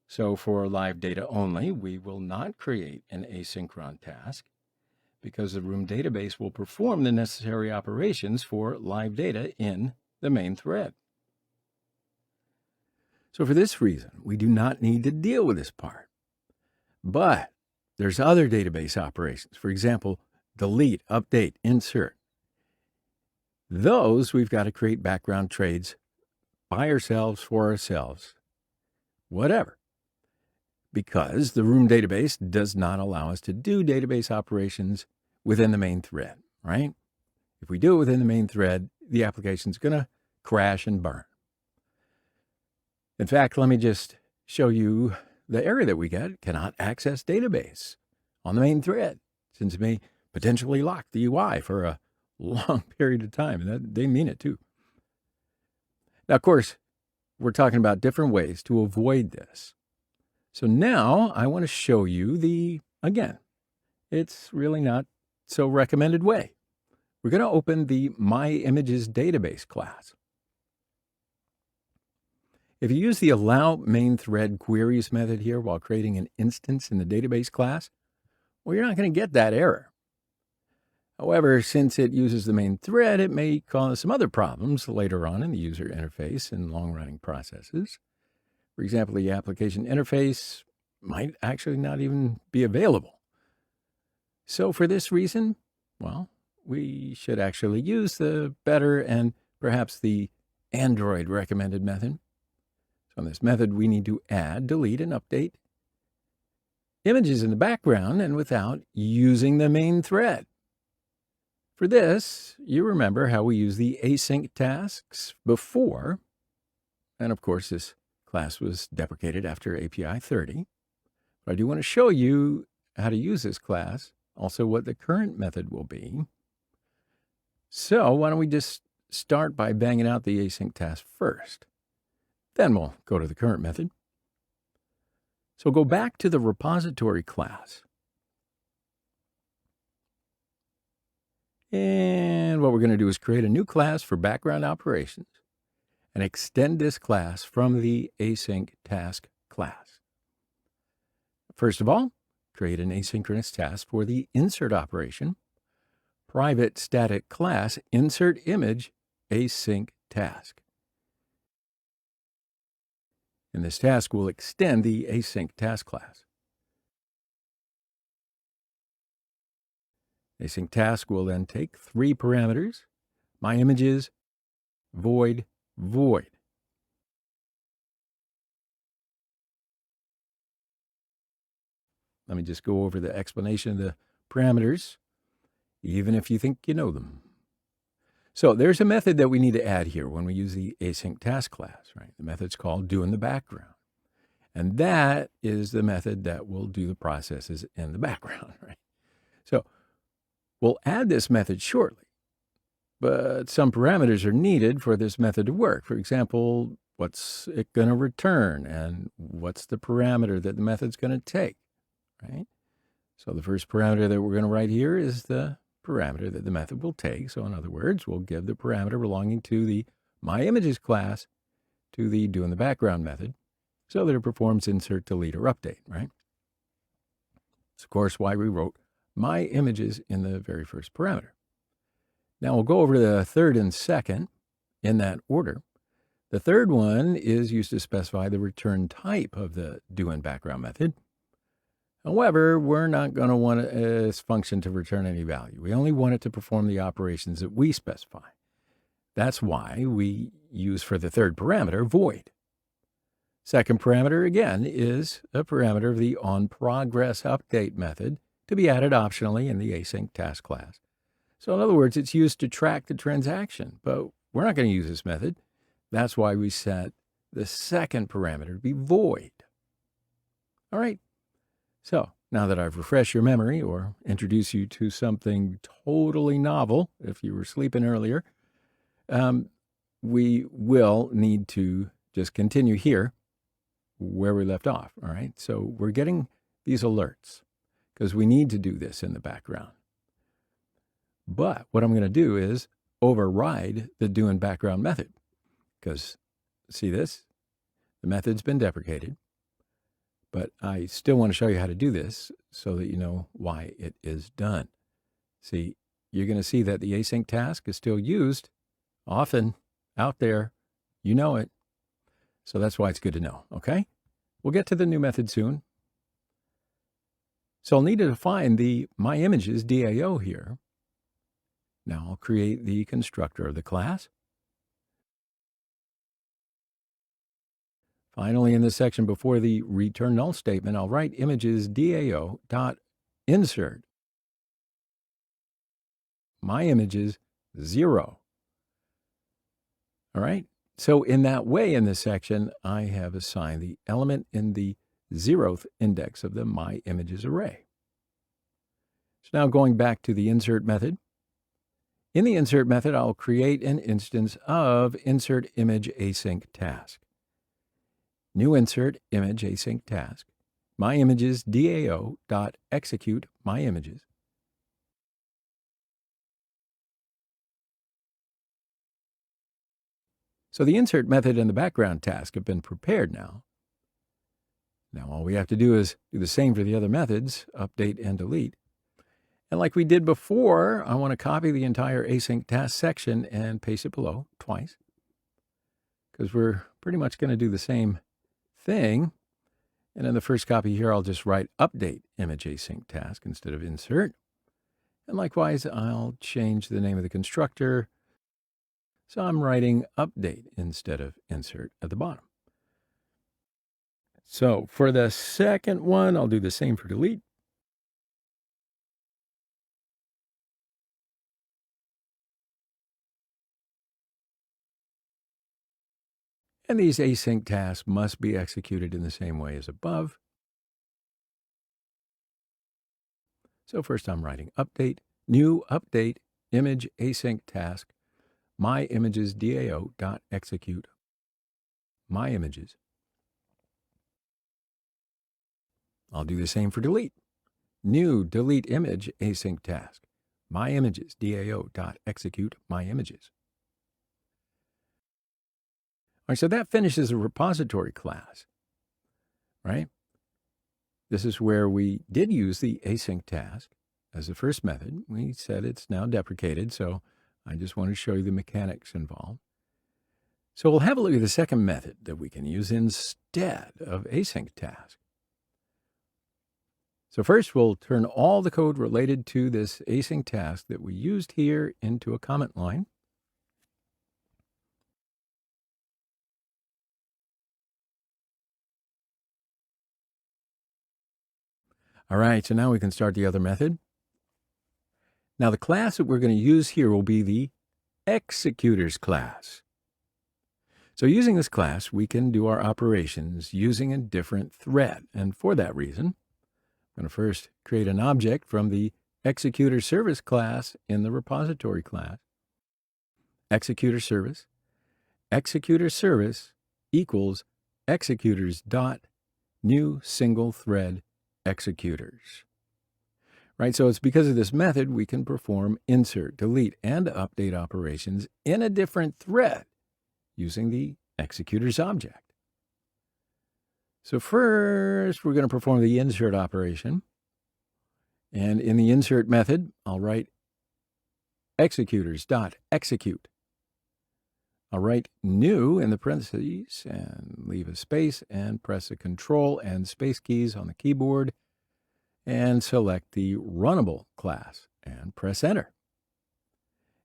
So for live data only, we will not create an asynchron task because the Room Database will perform the necessary operations for live data in the main thread. So for this reason, we do not need to deal with this part. But there's other database operations. For example, delete, update, insert. Those we've got to create background trades by ourselves, for ourselves, whatever. Because the Room Database does not allow us to do database operations within the main thread, right? If we do it within the main thread, the application's going to crash and burn. In fact, let me just show you the error that we get, cannot access database on the main thread, since it may potentially lock the UI for a long period of time, and they mean it too. Now, of course, we're talking about different ways to avoid this. So now I want to show you again, it's really not so recommended way. We're going to open the MyImages database class. If you use the allow main thread queries method here while creating an instance in the database class, well, you're not going to get that error. However, since it uses the main thread, it may cause some other problems later on in the user interface in long-running processes. For example, the application interface might actually not even be available. So for this reason, well, we should actually use the better and perhaps the Android recommended method. So in this method, we need to add, delete, and update images in the background and without using the main thread. For this, you remember how we used the async tasks before. And of course, this class was deprecated after API 30. But I do want to show you how to use this class, also what the current method will be. So why don't we just start by banging out the async task first. Then we'll go to the current method. So go back to the repository class. And what we're going to do is create a new class for background operations and extend this class from the async task class. First of all, create an asynchronous task for the insert operation. Private static class insert image async task. And this task will extend the async task class. Async task will then take 3 parameters: my images, void, void. Let me just go over the explanation of the parameters, even if you think you know them. So there's a method that we need to add here when we use the async task class, right? The method's called do in the background. And that is the method that will do the processes in the background, right? So we'll add this method shortly, but some parameters are needed for this method to work. For example, what's it going to return and what's the parameter that the method's going to take, right? So the first parameter that we're going to write here is the parameter that the method will take. So in other words, we'll give the parameter belonging to the myImages class to the doInTheBackground method so that it performs insert, delete, or update, right? That's, of course, why we wrote myImages in the very first parameter. Now we'll go over the third and second in that order. The third one is used to specify the return type of the doInBackground method. However, we're not going to want this function to return any value. We only want it to perform the operations that we specify. That's why we use for the third parameter void. Second parameter, again, is a parameter of the onProgressUpdate method to be added optionally in the async task class. So in other words, it's used to track the transaction, but we're not going to use this method. That's why we set the second parameter to be void. All right. So now that I've refreshed your memory or introduced you to something totally novel, if you were sleeping earlier, we will need to just continue here where we left off. All right. So we're getting these alerts because we need to do this in the background. But what I'm going to do is override the doInBackground method because see this? The method's been deprecated. But I still want to show you how to do this so that you know why it is done. See, you're going to see that the async task is still used often out there. You know it. So that's why it's good to know, okay? We'll get to the new method soon. So I'll need to define the myImages DAO here. Now I'll create the constructor of the class. Finally, in this section before the return null statement, I'll write images DAO.insert myImages 0. All right. So in that way, in this section, I have assigned the element in the 0th index of the myImages array. So now going back to the insert method. In the insert method, I'll create an instance of insert image async task. New insert image async task, myImages DAO.execute myImages. So the insert method and the background task have been prepared now. Now all we have to do is do the same for the other methods, update and delete. And like we did before, I want to copy the entire async task section and paste it below twice because we're pretty much going to do the same thing. And in the first copy here, I'll just write update image async task instead of insert. And likewise, I'll change the name of the constructor. So I'm writing update instead of insert at the bottom. So for the second one, I'll do the same for delete. And these async tasks must be executed in the same way as above. So first I'm writing update, new update, image async task, myImages DAO.execute myImages. I'll do the same for delete. New delete image async task, myImages DAO.execute myImages. All right, so that finishes a repository class, right? This is where we did use the async task as the first method. We said it's now deprecated, so I just want to show you the mechanics involved. So we'll have a look at the second method that we can use instead of async task. So first, we'll turn all the code related to this async task that we used here into a comment line. All right, so now we can start the other method. Now the class that we're going to use here will be the executors class. So using this class, we can do our operations using a different thread. And for that reason, I'm going to first create an object from the executor service class in the repository class. Executor service equals executors dot new single thread executors. Right, so it's because of this method we can perform insert, delete, and update operations in a different thread using the executors object. So first, we're going to perform the insert operation. And in the insert method, I'll write executors.execute. I'll write new in the parentheses and leave a space and press the Control and Space keys on the keyboard and select the runnable class and press Enter.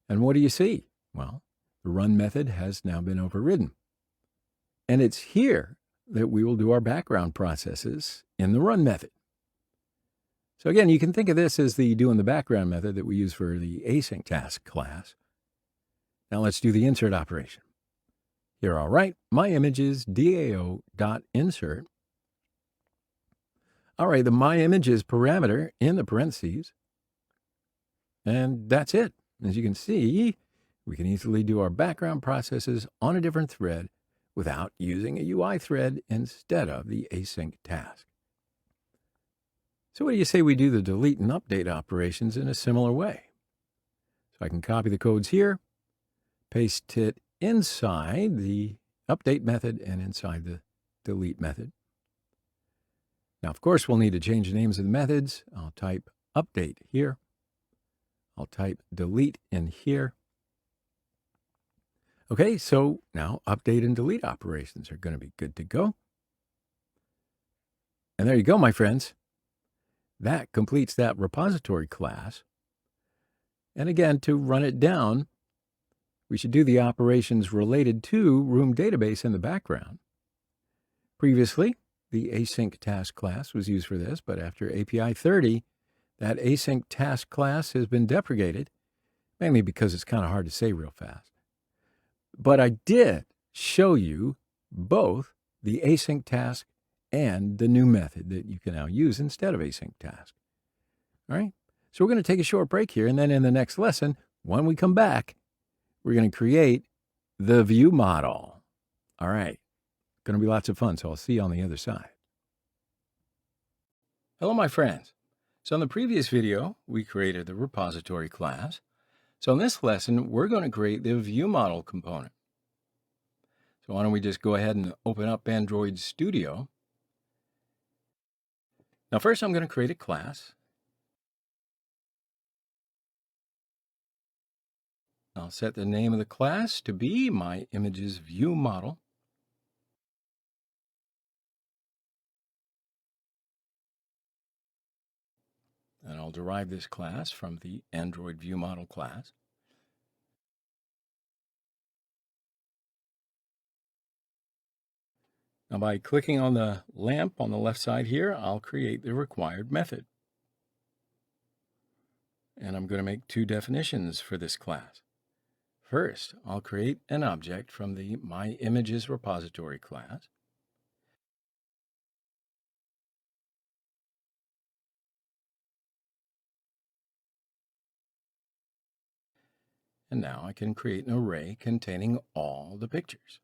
And what do you see? Well, the run method has now been overridden. And it's here that we will do our background processes in the run method. So again, you can think of this as the do in the background method that we use for the async task class. Now let's do the insert operation. Here I'll write my images DAO.insert. All right, the my images parameter in the parentheses. And that's it. As you can see, we can easily do our background processes on a different thread without using a UI thread instead of the async task. So what do you say we do the delete and update operations in a similar way? So I can copy the codes here, paste it inside the update method and inside the delete method. Now, of course, we'll need to change the names of the methods. I'll type update here. I'll type delete in here. Okay, so now update and delete operations are going to be good to go. And there you go, my friends. That completes that repository class. And again, to run it down, we should do the operations related to room database in the background. Previously, the async task class was used for this, but after API 30, that async task class has been deprecated, mainly because it's kind of hard to say real fast. But I did show you both the async task and the new method that you can now use instead of async task. All right, so we're going to take a short break here, and then in the next lesson, when we come back, we're going to create the view model. All right, going to be lots of fun, so I'll see you on the other side. Hello, my friends. So in the previous video, we created the repository class. So in this lesson, we're going to create the view model component. So why don't we just go ahead and open up Android Studio. Now first, I'm going to create a class. I'll set the name of the class to be my images view model. And I'll derive this class from the Android view model class. Now by clicking on the lamp on the left side here, I'll create the required method. And I'm going to make two definitions for this class. First, I'll create an object from the My Images repository class. And now I can create an array containing all the pictures.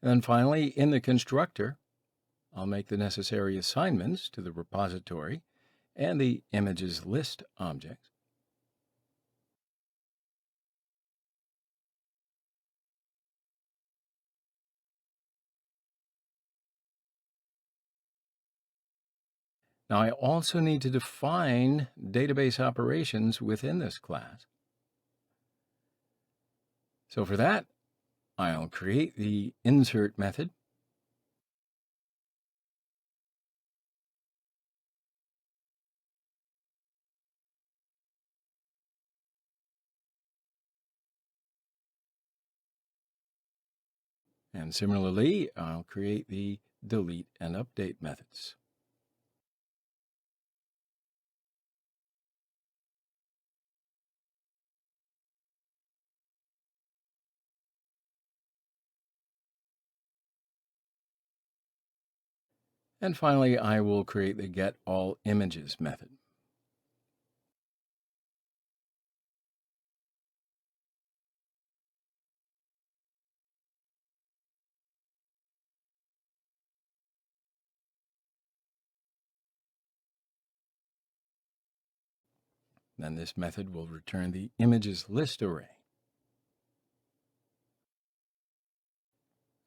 And then finally, in the constructor, I'll make the necessary assignments to the repository and the images list objects. Now, I also need to define database operations within this class. So for that, I'll create the insert method. And similarly, I'll create the delete and update methods. And finally, I will create the get all images method. Then this method will return the images list array.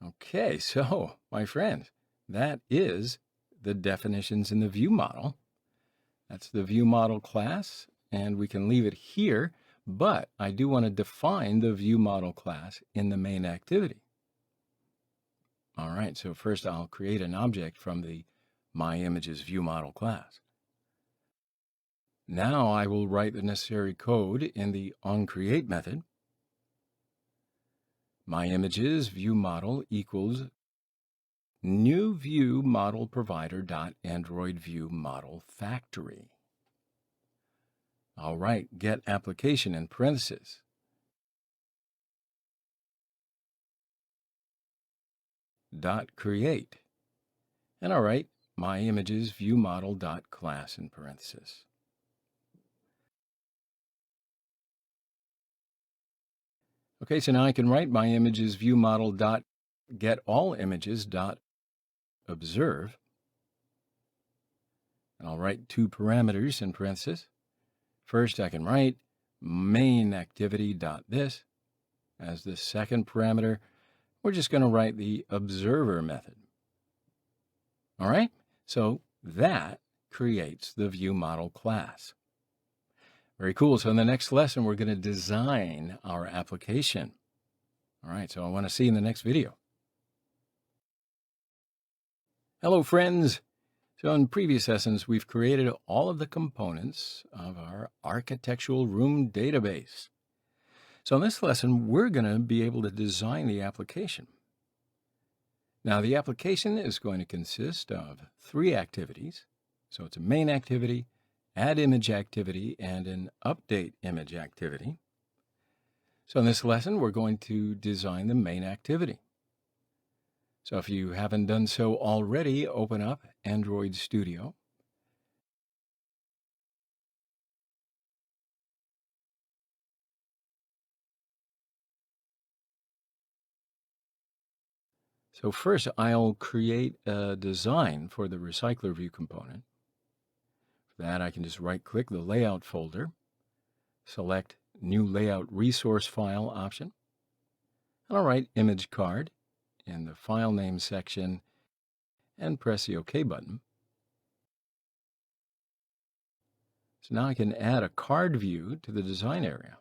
Okay, so my friends, that is the definitions in the view model. That's the view model class, and we can leave it here, but I do want to define the view model class in the main activity. All right, so first I'll create an object from the MyImages view model class. Now I will write the necessary code in the onCreate method. MyImages view model equals new view model provider dot Android view model factory. All right, get application in parentheses. Dot create. And all right, MyImages view model dot class in parentheses. Okay, so now I can write MyImages view model dot get all images dot observe. And I'll write two parameters in parentheses. First, I can write main activity dot this. As the second parameter, we're just going to write the observer method. All right, so that creates the view model class. Very cool. So in the next lesson, we're going to design our application. All right, so I want to see you in the next video. Hello, friends. So in previous lessons, we've created all of the components of our architectural room database. So in this lesson, we're going to be able to design the application. Now, the application is going to consist of 3 activities. So it's a main activity, add image activity, and an update image activity. So in this lesson, we're going to design the main activity. So if you haven't done so already, open up Android Studio. So first, I'll create a design for the recycler view component. For that, I can just right-click the Layout folder, select New Layout Resource File option, and I'll write Image Card in the File Name section and press the OK button. So now I can add a card view to the design area.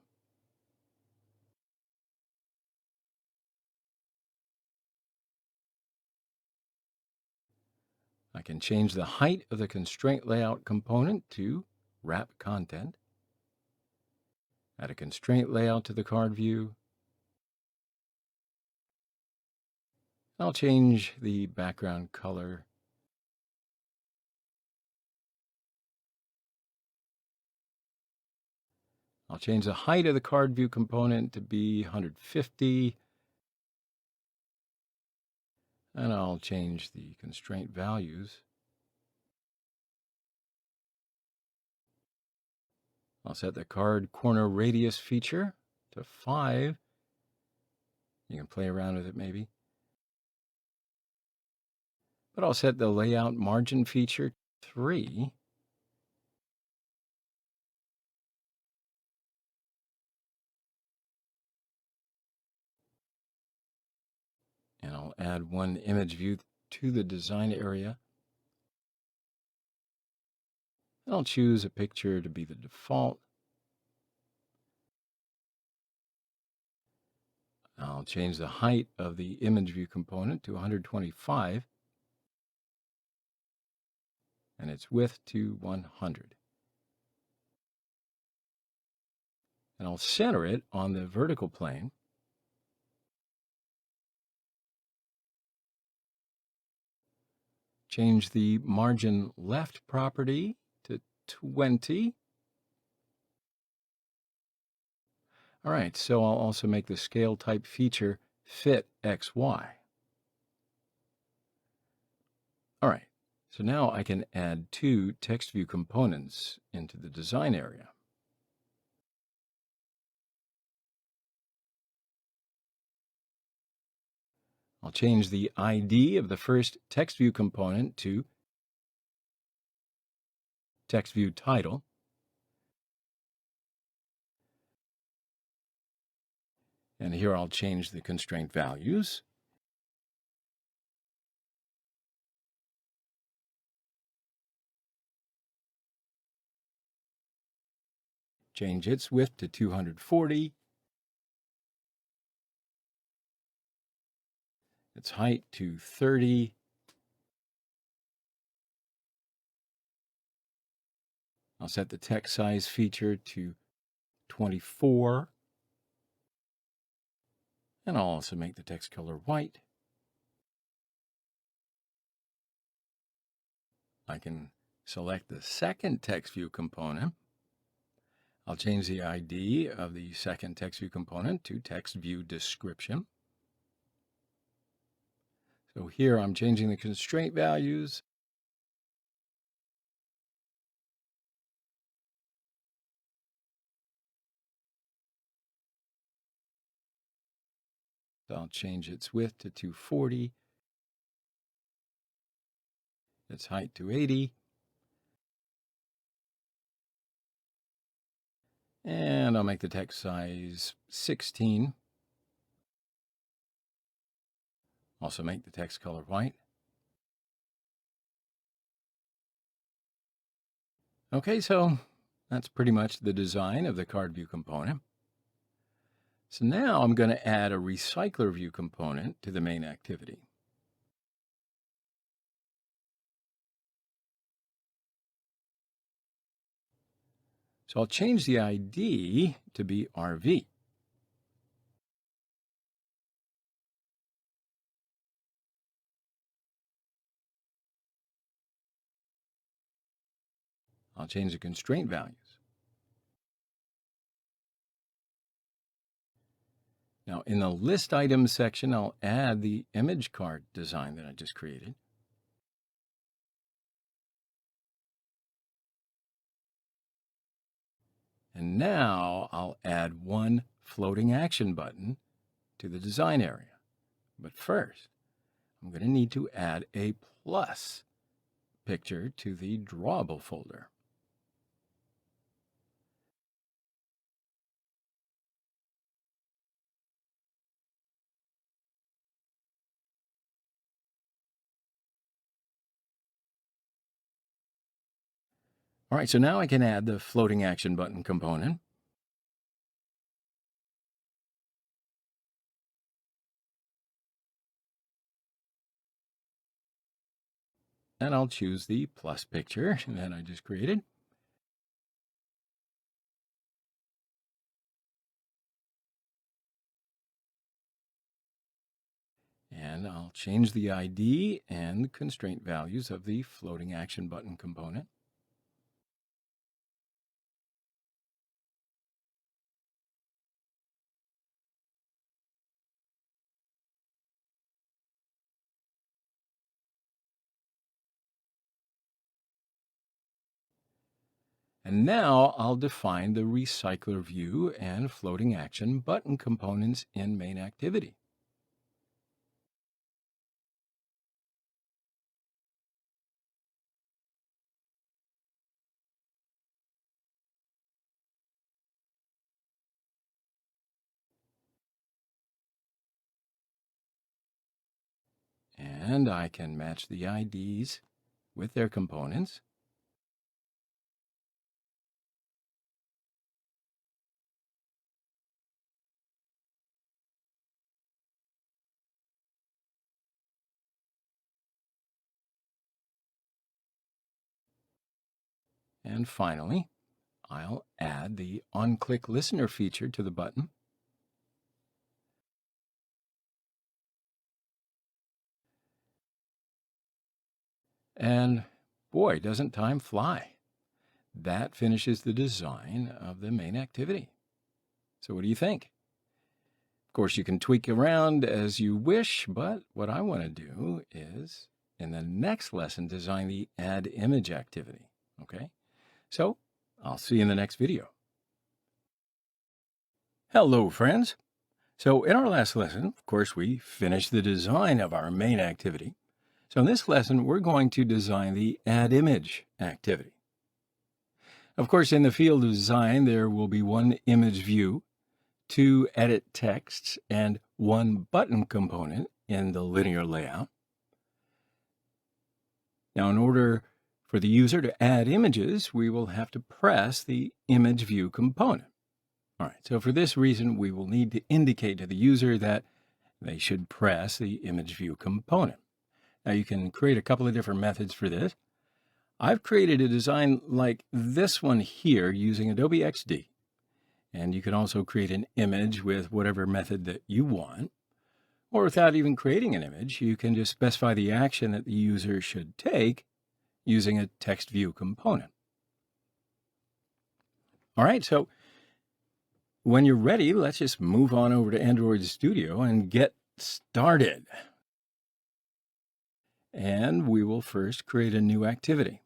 I can change the height of the constraint layout component to wrap content. Add a constraint layout to the card view. I'll change the background color. I'll change the height of the card view component to be 150. And I'll change the constraint values. I'll set the card corner radius feature to 5. You can play around with it maybe. But I'll set the layout margin feature to 3. And I'll add one image view to the design area. I'll choose a picture to be the default. I'll change the height of the image view component to 125 and its width to 100. And I'll center it on the vertical plane. Change the margin left property to 20. All right, so I'll also make the scale type feature fit XY. All right, so now I can add two text view components into the design area. I'll change the ID of the first text view component to text view title. And here I'll change the constraint values. Change its width to 240. Its height to 30. I'll set the text size feature to 24. And I'll also make the text color white. I can select the second text view component. I'll change the ID of the second text view component to text view description. So here I'm changing the constraint values. So I'll change its width to 240, its height to 80, and I'll make the text size 16. Also make the text color white. Okay, so that's pretty much the design of the card view component. So now I'm going to add a recycler view component to the main activity. So I'll change the ID to be RV. I'll change the constraint values. Now in the list items section, I'll add the image card design that I just created. And now I'll add one floating action button to the design area. But first, I'm going to need to add a plus picture to the drawable folder. All right, so now I can add the floating action button component. And I'll choose the plus picture that I just created. And I'll change the ID and constraint values of the floating action button component. And now I'll define the recycler view and floating action button components in main activity. And I can match the IDs with their components. And finally, I'll add the on-click listener feature to the button. And boy, doesn't time fly. That finishes the design of the main activity. So what do you think? Of course, you can tweak around as you wish, but what I want to do is, in the next lesson, design the add image activity. Okay? So I'll see you in the next video. Hello, friends. So in our last lesson, of course, we finished the design of our main activity. So in this lesson, we're going to design the add image activity. Of course, in the field of design, there will be one image view, two edit texts, and one button component in the linear layout. Now, in order for the user to add images, we will have to press the image view component. All right, so for this reason, we will need to indicate to the user that they should press the image view component. Now, you can create a couple of different methods for this. I've created a design like this one here using Adobe XD. And you can also create an image with whatever method that you want. Or without even creating an image, you can just specify the action that the user should take using a text view component. All right, so when you're ready, let's just move on over to Android Studio and get started. And we will first create a new activity.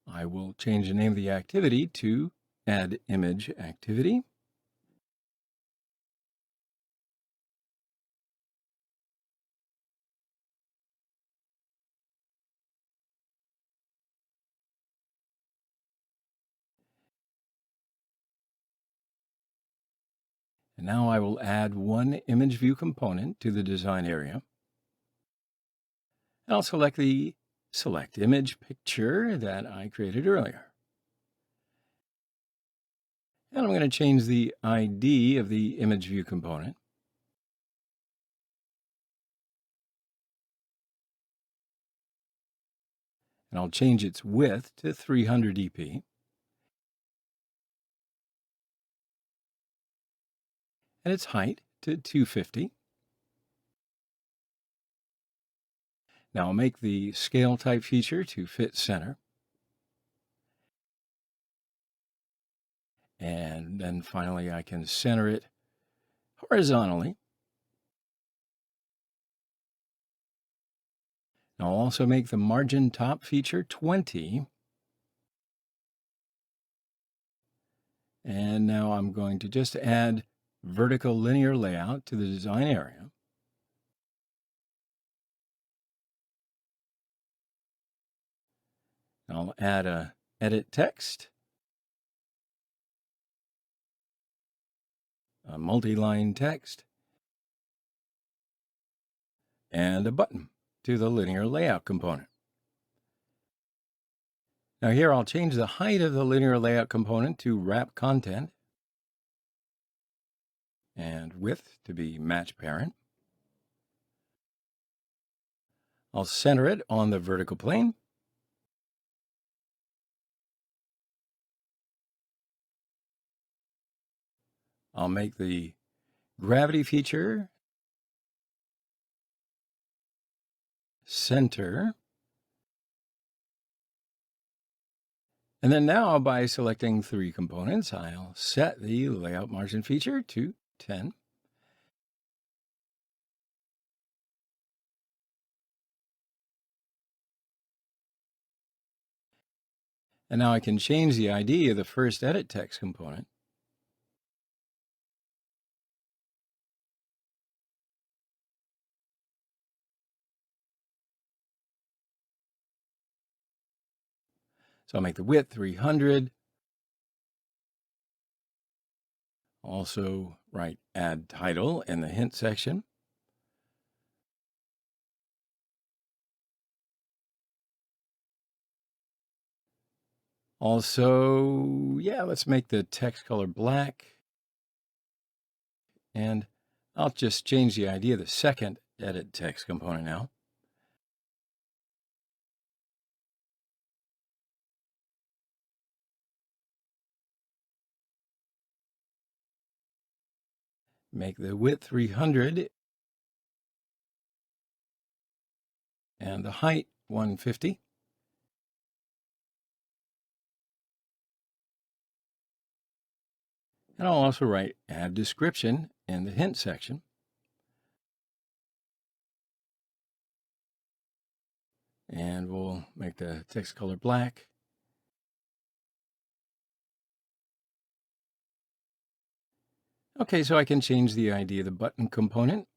I will change the name of the activity to Add Image Activity. And now I will add one image view component to the design area. And I'll select the Select Image picture that I created earlier. And I'm going to change the ID of the image view component. And I'll change its width to 300 dp. And its height to 250. Now I'll make the scale type feature to fit center. And then finally I can center it horizontally. Now I'll also make the margin top feature 20. And now I'm going to just add vertical linear layout to the design area. I'll add a edit text, a multi-line text, and a button to the linear layout component. Now here I'll change the height of the linear layout component to wrap content and width to be match parent. I'll center it on the vertical plane. I'll make the gravity feature center. And then now by selecting three components, I'll set the layout margin feature to 10. And now I can change the ID of the first edit text component. So I'll make the width 300. Also write add title in the hint section. Also, let's make the text color black. And I'll just change the ID of the second edit text component now. Make the width 300 and the height 150. And I'll also write add description in the hint section. And we'll make the text color black. Okay, so I can change the ID of the button component.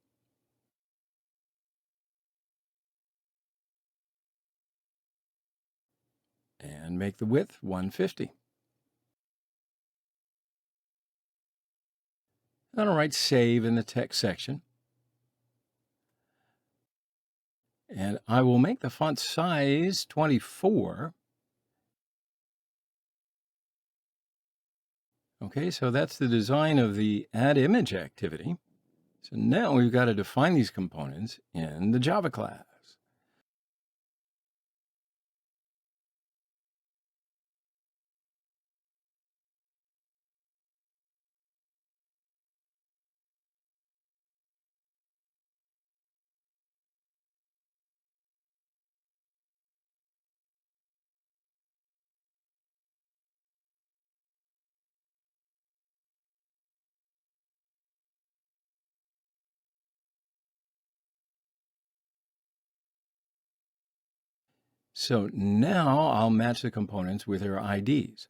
And make the width 150. Then I'll write save in the text section. And I will make the font size 24. Okay, so that's the design of the add image activity. So now we've got to define these components in the Java class. So now I'll match the components with their IDs.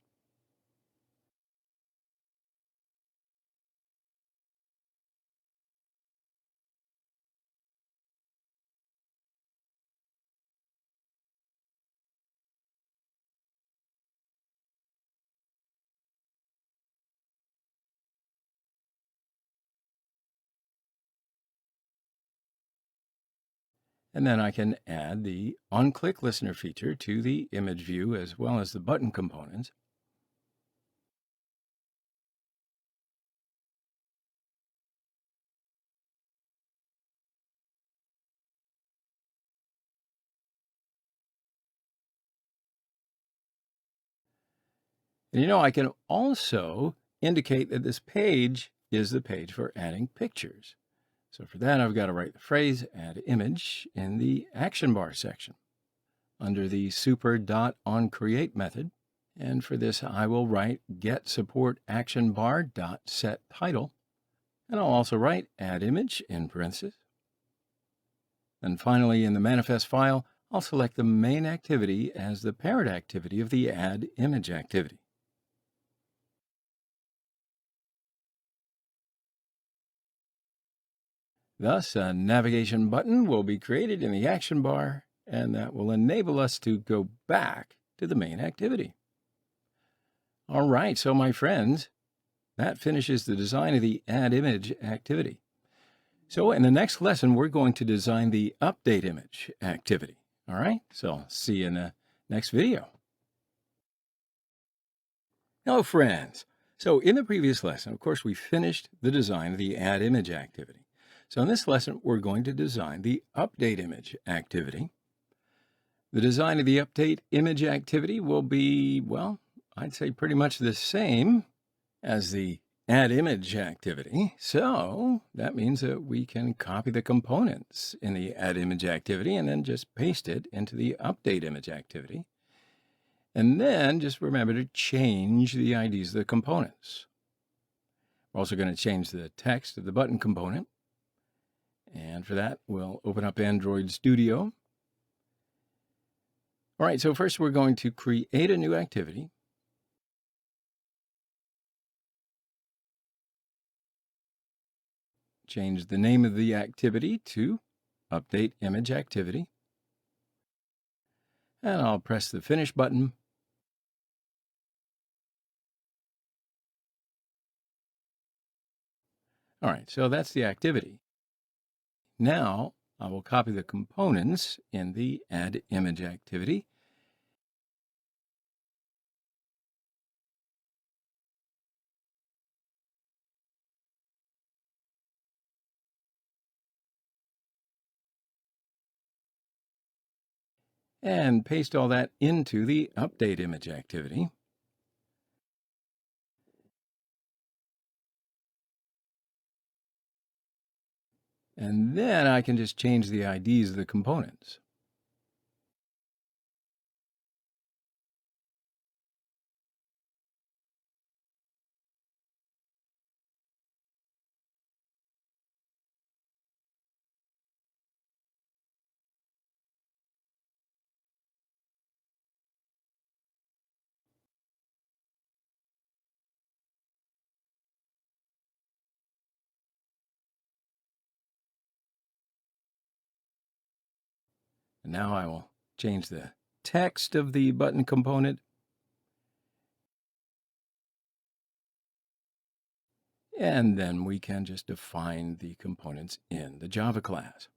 And then I can add the on-click listener feature to the image view as well as the button components. And I can also indicate that this page is the page for adding pictures. So for that, I've got to write the phrase add image in the action bar section under the super.onCreate method. And for this, I will write get support action bar dot set title. And I'll also write add image in parentheses. And finally, in the manifest file, I'll select the main activity as the parent activity of the add image activity. Thus, a navigation button will be created in the action bar, and that will enable us to go back to the main activity. All right, so my friends, that finishes the design of the add image activity. So in the next lesson, we're going to design the update image activity. All right, so see you in the next video. Hello, friends. So in the previous lesson, of course, we finished the design of the add image activity. So in this lesson, we're going to design the update image activity. The design of the update image activity will be, well, I'd say pretty much the same as the add image activity. So that means that we can copy the components in the add image activity and then just paste it into the update image activity. And then just remember to change the IDs of the components. We're also going to change the text of the button component. And for that, we'll open up Android Studio. All right, so first we're going to create a new activity. Change the name of the activity to Update Image Activity. And I'll press the Finish button. All right, so that's the activity. Now I will copy the components in the Add Image activity. and paste all that into the update image activity. And then I can just change the IDs of the components. And now I will change the text of the button component. And then we can just define the components in the Java class.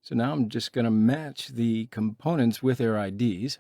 So now I'm just going to match the components with their IDs.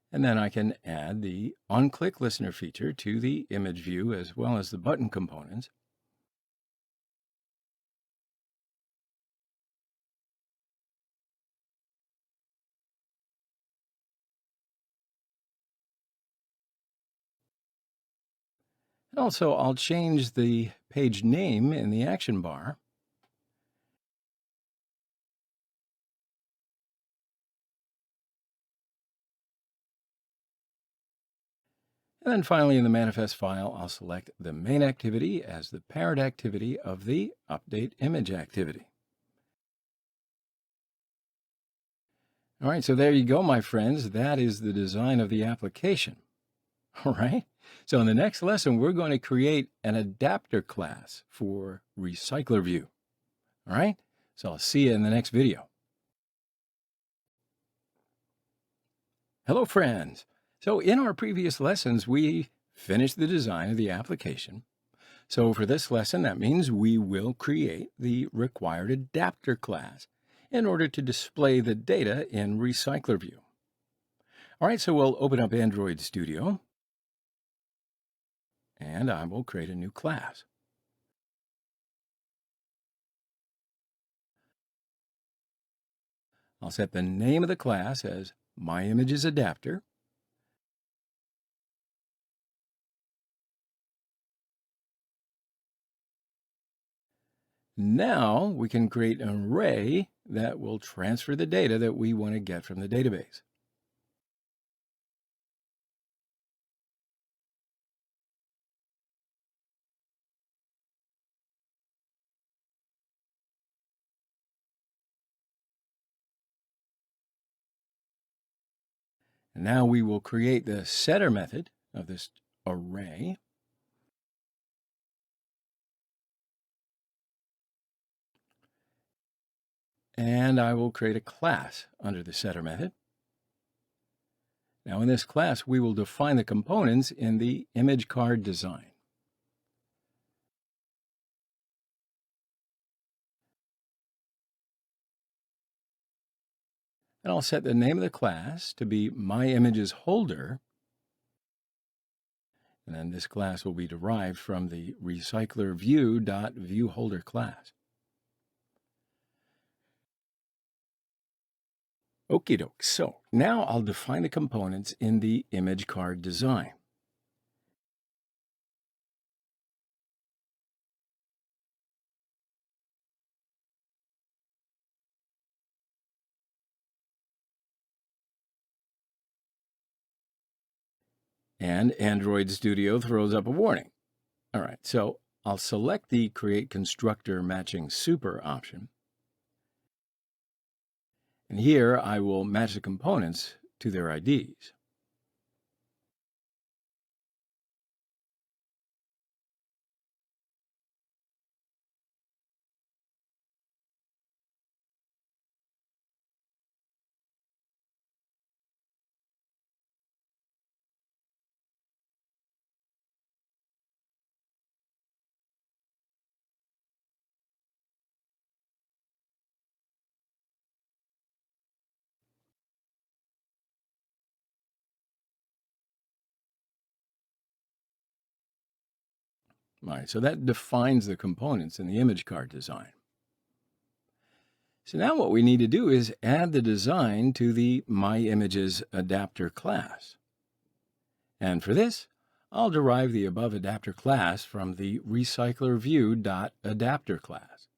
And then I can add the on-click listener feature to the image view as well as the button components. And also, I'll change the page name in the action bar. And then finally, in the manifest file, I'll select the main activity as the parent activity of the update image activity. All right, so there you go, my friends. That is the design of the application. All right. So in the next lesson, we're going to create an adapter class for Recycler View. All right. So I'll see you in the next video. Hello, friends. So in our previous lessons, we finished the design of the application. So for this lesson, that means we will create the required adapter class in order to display the data in Recycler View. All right, so we'll open up Android Studio, and I will create a new class. I'll set the name of the class as MyImagesAdapter. Now we can create an array that will transfer the data that we want to get from the database. And now we will create the setter method of this array. And I will create a class under the setter method. Now in this class, we will define the components in the image card design. And I'll set the name of the class to be MyImagesHolder. And then this class will be derived from the RecyclerView.ViewHolder class. Okie doke. So now I'll define the components in the image card design. And Android Studio throws up a warning. All right, so I'll select the Create Constructor Matching Super option. And here I will match the components to their IDs. All right, so that defines the components in the image card design. So now what we need to do is add the design to the MyImages adapter class. And for this, I'll derive the above adapter class from the recyclerview.adapter class.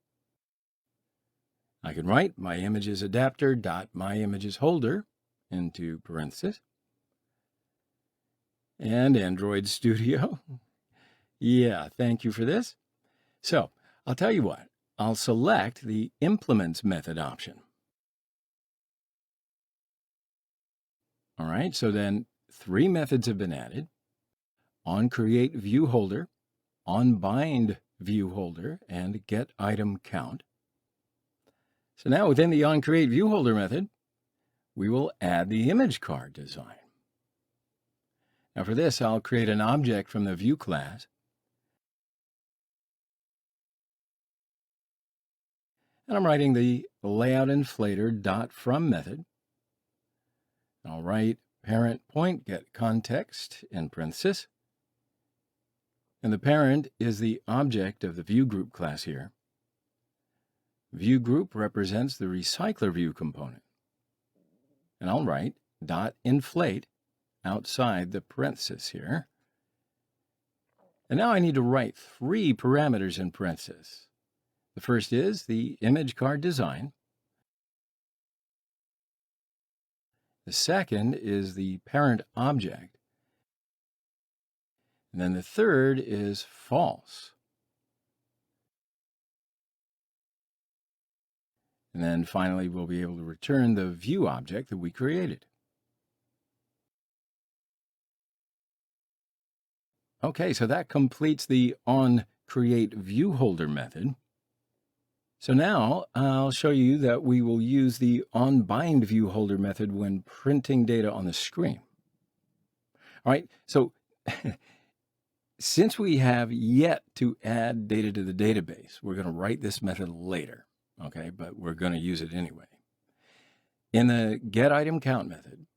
I can write MyImagesAdapter.MyImagesHolder into parentheses. And Android Studio. Yeah, thank you for this. So I'll tell you what, I'll select the Implements method option. All right, so then 3 methods have been added: onCreateViewHolder, onBindViewHolder, and getItemCount. So now within the onCreateViewHolder method, we will add the image card design. Now for this, I'll create an object from the View class. And I'm writing the LayoutInflator.from method. I'll write parent point get context in parentheses. And the parent is the object of the View Group class here. View Group represents the Recycler View component. And I'll write .inflate outside the parentheses here. And now I need to write 3 parameters in parentheses. The first is the image card design. The second is the parent object. And then the third is false. And then finally, we'll be able to return the view object that we created. Okay, so that completes the onCreateViewHolder method. So now I'll show you that we will use the onBindViewHolder method when printing data on the screen. All right, so since we have yet to add data to the database, we're going to write this method later, okay, but we're going to use it anyway. In the getItemCount method,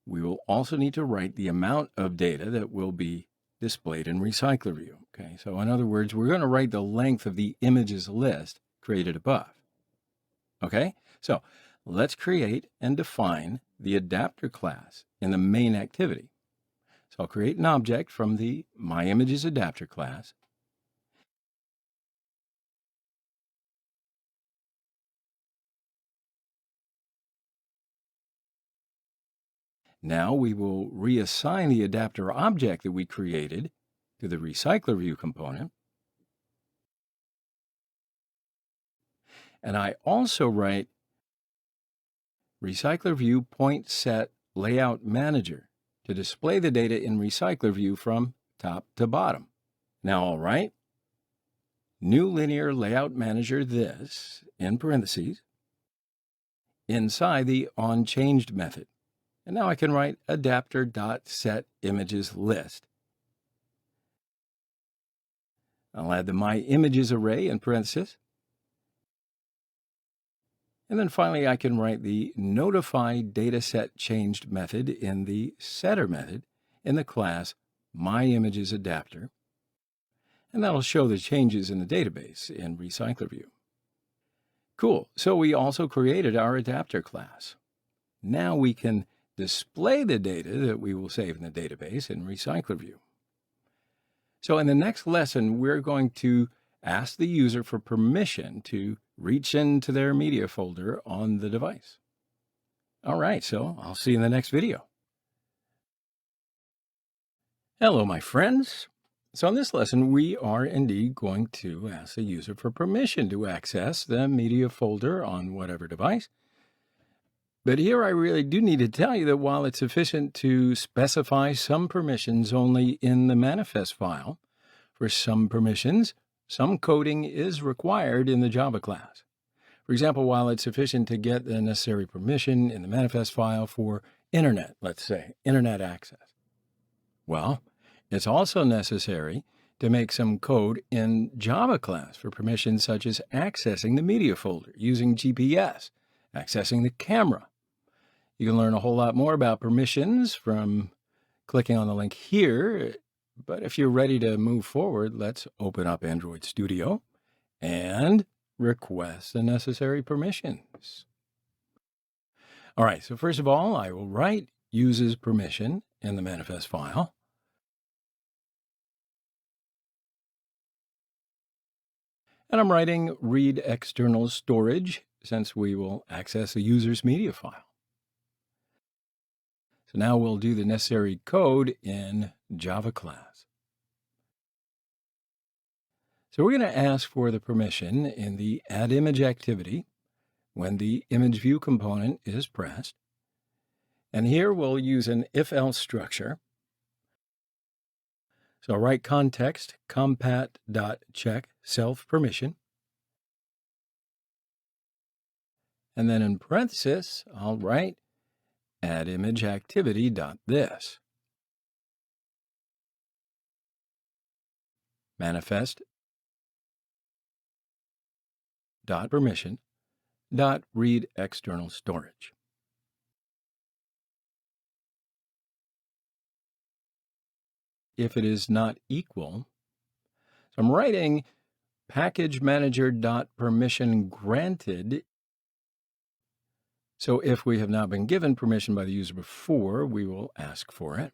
we will also need to write the amount of data that will be displayed in RecyclerView, okay? So in other words, we're going to write the length of the images list created above. Okay, so let's create and define the adapter class in the main activity. So I'll create an object from the MyImagesAdapter class. Now we will reassign the adapter object that we created to the RecyclerView component. And I also write RecyclerView point set layout manager to display the data in RecyclerView from top to bottom. Now I'll write new linear layout manager this in parentheses inside the onChanged method. And now I can write adapter.setImagesList. I'll add the MyImages array in parentheses. And then finally, I can write the notifyDatasetChanged method in the setter method in the class MyImagesAdapter. And that'll show the changes in the database in RecyclerView. Cool. So we also created our adapter class. Now we can display the data that we will save in the database in RecyclerView. So in the next lesson, we're going to ask the user for permission to reach into their media folder on the device. All right, so I'll see you in the next video. Hello, my friends. So in this lesson, we are indeed going to ask the user for permission to access the media folder on whatever device. But here I really do need to tell you that while it's sufficient to specify some permissions only in the manifest file, for some permissions, some coding is required in the Java class. For example, while it's sufficient to get the necessary permission in the manifest file for internet, let's say, internet access, well, it's also necessary to make some code in Java class for permissions such as accessing the media folder, using GPS, accessing the camera. You can learn a whole lot more about permissions from clicking on the link here. But if you're ready to move forward, let's open up Android Studio and request the necessary permissions. All right, so first of all, I will write uses permission in the manifest file. And I'm writing read external storage since we will access the user's media file. So now we'll do the necessary code in Java class. So we're going to ask for the permission in the add image activity when the image view component is pressed. And here we'll use an if-else structure. So I'll write context compat.check self permission. And then in parenthesis, I'll write add image activity.this. Manifest dot permission dot read external storage. If it is not equal, so I'm writing package manager dot permission granted. So if we have not been given permission by the user before, we will ask for it.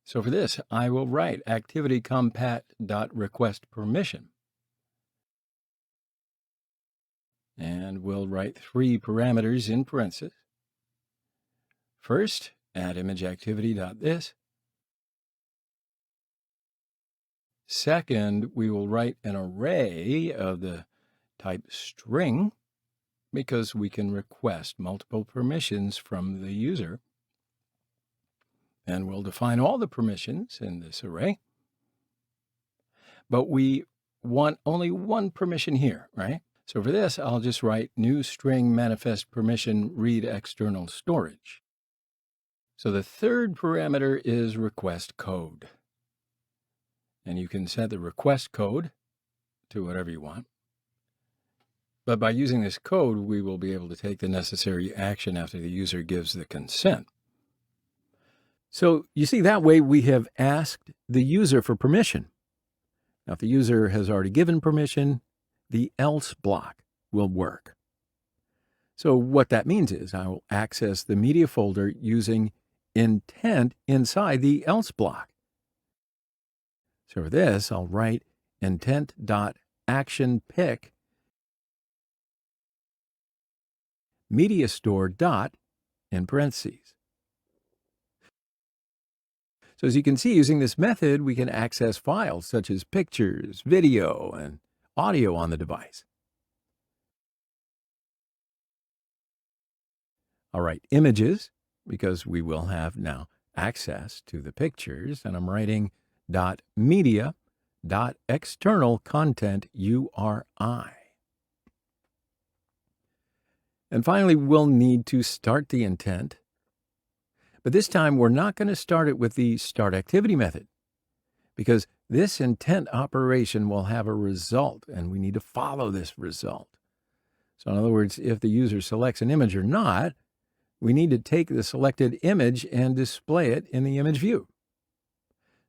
So for this, I will write activity compat.request permission. And we'll write 3 parameters in parentheses. First, add image activity.this. Second, we will write an array of the type string because we can request multiple permissions from the user. And we'll define all the permissions in this array. But we want only one permission here, right? So for this, I'll just write new string manifest permission read external storage. So the third parameter is request code. And you can set the request code to whatever you want. But by using this code, we will be able to take the necessary action after the user gives the consent. So you see, that way we have asked the user for permission. Now, if the user has already given permission, the else block will work. So what that means is I will access the media folder using intent inside the else block. So for this, I'll write intent.actionPick media store dot in parentheses. So as you can see, using this method, we can access files such as pictures, video, and audio on the device. I'll write images because we will have now access to the pictures, and I'm writing .media .external content URI. And finally, we'll need to start the intent. But this time, we're not going to start it with the start activity method because this intent operation will have a result, and we need to follow this result. So in other words, if the user selects an image or not, we need to take the selected image and display it in the image view.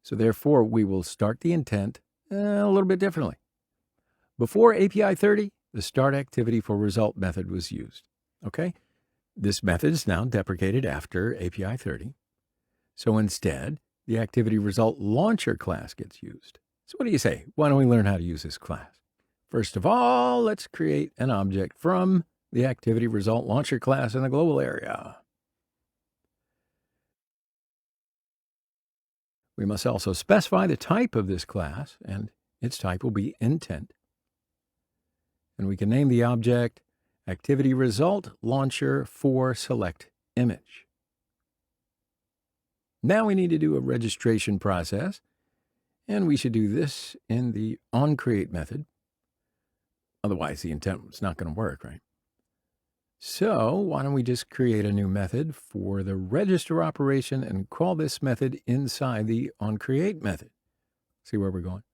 So therefore, we will start the intent a little bit differently. Before API 30, the start activity for result method was used. Okay? This method is now deprecated after API 30. So instead, the activity result launcher class gets used. So what do you say? Why don't we learn how to use this class? First of all, let's create an object from the activity result launcher class in the global area. We must also specify the type of this class, and its type will be intent. And we can name the object Activity Result Launcher for Select Image. Now we need to do a registration process, and we should do this in the onCreate method. Otherwise, the intent is not going to work, right? So why don't we just create a new method for the register operation and call this method inside the onCreate method. See where we're going?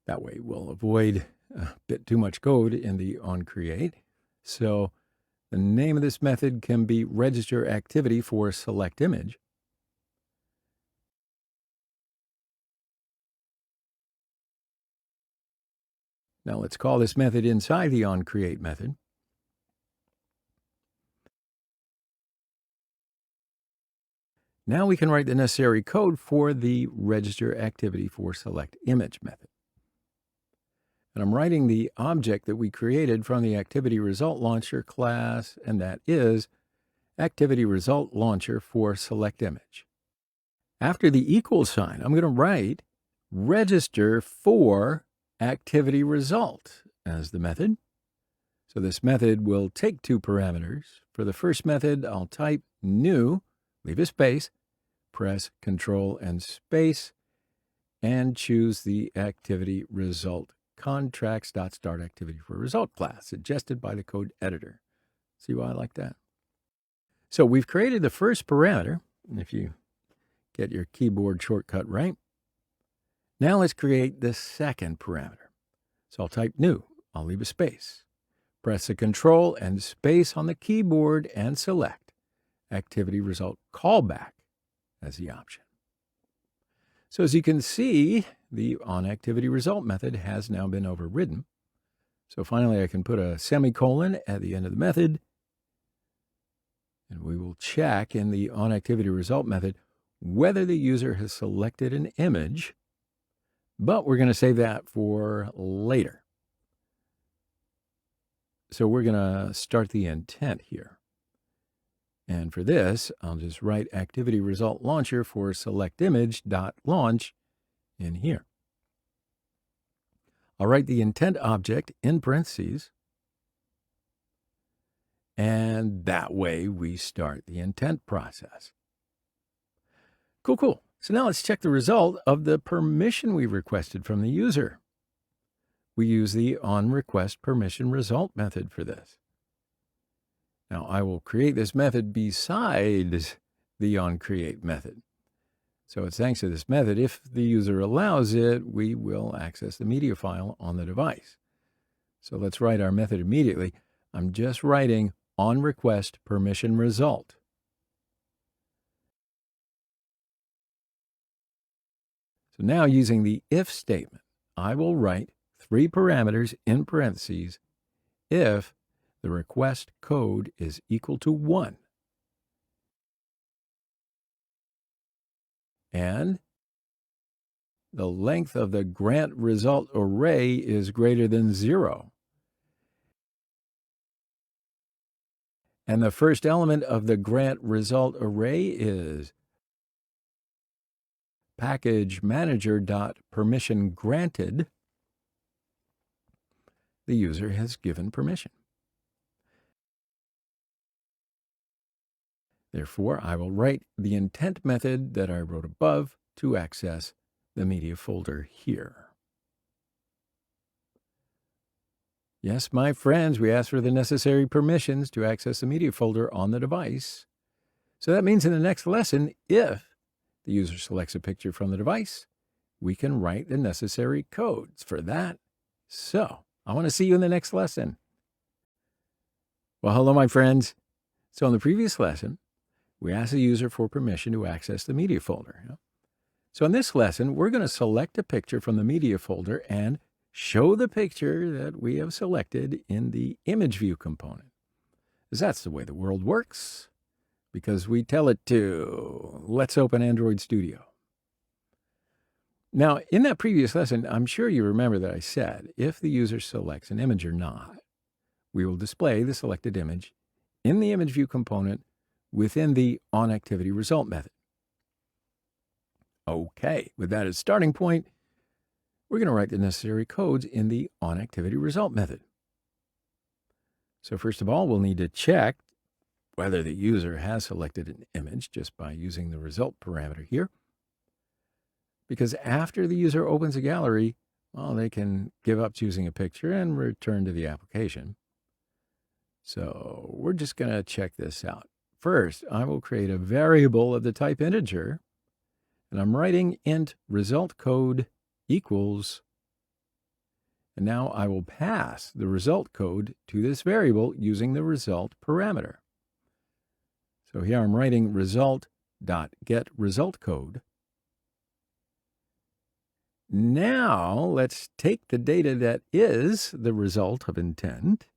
That way we'll avoid a bit too much code in the onCreate. So the name of this method can be register activity for select image. Now let's call this method inside the onCreate method. Now we can write the necessary code for the register activity for select image method. And I'm writing the object that we created from the activity result launcher class, and that is activity result launcher for select image. After the equal sign, I'm going to write register for activity result as the method. So this method will take two parameters. For the first method, I'll type new, leave a space, press Control and space, and choose the activity result contracts.start activity for result class suggested by the code editor. See why I like that? So we've created the first parameter, if you get your keyboard shortcut right. Now let's create the second parameter. So I'll type new, I'll leave a space, press the Control and space on the keyboard and select activity result callback as the option. So as you can see, the onActivityResult method has now been overridden. So finally I can put a semicolon at the end of the method, and we will check in the onActivityResult method whether the user has selected an image, but we're going to save that for later. So we're going to start the intent here. And for this, I'll just write activity result launcher for select image dot launch in here. I'll write the intent object in parentheses, and that way we start the intent process. Cool. So now let's check the result of the permission we requested from the user. We use the onRequestPermissionResult method for this. Now I will create this method besides the onCreate method. So it's thanks to this method, if the user allows it, we will access the media file on the device. So let's write our method immediately. I'm just writing onRequestPermissionResult. So now using the if statement, I will write three parameters in parentheses if the request code is equal to 1. And the length of the grant result array is greater than 0. And the first element of the grant result array is package manager.permission granted. The user has given permission. Therefore, I will write the intent method that I wrote above to access the media folder here. Yes, my friends, we asked for the necessary permissions to access the media folder on the device. So that means in the next lesson, if the user selects a picture from the device, we can write the necessary codes for that. So I want to see you in the next lesson. Well, hello, my friends. So in the previous lesson, we asked the user for permission to access the media folder. So in this lesson, we're going to select a picture from the media folder and show the picture that we have selected in the image view component. Because that's the way the world works, because we tell it to. Let's open Android Studio. Now, in that previous lesson, I'm sure you remember that I said, if the user selects an image or not, we will display the selected image in the image view component within the onActivityResult method. Okay, with that as starting point, we're going to write the necessary codes in the onActivityResult method. So first of all, we'll need to check whether the user has selected an image just by using the result parameter here. Because after the user opens a gallery, well, they can give up choosing a picture and return to the application. So we're just going to check this out. First, I will create a variable of the type integer, and I'm writing int result code equals, and now I will pass the result code to this variable using the result parameter. So here I'm writing result.getResultCode. Now let's take the data that is the result of intent,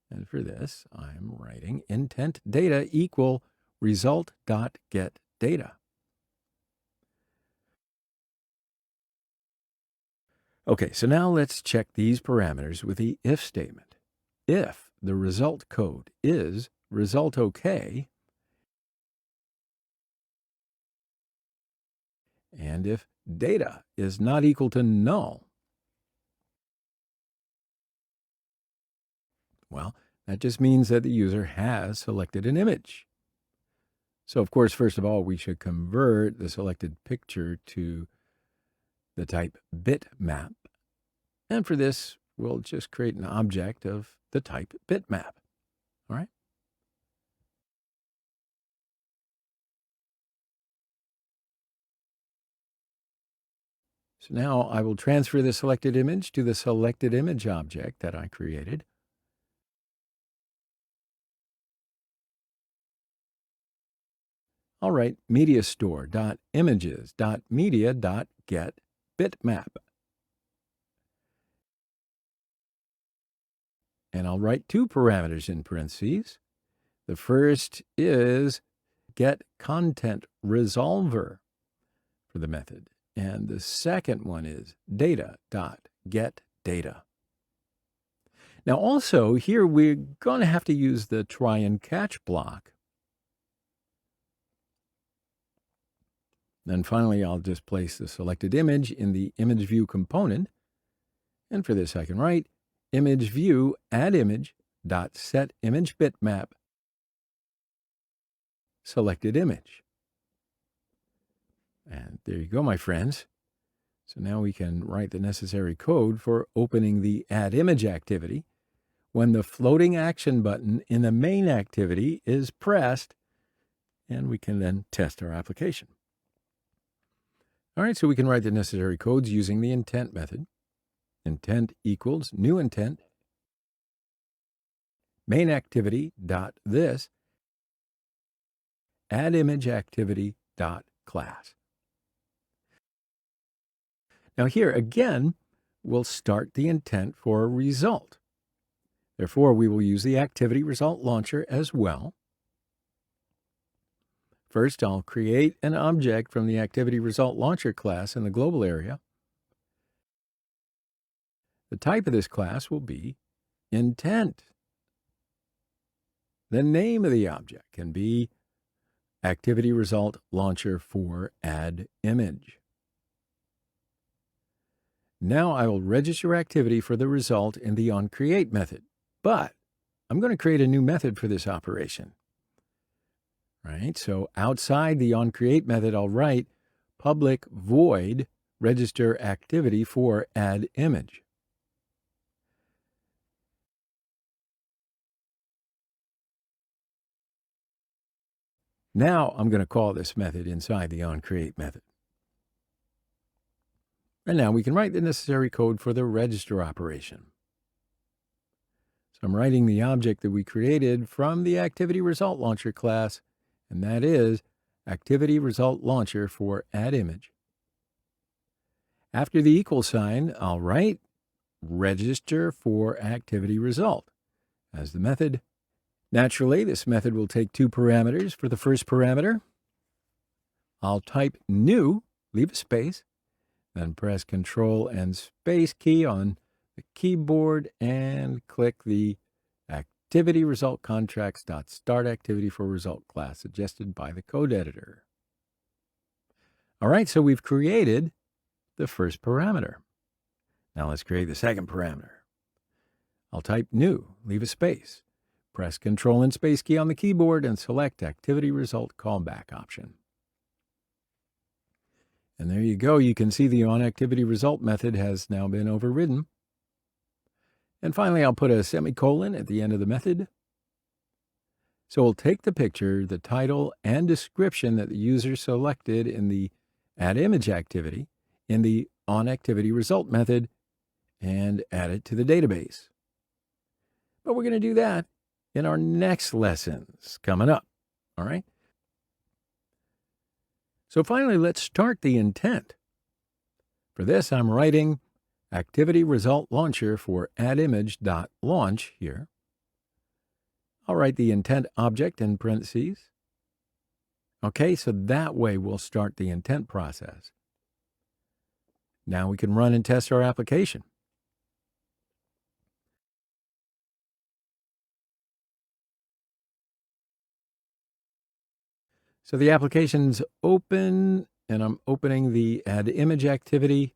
and for this I'm writing intent data equal result.getData. Okay, so now let's check these parameters with the if statement. If the result code is result OK, and if data is not equal to null, well, that just means that the user has selected an image. So, of course, first of all, we should convert the selected picture to the type bitmap. And for this, we'll just create an object of the type bitmap. All right? So now I will transfer the selected image to the selected image object that I created. I'll write mediastore.images.media.getBitmap. And I'll write two parameters in parentheses. The first is getContentResolver for the method. And the second one is data.getData. Now also here we're going to have to use the try and catch block. Then finally I'll just place the selected image in the image view component. And for this I can write image view add image dot set image bitmap selected image. And there you go, my friends. So now we can write the necessary code for opening the add image activity when the floating action button in the main activity is pressed, and we can then test our application. All right, so we can write the necessary codes using the intent method. Intent equals new intent main activity dot this add image activity dot class. Now here again, we'll start the intent for a result. Therefore, we will use the activity result launcher as well. First, I'll create an object from the activity result launcher class in the global area. The type of this class will be intent. The name of the object can be activity result launcher for add image. Now I will register activity for the result in the onCreate method, but I'm going to create a new method for this operation. Right? So outside the onCreate method, I'll write public void register activity for add image. Now I'm going to call this method inside the onCreate method. And now we can write the necessary code for the register operation. So I'm writing the object that we created from the activity result launcher class, and that is activity result launcher for add image. After the equal sign, I'll write register for activity result as the method. Naturally, this method will take two parameters. For the first parameter, I'll type new, leave a space, then press Control and Space key on the keyboard and click the activity result contracts.start activity for result class suggested by the code editor. All right, so we've created the first parameter. Now let's create the second parameter. I'll type new, leave a space, press Control and Space key on the keyboard, and select Activity Result Callback option. And there you go. You can see the onActivityResult method has now been overridden. And finally, I'll put a semicolon at the end of the method. So we'll take the picture, the title, and description that the user selected in the addImage activity in the onActivityResult method and add it to the database. But we're going to do that in our next lessons coming up. All right? So finally, let's start the intent. For this, I'm writing Activity Result Launcher for addImage.launch here. I'll write the intent object in parentheses. Okay, so that way we'll start the intent process. Now we can run and test our application. So the application's open, and I'm opening the addImage activity.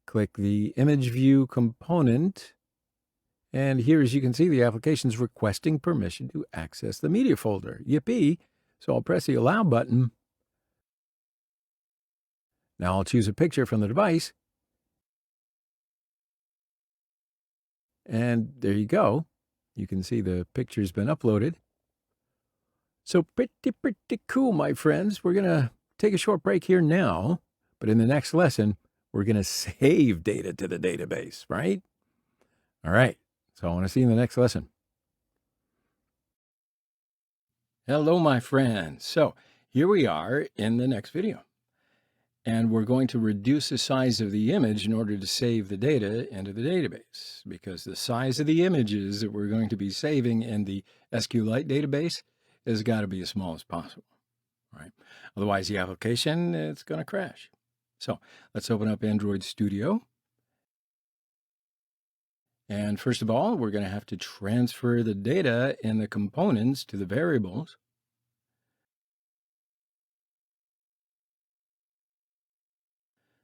Click the image view component. And here, as you can see, the application's requesting permission to access the media folder. Yippee! So I'll press the Allow button. Now I'll choose a picture from the device. And there you go. You can see the picture's been uploaded. So pretty cool, my friends. We're going to take a short break here now. But in the next lesson, we're going to save data to the database, right? All right. So I want to see you in the next lesson. Hello, my friends. So here we are in the next video. And we're going to reduce the size of the image in order to save the data into the database, because the size of the images that we're going to be saving in the SQLite database has got to be as small as possible, right? Otherwise, the application, it's going to crash. So let's open up Android Studio. And first of all, we're going to have to transfer the data in the components to the variables.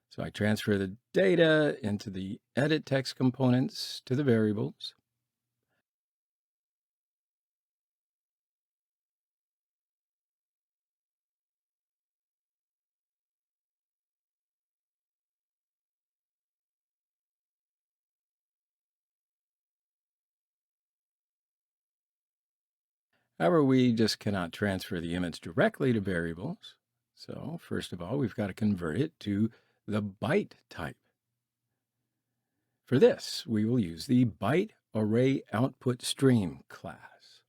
So I transfer the data into the edit text components to the variables. However, we just cannot transfer the image directly to variables. So first of all, we've got to convert it to the byte type. For this, we will use the byte array output stream class.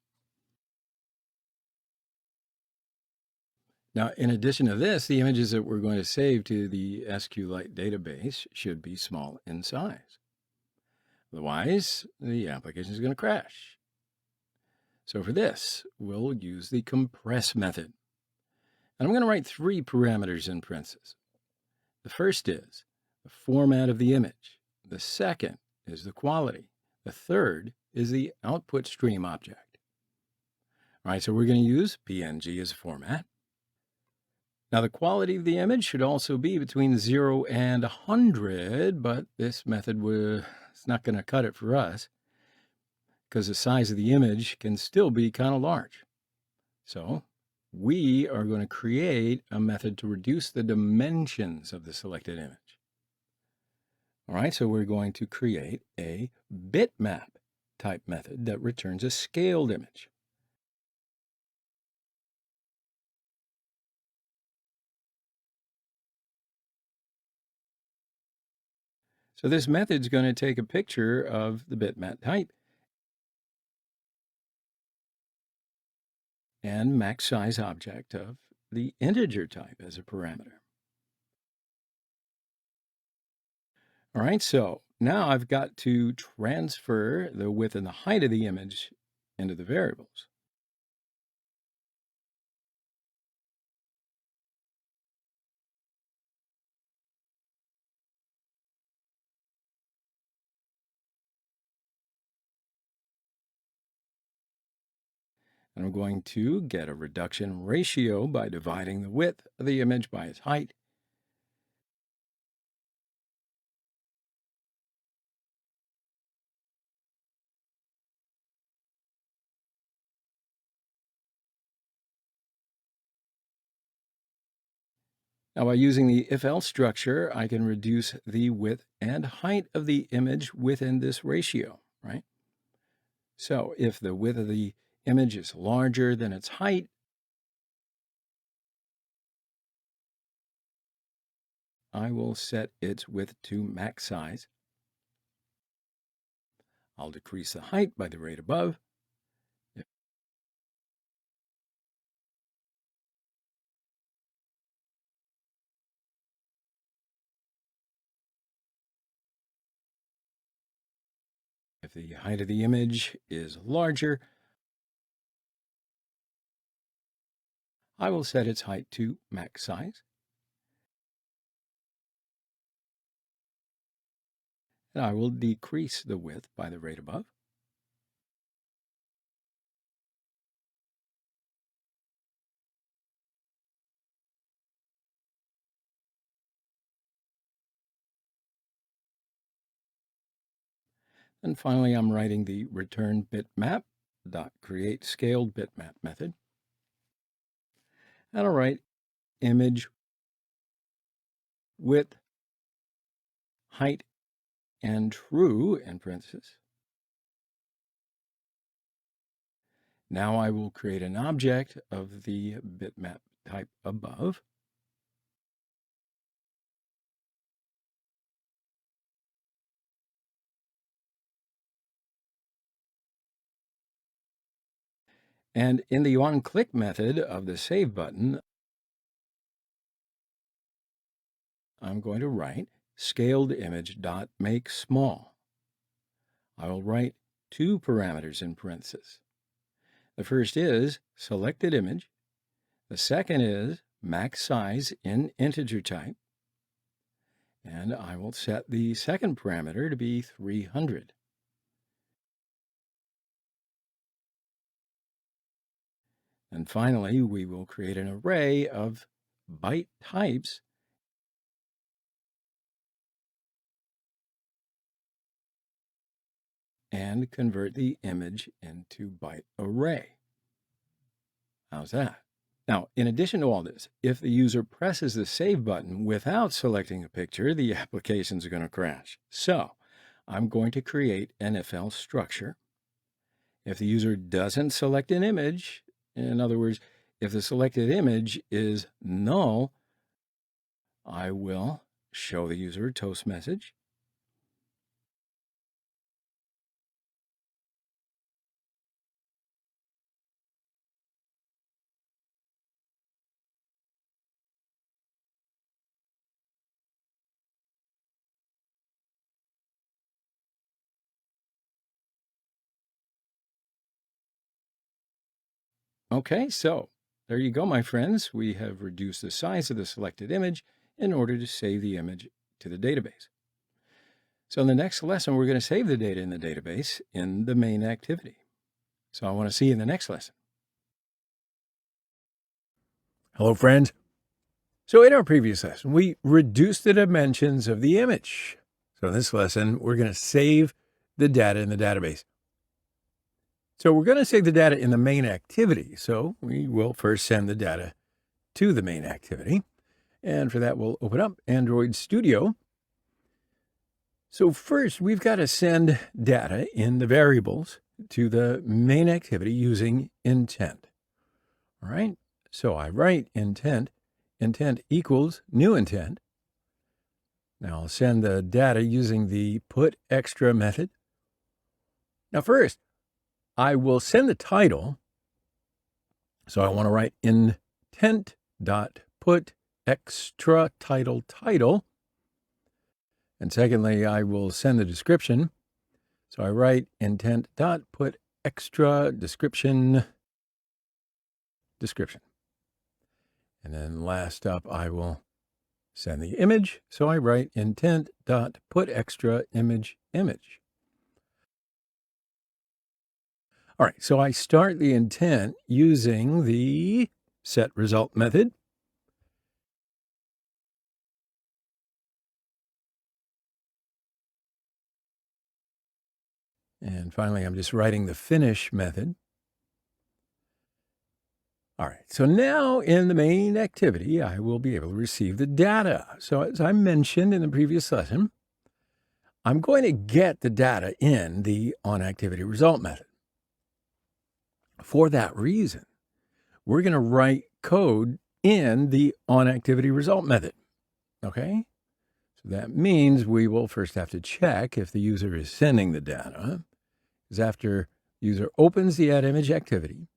Now, in addition to this, the images that we're going to save to the SQLite database should be small in size. Otherwise, the application is going to crash. So for this, we'll use the compress method. And I'm going to write 3 parameters in parentheses. The first is the format of the image. The second is the quality. The third is the output stream object. All right, so we're going to use PNG as a format. Now, the quality of the image should also be between 0 and 100, but this method it's not going to cut it for us because the size of the image can still be kind of large. So we are going to create a method to reduce the dimensions of the selected image. All right, so we're going to create a bitmap type method that returns a scaled image. So this method is going to take a picture of the bitmap type and max size object of the integer type as a parameter. All right, so now I've got to transfer the width and the height of the image into the variables. And I'm going to get a reduction ratio by dividing the width of the image by its height. Now, by using the if-else structure, I can reduce the width and height of the image within this ratio, right? So if the width of the image is larger than its height, I will set its width to max size. I'll decrease the height by the rate above. If the height of the image is larger, I will set its height to max size. And I will decrease the width by the rate above. And finally, I'm writing the return bitmap dot create scaled bitmap method. And I'll write image width, height, and true in parentheses. Now I will create an object of the bitmap type above. And in the onClick method of the Save button, I'm going to write scaled image dot make small. I will write two parameters in parentheses. The first is selected image. The second is max size in integer type. And I will set the second parameter to be 300. And finally, we will create an array of byte types and convert the image into byte array. How's that? Now, in addition to all this, if the user presses the Save button without selecting a picture, the applications are going to crash. So I'm going to create an if-else structure. If the user doesn't select an image, in other words, if the selected image is null, I will show the user a toast message. Okay, so there you go, my friends. We have reduced the size of the selected image in order to save the image to the database. So in the next lesson, we're going to save the data in the database in the main activity. So I want to see you in the next lesson. Hello, friends. So in our previous lesson, we reduced the dimensions of the image. So in this lesson, we're going to save the data in the database. So we're going to save the data in the main activity. So we will first send the data to the main activity. And for that, we'll open up Android Studio. So first, we've got to send data in the variables to the main activity using intent. All right, so I write intent equals new intent. Now I'll send the data using the put extra method. Now first, I will send the title. So I want to write intent dot put extra title. And secondly, I will send the description. So I write intent dot put extra description. And then last up, I will send the image. So I write intent dot put extra image. All right, so I start the intent using the setResult method. And finally, I'm just writing the finish method. All right, so now in the main activity, I will be able to receive the data. So as I mentioned in the previous lesson, I'm going to get the data in the onActivityResult method. For that reason, we're going to write code in the onActivityResult method, okay? So that means we will first have to check if the user is sending the data, because after user opens the add image activity,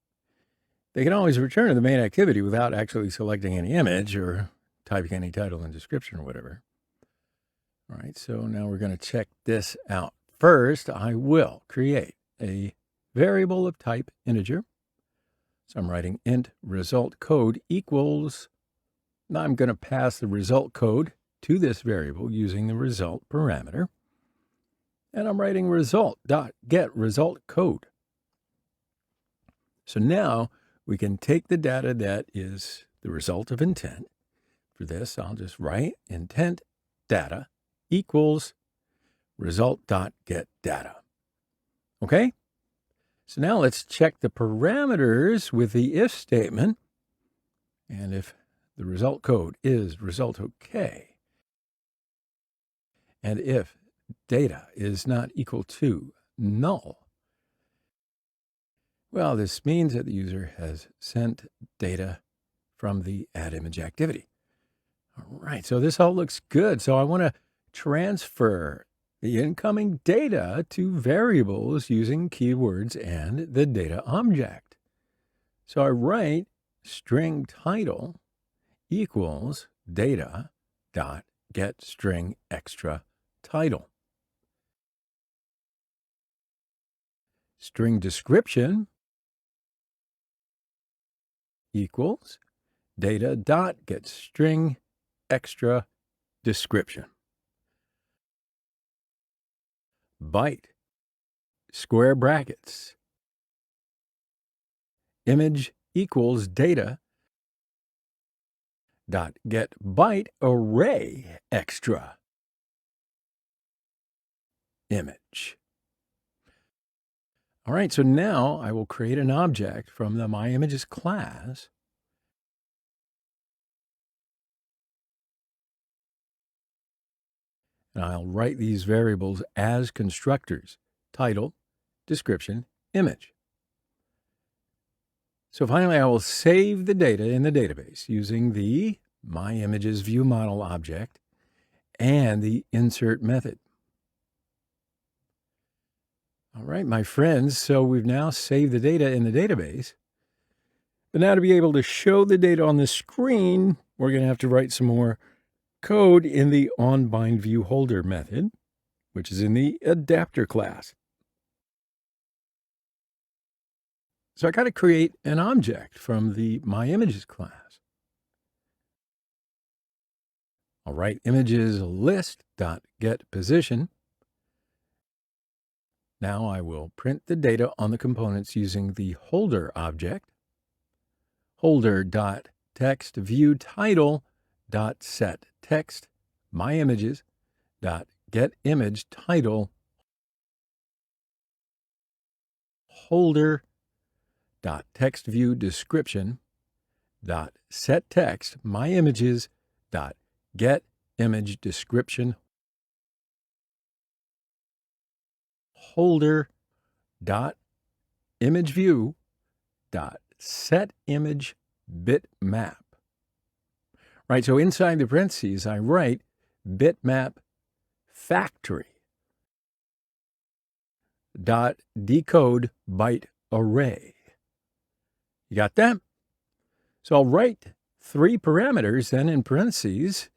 they can always return to the main activity without actually selecting any image or typing any title and description or whatever. All right, so now we're going to check this out. First, I will create a variable of type integer. So I'm writing int result code equals. Now I'm going to pass the result code to this variable using the result parameter. And I'm writing result.getResultCode. So now we can take the data that is the result of intent. For this, I'll just write intent data equals result.getData. Okay? So now let's check the parameters with the if statement. And if the result code is result OK, and if data is not equal to null, well, this means that the user has sent data from the add image activity. All right, so this all looks good. So I want to transfer the incoming data to variables using keywords and the data object. So I write string title equals data dot get string extra title. String description equals data dot get string extra description. Byte, square brackets, image equals data dot get byte array extra image. All right, so now I will create an object from the MyImages class. And I'll write these variables as constructors: title, description, image. So finally, I will save the data in the database using the MyImagesViewModel object and the insert method. All right, my friends, so we've now saved the data in the database. But now to be able to show the data on the screen, we're going to have to write some more code in the onBindViewHolder method, which is in the adapter class. So I got to create an object from the MyImages class. I'll write images list.getPosition. Now I will print the data on the components using the holder object. Holder.textViewTitle.setText MyImages.getImageTitle Holder.textViewDescription.setText MyImages.getImageDescription Holder.ImageView.setImageBitmap. Right, so inside the parentheses, I write bitmap factory dot decode byte array. You got that? So I'll write three parameters then in parentheses.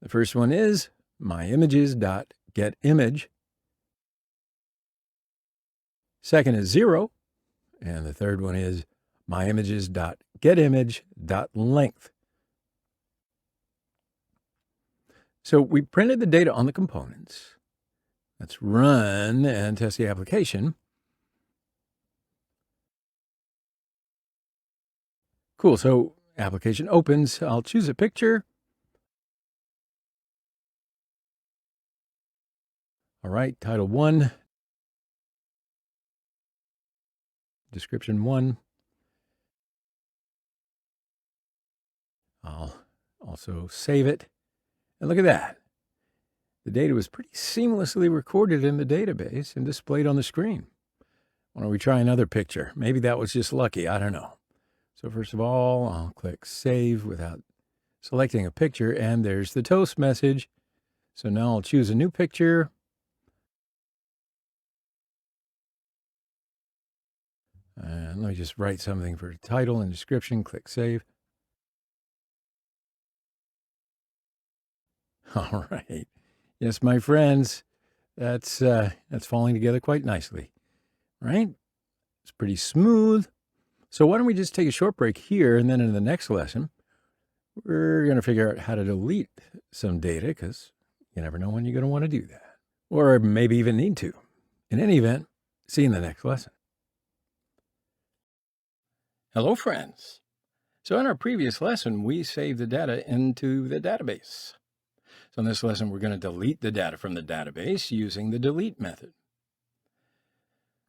The first one is myimages.getImage. Second is 0. And the third one is myimages.getImage.length. So we printed the data on the components. Let's run and test the application. Cool. So application opens. I'll choose a picture. All right. Title 1. Description 1. I'll also save it. And look at that. The data was pretty seamlessly recorded in the database and displayed on the screen. Why don't we try another picture? Maybe that was just lucky. I don't know. So first of all, I'll click Save without selecting a picture, and there's the toast message. So now I'll choose a new picture. And let me just write something for title and description. Click Save. All right. Yes, my friends, that's falling together quite nicely, right? It's pretty smooth. So why don't we just take a short break here, and then in the next lesson, we're going to figure out how to delete some data, because you never know when you're going to want to do that, or maybe even need to. In any event, see you in the next lesson. Hello, friends. So in our previous lesson, we saved the data into the database. So in this lesson, we're going to delete the data from the database using the delete method.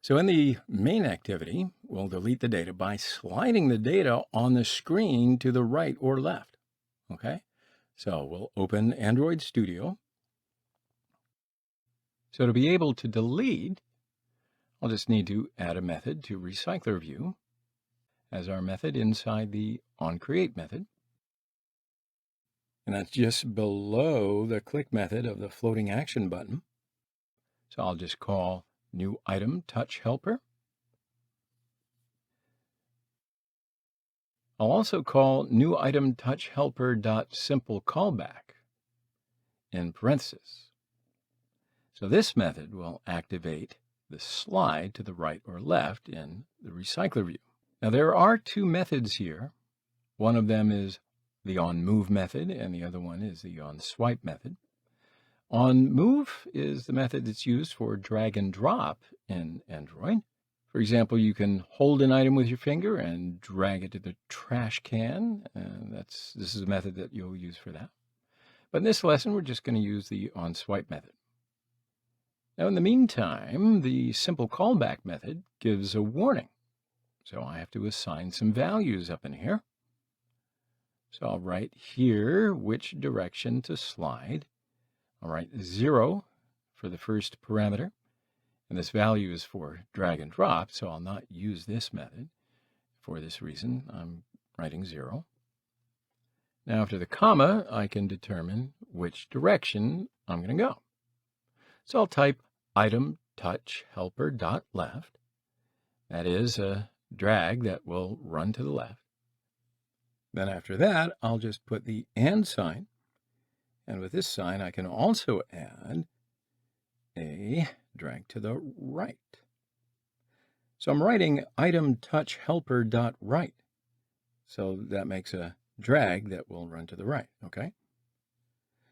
So in the main activity, we'll delete the data by sliding the data on the screen to the right or left. Okay, so we'll open Android Studio. So to be able to delete, I'll just need to add a method to Recycler View as our method inside the onCreate method. And that's just below the click method of the floating action button. So I'll just call new item touch helper. I'll also call new item touch helper dot simple callback in parentheses. So this method will activate the slide to the right or left in the Recycler View. Now there are two methods here. One of them is the onMove method, and the other one is the onSwipe method. OnMove is the method that's used for drag and drop in Android. For example, you can hold an item with your finger and drag it to the trash can. This is a method that you'll use for that. But in this lesson, we're just going to use the onSwipe method. Now, in the meantime, the simple callback method gives a warning. So I have to assign some values up in here. So I'll write here which direction to slide. I'll write 0 for the first parameter. And this value is for drag and drop, so I'll not use this method. For this reason, I'm writing 0. Now, after the comma, I can determine which direction I'm going to go. So I'll type item touch helper dot left. That is a drag that will run to the left. Then after that, I'll just put the and sign. And with this sign, I can also add a drag to the right. So I'm writing item touch helper dot right. So that makes a drag that will run to the right, okay?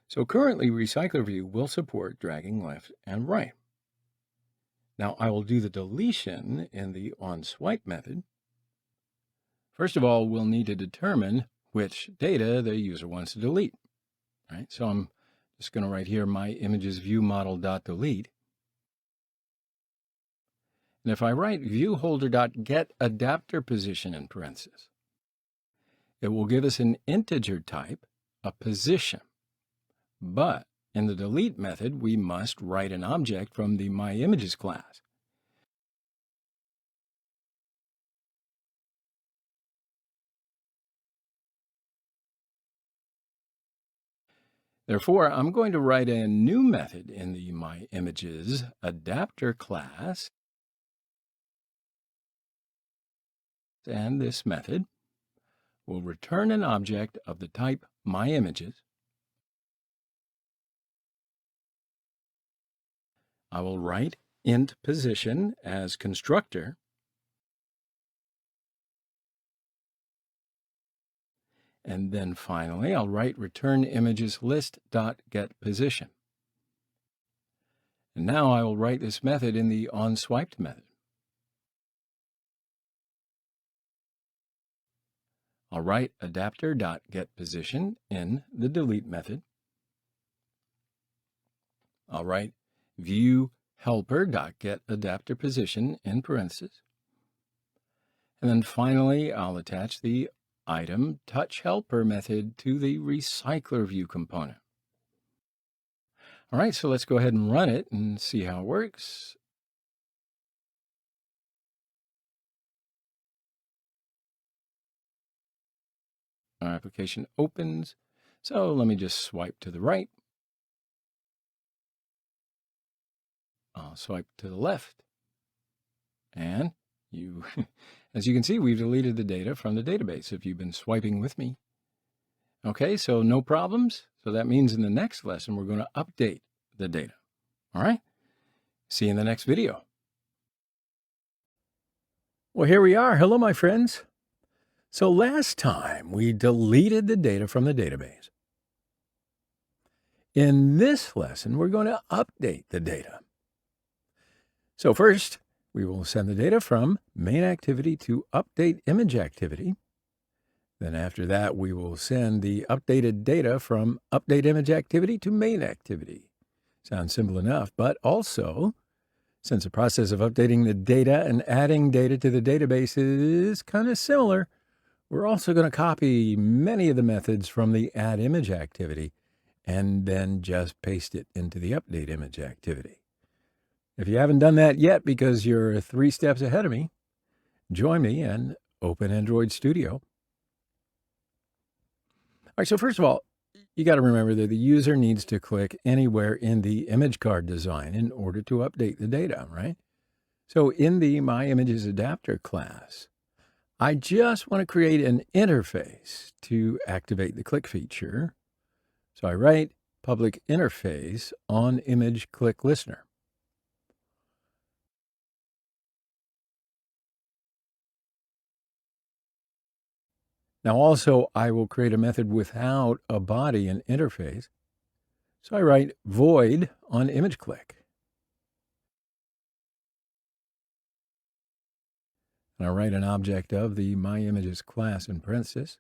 So currently Recycler View will support dragging left and right. Now I will do the deletion in the onSwipe method. First of all, we'll need to determine which data the user wants to delete. Right? So I'm just going to write here my images view model dot delete. And if I write viewholder dot get adapter position in parentheses, it will give us an integer type, a position. But in the delete method, we must write an object from the myImages class. Therefore, I'm going to write a new method in the myImages adapter class. And this method will return an object of the type myImages. I will write int position as constructor. And then finally, I'll write return images list dot get position. And now I will write this method in the onSwiped method. I'll write adapter.getPosition in the delete method. I'll write viewHelper.getAdapterPosition in parentheses. And then finally, I'll attach the item touchHelper method to the recycler view component. All right, so let's go ahead and run it and see how it works. Our application opens. So let me just swipe to the right. I'll swipe to the left. And as you can see, we've deleted the data from the database if you've been swiping with me. Okay, so no problems. So that means in the next lesson, we're going to update the data. All right, see you in the next video. Well, here we are. Hello, my friends. So last time we deleted the data from the database. In this lesson, we're going to update the data. So first, we will send the data from main activity to update image activity. Then after that, we will send the updated data from update image activity to main activity. Sounds simple enough, but also, since the process of updating the data and adding data to the database is kind of similar, we're also going to copy many of the methods from the add image activity and then just paste it into the update image activity. If you haven't done that yet because you're 3 steps ahead of me, join me and open Android Studio. All right, so first of all, you got to remember that the user needs to click anywhere in the image card design in order to update the data, right? So in the My Images Adapter class, I just want to create an interface to activate the click feature. So I write public interface on image click listener. Now also, I will create a method without a body and interface. So I write void on image click. And I write an object of the My Images class in parentheses.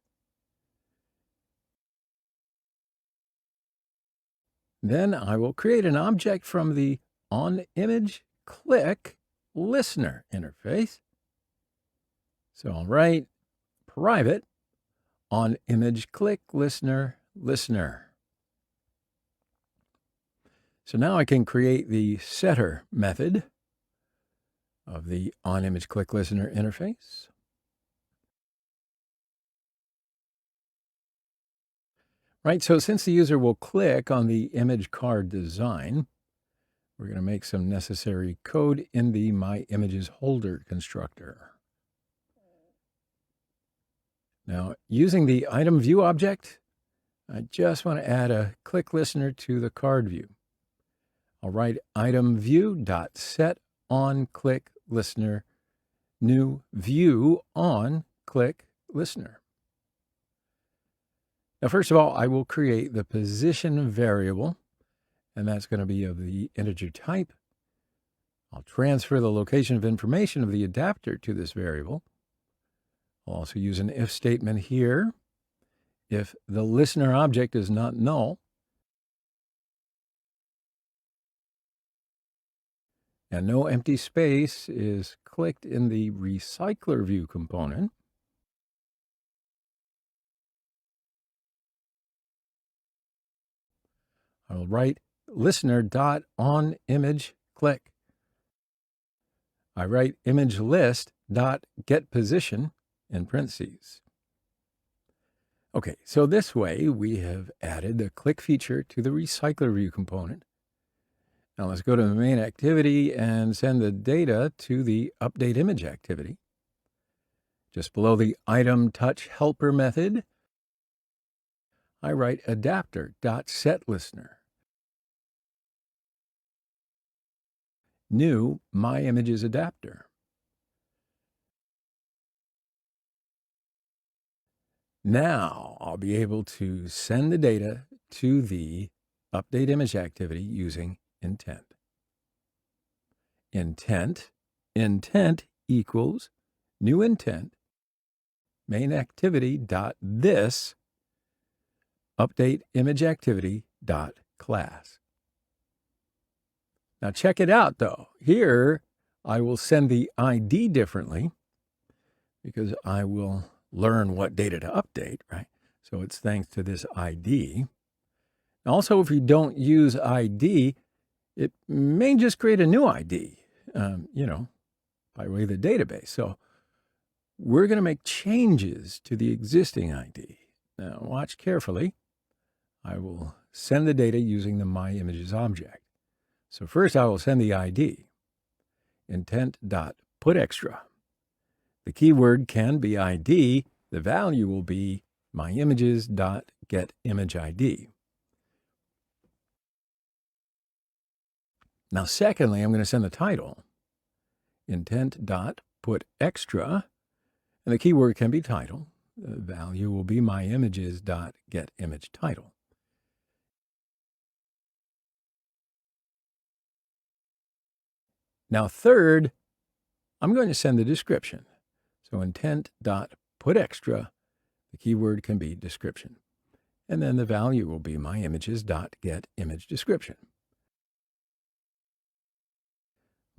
Then I will create an object from the on image click listener interface. So I'll write private on image click listener. So now I can create the setter method of the on image click listener interface. Right, so since the user will click on the image card design, we're going to make some necessary code in the My Images holder constructor. Now, using the item view object, I just want to add a click listener to the card view. I'll write item view.set on click listener new view on click listener. Now, first of all, I will create the position variable, and that's going to be of the integer type. I'll transfer the location of information of the adapter to this variable. I'll also use an if statement here. If the listener object is not null, and no empty space is clicked in the recycler view component, I will write listener.onImageClick. I write ImageList.getPosition in parentheses. Okay, so this way we have added the click feature to the recycler view component. Now let's go to the main activity and send the data to the update image activity. Just below the item touch helper method, I write adapter.setListener. New My Images adapter. Now I'll be able to send the data to the update image activity using intent. Intent equals new intent main activity dot this update image activity dot class. Now check it out though. Here I will send the ID differently because I will learn what data to update, right? So it's thanks to this ID. Also, if you don't use ID, it may just create a new ID, by way of the database. So we're going to make changes to the existing ID. Now watch carefully. I will send the data using the MyImages object. So first I will send the ID, intent.putExtra. The keyword can be ID. The value will be MyImages.getImageID. Now, secondly, I'm going to send the title, intent.putExtra, and the keyword can be title. The value will be MyImages.getImageTitle. Now, third, I'm going to send the description. So intent.putExtra, the keyword can be description. And then the value will be MyImages.getImageDescription.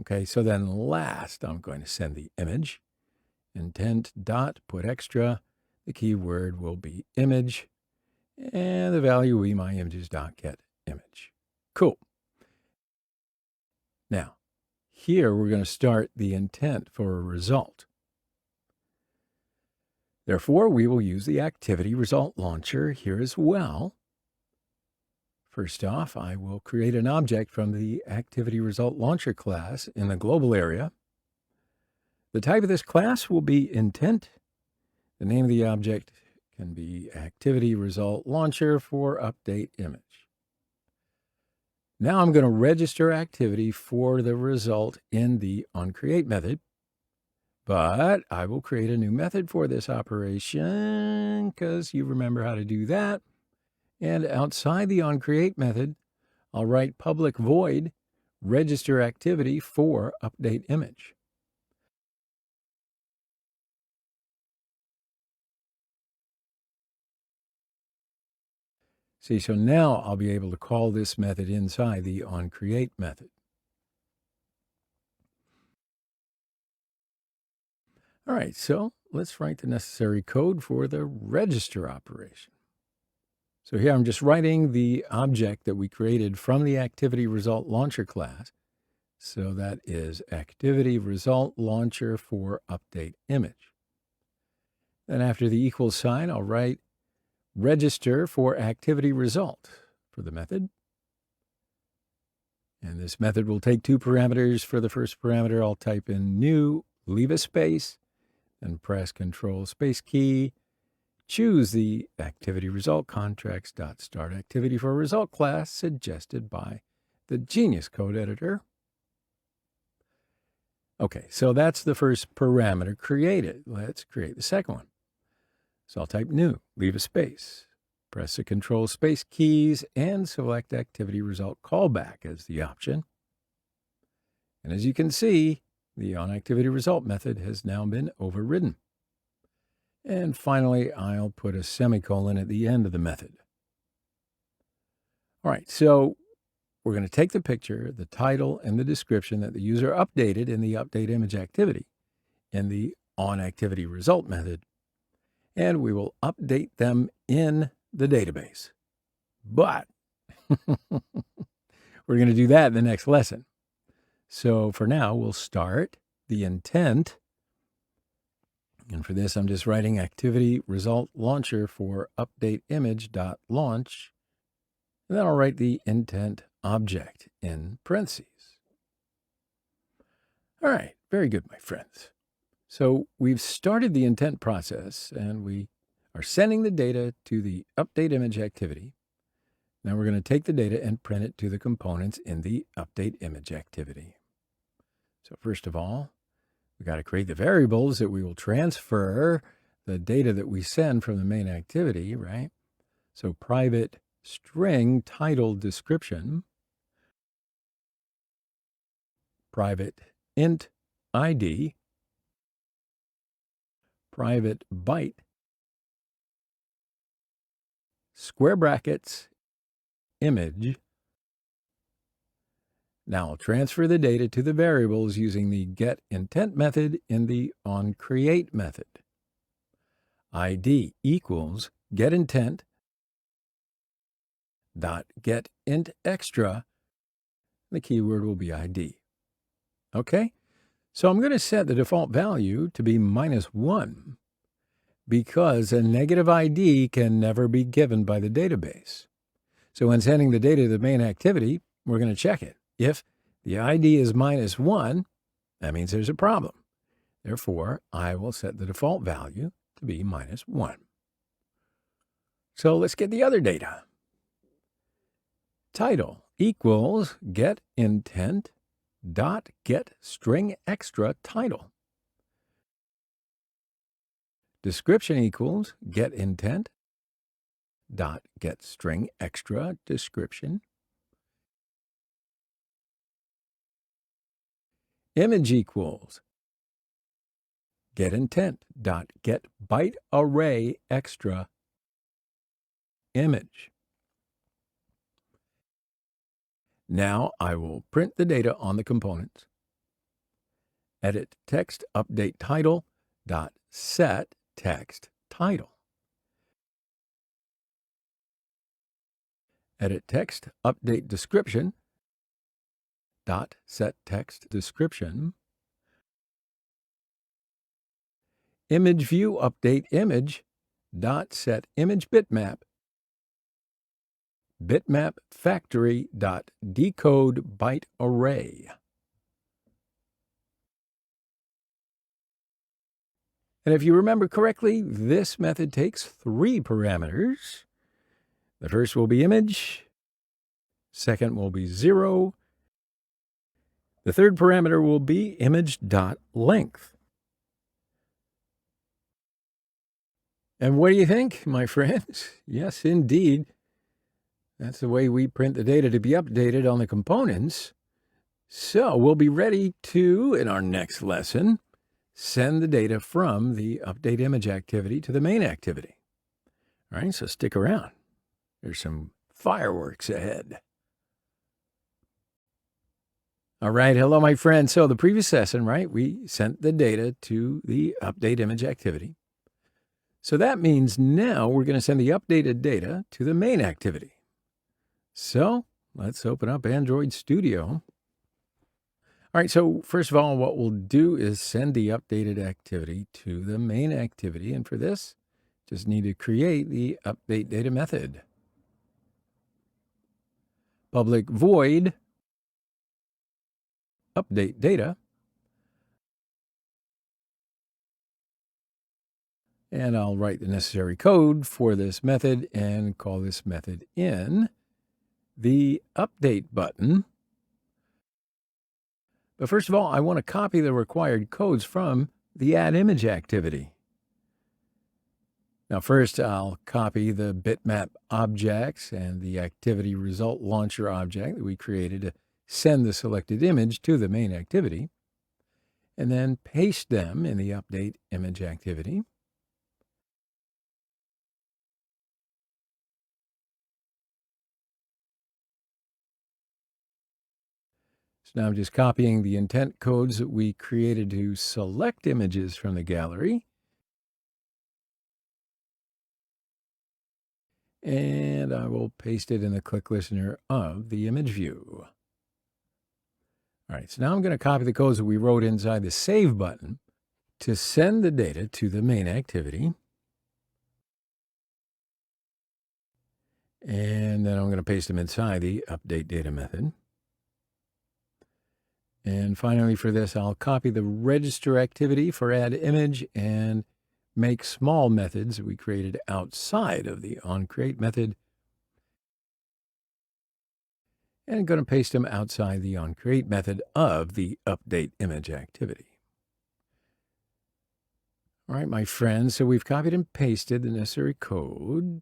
Okay, so then last, I'm going to send the image, intent.putExtra, the keyword will be image, and the value will be MyImages.getImage. Cool. Now, here we're going to start the intent for a result. Therefore, we will use the activity result launcher here as well. First off, I will create an object from the activity result launcher class in the global area. The type of this class will be intent. The name of the object can be activity result launcher for update image. Now I'm going to register activity for the result in the onCreate method, but I will create a new method for this operation because you remember how to do that. And outside the onCreate method, I'll write public void register activity for update image. See, so now I'll be able to call this method inside the onCreate method. All right, so let's write the necessary code for the register operation. So here I'm just writing the object that we created from the activity result launcher class. So that is activity result launcher for update image. Then after the equal sign, I'll write register for activity result for the method. And this method will take two parameters. For the first parameter, I'll type in new, leave a space, and press Control Space key. Choose the activity result contracts.start activity for result class suggested by the Genius Code Editor. Okay, so that's the first parameter created. Let's create the second one. So I'll type new, leave a space, press the Control Space keys, and select activity result callback as the option. And as you can see, the onActivity result method has now been overridden. And finally, I'll put a semicolon at the end of the method. All right, so we're going to take the picture, the title, and the description that the user updated in the update image activity in the onActivity result method, and we will update them in the database. But we're going to do that in the next lesson. So for now, we'll start the intent. And for this, I'm just writing activity result launcher for update image.launch. And then I'll write the intent object in parentheses. All right, very good, my friends. So we've started the intent process, and we are sending the data to the update image activity. Now we're going to take the data and print it to the components in the update image activity. So first of all, we got to create the variables that we will transfer the data that we send from the main activity, right? So private string title description, private int ID, private byte, square brackets, image. Now I'll transfer the data to the variables using the getIntent method in the onCreate method. ID equals getIntent dot getIntExtra. The keyword will be ID. Okay, so I'm going to set the default value to be -1 because a negative ID can never be given by the database. So when sending the data to the main activity, we're going to check it. If the ID is -1, that means there's a problem. Therefore, I will set the default value to be -1. So let's get the other data. Title equals getIntent dot getStringExtra title. Description equals getIntent dot getStringExtra description. Image equals getIntent dot getByteArrayExtra image. Now I will print the data on the components. Edit text update title dot set text title. Edit text update description dot set text description. Image view update image dot set image bitmap. Bitmap factory dot decode byte array. And if you remember correctly, this method takes 3 parameters. The first will be image. Second will be 0. The third parameter will be image.length. And what do you think, my friends? Yes, indeed. That's the way we print the data to be updated on the components. So we'll be ready to, in our next lesson, send the data from the update image activity to the main activity. All right, so stick around. There's some fireworks ahead. All right, hello, my friends. So the previous lesson, right, we sent the data to the update image activity. So that means now we're going to send the updated data to the main activity. So let's open up Android Studio. All right, so first of all, what we'll do is send the updated activity to the main activity. And for this, just need to create the update data method. Public void update data. And I'll write the necessary code for this method and call this method in the update button. But first of all, I want to copy the required codes from the add image activity. Now first, I'll copy the bitmap objects and the activity result launcher object that we created to send the selected image to the main activity, and then paste them in the update image activity. So now I'm just copying the intent codes that we created to select images from the gallery. And I will paste it in the click listener of the image view. All right, so now I'm going to copy the codes that we wrote inside the Save button to send the data to the main activity. And then I'm going to paste them inside the update data method. And finally for this, I'll copy the register activity for add image and make small methods that we created outside of the onCreate method. And I'm going to paste them outside the onCreate method of the update image activity. All right, my friends, so we've copied and pasted the necessary code.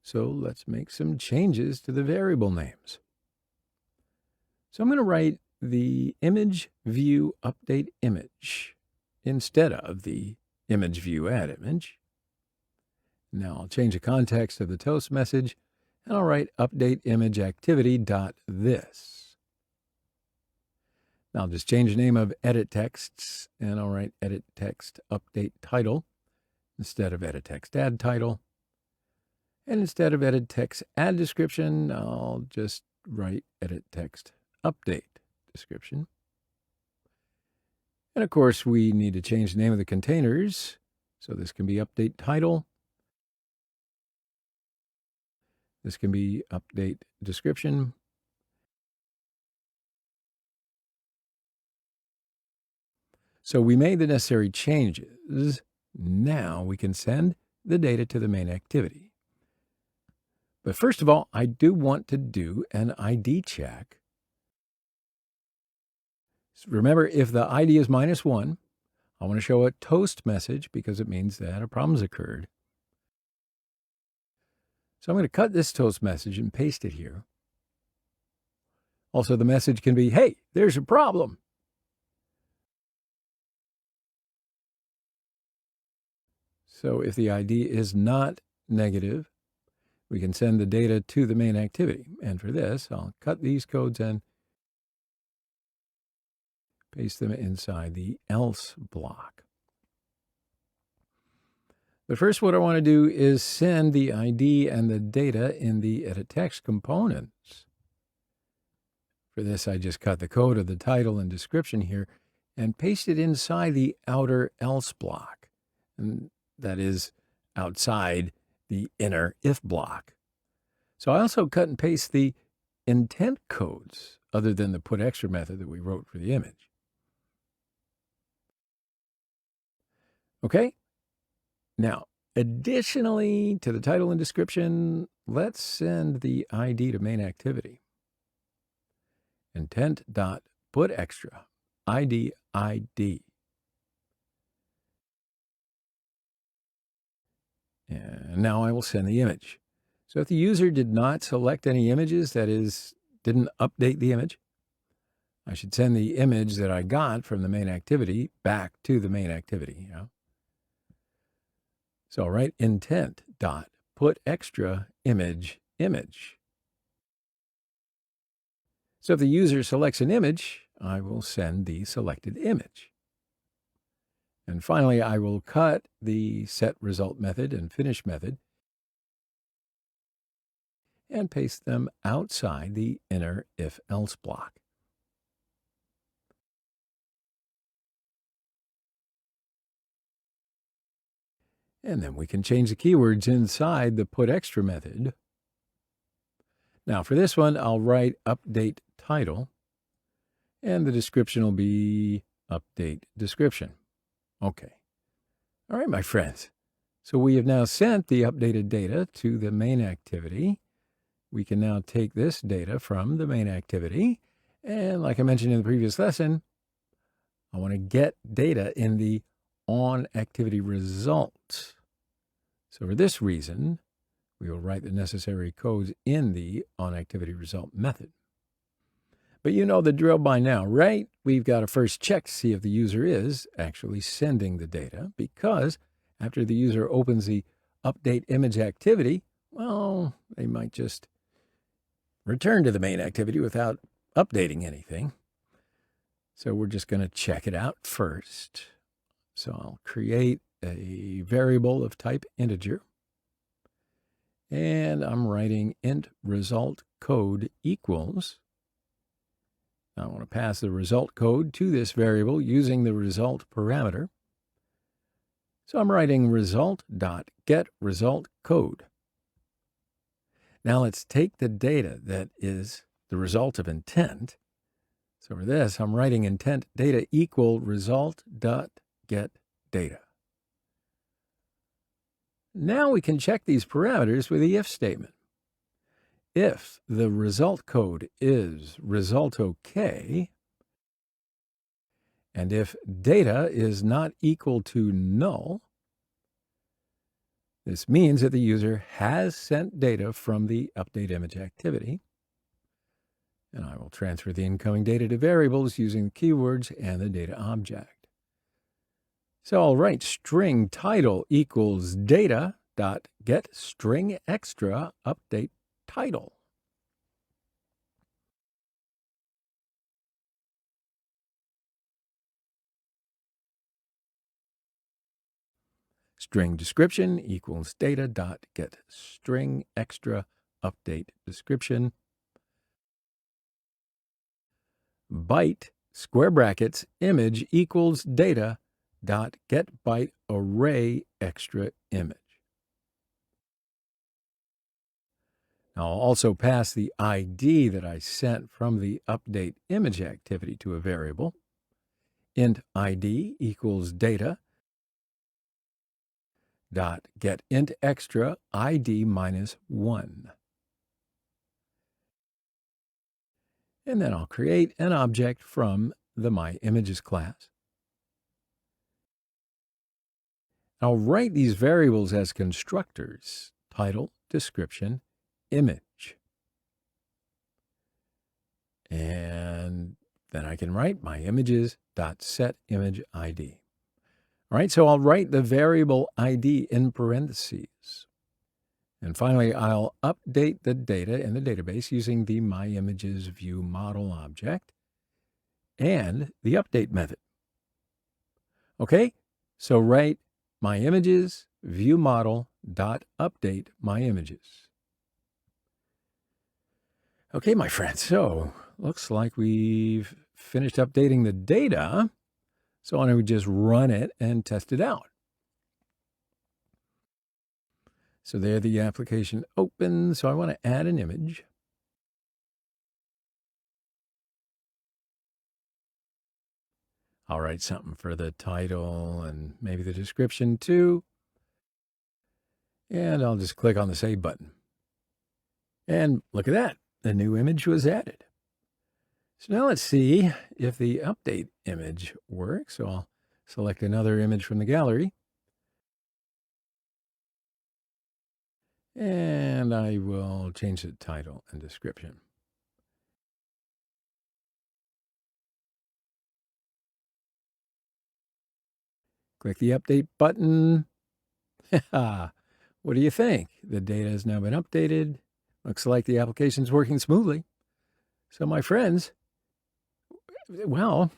So let's make some changes to the variable names. So I'm going to write the image view update image instead of the image view add image. Now I'll change the context of the toast message, and I'll write update image activity dot this. Now I'll just change the name of edit texts, and I'll write edit text update title instead of edit text add title. And instead of edit text add description, I'll just write edit text update description. And of course, we need to change the name of the containers. So this can be update title. This can be update description. So we made the necessary changes. Now we can send the data to the main activity. But first of all, I do want to do an ID check. Remember, if the ID is -1, I want to show a toast message because it means that a problem's occurred. So I'm going to cut this toast message and paste it here. Also, the message can be, hey, there's a problem. So if the ID is not negative, we can send the data to the main activity. And for this, I'll cut these codes and paste them inside the else block. But first, what I want to do is send the ID and the data in the edit text components. For this, I just cut the code of the title and description here and paste it inside the outer else block. And that is outside the inner if block. So I also cut and paste the intent codes other than the put extra method that we wrote for the image. Okay. Now, additionally to the title and description, let's send the ID to main activity. Intent.putExtra, ID. And now I will send the image. So if the user did not select any images, that is, didn't update the image, I should send the image that I got from the main activity back to the main activity. So I'll write intent.putExtra image. So if the user selects an image, I will send the selected image. And finally, I will cut the setResult method and finish method and paste them outside the inner if-else block. And then we can change the keywords inside the putExtra method. Now for this one, I'll write update title, and the description will be update description. Okay. All right, my friends. So we have now sent the updated data to the main activity. We can now take this data from the main activity, and like I mentioned in the previous lesson, I want to get data in the onActivity result. So for this reason, we will write the necessary codes in the onActivity result method. But you know the drill by now, right? We've got to first check to see if the user is actually sending the data, because after the user opens the update image activity, well, they might just return to the main activity without updating anything. So we're just going to check it out first. So I'll create a variable of type integer, and I'm writing int result code equals. I want to pass the result code to this variable using the result parameter. So I'm writing result.getResultCode. Now let's take the data that is the result of intent. So for this, I'm writing intent data equal result.getData. Now we can check these parameters with the if statement. If the result code is result OK, and if data is not equal to null, this means that the user has sent data from the update image activity. And I will transfer the incoming data to variables using the keywords and the data object. So I'll write string title equals data dot get string extra update title. String description equals data dot get string extra update description. Byte square brackets image equals data dot get byte array extra image. Now I'll also pass the ID that I sent from the update image activity to a variable. Int ID equals data dot get int extra ID minus 1. And then I'll create an object from the MyImages class. I'll write these variables as constructors: title, description, image. And then I can write MyImages.setImageID. All right, so I'll write the variable ID in parentheses. And finally, I'll update the data in the database using the MyImagesViewModel object and the update method. Okay, so write MyImagesViewModel.updateMyImages. Okay, my friends, so looks like we've finished updating the data. So why don't we just run it and test it out? So there the application opens. So I want to add an image. I'll write something for the title and maybe the description too. And I'll just click on the Save button. And look at that. The new image was added. So now let's see if the update image works. So I'll select another image from the gallery. And I will change the title and description. Click the update button. What do you think? The data has now been updated. Looks like the application's working smoothly. So my friends, well,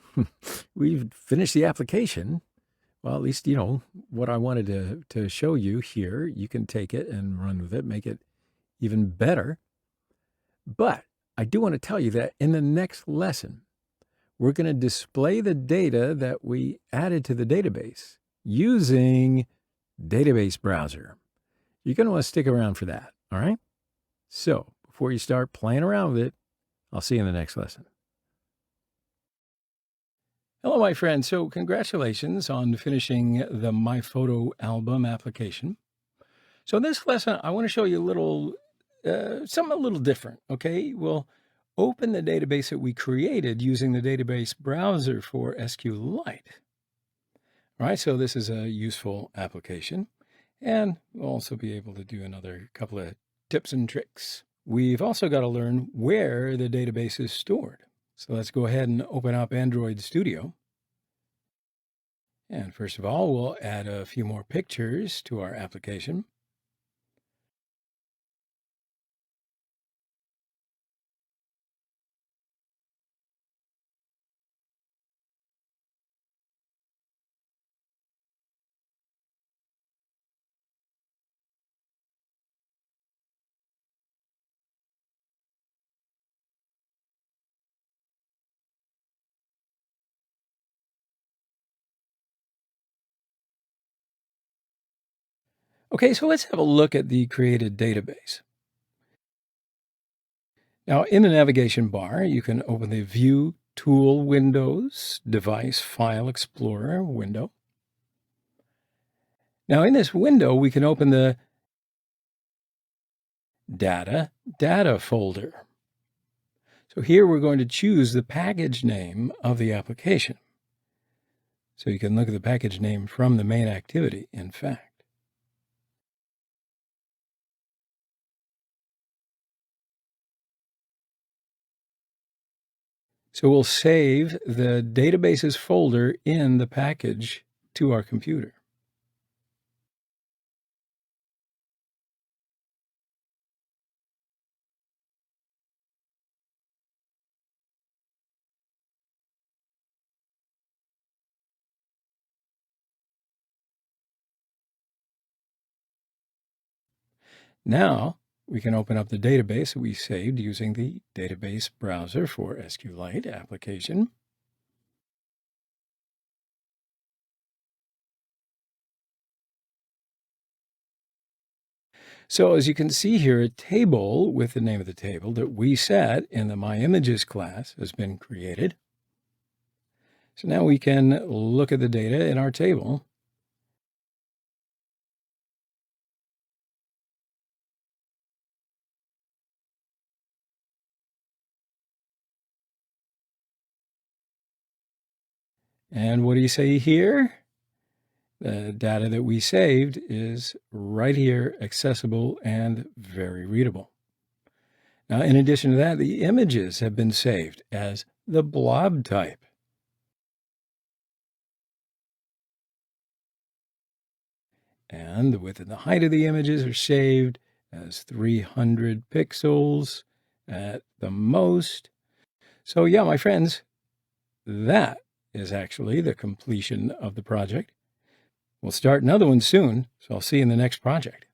we've finished the application. Well, at least, you know, what I wanted to show you here. You can take it and run with it, make it even better. But I do want to tell you that in the next lesson, we're going to display the data that we added to the database using Database Browser. You're going to want to stick around for that, all right? So before you start playing around with it, I'll see you in the next lesson. Hello, my friends. So congratulations on finishing the My Photo Album application. So in this lesson, I want to show you something a little different, okay? We'll open the database that we created using the database browser for SQLite. All right, so this is a useful application, and we'll also be able to do another couple of tips and tricks. We've also got to learn where the database is stored. So let's go ahead and open up Android Studio. And first of all, we'll add a few more pictures to our application. Okay, so let's have a look at the created database. Now, in the navigation bar, you can open the View Tool Windows Device File Explorer window. Now, in this window, we can open the Data folder. So here we're going to choose the package name of the application. So you can look at the package name from the main activity, in fact. So we'll save the databases folder in the package to our computer. Now we can open up the database that we saved using the database browser for SQLite application. So as you can see here, a table with the name of the table that we set in the My Images class has been created. So now we can look at the data in our table. And what do you see here? The data that we saved is right here, accessible and very readable. Now, in addition to that, the images have been saved as the blob type. And the width and the height of the images are saved as 300 pixels at the most. So yeah, my friends, that is actually the completion of the project. We'll start another one soon, so I'll see you in the next project.